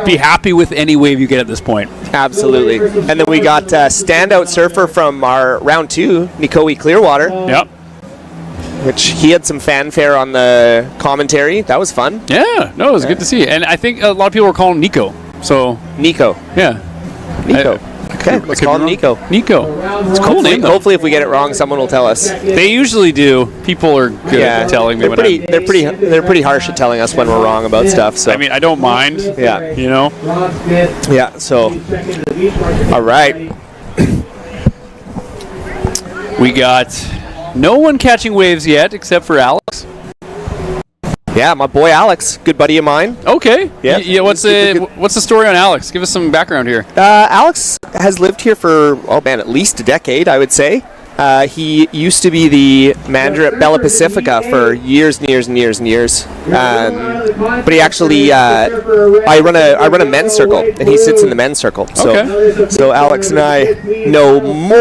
Be happy with any wave you get at this point. Absolutely. And then we got standout surfer from our round 2, Nikoi Clearwater. Yep. Which he had some fanfare on the commentary. That was fun. Yeah. No, it was good to see. And I think a lot of people were calling him Nico. So Nico. Yeah. Nico. Okay, let's call him Nico. Nico. It's a cool name, though. Hopefully, if we get it wrong, someone will tell us. They usually do. People are good at telling me they're pretty harsh at telling us when we're wrong about stuff. So I mean, I don't mind. Yeah. You know. Yeah. So. All right. We got no one catching waves yet, except for Alex. Yeah, my boy Alex, good buddy of mine. Okay. Yeah. What's the story on Alex? Give us some background here. Alex has lived here for at least a decade, I would say. He used to be the manager at Bella Pacifica for years and years and years and years. But he actually, I run a men's circle, and he sits in the men's circle. So, so Alex and I know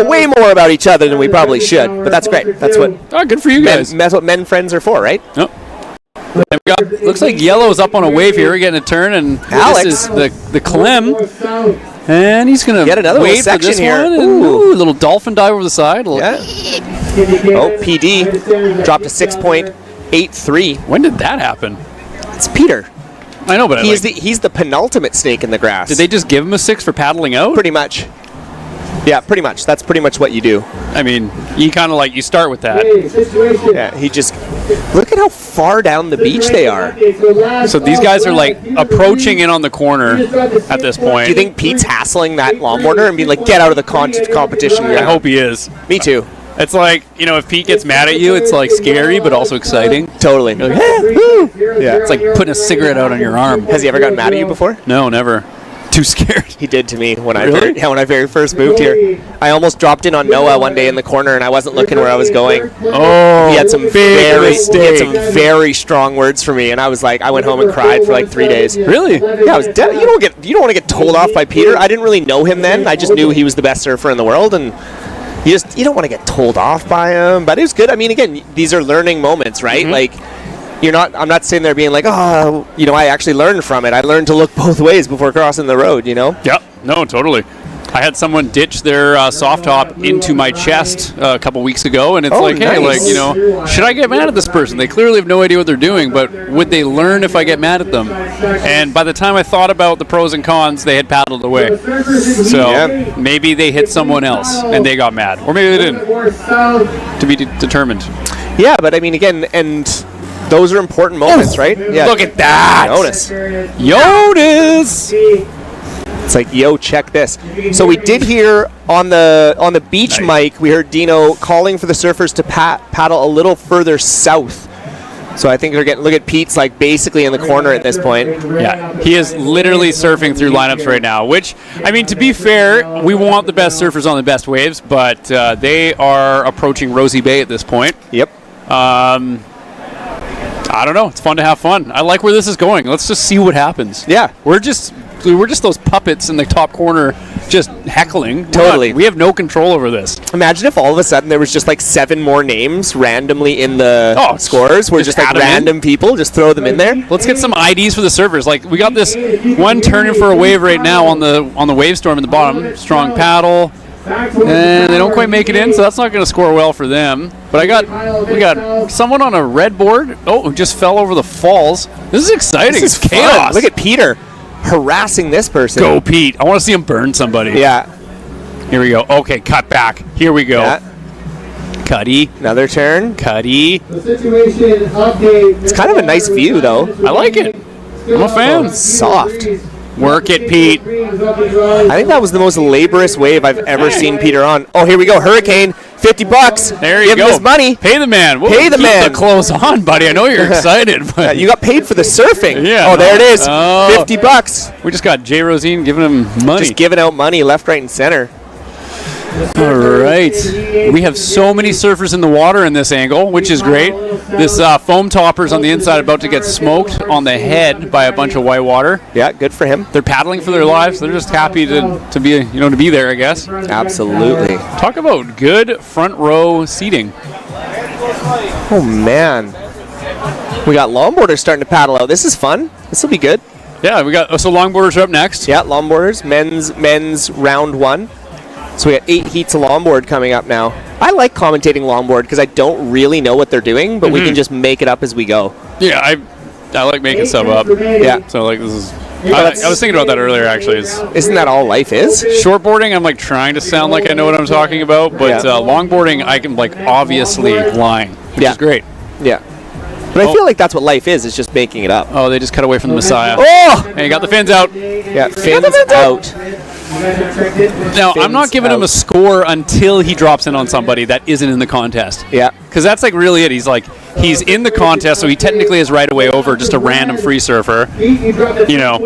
way more about each other than we probably should. But that's great. That's what. Oh, good for you guys. That's what men friends are for, right? Yep. And we got, looks like Yellow's up on a wave here. We're getting a turn, and Alex this is the Clem. And he's going to get another wave section for this here. one. And, ooh, little dolphin dive over the side. Yeah. Oh, PD dropped a 6.83. When did that happen? It's Peter. I know, but he's the penultimate snake in the grass. Did they just give him a 6 for paddling out? Pretty much. Yeah, pretty much. That's pretty much what you do. I mean, you kind of you start with that. Yeah, he just look at how far down the beach they are. So these guys are approaching in on the corner at this point. Do you think Pete's hassling that longboarder and being like, "Get out of the competition"? I hope he is. Me too. It's like, if Pete gets mad at you, it's scary but also exciting. Totally. You're yeah, it's like putting a cigarette out on your arm. Has he ever gotten mad at you before? No, never. Too scared. He did to me when Really? when I very first moved here. I almost dropped in on Noah one day in the corner, and I wasn't looking where I was going. Oh, he had some very strong words for me, and I was like, I went home and cried for 3 days. Really? Yeah, I was. You don't want to get told off by Peter. I didn't really know him then. I just knew he was the best surfer in the world, and you don't want to get told off by him. But it was good. I mean, again, these are learning moments, right? I'm not sitting there being like, I actually learned from it. I learned to look both ways before crossing the road, Yep. No, totally. I had someone ditch their soft top into my chest a couple weeks ago, and it's nice. should I get mad at this person? They clearly have no idea what they're doing, but would they learn if I get mad at them? And by the time I thought about the pros and cons, they had paddled away. So maybe they hit someone else and they got mad, or maybe they didn't. To be determined. Yeah, but I mean, again, and those are important moments, right? Yeah. Look at that! Jonas! It's like, yo, check this. So we did hear on the beach mic, we heard Dino calling for the surfers to paddle a little further south. So I think look at Pete's basically in the corner at this point. Yeah, he is literally surfing through lineups right now, which, I mean, to be fair, we want the best surfers on the best waves, but they are approaching Rosie Bay at this point. Yep. I don't know. It's fun to have fun. I like where this is going. Let's just see what happens. Yeah. We're just those puppets in the top corner just heckling. Totally. We have no control over this. Imagine if all of a sudden there was just 7 more names randomly in the scores. We're just random people. Just throw them in there. Let's get some IDs for the surfers. We got this one turning for a wave right now on the wave storm in the bottom. Strong paddle. And they don't quite make it in, so that's not going to score well for them. But we got someone on a red board. Oh, who just fell over the falls. This is exciting. This is chaos. fun. Look at Peter. harassing this person. Go, Pete. I want to see him burn somebody. Yeah. Here we go. Okay, cut back. Here we go. Yeah. Cuddy. Another turn. Cuddy. The situation update. It's kind of a nice view, though. I like it. I'm a fan. Soft. Work it, Pete. I think that was the most laborious wave I've ever seen Peter on. Oh, here we go. Hurricane. $50. There you Give go. him his money. Pay the man. Pay the keep man. the clothes on, buddy. I know you're excited. But You got paid for the surfing. Yeah. Oh, there it is. Oh. $50. We just got Jay Rosine giving him money. Just giving out money left, right, and center. All right. We have so many surfers in the water in this angle, which is great. This foam topper's on the inside about to get smoked on the head by a bunch of white water. Yeah, good for him. They're paddling for their lives. They're just happy to be there, I guess. Absolutely. Talk about good front row seating. Oh, man. We got longboarders starting to paddle out. This is fun. This will be good. Yeah, we got so longboarders are up next. Yeah, longboarders. Men's round 1. So we got 8 heats of longboard coming up now. I like commentating longboard because I don't really know what they're doing, but we can just make it up as we go. Yeah, I like making stuff up. Yeah. So like this is. I was thinking about that earlier. Actually, Isn't that all life is? Shortboarding, I'm like trying to sound like I know what I'm talking about, but longboarding, I can like obviously lying, which is great. Yeah. But I feel like that's what life is just making it up. Oh, they just cut away from the Messiah. Oh! Hey, you got the fins out. Yeah, fins out. Now, I'm not giving him a score until he drops in on somebody that isn't in the contest. Yeah. Because that's like really it. He's in the contest, so he technically is right away over just a random free surfer. You know,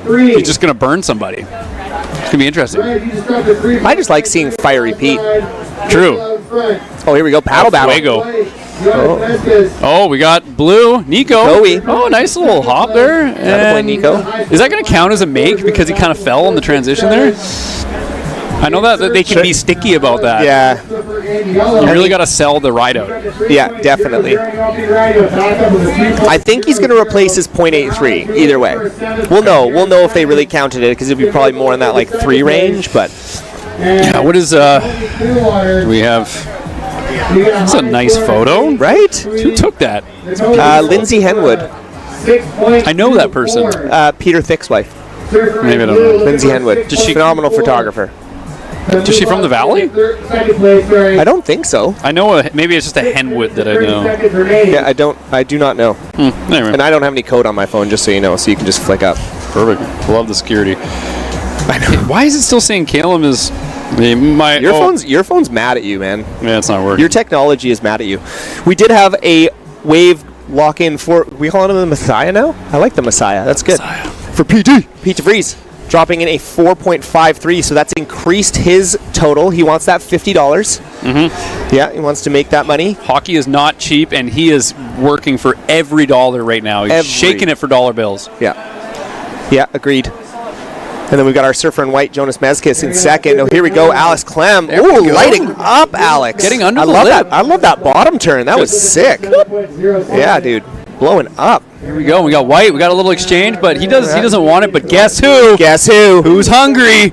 he's just going to burn somebody. It's going to be interesting. I just like seeing fiery Pete. True. Oh, here we go. Paddle battle. Fuego. Oh, we got Blue, Nico. Joey. Oh, nice little hop there. Attaboy, Nico. Is that going to count as a make because he kind of fell on the transition there? I know that they can be sticky about that. Yeah. You really got to sell the ride out. Yeah, definitely. I think he's going to replace his .83 either way. We'll know if they really counted it because it'll be probably more in that like 3 range, but yeah, what is we have that's a nice photo, right? Who took that? Lindsay Henwood. I know that person. Peter Thick's wife. Maybe I don't know. Lindsay Henwood. Phenomenal photographer. Is she from the valley? I don't think so. I know. Maybe it's just a Henwood that I know. Yeah, I do not know. Anyway. And I don't have any code on my phone, just so you know, so you can just flick up. Perfect. Love the security. I know. Why is it still saying Calum is my your phone's mad at you, man. Yeah, it's not working. Your technology is mad at you. We did have a wave lock-in for. We calling him the Messiah now? I like the Messiah. That's good. Messiah. For PT. Pete DeVries dropping in a 4.53, so that's increased his total. He wants that $50. Mm-hmm. Yeah, he wants to make that money. Hockey is not cheap, and he is working for every dollar right now. He's shaking it for dollar bills. Yeah, agreed. And then we've got our surfer in white, Jonas Mezkis, in second. Oh, here we go, Alex Clem. Ooh, lighting up, Alex. Getting under the love lip. that. I love that bottom turn. That was sick. Yeah, dude, blowing up. Here we go. We got White. We got a little exchange, but he doesn't want it. But guess who? Guess who? Who's hungry?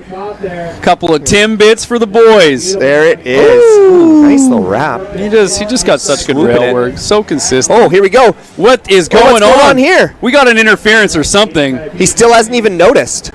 Couple of Timbits for the boys. There it is. Ooh, nice little wrap. He just got such good rail work. So consistent. Oh, here we go. What is what's going on here? We got an interference or something. He still hasn't even noticed.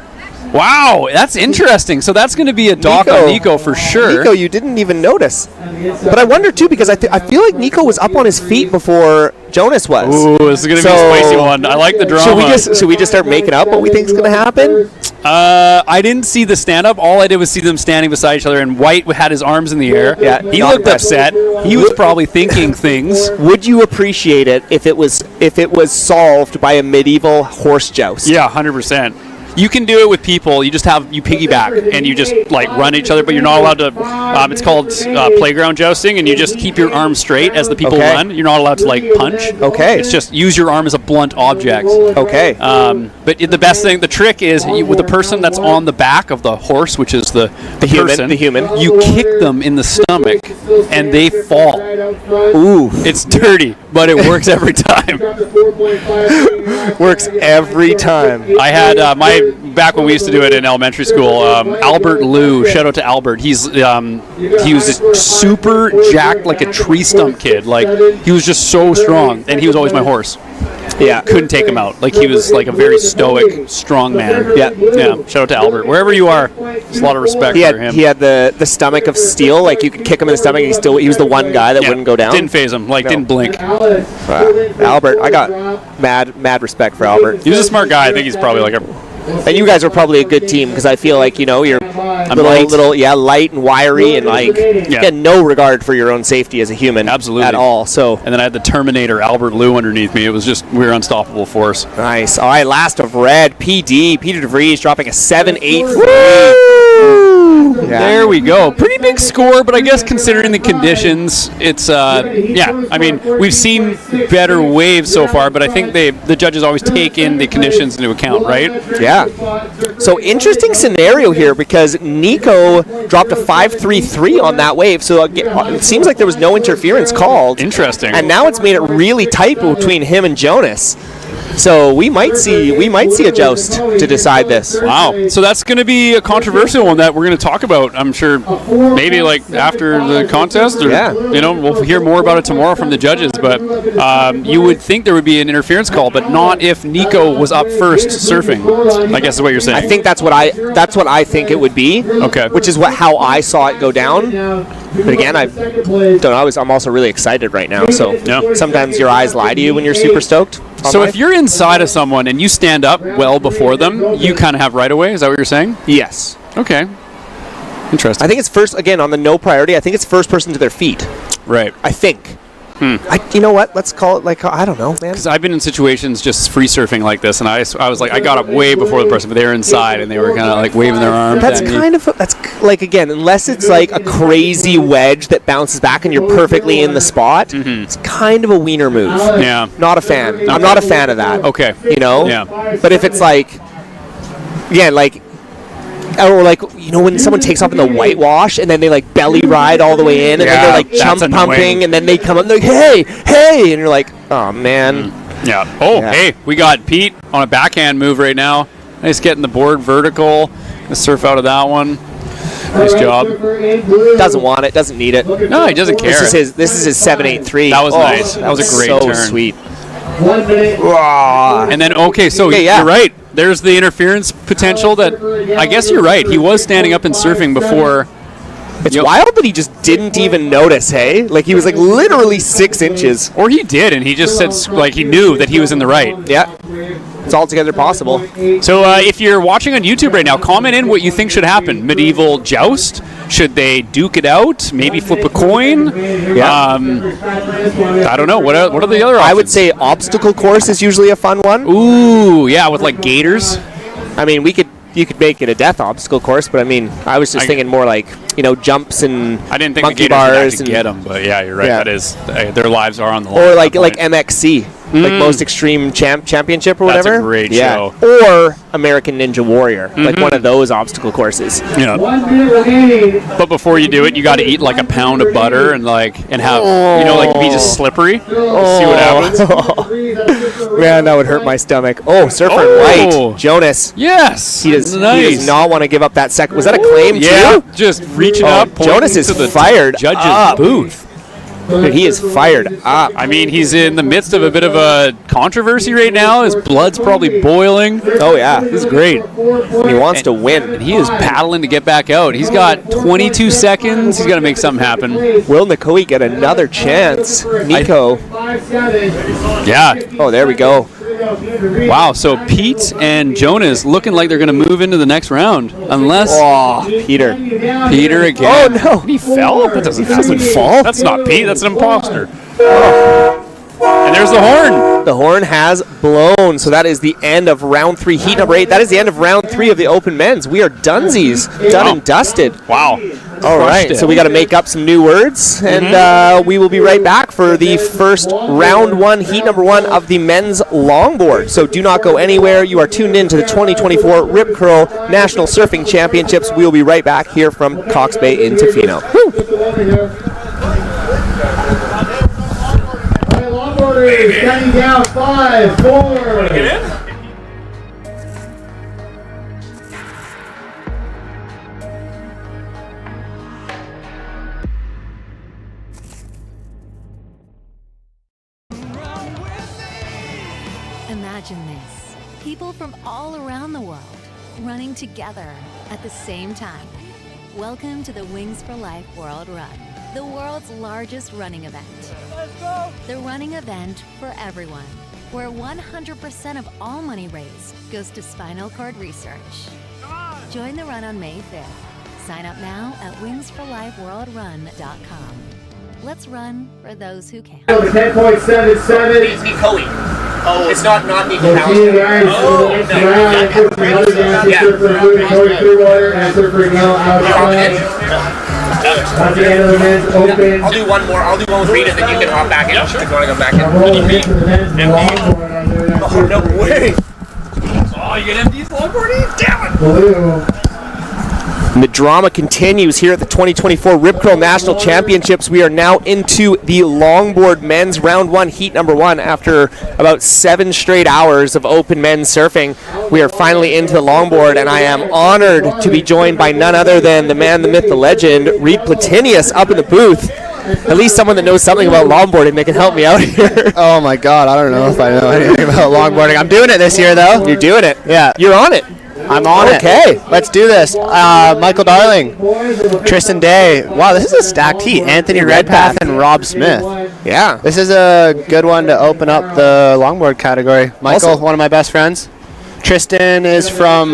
Wow, that's interesting. So that's going to be a dock on Nico for sure. Nico, you didn't even notice. But I wonder, too, because I feel like Nico was up on his feet before Jonas was. Ooh, this is going to be a spicy one. I like the drama. Should we just start making up what we think is going to happen? I didn't see the stand-up. All I did was see them standing beside each other, and White had his arms in the air. Yeah, he looked upset. He was probably thinking things. Would you appreciate it if it was solved by a medieval horse joust? Yeah, 100%. You can do it with people. You piggyback and you just like run each other, but you're not allowed to. It's called playground jousting, and you just keep your arm straight as the people run. You're not allowed to like punch. Okay. It's just use your arm as a blunt object. Okay. But the trick is with the person that's on the back of the horse, which is the human, you kick them in the stomach, and they fall. Ooh. It's dirty, but it works every time. Works every time. I had back when we used to do it in elementary school. Albert Liu, shout out to Albert. He was just super jacked, like a tree stump kid. Like he was just so strong, and he was always my horse. Yeah. couldn't take him out. Like, he was like a very stoic, strong man. Yeah. Shout out to Albert. Wherever you are, there's a lot of respect for him. He had the stomach of steel. Like, you could kick him in the stomach, and he was the one guy that wouldn't go down. Didn't phase him. Like, didn't blink. Albert, I got mad respect for Albert. He was a smart guy. I think he's probably like a... And you guys are probably a good team because I feel like, you're light and wiry and you had no regard for your own safety as a human. Absolutely. At all. So. And then I had the Terminator, Albert Lou, underneath me. It was just, we were unstoppable force. Nice. All right, last of red, PD. Peter DeVries dropping a 7.83. Yeah. There we go. Pretty big score, but I guess considering the conditions, it's, I mean, we've seen better waves so far, but I think the judges always take in the conditions into account, right? Yeah. So interesting scenario here because Nico dropped a 5.33 on that wave, so it seems like there was no interference called. Interesting. And now it's made it really tight between him and Jonas. So we might see a joust to decide this. Wow. So that's going to be a controversial one that we're going to talk about, I'm sure, maybe like after the contest, or we'll hear more about it tomorrow from the judges. But you would think there would be an interference call, but not if Nico was up first surfing, I guess is what you're saying. I think that's what I think it would be. Okay. Which is how I saw it go down. But again, I don't know. I'm also really excited right now. So sometimes your eyes lie to you when you're super stoked. So if you're inside of someone and you stand up well before them, you kind of have right away. Is that what you're saying? Yes. Okay. Interesting. I think it's first, again, on the no priority, I think it's first person to their feet. Right. I think. You know what? Let's call it I don't know, man. Because I've been in situations just free surfing like this, and I was like, I got up way before the person, but they were inside and they were kind of like waving their arms. That's again, unless it's like a crazy wedge that bounces back and you're perfectly in the spot, it's kind of a wiener move. Yeah. Not a fan. Okay. I'm not a fan of that. Okay. Yeah. But if it's or when someone takes off in the whitewash and then they belly ride all the way in and then they're chump pumping and then they come up and they're like, hey, and you're like, oh man. Yeah. Oh, hey, we got Pete on a backhand move right now. Nice getting the board vertical. Gonna surf out of that one. Nice job. Doesn't want it. Doesn't need it. No, he doesn't care. This is his 7.83. That was nice. That was a great turn. So sweet. 1 minute. And then you're right. There's the interference potential that I guess you're right. He was standing up and surfing before. It's wild that he just didn't even notice, hey? Like, he was literally 6 inches. Or he did, and he just said, he knew that he was in the right. Yeah. It's altogether possible. So if you're watching on YouTube right now, comment in what you think should happen. Medieval joust? Should they duke it out? Maybe flip a coin? Yeah. I don't know. What are the other options? I would say obstacle course is usually a fun one. Ooh, yeah, with gators. I mean, you could make it a death obstacle course, but I mean, I was just thinking more jumps and I didn't think monkey the bars and get them, but yeah, you're right. Yeah. That is their lives are on the line. Or like MXC, like Most Extreme Championship or whatever. That's a great show. Or American Ninja Warrior, like one of those obstacle courses. Yeah. 1 minute remaining. But before you do it, you got to eat a pound of butter and have be just slippery. See what happens. Man, that would hurt my stomach. Oh, Surfer in White, Jonas. Yes, he does not want to give up that second. Was that a claim too? Too? Just reaching up. Jonas is fired judge's up. booth. Dude, he is fired up. I mean, he's in the midst of a bit of a controversy right now. His blood's probably boiling. Oh, yeah. This is great. And he wants to win. And he is paddling to get back out. He's got 22 seconds. He's got to make something happen. Will Nikoi get another chance? Nico. Yeah. Oh, there we go. Wow, so Pete and Jonas looking like they're going to move into the next round. Unless... Oh, Peter again. Oh, no. He fell? That doesn't fall. That's not Pete. That's an imposter. And there's the horn. The horn has blown. So that is the end of round 3, heat number 8. That is the end of round 3 of the Open Men's. We are dunsies. Done and dusted. Wow. All right. So we got to make up some new words. And we will be right back for the first round 1, heat number 1 of the men's longboard. So do not go anywhere. You are tuned in to the 2024 Rip Curl National Surfing Championships. We will be right back here from Cox Bay in Tofino. Counting down 5, 4. People from all around the world running together at the same time. Welcome to the Wings for Life World Run, the world's largest running event. Let's go! The running event for everyone, where 100% of all money raised goes to spinal cord research. Join the run on May 5th. Sign up now at wingsforlifeworldrun.com. Let's run for those who can. 10.77. Nico. Oh, it's not Nico So Powers. Team Ryan, another dancer for Cody Clearwater, answer for Neil outside. At the end of the men's open. I'll do one more. I'll do one with Rita, then you can hop back in. If you want to go back in. Rolling into the men's longboard on their next Oh, no way. Oh, you can empty his longboard? Damn it. blue. And the drama continues here at the 2024 Rip Curl National Championships. We are now into the longboard men's round one, heat number one. After about 7 straight hours of open men's surfing, we are finally into the longboard, and I am honored to be joined by none other than the man, the myth, the legend, Reed Platinius, up in the booth. At least someone that knows something about longboarding that can help me out here. Oh my God, I don't know if I know anything about longboarding. I'm doing it this year though. You're doing it. Yeah. You're on it. I'm on it. Okay, let's do this. Michael Darling, Tristan Day. Wow, this is a stacked heat. Anthony Redpath and Rob Smith. Yeah. This is a good one to open up the longboard category. Michael, Also, one of my best friends. Tristan is from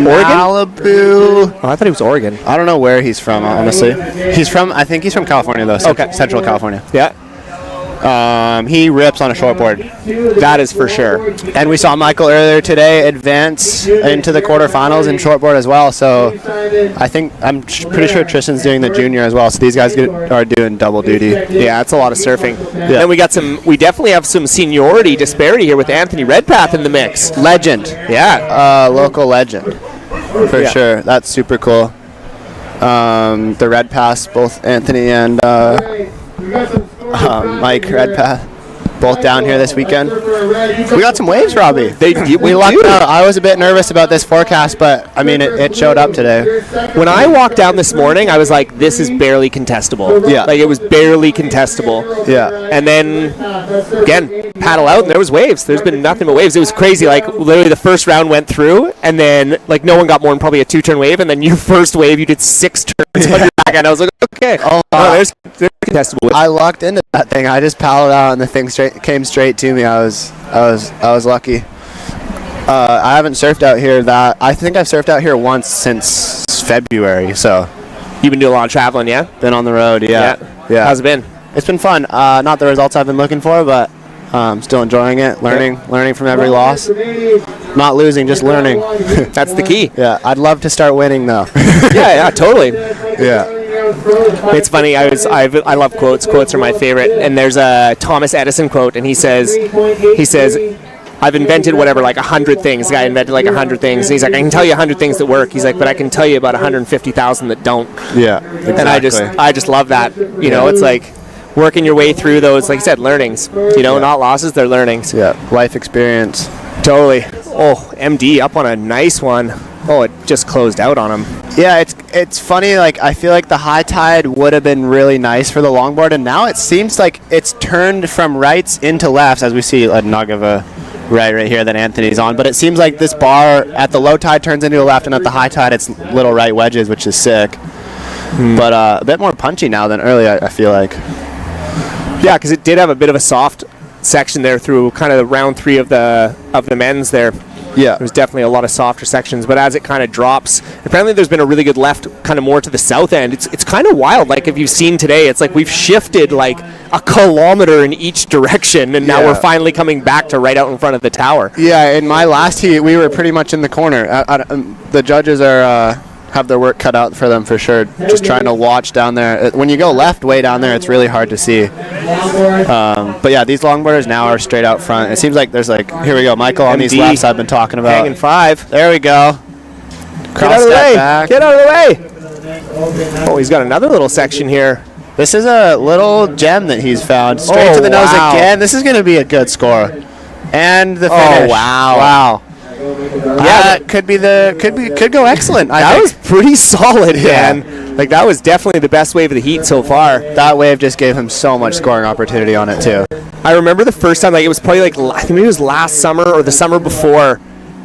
Malibu. Oh, I thought he was Oregon. I don't know where he's from, honestly. I think he's from California, though. Okay. Central California. Yeah. He rips on a shortboard. That is for sure. And we saw Michael earlier today advance into the quarterfinals in shortboard as well. So I'm pretty sure Tristan's doing the junior as well. So these guys are doing double duty. Yeah, it's a lot of surfing. Yeah. And we definitely have some seniority disparity here with Anthony Redpath in the mix. Legend. Yeah. Local legend. For sure. That's super cool. The Redpaths, both Anthony and Mike Redpath, both down here this weekend. We got some waves, Robbie. We lucked out. I was a bit nervous about this forecast, but I mean, it showed up today. When I walked down this morning, I was like, this is barely contestable. Yeah. Like, it was barely contestable. Yeah. And then, again, paddle out, and there was waves. There's been nothing but waves. It was crazy. Like, literally the first round went through, and then, like, no one got more than probably a 2-turn wave, and then your first wave, you did 6 turns on your back, and I was like, okay. There's contestable. I locked into that thing. I just paddled out, and the thing came straight to me. I was lucky. I haven't surfed out here. I think I've surfed out here once since February. So you've been doing a lot of traveling, yeah? Been on the road, yeah. How's it been? It's been fun. Not the results I've been looking for, but still enjoying it. Learning from every loss. Not losing, just learning. That's the key. Yeah, I'd love to start winning though. yeah, totally. Yeah. It's funny. I love quotes. Quotes are my favorite. And there's a Thomas Edison quote, and he says, I've invented whatever, like 100 things. The guy invented like 100 things. And he's like, I can tell you 100 things that work. He's like, but I can tell you about 150,000 that don't. Yeah, exactly. And I just love that. You know, it's like working your way through those, like you said, learnings. You know, not losses, they're learnings. Yeah, life experience. Totally. Oh, MD up on a nice one. Oh, it just closed out on him. Yeah, it's funny. Like, I feel like the high tide would have been really nice for the longboard, and now it seems like it's turned from rights into lefts, as we see a nug of a right here that Anthony's on. But it seems like this bar at the low tide turns into a left, and at the high tide it's little right wedges, which is sick. But a bit more punchy now than earlier, I feel like. Yeah, because it did have a bit of a soft section there through kind of round 3 of the men's there. Yeah. There's definitely a lot of softer sections, but as it kind of drops, apparently there's been a really good left kind of more to the south end. It's kind of wild. Like, if you've seen today, it's like we've shifted like a kilometer in each direction, and now we're finally coming back to right out in front of the tower. Yeah, in my last heat, we were pretty much in the corner. The judges have their work cut out for them for sure. Just trying to watch down there. When you go left way down there, it's really hard to see. But yeah, these longboarders now are straight out front. It seems like there's like, here we go, Michael on these lefts I've been talking about. Hanging 5. There we go. Get out of the way. Get out of the way. Oh, he's got another little section here. This is a little gem that he's found. Straight to the nose again. This is going to be a good score. And the finish. Oh, wow. Wow. Yeah, that could go excellent. That was pretty solid, man. Like, that was definitely the best wave of the heat so far. That wave just gave him so much scoring opportunity on it, too. I remember the first time, like, it was probably, like, I think it was last summer or the summer before,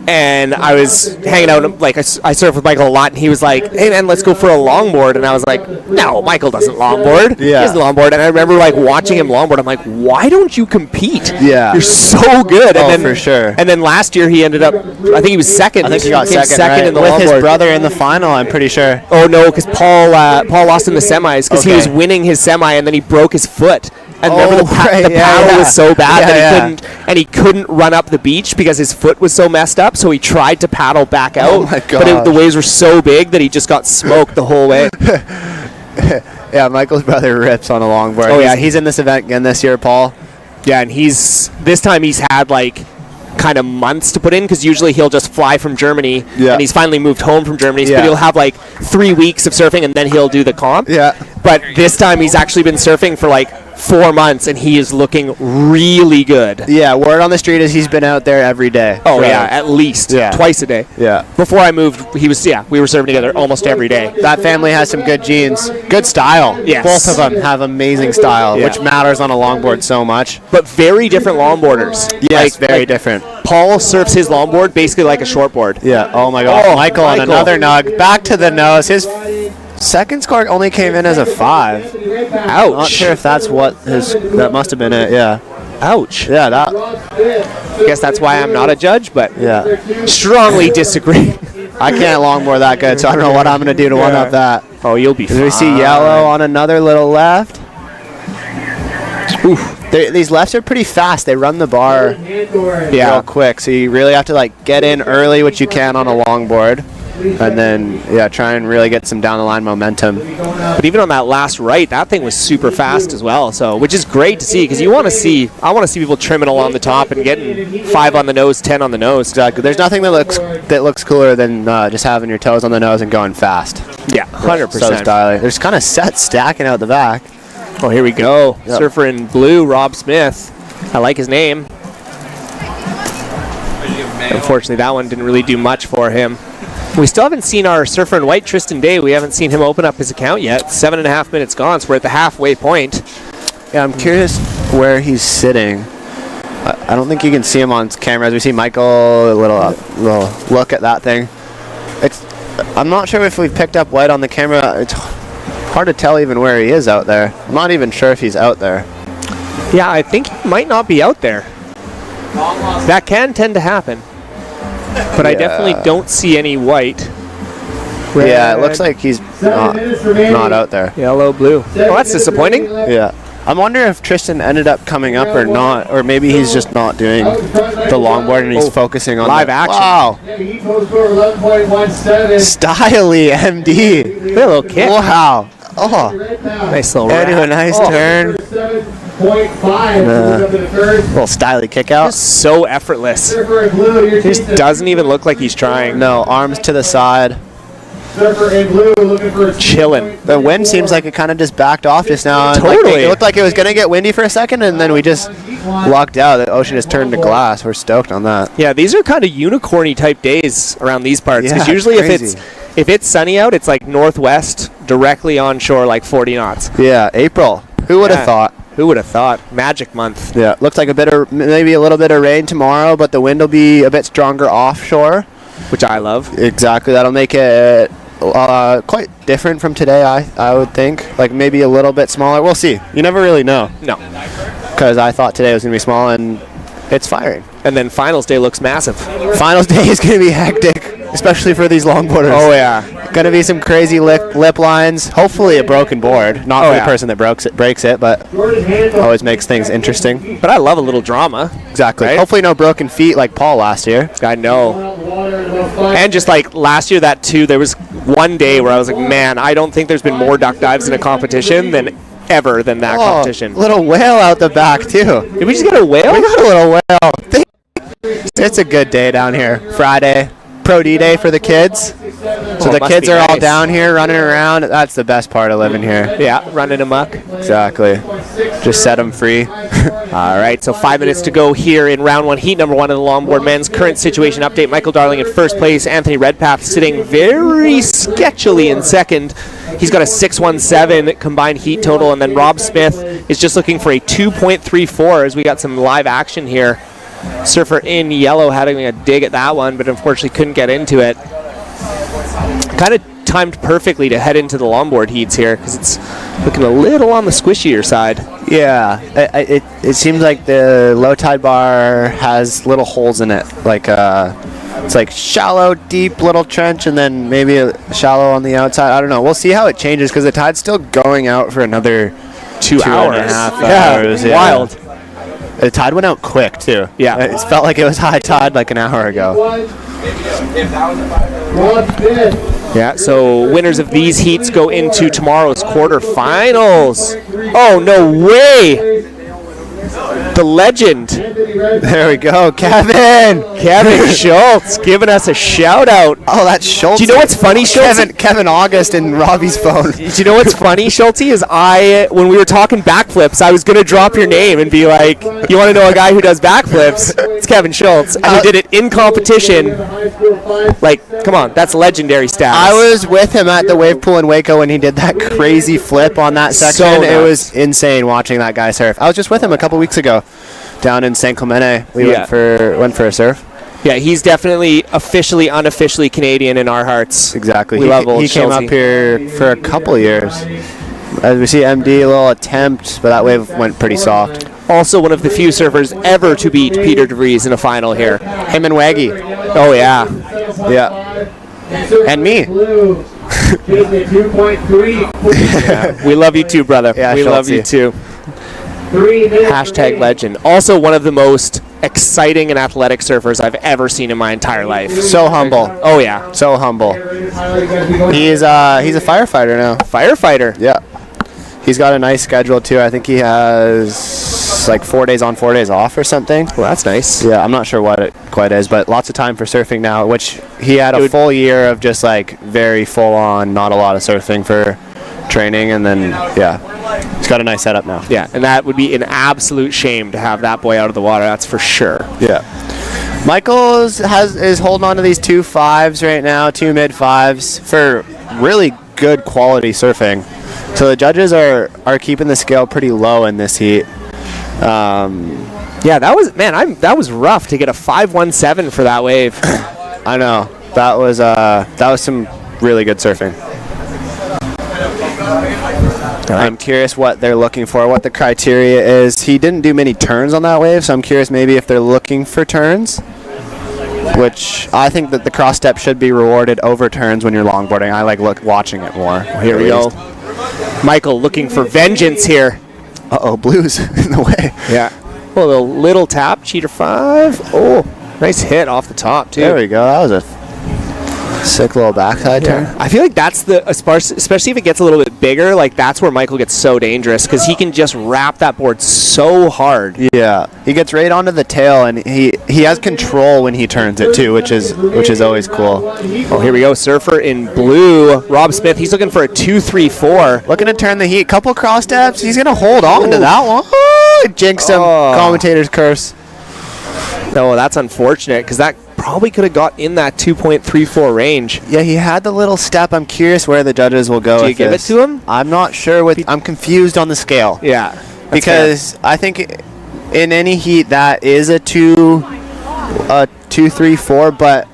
and I was hanging out, like, I surfed with Michael a lot, and he was like, hey, man, let's go for a longboard. And I was like, no, Michael doesn't longboard. Yeah. He doesn't longboard. And I remember, like, watching him longboard. I'm like, why don't you compete? Yeah. You're so good. And Oh, then, for sure. And then last year, he ended up, I think he was second. I think he got came second, right? in the with longboard. his brother in the final, I'm pretty sure. Oh, no, because Paul lost in the semis because he was winning his semi, and then he broke his foot. And remember the paddle was so bad that he couldn't run up the beach because his foot was so messed up. So he tried to paddle back out, Oh my but the waves were so big that he just got smoked the whole way. Yeah, Michael's brother rips on a longboard. Oh, yeah. He's in this event again this year, Paul. Yeah, and this time he's had like kind of months to put in because usually he'll just fly from Germany, and he's finally moved home from Germany, but he'll have like 3 weeks of surfing and then he'll do the comp. Yeah. But this time he's actually been surfing for like 4 months and he is looking really good. Yeah, word on the street is he's been out there every day. Oh, yeah, at least twice a day. Yeah. Before I moved, we were surfing together almost every day. That family has some good genes. Good style. Yes. Both of them have amazing style, which matters on a longboard so much. But very different longboarders. Yes, very different. Paul surfs his longboard basically like a shortboard. Yeah. Oh, my God. Michael on another nug. Back to the nose. His second score only came in as a 5. Ouch. Not sure if that's that must have been it, yeah. Ouch. Yeah, I guess that's why I'm not a judge, but yeah. Strongly disagree. I can't longboard that good, so I don't know what I'm going to do to one up that. Oh, you'll be fine. We see yellow on another little left. Oof. These lefts are pretty fast. They run the bar real quick, so you really have to like get in early, which you can on a longboard, and then try and really get some down the line momentum. But even on that last right, that thing was super fast as well. So, which is great to see because I want to see people trimming along the top and getting 5 on the nose, 10 on the nose. Exactly. There's nothing that looks cooler than just having your toes on the nose and going fast. Yeah, 100%. So stylish. There's kind of sets stacking out the back. Oh, here we go. Yep. Surfer in blue, Rob Smith. I like his name. Unfortunately, that one didn't really do much for him. We still haven't seen our surfer in white, Tristan Day. We haven't seen him open up his account yet. 7.5 minutes gone, so we're at the halfway point. Yeah, I'm curious where he's sitting. I don't think you can see him on camera. As we see Michael, a little look at that thing. I'm not sure if we've picked up white on the camera. It's hard to tell even where he is out there. I'm not even sure if he's out there. Yeah, I think he might not be out there. That can tend to happen. But I definitely don't see any white. Red. Yeah, it looks like he's not out there. Yellow, blue. Oh, that's disappointing. Yeah. I'm wondering if Tristan ended up coming up or not, or maybe he's just not doing the longboard and he's focusing on live action. Wow. Styly MD. Look at a little kick. Wow. Oh. Nice little Anyway, nice turn. Little styly kick out. Just so effortless. He just doesn't even look like he's trying. No, arms to the side. Chilling. The wind seems like it kind of just backed off just now. Totally. It looked like it was going to get windy for a second, and then we just lucked out. The ocean just turned to glass. We're stoked on that. Yeah, these are kind of unicorny type days around these parts. Because usually if it's sunny out, it's like northwest, directly onshore, like 40 knots. Yeah, April. Who would have thought? Who would have thought? Magic month. Yeah, looks like maybe a little bit of rain tomorrow, but the wind will be a bit stronger offshore. Which I love. Exactly. That'll make it quite different from today, I would think. Like maybe a little bit smaller. We'll see. You never really know. No. Because I thought today was going to be small, and it's firing. And then finals day looks massive. Finals day is going to be hectic, especially for these longboarders. Oh, yeah. Going to be some crazy lip lines. Hopefully a broken board. Not for the person that breaks it, but always makes things interesting. But I love a little drama. Exactly. Right? Hopefully no broken feet like Paul last year. I know. And just like last year, there was one day where I was like, man, I don't think there's been more duck dives in a competition than that competition. Little whale out the back, too. Did we just get a whale? We got a little whale. It's a good day down here. Friday. Pro D-Day for the kids. So the kids are all down here running around. That's the best part of living here. Yeah, running amok. Exactly. Just set them free. All right, so 5 minutes to go here in round 1, heat number 1 of the longboard men's current situation update. Michael Darling in first place. Anthony Redpath sitting very sketchily in second. He's got a 6.17 combined heat total, and then Rob Smith is just looking for a 2.34 as we got some live action here. Surfer in yellow having a dig at that one, but unfortunately couldn't get into it. Kind of timed perfectly to head into the longboard heats here because it's looking a little on the squishier side. Yeah, it seems like the low tide bar has little holes in it, like it's like shallow, deep little trench, and then maybe a shallow on the outside. I don't know. We'll see how it changes because the tide's still going out for another 2 hours. 2.5 hours. Yeah, wild. The tide went out quick too. Yeah, it felt like it was high tide like an hour ago. Yeah, so winners of these heats go into tomorrow's quarterfinals. Oh, no way! The legend. There we go, Kevin Schultz giving us a shout out. Oh, that's Schultz. Do you know what's funny, Schultz? Kevin August in Robbie's phone. Do you know what's funny, Schultz? Is when we were talking backflips, I was gonna drop your name and be like, "You want to know a guy who does backflips? It's Kevin Schultz, and he did it in competition. Like, come on, that's legendary status." I was with him at the wave pool in Waco when he did that crazy flip on that section. It was insane watching that guy surf. I was just with him a couple weeks ago down in San Clemente. We went for a surf. Yeah, he's definitely officially, unofficially Canadian in our hearts. Exactly. We love old He came Schultzy. up here for a couple years. As we see MD, a little attempt, but that wave went pretty soft. Also one of the few surfers ever to beat Peter DeVries in a final here. Him and Waggy. Oh, yeah. Yeah. And me. Yeah. We love you too, brother. Yeah, we love you too. Hashtag legend. Also one of the most exciting and athletic surfers I've ever seen in my entire life. So humble. Oh, yeah. So humble. He's a firefighter now. Firefighter? Yeah. He's got a nice schedule too. I think he has like 4 days on, 4 days off or something. Well, that's nice. Yeah, I'm not sure what it quite is, but lots of time for surfing now, which he had a full year of just like very full on, not a lot of surfing for training, and then he's got a nice setup now. Yeah, and that would be an absolute shame to have that boy out of the water, that's for sure. Yeah. Michael is holding on to these 2 5s right now, 2 mid 5s for really good quality surfing. So the judges are keeping the scale pretty low in this heat. Yeah, that was rough to get a 5.17 for that wave. I know. That was some really good surfing. I'm curious what they're looking for, what the criteria is. He didn't do many turns on that wave, so I'm curious maybe if they're looking for turns, which I think that the cross step should be rewarded over turns when you're longboarding. I like watching it more. Here we go. Michael looking for vengeance here. Uh-oh, blues in the way. Yeah. Well, a little tap, cheater 5. Oh, nice hit off the top, too. There we go. That was a sick little backside turn. I feel like that's especially if it gets a little bit bigger, like that's where Michael gets so dangerous because he can just wrap that board so hard. Yeah, he gets right onto the tail, and he has control when he turns it too, which is always cool. Oh, here we go, surfer in blue, Rob Smith. He's looking for a 2.34. Looking to turn the heat. Couple cross steps. He's gonna hold on to that one. Oh, jinxed him. Commentator's curse. No, that's unfortunate because that probably could have got in that 2.34 range. Yeah, he had the little step. I'm curious where the judges will go. Do you give it to him? I'm not sure. I'm confused on the scale. Yeah, because fair. I think in any heat that is a 2.34, but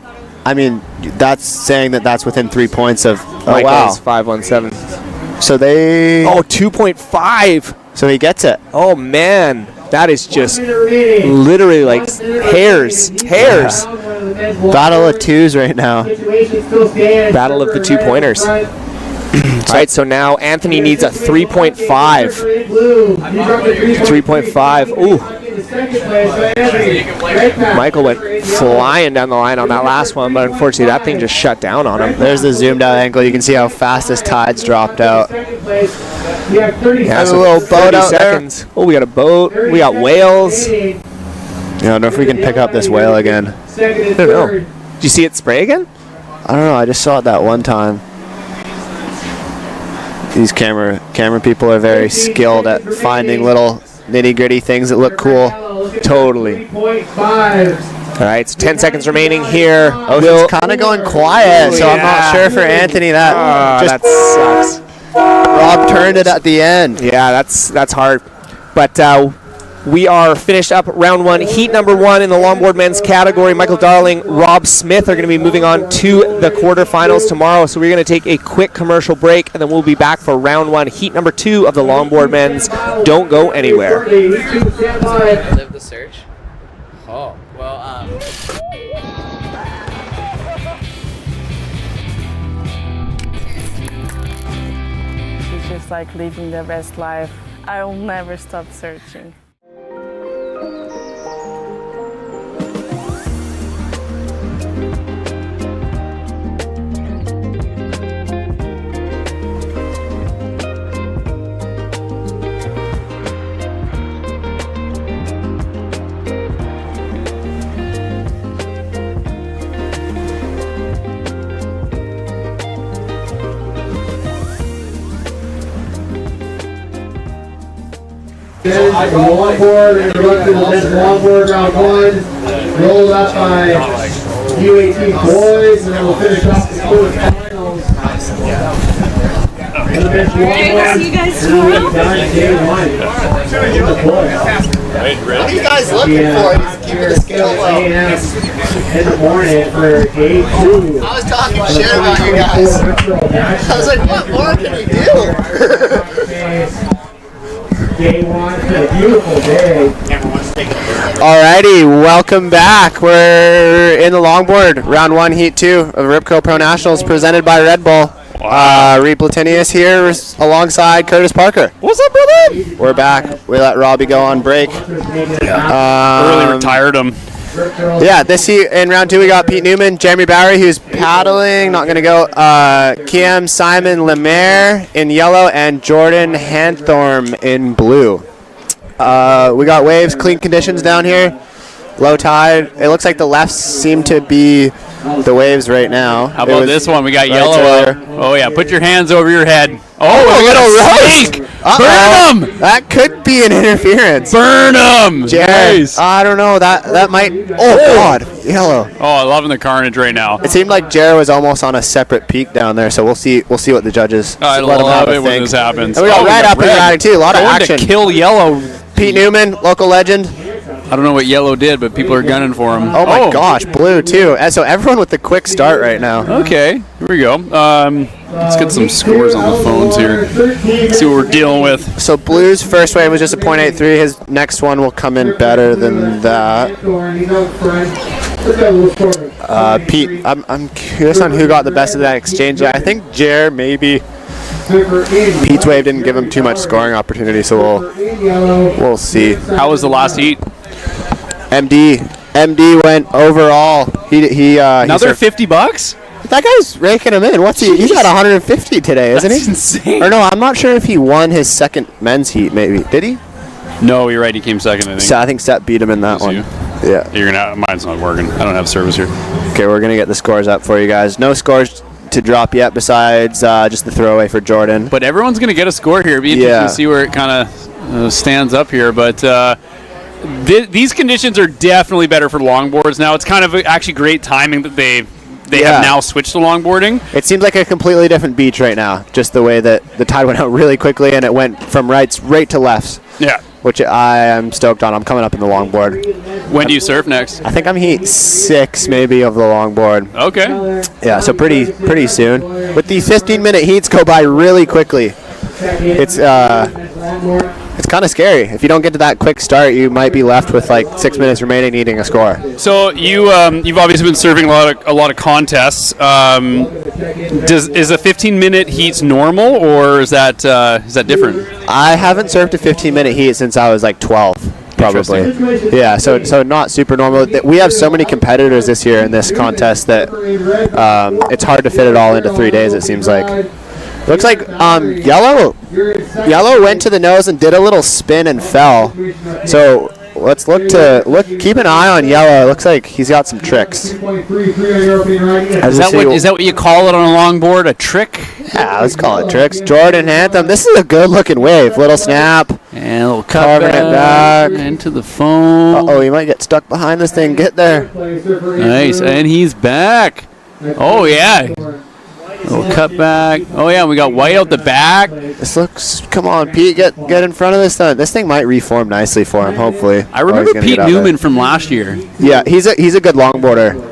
I mean that's saying that's within 3 points of Michael's 5.17. So they 2.5. So he gets it. Oh man. That is just literally like hairs. Battle of twos right now. Battle of the 2-pointers. All right, so now Anthony needs a 3.5. 3.5. Ooh. Michael went flying down the line on that last one, but unfortunately that thing just shut down on him. There's the zoomed out angle. You can see how fast this tide's dropped out. Yeah, so a little boat out seconds. Oh, we got a boat. We got whales. I don't know if we can pick up this whale again. I don't know. Did you see it spray again? I don't know. I just saw it that one time. These camera people are very skilled at finding little nitty-gritty things that look cool. Totally. All right, so 10 seconds remaining here. Oh, it's kind of going quiet, so I'm not sure for Anthony that sucks. Rob turned it at the end. Yeah, that's hard. But we are finished up round 1, heat number 1 in the longboard men's category. Michael Darling, Rob Smith are going to be moving on to the quarterfinals tomorrow. So we're going to take a quick commercial break, and then we'll be back for round 1, heat number 2 of the longboard men's. Don't go anywhere. Live the search. Oh, well, It's just like living the best life. I will never stop searching. The longboard, introduction of this longboard round 1, rolled up by U18 boys, and then we'll finish off the quarterfinals. See you guys tomorrow. What are you guys looking for? Just keeping the scale low. In the morning for day 2. I was talking shit about you guys. I was like, what more can we do? Day 1, it's been a beautiful day. Alrighty, welcome back. We're in the longboard, round 1, heat 2 of Ripco Pro Nationals, presented by Red Bull. Reed Platinius here alongside Curtis Parker. What's up, brother? We're back. We let Robbie go on break. Early retired him. Yeah, this heat in round 2 we got Pete Newman, Jeremy Bowery, who's paddling, not going to go. Kiam Simon Lemaire in yellow, and Jordan Hanthorm in blue. We got waves, clean conditions down here. Low tide. It looks like the lefts seem to be the waves right now. How about this one? We got right yellow there. up. Oh, yeah. Put your hands over your head. Oh, a little roast. Burn them. That could be an interference. Burn them. Nice. I don't know. That might. Oh, God. Yellow. Oh, I'm loving the carnage right now. It seemed like Jared was almost on a separate peak down there, so we'll see what the judges. I let them love have a it when think. this happens. And we got red up in the attic too. A lot of Going action. to kill yellow. Pete Newman, local legend. I don't know what yellow did, but people are gunning for him. Oh my gosh, blue too. And so everyone with the quick start right now. Okay, here we go. Let's get some scores on the phones here. See what we're dealing with. So blue's first wave was just a .83. His next one will come in better than that. Pete, I'm curious on who got the best of that exchange. I think Jer maybe. Pete's wave didn't give him too much scoring opportunity, so we'll see. How was the last heat? MD went overall. He another $50. That guy's raking him in. What's he? He's got 150 today, isn't That's he? insane. Or no, I'm not sure if he won his second men's heat. Maybe did he? No, you're right. He came second. I think. So I think Seth beat him in that one. Yeah. You're gonna. Mine's not working. I don't have service here. Okay, we're gonna get the scores up for you guys. No scores to drop yet besides just the throwaway for Jordan. But everyone's going to get a score here. It'll be interesting to see where it kind of stands up here. But these conditions are definitely better for longboards now. It's kind of actually great timing that they have now switched to longboarding. It seems like a completely different beach right now, just the way that the tide went out really quickly and it went from right to lefts. Yeah. Which I am stoked on. I'm coming up in the longboard. When do you surf next? I think I'm heat 6 maybe of the longboard. Okay. Yeah, so pretty soon. But these 15-minute heats go by really quickly. It's kind of scary. If you don't get to that quick start, you might be left with like 6 minutes remaining needing a score. So you've obviously been serving a lot of contests. Is a 15-minute heats normal, or is that different? I haven't served a 15-minute heat since I was like 12, probably. Yeah, so not super normal. We have so many competitors this year in this contest that it's hard to fit it all into 3 days. It seems like. Looks like yellow went to the nose and did a little spin and fell. So let's keep an eye on yellow. It looks like he's got some tricks. Is that what you call it on a longboard? A trick? Yeah, let's call it tricks. Jordan Anthem. This is a good looking wave. Little snap. And a little carving it back into the foam. Oh, he might get stuck behind this thing. Get there. Nice, and he's back. Oh yeah. Little cut back. Oh yeah, we got White out the back. This looks. Come on, Pete, get in front of this thing. This thing might reform nicely for him. Hopefully. I remember Pete Newman from last year. Yeah, he's a good longboarder.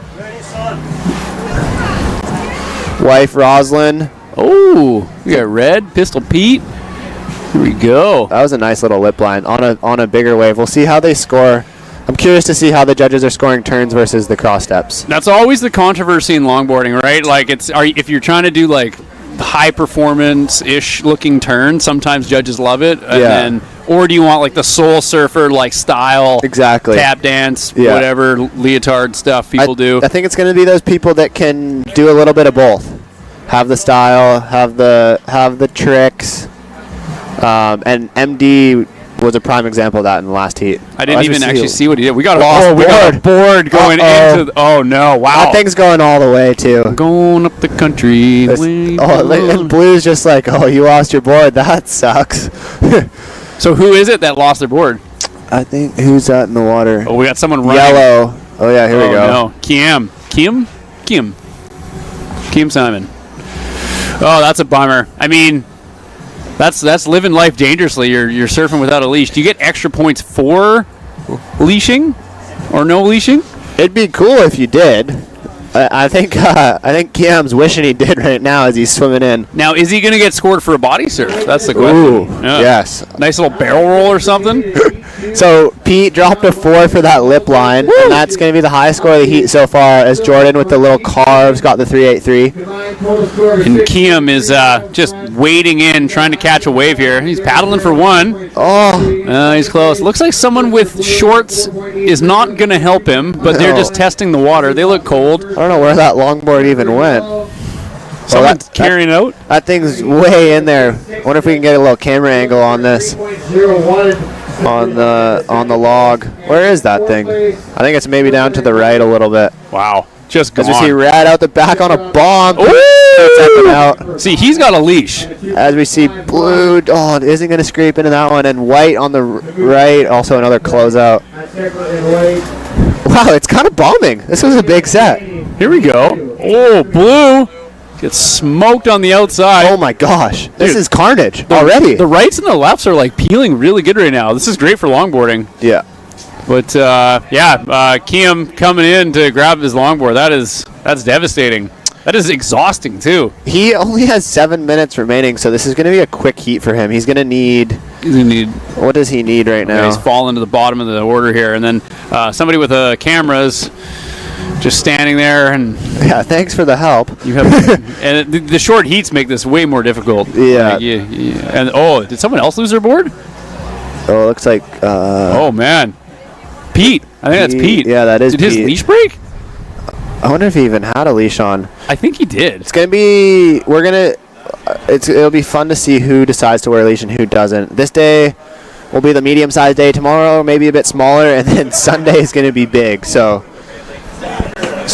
Wife Roslyn. Oh, we got Red Pistol Pete. Here we go. That was a nice little lip line on a bigger wave. We'll see how they score. I'm curious to see how the judges are scoring turns versus the cross steps. That's always the controversy in longboarding, right? Like if you're trying to do like high performance ish looking turn, sometimes judges love it, and or do you want like the soul surfer like style, exactly, tap dance, whatever leotard stuff people do? I think it's going to be those people that can do a little bit of both, have the style, have the tricks, and MD was a prime example of that in the last heat. I didn't even actually see what he did. We got a board going into. Oh no! Wow, that thing's going all the way too. Going up the country. And Blue's just like, oh, you lost your board. That sucks. So who is it that lost their board? I think who's that in the water? Oh, we got someone running. Yellow. Oh yeah, here we go. No, Kim Simon. Oh, that's a bummer. I mean, that's living life dangerously. You're surfing without a leash. Do you get extra points for leashing or no leashing? It'd be cool if you did. I think Kiam's wishing he did right now as he's swimming in. Now, is he going to get scored for a body surf? That's the question. Ooh, yes. Nice little barrel roll or something. So Pete dropped a 4 for that lip line, and that's going to be the highest score of the heat so far, as Jordan with the little carves got the 3.83. And Kiam is just wading in, trying to catch a wave here. He's paddling for one. Oh. He's close. Looks like someone with shorts is not going to help him, but they're just testing the water. They look cold. I don't know where that longboard even went. Someone's carrying out? That thing's way in there. I wonder if we can get a little camera angle on this. On the log. Where is that thing? I think it's maybe down to the right a little bit. Wow. Just gone. As we see Rad out the back on a bomb. Out. See, he's got a leash. As we see Blue, isn't going to scrape into that one. And White on the right, also another closeout. Wow, it's kind of bombing. This was a big set. Here we go. Oh, Blue gets smoked on the outside. Oh my gosh. This is carnage already. The rights and the lefts are like peeling really good right now. This is great for longboarding. Yeah. But Kiam coming in to grab his longboard. That's devastating. That is exhausting too. He only has 7 minutes remaining, so this is going to be a quick heat for him. He's going to need. What does he need right now? He's fallen to the bottom of the order here, and then somebody with cameras just standing there. And yeah, thanks for the help. You have, and the short heats make this way more difficult. Yeah. And did someone else lose their board? Oh, it looks like. Oh man, Pete. I think that's Pete. Yeah, that is. Did Pete. his leash break? I wonder if he even had a leash on. I think he did. It's gonna be. It'll be fun to see who decides to wear a leash and who doesn't. This day will be the medium-sized day. Tomorrow maybe a bit smaller, and then Sunday is gonna be big. So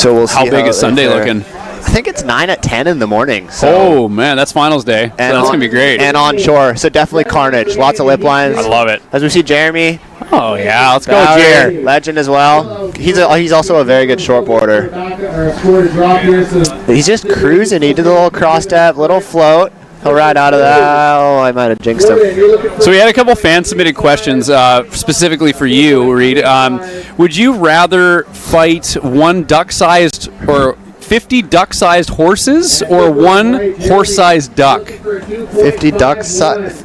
we'll see. How big is Sunday looking? I think it's 9 at 10 in the morning. So. Oh man, that's finals day. So that's gonna be great. And on shore, so definitely carnage. Lots of lip lines. I love it. As we see Jeremy. Oh yeah, let's go, Jer. Legend as well. He's also a very good shortboarder. He's just cruising. He did a little cross step, little float. He'll ride out of that. Oh, I might have jinxed him. So we had a couple fan-submitted questions specifically for you, Reed. Would you rather fight one duck-sized or 50 duck-sized horses or one horse-sized duck? 50 duck-sized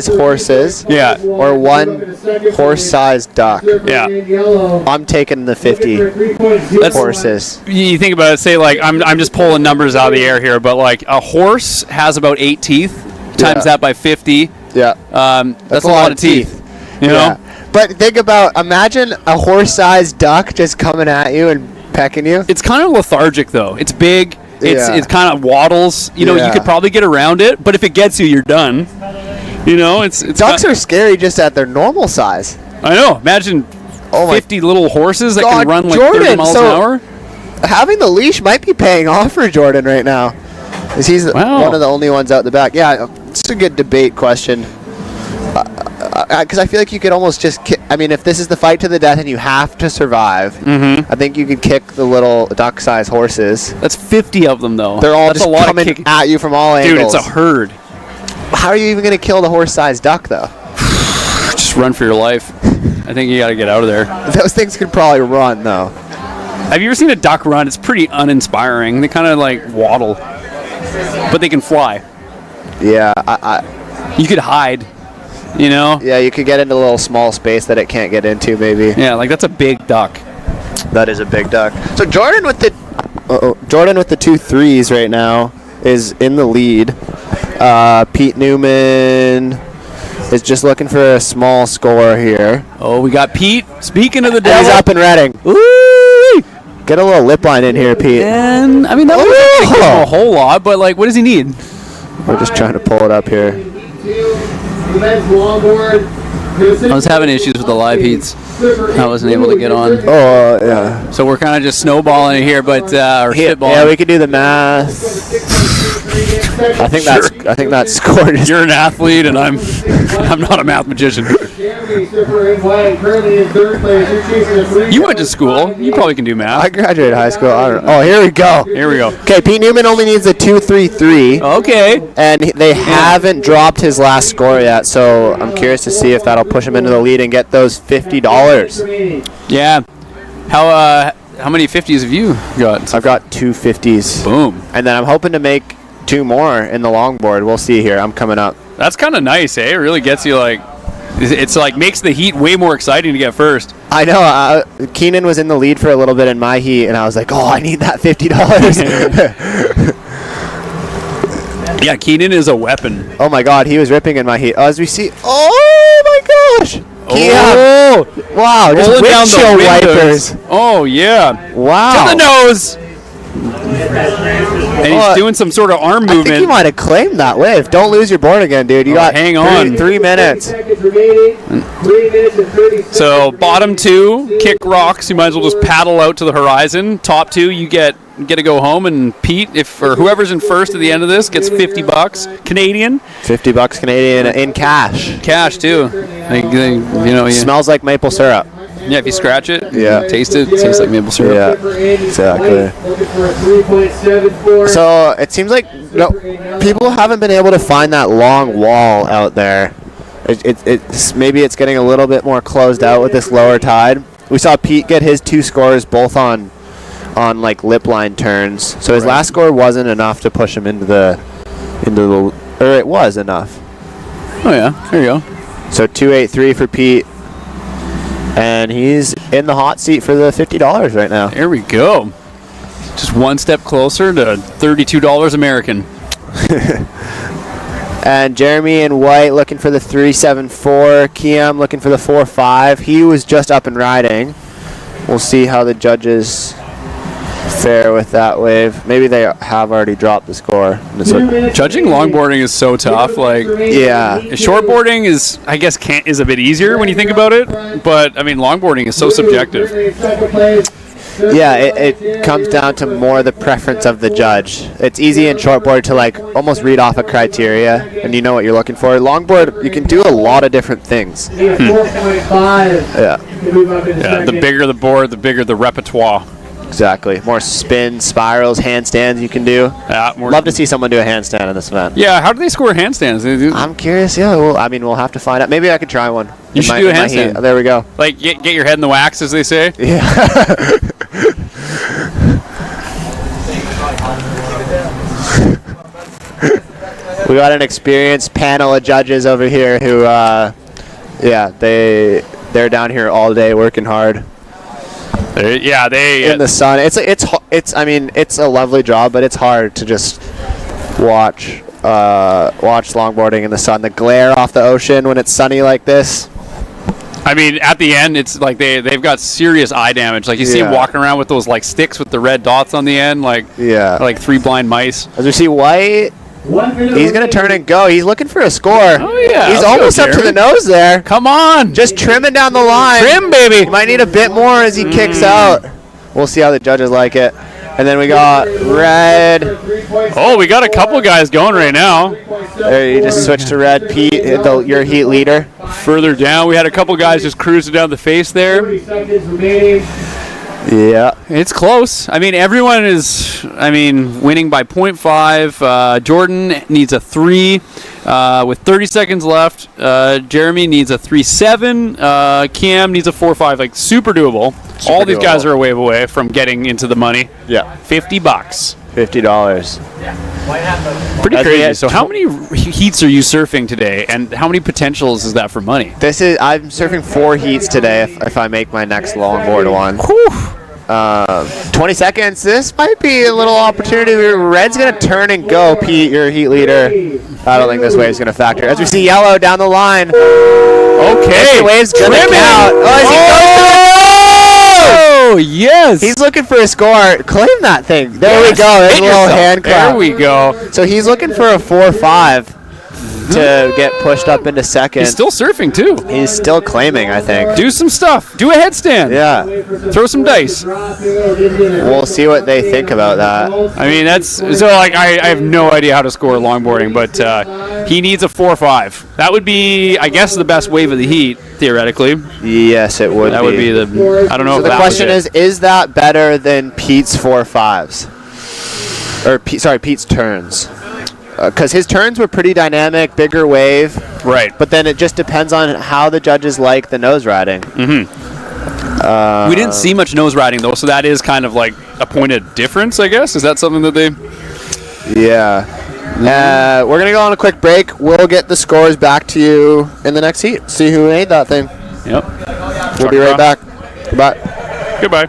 horses. Yeah. Or one horse-sized duck. Yeah. I'm taking the 50 horses. You think about it, say like I'm just pulling numbers out of the air here, but like a horse has about 8 teeth. Times that by 50. Yeah. That's a lot of teeth. You know? But imagine a horse-sized duck just coming at you and pecking you. It's kind of lethargic though. It's big. It kind of waddles. You could probably get around it, but if it gets you, you're done. It's ducks are scary just at their normal size. I know. Imagine 50 little horses that can run like 30 miles an hour. Having the leash might be paying off for Jordan right now, because he's one of the only ones out the back. Yeah, it's a good debate question. because I feel like you could almost just I mean, if this is the fight to the death and you have to survive, I think you could kick the little duck-sized horses. That's 50 of them, though. They're all That's just a lot coming at you from all angles. Dude, it's a herd. How are you even going to kill the horse-sized duck, though? Just run for your life. I think you got to get out of there. Those things could probably run, though. Have you ever seen a duck run? It's pretty uninspiring. They kind of like waddle, but they can fly. Yeah, you could hide. You know? Yeah, you could get into a little small space that it can't get into, maybe. Yeah, like that's a big duck. That is a big duck. So Jordan with the 2 3s right now is in the lead. Pete Newman is just looking for a small score here. Oh, we got Pete. Speaking of the devil. He's up and reading. Ooh! Get a little lip line in here, Pete. And I mean, that wasn't give him a whole lot, but like, what does he need? We're just trying to pull it up here. I was having issues with the live heats. I wasn't able to get on. Oh, yeah. So we're kind of just snowballing it here, but or spitballing. Yeah, we could do the math. I think that score is. You're an athlete, and I'm not a math magician. You went to school. You probably can do math. I graduated high school. I don't know. Oh, here we go. Here we go. Okay, Pete Newman only needs a 2-3-3. Okay. And they haven't dropped his last score yet, so I'm curious to see if that'll push him into the lead and get those $50. Yeah. How many 50s have you got? I've got 2 50s. Boom. And then I'm hoping to make 2 more in the longboard. We'll see here. I'm coming up. That's kind of nice, eh? It really gets you like, it's like makes the heat way more exciting to get first. I know. Keenan was in the lead for a little bit in my heat, and I was like, oh, I need that $50. Yeah, Keenan is a weapon. Oh, my God. He was ripping in my heat. As we see. Oh, my gosh. Oh, wow. Just rolling down windshield the wipers. Oh, yeah. Wow. To the nose. And he's doing some sort of arm movement. I think you might have claimed that wave. Don't lose your board again, dude. You got hang on. 3 minutes. So bottom 2, kick rocks. You might as well just paddle out to the horizon. Top 2, you get to go home. And Pete, or whoever's in first at the end of this, gets $50 Canadian. $50 Canadian in cash. Cash too. Smells like maple syrup. Yeah, if you scratch it, taste it. It tastes like maple syrup. Yeah, exactly. So it seems like people haven't been able to find that long wall out there. Maybe it's getting a little bit more closed out with this lower tide. We saw Pete get his 2 scores both on like lip line turns. So his last score wasn't enough to push him into the or it was enough. Oh yeah, there you go. So 283 for Pete. And he's in the hot seat for the $50 right now. There we go. Just one step closer to $32 American. And Jeremy in white looking for the 374. Kiam looking for the 45. He was just up and riding. We'll see how the judges fare with that wave. Maybe they have already dropped the score. Judging longboarding is so tough. Like, yeah, shortboarding is, I guess, is a bit easier when you think about it. But I mean, longboarding is so subjective. Yeah, it comes down to more the preference of the judge. It's easy in shortboard to like almost read off a criteria, and you know what you're looking for. Longboard, you can do a lot of different things. Yeah, the bigger the board, the bigger the repertoire. Exactly. More spins, spirals, handstands you can do. Love to see someone do a handstand in this event. Yeah, how do they score handstands? I'm curious. Yeah, well, I mean, we'll have to find out. Maybe I could try one. You should do a handstand. There we go. Like, get your head in the wax, as they say. Yeah. We got an experienced panel of judges over here who, they're down here all day working hard. They in the sun. I mean, it's a lovely job, but it's hard to just watch longboarding in the sun. The glare off the ocean when it's sunny like this. I mean, at the end, it's like they've got serious eye damage. Like you see them walking around with those like sticks with the red dots on the end, like 3 blind mice. As we see White, he's gonna turn and go. He's looking for a score. Oh yeah, he's almost up to the nose there. Come on, just trimming down the line. Trim, baby. He might need a bit more as he kicks out. We'll see how the judges like it. And then we got red. Oh, we got a couple guys going right now. There, you just switched to red. Pete, your heat leader. Further down, we had a couple guys just cruising down the face there. 30 seconds remaining. Yeah. It's close. I mean, everyone is, winning by 0.5. Jordan needs a 3 with 30 seconds left. Jeremy needs a 3.7. Cam needs a 4.5. Like, super doable. All these guys are a wave away from getting into the money. Yeah. $50. $50. Pretty crazy. So how many heats are you surfing today, and how many potentials is that for money? I'm surfing 4 heats today if I make my next longboard one. 20 seconds. This might be a little opportunity. Red's going to turn and go. Pete, your heat leader. I don't think this wave's going to factor. As we see yellow down the line. Okay. The wave's going to count. Oh, yes. He's looking for a score. Claim that thing. There we go. There's a little hand clap. There we go. So he's looking for a 4.5 to get pushed up into second. He's still surfing, too. He's still claiming, I think. Do some stuff. Do a headstand. Yeah. Throw some dice. We'll see what they think about that. I mean, that's so like I have no idea how to score longboarding, but he needs a 4.5. That would be, I guess, the best wave of the heat theoretically. Yes, it would. That would be the. I don't know. So if the question is that better than Pete's 4.5s? Or Pete's turns? Because his turns were pretty dynamic, bigger wave. Right. But then it just depends on how the judges like the nose riding. Mm-hmm. We didn't see much nose riding, though, so that is kind of like a point of difference, I guess. Is that something that they... Yeah. We're going to go on a quick break. We'll get the scores back to you in the next heat. See who made that thing. Yep. We'll be right back. Goodbye. Goodbye.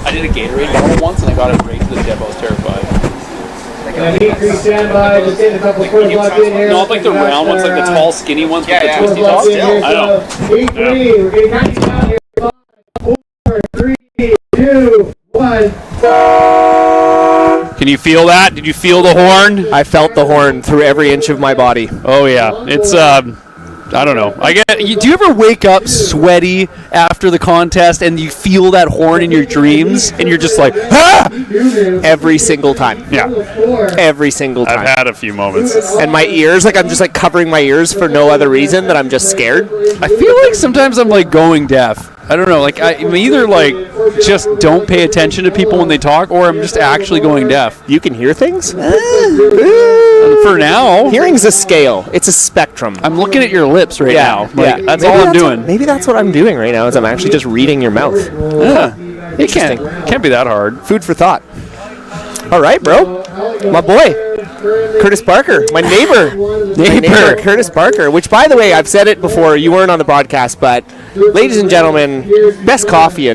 I did a Gatorade bottle once and I got it right to the tip. I was terrified. And heat crease standby. Just getting a couple of quarters locked in here. Not like the round ones, like the tall, skinny ones with the twisty tops. I know. 8-3. We're getting 90 down here. 5, 4, 3, 2, 1. Can you feel that? Did you feel the horn? I felt the horn through every inch of my body. Oh yeah, it's I don't know. Do you ever wake up sweaty after the contest and you feel that horn in your dreams and you're just like, ah! Every single time. Yeah. Every single time. I've had a few moments. And my ears, I'm just covering my ears for no other reason than I'm just scared. I feel like sometimes I'm going deaf. I don't know. I'm either just don't pay attention to people when they talk, or I'm just actually going deaf. You can hear things? For now. Hearing's a scale. It's a spectrum. I'm looking at your lips right now. That's all I'm doing. Maybe that's what I'm doing right now, is I'm actually just reading your mouth. Yeah. It can't be that hard. Food for thought. All right, bro. My boy, Curtis Barker, my neighbor, Curtis Barker. Which, by the way, I've said it before. You weren't on the broadcast, but ladies and gentlemen, best coffee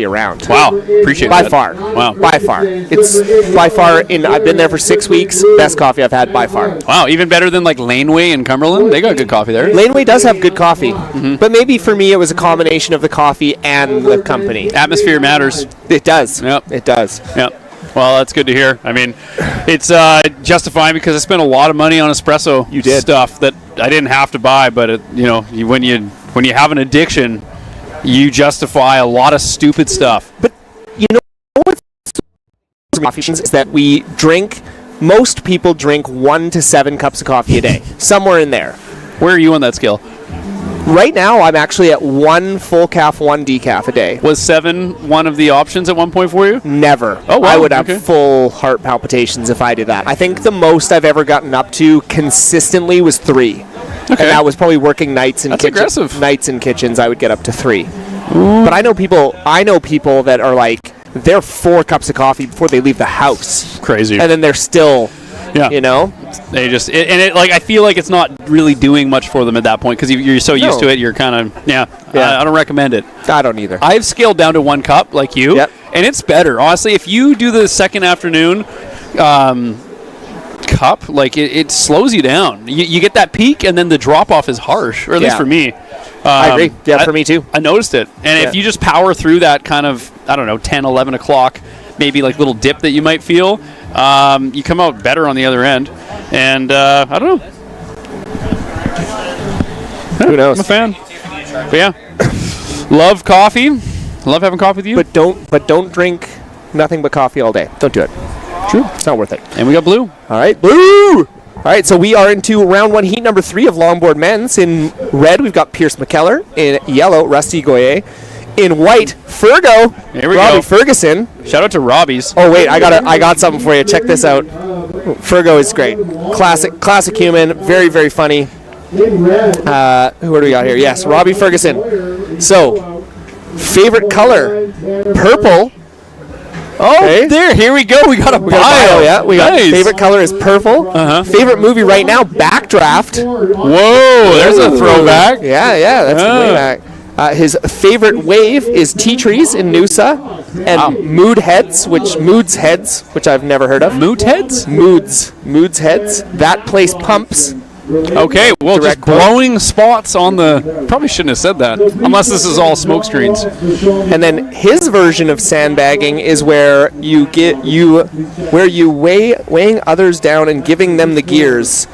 around. Wow, appreciate by that. far. Wow, by far. It's by far. I've been there for 6 weeks. Best coffee I've had by far. Wow, even better than Laneway in Cumberland. They got good coffee there. Laneway does have good coffee, but maybe for me it was a combination of the coffee and the company. Atmosphere matters. It does. Yep, it does. Yep. Well, that's good to hear. I mean, it's justifying because I spent a lot of money on espresso stuff that I didn't have to buy. But when you have an addiction, you justify a lot of stupid stuff. But you know what's is that we drink. Most people drink 1 to 7 cups of coffee a day, somewhere in there. Where are you on that scale? Right now, I'm actually at 1 full calf, 1 decaf a day. Was 7 one of the options at one point for you? Never. Oh, wow. I would have Okay. full heart palpitations if I did that. I think the most I've ever gotten up to consistently was 3. And that was probably working nights in aggressive. Nights in kitchens, I would get up to 3. But I know people that are like, they're 4 cups of coffee before they leave the house. Crazy. And then they're still, Yeah. you know? They just like I feel like it's not really doing much for them at that point because you're so used to it. You're kind of I don't recommend it. I don't either. I've scaled down to 1 cup like you, and it's better honestly. If you do the second afternoon cup, like it slows you down. You get that peak, and then the drop off is harsh, or at least for me. I agree. Yeah, for me too. I noticed it, and if you just power through that kind of 10, 11 o'clock, maybe like little dip that you might feel. You come out better on the other end, and I don't know. Who knows? I'm a fan. But yeah, love coffee. Love having coffee with you. But don't drink nothing but coffee all day. Don't do it. True. It's not worth it. And we got blue. All right, blue. All right, so we are into round 1, heat number 3 of longboard men's. In red, we've got Pierce McKellar. In yellow, Rusty Goyer. In white, Fergo. Here we Robbie go. Ferguson. Shout out to Robbie's. Oh wait, I got something for you. Check this out. Fergo is great. Classic human. Very, very funny. Who do we got here? Yes, Robbie Ferguson. So, favorite color, purple. Oh, here we go. We got a bio. Yeah, we got nice. favorite color is purple. Favorite movie right now, Backdraft. Whoa, there's a throwback. Yeah, that's way back. His favorite wave is tea trees in Noosa, and Moods Heads, which I've never heard of. Mood Heads? Moods Heads. That place pumps. Okay, well, just glowing spots on the. Probably shouldn't have said that, unless this is all smoke screens. And then his version of sandbagging is where weighing others down and giving them the gears,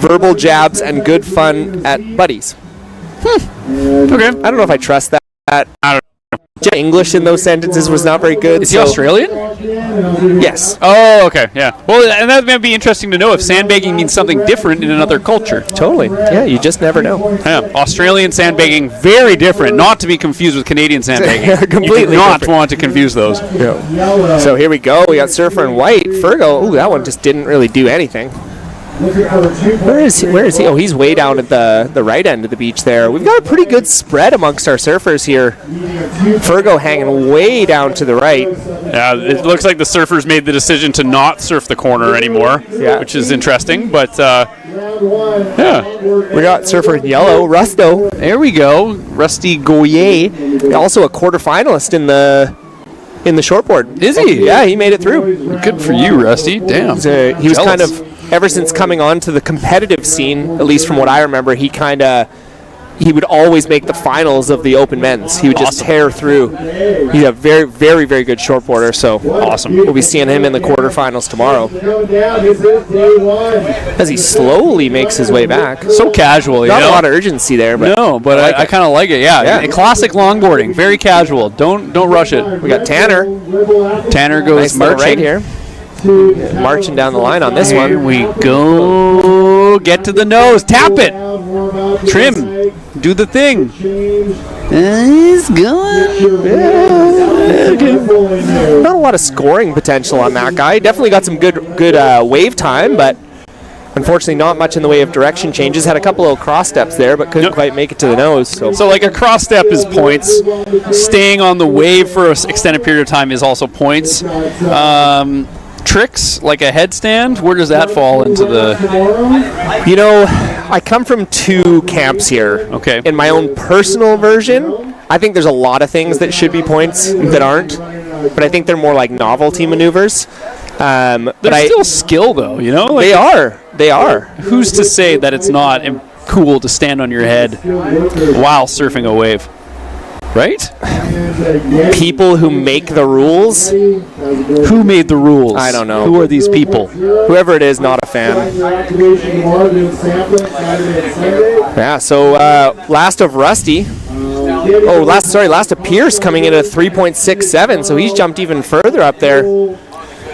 verbal jabs and good fun at buddies. Okay. I don't know if I trust that. I don't know. English in those sentences was not very good. Is he Australian? Yes. Oh, okay, yeah. Well, and that might be interesting to know if sandbagging means something different in another culture. Totally. Yeah, you just never know. Yeah. Australian sandbagging, very different. Not to be confused with Canadian sandbagging. Completely you do not different. want to confuse those. Yeah. So here we go. We got Surfer in white. Fergo. Ooh, that one just didn't really do anything. Where is he? Oh, he's way down at the right end of the beach there. We've got a pretty good spread amongst our surfers here. Fergo hanging way down to the right. Yeah, it looks like the surfers made the decision to not surf the corner anymore, which is interesting. But yeah, we got surfer in yellow, Rusto. There we go, Rusty Goyer, also a quarterfinalist in the shortboard. Is he? Yeah, he made it through. Good for you, Rusty. Damn. He was kind of. Ever since coming on to the competitive scene, at least from what I remember, he would always make the finals of the open men's. He would just tear through. He's a very, very, very good shortboarder, so awesome. We'll be seeing him in the quarterfinals tomorrow. As he slowly makes his way back. So casual, Not a lot of urgency there, but no, but I kind of like it. Yeah. Classic longboarding, very casual. Don't rush it. We got Tanner. Tanner goes nice marching right here. Marching down the line on this one. Here we go. Get to the nose. Tap it. Trim. Do the thing. He's going. Not a lot of scoring potential on that guy. Definitely got some good wave time, but unfortunately not much in the way of direction changes. Had a couple little cross steps there, but couldn't quite make it to the nose. So like a cross step is points. Staying on the wave for an extended period of time is also points. Tricks like a headstand, where does that fall into the? I come from 2 camps here. Okay. In my own personal version, I think there's a lot of things that should be points that aren't, but I think they're more like novelty maneuvers. They're still skill though, Like they are. Who's to say that it's not cool to stand on your head while surfing a wave? Right? People who make the rules. Who made the rules? I don't know. Who are these people? Whoever it is, not a fan. Yeah, so last of Rusty. Last of Pierce coming in at 3.67, so he's jumped even further up there.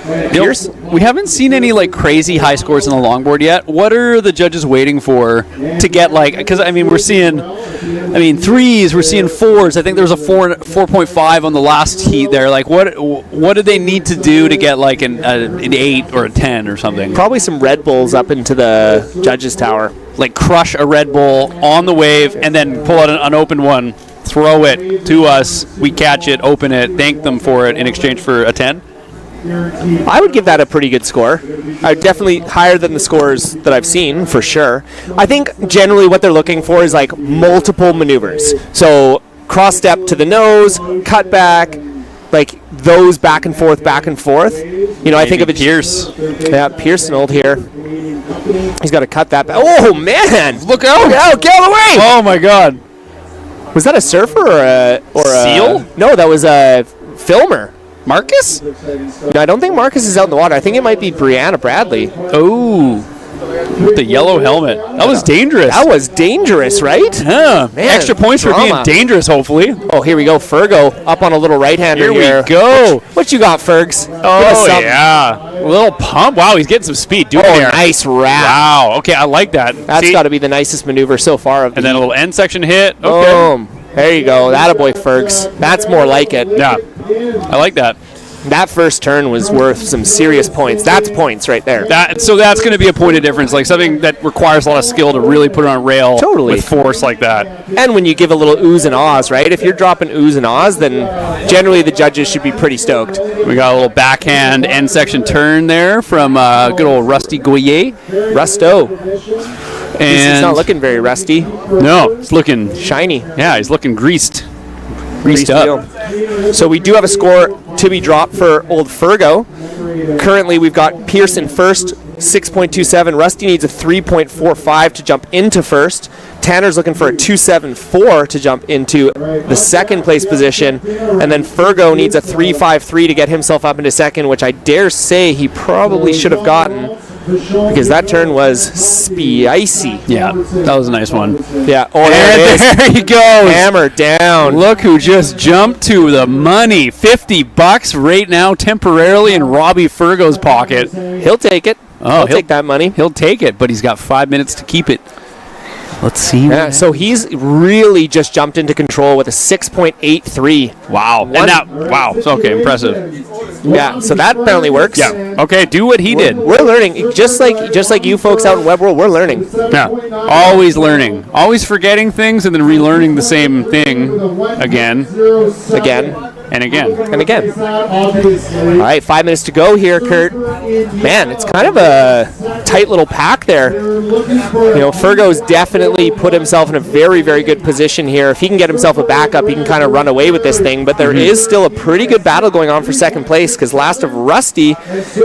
Pierce? We haven't seen any like crazy high scores on the longboard yet. What are the judges waiting for to get like? Because I mean, we're seeing, threes, we're seeing fours. I think there was a 4.5 on the last heat there. Like, what do they need to do to get like an 8 or a 10 or something? Probably some Red Bulls up into the judges' tower. Like crush a Red Bull on the wave and then pull out an unopened one, throw it to us, we catch it, open it, thank them for it in exchange for a 10. I would give that a pretty good score. Definitely higher than the scores that I've seen, for sure. I think generally what they're looking for is like multiple maneuvers. So cross step to the nose, cut back, like those back and forth. You know, I think of it. Pierce. Yeah, Pearson old here. He's got to cut that back. Oh, man! Look out! Get out of the way! Oh, my God. Was that a surfer or a seal? No, that was a filmer. Marcus? No, I don't think Marcus is out in the water. I think it might be Brianna Bradley. Oh, with the yellow helmet. That was dangerous. That was dangerous, right? Yeah. Man, extra points for being dangerous, hopefully. Oh, here we go. Fergo up on a little right-hander here. We go. What you got, Fergs? Oh, yeah. A little pump. Wow, he's getting some speed. Nice wrap. Wow. Okay, I like that. That's got to be the nicest maneuver so far. And then a little end section hit. Okay. Boom. There you go. Attaboy, Fergs. That's more like it. Yeah. I like that. That first turn was worth some serious points. That's points right there. So that's going to be a point of difference, like something that requires a lot of skill to really put it on rail with force like that. And when you give a little oohs and ahs, right? If you're dropping oohs and ahs, then generally the judges should be pretty stoked. We got a little backhand end section turn there from good old Rusty Goyer. Rusto. And he's not looking very rusty. No, it's looking shiny. Yeah, he's looking greased. Greased up. So we do have a score to be dropped for old Fergo. Currently, we've got Pearson first, 6.27. Rusty needs a 3.45 to jump into first. Tanner's looking for a 2.74 to jump into the second place position. And then Fergo needs a 3.53 to get himself up into second, which I dare say he probably should have gotten, because that turn was spicy. Yeah, that was a nice one. Yeah. Oh, there he goes. Hammer down. Look who just jumped to the money. $50 right now temporarily in Robbie Fergo's pocket. He'll take it. He'll take that money. He'll take it, but he's got 5 minutes to keep it. Let's see. Yeah, so he's really just jumped into control with a 6.83. Wow. Wow. It's okay. Impressive. Yeah, so that apparently works. Yeah. Okay, do what he did. We're learning. Just like you folks out in Web World, we're learning. Yeah. Always learning. Always forgetting things and then relearning the same thing again. And again. All right, 5 minutes to go here, Kurt. Man, it's kind of a tight little pack there. You know, Fergo's definitely put himself in a very, very good position here. If he can get himself a backup, he can kind of run away with this thing. But there is still a pretty good battle going on for second place, because last of Rusty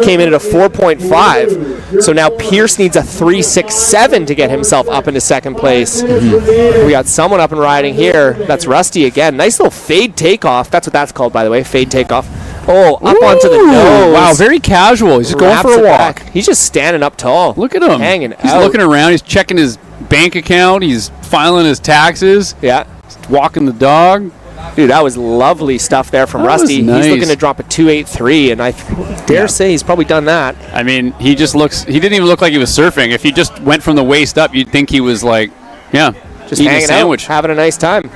came in at a 4.5. So now Pierce needs a 3.67 to get himself up into second place. We got someone up and riding here. That's Rusty again. Nice little fade takeoff. That's what that's called, by the way, fade takeoff. Oh, up onto the nose. Wow, very casual. He's just going for a walk. He's just standing up tall. Look at him. Hanging He's out. looking around. He's checking his bank account. He's filing his taxes. Yeah. He's walking the dog. Dude, that was lovely stuff there from Rusty. Nice. He's looking to drop a 2.83, and I dare say he's probably done that. I mean, he didn't even look like he was surfing. If he just went from the waist up, you'd think he was like, just eating hanging a sandwich. out, having a nice time.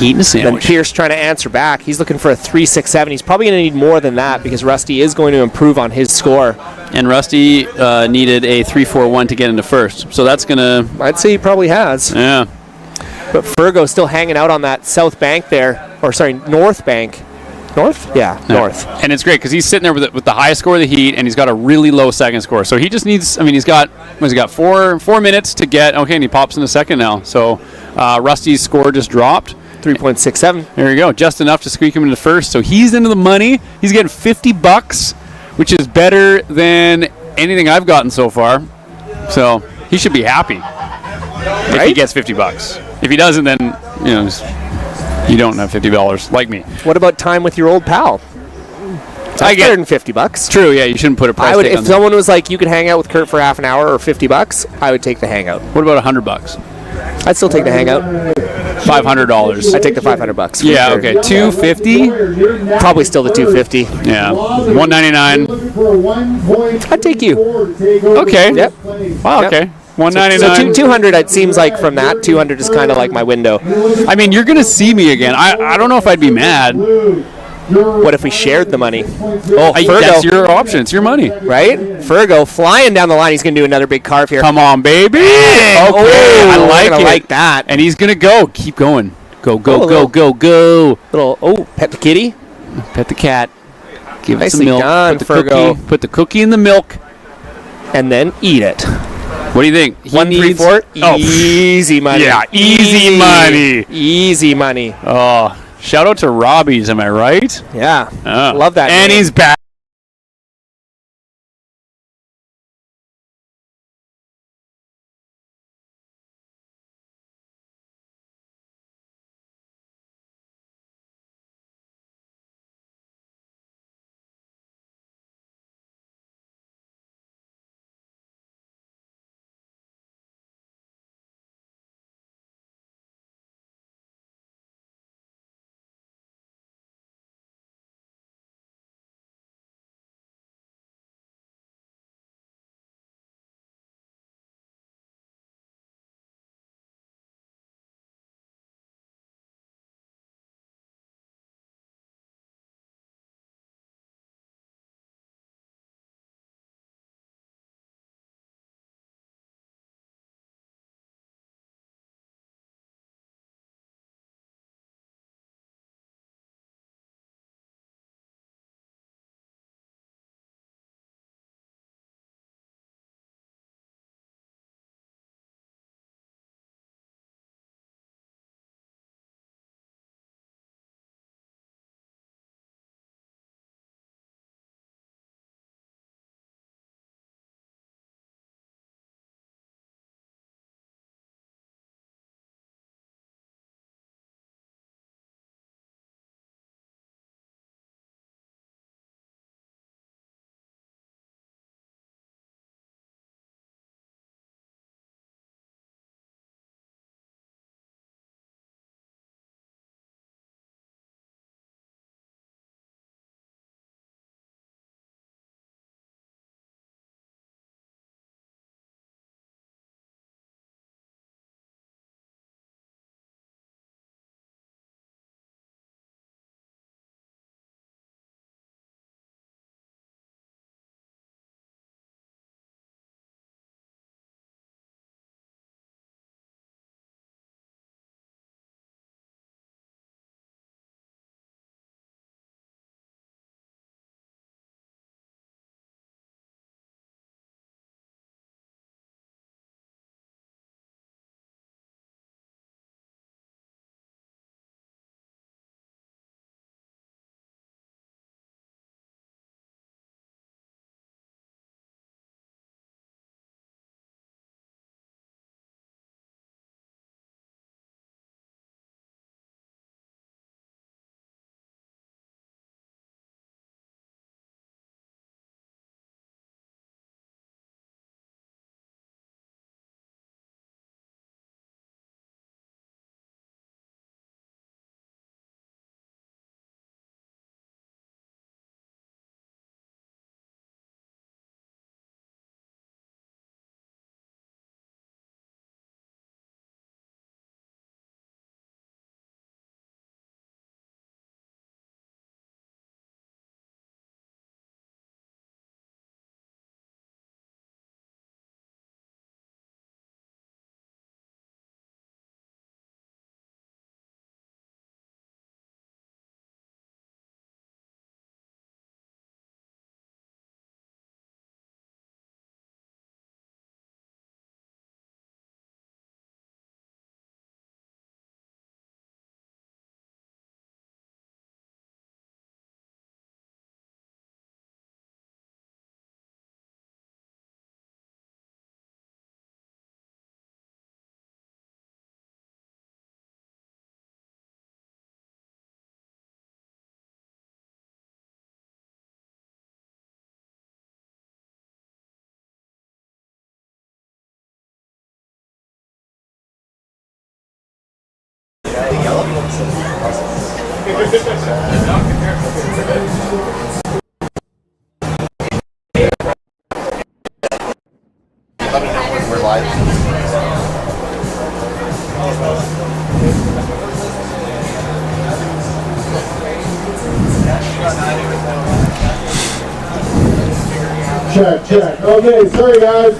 Eating a sandwich. Then Pierce trying to answer back. He's looking for a 3.67. He's probably going to need more than that, because Rusty is going to improve on his score. And Rusty needed a 3.41 to get into first. So that's going to... I'd say he probably has. Yeah. But Fergo's still hanging out on that south bank there. Or, sorry, north bank. North? Yeah, north. And it's great because he's sitting there with the highest score of the heat, and he's got a really low second score. So he just needs... I mean, he's got 4 minutes to get... Okay, and he pops into second now. So Rusty's score just dropped. 3.67. There you go. Just enough to squeak him into first. So he's into the money. He's getting $50, which is better than anything I've gotten so far. So he should be happy if he gets $50. If he doesn't, then you don't have $50 like me. What about time with your old pal? I get $50. True. Yeah, you shouldn't put a price tag on if someone was like, you could hang out with Kurt for half an hour or $50, I would take the hangout. What about $100? I'd still take the hangout. $500. I take the $500. Yeah. Okay. 250. Probably still the 250. Yeah. 199. I'd take you. Okay. Yep. Wow. Yep. Okay. 199. So 200. It seems like from that 200 is kind of like my window. I mean, you're gonna see me again. I don't know if I'd be mad. What if we shared the money? Oh, Fergo. That's your option. It's your money, right? Fergo flying down the line. He's gonna do another big carve here. Come on, baby. Okay, oh, I like it. Like that. And he's gonna go. Keep going. Go. Little pet the kitty. Pet the cat. Give it some Nicely milk. done, put the Fergo. cookie. Put the cookie in the milk. And then eat it. What do you think? 1, 3, 4. Easy money. Yeah, easy money. Easy money. Oh, shout out to Robbie's. Am I right? Yeah. Love that. And name. he's back. Let me know when we're live. Check. Okay, sorry guys.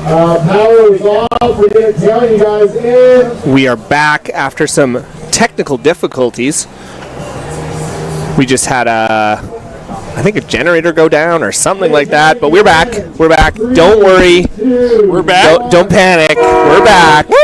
Power was off. We didn't tell you guys in. We are back after some technical difficulties. We just had I think a generator go down or something like that, but we're back. We're back. Don't worry. We're back. Don't panic. We're back. Woo!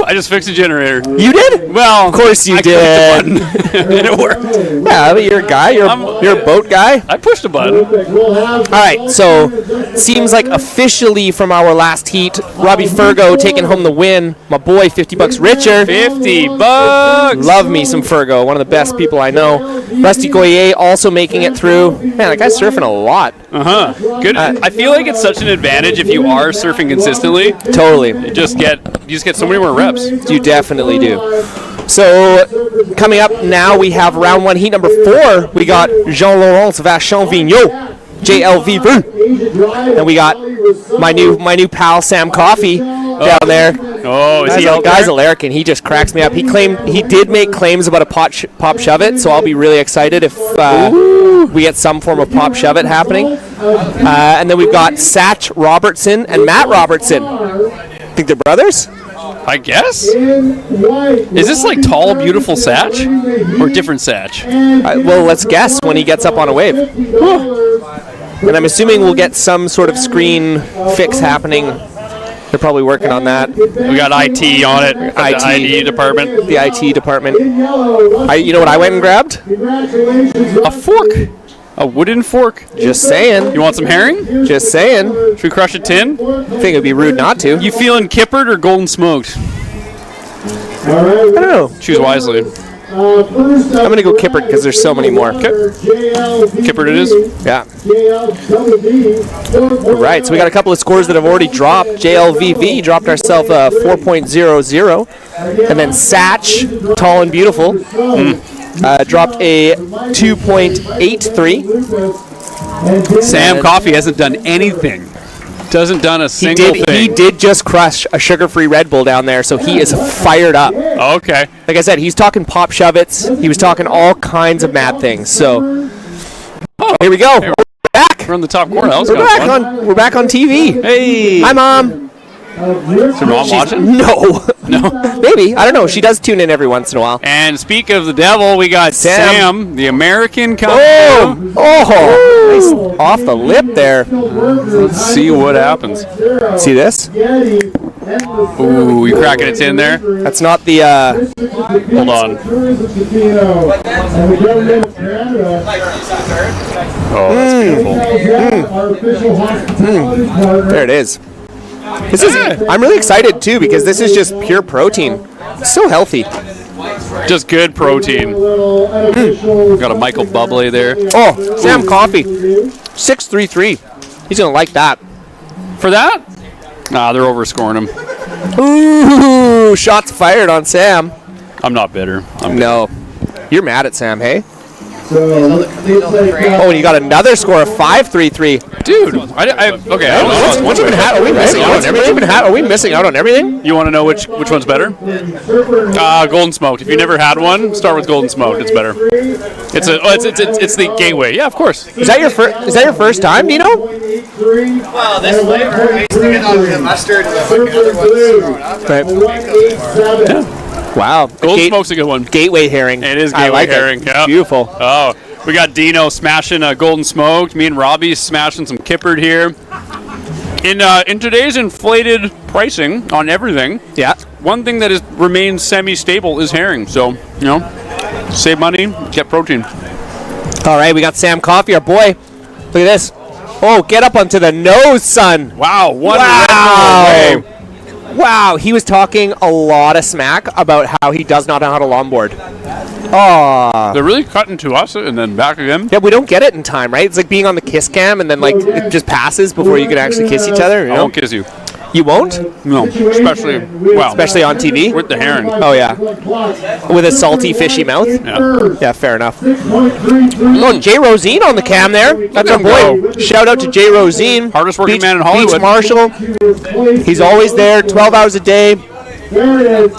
I just fixed a generator. You did? Well, of course you did. And it worked. Yeah, but you're a guy. You're a boat guy. I pushed a button. All right, so seems like officially from our last heat, Robbie Fergo taking home the win. My boy, $50 richer. $50. Love me some Fergo, one of the best people I know. Rusty Goyer also making it through. Man, that guy's surfing a lot. Good. I feel like it's such an advantage if you are surfing consistently. Totally. You just get so many more reps. You definitely do. So coming up now, we have round one, heat number 4. We got Jean-Laurent Vachon-Vigneault, JLV, and we got my new pal Sam Coffey down there. Oh, is he out there? Guy's a larrikin. He just cracks me up. He did make claims about a pop shove it, so I'll be really excited if we get some form of pop shove it happening. And then we've got Satch Robertson and Matt Robertson. Think they're brothers? I guess. Is this like tall, beautiful Satch? Or different Satch? Well, let's guess when he gets up on a wave. And I'm assuming we'll get some sort of screen fix happening. They're probably working on that. We got IT on it. The IT department. The IT department. You know what I went and grabbed? A fork. A wooden fork. Just saying. You want some herring? Just saying. Should we crush a tin? I think it'd be rude not to. You feeling kippered or golden smoked? I don't know. Choose wisely. I'm going to go kippered because there's so many more. Kippered it is? Yeah. All right, so we got a couple of scores that have already dropped. JLVV dropped ourselves a 4.00. And then Satch, tall and beautiful, dropped a 2.83. Sam Coffey hasn't done anything. Hasn't done a single thing. He did just crush a sugar-free Red Bull down there, so he is fired up. Okay. Like I said, he's talking pop shove-its. He was talking all kinds of mad things. So here we go. We're back. We're on the top corner. We're back on TV. Hey. Hi, Mom. Is your mom watching? No. No. Maybe. I don't know. She does tune in every once in a while. And speak of the devil, we got Sam the American coming. Nice off the lip there. Let's see what happens. See this? Ooh, you cracking it in there? That's not the. Hold on. Oh, that's beautiful. There it is. This is. I'm really excited too because this is just pure protein. It's so healthy. Just good protein. Got a Michael Bublé there. Oh, Sam Coffey, 633. He's gonna like that. For that? Nah, they're overscoring him. Ooh, shots fired on Sam. I'm not bitter. No, you're mad at Sam, hey? Oh, and you got another score of 533. Dude, okay. What's been Are we missing out on everything? Are we missing out on everything? You want to know which one's better? Golden smoked. If you never had one, start with golden smoked. It's better. It's the gateway. Yeah, of course. Is that your first time? Do you know? Well, this flavor, I used to get on the mustard and the other ones. Wow. Golden smoke's a good one. Gateway herring. It is gateway herring. It. Yeah. Beautiful. Oh, we got Dino smashing a golden smoked. Me and Robbie smashing some kippered here. In today's inflated pricing on everything, yeah, one thing that remains semi-stable is herring. So, save money, get protein. All right, we got Sam Coffey, our boy. Look at this. Oh, get up onto the nose, son. Wow. Wow, he was talking a lot of smack about how he does not know how to longboard. Oh. They're really cutting to us and then back again. Yeah, we don't get it in time, right? It's like being on the kiss cam and then it just passes before you can actually kiss each other. You know? I won't kiss you. You won't? No, especially especially on TV with the heron. Oh yeah, with a salty, fishy mouth. Yeah, fair enough. Oh, Jay Rosine on the cam there. That's our boy. Shout out to Jay Rosine, hardest working man in Hollywood. Beach Marshal. He's always there, 12 hours a day.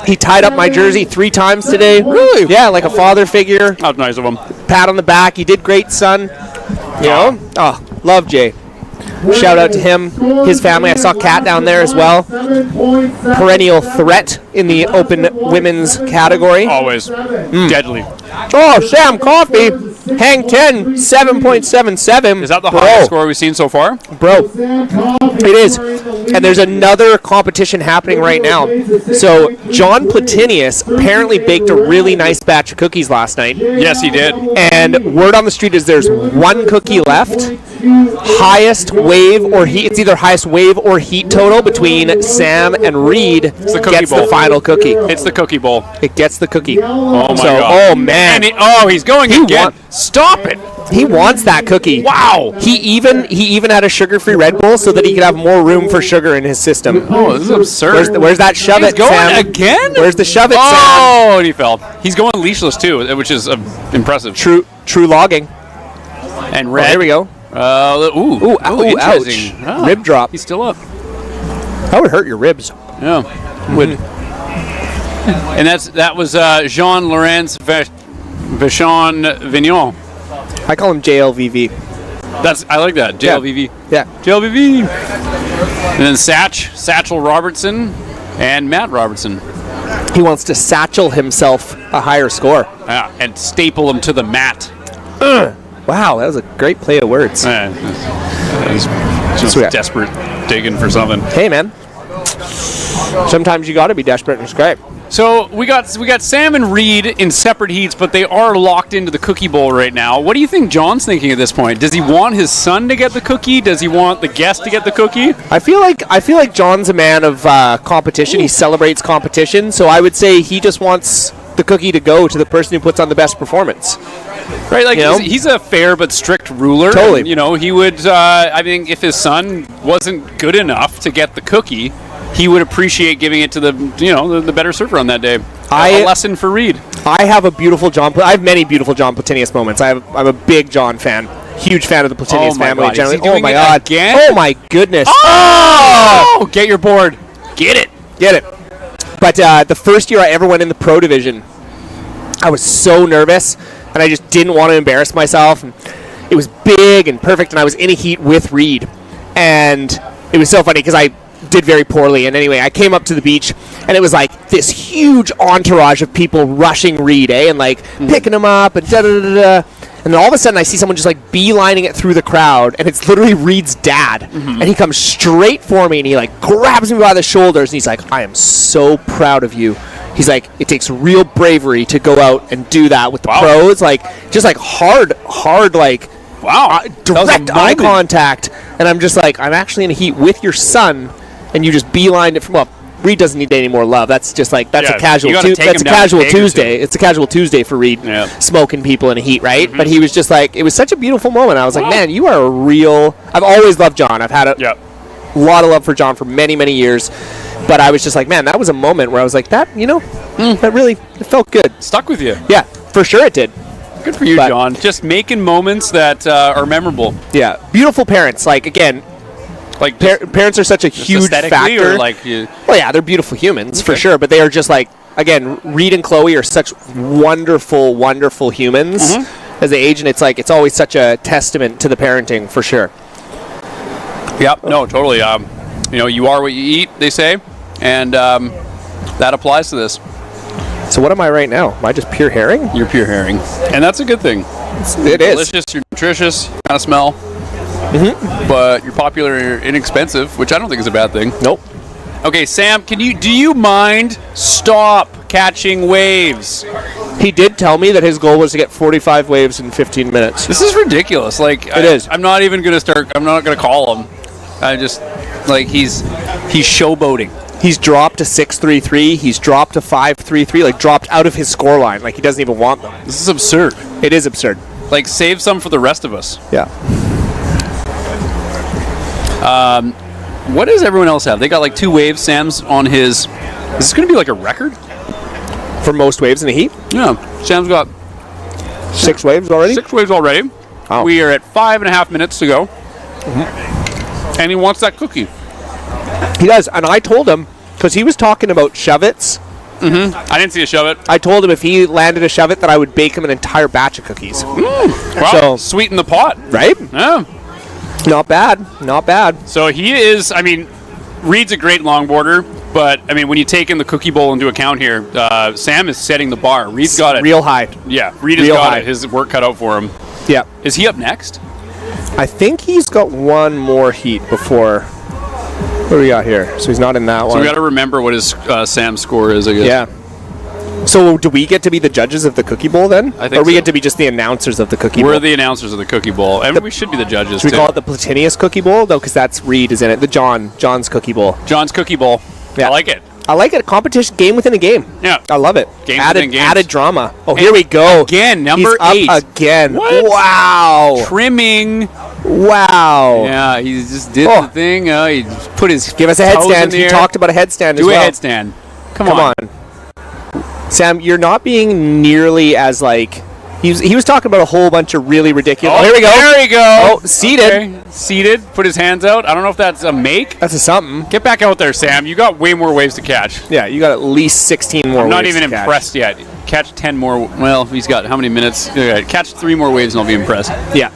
He tied up my jersey 3 times today. Really? Yeah, like a father figure. That's nice of him. Pat on the back. You did great, son. You know? Oh, love Jay. Shout out to him, his family. I saw Kat down there as well. Perennial threat in the open women's category. Always. Deadly. Oh, Sam Coffey. Hang 10, 7.77. Is that the highest score we've seen so far? Bro, it is. And there's another competition happening right now. So, John Platinius apparently baked a really nice batch of cookies last night. Yes, he did. And word on the street is there's 1 cookie left. Highest wave or heat. It's either highest wave or heat total between Sam and Reed gets the final cookie. It's the cookie bowl. It gets the cookie. Oh, my God. Oh, man. And he's going again. Stop it. He wants that cookie. Wow. He even had a sugar-free Red Bull so that he could have more room for sugar in his system. Oh, this is absurd. Where's that shove He's it, going Sam? again? Where's the shove it, Sam? Oh, and he fell. He's going leashless too, which is impressive. True logging. And red. There we go. Ooh, ouch. Oh, Rib drop. He's still up. That would hurt your ribs. Yeah, would. And that was Jean Laurent Vachon Vignon. I call him JLVV. I like that. JLVV. Yeah. JLVV. And then Satchel Robertson and Matt Robertson. He wants to satchel himself a higher score. Yeah, and staple him to the mat. Wow, that was a great play of words. Just desperate digging for something. Hey, man. Sometimes you got to be desperate, and it's great. So we got Sam and Reed in separate heats, but they are locked into the cookie bowl right now. What do you think John's thinking at this point? Does he want his son to get the cookie? Does he want the guest to get the cookie? I feel like John's a man of competition. He celebrates competition, so I would say he just wants the cookie to go to the person who puts on the best performance. Right, like he's a fair but strict ruler. Totally. And, he would. I think if his son wasn't good enough to get the cookie, he would appreciate giving it to the better surfer on that day. A lesson for Reed. I have many beautiful John Platinius moments. I'm a big John fan. Huge fan of the Platinius family generally. Oh my God. Again? Oh my goodness. Oh! Get your board. Get it. But the first year I ever went in the pro division, I was so nervous and I just didn't want to embarrass myself. And it was big and perfect, and I was in a heat with Reed. And it was so funny because I did very poorly. And anyway, I came up to the beach and it was like this huge entourage of people rushing Reed, and like picking him up and da-da-da-da. And then all of a sudden I see someone just like beelining it through the crowd, and it's literally Reed's dad. And he comes straight for me and he like grabs me by the shoulders and he's like, "I am so proud of you." He's like, "It takes real bravery to go out and do that with the pros." Like, just like hard, like, direct eye contact. And I'm just like, I'm actually in a heat with your son, and you just beelined it from up. Reed doesn't need any more love. That's just like, that's a casual Tuesday. It's a casual Tuesday for Reed, smoking people in a heat, right? But he was just like, it was such a beautiful moment. I was like, man, you are a real. I've always loved John. I've had a lot of love for John for many, many years. But I was just like, man, that was a moment where I was like, that really, it felt good. Stuck with you. Yeah, for sure it did. Good for you, John. Just making moments that are memorable. Yeah. Beautiful parents. Like, again, like parents are such a huge factor. Or like, well, yeah, they're beautiful humans for sure, but they are just like, again, Reed and Chloe are such wonderful, wonderful humans as they age, and it's like, it's always such a testament to the parenting for sure. Yep. No, totally. You are what you eat, they say, and that applies to this. So what am I right now? Am I just pure herring? You're pure herring, and that's a good thing. It is delicious. You're nutritious. Kind of smell. But you're popular and you're inexpensive, which I don't think is a bad thing. Nope. Okay, Sam, do you mind stop catching waves? He did tell me that his goal was to get 45 waves in 15 minutes. This is ridiculous. Like, it is. I'm not even going to start. I'm not going to call him. I just, like, he's showboating. He's dropped to 6.33. He's dropped to 5.33. Like, dropped out of his score line. Like, he doesn't even want them. This is absurd. It is absurd. Like, save some for the rest of us. Yeah. what does everyone else have? They got like 2 waves. Sam's on his. Is this going to be like a record? For most waves in the heat? Yeah. Sam's got 6 waves already? 6 waves already. Oh. We are at 5.5 minutes to go. And he wants that cookie. He does. And I told him, because he was talking about shove-its. I didn't see a shove-it. I told him if he landed a shove-it that I would bake him an entire batch of cookies. Wow, So, sweeten the pot. right? Yeah. Not bad. Not bad. So he is, I mean, Reed's a great longboarder, but, I mean, when you take in the cookie bowl into account here, Sam is setting the bar. Reed's got it. Real high. Yeah, Reed has Real got high. it. His work cut out for him. Yeah. Is he up next? I think he's got one more heat before. What do we got here? So he's not in that one. So we got to remember what his Sam's score is, I guess. Yeah. So do we get to be the judges of the Cookie Bowl then? I think or we so. get to be just the announcers of the Cookie Bowl? We're the announcers of the Cookie Bowl, and we should be the judges, Should we too. call it the Platinius Cookie Bowl? Though, because that's Reed is in it. The John's Cookie Bowl. John's Cookie Bowl. Yeah. I like it. I like it. Competition, game within a game. Yeah. I love it. Games added, within games. added drama. Oh, here we go. Again, number He's 8. up again. What? Wow. Trimming. Wow. Yeah, he just did Oh. the thing. He just put his Give us a toes in headstand. the He air. talked about a headstand as Do well. a headstand. Come Come on. on. Sam, you're not being nearly as like... He was talking about a whole bunch of really ridiculous... Oh, here we go. There we go. Oh, seated. Okay. Seated. Put his hands out. I don't know if that's a make. That's a something. Get back out there, Sam. You got way more waves to catch. Yeah, you got at least 16 more I'm not waves even to catch. impressed yet. Catch 10 more. Well, he's got how many minutes? Catch 3 more waves and I'll be impressed. Yeah.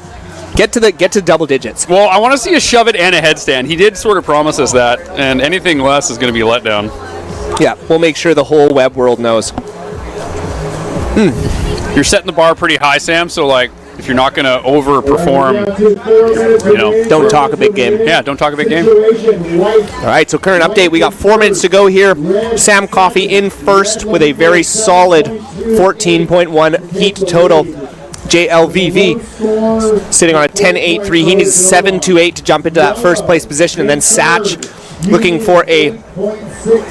Get to double digits. Well, I want to see a shove it and a headstand. He did sort of promise us that, and anything less is going to be a letdown. Yeah, we'll make sure the whole web world knows. You're setting the bar pretty high, Sam, so like if you're not going to overperform, Don't talk a big game. Yeah, don't talk a big game. All right, so current update. We got 4 minutes to go here. Sam Coffey in first with a very solid 14.1 heat total. JLVV sitting on a 10.83. He needs a 7.28 to jump into that first place position, and then Satch looking for a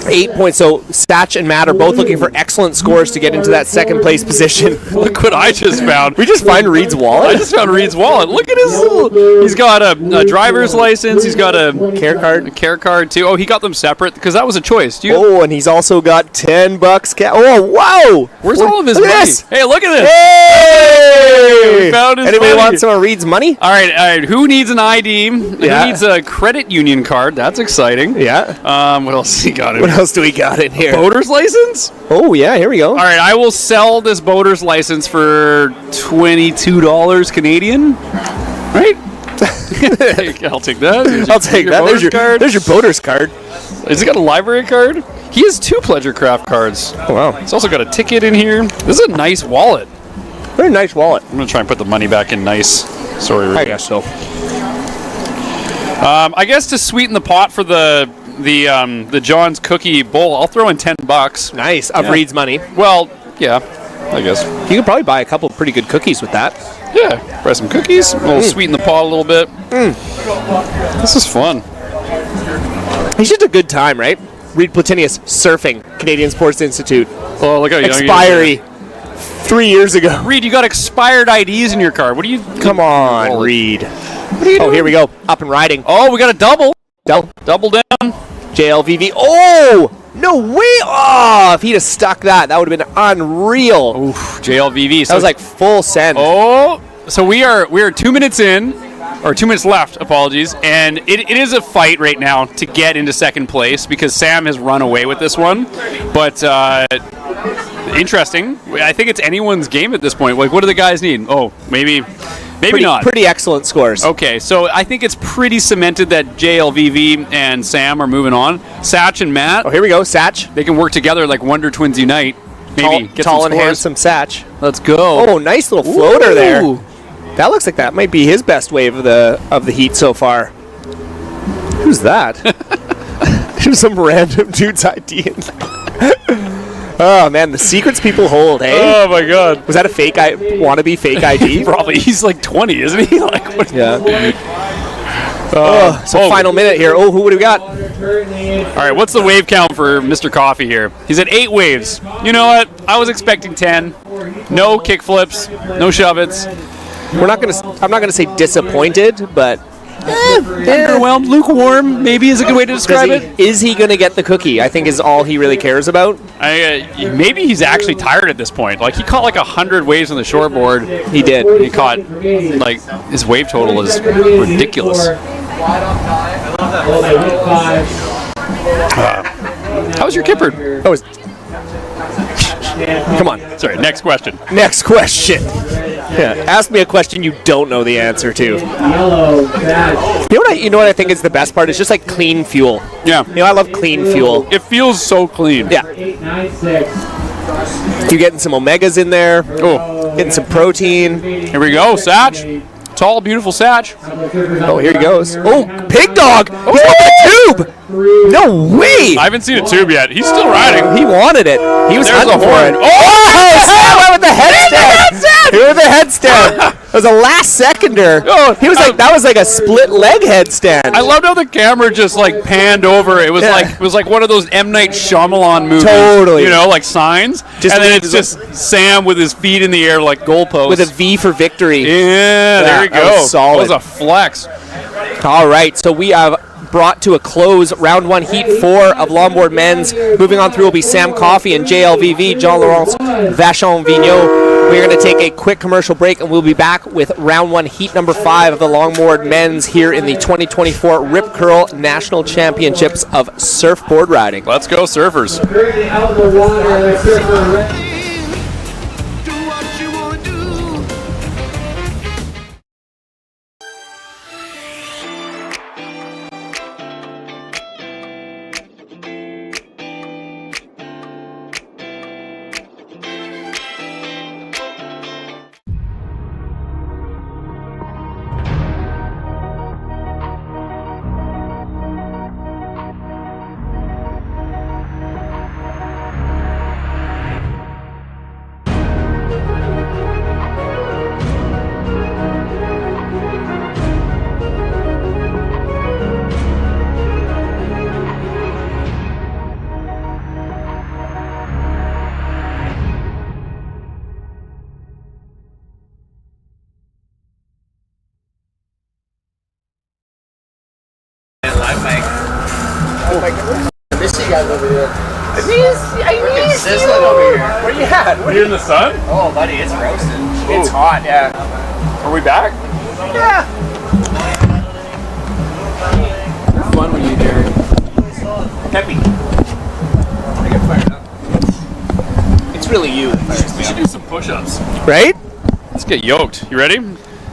8 points. So Satch and Matt are both looking for excellent scores to get into that second place position. Look what I just found. We just find Reed's wallet. I just found Reed's wallet. Look at his little. He's got a driver's license. He's got a care card too. Oh, he got them separate because that was a choice. Do you? Oh, and he's also got $10. Oh, wow! Where's all of his Look at money? this. Hey, look at this. Hey! We found his Anybody money. want some of Reed's money? All right. Who needs an ID? Yeah. Who needs a credit union card? That's exciting. Yeah. What else he got in What here? else do we got in here? Boater's license? Oh, yeah, here we go. All right, I will sell this boater's license for $22 Canadian. Right? I'll take that. I'll take that. boater's card. There's your boater's card. Has he got a library card? He has 2 Pleasure Craft cards. Oh, wow. He's also got a ticket in here. This is a nice wallet. Very nice wallet. I'm going to try and put the money back in nice. Sorry, Rick. I guess so. I guess to sweeten the pot for the John's Cookie Bowl, I'll throw in $10. Nice. Of Yeah. Reed's money. Well, yeah, I guess. You could probably buy a couple pretty good cookies with that. Yeah, buy some cookies. We'll sweeten the pot a little bit. This is fun. It's just a good time, right? Reed Platinius surfing, Canadian Sports Institute. Oh, look how young he is. Expiry 3 years ago. Reed, you got expired IDs in your car. What do you? Come on, Reed. What are you doing? Oh, here we go. Up and riding. Oh, we got a double. Double down. JLVV. Oh! No way! Oh, if he'd have stuck that, that would have been unreal. Oof, JLVV. That was like full send. Oh, so we are 2 minutes in, or 2 minutes left. Apologies, and it is a fight right now to get into second place because Sam has run away with this one. But interesting. I think it's anyone's game at this point. Like, what do the guys need? Oh, maybe not. Pretty excellent scores. Okay, so I think it's pretty cemented that JLVV and Sam are moving on. Satch and Matt. Oh, here we go. Satch. They can work together like Wonder Twins unite. Maybe get tall some and scores. handsome Satch. Let's go. Oh, nice little floater there. Ooh. That looks like that might be his best wave of the heat so far. Who's that? There's some random dude's ID. Oh man, the secrets people hold, hey? Oh my God! Was that a fake wannabe fake ID? Probably. He's like 20, isn't he? Like, what? Yeah. Final minute here. Oh, who would we got? All right, what's the wave count for Mr. Coffee here? He's at 8 waves. You know what? I was expecting 10. No kick flips, no shove-its. I'm not gonna say disappointed, but Underwhelmed, lukewarm, maybe is a good way to describe it. Is he going to get the cookie? I think is all he really cares about. Maybe he's actually tired at this point. Like, he caught like 100 waves on the shortboard. He did. He caught, like, his wave total is ridiculous. How's your kipper? Oh, come on. Sorry, next question. Next question. Yeah, ask me a question you don't know the answer to. You know what I think is the best part? It's just like clean fuel. Yeah. You know, I love clean fuel. It feels so clean. Yeah. You're getting some omegas in there. Oh, getting some protein. Here we go, Satch. Tall, beautiful Satch. Oh, here he goes. Oh, Pig Dog! Oh, he's got the tube! No way! I haven't seen a tube yet. He's still riding. He wanted it. He was There's hunting a for horn. it. Oh, Sam with the headstand! Here with the headstand. It was a last seconder. He was like, that was like a split leg headstand. I loved how the camera just like panned over. It was like one of those M. Night Shyamalan movies. Totally. You know, like Signs. And then it's just Sam with his feet in the air like goalposts. With a V for victory. Yeah, there you go. That was solid. That was a flex. All right, so we have brought to a close round 1, heat 4 of longboard men's. Moving on through will be Sam Coffey and JLVV, Jean-Laurent Vachon-Vigneault. We're going to take a quick commercial break, and we'll be back with round 1, heat number 5 of the longboard men's here in the 2024 Rip Curl National Championships of Surfboard Riding. Let's go, surfers. I miss you guys over here. I miss Sizzling over here. Where you at? Are you in the sun? Oh, buddy, it's roasting. It's hot, yeah. Are we back? Yeah. Fun when you hear Peppy. I get fired up. It's really you that fires We me should up. do some push-ups. Right? Let's get yoked. You ready?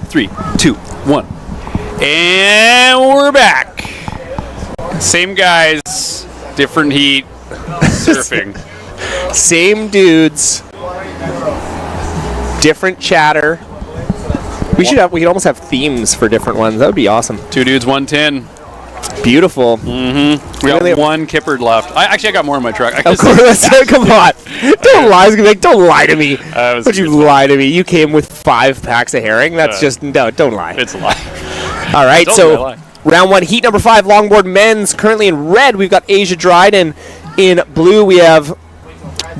3, 2, 1. And we're back. Same guys, different heat, surfing. Same dudes, different chatter. We could almost have themes for different ones. That would be awesome. 2 dudes, 110. Beautiful. Mm-hmm. We got one kippered left. I got more in my truck. Of course. Come on. Don't lie. Don't lie to me. Don't you lie to me. You came with 5 packs of herring. That's just, no, don't lie. It's a lie. All right, so round 1, heat number 5, longboard men's. Currently in red, we've got Asia Dryden. In blue, we have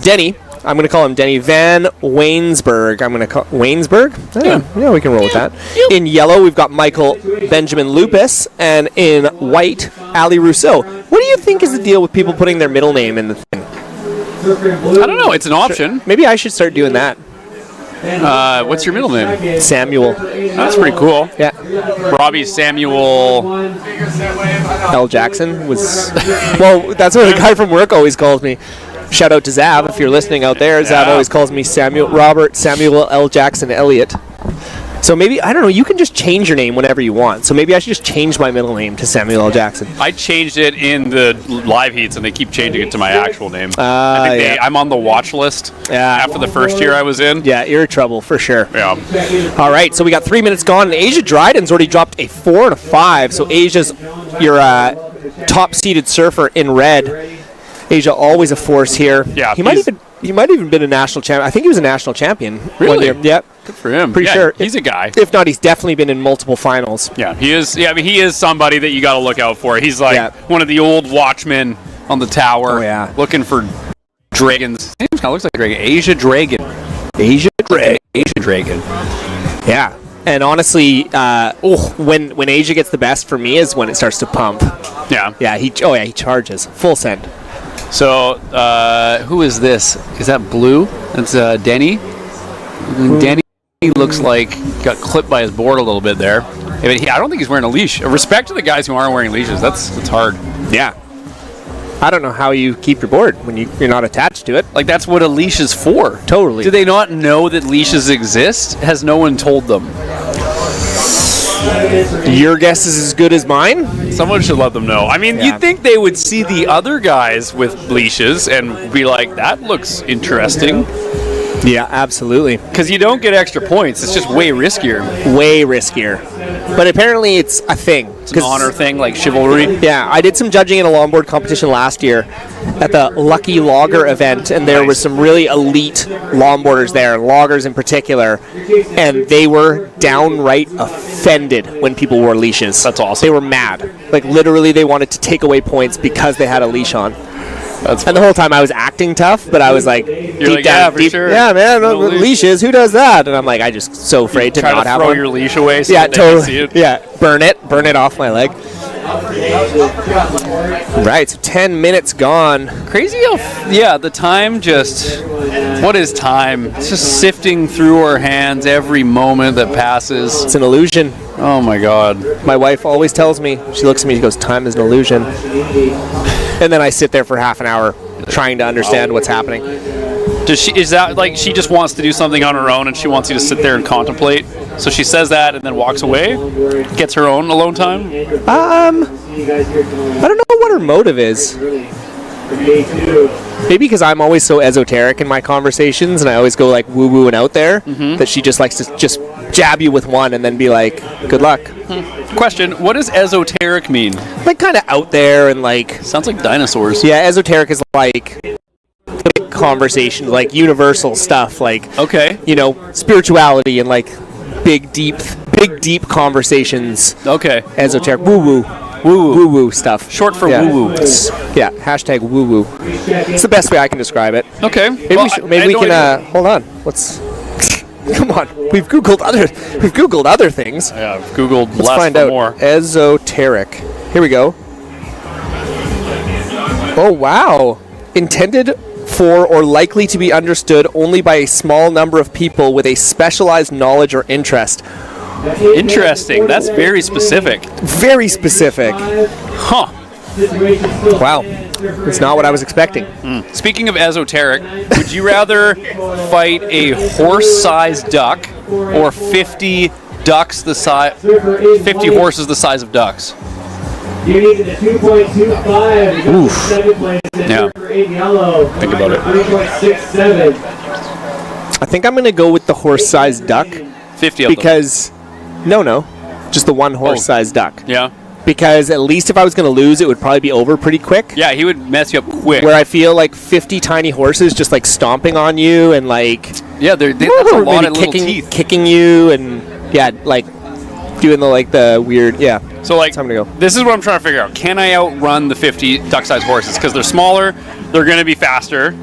Denny. I'm going to call him Denny Van Waynesburg. I'm going to call Waynesburg? Yeah, we can roll with that. In yellow, we've got Michael Benjamin Lupus. And in white, Ali Rousseau. What do you think is the deal with people putting their middle name in the thing? I don't know. It's an option. Maybe I should start doing that. What's your middle name? Samuel. That's pretty cool. Yeah. Robbie Samuel L. Jackson was... Well, that's what the guy from work always calls me. Shout out to Zav if you're listening out there. Zav always calls me Robert Samuel L. Jackson Elliott. So maybe, I don't know, you can just change your name whenever you want. So maybe I should just change my middle name to Samuel L. Jackson. I changed it in the live heats, and they keep changing it to my actual name. I think I'm on the watch list after the first year I was in. Yeah, ear trouble for sure. Yeah. All right, so we got 3 minutes gone, and Asia Dryden's already dropped a 4 and a 5. So Asia's your top-seeded surfer in red. Asia always a force here. Yeah, he might even been a national champion. I think he was a national champion. Really? One year. Yep. Good for him. Pretty sure. He's a guy. If not, he's definitely been in multiple finals. Yeah, he is. Yeah, I mean, he is somebody that you got to look out for. He's like one of the old watchmen on the tower. Oh, yeah. Looking for dragons. His name kind of looks like a dragon. Asia Dragon. Asia Dragon. Asia Dragon. Yeah. And honestly, when Asia gets the best for me is when it starts to pump. Yeah. Yeah, he charges. Full send. So, who is this? Is that Blue? That's Denny. Denny looks like he got clipped by his board a little bit there. I don't think he's wearing a leash. Respect to the guys who aren't wearing leashes. That's hard. Yeah. I don't know how you keep your board when you're not attached to it. Like, that's what a leash is for. Totally. Do they not know that leashes exist? Has no one told them? Your guess is as good as mine. Someone should let them know. I mean, you'd think they would see the other guys with leashes and be like, that looks interesting. Yeah, absolutely. Because you don't get extra points. It's just way riskier. Way riskier. But apparently it's a thing. It's an honor thing, like chivalry. Yeah, I did some judging in a longboard competition last year at the Lucky Logger event, and there were some really elite longboarders there, loggers in particular, and they were downright offended when people wore leashes. That's awesome. They were mad. Like, literally, they wanted to take away points because they had a leash on. And the whole time I was acting tough, but I was like, deep down, sure. Yeah, man, No leashes. Who does that? And I'm like, I just so afraid to not have throw one. your leash away so Yeah, that they can totally. see it. Yeah, burn it off my leg. Right, so 10 minutes gone. Crazy how, the time just, what is time? It's just sifting through our hands every moment that passes. It's an illusion. Oh my God. My wife always tells me, she looks at me, she goes, time is an illusion. And then I sit there for half an hour trying to understand what's happening. Is that like she just wants to do something on her own and she wants you to sit there and contemplate? So she says that and then walks away? Gets her own alone time? I don't know what her motive is. Maybe because I'm always so esoteric in my conversations and I always go like woo-woo and out there that she just likes to just jab you with one and then be like, good luck. Question, what does esoteric mean? Like kind of out there and like... Sounds like dinosaurs. Yeah, esoteric is like conversation, like universal stuff, like, okay, you know, spirituality and like big deep conversations. Okay. Esoteric, woo-woo stuff. Short for woo-woo. Yeah, hashtag woo-woo. It's the best way I can describe it. Okay. Maybe we can hold on. Let's come on. We've googled other things. Yeah, I've googled Let's less find for out. more. Esoteric. Here we go. Oh wow. Intended for or likely to be understood only by a small number of people with a specialized knowledge or interest. Interesting. That's very specific. Very specific. Huh. Wow. It's not what I was expecting. Speaking of esoteric, would you rather fight a horse-sized duck or 50 ducks 50 horses the size of ducks? You needed a 2.25. Oof. 7 points. Yeah. In yellow. Think about it. 3.67. I think I'm going to go with the horse-sized duck. 50 of because, no, just the one horse-sized duck. Yeah. Because at least if I was going to lose, it would probably be over pretty quick. Yeah, he would mess you up quick. Where I feel like 50 tiny horses just like stomping on you and like... Yeah, that's a lot of little teeth. Kicking you and, yeah, like doing the weird, yeah. So like, time to go. This is what I'm trying to figure out. Can I outrun the 50 duck-sized horses? Because they're smaller, they're going to be faster.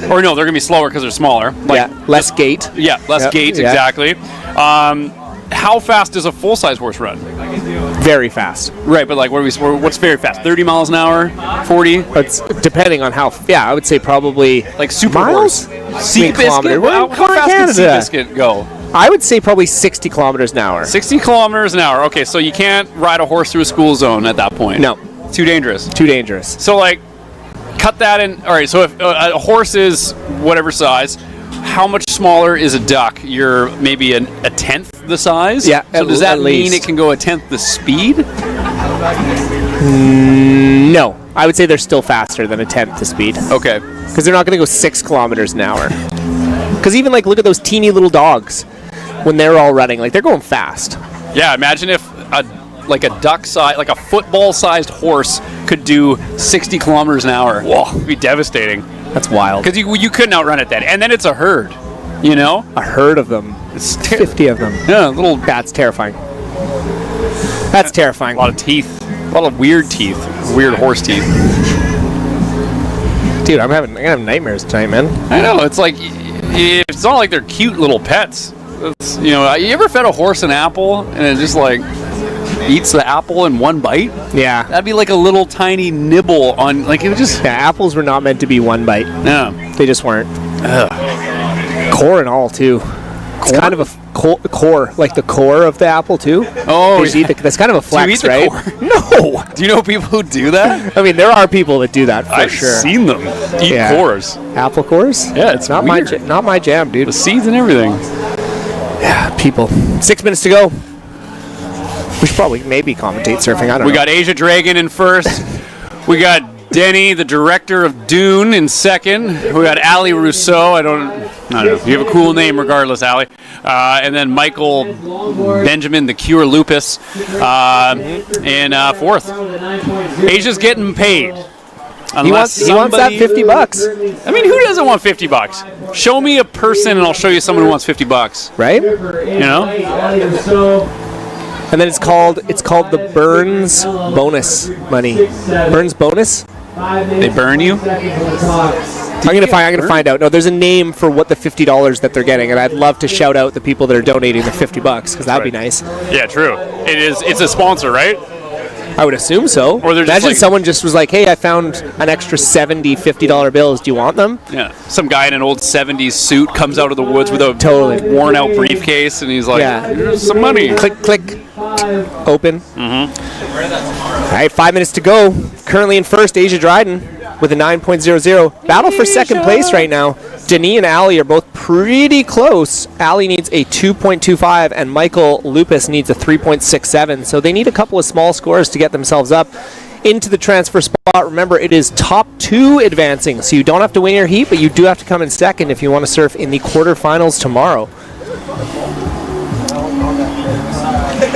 Or no, they're going to be slower because they're smaller. Like, yeah, less gait. Yeah, less gait, yeah. exactly. How fast does a full-size horse run? Very fast. Right, but like, what's very fast? 30 miles an hour? 40? It's depending on how, I would say probably... Like super miles? horse. Seabiscuit? How fast can Seabiscuit go? I would say probably 60 kilometers an hour. 60 kilometers an hour. Okay, so you can't ride a horse through a school zone at that point. No. Too dangerous. Too dangerous. So like, cut that in. All right, so if a horse is whatever size, how much smaller is a duck? You're maybe a tenth the size? Yeah, So does that mean least. it can go a tenth the speed? No. I would say they're still faster than a tenth the speed. Okay. Because they're not going to go 6 kilometers an hour. Because even like, look at those teeny little dogs. When they're all running, like they're going fast. Yeah, imagine if a duck size, like a football-sized horse could do 60 kilometers an hour. Whoa, it'd be devastating. That's wild. Because you couldn't outrun it then. And then it's a herd, you know? A herd of them. It's 50 of them. Yeah, That's terrifying. That's terrifying. A lot of teeth. A lot of weird teeth. Weird horse teeth. Dude, I'm gonna have nightmares tonight, man. I know, it's like, it's not like they're cute little pets. That's, you know, you ever fed a horse an apple and it just like eats the apple in one bite? Yeah. That'd be like a little tiny nibble on, like, it would just... Yeah, apples were not meant to be one bite. No. They just weren't. Ugh. Core and all, too. It's kind of a core, like the core of the apple, too. Oh, yeah. That's kind of a flex, do you eat the right? core? No. Do you know people who do that? I mean, there are people that do that, for I've sure. seen them eat cores. Apple cores? Yeah, it's not weird. not my jam, dude. The seeds and everything. Yeah, people. 6 minutes to go. We should probably maybe commentate surfing. I don't know. We got Asia Dragon in first. We got Denny, the director of Dune, in second. We got Ali Rousseau. I don't know. You have a cool name regardless, Ali. And then Michael Benjamin, the Cure Lupus, in fourth. Asia's getting paid. He wants that $50. I mean, who doesn't want $50? Show me a person and I'll show you someone who wants $50. Right? You know? And then it's called the Burns bonus money. Burns bonus? They burn you? I'm gonna find out. No, there's a name for what the $50 that they're getting, and I'd love to shout out the people that are donating the $50 because that'd be nice. Yeah, true. It's a sponsor, right? I would assume so. Or they're just Imagine like, someone just was like, hey, I found an extra $70, $50 bills. Do you want them? Yeah. Some guy in an old 70s suit comes out of the woods with a totally worn out briefcase and he's like, here's some money. Click, click. Open. All right, 5 minutes to go. Currently in first, Asia Dryden with a 9.00. Battle for second place right now. Denis and Ali are both pretty close. Ali needs a 2.25 and Michael Lupus needs a 3.67. So they need a couple of small scores to get themselves up into the transfer spot. Remember, it is top two advancing, so you don't have to win your heat, but you do have to come in second if you want to surf in the quarterfinals tomorrow.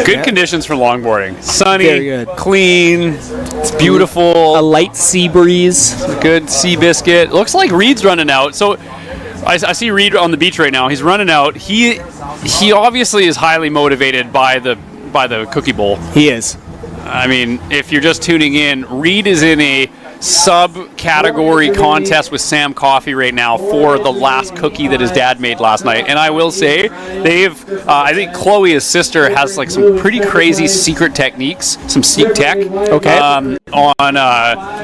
Good conditions for longboarding. Sunny, very good. Clean, it's beautiful. A light sea breeze. Good sea biscuit. Looks like Reed's running out. So I see Reed on the beach right now. He's running out. He obviously is highly motivated by the cookie bowl. He is. I mean, if you're just tuning in, Reed is in a sub-category contest with Sam Coffey right now for the last cookie that his dad made last night. And I will say, I think Chloe, his sister, has like some pretty crazy secret techniques, some seek tech. Okay. On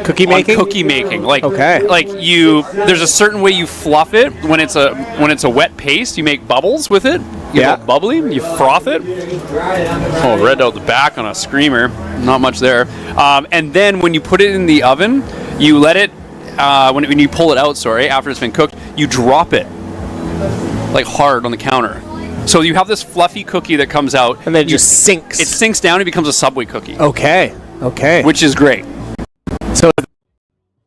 cookie making. Cookie making, like okay. Like there's a certain way you fluff it when it's a wet paste. You make bubbles with it. You get bubbly. You froth it. Oh, red out the back on a screamer. Not much there. And then when you put it in the oven, you let it, when you pull it out, after it's been cooked, you drop it, like hard on the counter. So you have this fluffy cookie that comes out. And then it just sinks. It sinks down and becomes a Subway cookie. Okay. Which is great. So,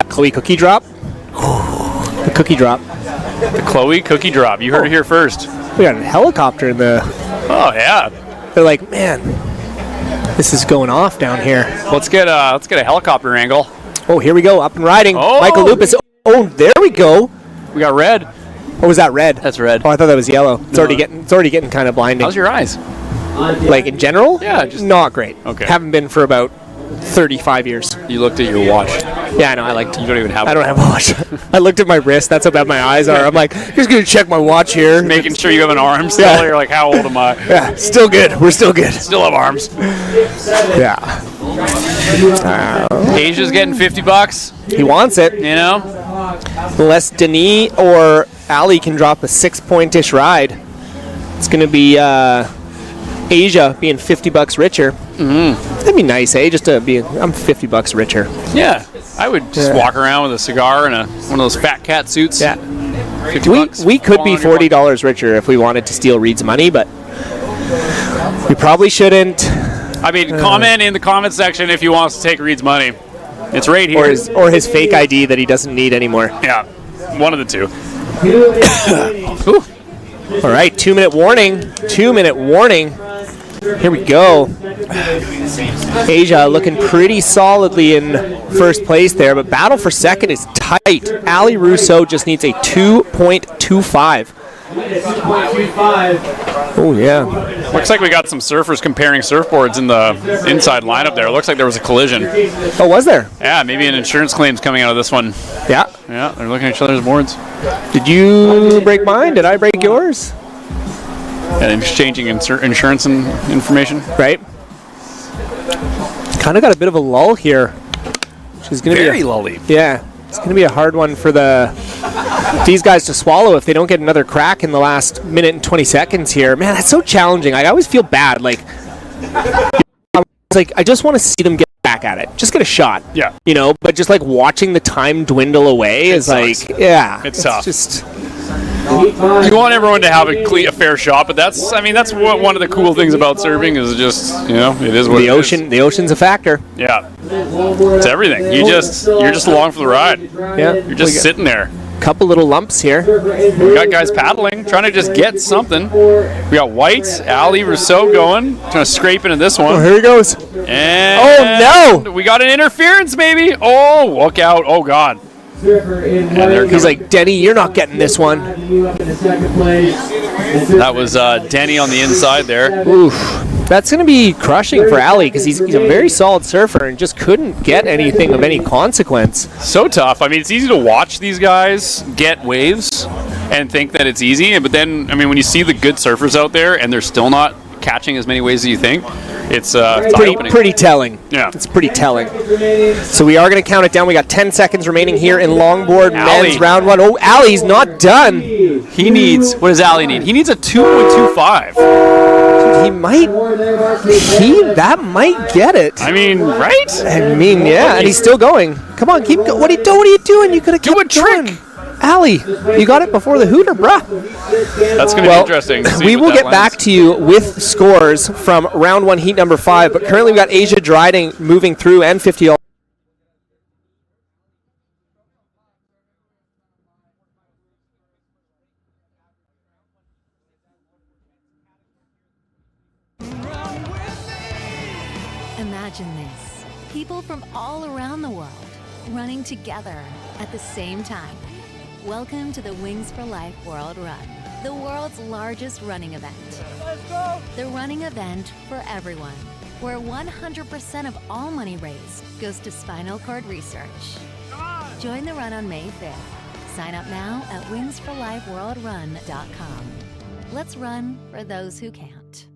Chloe cookie drop? The cookie drop. The Chloe cookie drop. You heard it here first. We got a helicopter in the... Oh, yeah. They're like, man, this is going off down here. Let's get a helicopter angle. Oh, here we go. Up and riding. Oh. Michael Lupus. Oh, there we go. We got red. Oh, was that red? That's red. Oh, I thought that was yellow. It's already getting kind of blinding. How's your eyes? Like in general? Yeah, just not great. Okay. Haven't been for about 35 years. You looked at your watch. Yeah, I know. I liked. You don't even have. I don't have a watch. I looked at my wrist. That's how bad my eyes are. I'm like, just gonna check my watch here. Just making sure you have an arm still. Yeah. You're like, how old am I? Yeah, still good. We're still good. Still have arms. Yeah. Asia's getting $50. He wants it. You know. Unless Denis or Ali can drop a 6-point-ish ride, it's gonna be Asia being $50 richer. That'd be nice, eh? Just to be, I'm $50 richer. Yeah, I would just walk around with a cigar and one of those fat cat suits. Yeah. $50. We could be $40 richer if we wanted to steal Reed's money, but we probably shouldn't. I mean, comment in the comment section if you want us to take Reed's money. It's right here. Or his fake ID that he doesn't need anymore. Yeah, one of the two. All right, 2-minute warning. 2-minute warning. Here we go. Asia looking pretty solidly in first place there, but battle for second is tight. Ali Rousseau just needs a 2.25. Oh, yeah. Looks like we got some surfers comparing surfboards in the inside lineup there. Looks like there was a collision. Oh, was there? Yeah, maybe an insurance claim's coming out of this one. Yeah. Yeah, they're looking at each other's boards. Did you break mine? Did I break yours? and exchanging insurance and information. Right. Kind of got a bit of a lull here. Which is going to be Very lully. Yeah. It's going to be a hard one for these guys to swallow if they don't get another crack in the last minute and 20 seconds here. Man, that's so challenging. I always feel bad. Like I just want to see them get back at it. Just get a shot. Yeah. You know, but just like watching the time dwindle away is sucks. like, yeah. It's tough. Just... You want everyone to have a fair shot, but that's what one of the cool things about surfing is just, it is what the ocean. The ocean's a factor. Yeah, it's everything. You're just along for the ride. Yeah, you're just sitting there. Couple little lumps here. We got guys paddling, trying to just get something. We got White, Ali, Rousseau going, trying to scrape into this one. Oh, here he goes. And we got an interference, maybe. Oh, look out! Oh God. He's like, Denny, you're not getting this one. That was Denny on the inside there. Oof. That's going to be crushing for Ali because he's a very solid surfer and just couldn't get anything of any consequence. So tough. I mean, it's easy to watch these guys get waves and think that it's easy. But then, when you see the good surfers out there and they're still not catching as many waves as you think, it's pretty telling. Yeah. It's pretty telling. So we are going to count it down. We got 10 seconds remaining here in longboard men's round one. Oh, Ali's not done. He needs, what does Ali need? He needs a 2.25. He might, that might get it. Right? Yeah, and he's still going. Come on, keep going. What are you doing? You could have kept a trick. Going. Ali, you got it before the hooter, bruh. That's going to be interesting. We will get back to you with scores from round one, heat number 5. But currently we got Asia Dryden moving through and 50 all. Imagine this. People from all around the world running together at the same time. Welcome to the Wings for Life World Run, the world's largest running event. Let's go! The running event for everyone, where 100% of all money raised goes to spinal cord research. Join the run on May 5th. Sign up now at wingsforlifeworldrun.com. Let's run for those who can't.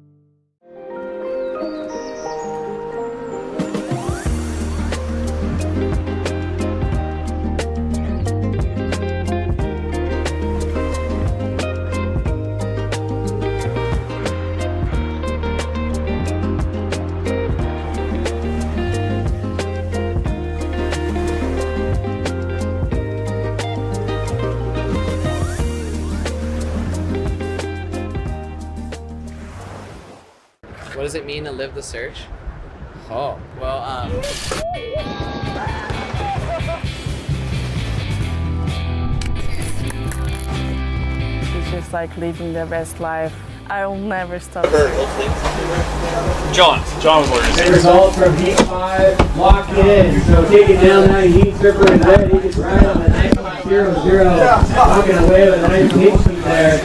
What does it mean to live the search? Oh, well, It's just like living their best life. I will never stop. John was ordering. The result from Heat 5, lock in. So take it down now, Heat Surfer in red. He gets right on the 9.00. Walking away with a nice heat sheet there.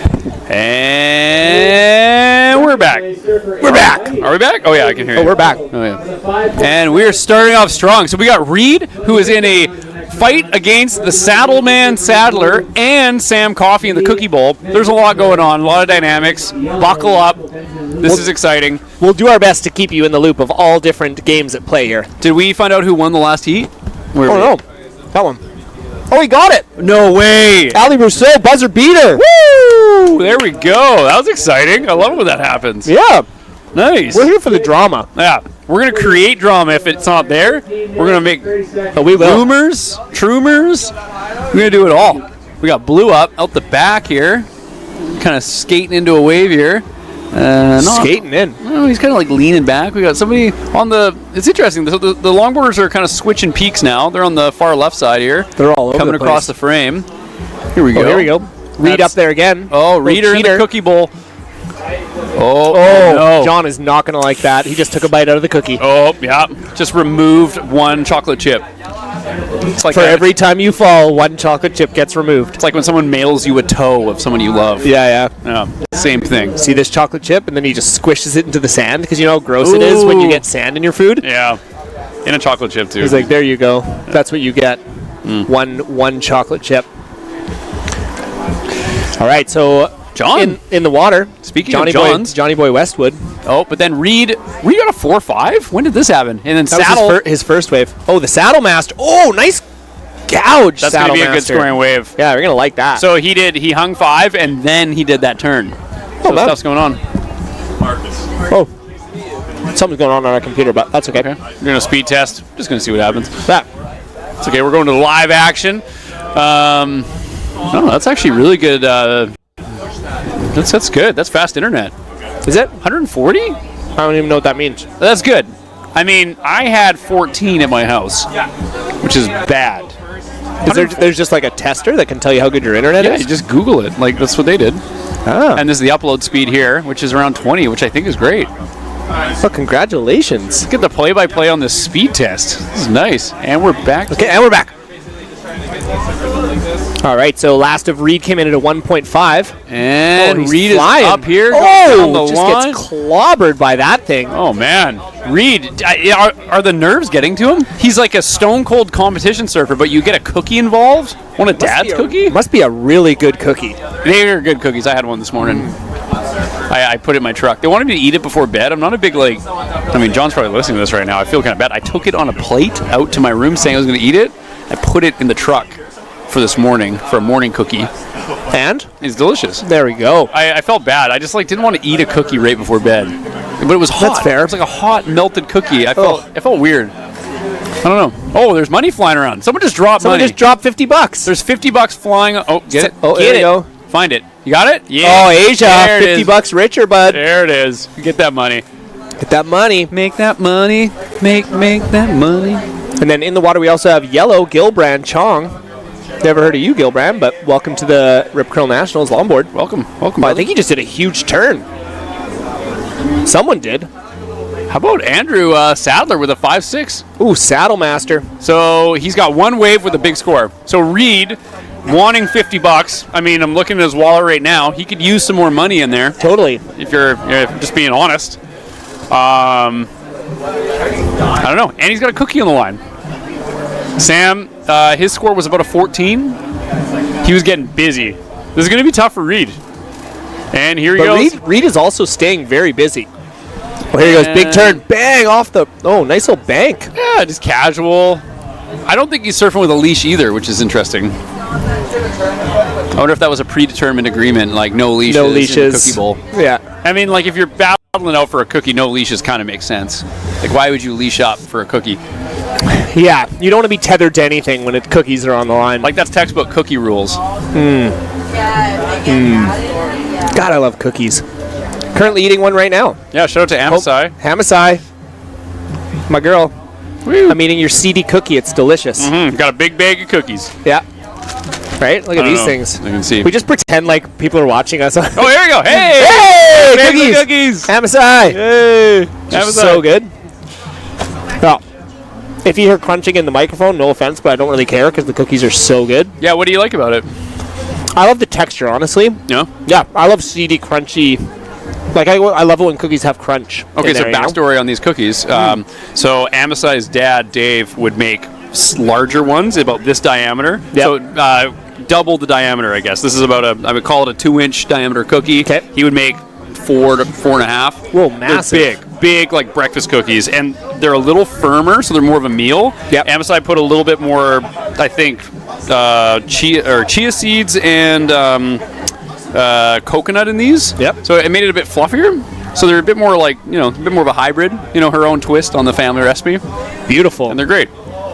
And we're back. We're back. Are we back? Oh, yeah, I can hear you. Oh, we're back. Oh, yeah. And we're starting off strong. So we got Reed, who is in a fight against the Saddleman Saddler and Sam Coffey in the Cookie Bowl. There's a lot going on, a lot of dynamics. Buckle up. This is exciting. We'll do our best to keep you in the loop of all different games at play here. Did we find out who won the last heat? No. Tell him. Oh, he got it. No way. Ali Rousseau, buzzer beater. Woo! There we go. That was exciting. I love it when that happens. Yeah. Nice. We're here for the drama. Yeah. We're going to create drama if it's not there. We're going to make rumors, trumors. We're going to do it all. We got Blue up out the back here. Kind of skating into a wave here. Skating in. Oh, he's kind of like leaning back. We got somebody on the... It's interesting. So the longboarders are kind of switching peaks now. They're on the far left side here. They're all over coming the place. across the frame. Here we go. Here we go. Reed up there again. Oh, Reeder in the Cookie Bowl. Oh, no. John is not going to like that. He just took a bite out of the cookie. Oh, yeah. Just removed one chocolate chip. It's like For every time you fall, one chocolate chip gets removed. It's like when someone mails you a toe of someone you love. Yeah. Same thing. See this chocolate chip? And then he just squishes it into the sand because you know how gross it is when you get sand in your food? Yeah. And a chocolate chip, too. He's like, there you go. That's what you get. One chocolate chip. All right, so John. in the water. Speaking Johnny of Johns. Johnny Boy Westwood. Oh, but then Reed got a 4-5? When did this happen? And then That Saddle. was his first wave. Oh, the Saddle Master. Oh, nice gouge. That's going to Saddle be a good Master. scoring wave. Yeah, we're going to like that. So he hung 5, and then he did that turn. So man. stuff's going on. Oh. Something's going on our computer, but that's okay. We're going to speed test. Just going to see what happens. That. It's okay. We're going to live action. No, that's actually really good. That's good. That's fast internet. Is it? 140? I don't even know what that means. That's good. I mean, I had 14 at my house, which is bad. There's just like a tester that can tell you how good your internet Yeah, is? you just Google it. Like, that's what they did. Ah. And this is the upload speed here, which is around 20, which I think is great. Well, congratulations. Get the play-by-play on this speed test. This is nice. And we're back. Okay, and we're back. All right, so last of Reed came in at a 1.5. And he's Reed flying. is up here. Going down the just line. gets clobbered by that thing. Oh, man. Reed, are the nerves getting to him? He's like a stone-cold competition surfer, but you get a cookie involved? Want a dad's cookie? Must be a really good cookie. They are good cookies. I had one this morning. I put it in my truck. They wanted me to eat it before bed. I'm not a big, I mean, John's probably listening to this right now. I feel kind of bad. I took it on a plate out to my room saying I was going to eat it. I put it in the truck for this morning, for a morning cookie. And? It's delicious. There we go. I felt bad. I just didn't want to eat a cookie right before bed. But it was hot. That's fair. It was like a hot, melted cookie. It felt weird. I don't know. Oh, there's money flying around. Someone just dropped money. just dropped $50. There's $50 flying. Oh, get it. Oh, Get there it. you go. Find it. You got it? Yeah. Oh, Asia, There it is. $50 richer, bud. There it is. Get that money. Get that money. Make that money. Make that money. And then in the water, we also have Yellow, Gilbrand, Chong. Never heard of you, Gilbrand, but welcome to the Rip Curl Nationals longboard. Welcome. I think he just did a huge turn. Someone did. How about Andrew Sadler with a 5.6? Ooh, Saddle Master. So he's got one wave with a big score. So Reed wanting $50. I mean, I'm looking at his wallet right now. He could use some more money in there. Totally. If you're just being honest. I don't know. And he's got a cookie on the line. Sam, his score was about a 14. He was getting busy. This is going to be tough for Reed. And here he goes. Reed is also staying very busy. Oh, here he goes. Big turn. Bang off the... Oh, nice little bank. Yeah, just casual. I don't think he's surfing with a leash either, which is interesting. I wonder if that was a predetermined agreement, like no leashes. No leashes. In the cookie bowl. Yeah. I mean, like if you're battling out for a cookie, no leashes kind of makes sense. Like, why would you leash up for a cookie? Yeah, you don't want to be tethered to anything when cookies are on the line. Like, that's textbook cookie rules. God, I love cookies. Currently eating one right now. Yeah, shout out to Amasai. Hamasai. My girl. Woo. I'm eating your seedy cookie. It's delicious. Mm-hmm. Got a big bag of cookies. Yeah. Right? Look at these things. I can see. We just pretend like people are watching us. Oh, here we go. Hey! Hey! Cookies! Hamasai! Hey! They're so good. Oh. If you hear crunching in the microphone, no offense, but I don't really care because the cookies are so good. Yeah, what do you like about it? I love the texture, honestly. Yeah? Yeah, I love seedy, crunchy. Like, I love it when cookies have crunch. Okay, so backstory on these cookies. So Amasai's dad, Dave, would make larger ones about this diameter. Yep. So double the diameter, I guess. This is about I would call it a 2-inch diameter cookie. Okay. He would make 4 to 4.5. Whoa, massive. They're big like breakfast cookies, and they're a little firmer, so they're more of a meal. Yep. Amasai put a little bit more, I think, chia seeds and coconut in these. Yep. So it made it a bit fluffier. So they're a bit more like, a bit more of a hybrid, her own twist on the family recipe. Beautiful. And they're great.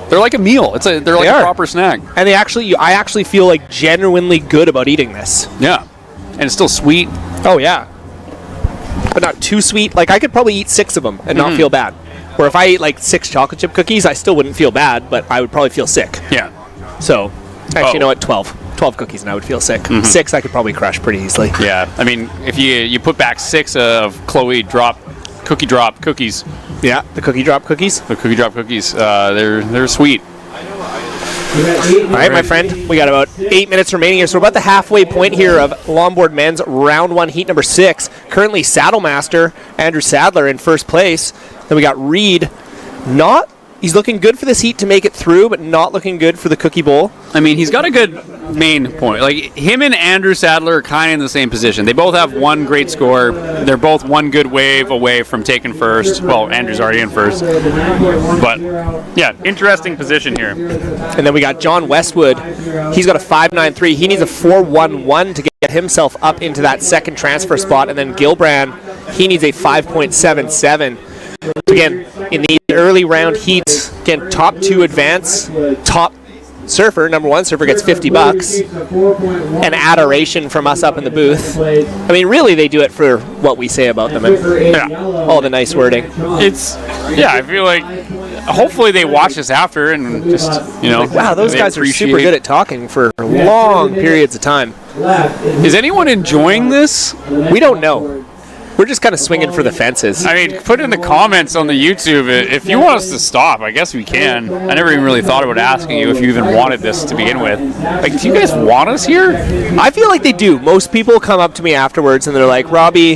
They're like a meal. They're like a proper snack. And I actually feel like genuinely good about eating this. Yeah. And it's still sweet. Oh, yeah. But not too sweet. Like, I could probably eat 6 of them and not feel bad. Or if I ate like 6 chocolate chip cookies, I still wouldn't feel bad, but I would probably feel sick. Yeah. So, actually, you know what? 12 cookies and I would feel sick. 6 I could probably crush pretty easily. Yeah. I mean, if you put back 6 of Chloe cookie drop cookies. Yeah, the cookie drop cookies. The cookie drop cookies. They're sweet. All right, my friend. We got about 8 minutes remaining here, so we're about the halfway point here of Longboard Men's Round 1 Heat number 6. Currently, Saddle Master Andrew Sadler in first place. Then we got Reed, not He's looking good for this heat to make it through, but not looking good for the cookie bowl. I mean, he's got a good main point. Like, him and Andrew Sadler are kind of in the same position. They both have one great score. They're both one good wave away from taking first. Well, Andrew's already in first. But, yeah, interesting position here. And then we got John Westwood. He's got a 5.93. He needs a 4.11 to get himself up into that second transfer spot. And then Gilbrand, he needs a 5.77. Again, in the early round heats, again, top 2 advance, top surfer, number 1 surfer gets $50. An adoration from us up in the booth. I mean, really, they do it for what we say about them and all the nice wording. I feel like hopefully they watch this after and just, wow, those guys are super good at talking for long periods of time. Is anyone enjoying this? We don't know. We're just kind of swinging for the fences. I mean, put in the comments on the YouTube if you want us to stop. I guess we can. I never even really thought about asking you if you even wanted this to begin with. Like, do you guys want us here? I feel like they do. Most people come up to me afterwards and they're like, Robbie,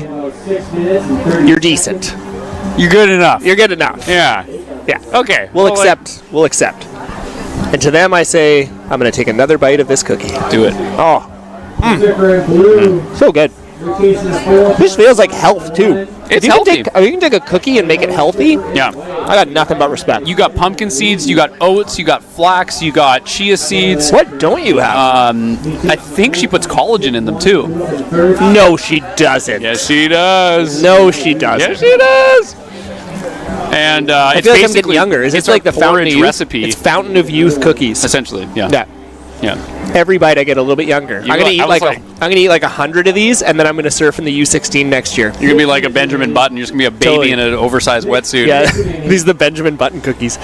you're decent. You're good enough. You're good enough. Yeah. Yeah. Okay. We'll accept. We'll accept. And to them, I say, I'm going to take another bite of this cookie. Do it. Oh. So good. This feels like health too. It's healthy. You can take a cookie and make it healthy. Yeah. I got nothing but respect. You got pumpkin seeds, you got oats, you got flax, you got chia seeds. What don't you have? I think she puts collagen in them too. No, she doesn't. Yes, she does. No, she doesn't. Yes, she does. And I it's feel like I'm basically getting younger. Is it like the Fountain of Youth recipe? It's Fountain of Youth cookies. Essentially, yeah. Yeah. Every bite I get a little bit younger. I'm gonna eat like 100 of these, and then I'm gonna surf in the U16 next year. You're gonna be like a Benjamin Button. You're just gonna be a baby in an oversized wetsuit. Yeah, these are the Benjamin Button cookies.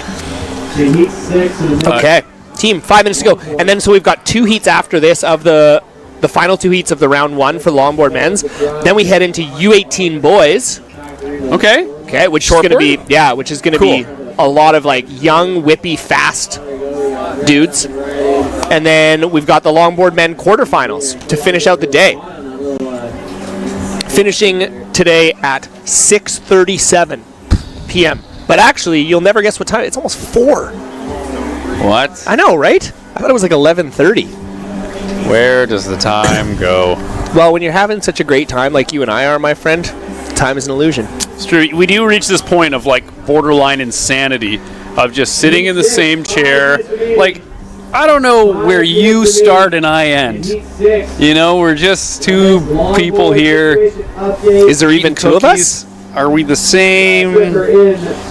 Okay, team, 5 minutes to go, and then so we've got 2 heats after this of the final 2 heats of the round 1 for longboard men's. Then we head into U18 boys. Okay, which is gonna be a lot of like young, whippy, fast dudes. And then we've got the longboard men quarterfinals to finish out the day. Finishing today at 6:37 p.m. But actually, you'll never guess what time. It's almost 4. What? I know, right? I thought it was like 11:30. Where does the time go? Well, when you're having such a great time like you and I are, my friend, time is an illusion. It's true. We do reach this point of like borderline insanity of just sitting in the same chair. Like, I don't know where you start and I end. We're just 2 people here. Is there even 2 of us? Are we the same?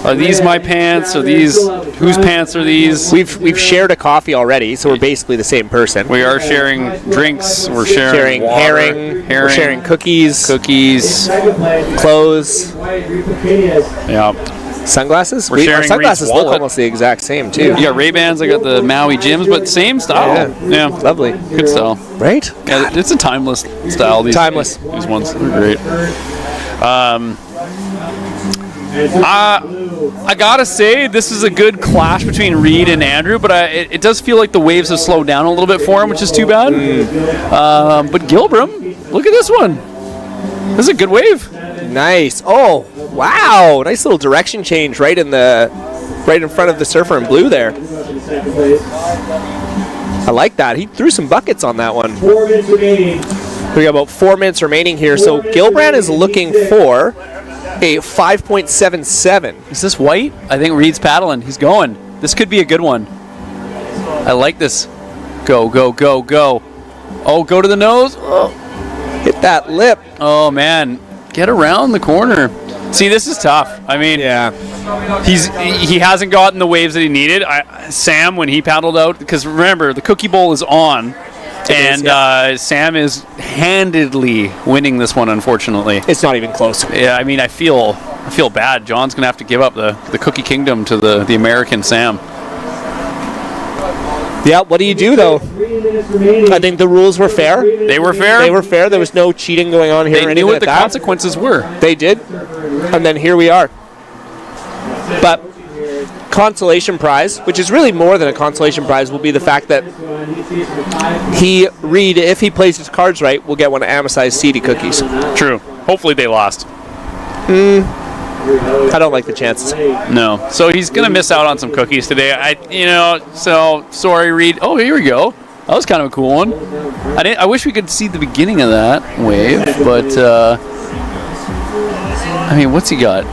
Are these my pants? Are these whose pants are these? We've shared a coffee already, so we're basically the same person. We are sharing drinks. We're sharing water, herring. We're sharing cookies, clothes. Yeah. Sunglasses? We're sharing our sunglasses Reed's look wallet. almost the exact same too. You got Ray-Bans, I got the Maui Gyms, but same style. Yeah. Lovely. Good style. Right? Yeah, it's a timeless style. These ones are great. I gotta say, this is a good clash between Reed and Andrew, but it does feel like the waves have slowed down a little bit for him, which is too bad. But Gilbram, look at this one. This is a good wave. Nice. Oh, wow. Nice little direction change right in front of the surfer in blue there. I like that. He threw some buckets on that one. 4 minutes remaining. We got about 4 minutes remaining here. So Gilbrand is looking for a 5.77. Is this white? I think Reed's paddling. He's going. This could be a good one. I like this. Go, go, go, go. Oh, go to the nose. Oh. Hit that lip. Oh, man. Get around the corner. See, this is tough. I mean, he hasn't gotten the waves that he needed. Sam, when he paddled out, because remember, the cookie bowl is on. Sam is handedly winning this one, unfortunately. It's not even close. Yeah, I mean, I feel bad. John's going to have to give up the cookie kingdom to the American Sam. Yeah, what do you do, though? I think the rules were fair. They were fair? They were fair. There was no cheating going on here. They knew what the consequences were. They did. And then here we are. But consolation prize, which is really more than a consolation prize, will be the fact that Reed, if he plays his cards right, will get one of Amosai's seedy cookies. True. Hopefully they lost. I don't like the chances. No. So he's going to miss out on some cookies today. So sorry, Reed. Oh, here we go. That was kind of a cool one. I wish we could see the beginning of that wave, but I mean, what's he got?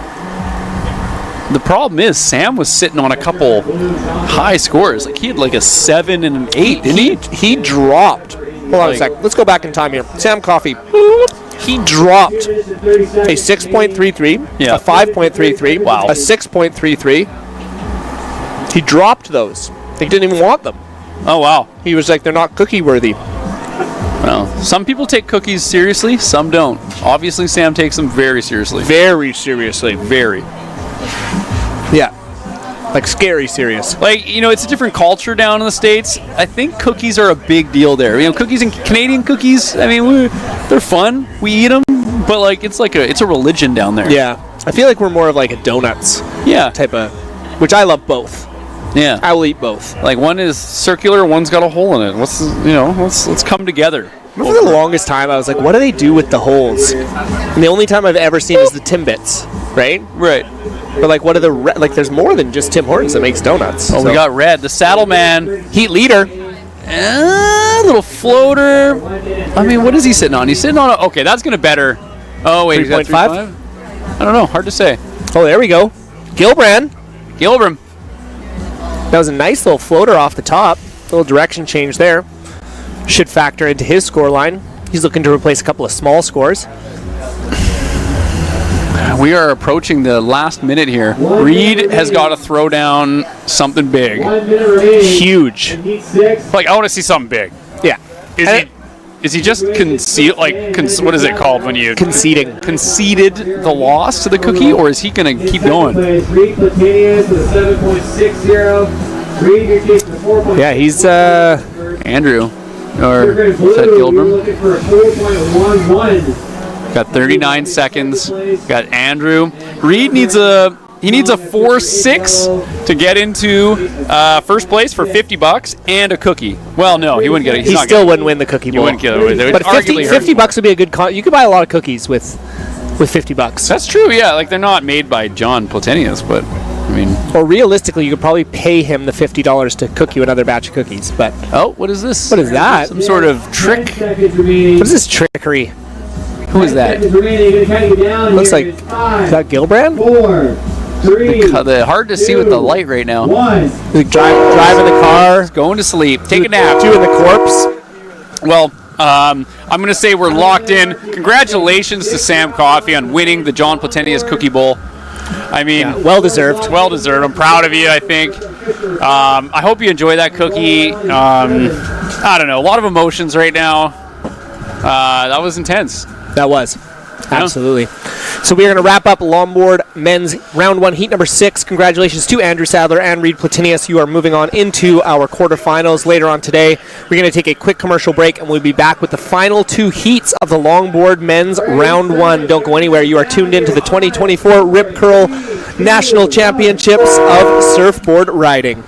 The problem is Sam was sitting on a couple high scores. Like he had like a 7 and an 8, didn't he? He dropped. Hold on a sec. Let's go back in time here. Sam Coffey. He dropped a 6.33, a 5.33, a 6.33. He dropped those. He didn't even want them. Oh, wow. He was like, they're not cookie worthy. Well, some people take cookies seriously, some don't. Obviously, Sam takes them very seriously. Very seriously. Very. Yeah. Like scary serious. Like, it's a different culture down in the States. I think cookies are a big deal there. Cookies and Canadian cookies, I mean, they're fun. We eat them, but like it's a religion down there. Yeah. I feel like we're more of like a donuts type of, which I love both. Yeah. I will eat both. Like one is circular, one's got a hole in it. Let's come together. For the longest time, I was like, what do they do with the holes? And the only time I've ever seen is the Timbits, right? Right. But like, what are there's more than just Tim Hortons that makes donuts. Oh, we got Red, the Saddle Man, heat leader. Little floater. I mean, what is he sitting on? He's sitting on okay, that's going to better. Oh, wait, 3.5? I don't know. Hard to say. Oh, there we go. Gilbran. That was a nice little floater off the top. Little direction change there. Should factor into his score line. He's looking to replace a couple of small scores. We are approaching the last minute here. Reed has got to throw down something big. Huge. Like, I want to see something big. Yeah. Is he just what is it called when you conceded the loss to the cookie, or is he going to keep going? Yeah, he's Andrew, or is that Gilbert? Got 39 seconds. Got Andrew. Reed needs a 4-6 to get into first place for $50 and a cookie. Well, no, he wouldn't get it. He still wouldn't win the cookie bowl. He wouldn't get it. But $50 would be a good. You could buy a lot of cookies with $50. That's true. Yeah, like they're not made by John Platenius, but I mean, or realistically, you could probably pay him the $50 to cook you another batch of cookies. But what is this? What is that? Some sort of trick? What is this trickery? Who is that? Looks like is that Gilbrand? Hard to see with the light right now. He's driving the car. He's going to sleep. Take a nap. Doing the corpse. Well, I'm going to say we're locked in. Congratulations to Sam Coffey on winning the John Platenius Cookie Bowl. I mean, well deserved. Well deserved. I'm proud of you, I think. I hope you enjoy that cookie. I don't know. A lot of emotions right now. That was intense. That was. Absolutely. So we are going to wrap up longboard men's round 1, heat number 6. Congratulations to Andrew Sadler and Reed Platenius. You are moving on into our quarterfinals later on today. We're going to take a quick commercial break, and we'll be back with the final 2 heats of the longboard men's round 1. Don't go anywhere. You are tuned in to the 2024 Rip Curl National Championships of Surfboard Riding.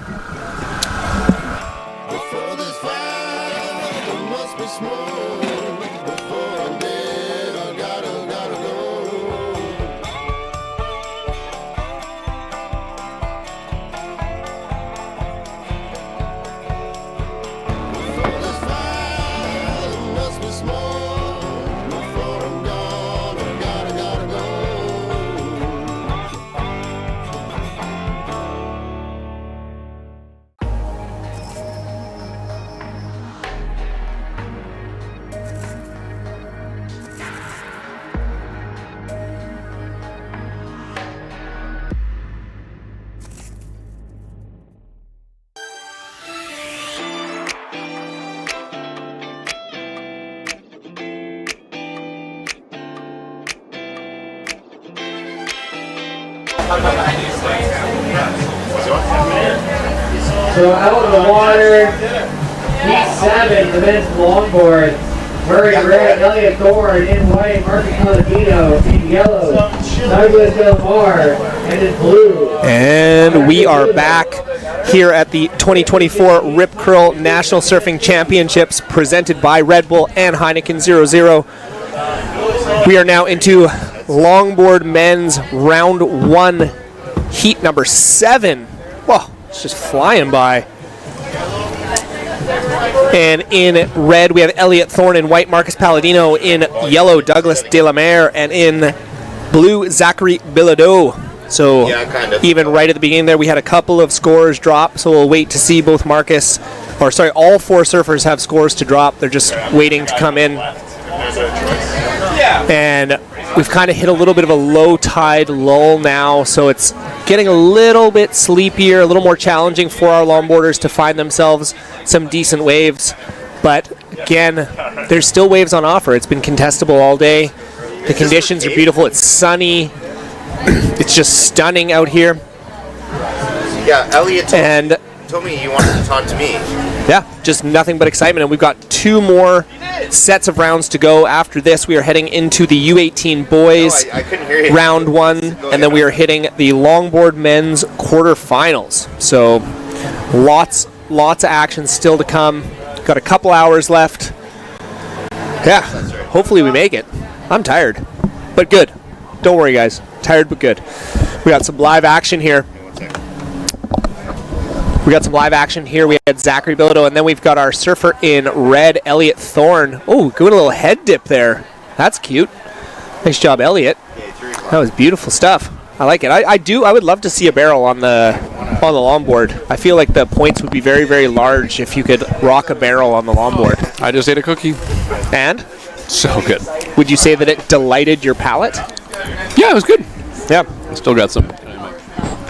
So out of the water, heat 7, the men's longboard. Murray Red, Elliot Thorne in white, Marcus Tofino in yellow, Douglas Del Mar, and in blue. And we are back here at the 2024 Rip Curl National Surfing Championships presented by Red Bull and Heineken 00. We are now into longboard men's round 1, heat number 7. Whoa, it's just flying by. And in red, we have Elliot Thorne. In white, Marcus Palladino. In yellow, Douglas Delamere. And in blue, Zachary Bilodeau. So even right at the beginning there, we had a couple of scores drop. So we'll wait to see both all 4 surfers have scores to drop. They're just waiting to come in. And we've kind of hit a little bit of a low tide lull now, so it's getting a little bit sleepier, a little more challenging for our longboarders to find themselves some decent waves. But again, there's still waves on offer. It's been contestable all day. The conditions are beautiful. It's sunny. It's just stunning out here. Yeah, Elliot told me you wanted to talk to me. Yeah, just nothing but excitement. And we've got 2 more sets of rounds to go. After this, we are heading into the U18 boys I couldn't hear you. round 1, and then we are hitting the longboard men's quarterfinals. So lots of action still to come. Got a couple hours left. Yeah, hopefully we make it. I'm tired, but good. Don't worry, guys. Tired, but good. We got some live action here. We had Zachary Bilodeau, and then we've got our surfer in red, Elliot Thorne. Oh, doing a little head dip there. That's cute. Nice job, Elliot. That was beautiful stuff. I like it. I would love to see a barrel on the longboard. I feel like the points would be very, very large if you could rock a barrel on the longboard. I just ate a cookie. And? So good. Would you say that it delighted your palate? Yeah, it was good. Yeah. I still got some.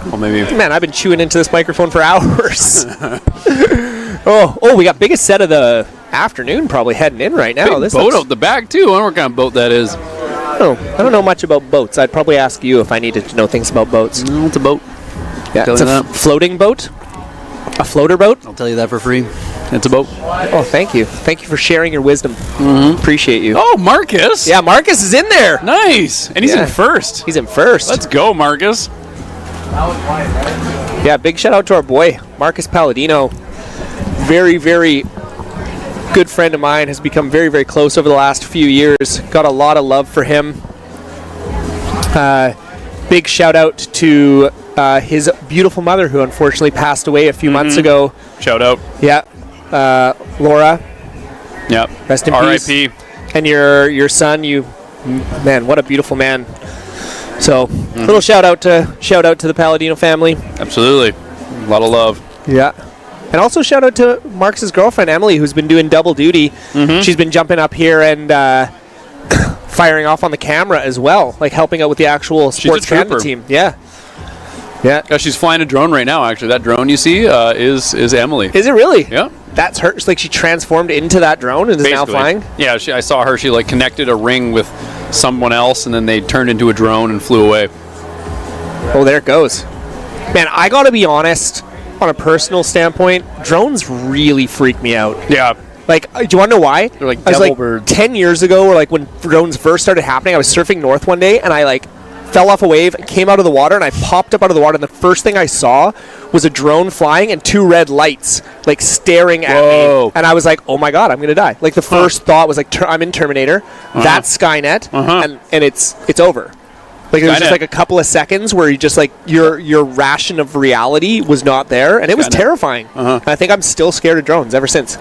Well, maybe. Man, I've been chewing into this microphone for hours. Oh, we got biggest set of the afternoon probably heading in right now. Big This boat out the back too. I wonder what kind of boat that is. I don't know much about boats. I'd probably ask you if I needed to know things about boats. No, it's a boat. Yeah, Tell it's you a that. floating boat. A floater boat. I'll tell you that for free. It's a boat. Oh, thank you. Thank you for sharing your wisdom. Appreciate you. Oh, Marcus. Yeah, Marcus is in there. Nice. And he's in first. He's in first. Let's go, Marcus. Yeah, big shout out to our boy, Marcus Palladino. Very, very good friend of mine. Has become very, very close over the last few years. Got a lot of love for him. Big shout out to his beautiful mother, who unfortunately passed away a few months ago. Shout out. Yeah. Laura. Yep. Rest in peace. R.I.P. And your son, man, what a beautiful man. So, little shout out to the Palladino family. Absolutely. A lot of love. Yeah. And also shout out to Marcus's girlfriend, Emily, who's been doing double duty. She's been jumping up here and firing off on the camera as well, like helping out with the actual sports Canada team. Yeah. Yeah, she's flying a drone right now, actually. That drone you see is Emily. Is it really? Yeah. That's her. Like, she transformed into that drone and is now flying? Yeah, I saw her. She, connected a ring with someone else, and then they turned into a drone and flew away. Oh, there it goes. Man, I got to be honest, on a personal standpoint, drones really freak me out. Yeah. Like, do you want to know why? They're like devil birds. 10 years ago, or when drones first started happening, I was surfing north one day, and I, fell off a wave and came out of the water, and I popped up out of the water, and the first thing I saw was a drone flying and 2 red lights staring at me, and I was like, oh my god, I'm gonna die. The first thought was I'm in Terminator, that's Skynet, and it's over. It was just a couple of seconds where you just your ration of reality was not there, and it was terrifying. And I think I'm still scared of drones ever since.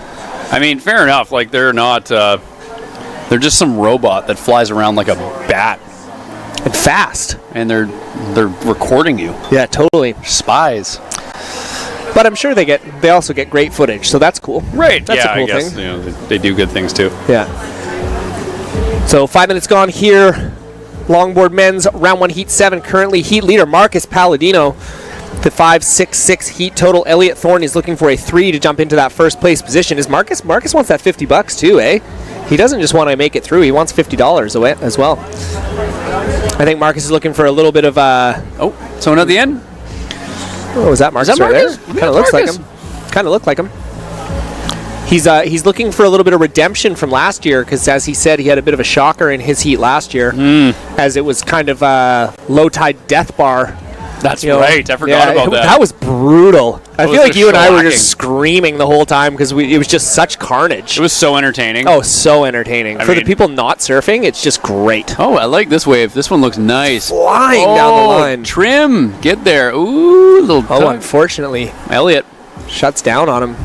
I mean, fair enough. They're not. They're just some robot that flies around like a bat. And fast. And they're recording you. Yeah, totally. Spies. But I'm sure they also get great footage, so that's cool. Right. That's yeah, a cool I guess, thing. They do good things too. Yeah. So 5 minutes gone here. Longboard men's round 1 heat 7. Currently heat leader Marcus Palladino. The 5.66 heat total. Elliot Thorne is looking for a 3 to jump into that first place position. Is Marcus wants that $50 too, eh? He doesn't just want to make it through. He wants $50 away as well. I think Marcus is looking for a little bit of someone at the end? Oh, is that Marcus? Is that Marcus? Right there? Kind of looks like him. Kind of looked like him. He's looking for a little bit of redemption from last year, because as he said, he had a bit of a shocker in his heat last year, as it was kind of a low tide death bar That's right. I forgot about that. That was brutal. I Those feel like are you and I were shocking. just screaming the whole time because it was just such carnage. It was so entertaining. Oh, so entertaining. For the people not surfing, it's just great. Oh, I like this wave. This one looks nice. Flying down the line. Trim. Get there. Ooh, little Oh, tug. unfortunately, Elliot shuts down on him.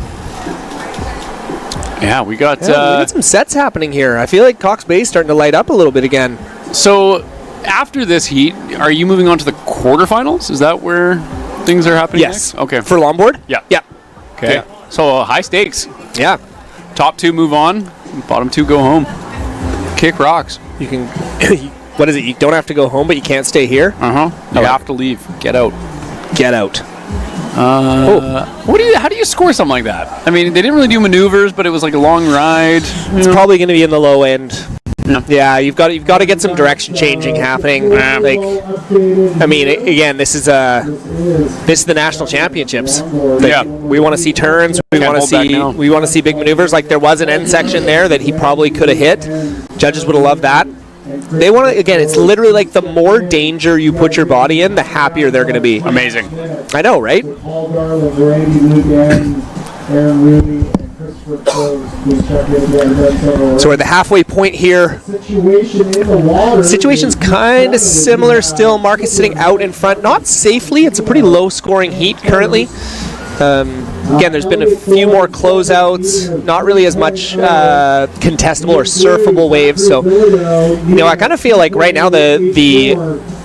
Yeah, we got We got some sets happening here. I feel like Cox Bay is starting to light up a little bit again. So, after this heat, are you moving on to the quarterfinals? Is that where things are happening Yes. next? Okay. For longboard? Yeah. Yeah. Okay. So, high stakes. Yeah. Top 2 move on. Bottom 2 go home. Kick rocks. You can... What is it? You don't have to go home, but you can't stay here? You have to leave. Get out. Get out. How do you score something like that? I mean, they didn't really do maneuvers, but it was like a long ride. It's probably going to be in the low end. Yeah, you've got to get some direction changing happening. Like, I mean, again, this is the national championships. Like, we want to see turns. We want to see big maneuvers. Like there was an end section there that he probably could have hit. Judges would have loved that. They want to, again, it's literally like the more danger you put your body in, the happier they're going to be. Amazing. I know, right? Paul Garland, Randy Lugan, Aaron Rooney, and Christopher Close. So we're at the halfway point here. Situation in the water. Situation's kind of similar still. Marcus sitting out in front, not safely. It's a pretty low-scoring heat currently. Again, there's been a few more closeouts, not really as much contestable or surfable waves. So, I kind of feel like right now the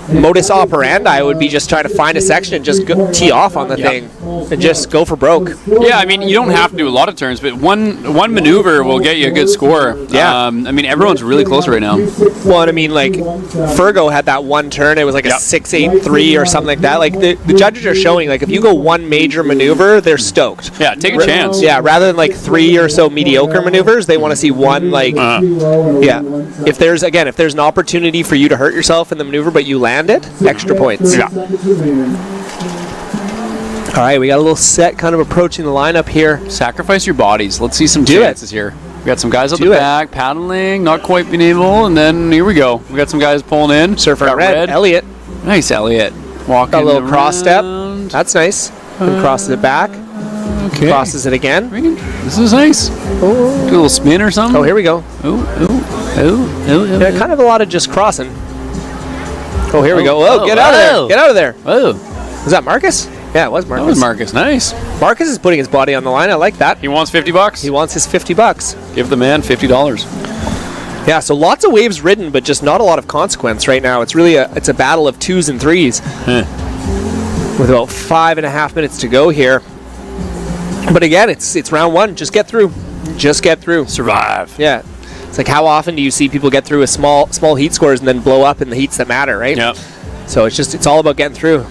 modus operandi would be just try to find a section and just tee off on the thing and just go for broke. Yeah, I mean, you don't have to do a lot of turns, but one maneuver will get you a good score. Yeah. I mean, everyone's really close right now. Well, and I mean, like, Fergo had that one turn. It was like a 6.83 or something like that. Like, the judges are showing, like, if you go one major maneuver, they're stoked. Yeah, take a chance. Yeah, rather than, like, 3 or so mediocre maneuvers, they want to see one, like, yeah. If there's an opportunity for you to hurt yourself in the maneuver, but you land it, extra points. Yeah. All right, we got a little set kind of approaching the lineup here. Sacrifice your bodies. Let's see some Do it. chances here. We got some guys on Do the it. back, paddling, not quite being able, and then here we go. We got some guys pulling in. Surfer Got red, Elliot. Nice, Elliot. Walking Got a little cross step. around. That's nice. And crosses it back. Okay. Crosses it again. This is nice. Do a little spin or something. Oh, here we go. Yeah, kind of a lot of just crossing. Oh, here we go. Oh, get out of there. Get out of there. Oh. Was that Marcus? Yeah, it was Marcus. That was Marcus. Nice. Marcus is putting his body on the line. I like that. He wants $50. He wants his $50. Give the man $50. Yeah, so lots of waves ridden, but just not a lot of consequence right now. It's really a battle of 2s and 3s. With about 5.5 minutes to go here. But again, it's round 1. Just get through. Just get through. Survive. Yeah. It's like, how often do you see people get through a small heat scores and then blow up in the heats that matter, right? Yep. So it's all about getting through.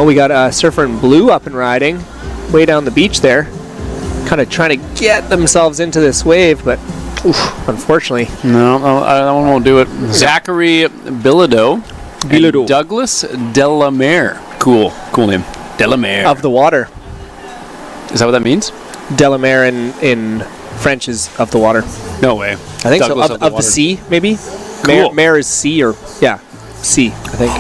We got Surfer in Blue up and riding way down the beach there. Kind of trying to get themselves into this wave, but unfortunately. No, that one won't do it. Zachary Bilodeau. And Douglas Delamere. Cool name. Delamere. Of the water. Is that what that means? Delamere in French is of the water. No way. I think Douglas so. Of the sea, maybe? Cool. Mare is sea or, yeah, sea, I think.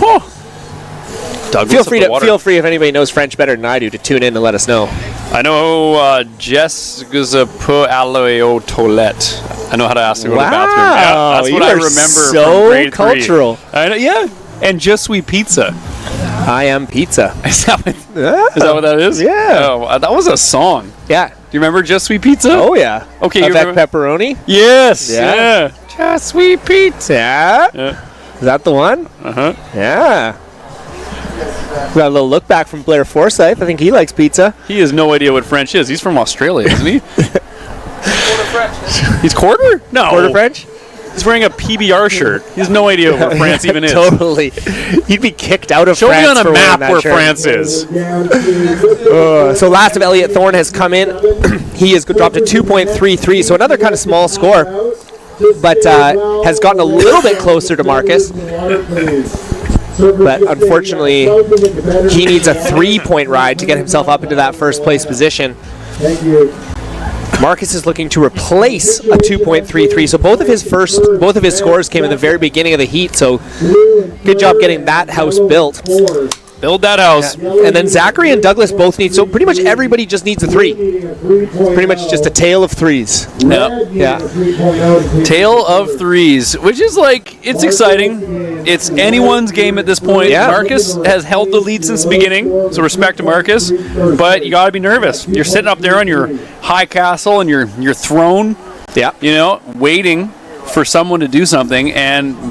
Douglas Feel free if anybody knows French better than I do to tune in and let us know. I know Jessica peut aller aux toilettes. I know how to ask to go to the bathroom. Yeah, that's what I remember from grade 3. Cultural. I know, yeah. And just sweet pizza. I am pizza. Is that what that is? Yeah. Oh, that was a song. Yeah. Do you remember Just Sweet Pizza? Oh, yeah. Okay, you Avec remember? pepperoni? Yes. Yeah. Just Sweet Pizza. Yeah. Is that the one? Uh-huh. Yeah. We got a little look back from Blair Forsyth. I think he likes pizza. He has no idea what French is. He's from Australia, isn't he? Quarter French. He's quarter? No. Quarter French? He's wearing a PBR shirt. He has no idea where France even is. Totally. He'd be kicked out of Show France. me on a for map wearing where that France is. So last of Elliot Thorne has come in. He has dropped to 2.33, so another kind of small score, but has gotten a little bit closer to Marcus. But unfortunately, he needs a 3-point ride to get himself up into that first place position. Thank you. Marcus is looking to replace a 2.33. So both of his scores came in the very beginning of the heat. So good job getting that house built. Build that house. And then Zachary and Douglas both need, so pretty much everybody just needs a 3. It's pretty much just a tale of 3s. Yep. Yeah. Tale of 3s, which is like, it's exciting. It's anyone's game at this point. Yeah. Marcus has held the lead since the beginning, so respect to Marcus. But you got to be nervous. You're sitting up there on your high castle and your throne. Yeah. You know, waiting for someone to do something,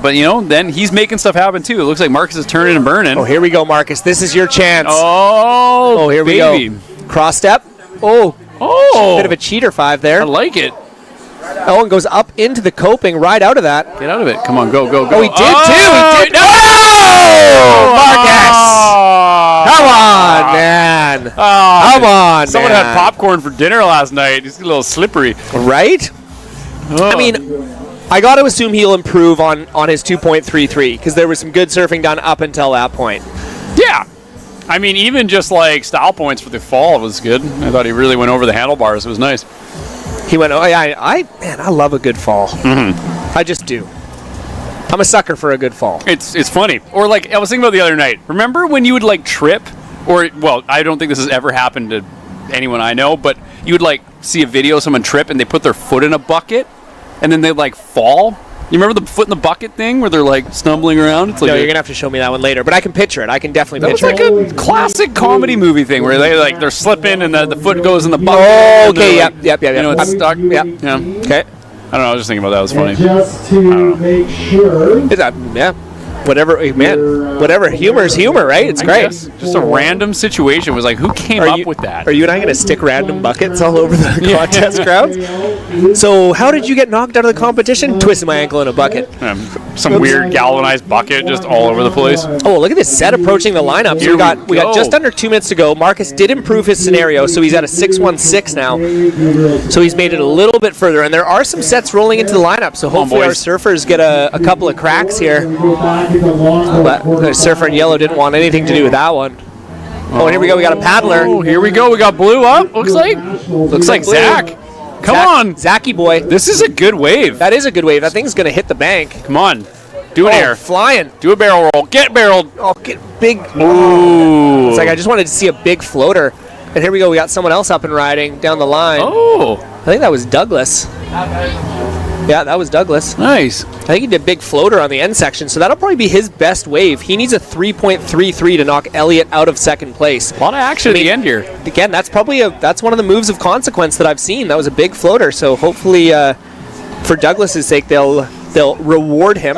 but then he's making stuff happen too. It looks like Marcus is turning and burning. Oh, here we go, Marcus. This is your chance. Oh, here we baby. go. Cross step. Oh, bit of a cheater 5 there. I like it. Oh, and goes up into the coping, right out of that. Get out of it. Come on, go. Oh, he did too. He did. Oh, Marcus. Come on, man. Come on, Someone man. had popcorn for dinner last night. He's a little slippery. Right? Oh. I mean, I got to assume he'll improve on his 2.33 because there was some good surfing done up until that point. Yeah. I mean, even just like style points for the fall was good. I thought he really went over the handlebars. It was nice. He went, I love a good fall. Mm-hmm. I just do. I'm a sucker for a good fall. It's funny. Or like, I was thinking about the other night. Remember when you would like trip? Or, well, I don't think this has ever happened to anyone I know, but you would like see a video of someone trip and they put their foot in a bucket and then they like fall. You remember the foot in the bucket thing where they're like stumbling around? It's like you're gonna have to show me that one later, but I can picture it. I can definitely picture it. It's like a classic comedy movie thing where they're slipping and the foot goes in the bucket. Oh, okay, yep. You know, it's stuck. Yep. Yeah. Okay. I don't know. I was just thinking about that. It was funny. And just to make sure. Whatever. Humor is humor, right? It's great. Just a random situation was like, who came up with that? Are you and I going to stick random buckets all over the contest grounds? So how did you get knocked out of the competition? Twisted my ankle in a bucket. Some weird galvanized bucket just all over the place. Oh, look at this set approaching the lineup. So we got just under 2 minutes to go. Marcus did improve his scenario, so he's at a 6-1-6 now. So he's made it a little bit further, and there are some sets rolling into the lineup. So hopefully our surfers get a couple of cracks here. But the surfer in yellow didn't want anything to do with that one. Oh, here we go. We got a paddler. Oh, here we go. We got blue up. Looks like blue. Zach. Come on. Zachy boy. This is a good wave. That is a good wave. That thing's going to hit the bank. Come on. Do an air. Flying. Do a barrel roll. Get barreled. Oh, get big. Ooh. It's like I just wanted to see a big floater. And here we go. We got someone else up and riding down the line. Oh. I think that was Douglas. Yeah, that was Douglas. Nice. I think he did a big floater on the end section, so that'll probably be his best wave. He needs a 3.33 to knock Elliott out of second place. A lot of action at the end here. Again, that's probably that's one of the moves of consequence that I've seen. That was a big floater, so hopefully for Douglas's sake they'll reward him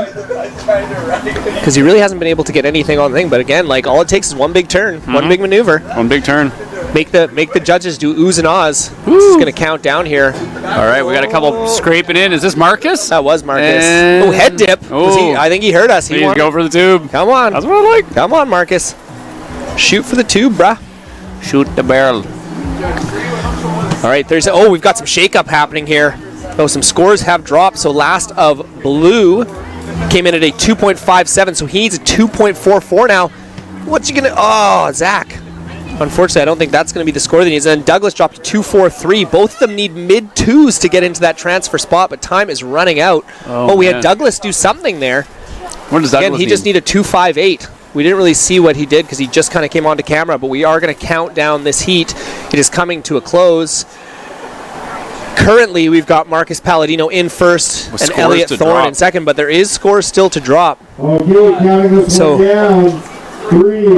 because he really hasn't been able to get anything on the thing. But again, like all it takes is one big turn, one big maneuver. One big turn. Make the judges do oohs and ahs. This is going to count down here. All right, we got a couple scraping in. Is this Marcus? That was Marcus. And Oh, head dip. I think he heard us. He go for the tube. Come on. That's what I like. Come on, Marcus. Shoot for the tube, bruh. Shoot the barrel. All right, we've got some shake-up happening here. Oh, some scores have dropped. So last of blue came in at a 2.57, so he needs a 2.44 now. What's he going to... Oh, Zach. Unfortunately, I don't think that's going to be the score that he needs. And Douglas dropped to 2.43. Both of them need mid-twos to get into that transfer spot, but time is running out. We had Douglas do something there. What does Douglas Again, he just needed 2.58. We didn't really see what he did because he just kind of came onto camera, but we are going to count down this heat. It is coming to a close. Currently, we've got Marcus Palladino in first and Elliott Thorne in second, but there is scores still to drop. Okay, counting this one down. 3,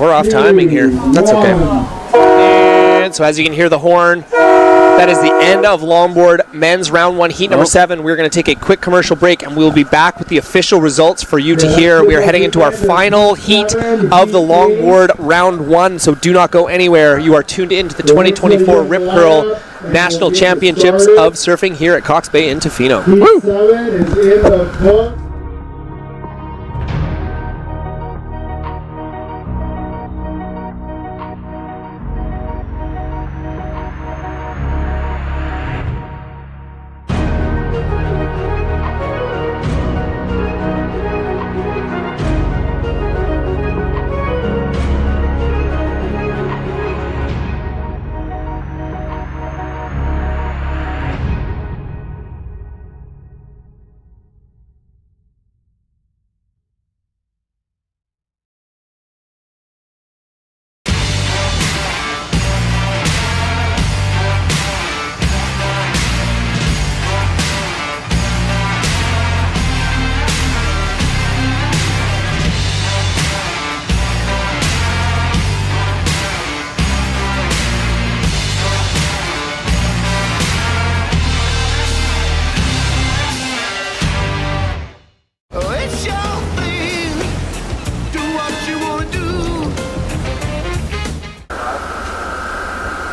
we're off timing here. That's okay. And so as you can hear the horn, that is the end of longboard men's round 1 heat number 7. We're going to take a quick commercial break and we'll be back with the official results for you to hear. We are heading into our final heat of the longboard round 1, so do not go anywhere. You are tuned into the 2024 Rip Curl National Championships of Surfing here at Cox Bay in Tofino. Heat 7 is in the book.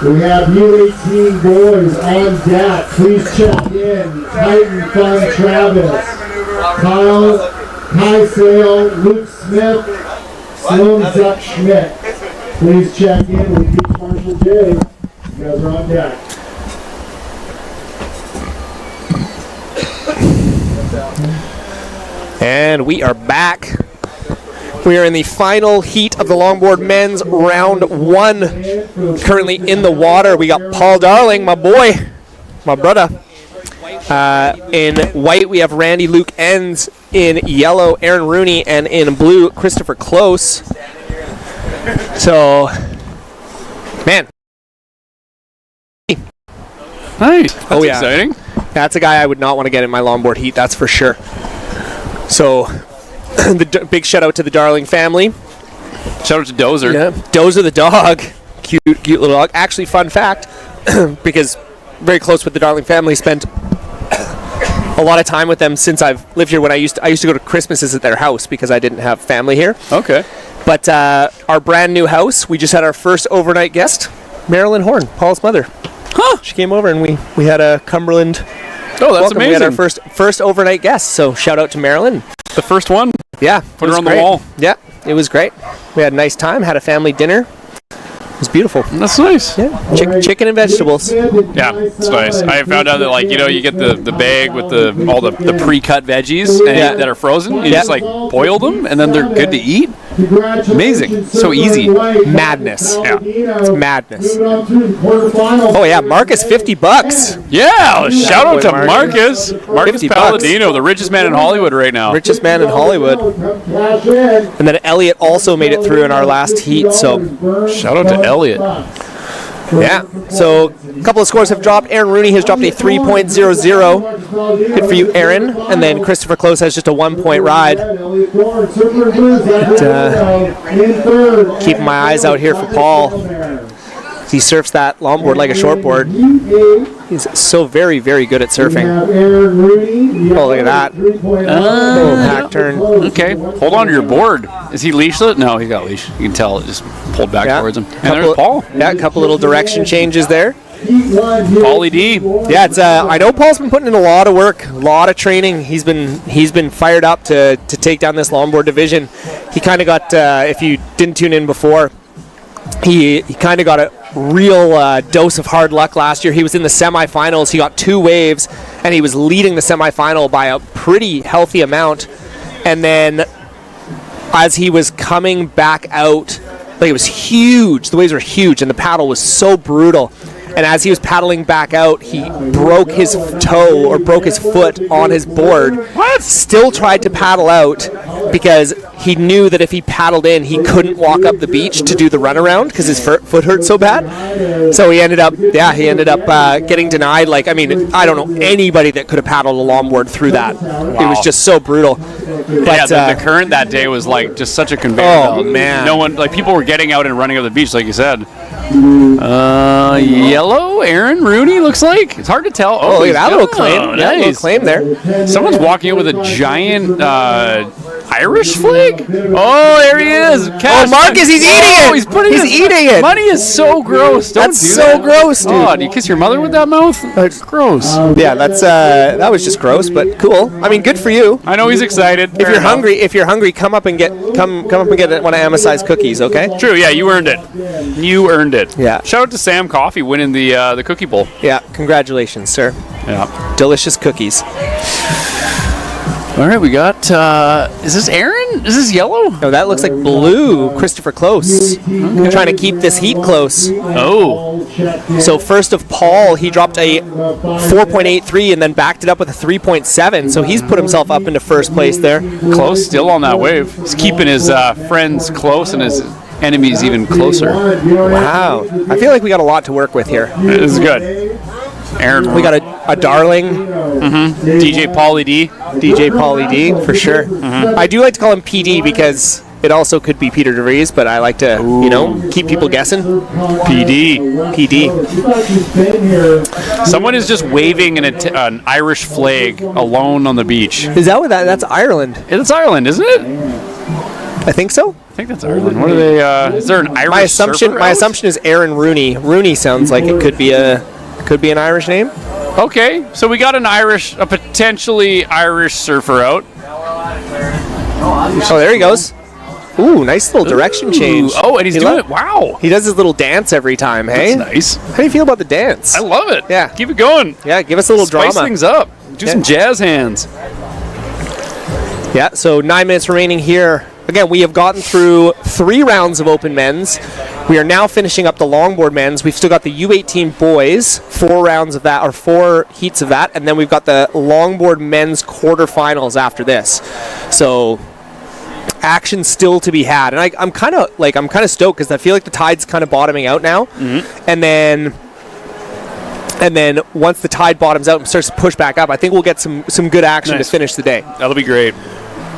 We have U18 boys on deck. Please check in. Titan Fun Travis, Kyle Sale, Luke Smith, Sloan Zuck Schmidt. Please check in with Beach Marshal J. You guys are on deck. And we are back. We are in the final heat of the longboard men's round 1. Currently in the water, we got Paul Darling, my boy, my brother. In white, we have Randy Luke Enns. In yellow, Aaron Rooney. And in blue, Christopher Close. So, man. Nice. That's exciting. That's a guy I would not want to get in my longboard heat, that's for sure. So, big shout out to the Darling family. Shout out to Dozer. Yeah, Dozer the dog. Cute little dog. Actually, fun fact, because very close with the Darling family, spent a lot of time with them since I've lived here. When I used to go to Christmases at their house because I didn't have family here. Okay. But our brand new house, we just had our first overnight guest, Marilyn Horn, Paul's mother. Huh. She came over and we had a Cumberland. Oh, that's welcome. amazing. We had our first overnight guest. So shout out to Marilyn. The first one. Yeah. Put her on the wall. Yeah, it was great. We had a nice time. Had a family dinner. It was beautiful. That's nice. Yeah. Chicken and vegetables. Yeah, it's nice. I found out that, like, you know, you get the bag with all the pre-cut veggies that are frozen. You just like boil them and then they're good to eat. Amazing. So easy. Madness. Yeah. It's madness. Oh yeah, Marcus, $50. Yeah, shout out to Marcus. Marcus $50. Palladino, the richest man in Hollywood right now. Richest man in Hollywood. And then Elliot also made it through in our last heat. So shout out to Elliot. Yeah. So a couple of scores have dropped. Aaron Rooney has dropped a 3.00. Good for you, Aaron. And then Christopher Close has just a 1 point ride. But, keeping my eyes out here for Paul. He surfs that longboard like a shortboard. He's so very, very good at surfing. Oh, look at that. Little hack turn. Okay. Hold on to your board. Is he leashless? No, he's got a leash. You can tell it just pulled back towards him. And there's Paul. Yeah, a couple little direction changes there. Paulie D. Yeah, it's. I know Paul's been putting in a lot of work, a lot of training. He's been fired up to take down this longboard division. He kind of got. If you didn't tune in before, he kind of got a real dose of hard luck last year. He was in the semifinals. He got 2 waves, and he was leading the semifinal by a pretty healthy amount. And then, as he was coming back out, like, it was huge. The waves were huge, and the paddle was so brutal. And as he was paddling back out, he broke his toe or broke his foot on his board. What? Still tried to paddle out because he knew that if he paddled in, he couldn't walk up the beach to do the runaround because his foot hurt so bad. So he ended up getting denied. Like, I mean, I don't know anybody that could have paddled a longboard through that. Wow. It was just so brutal. But, yeah, the current that day was like just such a conveyor belt. Oh man! No one, like, people were getting out and running up the beach, like you said. Yellow Aaron Rooney looks like. It's hard to tell. Oh, look at that little claim. Oh, Yeah, nice. little claim there. Someone's walking in with a giant Irish flag. Oh, there he is. Oh, Marcus, he's eating it. He's eating it. Money is so gross. Don't That's do so that. gross, dude. Oh, do you kiss your mother with that mouth? That's gross. Yeah, that's that was just gross, but cool. I mean, good for you. I know he's excited. If you're hungry, come up and get one of Emma-sized cookies, okay? True. Yeah, you earned it. You earned it. Yeah. Shout out to Sam Coffee winning the cookie bowl. Yeah. Congratulations, sir. Yeah. Delicious cookies. All right, we got. Is this Aaron? Is this yellow? No, that looks like blue. Christopher Close. Trying to keep this heat close. Oh. So first of Paul, he dropped a 4.83 and then backed it up with a 3.7. So he's put himself up into first place there. Close still on that wave. He's keeping his friends close and his enemies even closer. Wow. I feel like we got a lot to work with here. This is good. Aaron. We got a darling. DJ Paulie D. DJ Paulie D, for sure. I do like to call him PD because it also could be Peter DeVries, but I like to, keep people guessing. PD. Someone is just waving an Irish flag alone on the beach. Is that what that's Ireland? It's Ireland, isn't it? I think so. I think that's Ireland. What are they? Is there an Irish? My assumption is Aaron Rooney. Rooney sounds like it could be an Irish name. Okay, so we got a potentially Irish surfer out. Oh, there he goes. Ooh, nice little direction change. Oh, and he's doing it. Wow. He does his little dance every time, hey? That's nice. How do you feel about the dance? I love it. Yeah. Keep it going. Yeah, give us a little Spice drama. things up. Do some jazz hands. Yeah, so 9 minutes remaining here. Again, we have gotten through 3 rounds of open men's. We are now finishing up the longboard men's. We've still got the U18 boys, 4 rounds of that, or 4 heats of that, and then we've got the longboard men's quarterfinals after this. So action still to be had, and I'm kind of stoked because I feel like the tide's kind of bottoming out now, and then once the tide bottoms out and starts to push back up, I think we'll get some good action to finish the day. That'll be great.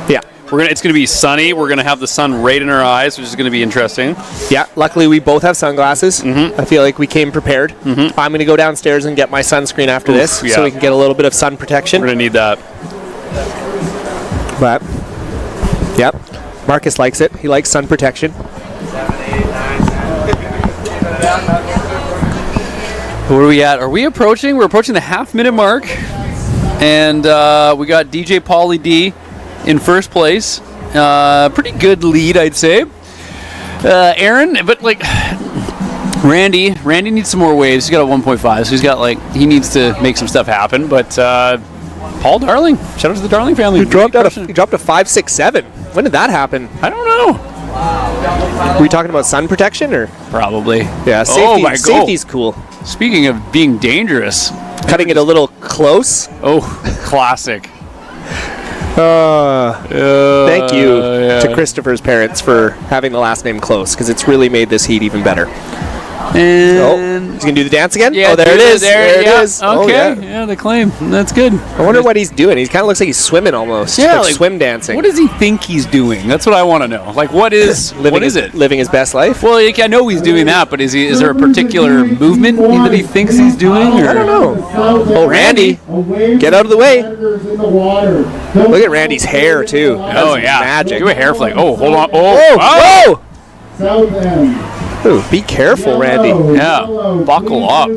Yeah. It's gonna be sunny. We're gonna have the sun right in our eyes, which is gonna be interesting. Yeah. Luckily, we both have sunglasses. I feel like we came prepared. I'm gonna go downstairs and get my sunscreen after this, so we can get a little bit of sun protection. We're gonna need that. But yep, Marcus likes it. He likes sun protection. Where are we at? Are we approaching? We're approaching the half-minute mark, and we got DJ Pauly D in first place. Pretty good lead, I'd say. Aaron, but like Randy needs some more waves. He's got a 1.5, so he needs to make some stuff happen. But Paul Darling, shout out to the Darling family. He dropped to 5.67. When did that happen? I don't know. Were we talking about sun protection or? Probably. Yeah, safety's cool. Speaking of being dangerous, cutting it a little close. Oh, classic. Thank you to Christopher's parents for having the last name close, because it's really made this heat even better. And he's gonna do the dance again. Yeah, there it is. There it is. Okay. Oh, yeah, the claim. That's good. I wonder what he's doing. He kind of looks like he's swimming almost. Yeah, like swim dancing. What does he think he's doing? That's what I want to know. Like, what is it? Living his best life. Well, I know he's doing that, but is there a particular movement that he thinks he's doing? Or? I don't know. Oh, Randy, get out of the way. Look at Randy's hair too. Oh yeah, magic. Do a hair flick. Oh, hold on. Oh, Whoa! Ooh, be careful, Randy. Yeah, buckle up.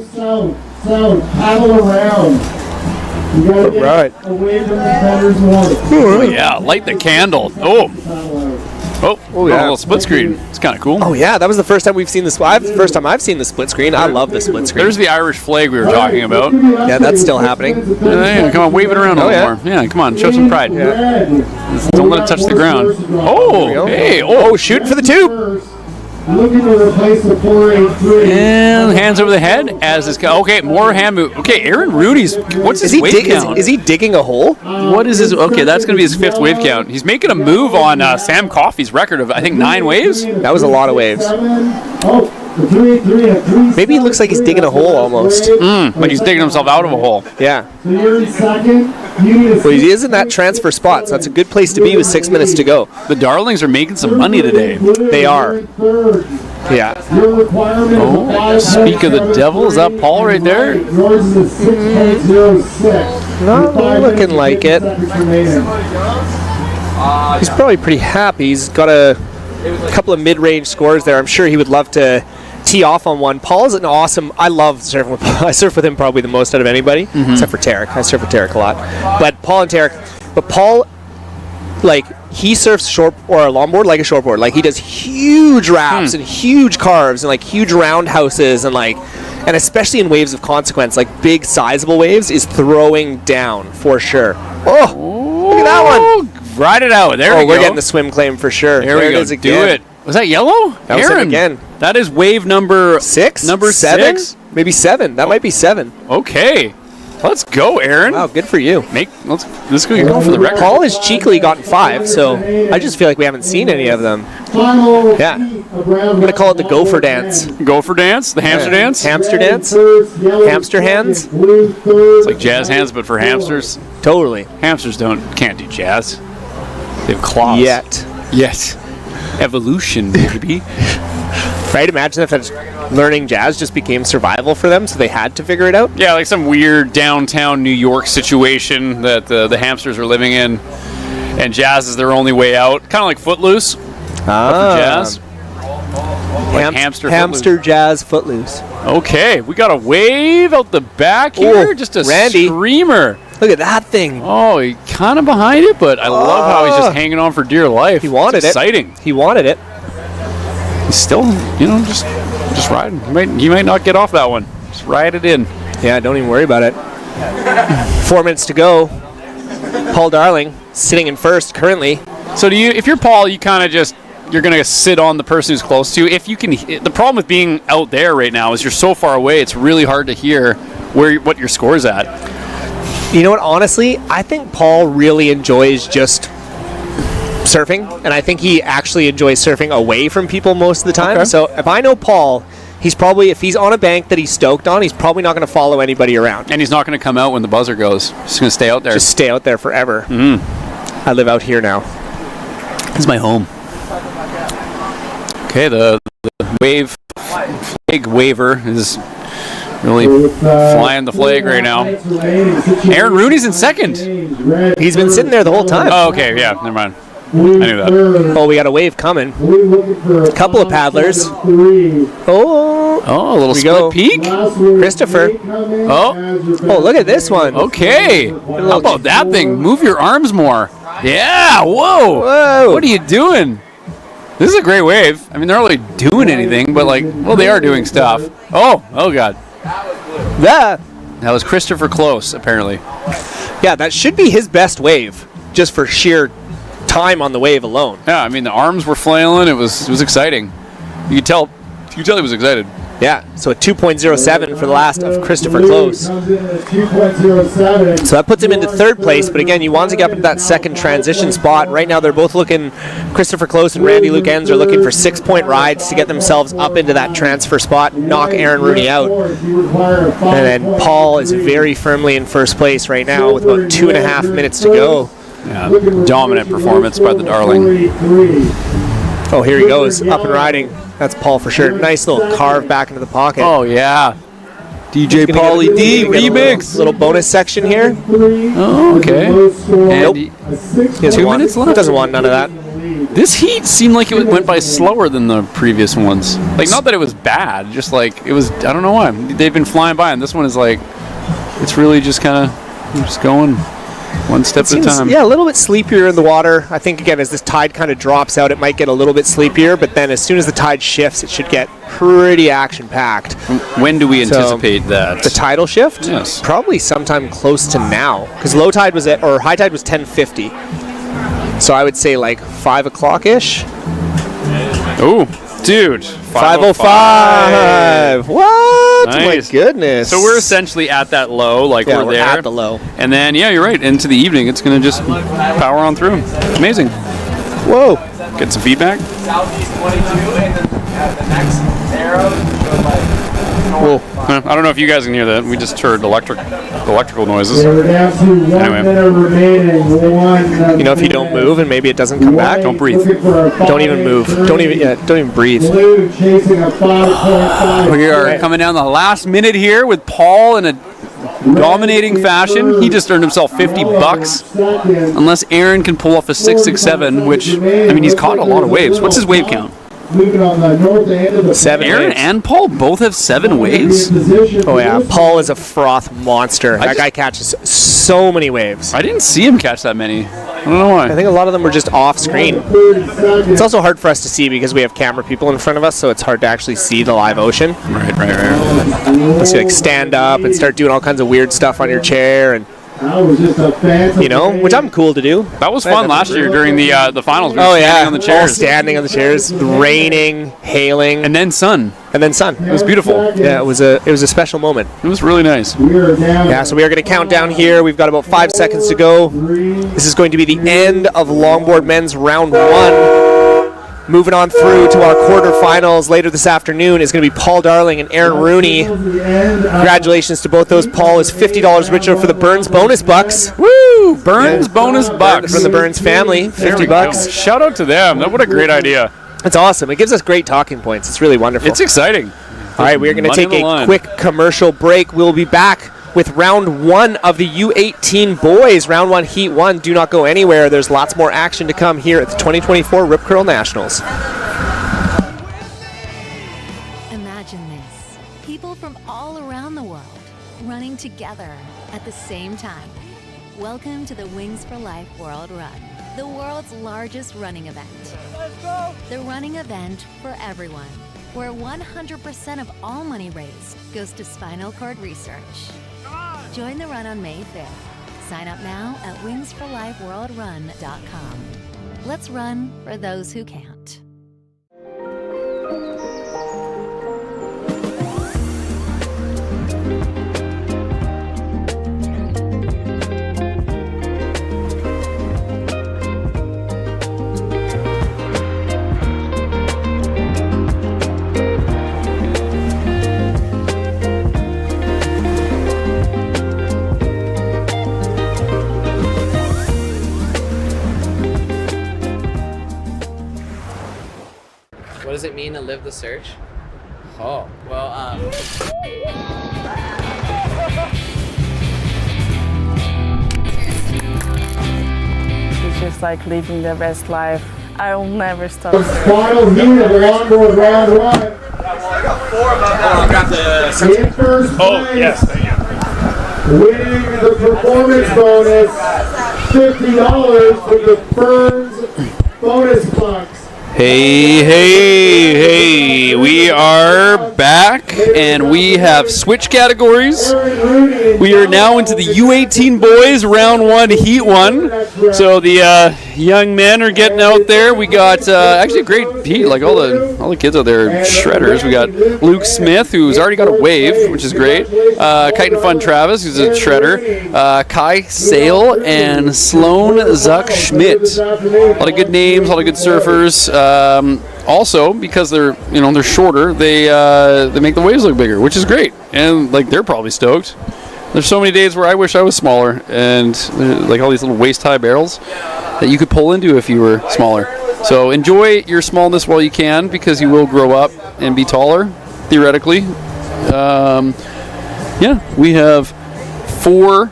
Paddle around. Right. Away from the center's water. Oh yeah, light the candle. Oh yeah, a little split screen. It's kind of cool. Oh yeah, that was the first time we've seen this. First time I've seen the split screen. I love the split screen. There's the Irish flag we were talking about. Yeah, that's still happening. Yeah, come on, wave it around a little more. Yeah, come on, show some pride. Don't let it touch the ground. Oh, hey, shooting for the tube. Looking to replace the 483. And hands over the head as is. Okay, more hand move. Okay, Aaron Rudy's. What's his wave count? Is he digging a hole? What is his? Okay, that's going to be his 5th wave count. He's making a move on Sam Coffey's record of, I think, 9 waves. That was a lot of waves. Maybe he looks like he's digging a hole almost. Like he's digging himself out of a hole. Yeah. So you're in second. Well, he is in that transfer spot, so that's a good place to be with 6 minutes to go. The Darlings are making some money today. They are. Yeah. Oh, speak of the devil. Is that Paul right there? Not looking like it. He's probably pretty happy. He's got a couple of mid-range scores there. I'm sure he would love to tee off on one. Paul's an awesome. I love surfing with Paul. I surf with him probably the most out of anybody, except for Tarek. I surf with Tarek a lot. But Paul and Tarek. But Paul, like, he surfs short or a longboard like a shortboard. Like, he does huge wraps and huge carves and like huge roundhouses and especially in waves of consequence, like big sizable waves, is throwing down for sure. Oh, look at that one. Ride it out. There we go. We're getting the swim claim for sure. There we go. Do it. Was that yellow? That was him again. That is wave number 6? Number 7? 6? Maybe 7. That might be 7. Okay. Let's go, Aaron. Wow, good for you. Let's go for the record. Paul has cheekily gotten 5, so I just feel like we haven't seen any of them. Yeah. I'm going to call it the gopher dance. Gopher dance? The hamster dance? Hamster dance? Hamster hands? It's like jazz hands, but for hamsters. Totally. Hamsters can't do jazz. They have claws. Yet. Evolution, baby. Right? Imagine if learning jazz just became survival for them, so they had to figure it out. Yeah, like some weird downtown New York situation that the hamsters are living in, and jazz is their only way out. Kind of like Footloose. Jazz. Like hamster jazz footloose. Okay, we got a wave out the back here. Just a screamer. Look at that thing. Oh, he kind of behind it, but I love how he's just hanging on for dear life. He wanted it's exciting. He wanted it. He's still, just riding. He might not get off that one. Just ride it in. Yeah, don't even worry about it. 4 minutes to go. Paul Darling sitting in first currently. So if you're Paul, you kind of you're going to sit on the person who's close to you. If you can, the problem with being out there right now is you're so far away, it's really hard to hear what your score's at. You know what, honestly, I think Paul really enjoys just surfing, and I think he actually enjoys surfing away from people most of the time. Okay. So if I know Paul, if he's on a bank that he's stoked on, he's probably not going to follow anybody around. And he's not going to come out when the buzzer goes. He's going to stay out there. Just stay out there forever. I live out here now. This is my home. Okay, the flag waver is really flying the flag right now. Aaron Rooney's in second. He's been sitting there the whole time. Oh, okay, yeah, never mind. I knew that. Oh, we got a wave coming. A couple of paddlers. Oh, a little split peak. Christopher. Oh, look at this one. Okay. How about that thing? Move your arms more. Yeah, whoa. What are you doing? This is a great wave. I mean, they're not really doing anything, but they are doing stuff. Oh God. That was Christopher Close, apparently. Yeah, that should be his best wave, just for sheer time on the wave alone. Yeah, I mean, the arms were flailing. It was exciting. You could tell he was excited. Yeah, so a 2.07 for the last of Christopher Close. So that puts him into third place, but again, you want to get up into that second transition spot. Right now, they're both looking, Christopher Close and Randy Lukens are looking for 6-point rides to get themselves up into that transfer spot, knock Aaron Rooney out. And then Paul is very firmly in first place right now with about 2.5 minutes to go. Yeah, dominant performance by the Darling. Oh, here he goes, up and riding. That's Paul for sure. Nice little carve back into the pocket. Oh, yeah. DJ Pauly D remix. Little bonus section here. Oh, okay. Nope. 2 minutes left? Doesn't want none of that. This heat seemed like it went by slower than the previous ones. Not that it was bad, just it was, I don't know why. They've been flying by, and this one is it's really just kind of just going one step at a time. Yeah, a little bit sleepier in the water. I think, again, as this tide kind of drops out, it might get a little bit sleepier, but then as soon as the tide shifts, it should get pretty action-packed. When do we anticipate that? The tidal shift? Yes. Probably sometime close to now, because high tide was 10:50. So I would say 5 o'clock-ish. Ooh, dude. 5:05. What? Nice. My goodness. So we're essentially at that low, we're there. At the low. And then, yeah, you're right. Into the evening, it's going to just power on through. Amazing. Whoa. Get some feedback. Southeast 22, and then the next arrow goes Cool. I don't know if you guys can hear that. We just heard electrical noises. We're down to 1 minute remaining. You know, if you don't move and maybe it doesn't come back, don't breathe. Don't even move. Don't even breathe. Blue chasing a 5.5. We are coming down the last minute here with Paul in a dominating fashion. He just earned himself $50 unless Aaron can pull off a 667, which, I mean, he's caught a lot of waves. What's his wave count? Moving on the north end of the 7 Aaron waves. and Paul both have 7 waves? Oh yeah, Paul is a froth monster. That guy catches so many waves. I didn't see him catch that many. I don't know why. I think a lot of them were just off screen. It's also hard for us to see because we have camera people in front of us, so it's hard to actually see the live ocean. Right. Unless you stand up and start doing all kinds of weird stuff on your chair and which I'm cool to do. That was fun last year during the finals. We were standing on the chairs. All standing on the chairs, raining, hailing, and then sun. It was beautiful. Yeah, it was a special moment. It was really nice. Yeah, so we are going to count down here. We've got about 5 seconds to go. This is going to be the end of longboard men's round 1. Moving on through to our quarterfinals later this afternoon is going to be Paul Darling and Aaron Rooney. Congratulations to both those. Paul is $50 richer for the Burns bonus bucks. Woo! Burns bonus bucks from the Burns family. $50. Shout out to them. What a great idea. That's awesome. It gives us great talking points. It's really wonderful. It's exciting. All right, we're going to take a quick commercial break. We'll be back with round 1 of the U18 boys. Round 1, Heat 1. Do not go anywhere. There's lots more action to come here at the 2024 Rip Curl Nationals. Imagine this. People from all around the world running together at the same time. Welcome to the Wings for Life World Run, the world's largest running event. Let's go! The running event for everyone, where 100% of all money raised goes to spinal cord research. Join the run on May 5th. Sign up now at wingsforlifeworldrun.com. Let's run for those who can't. What does it mean to live the search? Oh, well, It's just like living the best life. I will never stop. Final heat of the longboard round 1. I got 4 above that. I've got the In first place, Oh, yes, thank you. winning the performance bonus, $50 from the Ferns bonus box. Hey, hey, hey, we are back and we have switch categories. We are now into the U18 boys, round 1, heat 1. So the young men are getting out there. We got actually a great heat, like all the kids out there are shredders. We got Luke Smith, who's already got a wave, which is great. Kite and Fun Travis, who's a shredder. Kai Sale and Sloan Zuck Schmidt. A lot of good names, a lot of good surfers. Also, because they're shorter, they make the waves look bigger, which is great, and like they're probably stoked. There's so many days where I wish I was smaller, and like all these little waist-high barrels that you could pull into if you were smaller. So enjoy your smallness while you can, because you will grow up and be taller, theoretically. Yeah, we have 4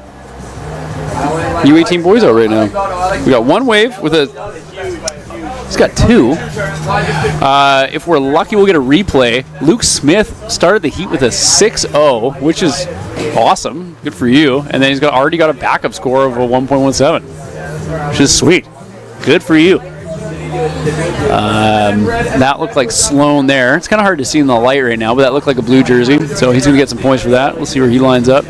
U18 boys out right now. We got one wave with a. He's got 2. If we're lucky, we'll get a replay. Luke Smith started the heat with a 6.0, which is awesome. Good for you. And then he's already got a backup score of a 1.17, which is sweet. Good for you. That looked like Sloan there. It's kind of hard to see in the light right now, but that looked like a blue jersey. So he's going to get some points for that. We'll see where he lines up.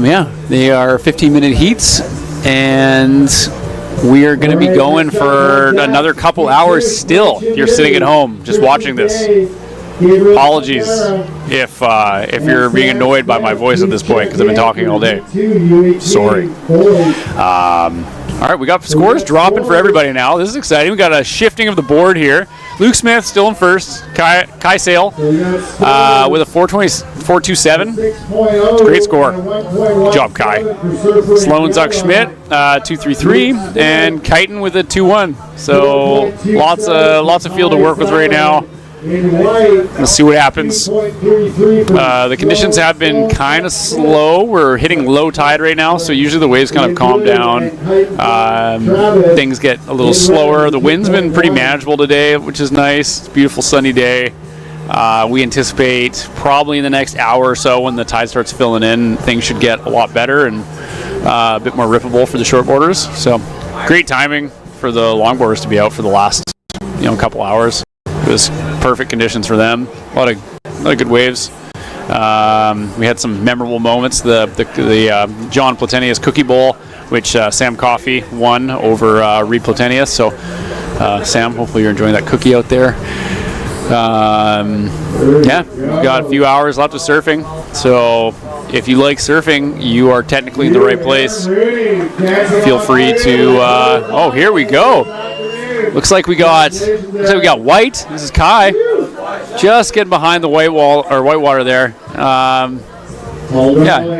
Yeah, they are 15-minute heats, and we are going to be going for another couple hours still. If you're sitting at home just watching this, apologies if you're being annoyed by my voice at this point, because I've been talking all day. Sorry. All right, we got scores dropping for everybody now. This is exciting. We got a shifting of the board here. Luke Smith still in first. Kai Sale with a 4.27. Great score. Good job, Kai. Sloan Zuck Schmidt 2.33, and Kiten with a 2.1. So lots of field to work with right now. Let's see what happens. The conditions have been kind of slow. We're hitting low tide right now, so usually the waves kind of calm down. Things get a little slower. The wind's been pretty manageable today, which is nice. It's a beautiful sunny day. We anticipate probably in the next hour or so, when the tide starts filling in, things should get a lot better and a bit more rippable for the shortboarders. So great timing for the longboarders to be out for the last couple hours. It was perfect conditions for them. A lot of good waves. We had some memorable moments. The John Platenius Cookie Bowl, which Sam Coffey won over Reed Platenius. So Sam, hopefully you're enjoying that cookie out there. Yeah, we've got a few hours left of surfing. So if you like surfing, you are technically in the right place. Feel free to. Oh, here we go. Looks like we got white. This is Kai, just getting behind the whitewater there. Yeah,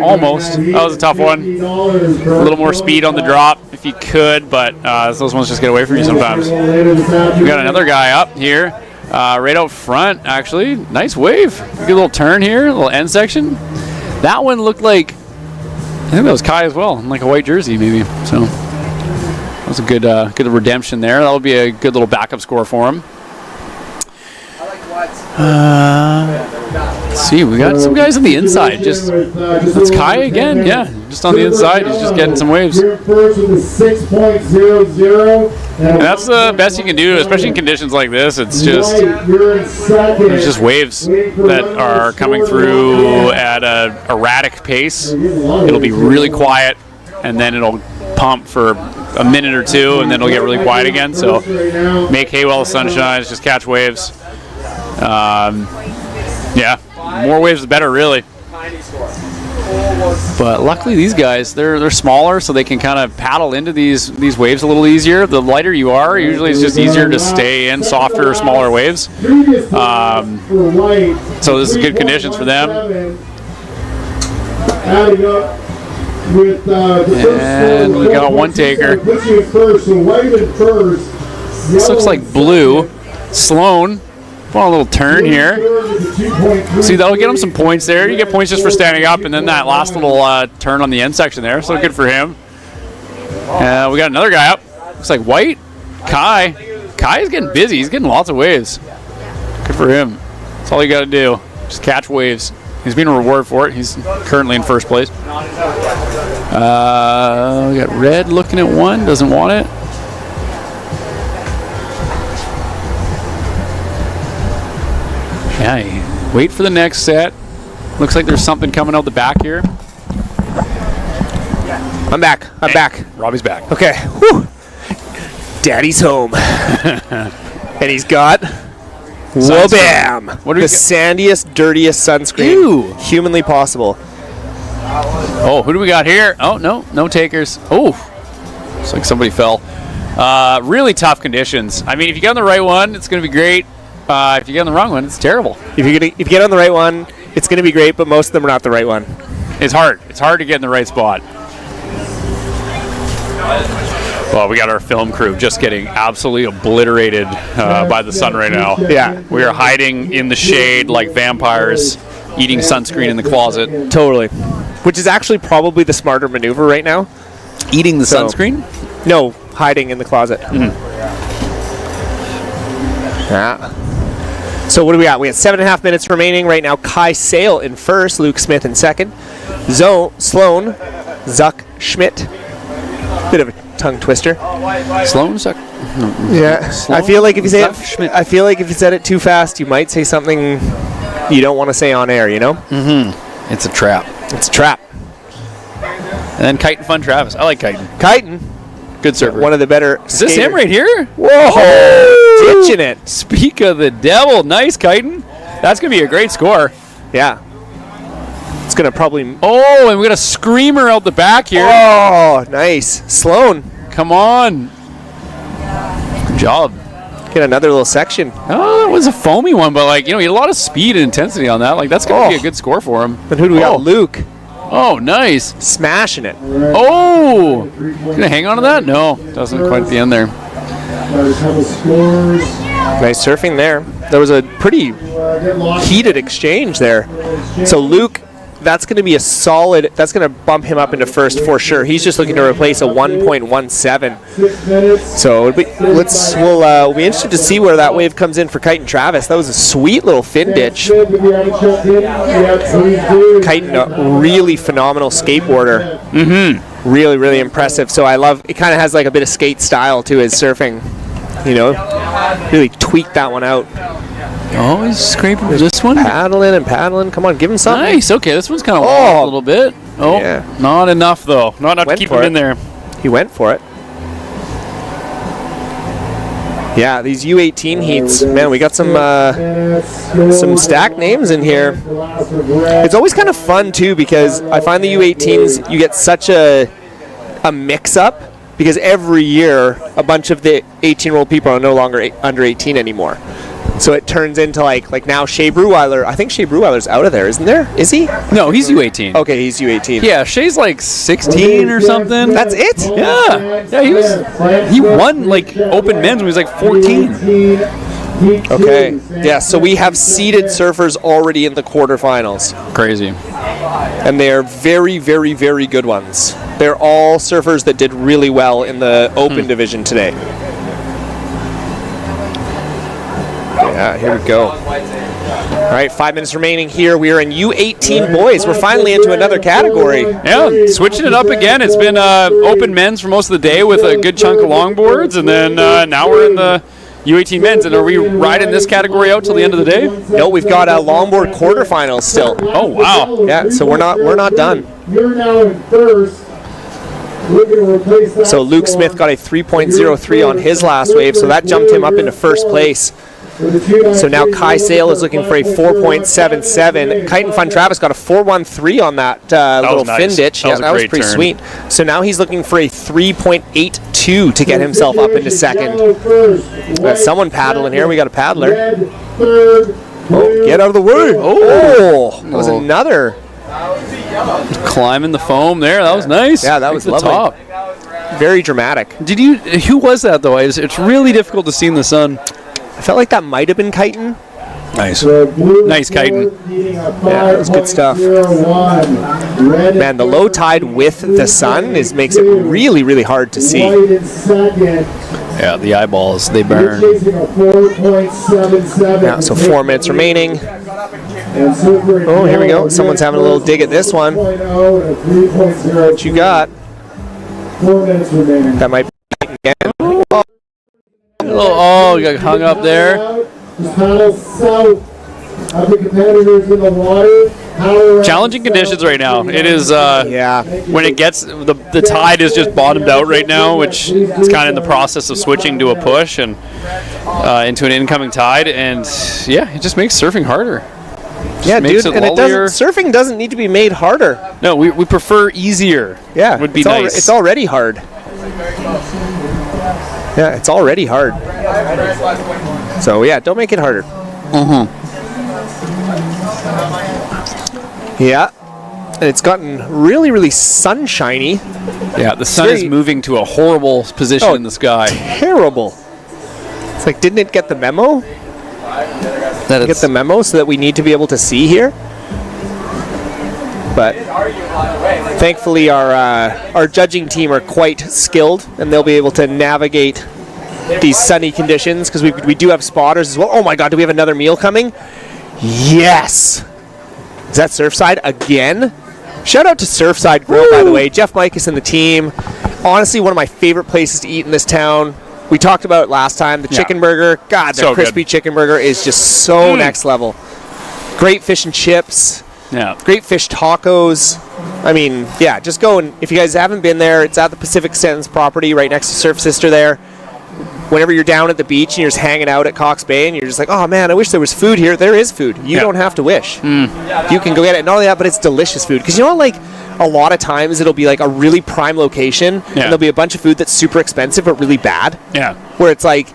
almost. That was a tough one. A little more speed on the drop if you could, but those ones just get away from you sometimes. We got another guy up here. Right out front, actually. Nice wave. Good little turn here, a little end section. That one looked like, I think that was Kai as well, in like a white jersey maybe. So that was a good redemption there. That would be a good little backup score for him. Let's see, we got some guys on the inside. Just that's Kai again, yeah. Just on the inside, he's just getting some waves. And that's the best you can do, especially in conditions like this. It's just there's just waves that are coming through at an erratic pace. It'll be really quiet, and then it'll pump for a minute or two, and then it'll get really quiet again. So make hay while the sun shines. Just catch waves. Yeah, more waves the better, really. But luckily these guys, they're smaller, so they can kind of paddle into these waves a little easier. The lighter you are, usually it's just easier to stay in softer, smaller waves. So this is good conditions for them. And we got one taker. This looks like blue. Sloan. A little turn here. See, that'll get him some points there. You get points just for standing up, and then that last little turn on the end section there. So good for him. We got another guy up. Looks like white. Kai. Kai is getting busy. He's getting lots of waves. Good for him. That's all you got to do. Just catch waves. He's being rewarded for it. He's currently in first place. We got red looking at one. Doesn't want it. Yeah, wait for the next set. Looks like there's something coming out the back here. I'm back. I'm back. Robbie's back. Okay. Whew. Daddy's home. And he's got whoa-bam! The sandiest, dirtiest sunscreen humanly possible. Oh, who do we got here? Oh, no takers. Oh, looks like somebody fell. Really tough conditions. I mean, if you get on the right one, it's going to be great. If you get on the wrong one, it's terrible. If you get on the right one, it's going to be great, but most of them are not the right one. It's hard. It's hard to get in the right spot. Well, we got our film crew just getting absolutely obliterated by the sun right now. Yeah. We are hiding in the shade like vampires, eating sunscreen in the closet. Totally. Which is actually probably the smarter maneuver right now. Eating the sunscreen? No, hiding in the closet. Yeah. So what do we got? We have 7.5 minutes remaining right now. Kai Sale in first, Luke Smith in second. Sloan, Zuck Schmidt. Bit of a tongue twister. Sloan, Zuck. Yeah. Sloan, I feel like if you say Zuck, I feel like if you said it too fast, you might say something you don't want to say on air. You know? It's a trap. It's a trap. And then Kyten Fun Travis. I like Kyten. Kyten. Good server. One of the better. Is this him right here? Whoa! Ditching it. Speak of the devil. Nice, Kyten. That's going to be a great score. Yeah. It's going to probably... Oh, and we got a screamer out the back here. Oh, nice. Sloan. Come on. Good job. Get another little section. Oh, it was a foamy one, but like, he had a lot of speed and intensity on that. Like, that's going to be a good score for him. Then who do we got? Luke. Oh, nice. Smashing it. Oh! Gonna hang on to that? No. Doesn't quite at the end there. Nice surfing there. There was a pretty heated exchange there. So Luke, that's going to be a solid, that's going to bump him up into first for sure. He's just looking to replace a 1.17. So we'll be interested to see where that wave comes in for Kyten Travis. That was a sweet little fin ditch. Kyten, a really phenomenal skateboarder. Really, really impressive. So I love, it kind of has like a bit of skate style to his surfing. Really tweaked that one out. Oh, he's scraping for this one? Paddling and paddling. Come on, give him something. Nice. Okay, this one's kind of off a little bit. Oh, yeah. Not enough, though. Not enough to keep him in there. He went for it. Yeah, these U18 heats, man, we got some stacked names in here. It's always kind of fun, too, because I find the U18s, you get such a mix-up, because every year, a bunch of the 18-year-old people are no longer under 18 anymore. So it turns into like now Shea Breweiler. I think Shea Breweiler's out of there, isn't there? Is he? No, he's U18. Okay, he's U18. Yeah, Shea's like 16 or something. That's it? Yeah. Yeah, he won like open men's when he was like 14. Okay. Yeah, so we have seeded surfers already in the quarterfinals. Crazy. And they're very, very, very good ones. They're all surfers that did really well in the open division today. Yeah, here we go. All right, 5 minutes remaining here. We are in U18 boys. We're finally into another category. Yeah, switching it up again. It's been open men's for most of the day with a good chunk of longboards, and then now we're in the U18 men's. And are we riding this category out till the end of the day? No, we've got longboard quarterfinals still. Oh wow! Yeah, so we're not done. You're now in first. So Luke Smith got a 3.03 on his last wave, so that jumped him up into first place. So now Kai Sale is looking for a 4.77. Kyton Fun Travis got a 4.13 on that little fin ditch. That was pretty turn. sweet. So now he's looking for a 3.82 to get himself up into second. Got someone paddling here. We got a paddler. Oh, get out of the way. Oh, that was another. Climbing the foam there. That was nice. Yeah, that was lovely. Top. Very dramatic. Who was that though? It's really difficult to see in the sun. I felt like that might have been Kyton. Nice. Nice, Kyton. Yeah, that was good stuff. Man, the low tide with the sun makes it really, really hard to see. Yeah, the eyeballs, they burn. Yeah, so 4 minutes remaining. Oh, here we go. Someone's having a little dig at this one. What you got? 4 minutes remaining. That might be again. Oh, you got hung up there. Challenging conditions right now. It is, when it gets, the tide is just bottomed out right now, which is kind of in the process of switching to a push and into an incoming tide. And yeah, it just makes surfing harder. Yeah, dude, and surfing doesn't need to be made harder. No, we prefer easier. Yeah, would be nice. It's already hard. Yeah, it's already hard. So yeah, don't make it harder. Yeah, and it's gotten really, really sunshiny. Yeah, the sun is moving to a horrible position in the sky. Terrible. It's like, didn't it get the memo? Get the memo so that we need to be able to see here. But thankfully, our judging team are quite skilled, and they'll be able to navigate these sunny conditions because we do have spotters as well. Oh my God, do we have another meal coming? Yes. Is that Surfside again? Shout out to Surfside Grill, by the way. Jeff Mikas and the team. Honestly, one of my favorite places to eat in this town. We talked about it last time. The chicken burger. God, their crispy chicken burger is just so next level. Great fish and chips. Yeah. Great fish tacos. I mean, yeah, just go and if you guys haven't been there, it's at the Pacific Sands property right next to Surf Sister there. Whenever you're down at the beach and you're just hanging out at Cox Bay and you're just like, oh man, I wish there was food here. There is food. You don't have to wish. You can go get it. Not only that, but it's delicious food. Because you know, like a lot of times it'll be like a really prime location and there'll be a bunch of food that's super expensive but really bad. Yeah. Where it's like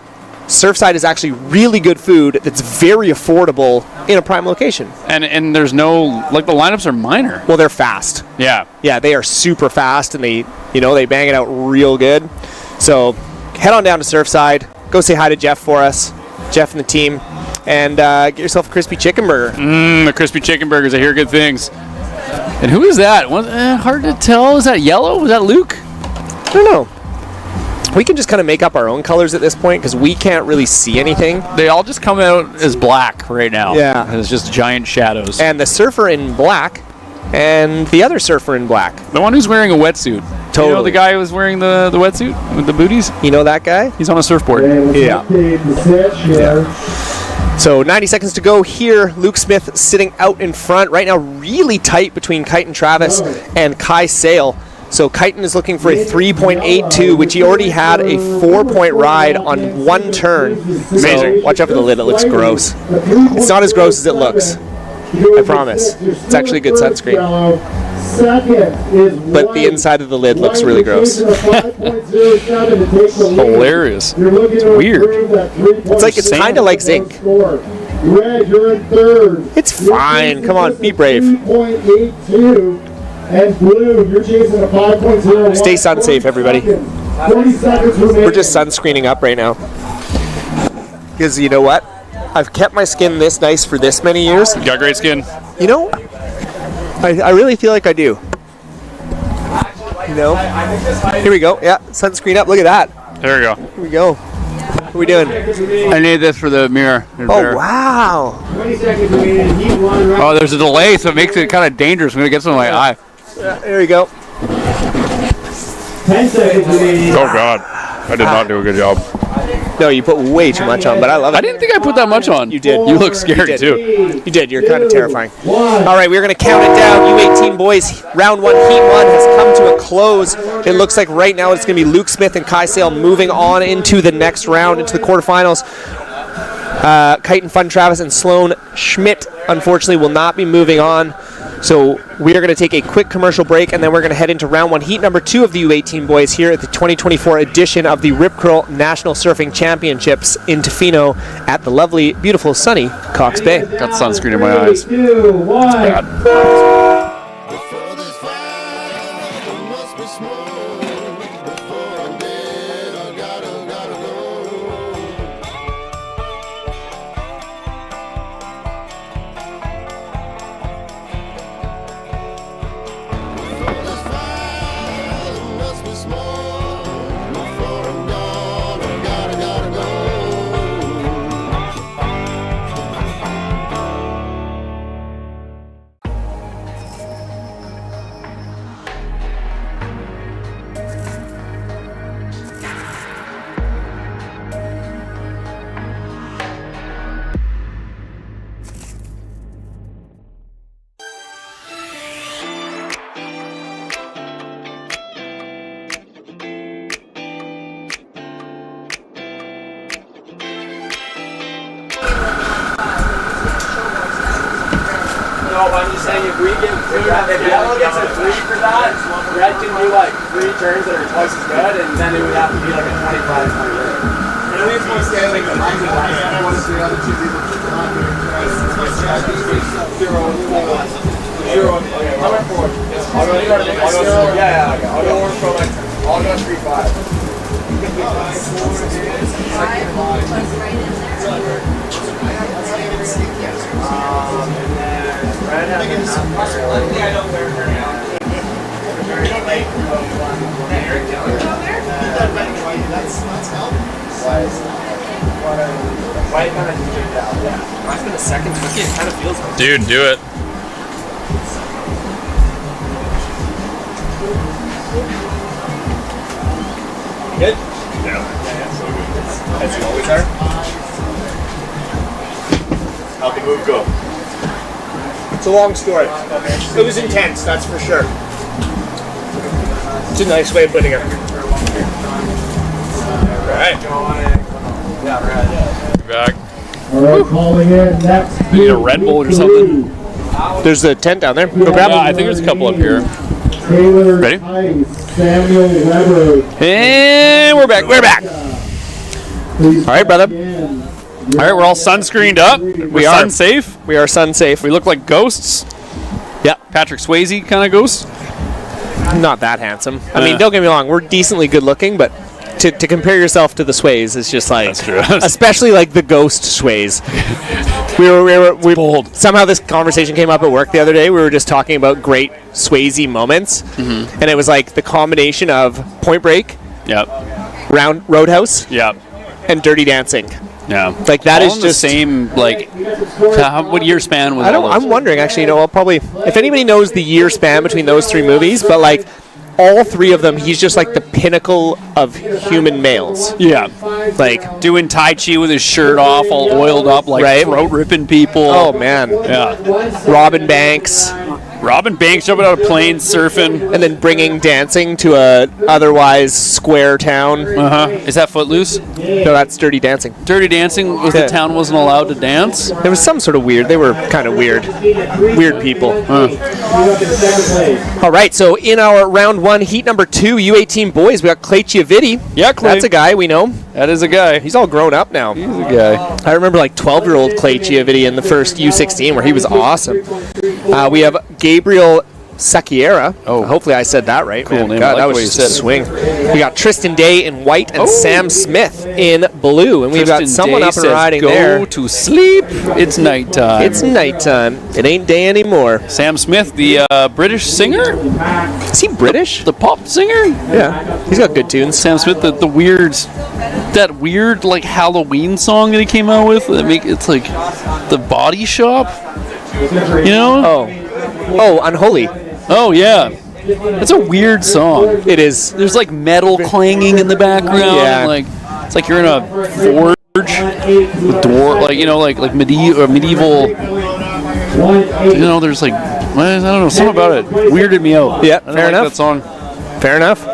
Surfside is actually really good food that's very affordable in a prime location. And there's no, like the lineups are minor. Well, they're fast. Yeah. Yeah, they are super fast and they bang it out real good. So head on down to Surfside. Go say hi to Jeff for us, Jeff and the team, and get yourself a crispy chicken burger. The crispy chicken burgers, I hear good things. And who is that? Hard to tell. Is that yellow? Was that Luke? I don't know. We can just kind of make up our own colors at this point because we can't really see anything. They all just come out as black right now. Yeah. And it's just giant shadows. And the surfer in black and the other surfer in black. The one who's wearing a wetsuit. Totally. You know the guy who was wearing the wetsuit with the booties? You know that guy? He's on a surfboard. Yeah. So 90 seconds to go here. Luke Smith sitting out in front. Right now really tight between Kyton Travis and Kai Sale. So Kyton is looking for a 3.82, which he already had a 4-point ride on one turn. Amazing. So watch out for the lid. It looks gross. It's not as gross as it looks. I promise. It's actually good sunscreen. But the inside of the lid looks really gross. Hilarious. It's weird. It's kind of like zinc. It's fine. Come on, be brave. And blue, you're chasing a 5.0. Stay sun safe, everybody. 40 seconds remaining. We're just sunscreening up right now. because you know what? I've kept my skin this nice for this many years. You got great skin. You know, I really feel like I do. You know? Here we go. Yeah, sunscreen up. Look at that. There we go. Here we go. What are we doing? I need this for the mirror. Oh, wow. 20 seconds remaining. Heat 1 round. Oh, there's a delay, so it makes it kind of dangerous. I'm going to get some in my eye. There we go. 10 seconds remaining. Oh, God. I did not do a good job. No, you put way too much on, but I love it. I didn't think I put that much on. You did. You look scary, too. You did. You're kind of terrifying. All right, we're going to count it down. U18 boys, round 1, heat 1 has come to a close. It looks like right now it's going to be Luke Smith and Kai Sale moving on into the next round, into the quarterfinals. Kite and Fun Travis and Sloan Schmidt, unfortunately, will not be moving on. So we are going to take a quick commercial break, and then we're going to head into round 1, heat number 2 of the U18 boys here at the 2024 edition of the Rip Curl National Surfing Championships in Tofino at the lovely, beautiful, sunny Cox Bay. Got sunscreen in my eyes. 3, 2, 1. I'm just saying if yellow gets a 3 for that, red can do like 3 turns that are twice as good, and then it would have to be like a 25 turn. And at least one stay like the line of last. I want to see the other 2 people keep on doing 0 and 4. Okay, I'll go 4. I'll go 0. Yeah, I'll go 1 for like, I'll go 3-5. Dude, do it. Good? Yeah. So good. As you always are. How'd the move go? It's a long story. It was intense, that's for sure. It's a nice way of putting it. Alright. Back. All right, calling in next. Need a Red Bull or something. There's a tent down there. Go grab Yeah, them. I think there's a couple up here. Taylor Ready? Tice, Samuel Weber. And we're back. We're back. All right, brother. All right, we're all sunscreened up. We are sun safe. We are sun safe. We look like ghosts. Yeah. Patrick Swayze kind of ghosts. Not that handsome. I mean, don't get me wrong. We're decently good looking, but to compare yourself to the Sways is just like, That's true. especially like the ghost Sways. we bold. Somehow this conversation came up at work the other day. We were just talking about great Swayze moments, and it was like the combination of Point Break, Yep. Roadhouse, Yep. and Dirty Dancing. Yeah. Like that all is in just the same. Like, what year span was? I'm wondering actually. You know, I'll probably if anybody knows the year span between those 3 movies, but like all 3 of them, he's just like the pinnacle of human males. Yeah. Like doing Tai Chi with his shirt off, all oiled up, like throat ripping people. Oh man. Yeah. Robin Banks. Robin Banks jumping out of planes, surfing, and then bringing dancing to a otherwise square town. Is that Footloose? No, that's Dirty Dancing. Dirty Dancing was the town wasn't allowed to dance. There was some sort of weird. They were kind of weird people. All right, so in our round 1, heat number 2, U18 boys, we got Clay Chiaviti. Yeah, Clay. That's a guy we know. That is a guy. He's all grown up now. He's a guy. I remember like 12-year-old Clay Chiaviti in the first U16 where he was awesome. We have Gabriel Sakiera. Oh, hopefully I said that right. Cool man. name. God, I like that the was way you just said a it. swing. We got Tristan Day in white and Sam Smith in blue, and we've got Tristan someone Day up and says, riding "Go there. to sleep. It's nighttime." It's nighttime. It ain't day anymore. Sam Smith, the British singer. Is he British? The pop singer? Yeah, he's got good tunes. Sam Smith, the weird like Halloween song that he came out with. It's like the Body Shop. You know? Oh, Unholy. Oh yeah. It's a weird song. It is. There's like metal clanging in the background. Yeah. And, like it's like you're in a forge with door, like like medieval. There's like I don't know, something about it weirded me out. Yeah, I fair enough. That song. Fair enough.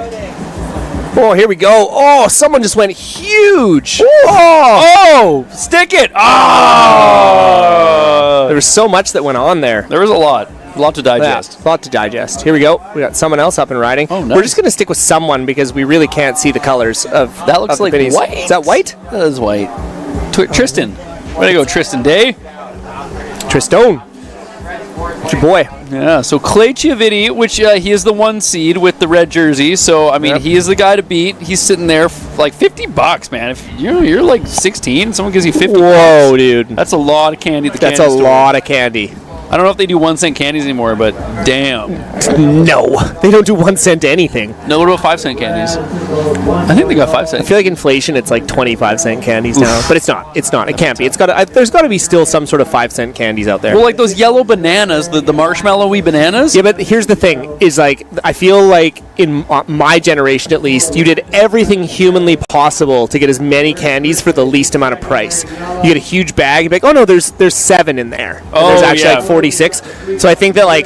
Oh, here we go. Oh, someone just went huge. Oh, stick it. There was so much that went on there. There was a lot to digest. Yeah, a lot to digest. Here we go. We got someone else up and riding. Oh, nice. We're just going to stick with someone because we really can't see the colors of That looks of the like minis. white. Is that white? That is white. Tristan. Way to go, Tristan Day. Tristan. It's your boy. Yeah, so Clay Chiaviti, which he is the 1 seed with the red jersey. So, I mean, he is the guy to beat. He's sitting there like $50, man. If you're like 16, someone gives you 50 Whoa, dude. That's a lot of candy at the That's candy a store. lot of candy. I don't know if they do 1 cent candies anymore, but damn. No, they don't do 1 cent anything. No, what about 5 cent candies? I think they got 5 I cent. feel like inflation, it's like 25-cent candies now, but it's not. It's not. It can't be. It's got. There's got to be still some sort of 5-cent candies out there. Well, like those yellow bananas, the marshmallowy bananas. Yeah, but here's the thing: is like I feel like in my generation, at least, you did everything humanly possible to get as many candies for the least amount of price. You get a huge bag, you're like, oh no, there's 7 in there. And there's actually like 46. So I think that like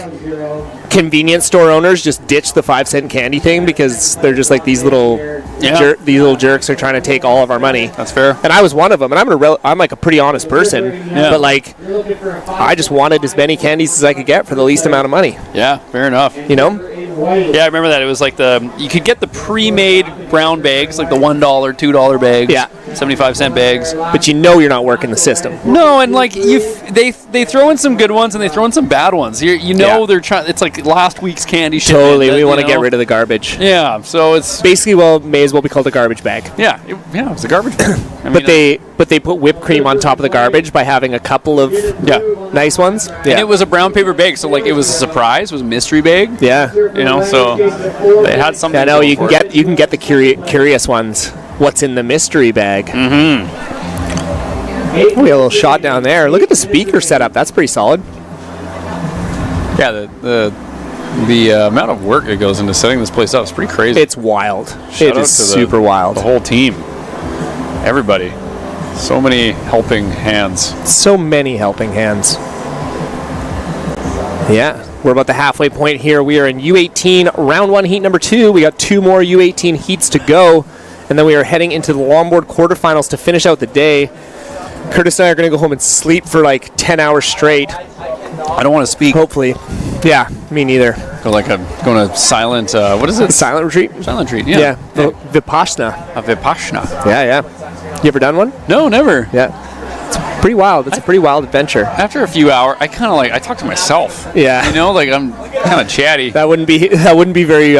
convenience store owners just ditch the 5-cent candy thing because they're just like these little jerks are trying to take all of our money. That's fair. And I was one of them, and I'm like a pretty honest person, but like I just wanted as many candies as I could get for the least amount of money. Yeah, fair enough. You know? Yeah, I remember that. It was like you could get the pre-made brown bags, like the $1, $2 bags. Yeah. 75-cent bags. But you know you're not working the system. No, and like they throw in some good ones and they throw in some bad ones. They're trying. It's like last week's candy shit. Totally, we want to get rid of the garbage. Yeah, so it's basically may as well be called a garbage bag. Yeah, it's a garbage bag. But they put whipped cream on top of the garbage by having a couple of nice ones. Yeah, and it was a brown paper bag, so like it was a surprise. It was a mystery bag. Yeah, so they had something. I know you can get the curious ones. What's in the mystery bag? Mm-hmm. We got a little shot down there. Look at the speaker setup. That's pretty solid. Yeah, the amount of work that goes into setting this place up is pretty crazy. It's wild. Shout It out is to super wild. The whole team, everybody, so many helping hands. So many helping hands. Yeah, we're about the halfway point here. We are in U18 round 1 heat number 2. We got 2 more U18 heats to go, and then we are heading into the longboard quarterfinals to finish out the day. Curtis and I are going to go home and sleep for like 10 hours straight. I don't want to speak. Hopefully. Yeah, me neither. Going to silent, what is it? Silent retreat? Silent retreat, yeah. Vipassana. A Vipassana. Yeah. You ever done one? No, never. Yeah. It's pretty wild. It's a pretty wild adventure. After a few hours, I kind of I talk to myself. Yeah. I'm kind of chatty. That wouldn't be very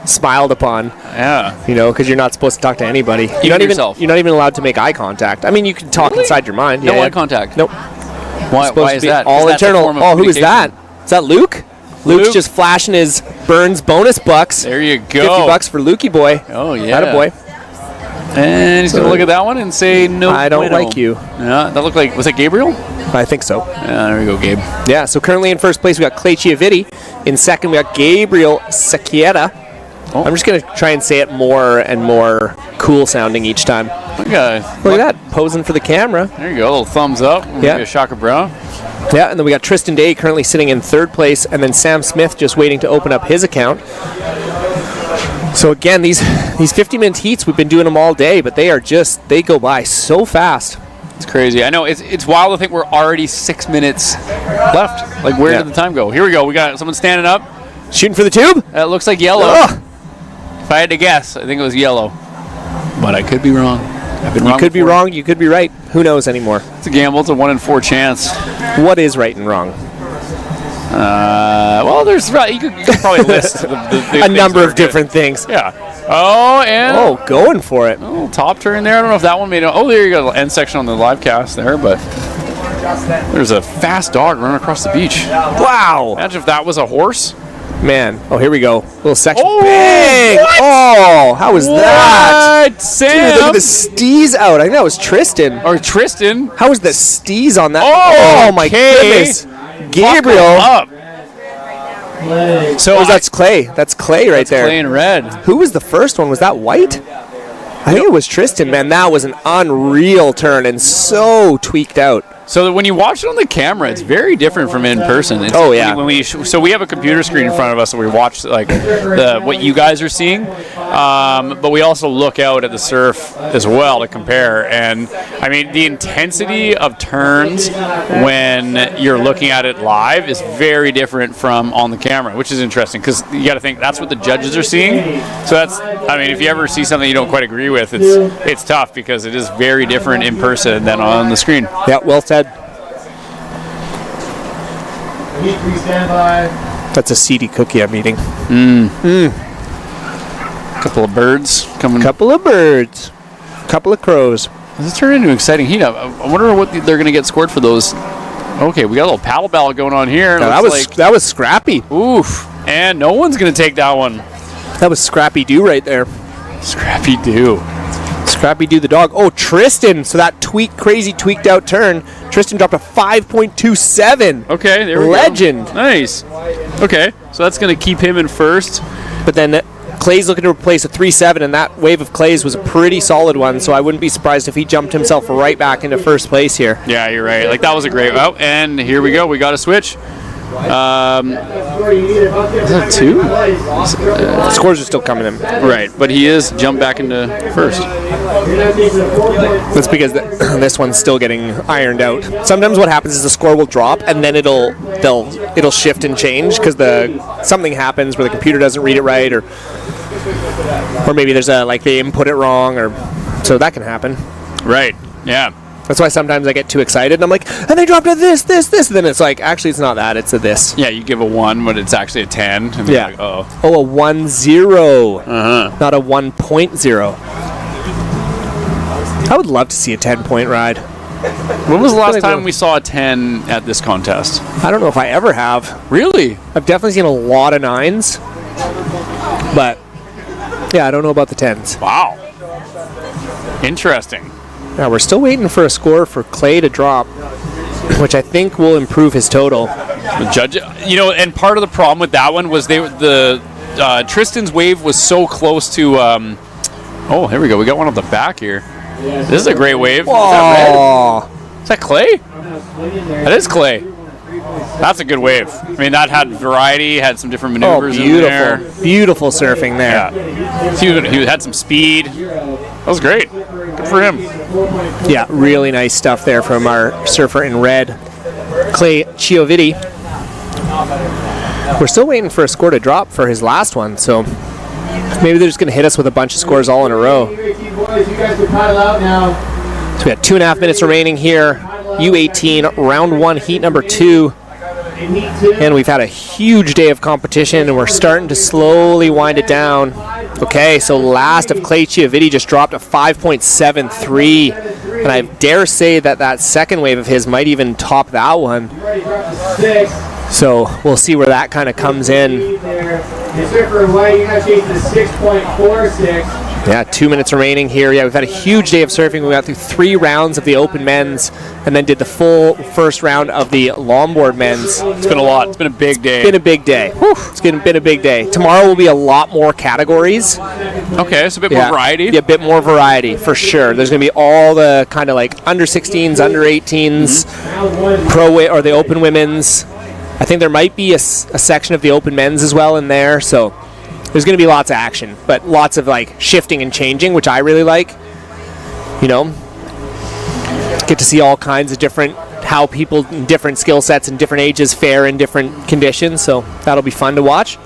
smiled upon. Yeah. Because you're not supposed to talk to anybody. You're not even allowed to make eye contact. I mean, you can talk inside your mind. No eye contact. Nope. Why is that? All internal. Oh, who is that? Is that Luke? Luke's Luke. just flashing his Burns bonus bucks. There you go. $50 for Lukey boy. Oh yeah. Attaboy. And he's going to look at that one and say, no, I don't like you. Yeah, that looked like, was it Gabriel? I think so. Yeah, there we go, Gabe. Yeah, so currently in first place, we got Clay Chiaviti. In second, we got Gabriel Sakiera. Oh. I'm just going to try and say it more and more cool sounding each time. Look at that, posing for the camera. There you go, a little thumbs up. Yeah. A Shaka Brown. Yeah, and then we got Tristan Day currently sitting in third place, and then Sam Smith just waiting to open up his account. So again, these 50-minute heats, we've been doing them all day, but they go by so fast. It's crazy. I know, it's wild to think we're already 6 minutes left. Like, where did the time go? Here we go. We got someone standing up. Shooting for the tube? It looks like yellow. Ugh. If I had to guess, I think it was yellow. But I could be wrong. I've been wrong. You could be wrong, you could be right. Who knows anymore? It's a gamble. It's a 1 in 4 chance. What is right and wrong? Well, there's you could probably list the a number of different things. Yeah. Oh, and going for it. Oh, top turn there. I don't know if that one made it. Oh, there you go. The end section on the live cast there, but there's a fast dog running across the beach. Wow. Imagine if that was a horse. Man. Oh, here we go. Little section. Oh, bang! what? Oh, how was that? What? Sam? Dude, look at the steez out. I think that was Tristan. Or Tristan. How was the steez on that? Oh, my okay. goodness. Gabriel. Up. So that's Clay. That's Clay right there. Clay in red. Who was the first one? Was that White? I think it was Tristan, man. That was an unreal turn and so tweaked out. So that when you watch it on the camera, it's very different from in person. It's when we so we have a computer screen in front of us, and we watch like what you guys are seeing, but we also look out at the surf as well to compare. And I mean, the intensity of turns when you're looking at it live is very different from on the camera, which is interesting because you got to think that's what the judges are seeing. So that's, I mean, if you ever see something you don't quite agree with, it's tough because it is very different in person than on the screen. Yeah, well said. That's a seedy cookie I'm eating. Couple of birds coming. Couple of birds. Couple of crows. This turned into an exciting heat up. I wonder what they're going to get scored for those. Okay, we got a little paddle battle going on here. No, that was scrappy. Oof. And no one's going to take that one. That was Scrappy Doo right there. Scrappy Doo. Scrappy Doo the dog. Oh, Tristan. So that crazy tweaked out turn. Tristan dropped a 5.27. Okay, there we go. Legend. Nice. Okay, so that's going to keep him in first. But then Clay's looking to replace a 3.7, and that wave of Clay's was a pretty solid one, so I wouldn't be surprised if he jumped himself right back into first place here. Yeah, you're right. Like, that was a great... Oh, and here we go. We got a switch. Is that two? The scores are still coming in. Right, but he is jumped back into first. That's because this one's still getting ironed out. Sometimes what happens is the score will drop and then it'll shift and change because something happens where the computer doesn't read it right, or maybe there's they input it wrong, or so that can happen. Right. Yeah. That's why sometimes I get too excited and I'm like, and they dropped a this. And then it's like, actually, it's not that, it's a this. Yeah, you give a 1, but it's actually a 10. And yeah. Like, oh, a 1-0. Not a 1.0. I would love to see a 10-point ride. When was the last time we saw a 10 at this contest? I don't know if I ever have. Really? I've definitely seen a lot of 9s. But, yeah, I don't know about the 10s. Wow. Interesting. Now we're still waiting for a score for Clay to drop, which I think will improve his total. The judge, and part of the problem with that one was Tristan's wave was so close to. Oh, here we go. We got one on the back here. This is a great wave. Is that red? Is that Clay? That is Clay. That's a good wave. I mean, that had variety, had some different maneuvers in there. Beautiful surfing there. Yeah. He had some speed. That was great. Good for him. Yeah, really nice stuff there from our surfer in red, Clay Chioviti. We're still waiting for a score to drop for his last one, so maybe they're just going to hit us with a bunch of scores all in a row. So we got 2.5 minutes remaining here. U18, round 1, heat number 2. And we've had a huge day of competition, and we're starting to slowly wind it down. Okay, so last of Clay Chioviti just dropped a 5.73. And I dare say that second wave of his might even top that one. So we'll see where that kind of comes in. Yeah, 2 minutes remaining here. Yeah, we've had a huge day of surfing. We got through 3 rounds of the open men's and then did the full first round of the longboard men's. It's been a lot. It's been a big day. It's been a big day. It's been a big day. Tomorrow will be a lot more categories. Okay, so a bit more variety. Yeah, a bit more variety for sure. There's going to be all the kind of like under 16s, under 18s, pro or the open women's. I think there might be a section of the open men's as well in there. So there's going to be lots of action, but lots of like shifting and changing, which I really like. Get to see all kinds of how people in different skill sets and different ages fare in different conditions. So that'll be fun to watch.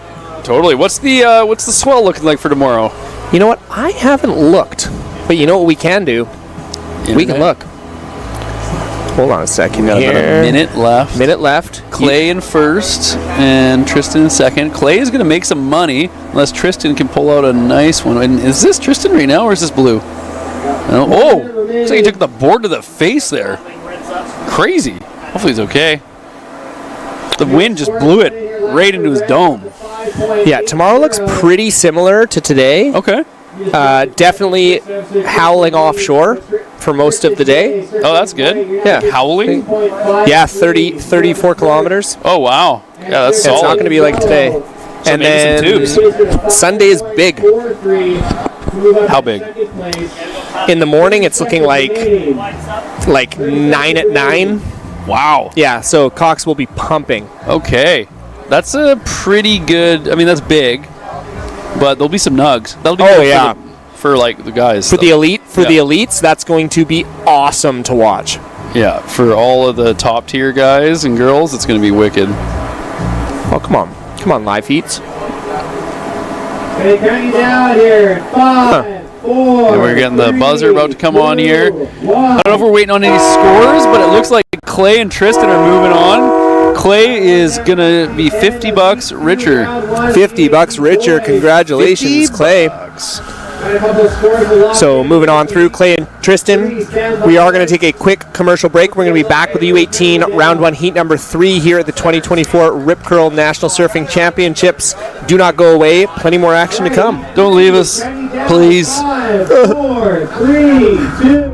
Totally. What's the swell looking like for tomorrow? You know what? I haven't looked, but you know what we can do? We can look. Hold on a second. We got about a minute left. Minute left. Clay in first and Tristan in second. Clay is going to make some money unless Tristan can pull out a nice one. And is this Tristan right now or is this Blue? Oh, looks like he took the board to the face there. Crazy. Hopefully he's okay. The wind just blew it right into his dome. Yeah, tomorrow looks pretty similar to today. Okay. Definitely howling offshore for most of the day. Oh, that's good. Yeah. Howling? Yeah, 34 kilometers. Oh, wow. Yeah, that's solid. It's not going to be like today. So and maybe some then Sunday is big. How big? In the morning, it's looking like 9 at 9. Wow. Yeah, so Cox will be pumping. Okay. That's a pretty good, I mean, that's big, but there'll be some nugs. That'll be good for like the guys. For the elites, that's going to be awesome to watch. Yeah, for all of the top tier guys and girls, it's going to be wicked. Oh, come on. Come on, live heats. Okay, counting down here. 5, 4. And we're getting the buzzer about to come on here. I don't know if we're waiting on any scores, but it looks like Clay and Tristan are moving on. Clay is going to be $50 richer. $50 richer. Congratulations, Clay. So moving on through Clay and Tristan, we are going to take a quick commercial break. We're going to be back with the U18 Round 1 Heat number 3 here at the 2024 Rip Curl National Surfing Championships. Do not go away. Plenty more action to come. Don't leave us, please. 5, 4, 3, 2.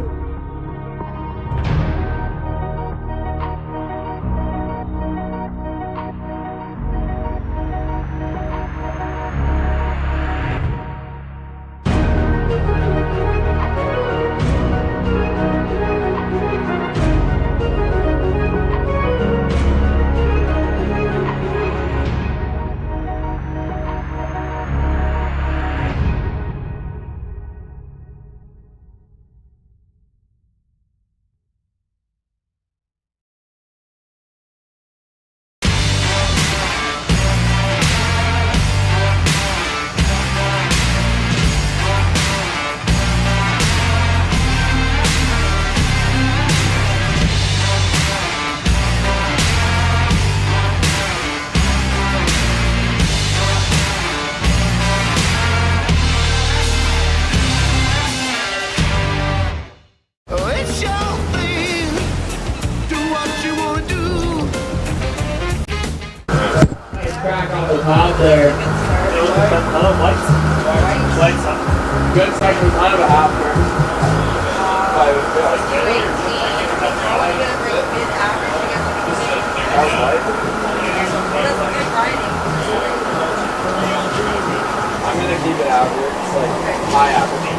Crack off the top there. Good section, kind of a half turn. I'm going to keep it average. It's like high average.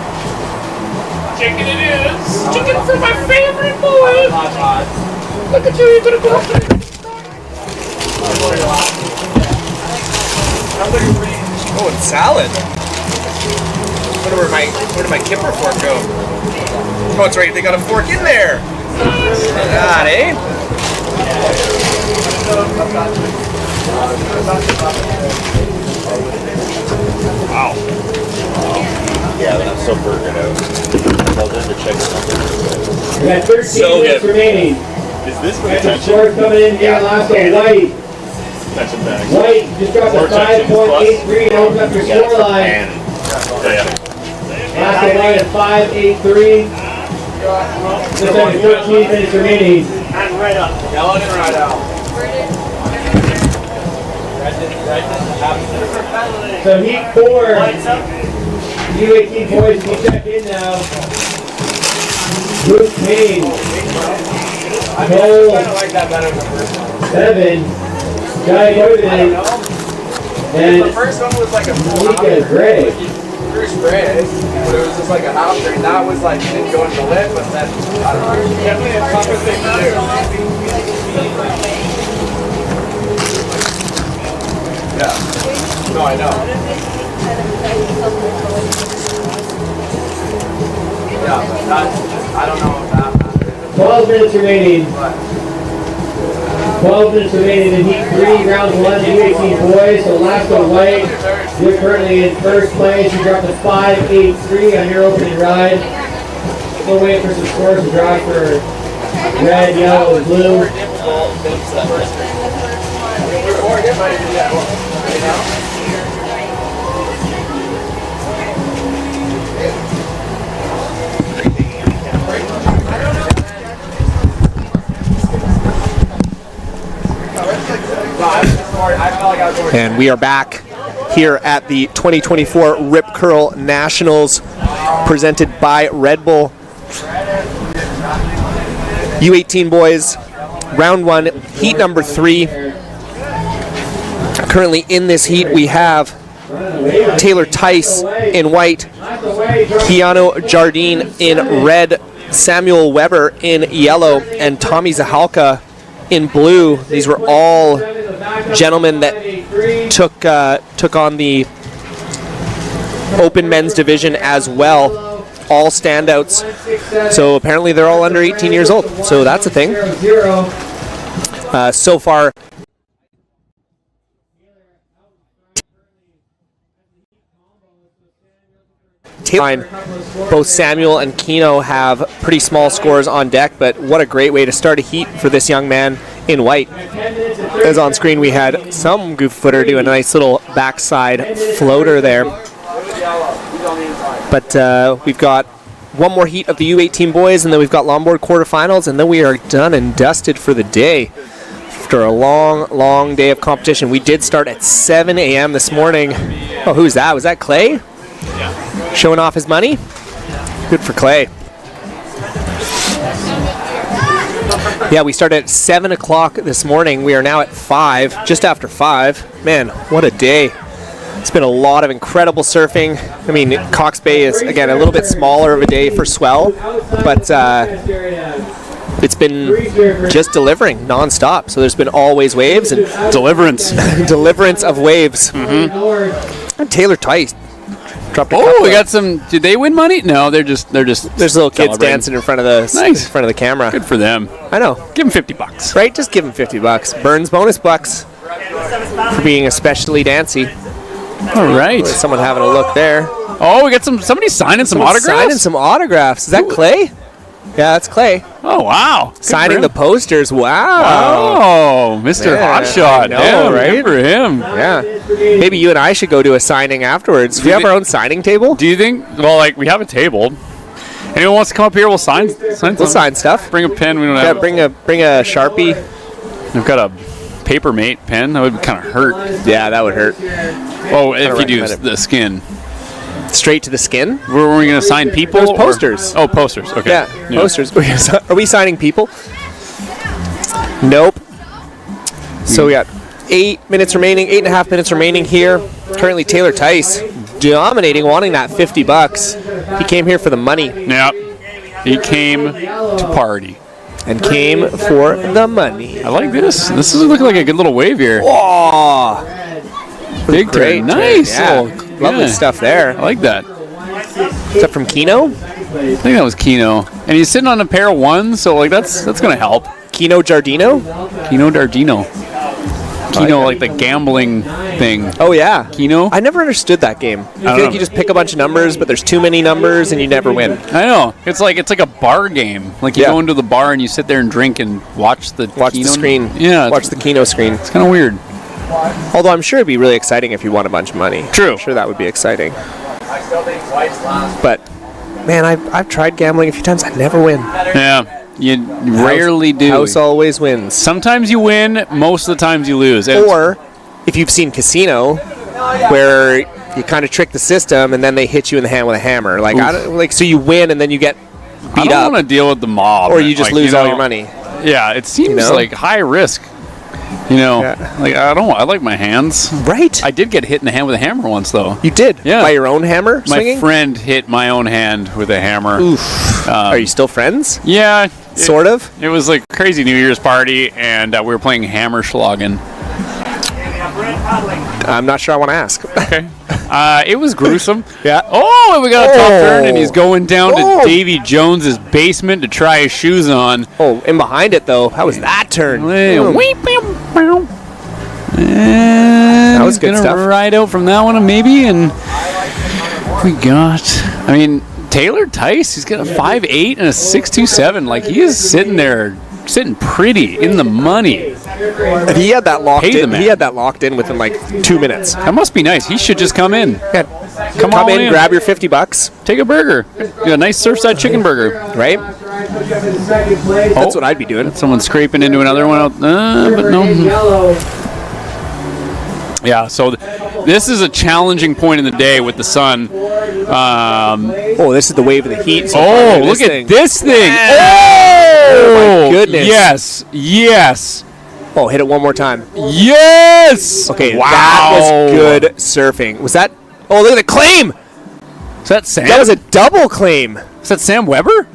Chicken it is. Chicken for my favorite boy. Look at you, you're going to go up there. Oh, and salad. Where did my kipper fork go? Oh, it's right. They got a fork in there. God, eh? Wow. Yeah, that's so burger out. Tell them to check something. We got 13 minutes remaining. Is this we got some scores coming in here. Last one, White. White just dropped a 5.83 and opens up your score line. Last one, White at 5.83. Just under 13 minutes remaining. And right up. Yellow and right out. So Heat 4. U18 boys can check in now. Bruce Payne. Cole. I like that better than the first one. 7. Guy Hoyden. And the first one was like a Mika Gray. Bruce Gray, but it was just like a half turn. That was like, you didn't go into the lip, but then, I don't know. Definitely a tougher thing to do. Yeah. No, I know. Yeah, but that's, I don't know if that matters. 12 minutes remaining. 12 minutes remaining in Heat 3, round 1, the U18 boys. So last one, White. You're currently in first place. You dropped a 5.83 on your opening ride. Still waiting for some scores to drop for Red, yellow, and blue. And we are back here at the 2024 Rip Curl Nationals, presented by Red Bull. U18 boys, round 1, heat number 3. Currently in this heat we have Taylor Tice in white, Keanu Jardine in red, Samuel Weber in yellow, and Tommy Zahalka in blue. These were all gentlemen that took on the open men's division as well. All standouts. So apparently they're all under 18 years old. So that's a thing. So far, both Samuel and Keno have pretty small scores on deck, but what a great way to start a heat for this young man in white. As on screen, we had some goof footer do a nice little backside floater there. But we've got one more heat of the U18 boys, and then we've got longboard quarterfinals, and then we are done and dusted for the day. After a long, long day of competition. We did start at 7 a.m. this morning. Oh, who's that? Was that Clay? Yeah. Showing off his money? Good for Clay. Yeah, we started at 7 o'clock this morning. We are now at 5, just after 5. Man, what a day. It's been a lot of incredible surfing. I mean, Cox Bay is, again, a little bit smaller of a day for swell, but it's been just delivering nonstop. So there's been always waves and deliverance of waves. Mm-hmm. And Taylor Tice dropped a couple. We got some. Did they win money? No, they're just. There's little kids dancing in front of the camera. Good for them. I know. Give them $50. Right, just give them $50. Burns bonus bucks for being especially dancy. All right. There's someone having a look there. Oh, we got somebody signing some autographs. Signing some autographs. Is that Clay? Yeah, that's Clay. Oh, wow. Good signing the posters. Wow. Oh, Mr. Hotshot. Yeah, right? Good for him. Yeah. Maybe you and I should go to a signing afterwards. Do we have our own signing table? Do you think? Well, like, we have a table. Anyone wants to come up here? We'll sign. We'll sign stuff. Bring a pen. We don't have. Bring a Sharpie. I've got a Papermate pen. That would kind of hurt. Yeah, that would hurt. Oh, if you do the skin. Straight to the skin? Were we going to sign people? There's posters. Oh, posters. Okay. Yeah, posters. Are we signing people? Nope. So we got 8 minutes remaining, 8.5 minutes remaining here. Currently Taylor Tice dominating, wanting that $50. He came here for the money. Yeah. He came to party. And came for the money. I like this. This is looking like a good little wave here. Oh! Big turn. Nice. Yeah. Lovely stuff there. I like that. Is that from Keno? I think that was Keno. And he's sitting on a pair of ones, so like that's going to help. Keno Jardino? Keno Jardino. Keno, like the gambling thing. Oh, yeah. Keno? I never understood that game. I feel like you just pick a bunch of numbers, but there's too many numbers and you never win. I know. It's like a bar game. Like you go into the bar and you sit there and drink and watch the screen. Yeah. Watch the Keno screen. It's kind of weird. Although I'm sure it'd be really exciting if you won a bunch of money. True. I'm sure that would be exciting. But, man, I've tried gambling a few times. I never win. Yeah. You rarely do. House always wins. Sometimes you win, most of the times you lose. Or, if you've seen Casino, where you kind of trick the system and then they hit you in the hand with a hammer. Like, so you win and then you get beat up. I don't want to deal with the mob. Or you just lose all your money. Yeah, it seems like high risk. Like I like my hands. Right. I did get hit in the hand with a hammer once, though. You did? Yeah. By your own hammer swinging? My friend hit my own hand with a hammer. Oof. Are you still friends? Yeah. Sort of? It was like a crazy New Year's party, and we were playing Hammerschlagen. I'm not sure I want to ask. Okay. It was gruesome. Yeah. Oh, and we got a top turn, and he's going down to Davy Jones's basement to try his shoes on. Oh, and behind it, though. How was that turn? That was good stuff. Ride out from that one, maybe, and we got. I mean, Taylor Tice, he's got a 5'8" and a 6'2", like he is sitting pretty in the money. If he had that locked in, he had that locked in within like 2 minutes. That must be nice. He should just come in. Yeah. Come in, grab your $50, take a burger, a nice Surfside chicken burger, right? That's what I'd be doing. Someone's scraping into another one out, but no. Yeah, so this is a challenging point in the day with the sun. This is the wave of the heat. Look at this thing. Oh, my goodness. Yes. Oh, hit it one more time. Yes. Okay, wow. That was good surfing. Was that? Oh, look at the claim. Is that Sam? That was a double claim. Is that Sam Weber?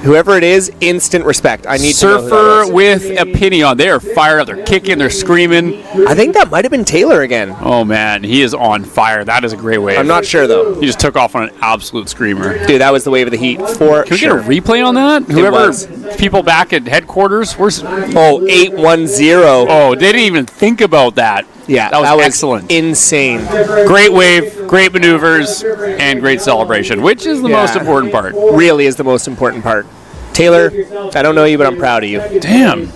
Whoever it is, instant respect. I need Surfer with a penny on. They are fired up. They're kicking. They're screaming. I think that might have been Taylor again. Oh, man. He is on fire. That is a great wave. I'm not sure, though. He just took off on an absolute screamer. Dude, that was the wave of the heat for Can we get a replay on that? Whoever, people back at headquarters. 810. Oh, they didn't even think about that. Yeah, that was excellent. Insane. Great wave, great maneuvers, and great celebration, which is the most important part. Really is the most important part. Taylor, I don't know you, but I'm proud of you. Damn.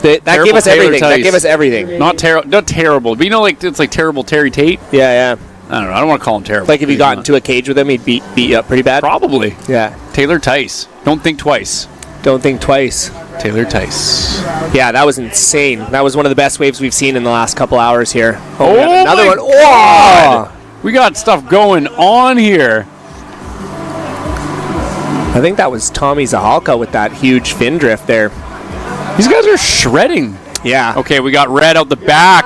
That gave us everything. That gave us everything. Not terrible. But you know, like it's like terrible Terry Tate. Yeah. I don't know. I don't want to call him terrible. Like if you got into a cage with him, he'd beat you up pretty bad. Probably. Yeah. Taylor Tice. Don't think twice. Don't think twice. Taylor Tice. Yeah, that was insane. That was one of the best waves we've seen in the last couple hours here. Oh, we got another one. God. We got stuff going on here. I think that was Tommy Zahalka with that huge fin drift there. These guys are shredding. Yeah. Okay, we got Red out the back.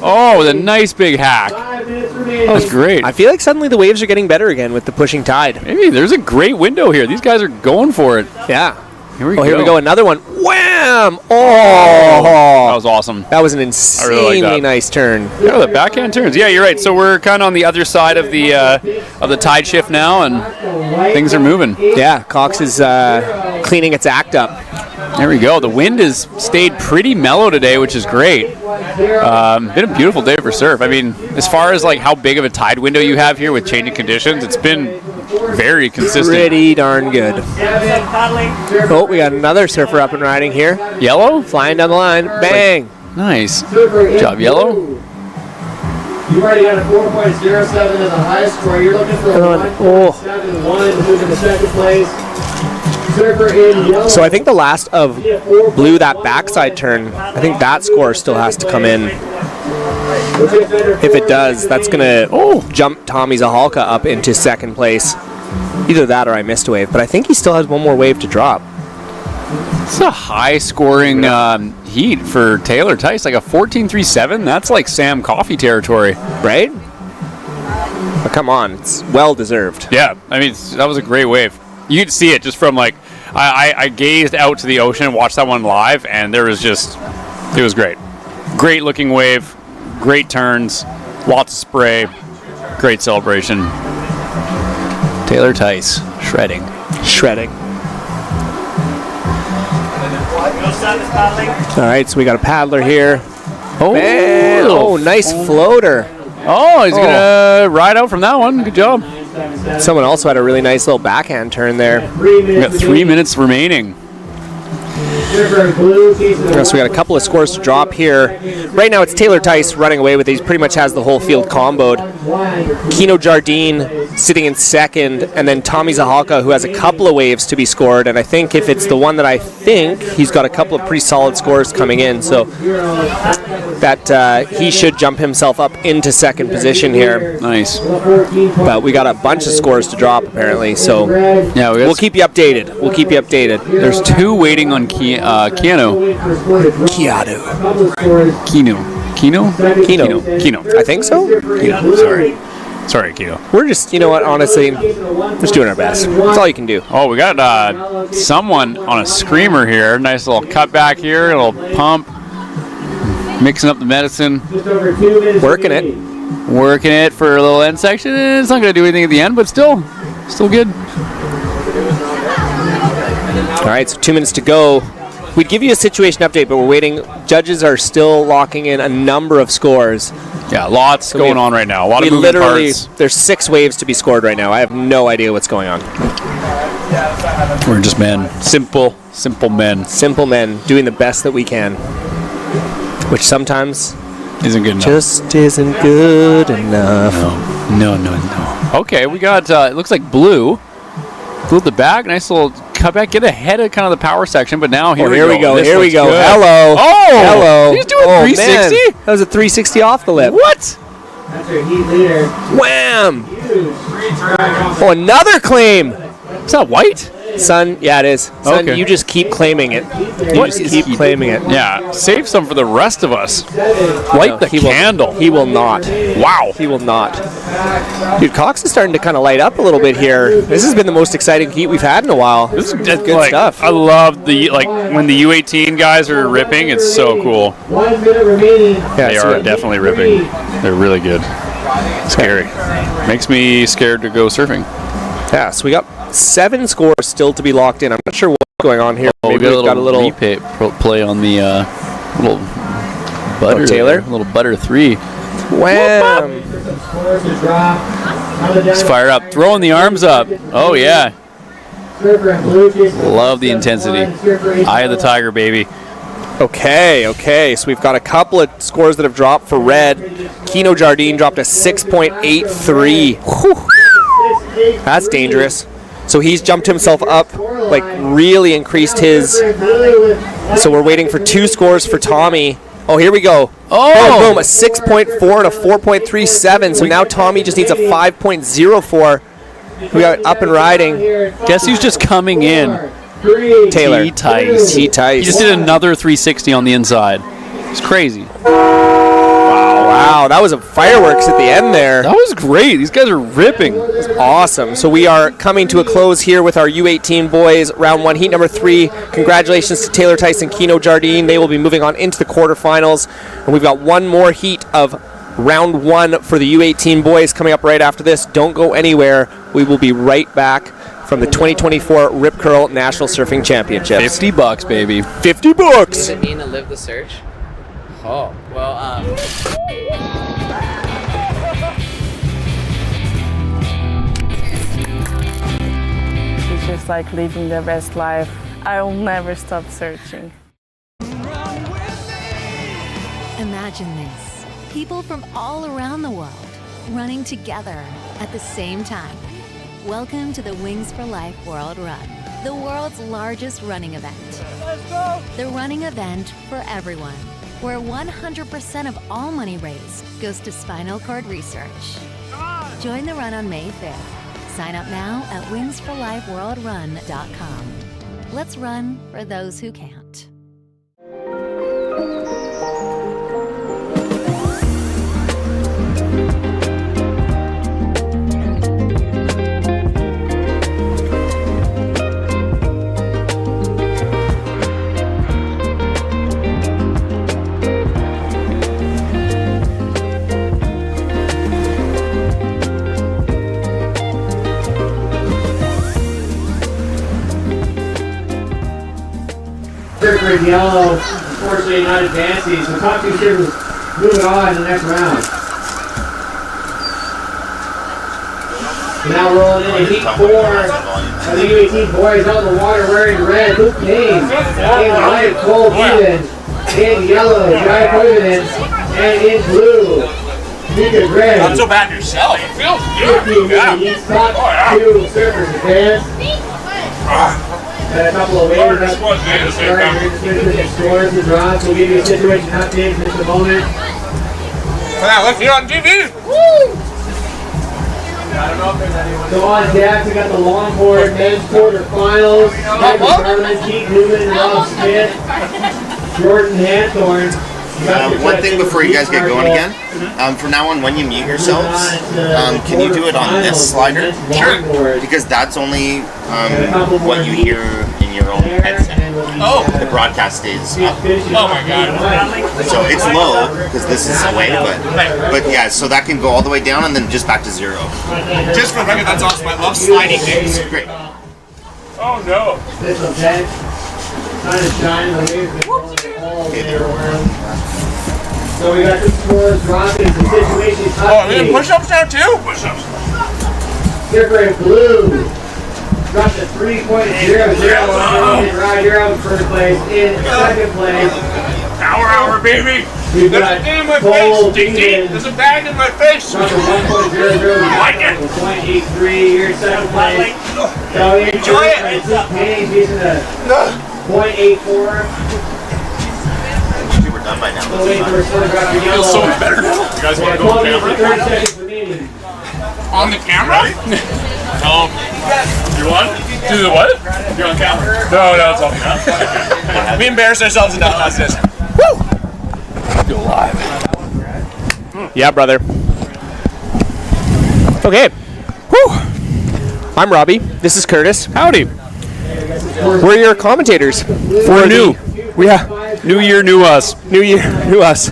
Oh, with a nice big hack. That's great. I feel like suddenly the waves are getting better again with the pushing tide. Maybe there's a great window here. These guys are going for it. Yeah. Here we go. Here we go. Another one. Wham! Oh! That was awesome. That was an insanely nice turn. Yeah, the backhand turns. Yeah, you're right. So we're kind of on the other side of the tide shift now, and things are moving. Yeah, Cox is cleaning its act up. There we go. The wind has stayed pretty mellow today, which is great. Been a beautiful day for surf. I mean, as far as like how big of a tide window you have here with changing conditions, it's been very consistent. Pretty darn good. Oh, we got another surfer up and riding here. Yellow? Flying down the line. Bang. Nice. Good job, Yellow. You've already got a 4.07 as a high score. You're looking for a 1.71 to move into second place. So I think the last of Blue, that backside turn, I think that score still has to come in. If it does, that's going to jump Tommy Zahalka up into second place. Either that or I missed a wave, but I think he still has one more wave to drop. It's a high-scoring heat for Taylor Tice, like a 14.37. That's like Sam Coffey territory. Right? But come on, it's well-deserved. Yeah, I mean, that was a great wave. You could see it just from like, I gazed out to the ocean and watched that one live, and there was just, it was great. Great looking wave, great turns, lots of spray, great celebration. Taylor Tice, shredding. All right, so we got a paddler here. Oh, man. Oh, nice floater. Oh, he's going to ride out from that one. Good job. Someone also had a really nice little backhand turn there. We got 3 minutes remaining. So we got a couple of scores to drop here. Right now it's Taylor Tice running away with it. He pretty much has the whole field comboed. Kino Jardine sitting in second, and then Tommy Zahalka, who has a couple of waves to be scored. And I think if it's the one that I think, he's got a couple of pretty solid scores coming in. So that he should jump himself up into second position here. Nice. But we got a bunch of scores to drop apparently. So yeah, we'll keep you updated. There's two waiting on Kino. I think so. Kino. Sorry, Kino. We're just, you know what, honestly, just doing our best. That's all you can do. Oh, we got someone on a screamer here. Nice little cutback here, a little pump. Mixing up the medicine. Working it for a little end section. It's not going to do anything at the end, but still good. All right, so 2 minutes to go. We'd give you a situation update, but we're waiting. Judges are still locking in a number of scores. Yeah, lots going on right now. A lot of moving parts. There's 6 waves to be scored right now. I have no idea what's going on. We're just men. Simple men. Simple men doing the best that we can, which sometimes isn't good enough. Just isn't good enough. No. Okay, we got, it looks like blue. Blue at the back. Nice little cutback. Get ahead of kind of the power section, but now here we go. Here we go. Good. Hello. Oh! Hello. He's doing 360? Man. That was a 360 off the lip. What? That's our heat leader. Wham! Oh, another claim. Is that white? Son, yeah, it is. Son, Okay. you just keep claiming it. You just keep claiming it. Yeah, save some for the rest of us. Light the candle. He will not. Wow. He will not. Dude, Cox is starting to kind of light up a little bit here. This has been the most exciting heat we've had in a while. This is good stuff. I love the when the U18 guys are ripping. It's so cool. 1 minute remaining. Yeah, they are definitely ripping. They're really good. Scary. Makes me scared to go surfing. Yeah, so we got 7 scores still to be locked in. I'm not sure what's going on here. Oh, Maybe we've got a little replay play on the little butter Taylor. there. Little butter 3. Wham! Let's fire up. Throwing the arms up. Oh yeah. Love the intensity. Eye of the tiger, baby. Okay. So we've got a couple of scores that have dropped for red. Keno Jardine dropped a 6.83. Whew. That's dangerous. So he's jumped himself up, like really increased his. So we're waiting for 2 scores for Tommy. Oh, here we go. Oh! Boom, a 6.4 and a 4.37. So now Tommy just needs a 5.04. We got up and riding. Guess who's just coming in? Taylor. T-Tice. He just did another 360 on the inside. It's crazy. Wow, that was a fireworks at the end there. That was great. These guys are ripping. It was awesome. So we are coming to a close here with our U18 boys, round 1, heat number 3. Congratulations to Taylor Tice and Keno Jardine. They will be moving on into the quarterfinals. And we've got one more heat of round 1 for the U18 boys coming up right after this. Don't go anywhere. We will be right back from the 2024 Rip Curl National Surfing Championships. $50, baby. $50. Does it mean to live the search? Oh, well, It's just like living the best life. I will never stop searching. Imagine this. People from all around the world running together at the same time. Welcome to the Wings for Life World Run, the world's largest running event. Let's go! The running event for everyone, where 100% of all money raised goes to spinal cord research. Join the run on May 5th. Sign up now at wingsforlifeworldrun.com. Let's run for those who can't. Surfer in yellow, unfortunately not advancing, so top 2 surfers moving on in the next round. So now rolling into heat 4 of the U18 boys out in the water wearing red. Luke Kane, in white, Cole Beaton, in yellow, Jai Koivunen, and in blue, Mika Gray. Not so bad yourself. It feels good. Yeah. He's top 2 surfers advance. And a couple of waves up scores to draw, so we'll give you a situation update in just a moment. Yeah, let's hear on TV. Woo! So on deck, we got the longboard men's quarterfinals. Michael Garland, Keith Newman, Rob Smith, Jordan Hanthorn. One thing before you guys get going again, from now on, when you mute yourselves, can you do it on this slider? Sure. Because that's only what you hear in your own headset. Oh. The broadcast stays up. Oh my god. So it's low, because this is away, but yeah, so that can go all the way down and then just back to 0. Just for the record, that's awesome. I love sliding things. Great. Oh no. Sun is shining, the waves have been going all day around. So we got the scores, Rockets, the situation. Oh, we have push-ups now too? Push-ups. Skipper in blue. Dropped a 3.00. Roger in first place. In second place. Hour, baby. We've There's got a thing in my Cole face, DT. Beaton. There's a bag in my face. Dropped a 1.00. Like it. 0.83. Here in second place. So in Enjoy first it. place, this Penny's using a 0.84. We're done by now. Still waiting for a photograph of Feels so yellow. much better now. You guys want to go on camera? 30 seconds remaining. On the camera? You want? Do the what? You're on camera. No, it's off camera. We embarrass ourselves enough as it is. Woo! Go live. Yeah, brother. Okay. Whew. I'm Robbie. This is Curtis. Howdy. We're your commentators. We're new. Yeah. New year, new us. New year, new us.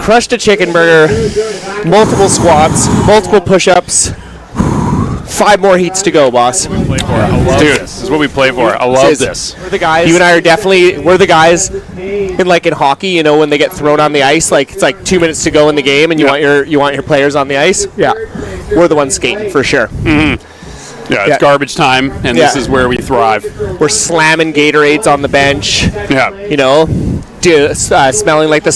Crushed a chicken burger, multiple squats, multiple push-ups, 5 more heats to go, boss. Dude, this is what we play for. I love this. We're the guys. You and I are definitely, we're the guys in hockey, you know, when they get thrown on the ice, like it's like 2 minutes to go in the game and you want your players on the ice. Yeah. We're the ones skating for sure. Mm-hmm. Yeah, it's garbage time, and this is where we thrive. We're slamming Gatorades on the bench. Yeah. You know, smelling like the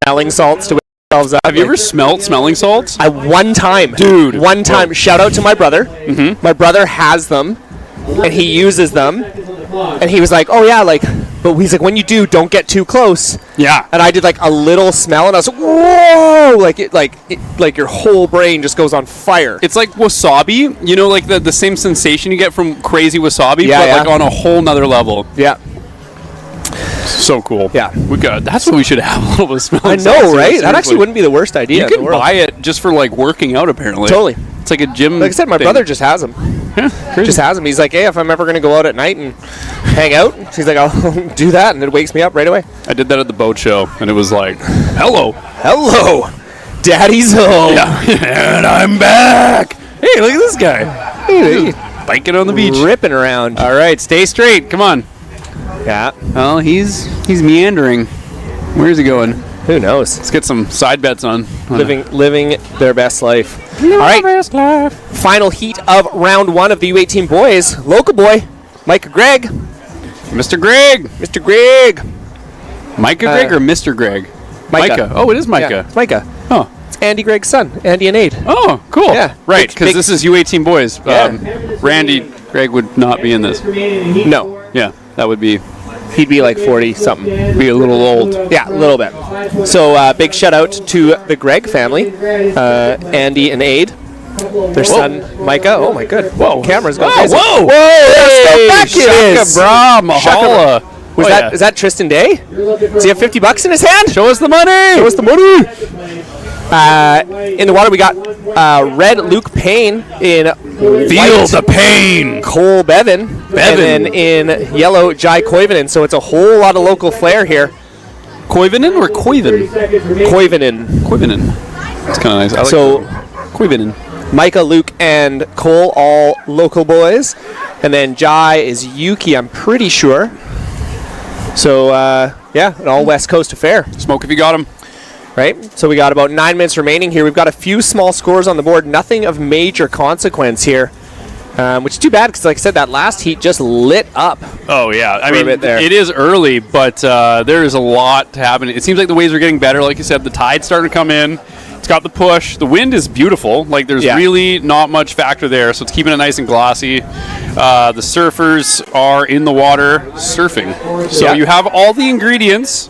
smelling salts to wake ourselves up. Have you ever smelled smelling salts? One time. Dude. One time. Shout out to my brother. Mm-hmm. My brother has them, and he uses them. And he was like, oh, yeah, like, but he's like, when you do, don't get too close. Yeah. And I did like a little smell, and I was like, whoa! Like your whole brain just goes on fire. It's like wasabi, you know, like the same sensation you get from crazy wasabi, Yeah, but yeah. like on a whole nother level. Yeah. So cool. Yeah. That's what we should have, a little bit of smelling I know, salts, right? That seriously. actually wouldn't be the worst idea You in the can world. buy it just for like working out, apparently. Totally. It's like a gym. Like I said, my thing. brother just has them. Yeah, Just has them. He's like, hey, if I'm ever going to go out at night and hang out, he's like, I'll do that, and it wakes me up right away. I did that at the boat show, and it was like, hello. Daddy's home. Yeah. And I'm back. Hey, look at this guy. Hey, biking on the beach. Ripping around. All right, stay straight. Come on. Yeah. Well, he's meandering. Where's he going? Who knows? Let's get some side bets on. Living their best life. All right. Final heat of round 1 of the U18 boys. Local boy, Micah Gregg. Mr. Gregg. Mr. Gregg. Micah Gregg or Mr. Gregg? Micah. Oh, it is Micah. Yeah, it's Micah. Oh. It's Andy Gregg's son, Andy and Aid. Oh, cool. Yeah. Right, because this is U18 boys. Yeah. Randy Gregg would not be in this. No. Yeah, that would be... He'd be like 40-something. Be a little old. Yeah, a little bit. So big shout out to the Gregg family, Andy and Aid. Their son, Micah. Oh, my good. Whoa. Camera's going crazy. Whoa. Hey, back Shaka it is. Bra, Mahala. Is that Tristan Day? Does he have $50 in his hand? Show us the money. Show us the money. In the water, we got red Luke Payne in Feel the pain. Cole Bevan. And then in yellow, Jai Koivunen. So it's a whole lot of local flair here. Koivunen or Koiven? Koivunen. Koivunen. That's kind of nice. I like So Koivunen. Micah, Luke, and Cole, all local boys. And then Jai is Yuki, I'm pretty sure. So, yeah, an all West Coast affair. Smoke if you got him. Right? So we got about 9 minutes remaining here. We've got a few small scores on the board. Nothing of major consequence here. Which is too bad because, like I said, that last heat just lit up. Oh, yeah. I mean, there. it is early, but there is a lot happening. It seems like the waves are getting better. Like you said, the tide's starting to come in. It's got the push. The wind is beautiful. Like, there's really not much factor there, so it's keeping it nice and glossy. The surfers are in the water surfing. So you have all the ingredients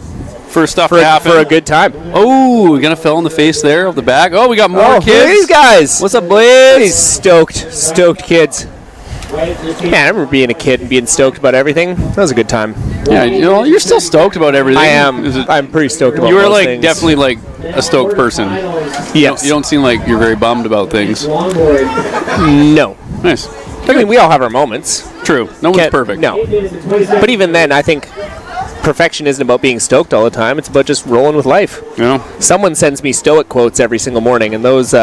for stuff to happen. For a good time. Oh, we gonna fell in the face there of the back. Oh, we got more kids. Look at these guys. What's up, boys? These stoked kids. Man, I remember being a kid and being stoked about everything. That was a good time. Yeah, you know, you're still stoked about everything. I am. I'm pretty stoked about You were most like things. definitely like a stoked person. Yes. You don't seem like you're very bummed about things. No. Nice. I mean, we all have our moments. True. No one's perfect. No. But even then, I think perfection isn't about being stoked all the time. It's about just rolling with life. You know? Someone sends me stoic quotes every single morning, and those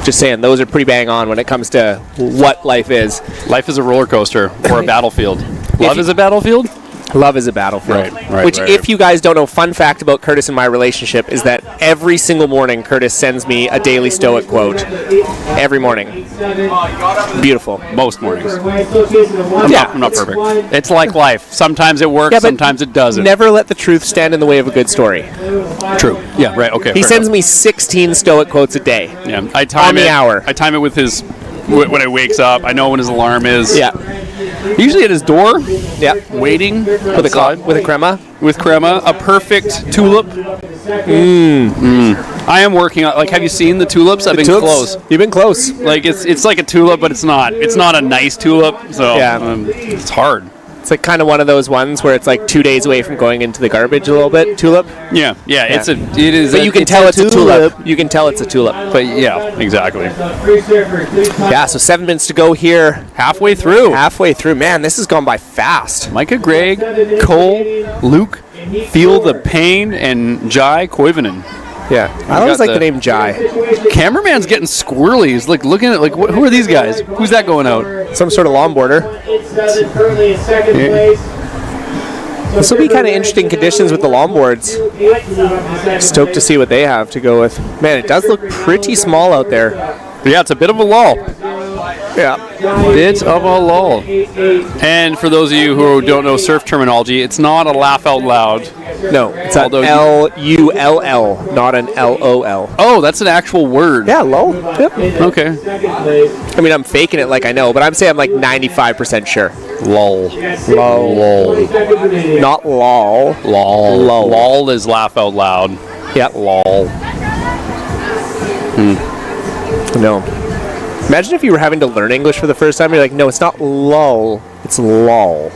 Just saying, those are pretty bang on when it comes to what life is. Life is a roller coaster or a battlefield. Love is a battlefield? Love is a battlefield. Right, Which, if you guys don't know, fun fact about Curtis and my relationship is that every single morning Curtis sends me a daily Stoic quote. Every morning. Beautiful. Most mornings. Yeah. I'm not perfect. It's like life. Sometimes it works, Yeah, but sometimes it doesn't. Never let the truth stand in the way of a good story. True. Yeah, right, okay. He fair sends enough. me 16 Stoic quotes a day. Yeah, I time on the it, hour. I time it with his, when he wakes up. I know when his alarm is. Yeah. Usually at his door. Yeah. Waiting. With a crema? With crema. A perfect tulip. I am working on, like, have you seen the tulips? I've been tulips? close. You've been close. Like, it's like a tulip, but it's not. It's not a nice tulip, so it's hard. It's like kind of one of those ones where it's like 2 days away from going into the garbage a little bit. Tulip. Yeah. It is. But you can tell it's a tulip. You can tell it's a tulip. But yeah, exactly. Yeah. So 7 minutes to go here. Halfway through. Man, this has gone by fast. Micah, Greg, Cole, Luke, Feel the Pain, and Jai Koivunen. Yeah, I always like the name Jai. Cameraman's getting squirrely. He's like looking at like, who are these guys? Who's that going out? Some sort of longboarder. Currently in second place. This will be kind of interesting conditions with the longboards. Stoked to see what they have to go with. Man, it does look pretty small out there. Yeah, it's a bit of a lull. Yeah. Bit of a lull. And for those of you who don't know surf terminology, it's not a laugh out loud. No, it's an L-U-L-L, not an L-O-L. Oh, that's an actual word. Yeah, lull. Yep. Okay. I mean, I'm faking it like I know, but I'm saying I'm like 95% sure. Lull. Lull. Not lol. Lol. Lull. Lol is laugh out loud. Yep. Lol. No. Imagine if you were having to learn English for the first time. You're like, no, it's not lol. It's lol.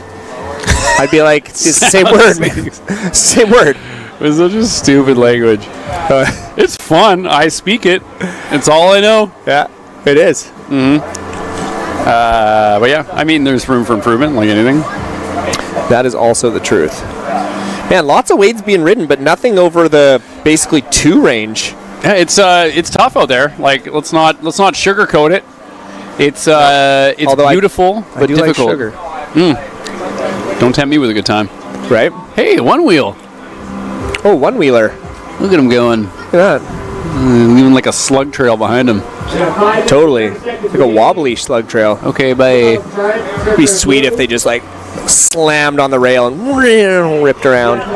I'd be like, it's the same word, man. Same word. It's such a stupid language. It's fun. I speak it. It's all I know. Yeah, it is. Mm-hmm. But yeah, I mean, there's room for improvement, like anything. That is also the truth. Man, lots of weights being ridden, but nothing over the basically 2 range. Yeah, it's tough out there. Like, let's not sugarcoat it. It's Although beautiful, I but do difficult. like sugar. Don't tempt me with a good time. Right? Hey, one wheel. Oh, one wheeler. Look at him going. Look at that. Leaving like a slug trail behind him. Totally. Like a wobbly slug trail. Okay, bye. It'd be sweet if they just like slammed on the rail and ripped around. All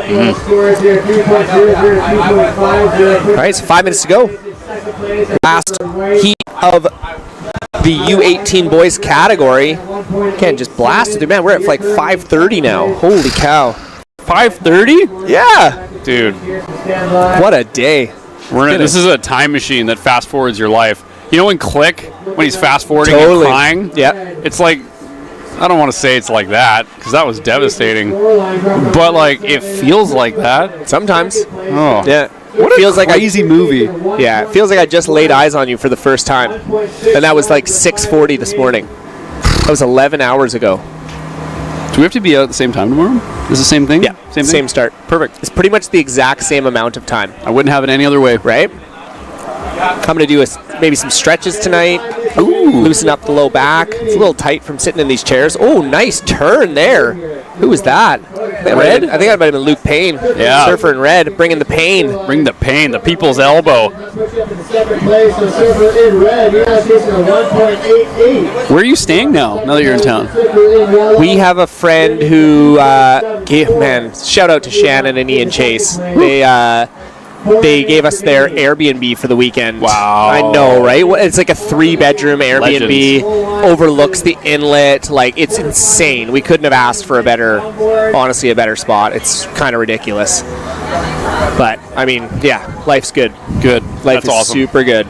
right, so 5 minutes to go. Last heat of the U18 boys category. Can't just blast it through. Man, we're at like 5:30 now. Holy cow. 5:30? Yeah. Dude. What a day. This is a time machine that fast forwards your life. You know when Click, when he's fast forwarding Totally. and crying? Yeah. It's like, I don't want to say it's like that, because that was devastating. But like, it feels like that. Sometimes. Oh. Yeah. What It a feels like crazy movie. Yeah, it feels like I just laid eyes on you for the first time. And that was like 6:40 this morning. That was 11 hours ago. Do we have to be out at the same time tomorrow? Is it the same thing? Yeah, Same same start. Perfect. It's pretty much the exact same amount of time. I wouldn't have it any other way. Right? I'm going to do maybe some stretches tonight. Ooh. Loosen up the low back. It's a little tight from sitting in these chairs. Oh, nice turn there. Who was that? Red? I think that might have been Luke Payne. Yeah. Surfer in red, bringing the pain. Bring the pain, the people's elbow. Second place, so surfer in red. You guys getting a 1.88. Where are you staying now that you're in town? We have a friend who shout out to Shannon and Ian Chase. They gave us their Airbnb for the weekend. Wow. I know, right? It's like a 3-bedroom Airbnb. Legends. Overlooks the inlet. Like, it's insane. We couldn't have asked for a better spot. It's kind of ridiculous. But, I mean, yeah, life's good. Good. Life That's is awesome. super good.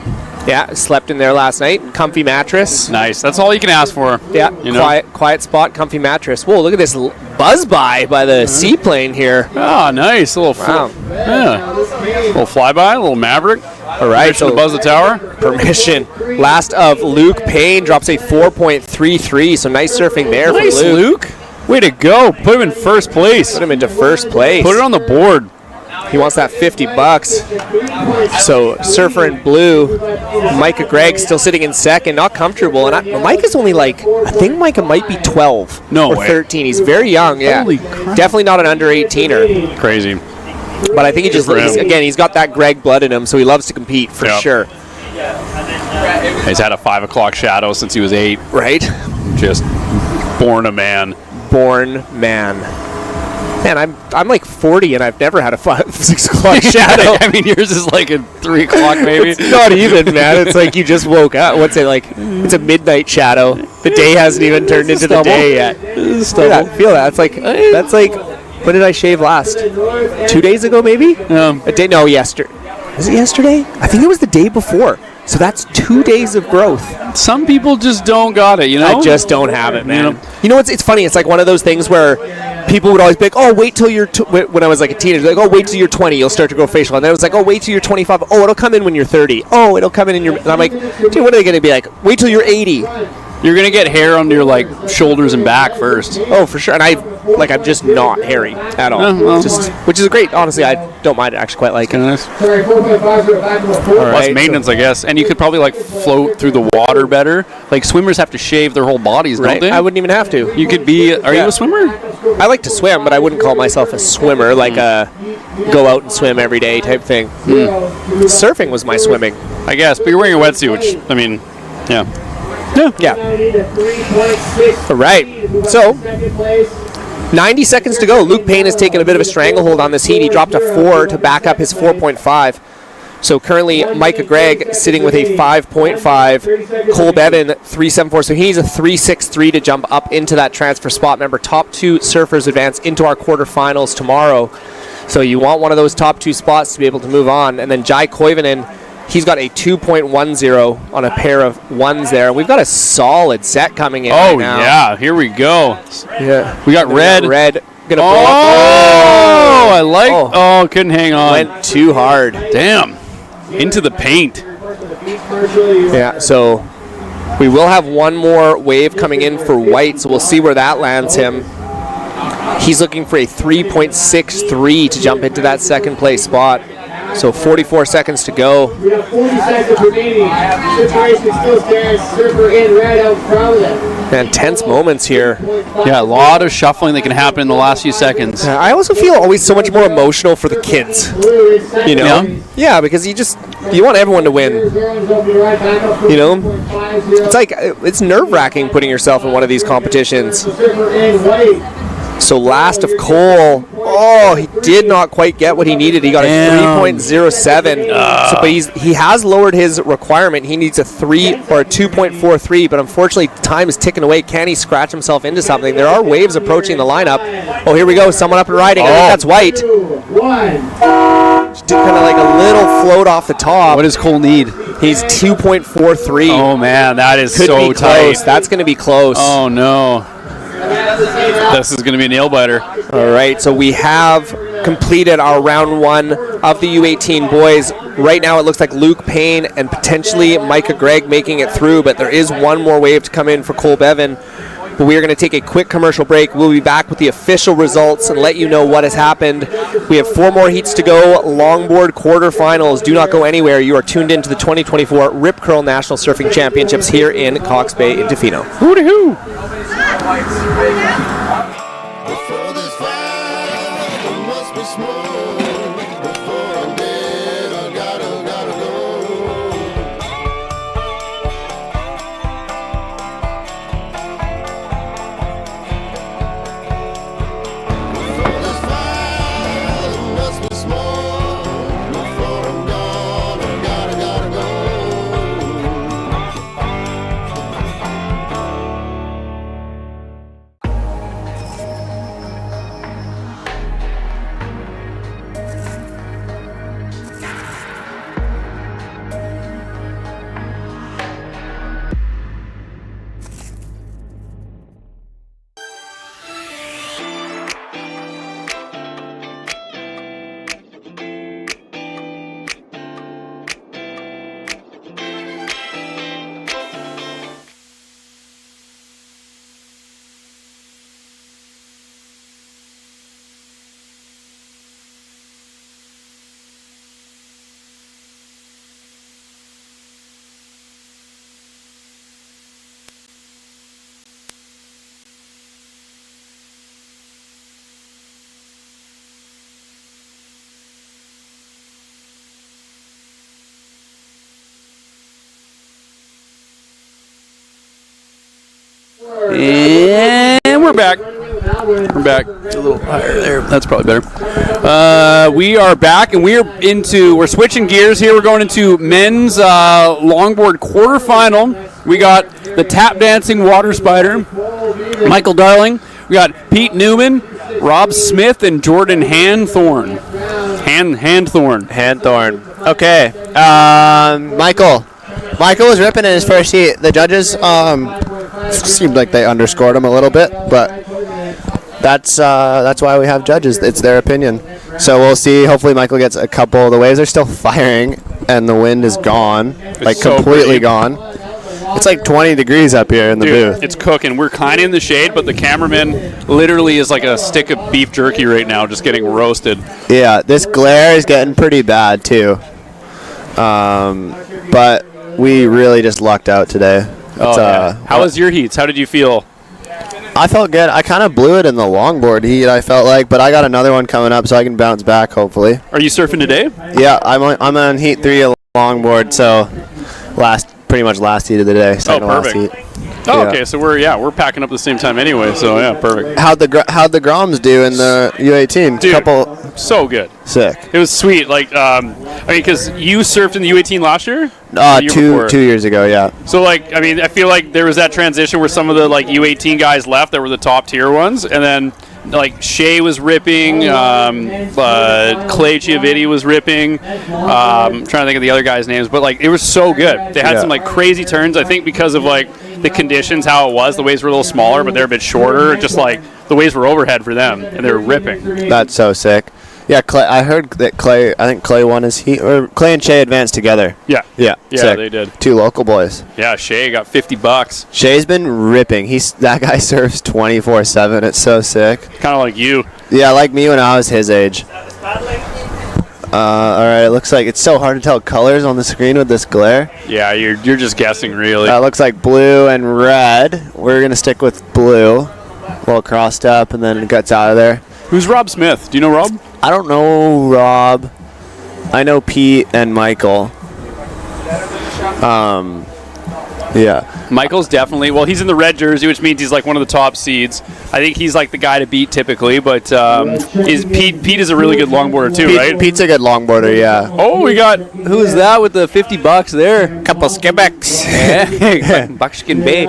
Yeah, slept in there last night. Comfy mattress. Nice. That's all you can ask for. Yeah, You know? quiet spot, comfy mattress. Whoa, look at this buzz by the seaplane here. Ah, nice. A little Wow. yeah. A little flyby, a little Maverick. All right, Permission to buzz the tower. Permission. Last of Luke Payne drops a 4.33, so nice surfing there Nice, for Luke. Luke. Way to go. Put him in first place. Put him into first place. Put it on the board. He wants that $50. So Surfer in blue, Micah Gregg still sitting in second, not comfortable. And Micah's only I think Micah might be 12 or 13. He's very young, yeah. Holy crap. Definitely not an under 18er. Crazy. But I think he's got that Gregg blood in him, so he loves to compete for sure. He's had a 5 o'clock shadow since he was 8. Right? Just born a man. Born man. Man, I'm like 40 and I've never had a 6 o'clock shadow. I mean, yours is like at 3 o'clock maybe. It's not even, man. It's like you just woke up. What's it like? It's a midnight shadow. The day hasn't even turned into the day yet. Feel that. That's like, when did I shave last? 2 days ago, maybe? A day? No, yesterday. Was it yesterday? I think it was the day before. So that's 2 days of growth. Some people just don't got it, you know? I just don't have it, man. You know, it's funny. It's like one of those things where people would always be like, oh, wait till you're, when I was like a teenager, like, oh, wait till you're 20, you'll start to grow facial. And then it was like, oh, wait till you're 25. Oh, it'll come in when you're 30. Oh, it'll come in your, and I'm like, dude, what are they going to be like? Wait till you're 80. You're going to get hair under your, shoulders and back first. Oh, for sure. And I'm just not hairy at all. Which is great. Honestly, I don't mind it. I actually quite like it. Nice. Less maintenance, I guess. And you could probably, float through the water better. Like, swimmers have to shave their whole bodies, don't they? I wouldn't even have to. You could be... Are you a swimmer? I like to swim, but I wouldn't call myself a swimmer, like a go out and swim every day type thing. Surfing was my swimming. I guess. But you're wearing a wetsuit, which, I mean, yeah. Yeah. All right. So, 90 seconds to go. Luke Payne has taken a bit of a stranglehold on this heat. He dropped a 4 to back up his 4.5. So currently, Micah Gregg sitting with a 5.5. Cole Bevan, 3.74. So he needs a 3.63 to jump up into that transfer spot. Remember, top 2 surfers advance into our quarterfinals tomorrow. So you want one of those top 2 spots to be able to move on. And then Jai Koivunen, he's got a 2.10 on a pair of ones there. We've got a solid set coming in right now. Yeah, here we go. Yeah. We got red. Red. Gonna blow up. I like. Oh, couldn't hang on. Went too hard. Damn. Into the paint. Yeah, so we will have one more wave coming in for White, so we'll see where that lands him. He's looking for a 3.63 to jump into that second place spot. So 44 seconds to go. We have 40 seconds remaining. Situation still stands. Surfer in red out front of them. Man, tense moments here. Yeah, a lot of shuffling that can happen in the last few seconds. I also feel always so much more emotional for the kids. You know? Yeah, because you want everyone to win. You know? It's nerve-wracking putting yourself in one of these competitions. So last of Cole. Oh, he did not quite get what he needed. He got a 3.07. But he has lowered his requirement. He needs a 3 or a 2.43. But unfortunately, time is ticking away. Can he scratch himself into something? There are waves approaching the lineup. Oh, here we go. Someone up and riding. I think that's White. Just did kind of like a little float off the top. What does Cole need? He's 2.43. Oh, man. That is Could so be tight. Close. That's going to be close. Oh, no. This is going to be a nail biter. All right, so we have completed our round 1 of the U18 boys. Right now it looks like Luke Payne and potentially Micah Gregg making it through, but there is one more wave to come in for Cole Bevan. But we are going to take a quick commercial break. We'll be back with the official results and let you know what has happened. We have 4 more heats to go. Longboard quarterfinals. Do not go anywhere. You are tuned into the 2024 Rip Curl National Surfing Championships here in Cox Bay in Tofino. Hoo-de-hoo! And we're back. We're back. A little higher there. That's probably better. We are back, and we're switching gears here. We're going into men's longboard quarterfinal. We got the tap dancing water spider, Michael Darling. We got Pete Newman, Rob Smith, and Jordan Handthorn. Handthorn. Okay. Michael was ripping in his first heat. The judges seemed like they underscored him a little bit, but that's why we have judges. It's their opinion. So we'll see. Hopefully Michael gets a couple. The waves are still firing, and the wind is gone, like so completely pretty. Gone. It's like 20 degrees up here in the booth. It's cooking. We're kind of in the shade, but the cameraman literally is like a stick of beef jerky right now, just getting roasted. Yeah, this glare is getting pretty bad too. But we really just lucked out today. How was your heats? How did you feel? I felt good. I kind of blew it in the longboard heat, I felt like, but I got another one coming up, so I can bounce back, hopefully. Are you surfing today? Yeah, I'm on heat 3 of longboard, so pretty much last heat of the day. Oh, perfect. Okay, so we're packing up at the same time anyway, so yeah, perfect. How'd the Groms do in the U18? Dude, so good. Sick. It was sweet. Like, because you surfed in the U18 last year? Two years ago, yeah. So, like, I feel like there was that transition where some of the, like, U18 guys left that were the top tier ones, and then, like, Shea was ripping, Clay Chiaviti was ripping. I'm trying to think of the other guys' names, but, like, it was so good. They had some, like, crazy turns, I think, because of, like, the conditions, how it was. The waves were a little smaller, but they're a bit shorter. Just, like, the waves were overhead for them, and they were ripping. That's so sick. Yeah, Clay. I heard that Clay. I think Clay won his heat, or Clay and Shea advanced together. Yeah, sick. they did. Two local boys. Yeah, Shea got $50. Shea's been ripping. That guy surfs 24/7. It's so sick. Kind of like you. Yeah, like me when I was his age. All right, it looks like it's so hard to tell colors on the screen with this glare. Yeah, you're just guessing, really. That looks like blue and red. We're gonna stick with blue. A little crossed up, and then it gets out of there. Who's Rob Smith? Do you know Rob? I don't know Rob. I know Pete and Michael. Yeah. Michael's definitely, well, he's in the red jersey, which means he's like one of the top seeds. I think he's like the guy to beat typically, but Pete is a really good longboarder too, right? Pete's a good longboarder, yeah. Oh, we got, who's that with the $50 there? Couple skibbicks. Yeah, Buckskin Bay.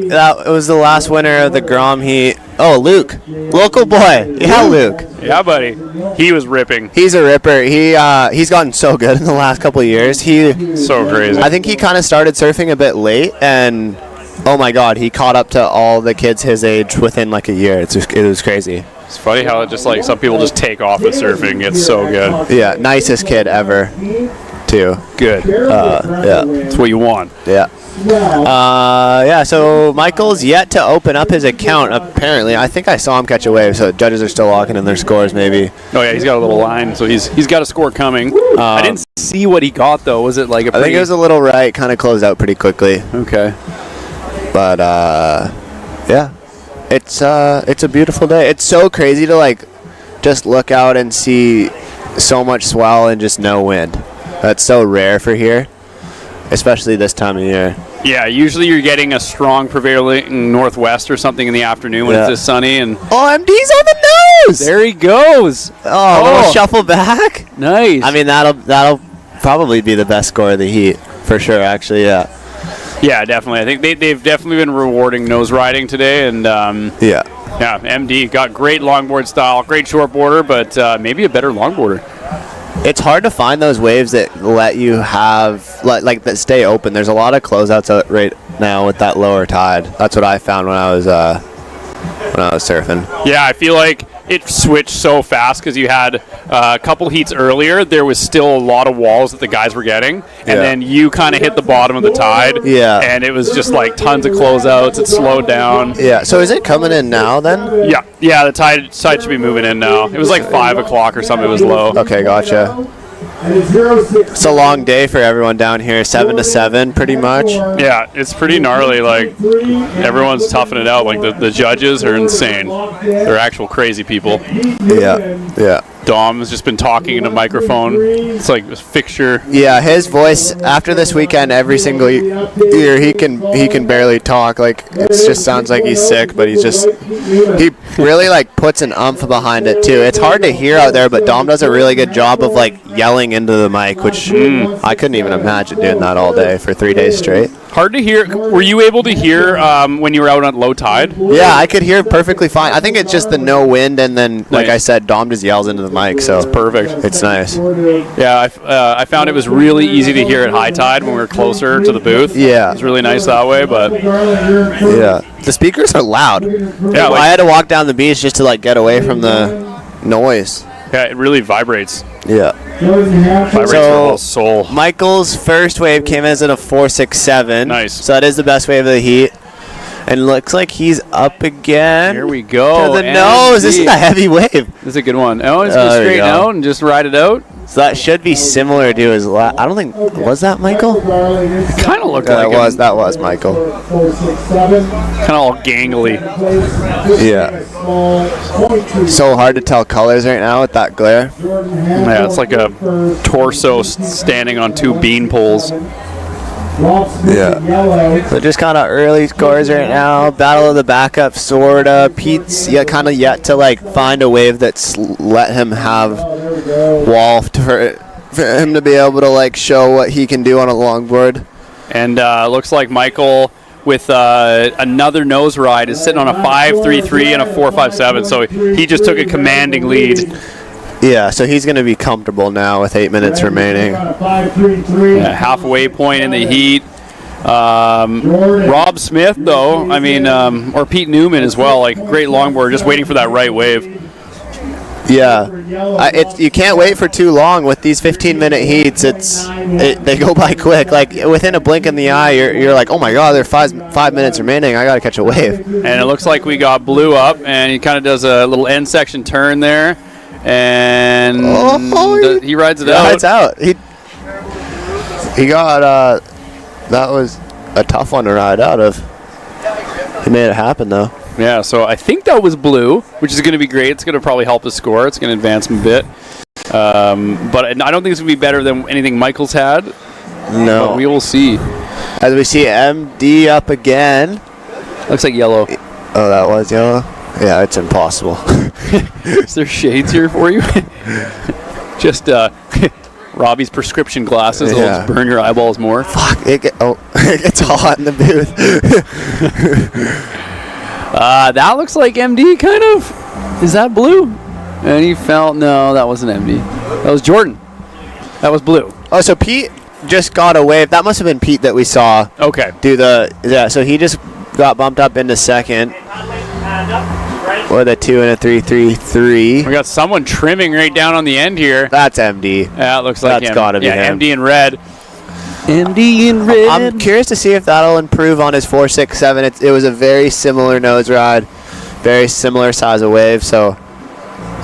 That was the last winner of the Grom heat. Oh, Luke, local boy. Yeah, Luke. Yeah, buddy. He was ripping. He's a ripper. He's gotten so good in the last couple of years. So crazy. I think he kind of started surfing a bit late, and oh my God, he caught up to all the kids his age within like a year. It was crazy. It's funny how it just like some people just take off with surfing. It's so good. Yeah, nicest kid ever, too. Good. Yeah, that's what you want. Yeah. So Michael's yet to open up his account, apparently. I think I saw him catch a wave, so judges are still locking in their scores, maybe. Oh, yeah, he's got a little line, so he's got a score coming. I didn't see what he got, though. Was it like a I think it was a little right, kind of closed out pretty quickly. Okay. But, yeah. It's a beautiful day. It's so crazy to, like, just look out and see so much swell and just no wind. That's so rare for here, especially this time of year. Yeah, usually you're getting a strong prevailing northwest or something in the afternoon when it's this sunny. And oh, MD's on the nose! There he goes! Oh, a little shuffle back. Nice. I mean, that'll probably be the best score of the heat, for sure, actually, yeah. Yeah, definitely. I think they've definitely been rewarding nose riding today. And yeah, MD got great longboard style, great shortboarder, but maybe a better longboarder. It's hard to find those waves that let you have, like that stay open. There's a lot of closeouts out right now with that lower tide. That's what I found when I was surfing. Yeah, I feel like it switched so fast because you had a couple heats earlier. There was still a lot of walls that the guys were getting, and then you kind of hit the bottom of the tide. Yeah, and it was just like tons of closeouts. It slowed down. Yeah. So is it coming in now then? Yeah. The tide should be moving in now. It was like 5 o'clock or something. It was low. Okay, gotcha. It's a long day for everyone down here, 7 to 7 pretty much. Yeah, it's pretty gnarly. Like, everyone's toughing it out. Like, the judges are insane. They're actual crazy people. Yeah. Dom has just been talking in a microphone. It's like a fixture. Yeah, his voice after this weekend, every single year he can barely talk. Like it just sounds like he's sick, but he really like puts an umph behind it too. It's hard to hear out there, but Dom does a really good job of like yelling into the mic, which I couldn't even imagine doing that all day for 3 days straight. Hard to hear. Were you able to hear when you were out on low tide? Yeah, I could hear perfectly fine. I think it's just the no wind, and then, like I said, Dom just yells into the mic, so it's perfect. It's nice. Yeah, I found it was really easy to hear at high tide when we were closer to the booth. Yeah. It was really nice that way, but... Yeah. The speakers are loud. Yeah, I had to walk down the beach just to, like, get away from the noise. Yeah, it really vibrates. Yeah. Vibrates your whole soul. Michael's first wave came in as a 4.67. Nice. So that is the best wave of the heat. And looks like he's up again. Here we go. To the nose. This is a heavy wave. This is a good one. Oh, it's going to straighten out and just ride it out. So that should be similar to his last. I don't think. Was that Michael? It kind of looked like him. That was Michael. Kind of all gangly. Yeah. So hard to tell colors right now with that glare. Yeah, it's like a torso standing on two bean poles. Yeah. So just kind of early scores right now. Battle of the backup, sorta. Pete's kind of yet to like find a wave that's let him have wall for him to be able to like show what he can do on a longboard. And looks like Michael with another nose ride is sitting on a 5.33 and a 4.57. So he just took a commanding lead. Yeah, so he's going to be comfortable now with 8 minutes remaining. Yeah, halfway point in the heat. Rob Smith, though, I mean, or Pete Newman as well, like great longboard, just waiting for that right wave. Yeah, you can't wait for too long with these 15-minute heats. They go by quick. Like within a blink in the eye, you're like, oh my god, there's 5 minutes remaining. I got to catch a wave. And it looks like we got Blue up, and he kind of does a little end section turn there. And he rides it out. It's out. He got that was a tough one to ride out of. He made it happen though. Yeah, so I think that was Blue, which is going to be great. It's going to probably help his score. It's going to advance him a bit. But I don't think it's going to be better than anything Michael's had. No. But we will see. As we see MD up again. Looks like yellow. Oh, that was yellow? Yeah, it's impossible. Is there shades here for you? Just Robbie's prescription glasses that'll just burn your eyeballs more. Fuck, it gets hot in the booth. That looks like MD, kind of. Is that Blue? And he fell. No, that wasn't MD. That was Jordan. That was Blue. Oh, so Pete just got a wave. That must have been Pete that we saw. Okay. So he just got bumped up into second. With a 2 and a 3.33. We got someone trimming right down on the end here. That's MD. Yeah, it looks like that's got to be him. MD in red. MD in red. I'm curious to see if that'll improve on his 4.67. It was a very similar nose ride, very similar size of wave, so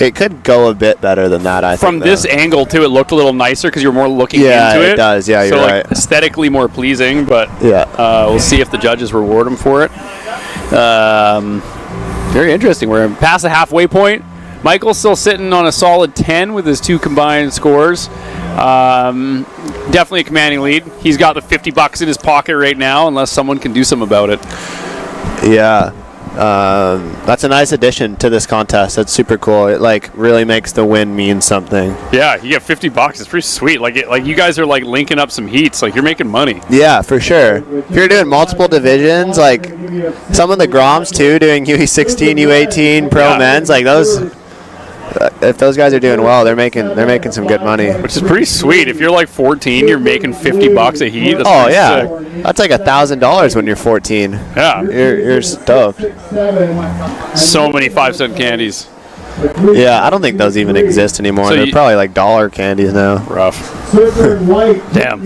it could go a bit better than that, I think. From this angle, too, it looked a little nicer because you were more looking into it. Yeah, it does. Yeah, you're right. Aesthetically more pleasing, but yeah, we'll see if the judges reward him for it. Very interesting. We're past the halfway point. Michael's still sitting on a solid 10 with his two combined scores. Definitely a commanding lead. He's got the $50 in his pocket right now, unless someone can do something about it. Yeah. That's a nice addition to this contest. That's super cool. It like really makes the win mean something. Yeah, you get $50. It's pretty sweet. Like you guys are like linking up some heats. Like you're making money. Yeah, for sure. If you're doing multiple divisions, like some of the Groms too, doing U16, U18, Pro Men's, like those. If those guys are doing well, they're making some good money. Which is pretty sweet. If you're like 14, you're making $50 a heat. That's sick. That's like $1,000 when you're 14. Yeah, you're stoked. So many 5-cent candies. Yeah, I don't think those even exist anymore. So they're probably like dollar candies now. Rough. Damn.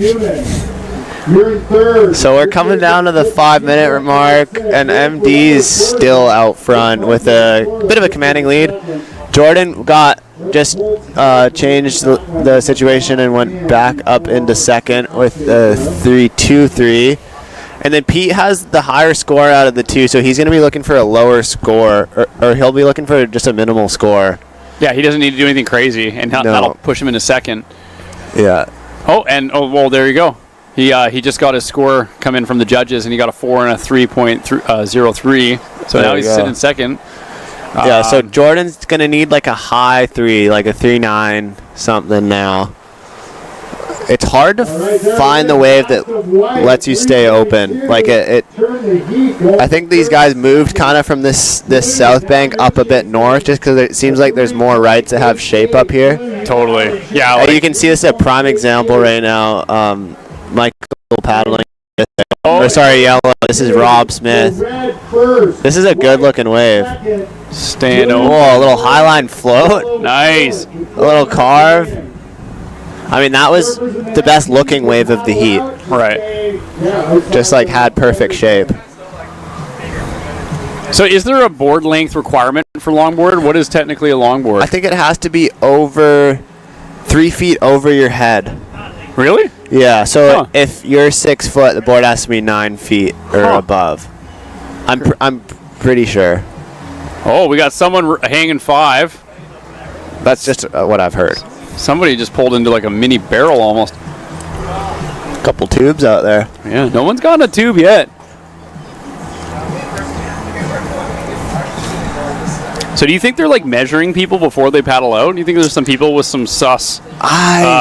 So we're coming down to the 5-minute mark, and MD's still out front with a bit of a commanding lead. Jordan got just changed the situation and went back up into second with a 3.23. And then Pete has the higher score out of the two, so he's going to be looking for a lower score, or he'll be looking for just a minimal score. Yeah, he doesn't need to do anything crazy, and that'll push him into second. Yeah. Well, there you go. He just got his score come in from the judges, and he got a 4 and a 3.03. So now he's sitting in second. Yeah, so Jordan's going to need like a high 3, like a 3.9 something now. It's hard to find the wave that lets you stay open. Like I think these guys moved kind of from this south bank up a bit north, just because it seems like there's more rights that have shape up here. Totally. Yeah. Like, you can see this a prime example right now. Michael paddling. Yellow. This is Rob Smith. This is a good looking wave. Staying over. Oh, a little highline float. Nice. A little carve. I mean, that was the best looking wave of the heat. Right. Just like had perfect shape. So is there a board length requirement for longboard? What is technically a longboard? I think it has to be over 3 feet over your head. Really? Yeah, so if you're 6 foot, the board has to be 9 feet or above. I'm pretty sure. Oh, we got someone hanging 5. That's just what I've heard. Somebody just pulled into like a mini barrel almost. Couple tubes out there. Yeah, no one's gotten a tube yet. So do you think they're like measuring people before they paddle out? Do you think there's some people with some sus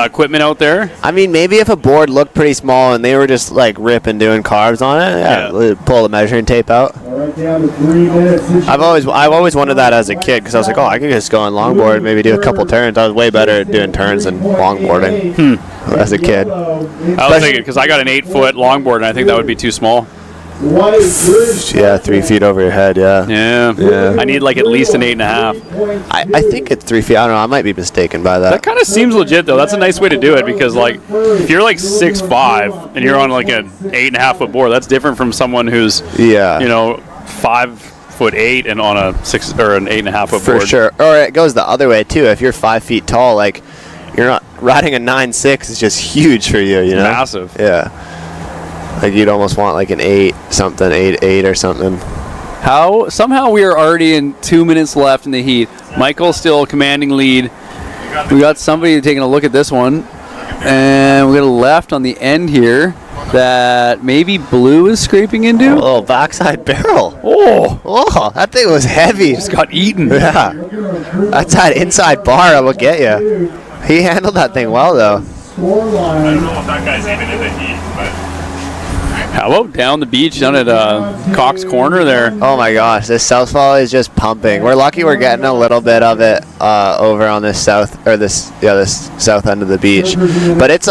equipment out there? I mean, maybe if a board looked pretty small and they were just like ripping doing carbs on it, pull the measuring tape out. I've always wanted that as a kid because I was like, I could just go on longboard, maybe do a couple turns. I was way better at doing turns than longboarding as a kid. I was thinking because I got an 8-foot longboard and I think that would be too small. Yeah, 3 feet over your head. Yeah. I need like at least an 8.5. I think it's 3 feet. I don't know. I might be mistaken by that. That kind of seems legit though. That's a nice way to do it because like if you're like 6'5" and you're on like an 8.5-foot board, that's different from someone who's 5'8" and on a 6 or an 8.5-foot board. For sure. Or it goes the other way too. If you're 5 feet tall, like you're not riding a 9.6 is just huge for you. You know, massive. Yeah. Like you'd almost want like an 8 or something. Somehow we are already in 2 minutes left in the heat. Michael's still commanding lead. We got somebody taking a look at this one. And we got a left on the end here that maybe Blue is scraping into. A little backside barrel. Oh, that thing was heavy. Just got eaten. Yeah. That's that inside bar that will get you. He handled that thing well though. I don't know if that guy's even in the heat, but how about down the beach, down at Cox Corner there? Oh my gosh, this south fall is just pumping. We're lucky we're getting a little bit of it over on this south south end of the beach, but it's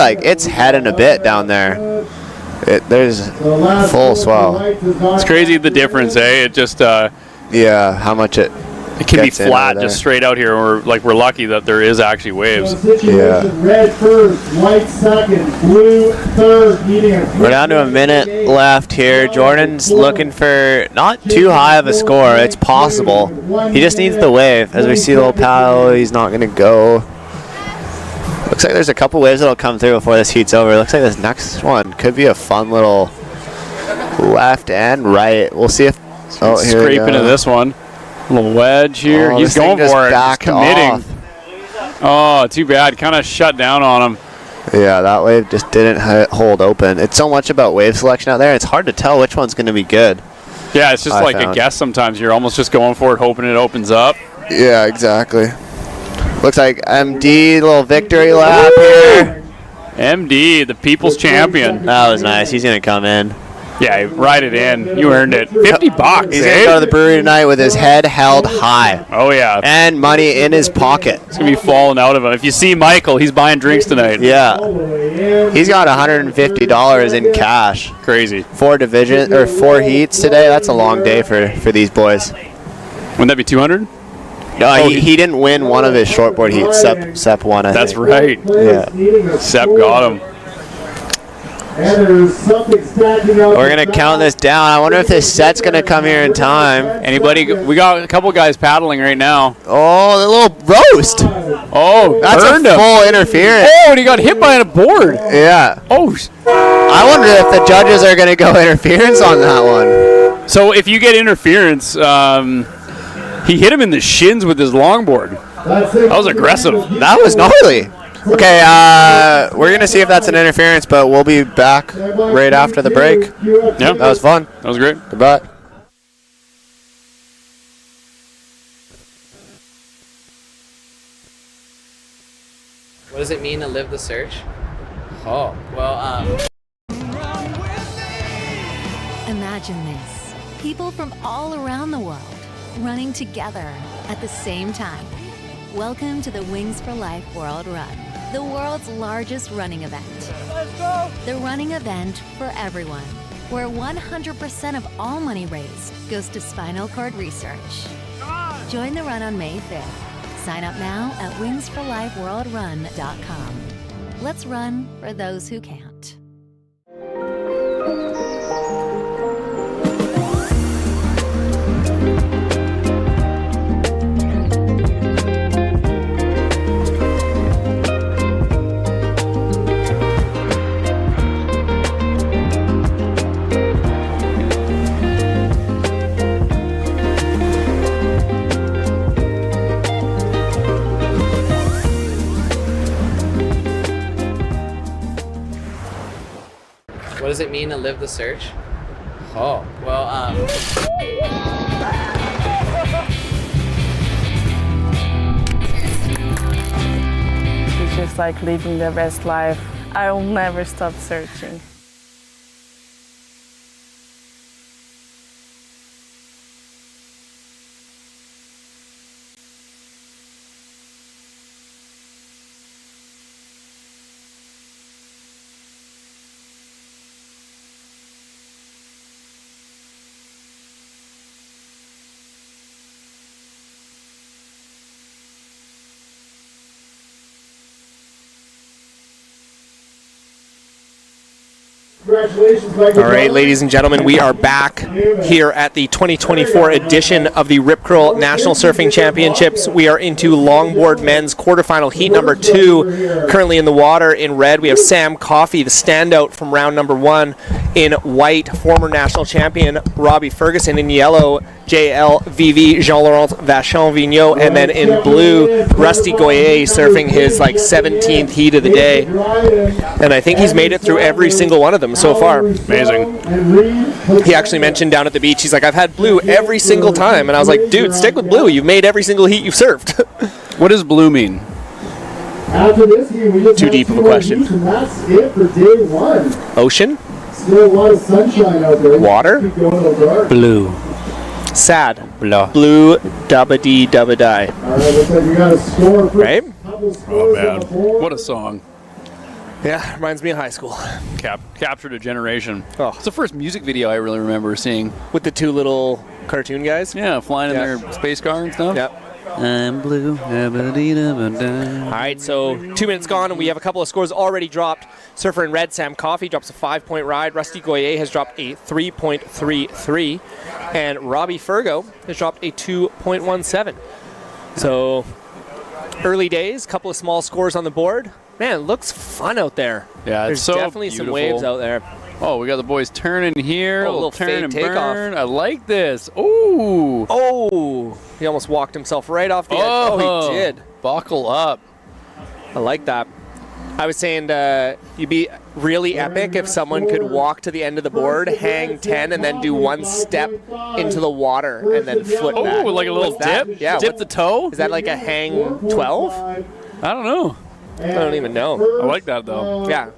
heading a bit down there. There's full swell. It's crazy the difference, eh? It just how much it can be flat just straight out here. We're lucky that there is actually waves. Yeah. Red first, white second, blue third. We're down to a minute left here. Jordan's looking for not too high of a score. It's possible. He just needs the wave. As we see the little paddle, he's not going to go. Looks like there's a couple waves that'll come through before this heat's over. Looks like this next one could be a fun little left and right. We'll see if here scrape into this one. Little wedge here. He's going for it. He's committing. Oh, too bad. Kind of shut down on him. Yeah, that wave just didn't hold open. It's so much about wave selection out there. It's hard to tell which one's going to be good. Yeah, it's just a guess sometimes. You're almost just going for it, hoping it opens up. Yeah, exactly. Looks like MD, little victory lap here. MD, the people's champion. That was nice. He's going to come in. Yeah, ride it in. You earned it. $50. He's going to go to the brewery tonight with his head held high. Oh, yeah. And money in his pocket. It's going to be falling out of him. If you see Michael, he's buying drinks tonight. Yeah. He's got $150 in cash. Crazy. 4 heats today. That's a long day for these boys. Wouldn't that be 200? No, he didn't win one of his shortboard heats. Sep won, I think. That's right. Yeah. Sep got him. We're going to count this down. I wonder if this set's going to come here in time. Anybody? We got a couple guys paddling right now. Oh, the little roast. Oh, that's a full interference. Oh, and he got hit by a board. Yeah. Oh. I wonder if the judges are going to go interference on that one. So if you get interference, he hit him in the shins with his longboard. That was aggressive. That was gnarly. Okay, we're going to see if that's an interference, but we'll be back right after the break. Yeah. That was fun. That was great. Goodbye. What does it mean to live the search? Oh, well, Imagine this. People from all around the world running together at the same time. Welcome to the Wings for Life World Run, the world's largest running event. Let's go! The running event for everyone, where 100% of all money raised goes to spinal cord research. Join the run on May 5th. Sign up now at wingsforlifeworldrun.com. Let's run for those who can't. what does it mean to live the search? Oh, well, It's just like living the best life. I will never stop searching. Congratulations, All right, ladies and gentlemen, we are back here at the 2024 edition of the Rip Curl National Surfing Championships. We are into longboard men's quarterfinal heat number 2. Currently in the water in red, we have Sam Coffey, the standout from round number 1. In white, former national champion Robbie Ferguson. In yellow, JLVV Jean-Laurent Vachon-Vigneault. And then in blue, Rusty Goyer surfing his 17th heat of the day. And I think he's made it through every single one of them so far. Amazing. He actually mentioned down at the beach, he's like, I've had blue every single time. And I was like, dude, stick with blue. You've made every single heat you've surfed. What does blue mean? After this game, we just Too deep of a question. And that's it for day 1. Ocean? Still a lot of sunshine out there. Water? Keep going till dark. Blue. Sad. Blue dubba-dee-dubba-die. All right, looks like we got a score. Right? Oh, man. What a song. Yeah, reminds me of high school. Captured a generation. Oh. It's the first music video I really remember seeing. With the two little cartoon guys? Yeah, flying in their space car and stuff. Yep. I'm blue. All right, so 2 minutes gone, and we have a couple of scores already dropped. Surfer in red, Sam Coffey, drops a 5-point ride. Rusty Goyer has dropped a 3.33. And Robbie Fergo has dropped a 2.17. So early days, couple of small scores on the board. Man, it looks fun out there. Yeah, There's it's so definitely beautiful. some waves out there. Oh, we got the boys turning here. Oh, a little turn fade and takeoff. burn. I like this. Ooh. Oh, he almost walked himself right off the edge. Oh, he did. Buckle up. I like that. I was saying you'd be really epic if someone could walk to the end of the board, hang 10, and then do one step into the water and then flip back. Oh, like a little dip? Yeah. Dip the toe? Is that like a hang 12? I don't know. I don't even know. I like that, though. Yeah.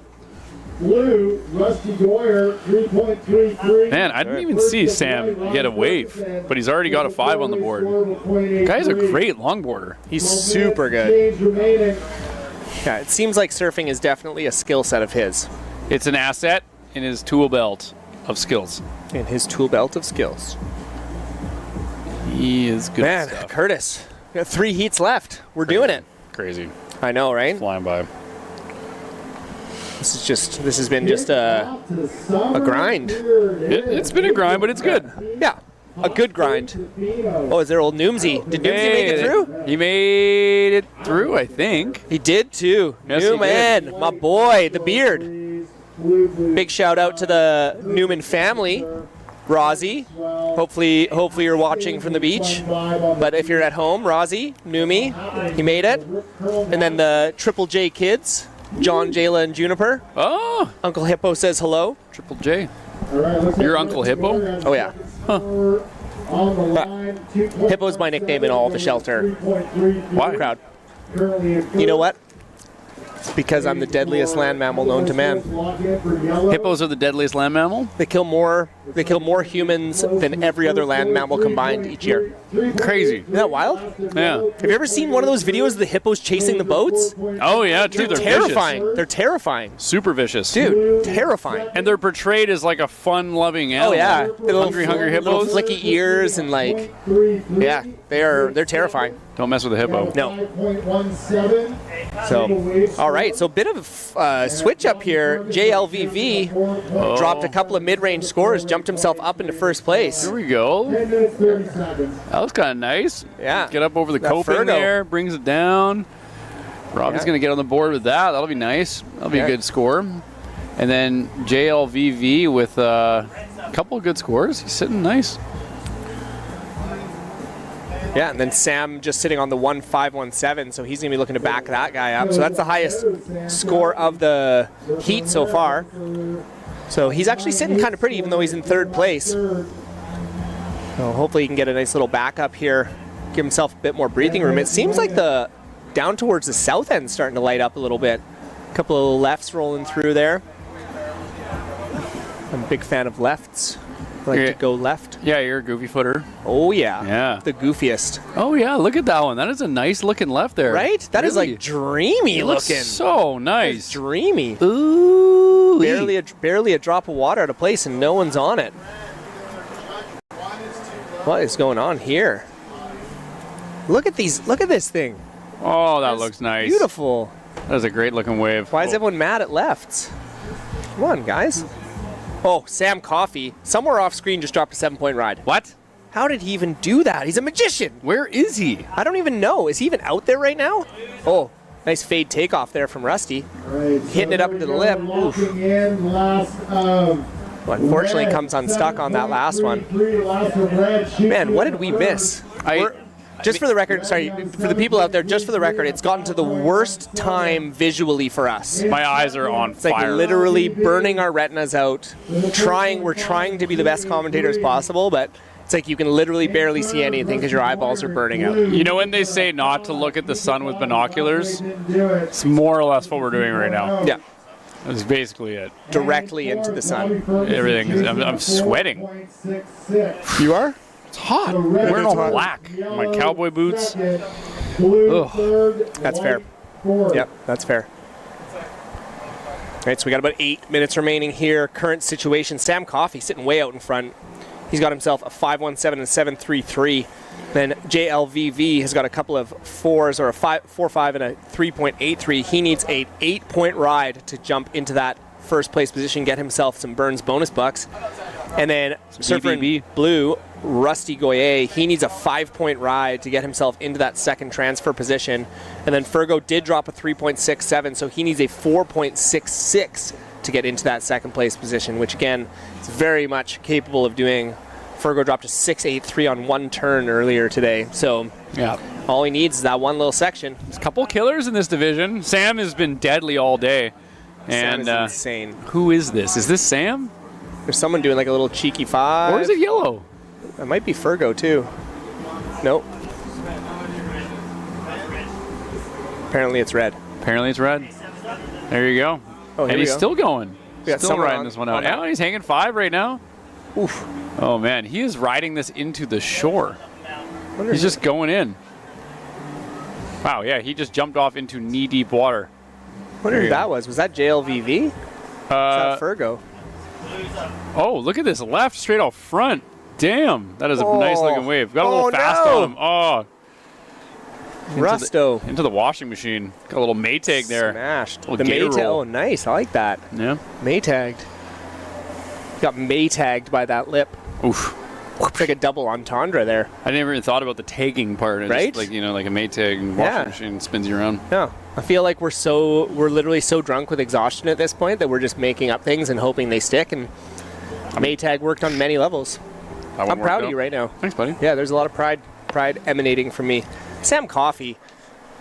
Blue, Rusty Goyer, 3.33. Man, I didn't even see Sam get a wave, but he's already got a 5 on the board. Guy's a great longboarder. He's super good. Yeah, it seems like surfing is definitely a skill set of his. It's an asset in his tool belt of skills. In his tool belt of skills. He is good Man, at stuff. Curtis, we got 3 heats left. We're doing it. Crazy. I know, right? Flying by. This has been just a grind. It's been a grind, but it's good. Yeah, a good grind. Oh, is there old Noomsy? Did Noomsy make it through? He made it through, I think. He did too. Yes, he Newman, my boy, the beard. Big shout out to the Newman family. Rozzy, hopefully you're watching from the beach. But if you're at home, Rozzy, Numi, he made it. And then the Triple J kids, John, Jayla, and Juniper. Oh! Uncle Hippo says hello. Triple J. Your Uncle Hippo? Oh, yeah. Hippo's my nickname in all the shelter. Why? Crowd. You know what? It's because I'm the deadliest land mammal known to man. Hippos are the deadliest land mammal? They kill more humans than every other land mammal combined each year. Crazy. Isn't that wild? Yeah. Have you ever seen one of those videos of the hippos chasing the boats? Oh, yeah, true. They're terrifying. vicious. They're terrifying. Super vicious. Dude, terrifying. And they're portrayed as like a fun-loving animal. Oh, yeah. Hungry hippos. Little flicky ears and like, yeah, they're terrifying. Don't mess with a hippo. No. So, all right. So, a bit of switch up here. JLVV dropped a couple of mid-range scores, jumped himself up into first place. Here we go. That was kind of nice. Yeah. Get up over the coping there, brings it down. Robbie's going to get on the board with that. That'll be nice. That'll be a good score. And then JLVV with a couple of good scores. He's sitting nice. Yeah, and then Sam just sitting on the 1.517, so he's going to be looking to back that guy up. So that's the highest score of the heat so far. So he's actually sitting kind of pretty, even though he's in third place. So hopefully he can get a nice little backup here, give himself a bit more breathing room. It seems like the down towards the south end starting to light up a little bit. A couple of lefts rolling through there. I'm a big fan of lefts. I like to go left. Yeah, you're a goofy footer. Oh, yeah. Yeah. The goofiest. Oh, yeah. Look at that one. That is a nice looking left there. Right? That is really like dreamy looking. So nice. It's dreamy. Ooh. Barely a drop of water out of place and no one's on it. What is going on here? Look at these. Look at this thing. Oh, that looks nice. Beautiful. That is a great looking wave. Why is everyone mad at lefts? Come on, guys. Oh, Sam Coffey, somewhere off screen, just dropped a 7-point ride. What? How did he even do that? He's a magician. Where is he? I don't even know. Is he even out there right now? Oh, nice fade takeoff there from Rusty. Hitting it up into the lip. Oof. Well, unfortunately, comes unstuck on that last one. Man, what did we miss? Just for the record, sorry, for the people out there, just for the record, it's gotten to the worst time visually for us. My eyes are on fire. It's like literally burning our retinas out. We're trying to be the best commentators possible, but it's like you can literally barely see anything because your eyeballs are burning out. You know when they say not to look at the sun with binoculars? It's more or less what we're doing right now. Yeah. That's basically it. Directly into the sun. Everything is, I'm sweating. You are? It's hot. I'm wearing all black. My cowboy boots. Ugh. That's fair. Yep, that's fair. All right, so we got about 8 minutes remaining here. Current situation, Sam Coffey sitting way out in front. He's got himself a 5.17 and 7.33. Then JLVV has got a couple of 4s, or a 4.5 and a 3.83. He needs a 8-point ride to jump into that first place position, get himself some Burns bonus bucks. And then Surfer in Blue, Rusty Goyer, he needs a 5-point ride to get himself into that second transfer position. And then Fergo did drop a 3.67, so he needs a 4.66 to get into that second place position, which again is very much capable of doing. Fergo dropped a 6.83 on one turn earlier today. So yeah, all he needs is that one little section. There's a couple killers in this division. Sam has been deadly all day. Sam And is insane. Who is this? Is this Sam? There's someone doing like a little cheeky 5. Or is it yellow? It might be Fergo too. Nope. Apparently it's red. Apparently it's red. There you go. Oh, here and we he's go. still going. We got Still someone riding on- this one out. on Yeah, he's hanging 5 right now. Oof. Oh man, he is riding this into the shore. He's just going in. Wow, yeah, he just jumped off into knee-deep water. Wonder who that was. Was that JLVV? Was that Fergo? Oh, look at this left, straight out front. Damn, that is a nice looking wave. Got a little fast on him. Oh. Rusto. Into the washing machine. Got a little Maytag there. Smashed. Little The gator Maytag. roll. Oh, nice. I like that. Yeah. Maytagged. Got Maytagged by that lip. Oof. It's like a double entendre there. I never even thought about the tagging part. It's Right? Just like, you know, like a Maytag and washing machine spins you around. No. I feel like we're literally so drunk with exhaustion at this point that we're just making up things and hoping they stick. And Maytag worked on many levels. I'm proud of you right now. Thanks, buddy. Yeah, there's a lot of pride emanating from me. Sam Coffey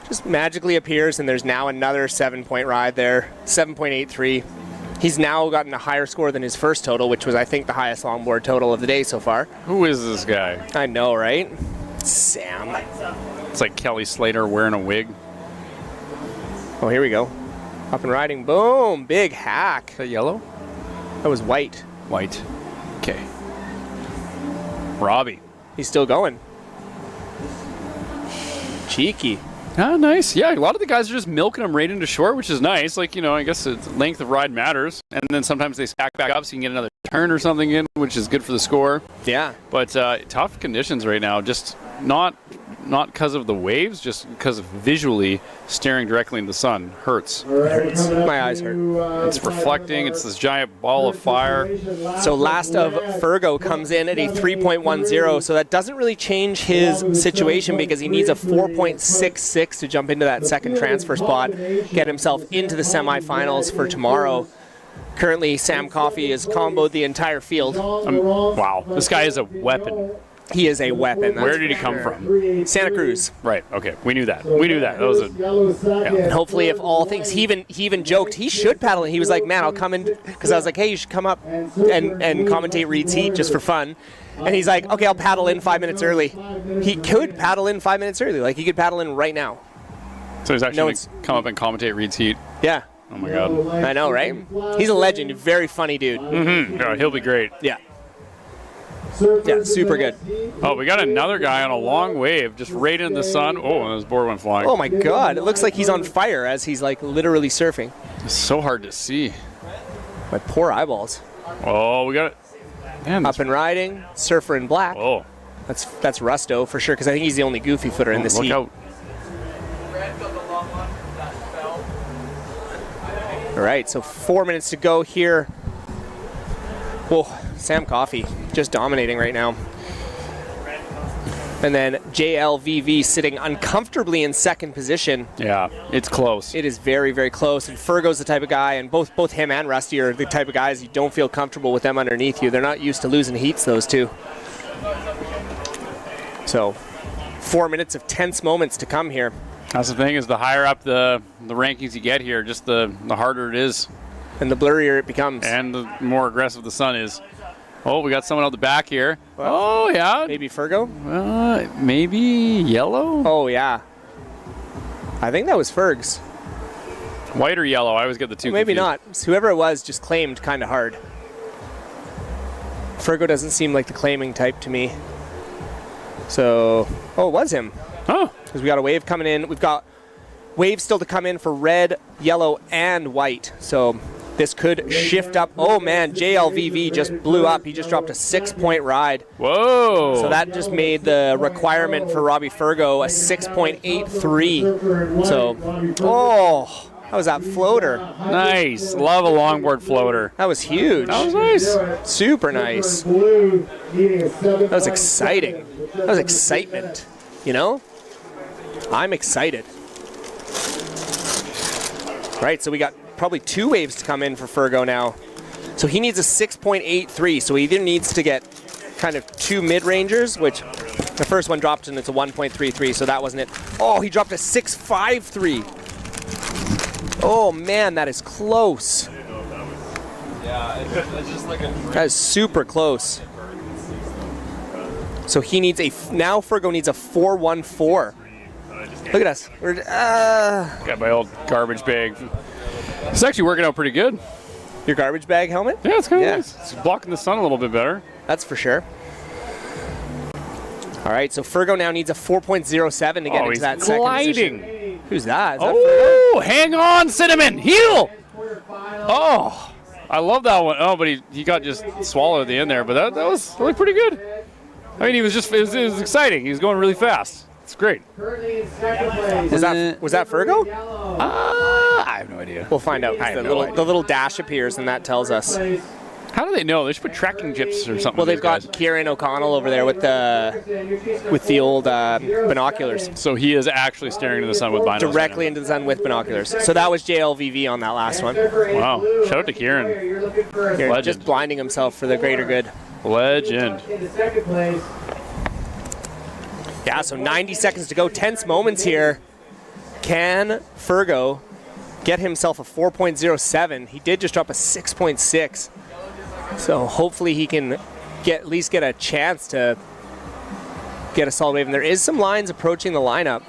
just magically appears, and there's now another 7-point ride there, 7.83. He's now gotten a higher score than his first total, which was, I think, the highest longboard total of the day so far. Who is this guy? I know, right? Sam. It's like Kelly Slater wearing a wig. Oh, here we go. Up and riding. Boom. Big hack. Is that yellow? That was white. White. Okay. Robbie. He's still going. Cheeky. Ah, nice. Yeah, a lot of the guys are just milking them right into short, which is nice. Like, you know, I guess length of ride matters. And then sometimes they stack back up so you can get another turn or something in, which is good for the score. Yeah. But tough conditions right now. Just not because of the waves, just because of visually staring directly into the sun hurts. Hurts. My eyes hurt. It's reflecting. It's this giant ball of fire. So last of Fergo comes in at a 3.10, so that doesn't really change his situation because he needs a 4.66 to jump into that second transfer spot, get himself into the semifinals for tomorrow. Currently, Sam Coffey has comboed the entire field. Wow, this guy is a weapon. He is a weapon. Where did he come from? Santa Cruz. Right. Okay. We knew that. That was a. Yeah. And hopefully, if all things, he even joked he should paddle. He was like, "Man, I'll come in," because I was like, "Hey, you should come up and commentate Reed's heat just for fun." And he's like, "Okay, I'll paddle in 5 minutes early." He could paddle in 5 minutes early. Like he could paddle in right now. So he's actually going to come up and commentate Reed's heat. Yeah. Oh my God. I know, right? He's a legend. Very funny dude. Mm-hmm. Yeah, he'll be great. Yeah. Yeah, super good. Oh, we got another guy on a long wave, just right in the sun. Oh, and his board went flying. Oh my God! It looks like he's on fire as he's like literally surfing. It's so hard to see. My poor eyeballs. Oh, we got it. Man, up and riding, surfer in black. Oh, that's Rusto for sure because I think he's the only goofy footer in this heat. Look out. All right, so 4 minutes to go here. Whoa, Sam Coffey just dominating right now. And then JLVV sitting uncomfortably in second position. Yeah, it's close. It is very, very close. And Fergo's the type of guy, and both him and Rusty are the type of guys you don't feel comfortable with them underneath you. They're not used to losing heats, those two. So 4 minutes of tense moments to come here. That's the thing, is the higher up the rankings you get here, just the harder it is. And the blurrier it becomes. And the more aggressive the sun is. Oh, we got someone out the back here. Well, oh, yeah. Maybe Fergo? Maybe yellow? Oh, yeah. I think that was Fergs. White or yellow? I always get the two Maybe confused. not. So whoever it was just claimed kind of hard. Fergo doesn't seem like the claiming type to me. So, it was him. Oh. Because we got a wave coming in. We've got waves still to come in for red, yellow, and white. So this could shift up. Oh, man, JLVV just blew up. He just dropped a 6-point ride. Whoa. So that just made the requirement for Robbie Fergo a 6.83. So, how was that floater? Nice. Love a longboard floater. That was huge. That was nice. Super nice. That was exciting. That was excitement. You know? I'm excited. Right, so we got probably 2 waves to come in for Fergo now. So he needs a 6.83, so he either needs to get kind of 2 mid-rangers, which the first one dropped and it's a 1.33, so that wasn't it. Oh, he dropped a 6.53. Oh, man, that is close. Yeah, it's just like a... That is super close. So he needs now Fergo needs a 4.14. Look at us. We're got my old garbage bag. It's actually working out pretty good. Your garbage bag helmet? Yeah, it's kind of nice. It's blocking the sun a little bit better. That's for sure. All right, so Fergo now needs a 4.07 to get into that second position. Who's that? Is that Fergo? Hang on, Cinnamon! Heel! Oh, I love that one. Oh, but he got just swallowed at the end there, but that was really pretty good. I mean, it was exciting. He was going really fast. It's great. Was that Fergo? I have no idea. We'll find out. The little dash appears, and that tells us. How do they know? They should put tracking chips or something. Well, they've got Kieran O'Connell over there with the old binoculars. So he is actually staring into the sun with binos. Directly into the sun with binoculars. So that was JLVV on that last one. Wow. Shout out to Kieran. Here, Legend. just blinding himself for the greater good. Legend. In the second place. Yeah, so 90 seconds to go. Tense moments here. Can Fergo get himself a 4.07? He did just drop a 6.6. So hopefully he can at least get a chance to get a solid wave. And there is some lines approaching the lineup.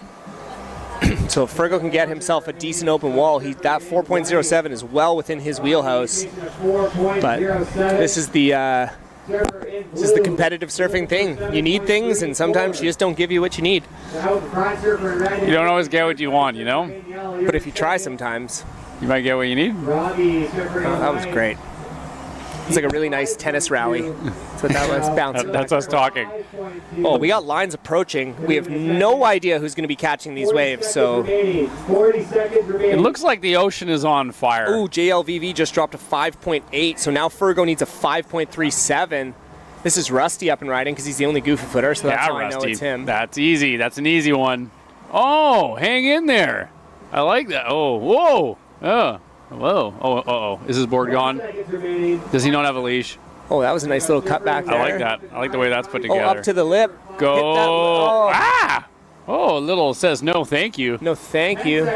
So if Fergo can get himself a decent open wall, that 4.07 is well within his wheelhouse. But this is the competitive surfing thing. You need things, and sometimes you just don't give you what you need. You don't always get what you want, you know? But if you try sometimes, you might get what you need. That was great. It's like a really nice tennis rally. That's what that was, bouncing. That's us talking. Oh, we got lines approaching. We have no idea who's going to be catching these waves, so... It looks like the ocean is on fire. Ooh, JLVV just dropped a 5.8, so now Fergo needs a 5.37. This is Rusty up and riding because he's the only goofy footer, so that's how I know it's him. That's easy. That's an easy one. Oh, hang in there. I like that. Oh, whoa. Whoa. Oh. Is his board gone? Does he not have a leash? Oh, that was a nice little cut back there. I like that. I like the way that's put together. Oh, up to the lip. Go. Oh, a little says no thank you. No thank you.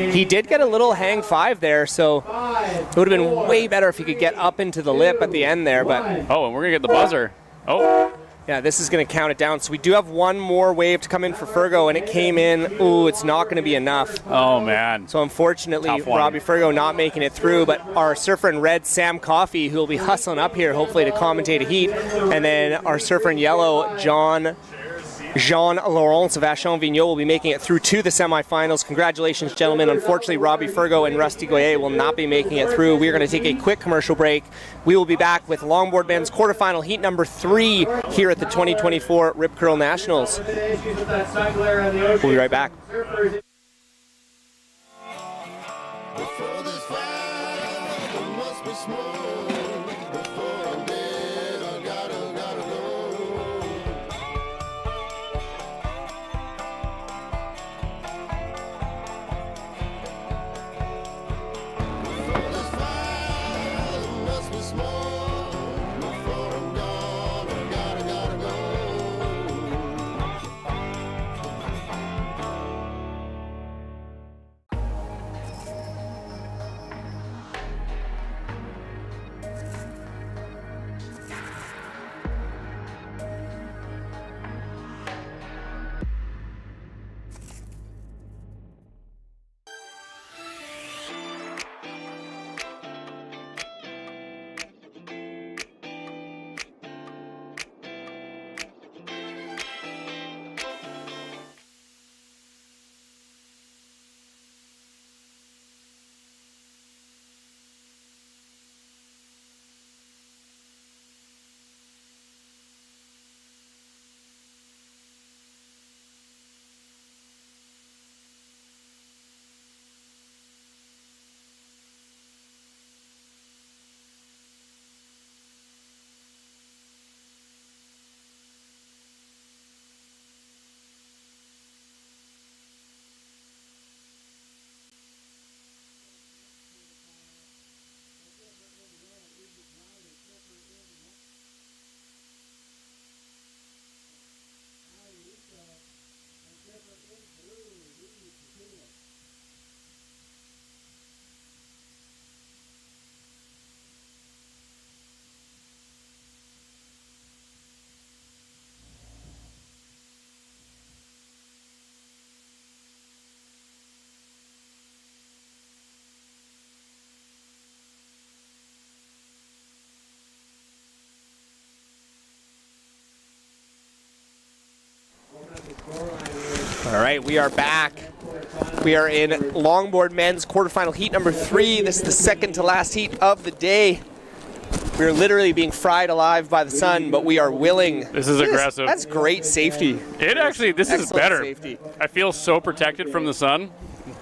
He did get a little hang 5 there, so it would have been way better if he could get up into the lip at the end there. But oh, and we're going to get the buzzer. Oh. Yeah, this is going to count it down. So we do have one more wave to come in for Fergo, and it came in. Ooh, it's not going to be enough. Oh, man. So unfortunately, Robbie Fergo not making it through, but our surfer in red, Sam Coffey, who will be hustling up here, hopefully to commentate a heat. And then our surfer in yellow, Jean-Laurent Vachon Vigneault will be making it through to the semifinals. Congratulations, gentlemen. Unfortunately, Robbie Fergo and Rusty Goyer will not be making it through. We are going to take a quick commercial break. We will be back with longboard men's quarterfinal heat number 3 here at the 2024 Rip Curl Nationals. We'll be right back. All right, we are back. We are in longboard men's quarterfinal heat number 3. This is the second to last heat of the day. We're literally being fried alive by the sun, but we are willing. This is aggressive. That's great safety. This is better. Safety. I feel so protected from the sun.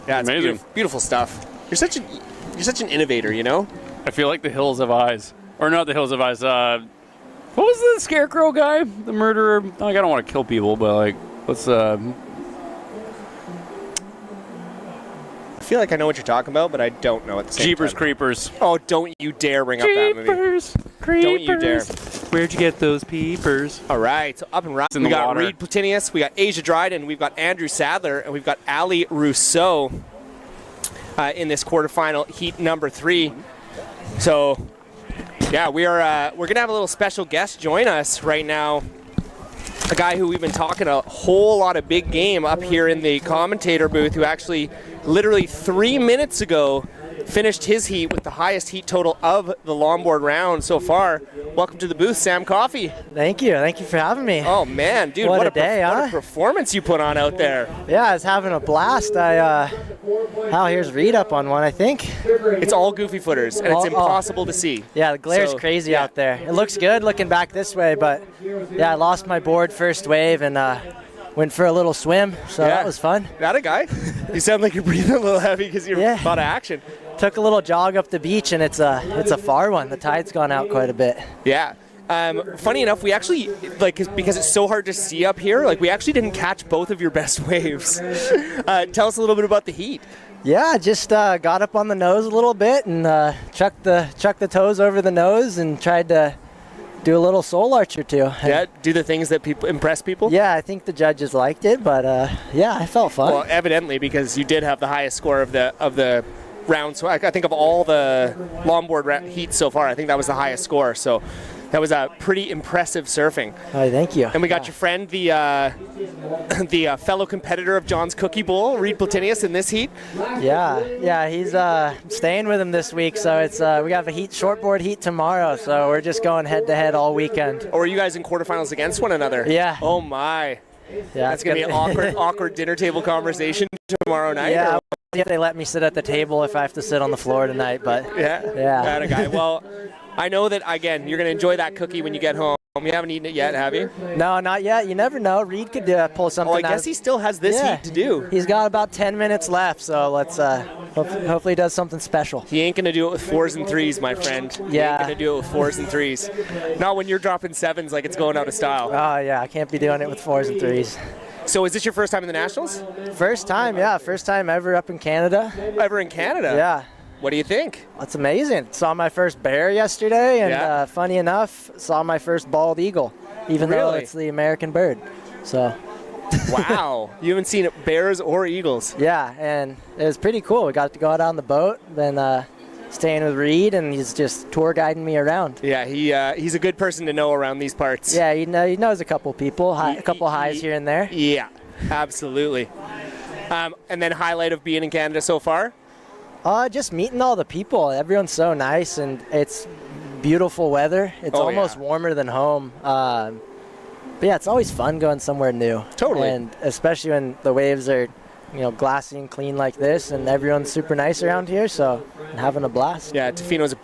Yeah, it's amazing. Beautiful stuff. You're such an innovator, you know? I feel like the hills have eyes. Or not the Hills of Ice. What was the Scarecrow guy? The murderer? Like, I don't want to kill people, but like, what's I feel like I know what you're talking about, but I don't know at the same Jeepers time. Creepers. Oh, don't you dare bring up that movie. Jeepers Creepers. Don't you dare. Where'd you get those peepers? All right, so up and right. In We the got water. Reed Platinius, we got Asia Dryden, we've got Andrew Sadler, and we've got Ali Rousseau in this quarterfinal heat number 3. So, yeah, we're gonna have a little special guest join us right now. A guy who we've been talking a whole lot of big game up here in the commentator booth, who actually literally 3 minutes ago finished his heat with the highest heat total of the longboard round so far. Welcome to the booth, Sam Coffey. Thank you for having me. Oh man, dude, what a day, what a performance you put on out there. Yeah, I was having a blast. Here's Reed up on one, I think. It's all goofy footers, and it's impossible to see. Yeah, the glare's crazy out there. It looks good looking back this way, but yeah, I lost my board first wave and went for a little swim, so that was fun. That a guy? You sound like you're breathing a little heavy because you're a lot of action. Took a little jog up the beach, and it's a far one. The tide's gone out quite a bit. Yeah. Funny enough, we actually, because it's so hard to see up here, we actually didn't catch both of your best waves. Tell us a little bit about the heat. Yeah, just got up on the nose a little bit and chucked the toes over the nose and tried to do a little soul arch or two. Yeah, do the things that impress people? Yeah, I think the judges liked it, but yeah, I felt fun. Well, evidently, because you did have the highest score of the round. So I think of all the longboard heats so far, I think that was the highest score. So that was a pretty impressive surfing. Oh, thank you. And we got your friend, the fellow competitor of John's Cookie Bowl, Reed Platinius, in this heat. Yeah, he's staying with him this week. So it's we got a shortboard heat tomorrow. So we're just going head to head all weekend. Or are you guys in quarterfinals against one another? Yeah. Oh my. Yeah, that's gonna be an awkward dinner table conversation tomorrow night. Yeah, I'll see if they let me sit at the table if I have to sit on the floor tonight. But yeah. That a guy. Well, I know that again. You're gonna enjoy that cookie when you get home. You haven't eaten it yet, have you? No, not yet. You never know. Reed could pull something. Oh, I guess he still has this heat to do. He's got about 10 minutes left, so let's hopefully he does something special. He ain't gonna do it with 4s and 3s, my friend. Yeah. He ain't gonna do it with 4s and 3s. Not when you're dropping 7s like it's going out of style. Oh yeah, I can't be doing it with 4s and 3s. So is this your first time in the Nationals? First time, yeah. First time ever up in Canada. Ever in Canada? Yeah. What do you think? That's amazing. Saw my first bear yesterday, and funny enough, saw my first bald eagle, even though it's the American bird. So. Wow. You haven't seen bears or eagles? Yeah, and it was pretty cool. We got to go out on the boat, then staying with Reed, and he's just tour guiding me around. Yeah, he's a good person to know around these parts. Yeah, he knows a couple people, a couple highs here and there. Yeah, absolutely. And then highlight of being in Canada so far? Just meeting all the people. Everyone's so nice, and it's beautiful weather. It's almost warmer than home. But yeah, it's always fun going somewhere new. Totally. And especially when the waves are, glassy and clean like this, and everyone's super nice around here, so I'm having a blast. Yeah, Tofino's a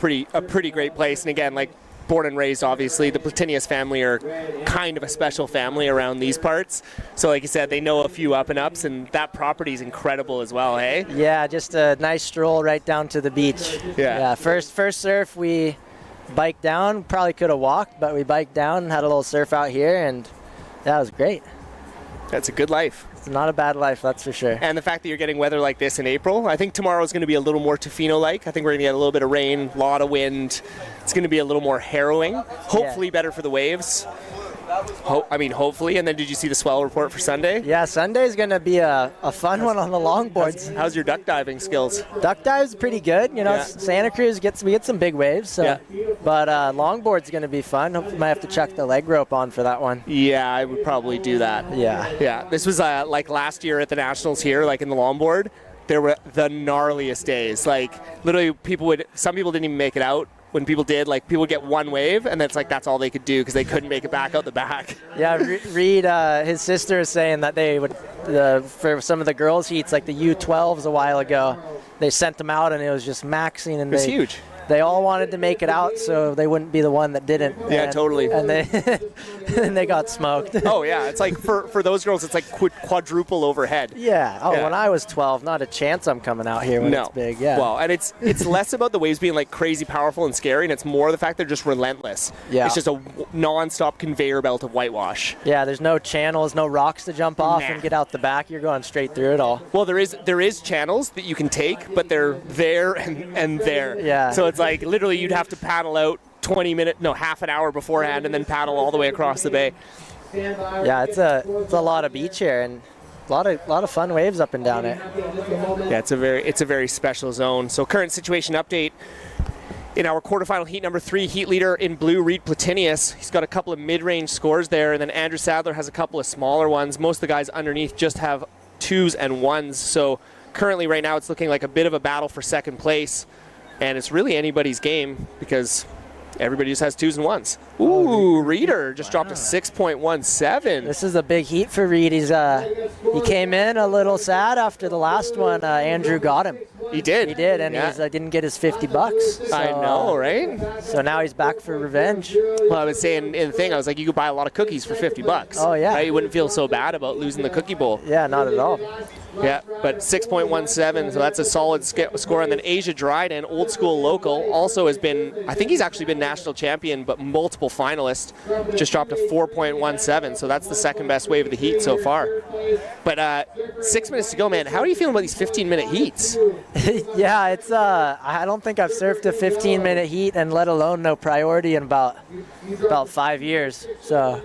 pretty great place, and again, born and raised, obviously, the Platinius family are kind of a special family around these parts. So like you said, they know a few up and ups, and that property is incredible as well, hey? Yeah, just a nice stroll right down to the beach. Yeah, first surf, we biked down. Probably could have walked, but we biked down and had a little surf out here, and that was great. That's a good life. It's not a bad life, that's for sure. And the fact that you're getting weather like this in April, I think tomorrow's going to be a little more Tofino-like. I think we're going to get a little bit of rain, a lot of wind. It's going to be a little more harrowing. Hopefully better for the waves. Hopefully. And then did you see the swell report for Sunday? Yeah, Sunday's going to be a fun one on the longboards. How's your duck diving skills? Duck dive's pretty good. Santa Cruz we get some big waves. So. But longboard's going to be fun. Hopefully might have to chuck the leg rope on for that one. Yeah, I would probably do that. Yeah. This was like last year at the Nationals here, like in the longboard. There were the gnarliest days. Literally some people didn't even make it out. When people did, people would get one wave, and that's all they could do because they couldn't make it back out the back. Yeah, Reed, his sister is saying that they would, for some of the girls' heats, like the U12s a while ago, they sent them out, and it was just maxing. And it was huge. they all wanted to make it out, so they wouldn't be the one that didn't. Yeah, totally. And they and they got smoked. Oh yeah, it's like for those girls, it's like quadruple overhead. Yeah. Oh, Yeah. when I was 12, not a chance I'm coming out here when No. it's big. Yeah. Well, and it's less about the waves being like crazy powerful and scary, and it's more the fact they're just relentless. Yeah. It's just a non-stop conveyor belt of whitewash. Yeah, there's no channels, no rocks to jump off and get out the back. You're going straight through it all. Well, there is channels that you can take, but they're there and there. Yeah. So it's like literally you'd have to paddle out half an hour beforehand and then paddle all the way across the bay. Yeah, it's a lot of beach here and a lot of fun waves up and down it. Yeah, it's a very special zone. So current situation update. In our quarterfinal heat number 3, heat leader in blue, Reed Platinius. He's got a couple of mid-range scores there, and then Andrew Sadler has a couple of smaller ones. Most of the guys underneath just have 2s and 1s. So currently right now it's looking like a bit of a battle for second place, and it's really anybody's game because everybody just has 2s and 1s. Ooh, Reeder just dropped a 6.17. This is a big heat for Reed. He came in a little sad after the last one. Andrew got him. He did. He did, and Yeah. he didn't get his $50. So, I know, right? So now he's back for revenge. Well, I was saying in the thing, I was like, you could buy a lot of cookies for $50. Oh, yeah. Right? You wouldn't feel so bad about losing the cookie bowl. Yeah, not at all. Yeah, but 6.17, so that's a solid score. And then Asia Dryden, old school local, also has been, I think he's actually been national champion, but multiple finalist, just dropped a 4.17, so that's the second best wave of the heat so far. But 6 minutes to go, man. How are you feeling about these 15-minute heats? Yeah, it's I don't think I've surfed a 15-minute heat and let alone no priority in about 5 years. So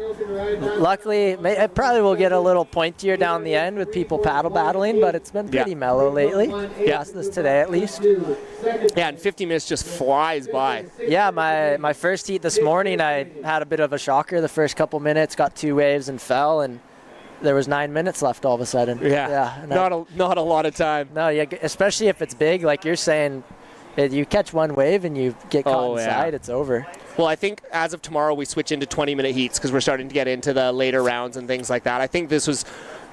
luckily, it probably will get a little pointier down the end with people paddle battling, but it's been pretty mellow lately. Past this today at least. Yeah, and 15 minutes just flies by. Yeah, my first heat this morning, I had a bit of a shocker. The first couple minutes, got 2 waves and fell, and there was 9 minutes left all of a sudden. Yeah, not a lot of time. No, yeah, especially if it's big, like you're saying. You catch one wave and you get caught inside, it's over. Well, I think as of tomorrow we switch into 20-minute heats because we're starting to get into the later rounds and things like that. I think this was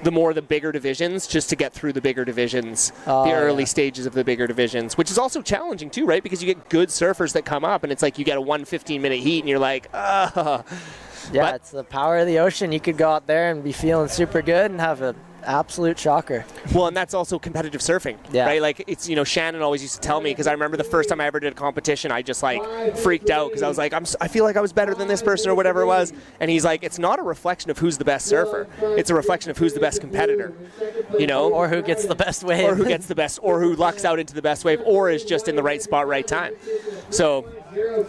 the bigger divisions, just to get through the bigger divisions, the early stages of the bigger divisions, which is also challenging too, right? Because you get good surfers that come up and it's like you get a 1-15-minute heat and you're like, Yeah, it's the power of the ocean. You could go out there and be feeling super good and have an absolute shocker. Well, and that's also competitive surfing, right? Like, it's, Shannon always used to tell me, because I remember the first time I ever did a competition, I just like freaked out because I was like, I feel like I was better than this person or whatever it was. And he's like, it's not a reflection of who's the best surfer. It's a reflection of who's the best competitor, Or who gets the best wave. Or who gets the best, or who lucks out into the best wave, or is just in the right spot, right time. So,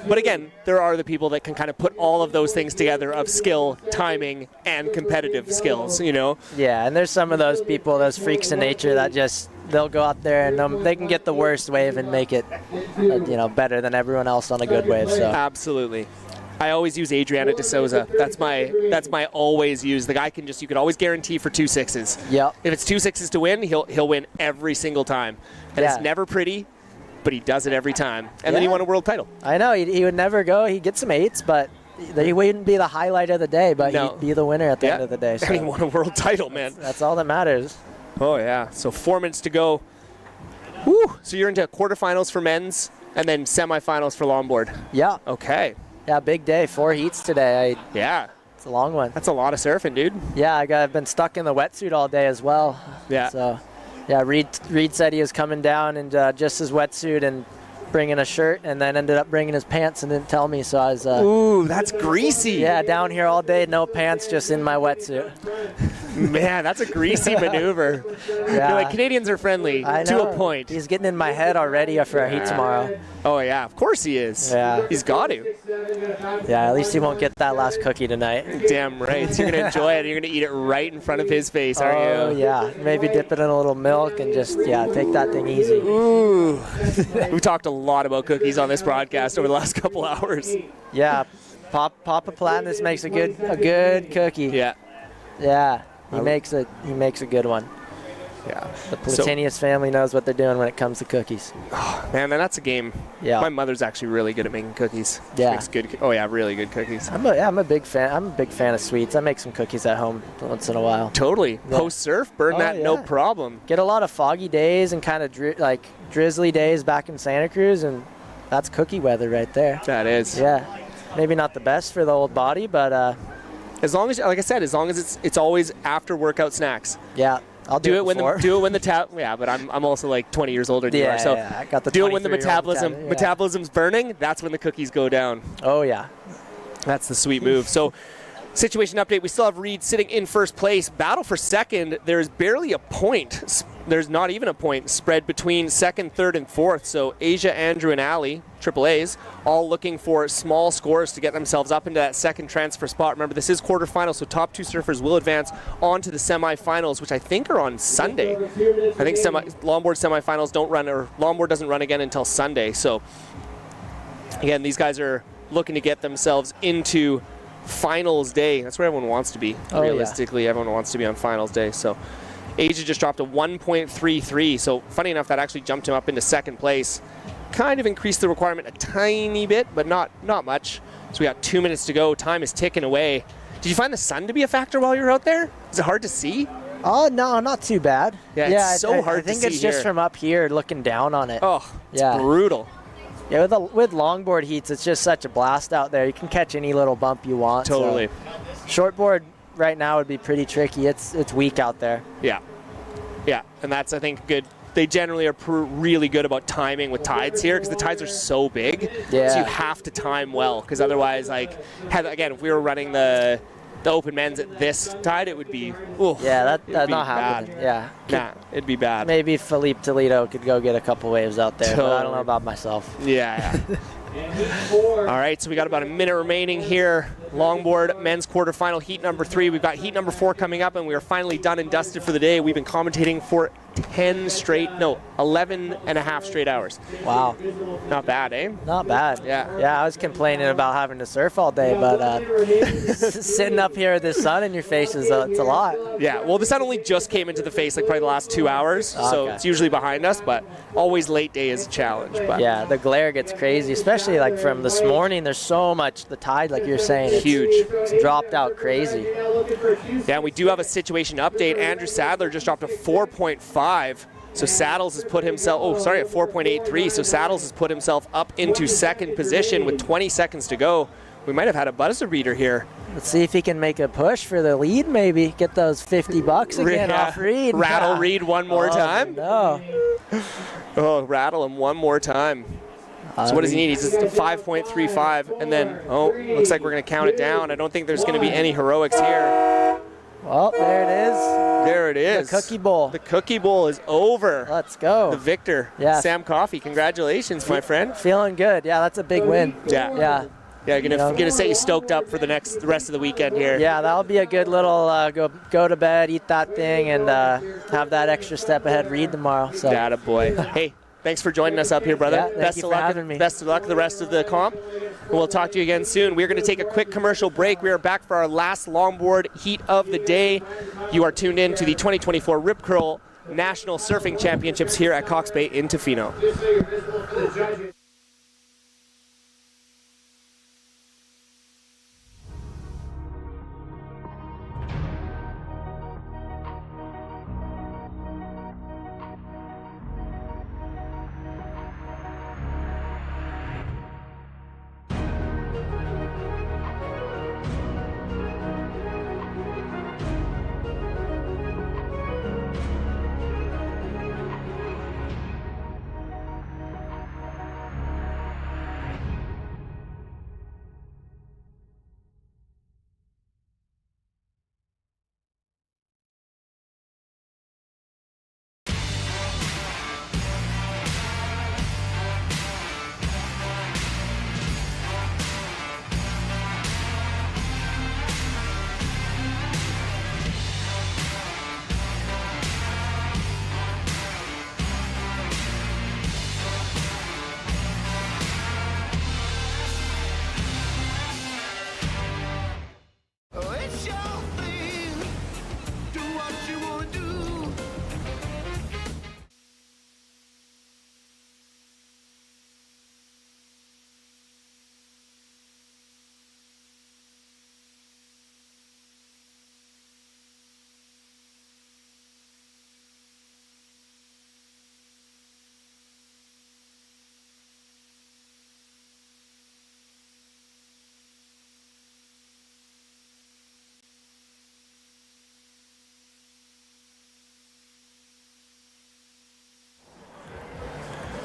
but again, there are the people that can kind of put all of those things together of skill, timing, and competitive skills, Yeah, and there's some of those people, those freaks in nature that just, they'll go out there and they can get the worst wave and make it, better than everyone else on a good wave. So Absolutely. I always use Adriana De Souza. That's my always use. The guy you could always guarantee for 2 6s. Yep. If it's 2 6s to win, he'll win every single time. And it's never pretty, but he does it every time. And then he won a world title. I know, he would never go, he'd get some 8s, but he wouldn't be the highlight of the day, but he'd be the winner at the end of the day. So. And he won a world title, man. That's all that matters. Oh, yeah. So 4 minutes to go. Woo! So you're into quarterfinals for men's and then semifinals for longboard. Yeah. Okay. Yeah, big day. 4 heats today. Yeah. It's a long one. That's a lot of surfing, dude. Yeah, I've been stuck in the wetsuit all day as well. Yeah. So, yeah, Reed said he was coming down in just his wetsuit and bringing a shirt, and then ended up bringing his pants and didn't tell me, so I was... Ooh, that's greasy. Yeah, down here all day, no pants, just in my wetsuit. Man, that's a greasy maneuver. Yeah. You're like, Canadians are friendly to a point. He's getting in my head already for our heat tomorrow. Oh, yeah, of course he is. Yeah. He's got to. Yeah, at least he won't get that last cookie tonight. Damn right. So you're going to enjoy it. You're going to eat it right in front of his face, aren't you? Oh, yeah. Maybe dip it in a little milk and just, take that thing easy. Ooh. We've talked a lot about cookies on this broadcast over the last couple hours. Yeah. Papa Platinus makes a good cookie. Yeah. Yeah. He makes a good one. Yeah. The Platinius family knows what they're doing when it comes to cookies. Oh, man, that's a game. Yeah. My mother's actually really good at making cookies. She Yeah. makes good. Oh yeah, really good cookies. I'm a big fan. I'm a big fan of sweets. I make some cookies at home once in a while. Totally. Yeah. Post surf, burn that no problem. Get a lot of foggy days and kind of drizzly days back in Santa Cruz, and that's cookie weather right there. That is. Yeah. Maybe not the best for the old body, but as long as, like I said, as long as it's always after workout snacks. Yeah. I'll do it when yeah, but I'm also like 20 years older than you are, so I got the do it when the 23-year-old metabolism's burning. That's when the cookies go down. Oh yeah, that's the sweet move. So, situation update: we still have Reed sitting in first place. Battle for second. There's barely a point. There's not even a point spread between second, third, and fourth. So Asia, Andrew, and Ali, Triple A's, all looking for small scores to get themselves up into that second transfer spot. Remember, this is quarterfinal, so top 2 surfers will advance on to the semifinals, which I think are on Sunday. I think longboard semifinals don't run, or longboard doesn't run again until Sunday. So again, these guys are looking to get themselves into finals day. That's where everyone wants to be. Realistically, everyone wants to be on finals day. So Asia just dropped a 1.33. So funny enough, that actually jumped him up into second place. Kind of increased the requirement a tiny bit, but not much. So we got 2 minutes to go. Time is ticking away. Did you find the sun to be a factor while you were out there? Is it hard to see? Oh, no, not too bad. Yeah, it's so hard to see. I think it's just from up here looking down on it. Oh, it's brutal. Yeah, with longboard heats, it's just such a blast out there. You can catch any little bump you want. Totally. So. Shortboard right now would be pretty tricky. It's weak out there. Yeah. Yeah, and that's, I think, good. They generally are really good about timing with tides here because the tides are so big. Yeah. So you have to time well because otherwise, like, again, if we were running the open men's at this tide, it would be, yeah, that's not happening. Yeah. Nah, it'd be bad. Maybe Felipe Toledo could go get a couple waves out there, but I don't know about myself. Yeah. All right, so we got about a minute remaining here. Longboard men's quarterfinal heat number 3. We've got heat number 4 coming up, and we are finally done and dusted for the day. We've been commentating for 11 and a half straight hours. Wow. Not bad, eh? Not bad. Yeah. Yeah, I was complaining about having to surf all day, but sitting up here with the sun in your face it's a lot. Yeah, well, the sun only just came into the face like probably the last 2 hours, so it's usually behind us, but always late day is a challenge. But yeah, the glare gets crazy, especially like from this morning. There's so much, the tide, like you're saying, huge. It's dropped out crazy. Yeah, we do have a situation update. Andrew Sadler just dropped a 4.5. So Saddles has put himself, at 4.83. So Saddles has put himself up into second position with 20 seconds to go. We might have had a buzzer beater here. Let's see if he can make a push for the lead, maybe. Get those $50 again off Reed. Rattle Reed one more time? No. Oh, rattle him one more time. So what does he need? He's just a 5.35, and then, looks like we're going to count it down. I don't think there's going to be any heroics here. Well, there it is. There it is. The Cookie Bowl. The Cookie Bowl is over. Let's go. The victor, Sam Coffey. Congratulations, my friend. Feeling good. Yeah, that's a big win. Yeah. Yeah. Yeah, gonna set you stoked up for the rest of the weekend here. Yeah, that'll be a good little go to bed, eat that thing, and have that extra step ahead read tomorrow. So. That a boy. Hey, thanks for joining us up here, brother. Yeah, thank you for having me. Best of luck the rest of the comp. And we'll talk to you again soon. We're going to take a quick commercial break. We are back for our last longboard heat of the day. You are tuned in to the 2024 Rip Curl National Surfing Championships here at Cox Bay in Tofino.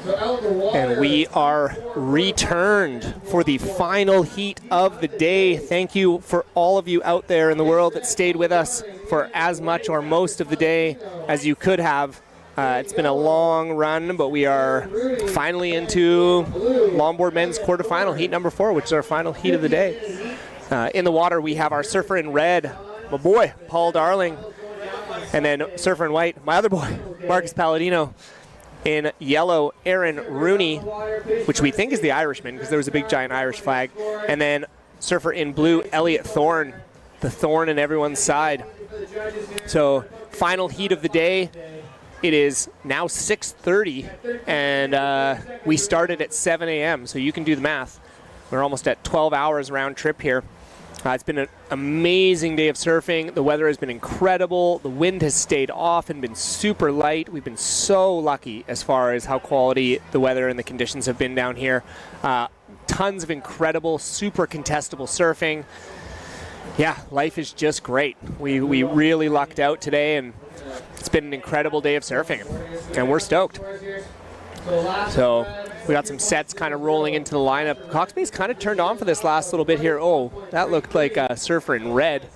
And we are returned for the final heat of the day. Thank you for all of you out there in the world that stayed with us for as much or most of the day as you could have. It's been a long run, but we are finally into longboard men's quarterfinal, heat number 4, which is our final heat of the day. In the water, we have our surfer in red, my boy, Paul Darling, and then surfer in white, my other boy, Marcus Palladino. In yellow, Aaron Rooney, which we think is the Irishman because there was a big giant Irish flag. And then surfer in blue, Elliot Thorne, the thorn in everyone's side. So final heat of the day. It is now 6:30, and we started at 7 a.m., so you can do the math. We're almost at 12 hours round trip here. It's been an amazing day of surfing. The weather has been incredible. The wind has stayed off and been super light. We've been so lucky as far as how quality the weather and the conditions have been down here. Tons of incredible, super contestable surfing. Yeah, life is just great. We really lucked out today, and it's been an incredible day of surfing, and we're stoked. So we got some sets kind of rolling into the lineup. Cox Bay's kind of turned on for this last little bit here. Oh, that looked like a surfer in red.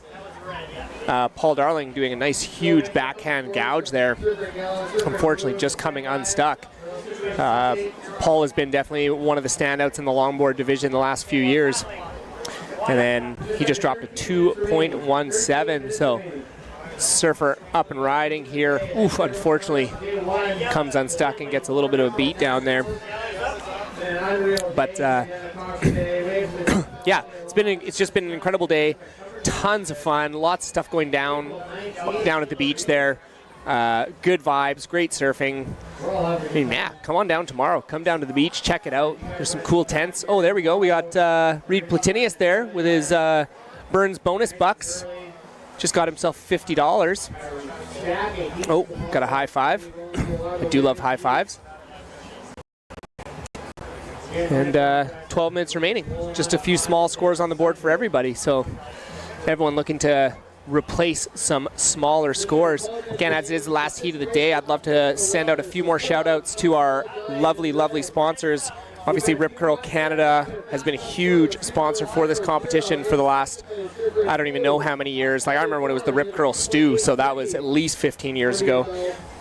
Paul Darling doing a nice huge backhand gouge there. Unfortunately, just coming unstuck. Paul has been definitely one of the standouts in the longboard division the last few years. And then he just dropped a 2.17. So surfer up and riding here. Oof, unfortunately, comes unstuck and gets a little bit of a beat down there. But yeah, it's just been an incredible day. Tons of fun, lots of stuff going down at the beach there. Good vibes, great surfing. I mean, yeah, come on down tomorrow. Come down to the beach, check it out. There's some cool tents. Oh, there we go. We got Reed Platinius there with his Burns bonus bucks. Just got himself $50. Oh, got a high five. I do love high fives. And 12 minutes remaining. Just a few small scores on the board for everybody. So everyone looking to replace some smaller scores. Again, as it is the last heat of the day, I'd love to send out a few more shout outs to our lovely, lovely sponsors. Obviously, Rip Curl Canada has been a huge sponsor for this competition for the last, I don't even know how many years. Like, I remember when it was the Rip Curl Stew, so that was at least 15 years ago.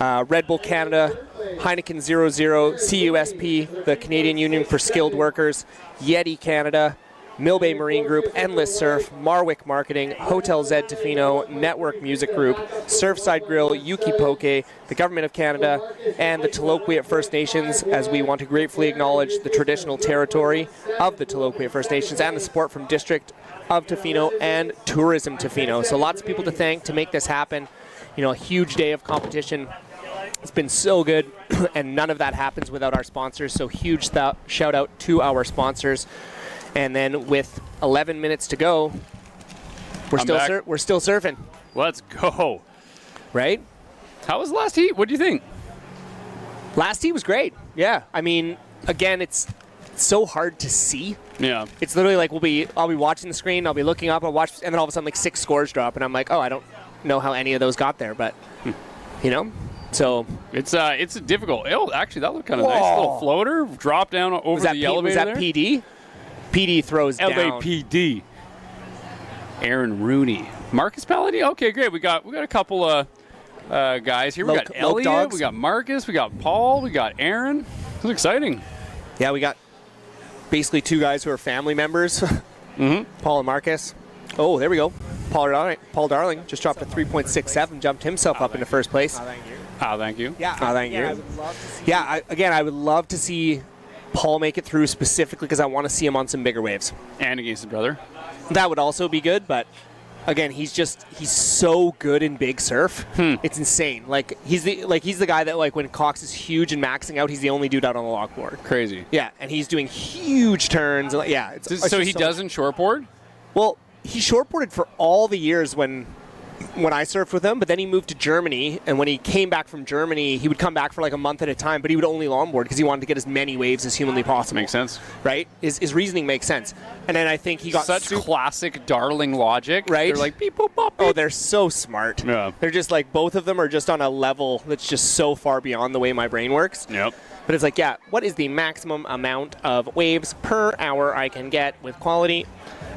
Red Bull Canada, Heineken 00, CUSP, the Canadian Union for Skilled Workers, Yeti Canada, Millbay Marine Group, Endless Surf, Marwick Marketing, Hotel Z Tofino, Network Music Group, Surfside Grill, Yuki Poke, the Government of Canada, and the Taloquiet First Nations, as we want to gratefully acknowledge the traditional territory of the Taloquiet First Nations and the support from District of Tofino and Tourism Tofino. So lots of people to thank to make this happen. You know, a huge day of competition. It's been so good, and none of that happens without our sponsors. So huge shout out to our sponsors. And then with 11 minutes to go, we're still surfing. Let's go. Right? How was the last heat? What do you think? Last heat was great. Yeah. I mean, again, it's so hard to see. Yeah. It's literally like I'll be watching the screen, I'll be looking up, I'll watch, and then all of a sudden like 6 scores drop, and I'm like, oh, I don't know how any of those got there, but you know. So it's difficult. Oh, actually, that looked kind of nice. Little floater drop down over the elevator. Was that there? PD? PD throws down. LAPD. Aaron Rooney, Marcus Palladino. Okay, great. We got a couple of guys here. We got Elliot. Dogs. We got Marcus. We got Paul. We got Aaron. This is exciting. Yeah, we got basically 2 guys who are family members. Paul and Marcus. Oh, there we go. Paul Darling just dropped a 3.67, jumped himself up into first place. Thank you. Thank you. Yeah, I would love to see Paul make it through specifically because I want to see him on some bigger waves. And against his brother. That would also be good, but again, he's so good in big surf. It's insane. Like he's the guy that, like, when Cox is huge and maxing out, he's the only dude out on the logboard. Crazy. Yeah, and he's doing huge turns. Yeah. So he doesn't shortboard? Well, he shortboarded for all the years when when I surfed with him, but then he moved to Germany, and when he came back from Germany, he would come back for like a month at a time, but he would only longboard because he wanted to get as many waves as humanly possible. Makes sense. Right? His reasoning makes sense. And then I think he got such classic darling logic. Right? They're like, beep, boop, bop, beep. Oh, they're so smart. Yeah. They're just like, both of them are just on a level that's just so far beyond the way my brain works. Yep. But it's like, yeah, what is the maximum amount of waves per hour I can get with quality?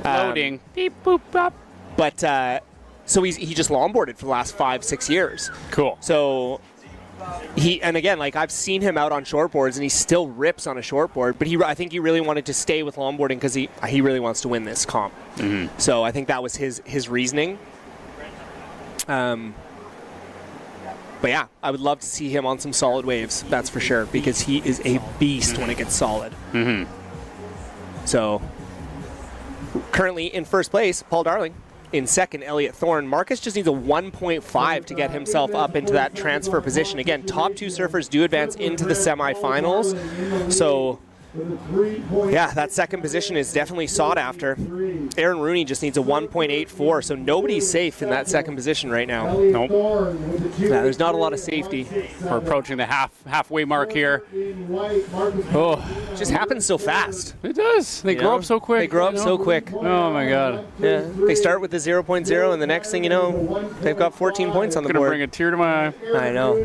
Loading. Beep, boop, bop. But, so he just longboarded for the last 5-6 years. Cool. So and again, like I've seen him out on shortboards and he still rips on a shortboard, but I think he really wanted to stay with longboarding because he really wants to win this comp. Mm-hmm. So I think that was his reasoning. But yeah, I would love to see him on some solid waves, that's for sure, because he is a beast when it gets solid. Mm-hmm. So currently in first place, Paul Darling. In second, Elliot Thorne. Marcus just needs a 1.5 to get himself up into that transfer position. Again, top 2 surfers do advance into the semifinals. So, yeah, that second position is definitely sought after. Aaron Rooney just needs a 1.84, so nobody's safe in that second position right now. Nope. Yeah, there's not a lot of safety. We're approaching the halfway mark here. Oh, it just happens so fast. It does. They grow up so quick. They grow up so quick. Oh my god. Yeah. They start with the 0.0, and the next thing you know, they've got 14 points on the board. Gonna bring a tear to my eye. I know.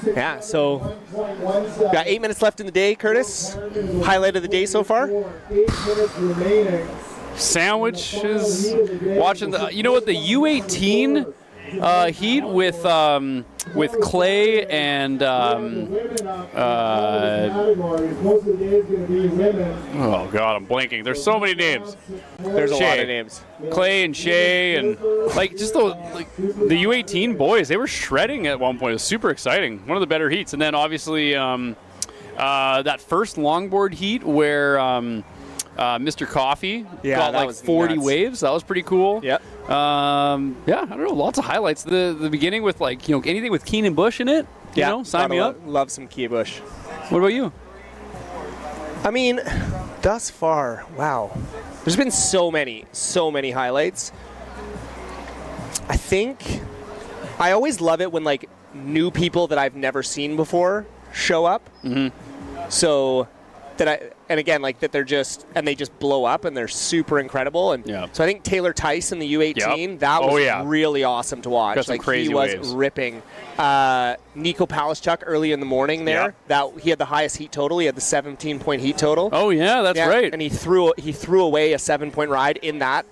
Yeah, so got 8 minutes left in the day, Curtis. Highlight of the day so far? Sandwiches. Watching the, you know what, the U18 heat with Clay and oh god, I'm blanking. There's so many names. There's a lot of names. Clay and Shay and like just the U18 boys. They were shredding at one point. It was super exciting. One of the better heats. And then obviously that first longboard heat where Mr. Coffee got like 40 nuts. waves. That was pretty cool. Yep. Yeah, I don't know. Lots of highlights. The beginning with like, you know, anything with Keenan Bush in it. You know, sign me up. Love some Key Bush. What about you? I mean, thus far, wow. There's been so many highlights. I think I always love it when like new people that I've never seen before show up. Mm-hmm. So and again, like that they just blow up and they're super incredible. And so I think Taylor Tice in the U18, that was really awesome to watch. Got some like crazy he was waves. ripping. Nico Palaschuk early in the morning there, that he had the highest heat total. He had the 17-point heat total. Oh yeah, that's right. And he threw away a 7-point ride in that.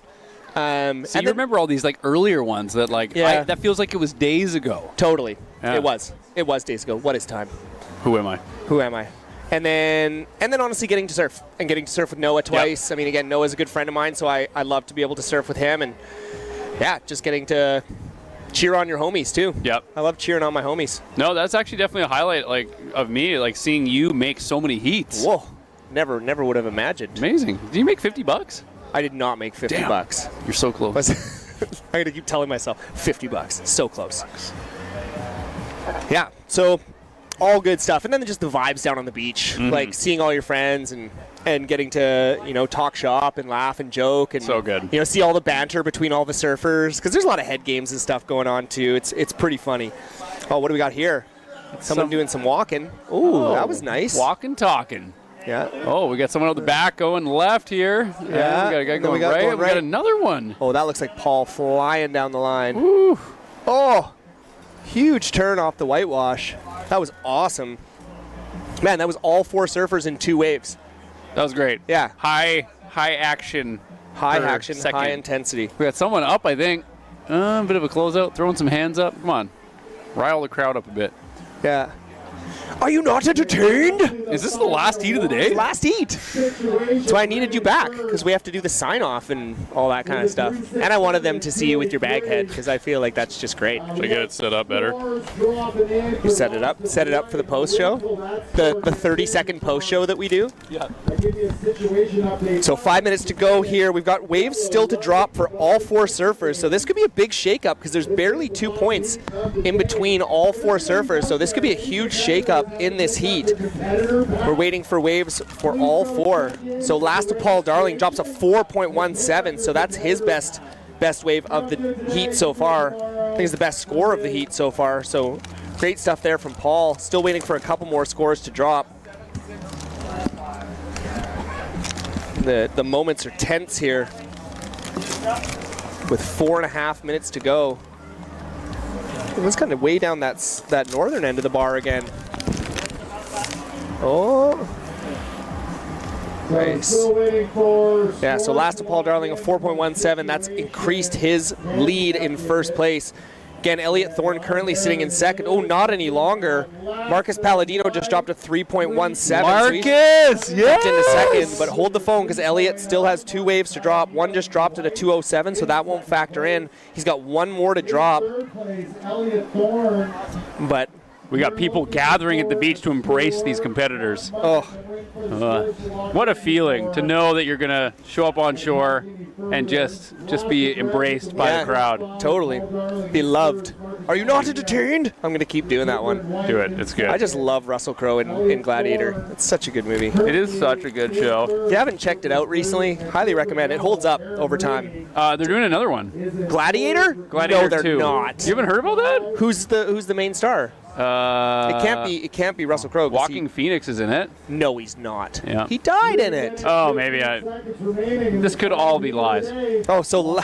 So you remember all these like earlier ones that like that feels like it was days ago. Totally. Yeah. It was days ago. What is time? Who am I? And then honestly getting to surf with Noah twice. I mean, again, Noah's a good friend of mine, so I love to be able to surf with him, and yeah, just getting to cheer on your homies too. Yep. I love cheering on my homies. No, that's actually definitely a highlight like of me, like seeing you make so many heats. Whoa. Never would have imagined. Amazing. Did you make $50? I did not make $50. You're so close. I'm going to keep telling myself $50. So close. Yeah. So all good stuff. And then just the vibes down on the beach, like seeing all your friends and getting to, you know, talk shop and laugh and joke and so good. You know, see all the banter between all the surfers because there's a lot of head games and stuff going on too. It's pretty funny. Oh, what do we got here? Someone doing some walking. Ooh, that was nice. Walking, talking. Yeah. Oh, we got someone on the back going left here. Yeah. We got a guy going right. We got another one. Oh, that looks like Paul flying down the line. Woo. Oh, huge turn off the whitewash. That was awesome. Man, that was all 4 surfers in 2 waves. That was great. Yeah. High action. High intensity. We got someone up, I think. Bit of a closeout, throwing some hands up. Come on. Rile the crowd up a bit. Yeah. Are you not entertained? Is this the last heat of the day? Last heat. So I needed you back because we have to do the sign off and all that kind of stuff. And I wanted them to see you with your bag head because I feel like that's just great. Should I get it set up better? You set it up. Set it up for the post show. The 30-second post show that we do. Yeah. So 5 minutes to go here. We've got waves still to drop for all 4 surfers. So this could be a big shakeup because there's barely 2 points in between all 4 surfers. So this could be a huge shakeup in this heat. We're waiting for waves for all 4. So last of Paul Darling drops a 4.17, so that's his best best wave of the heat so far. I think it's the best score of the heat so far. So great stuff there from Paul. Still waiting for a couple more scores to drop. The moments are tense here with 4.5 minutes to go. Let's kind of way down that northern end of the bar again. Oh. Nice. Yeah, so last to Paul Darling, a 4.17. That's increased his lead in first place. Again, Elliot Thorne currently sitting in second. Oh, not any longer. Marcus Palladino just dropped to 3.17. Marcus, so yes! Into second, but hold the phone because Elliot still has 2 waves to drop. One just dropped at a 2.07, so that won't factor in. He's got 1 more to drop. But we got people gathering at the beach to embrace these competitors. Oh. What a feeling to know that you're going to show up on shore and just be embraced by the crowd. Totally. Be loved. Are you not entertained? I'm going to keep doing that one. Do it. It's good. I just love Russell Crowe in Gladiator. It's such a good movie. It is such a good show. If you haven't checked it out recently, highly recommend it. It holds up over time. They're doing another one. Gladiator? Gladiator no, they're 2. not. You haven't heard about that? Who's the main star? It can't be Russell Crowe. Walking Phoenix is in it. No, he's not. Yeah. He died in it. Oh, maybe this could all be lies. Oh, so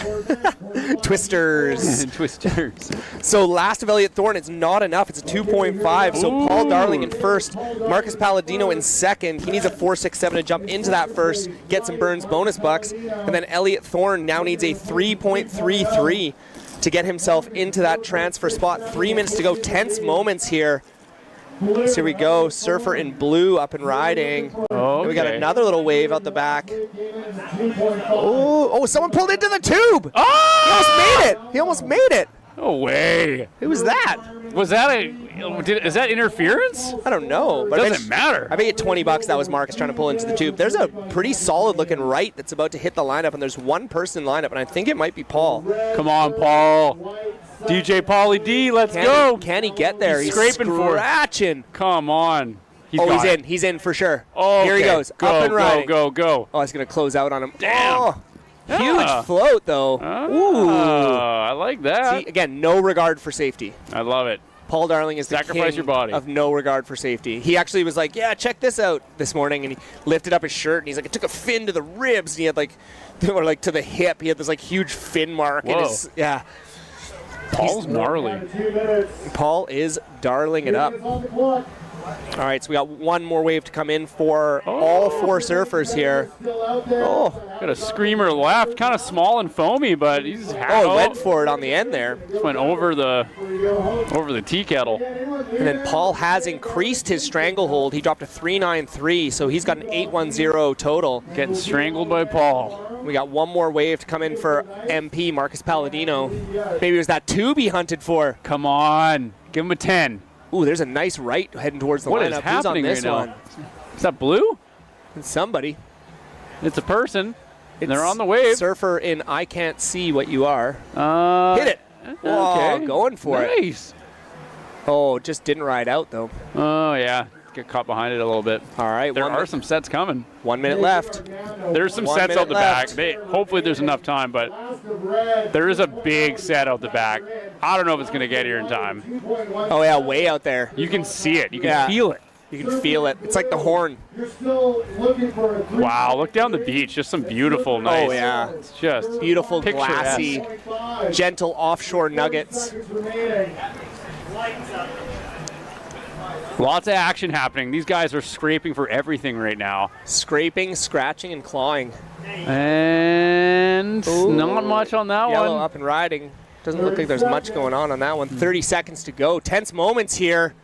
Twisters. Twisters. So last of Elliot Thorne, it's not enough. It's a 2.5. So Paul Darling in first, Marcus Palladino in second. He needs a 4.67 to jump into that first, get some Burns bonus bucks, and then Elliot Thorne now needs a 3.33. to get himself into that transfer spot. 3 minutes to go. Tense moments here. So here we go. Surfer in blue up and riding. Okay. We got another little wave out the back. Oh, someone pulled into the tube. Oh! He almost made it. No way. Who was that? Was that is that interference? I don't know. But it doesn't matter. I bet you $20 that was Marcus trying to pull into the tube. There's a pretty solid looking right that's about to hit the lineup, and there's one person in the lineup, and I think it might be Paul. Come on, Paul. DJ Pauly D, let's go. Can he get there? He's scraping scratching. Come on. He's in. He's in for sure. Oh, here he goes. Go, up and riding. Go. Oh, he's going to close out on him. Damn. Oh, huge float, though. Ooh. I like that. See, again, no regard for safety. I love it. Paul Darling is the Sacrifice king your body. of no regard for safety. He actually was like, yeah, check this out this morning, and he lifted up his shirt, and he's like, it took a fin to the ribs, and he had or to the hip. He had this huge fin mark. Whoa. In his, yeah. Paul's gnarly. Paul is darling it up. All right, so we got one more wave to come in for all 4 surfers here. Got a screamer left, kind of small and foamy, but he's went for it on the end there. Just went over the tea kettle. And then Paul has increased his stranglehold. He dropped to 3.93, so he's got an 8.10 total. Getting strangled by Paul. We got one more wave to come in for MP, Marcus Palladino. Maybe it was that 2 he hunted for. Come on, give him a 10. Ooh, there's a nice right heading towards the what lineup. What is happening Who's on this right one? now? Is that blue? It's somebody. It's a person. It's they're on the wave. Surfer in I Can't See What You Are. Hit it. Okay. Oh, going for it. Nice. Oh, just didn't ride out, though. Oh, yeah. Get caught behind it a little bit. All right. There are some sets coming. 1 minute left. There's some sets out the back. Hopefully there's enough time, but there is a big set out the back. I don't know if it's going to get here in time. Oh, yeah, way out there. You can see it. You can feel it. You can feel it. It's like the horn. Wow, look down the beach. Just some beautiful, nice. Oh, yeah. It's just beautiful, glassy, gentle offshore nuggets. Lots of action happening. These guys are scraping for everything right now. Scraping, scratching, and clawing. And not much on that Yellow one. up and riding. Doesn't look like there's much going on that one. 30 seconds to go. Tense moments here.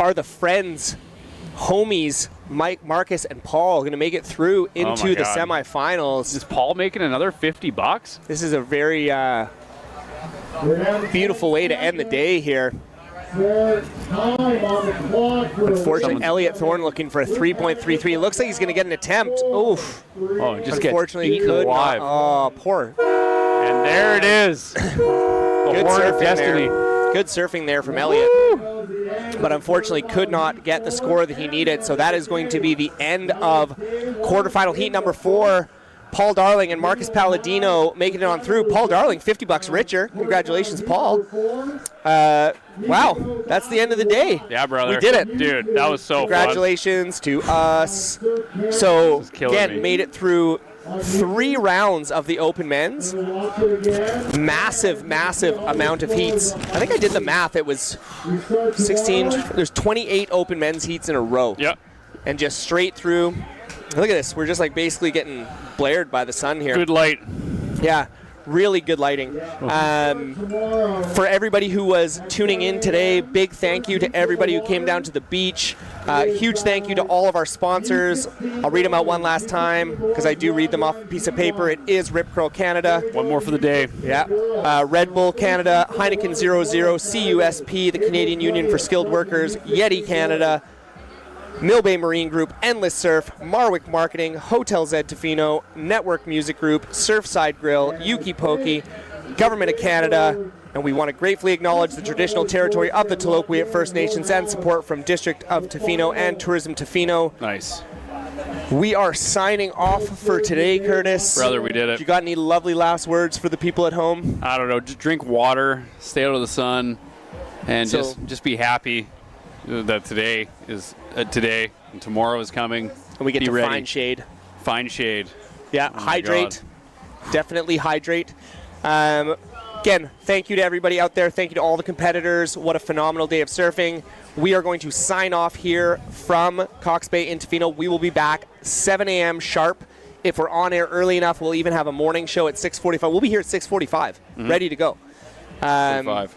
Are the friends, homies, Mike, Marcus, and Paul going to make it through into the semifinals? Is Paul making another $50? This is a very beautiful way to end the day here. Unfortunately, Elliot Thorne looking for a 3.33. Looks like he's going to get an attempt. Oof. Oh, just unfortunately, get eaten alive. Oh, poor. And there it is. The horn of destiny. Good surfing there from Elliot. But unfortunately could not get the score that he needed. So that is going to be the end of quarterfinal heat number 4. Paul Darling and Marcus Palladino making it on through. Paul Darling, $50 richer. Congratulations, Paul. Wow, that's the end of the day. Yeah, brother. We did it. Dude, that was so Congratulations to us. So, again, me. made it through 3 rounds of the Open Men's. Massive amount of heats. I think I did the math. It was 16. There's 28 Open Men's heats in a row. Yep. And just straight through. Look at this. We're just like basically getting blared by the sun here. Good light. Yeah, really good lighting. For everybody who was tuning in today, big thank you to everybody who came down to the beach. Huge thank you to all of our sponsors. I'll read them out one last time because I do read them off a piece of paper. It is Rip Curl Canada. One more for the day. Yeah. Red Bull Canada, Heineken 00, CUSP, the Canadian Union for Skilled Workers, Yeti Canada, Mill Bay Marine Group, Endless Surf, Marwick Marketing, Hotel Z Tofino, Network Music Group, Surfside Grill, Yuki Pokey, Government of Canada, and we want to gratefully acknowledge the traditional territory of the Taloqueat First Nations and support from District of Tofino and Tourism Tofino. Nice. We are signing off for today, Curtis. Brother, we did it. You got any lovely last words for the people at home? I don't know. Just drink water, stay out of the sun, and just be happy that today is today and tomorrow is coming. And we get to find shade. Find shade. Yeah, hydrate. Definitely hydrate. Again, thank you to everybody out there. Thank you to all the competitors. What a phenomenal day of surfing. We are going to sign off here from Cox Bay in Tofino. We will be back 7 a.m. sharp. If we're on air early enough, we'll even have a morning show at 6:45. We'll be here at 6:45, ready to go.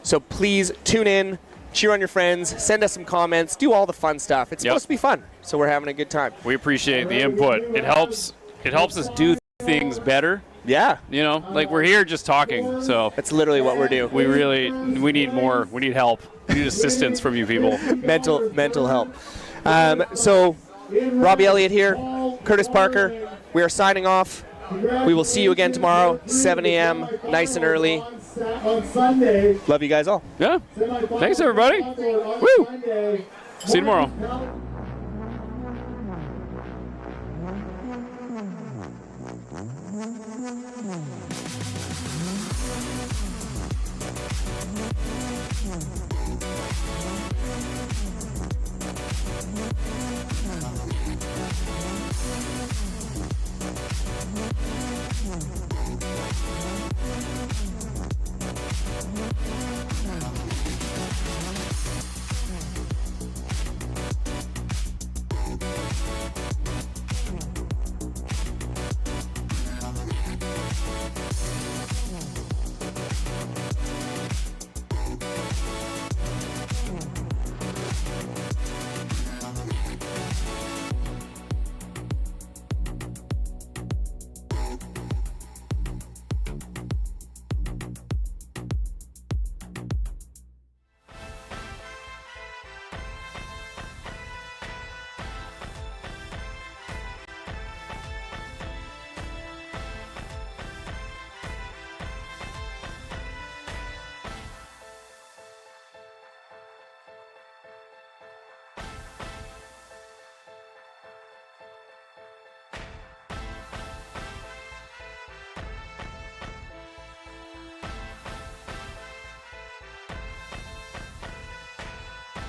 So please tune in. Cheer on your friends, send us some comments, do all the fun stuff. It's supposed to be fun, so we're having a good time. We appreciate the input. It helps us do things better. Yeah. You know, like we're here just talking, so. That's literally what we're doing. We need more. We need help. We need assistance from you people. Mental help. So, Robbie Elliott here, Curtis Parker. We are signing off. We will see you again tomorrow, 7 a.m., nice and early. On Sunday. Love you guys all. Yeah. Thanks, everybody. Woo. See you tomorrow.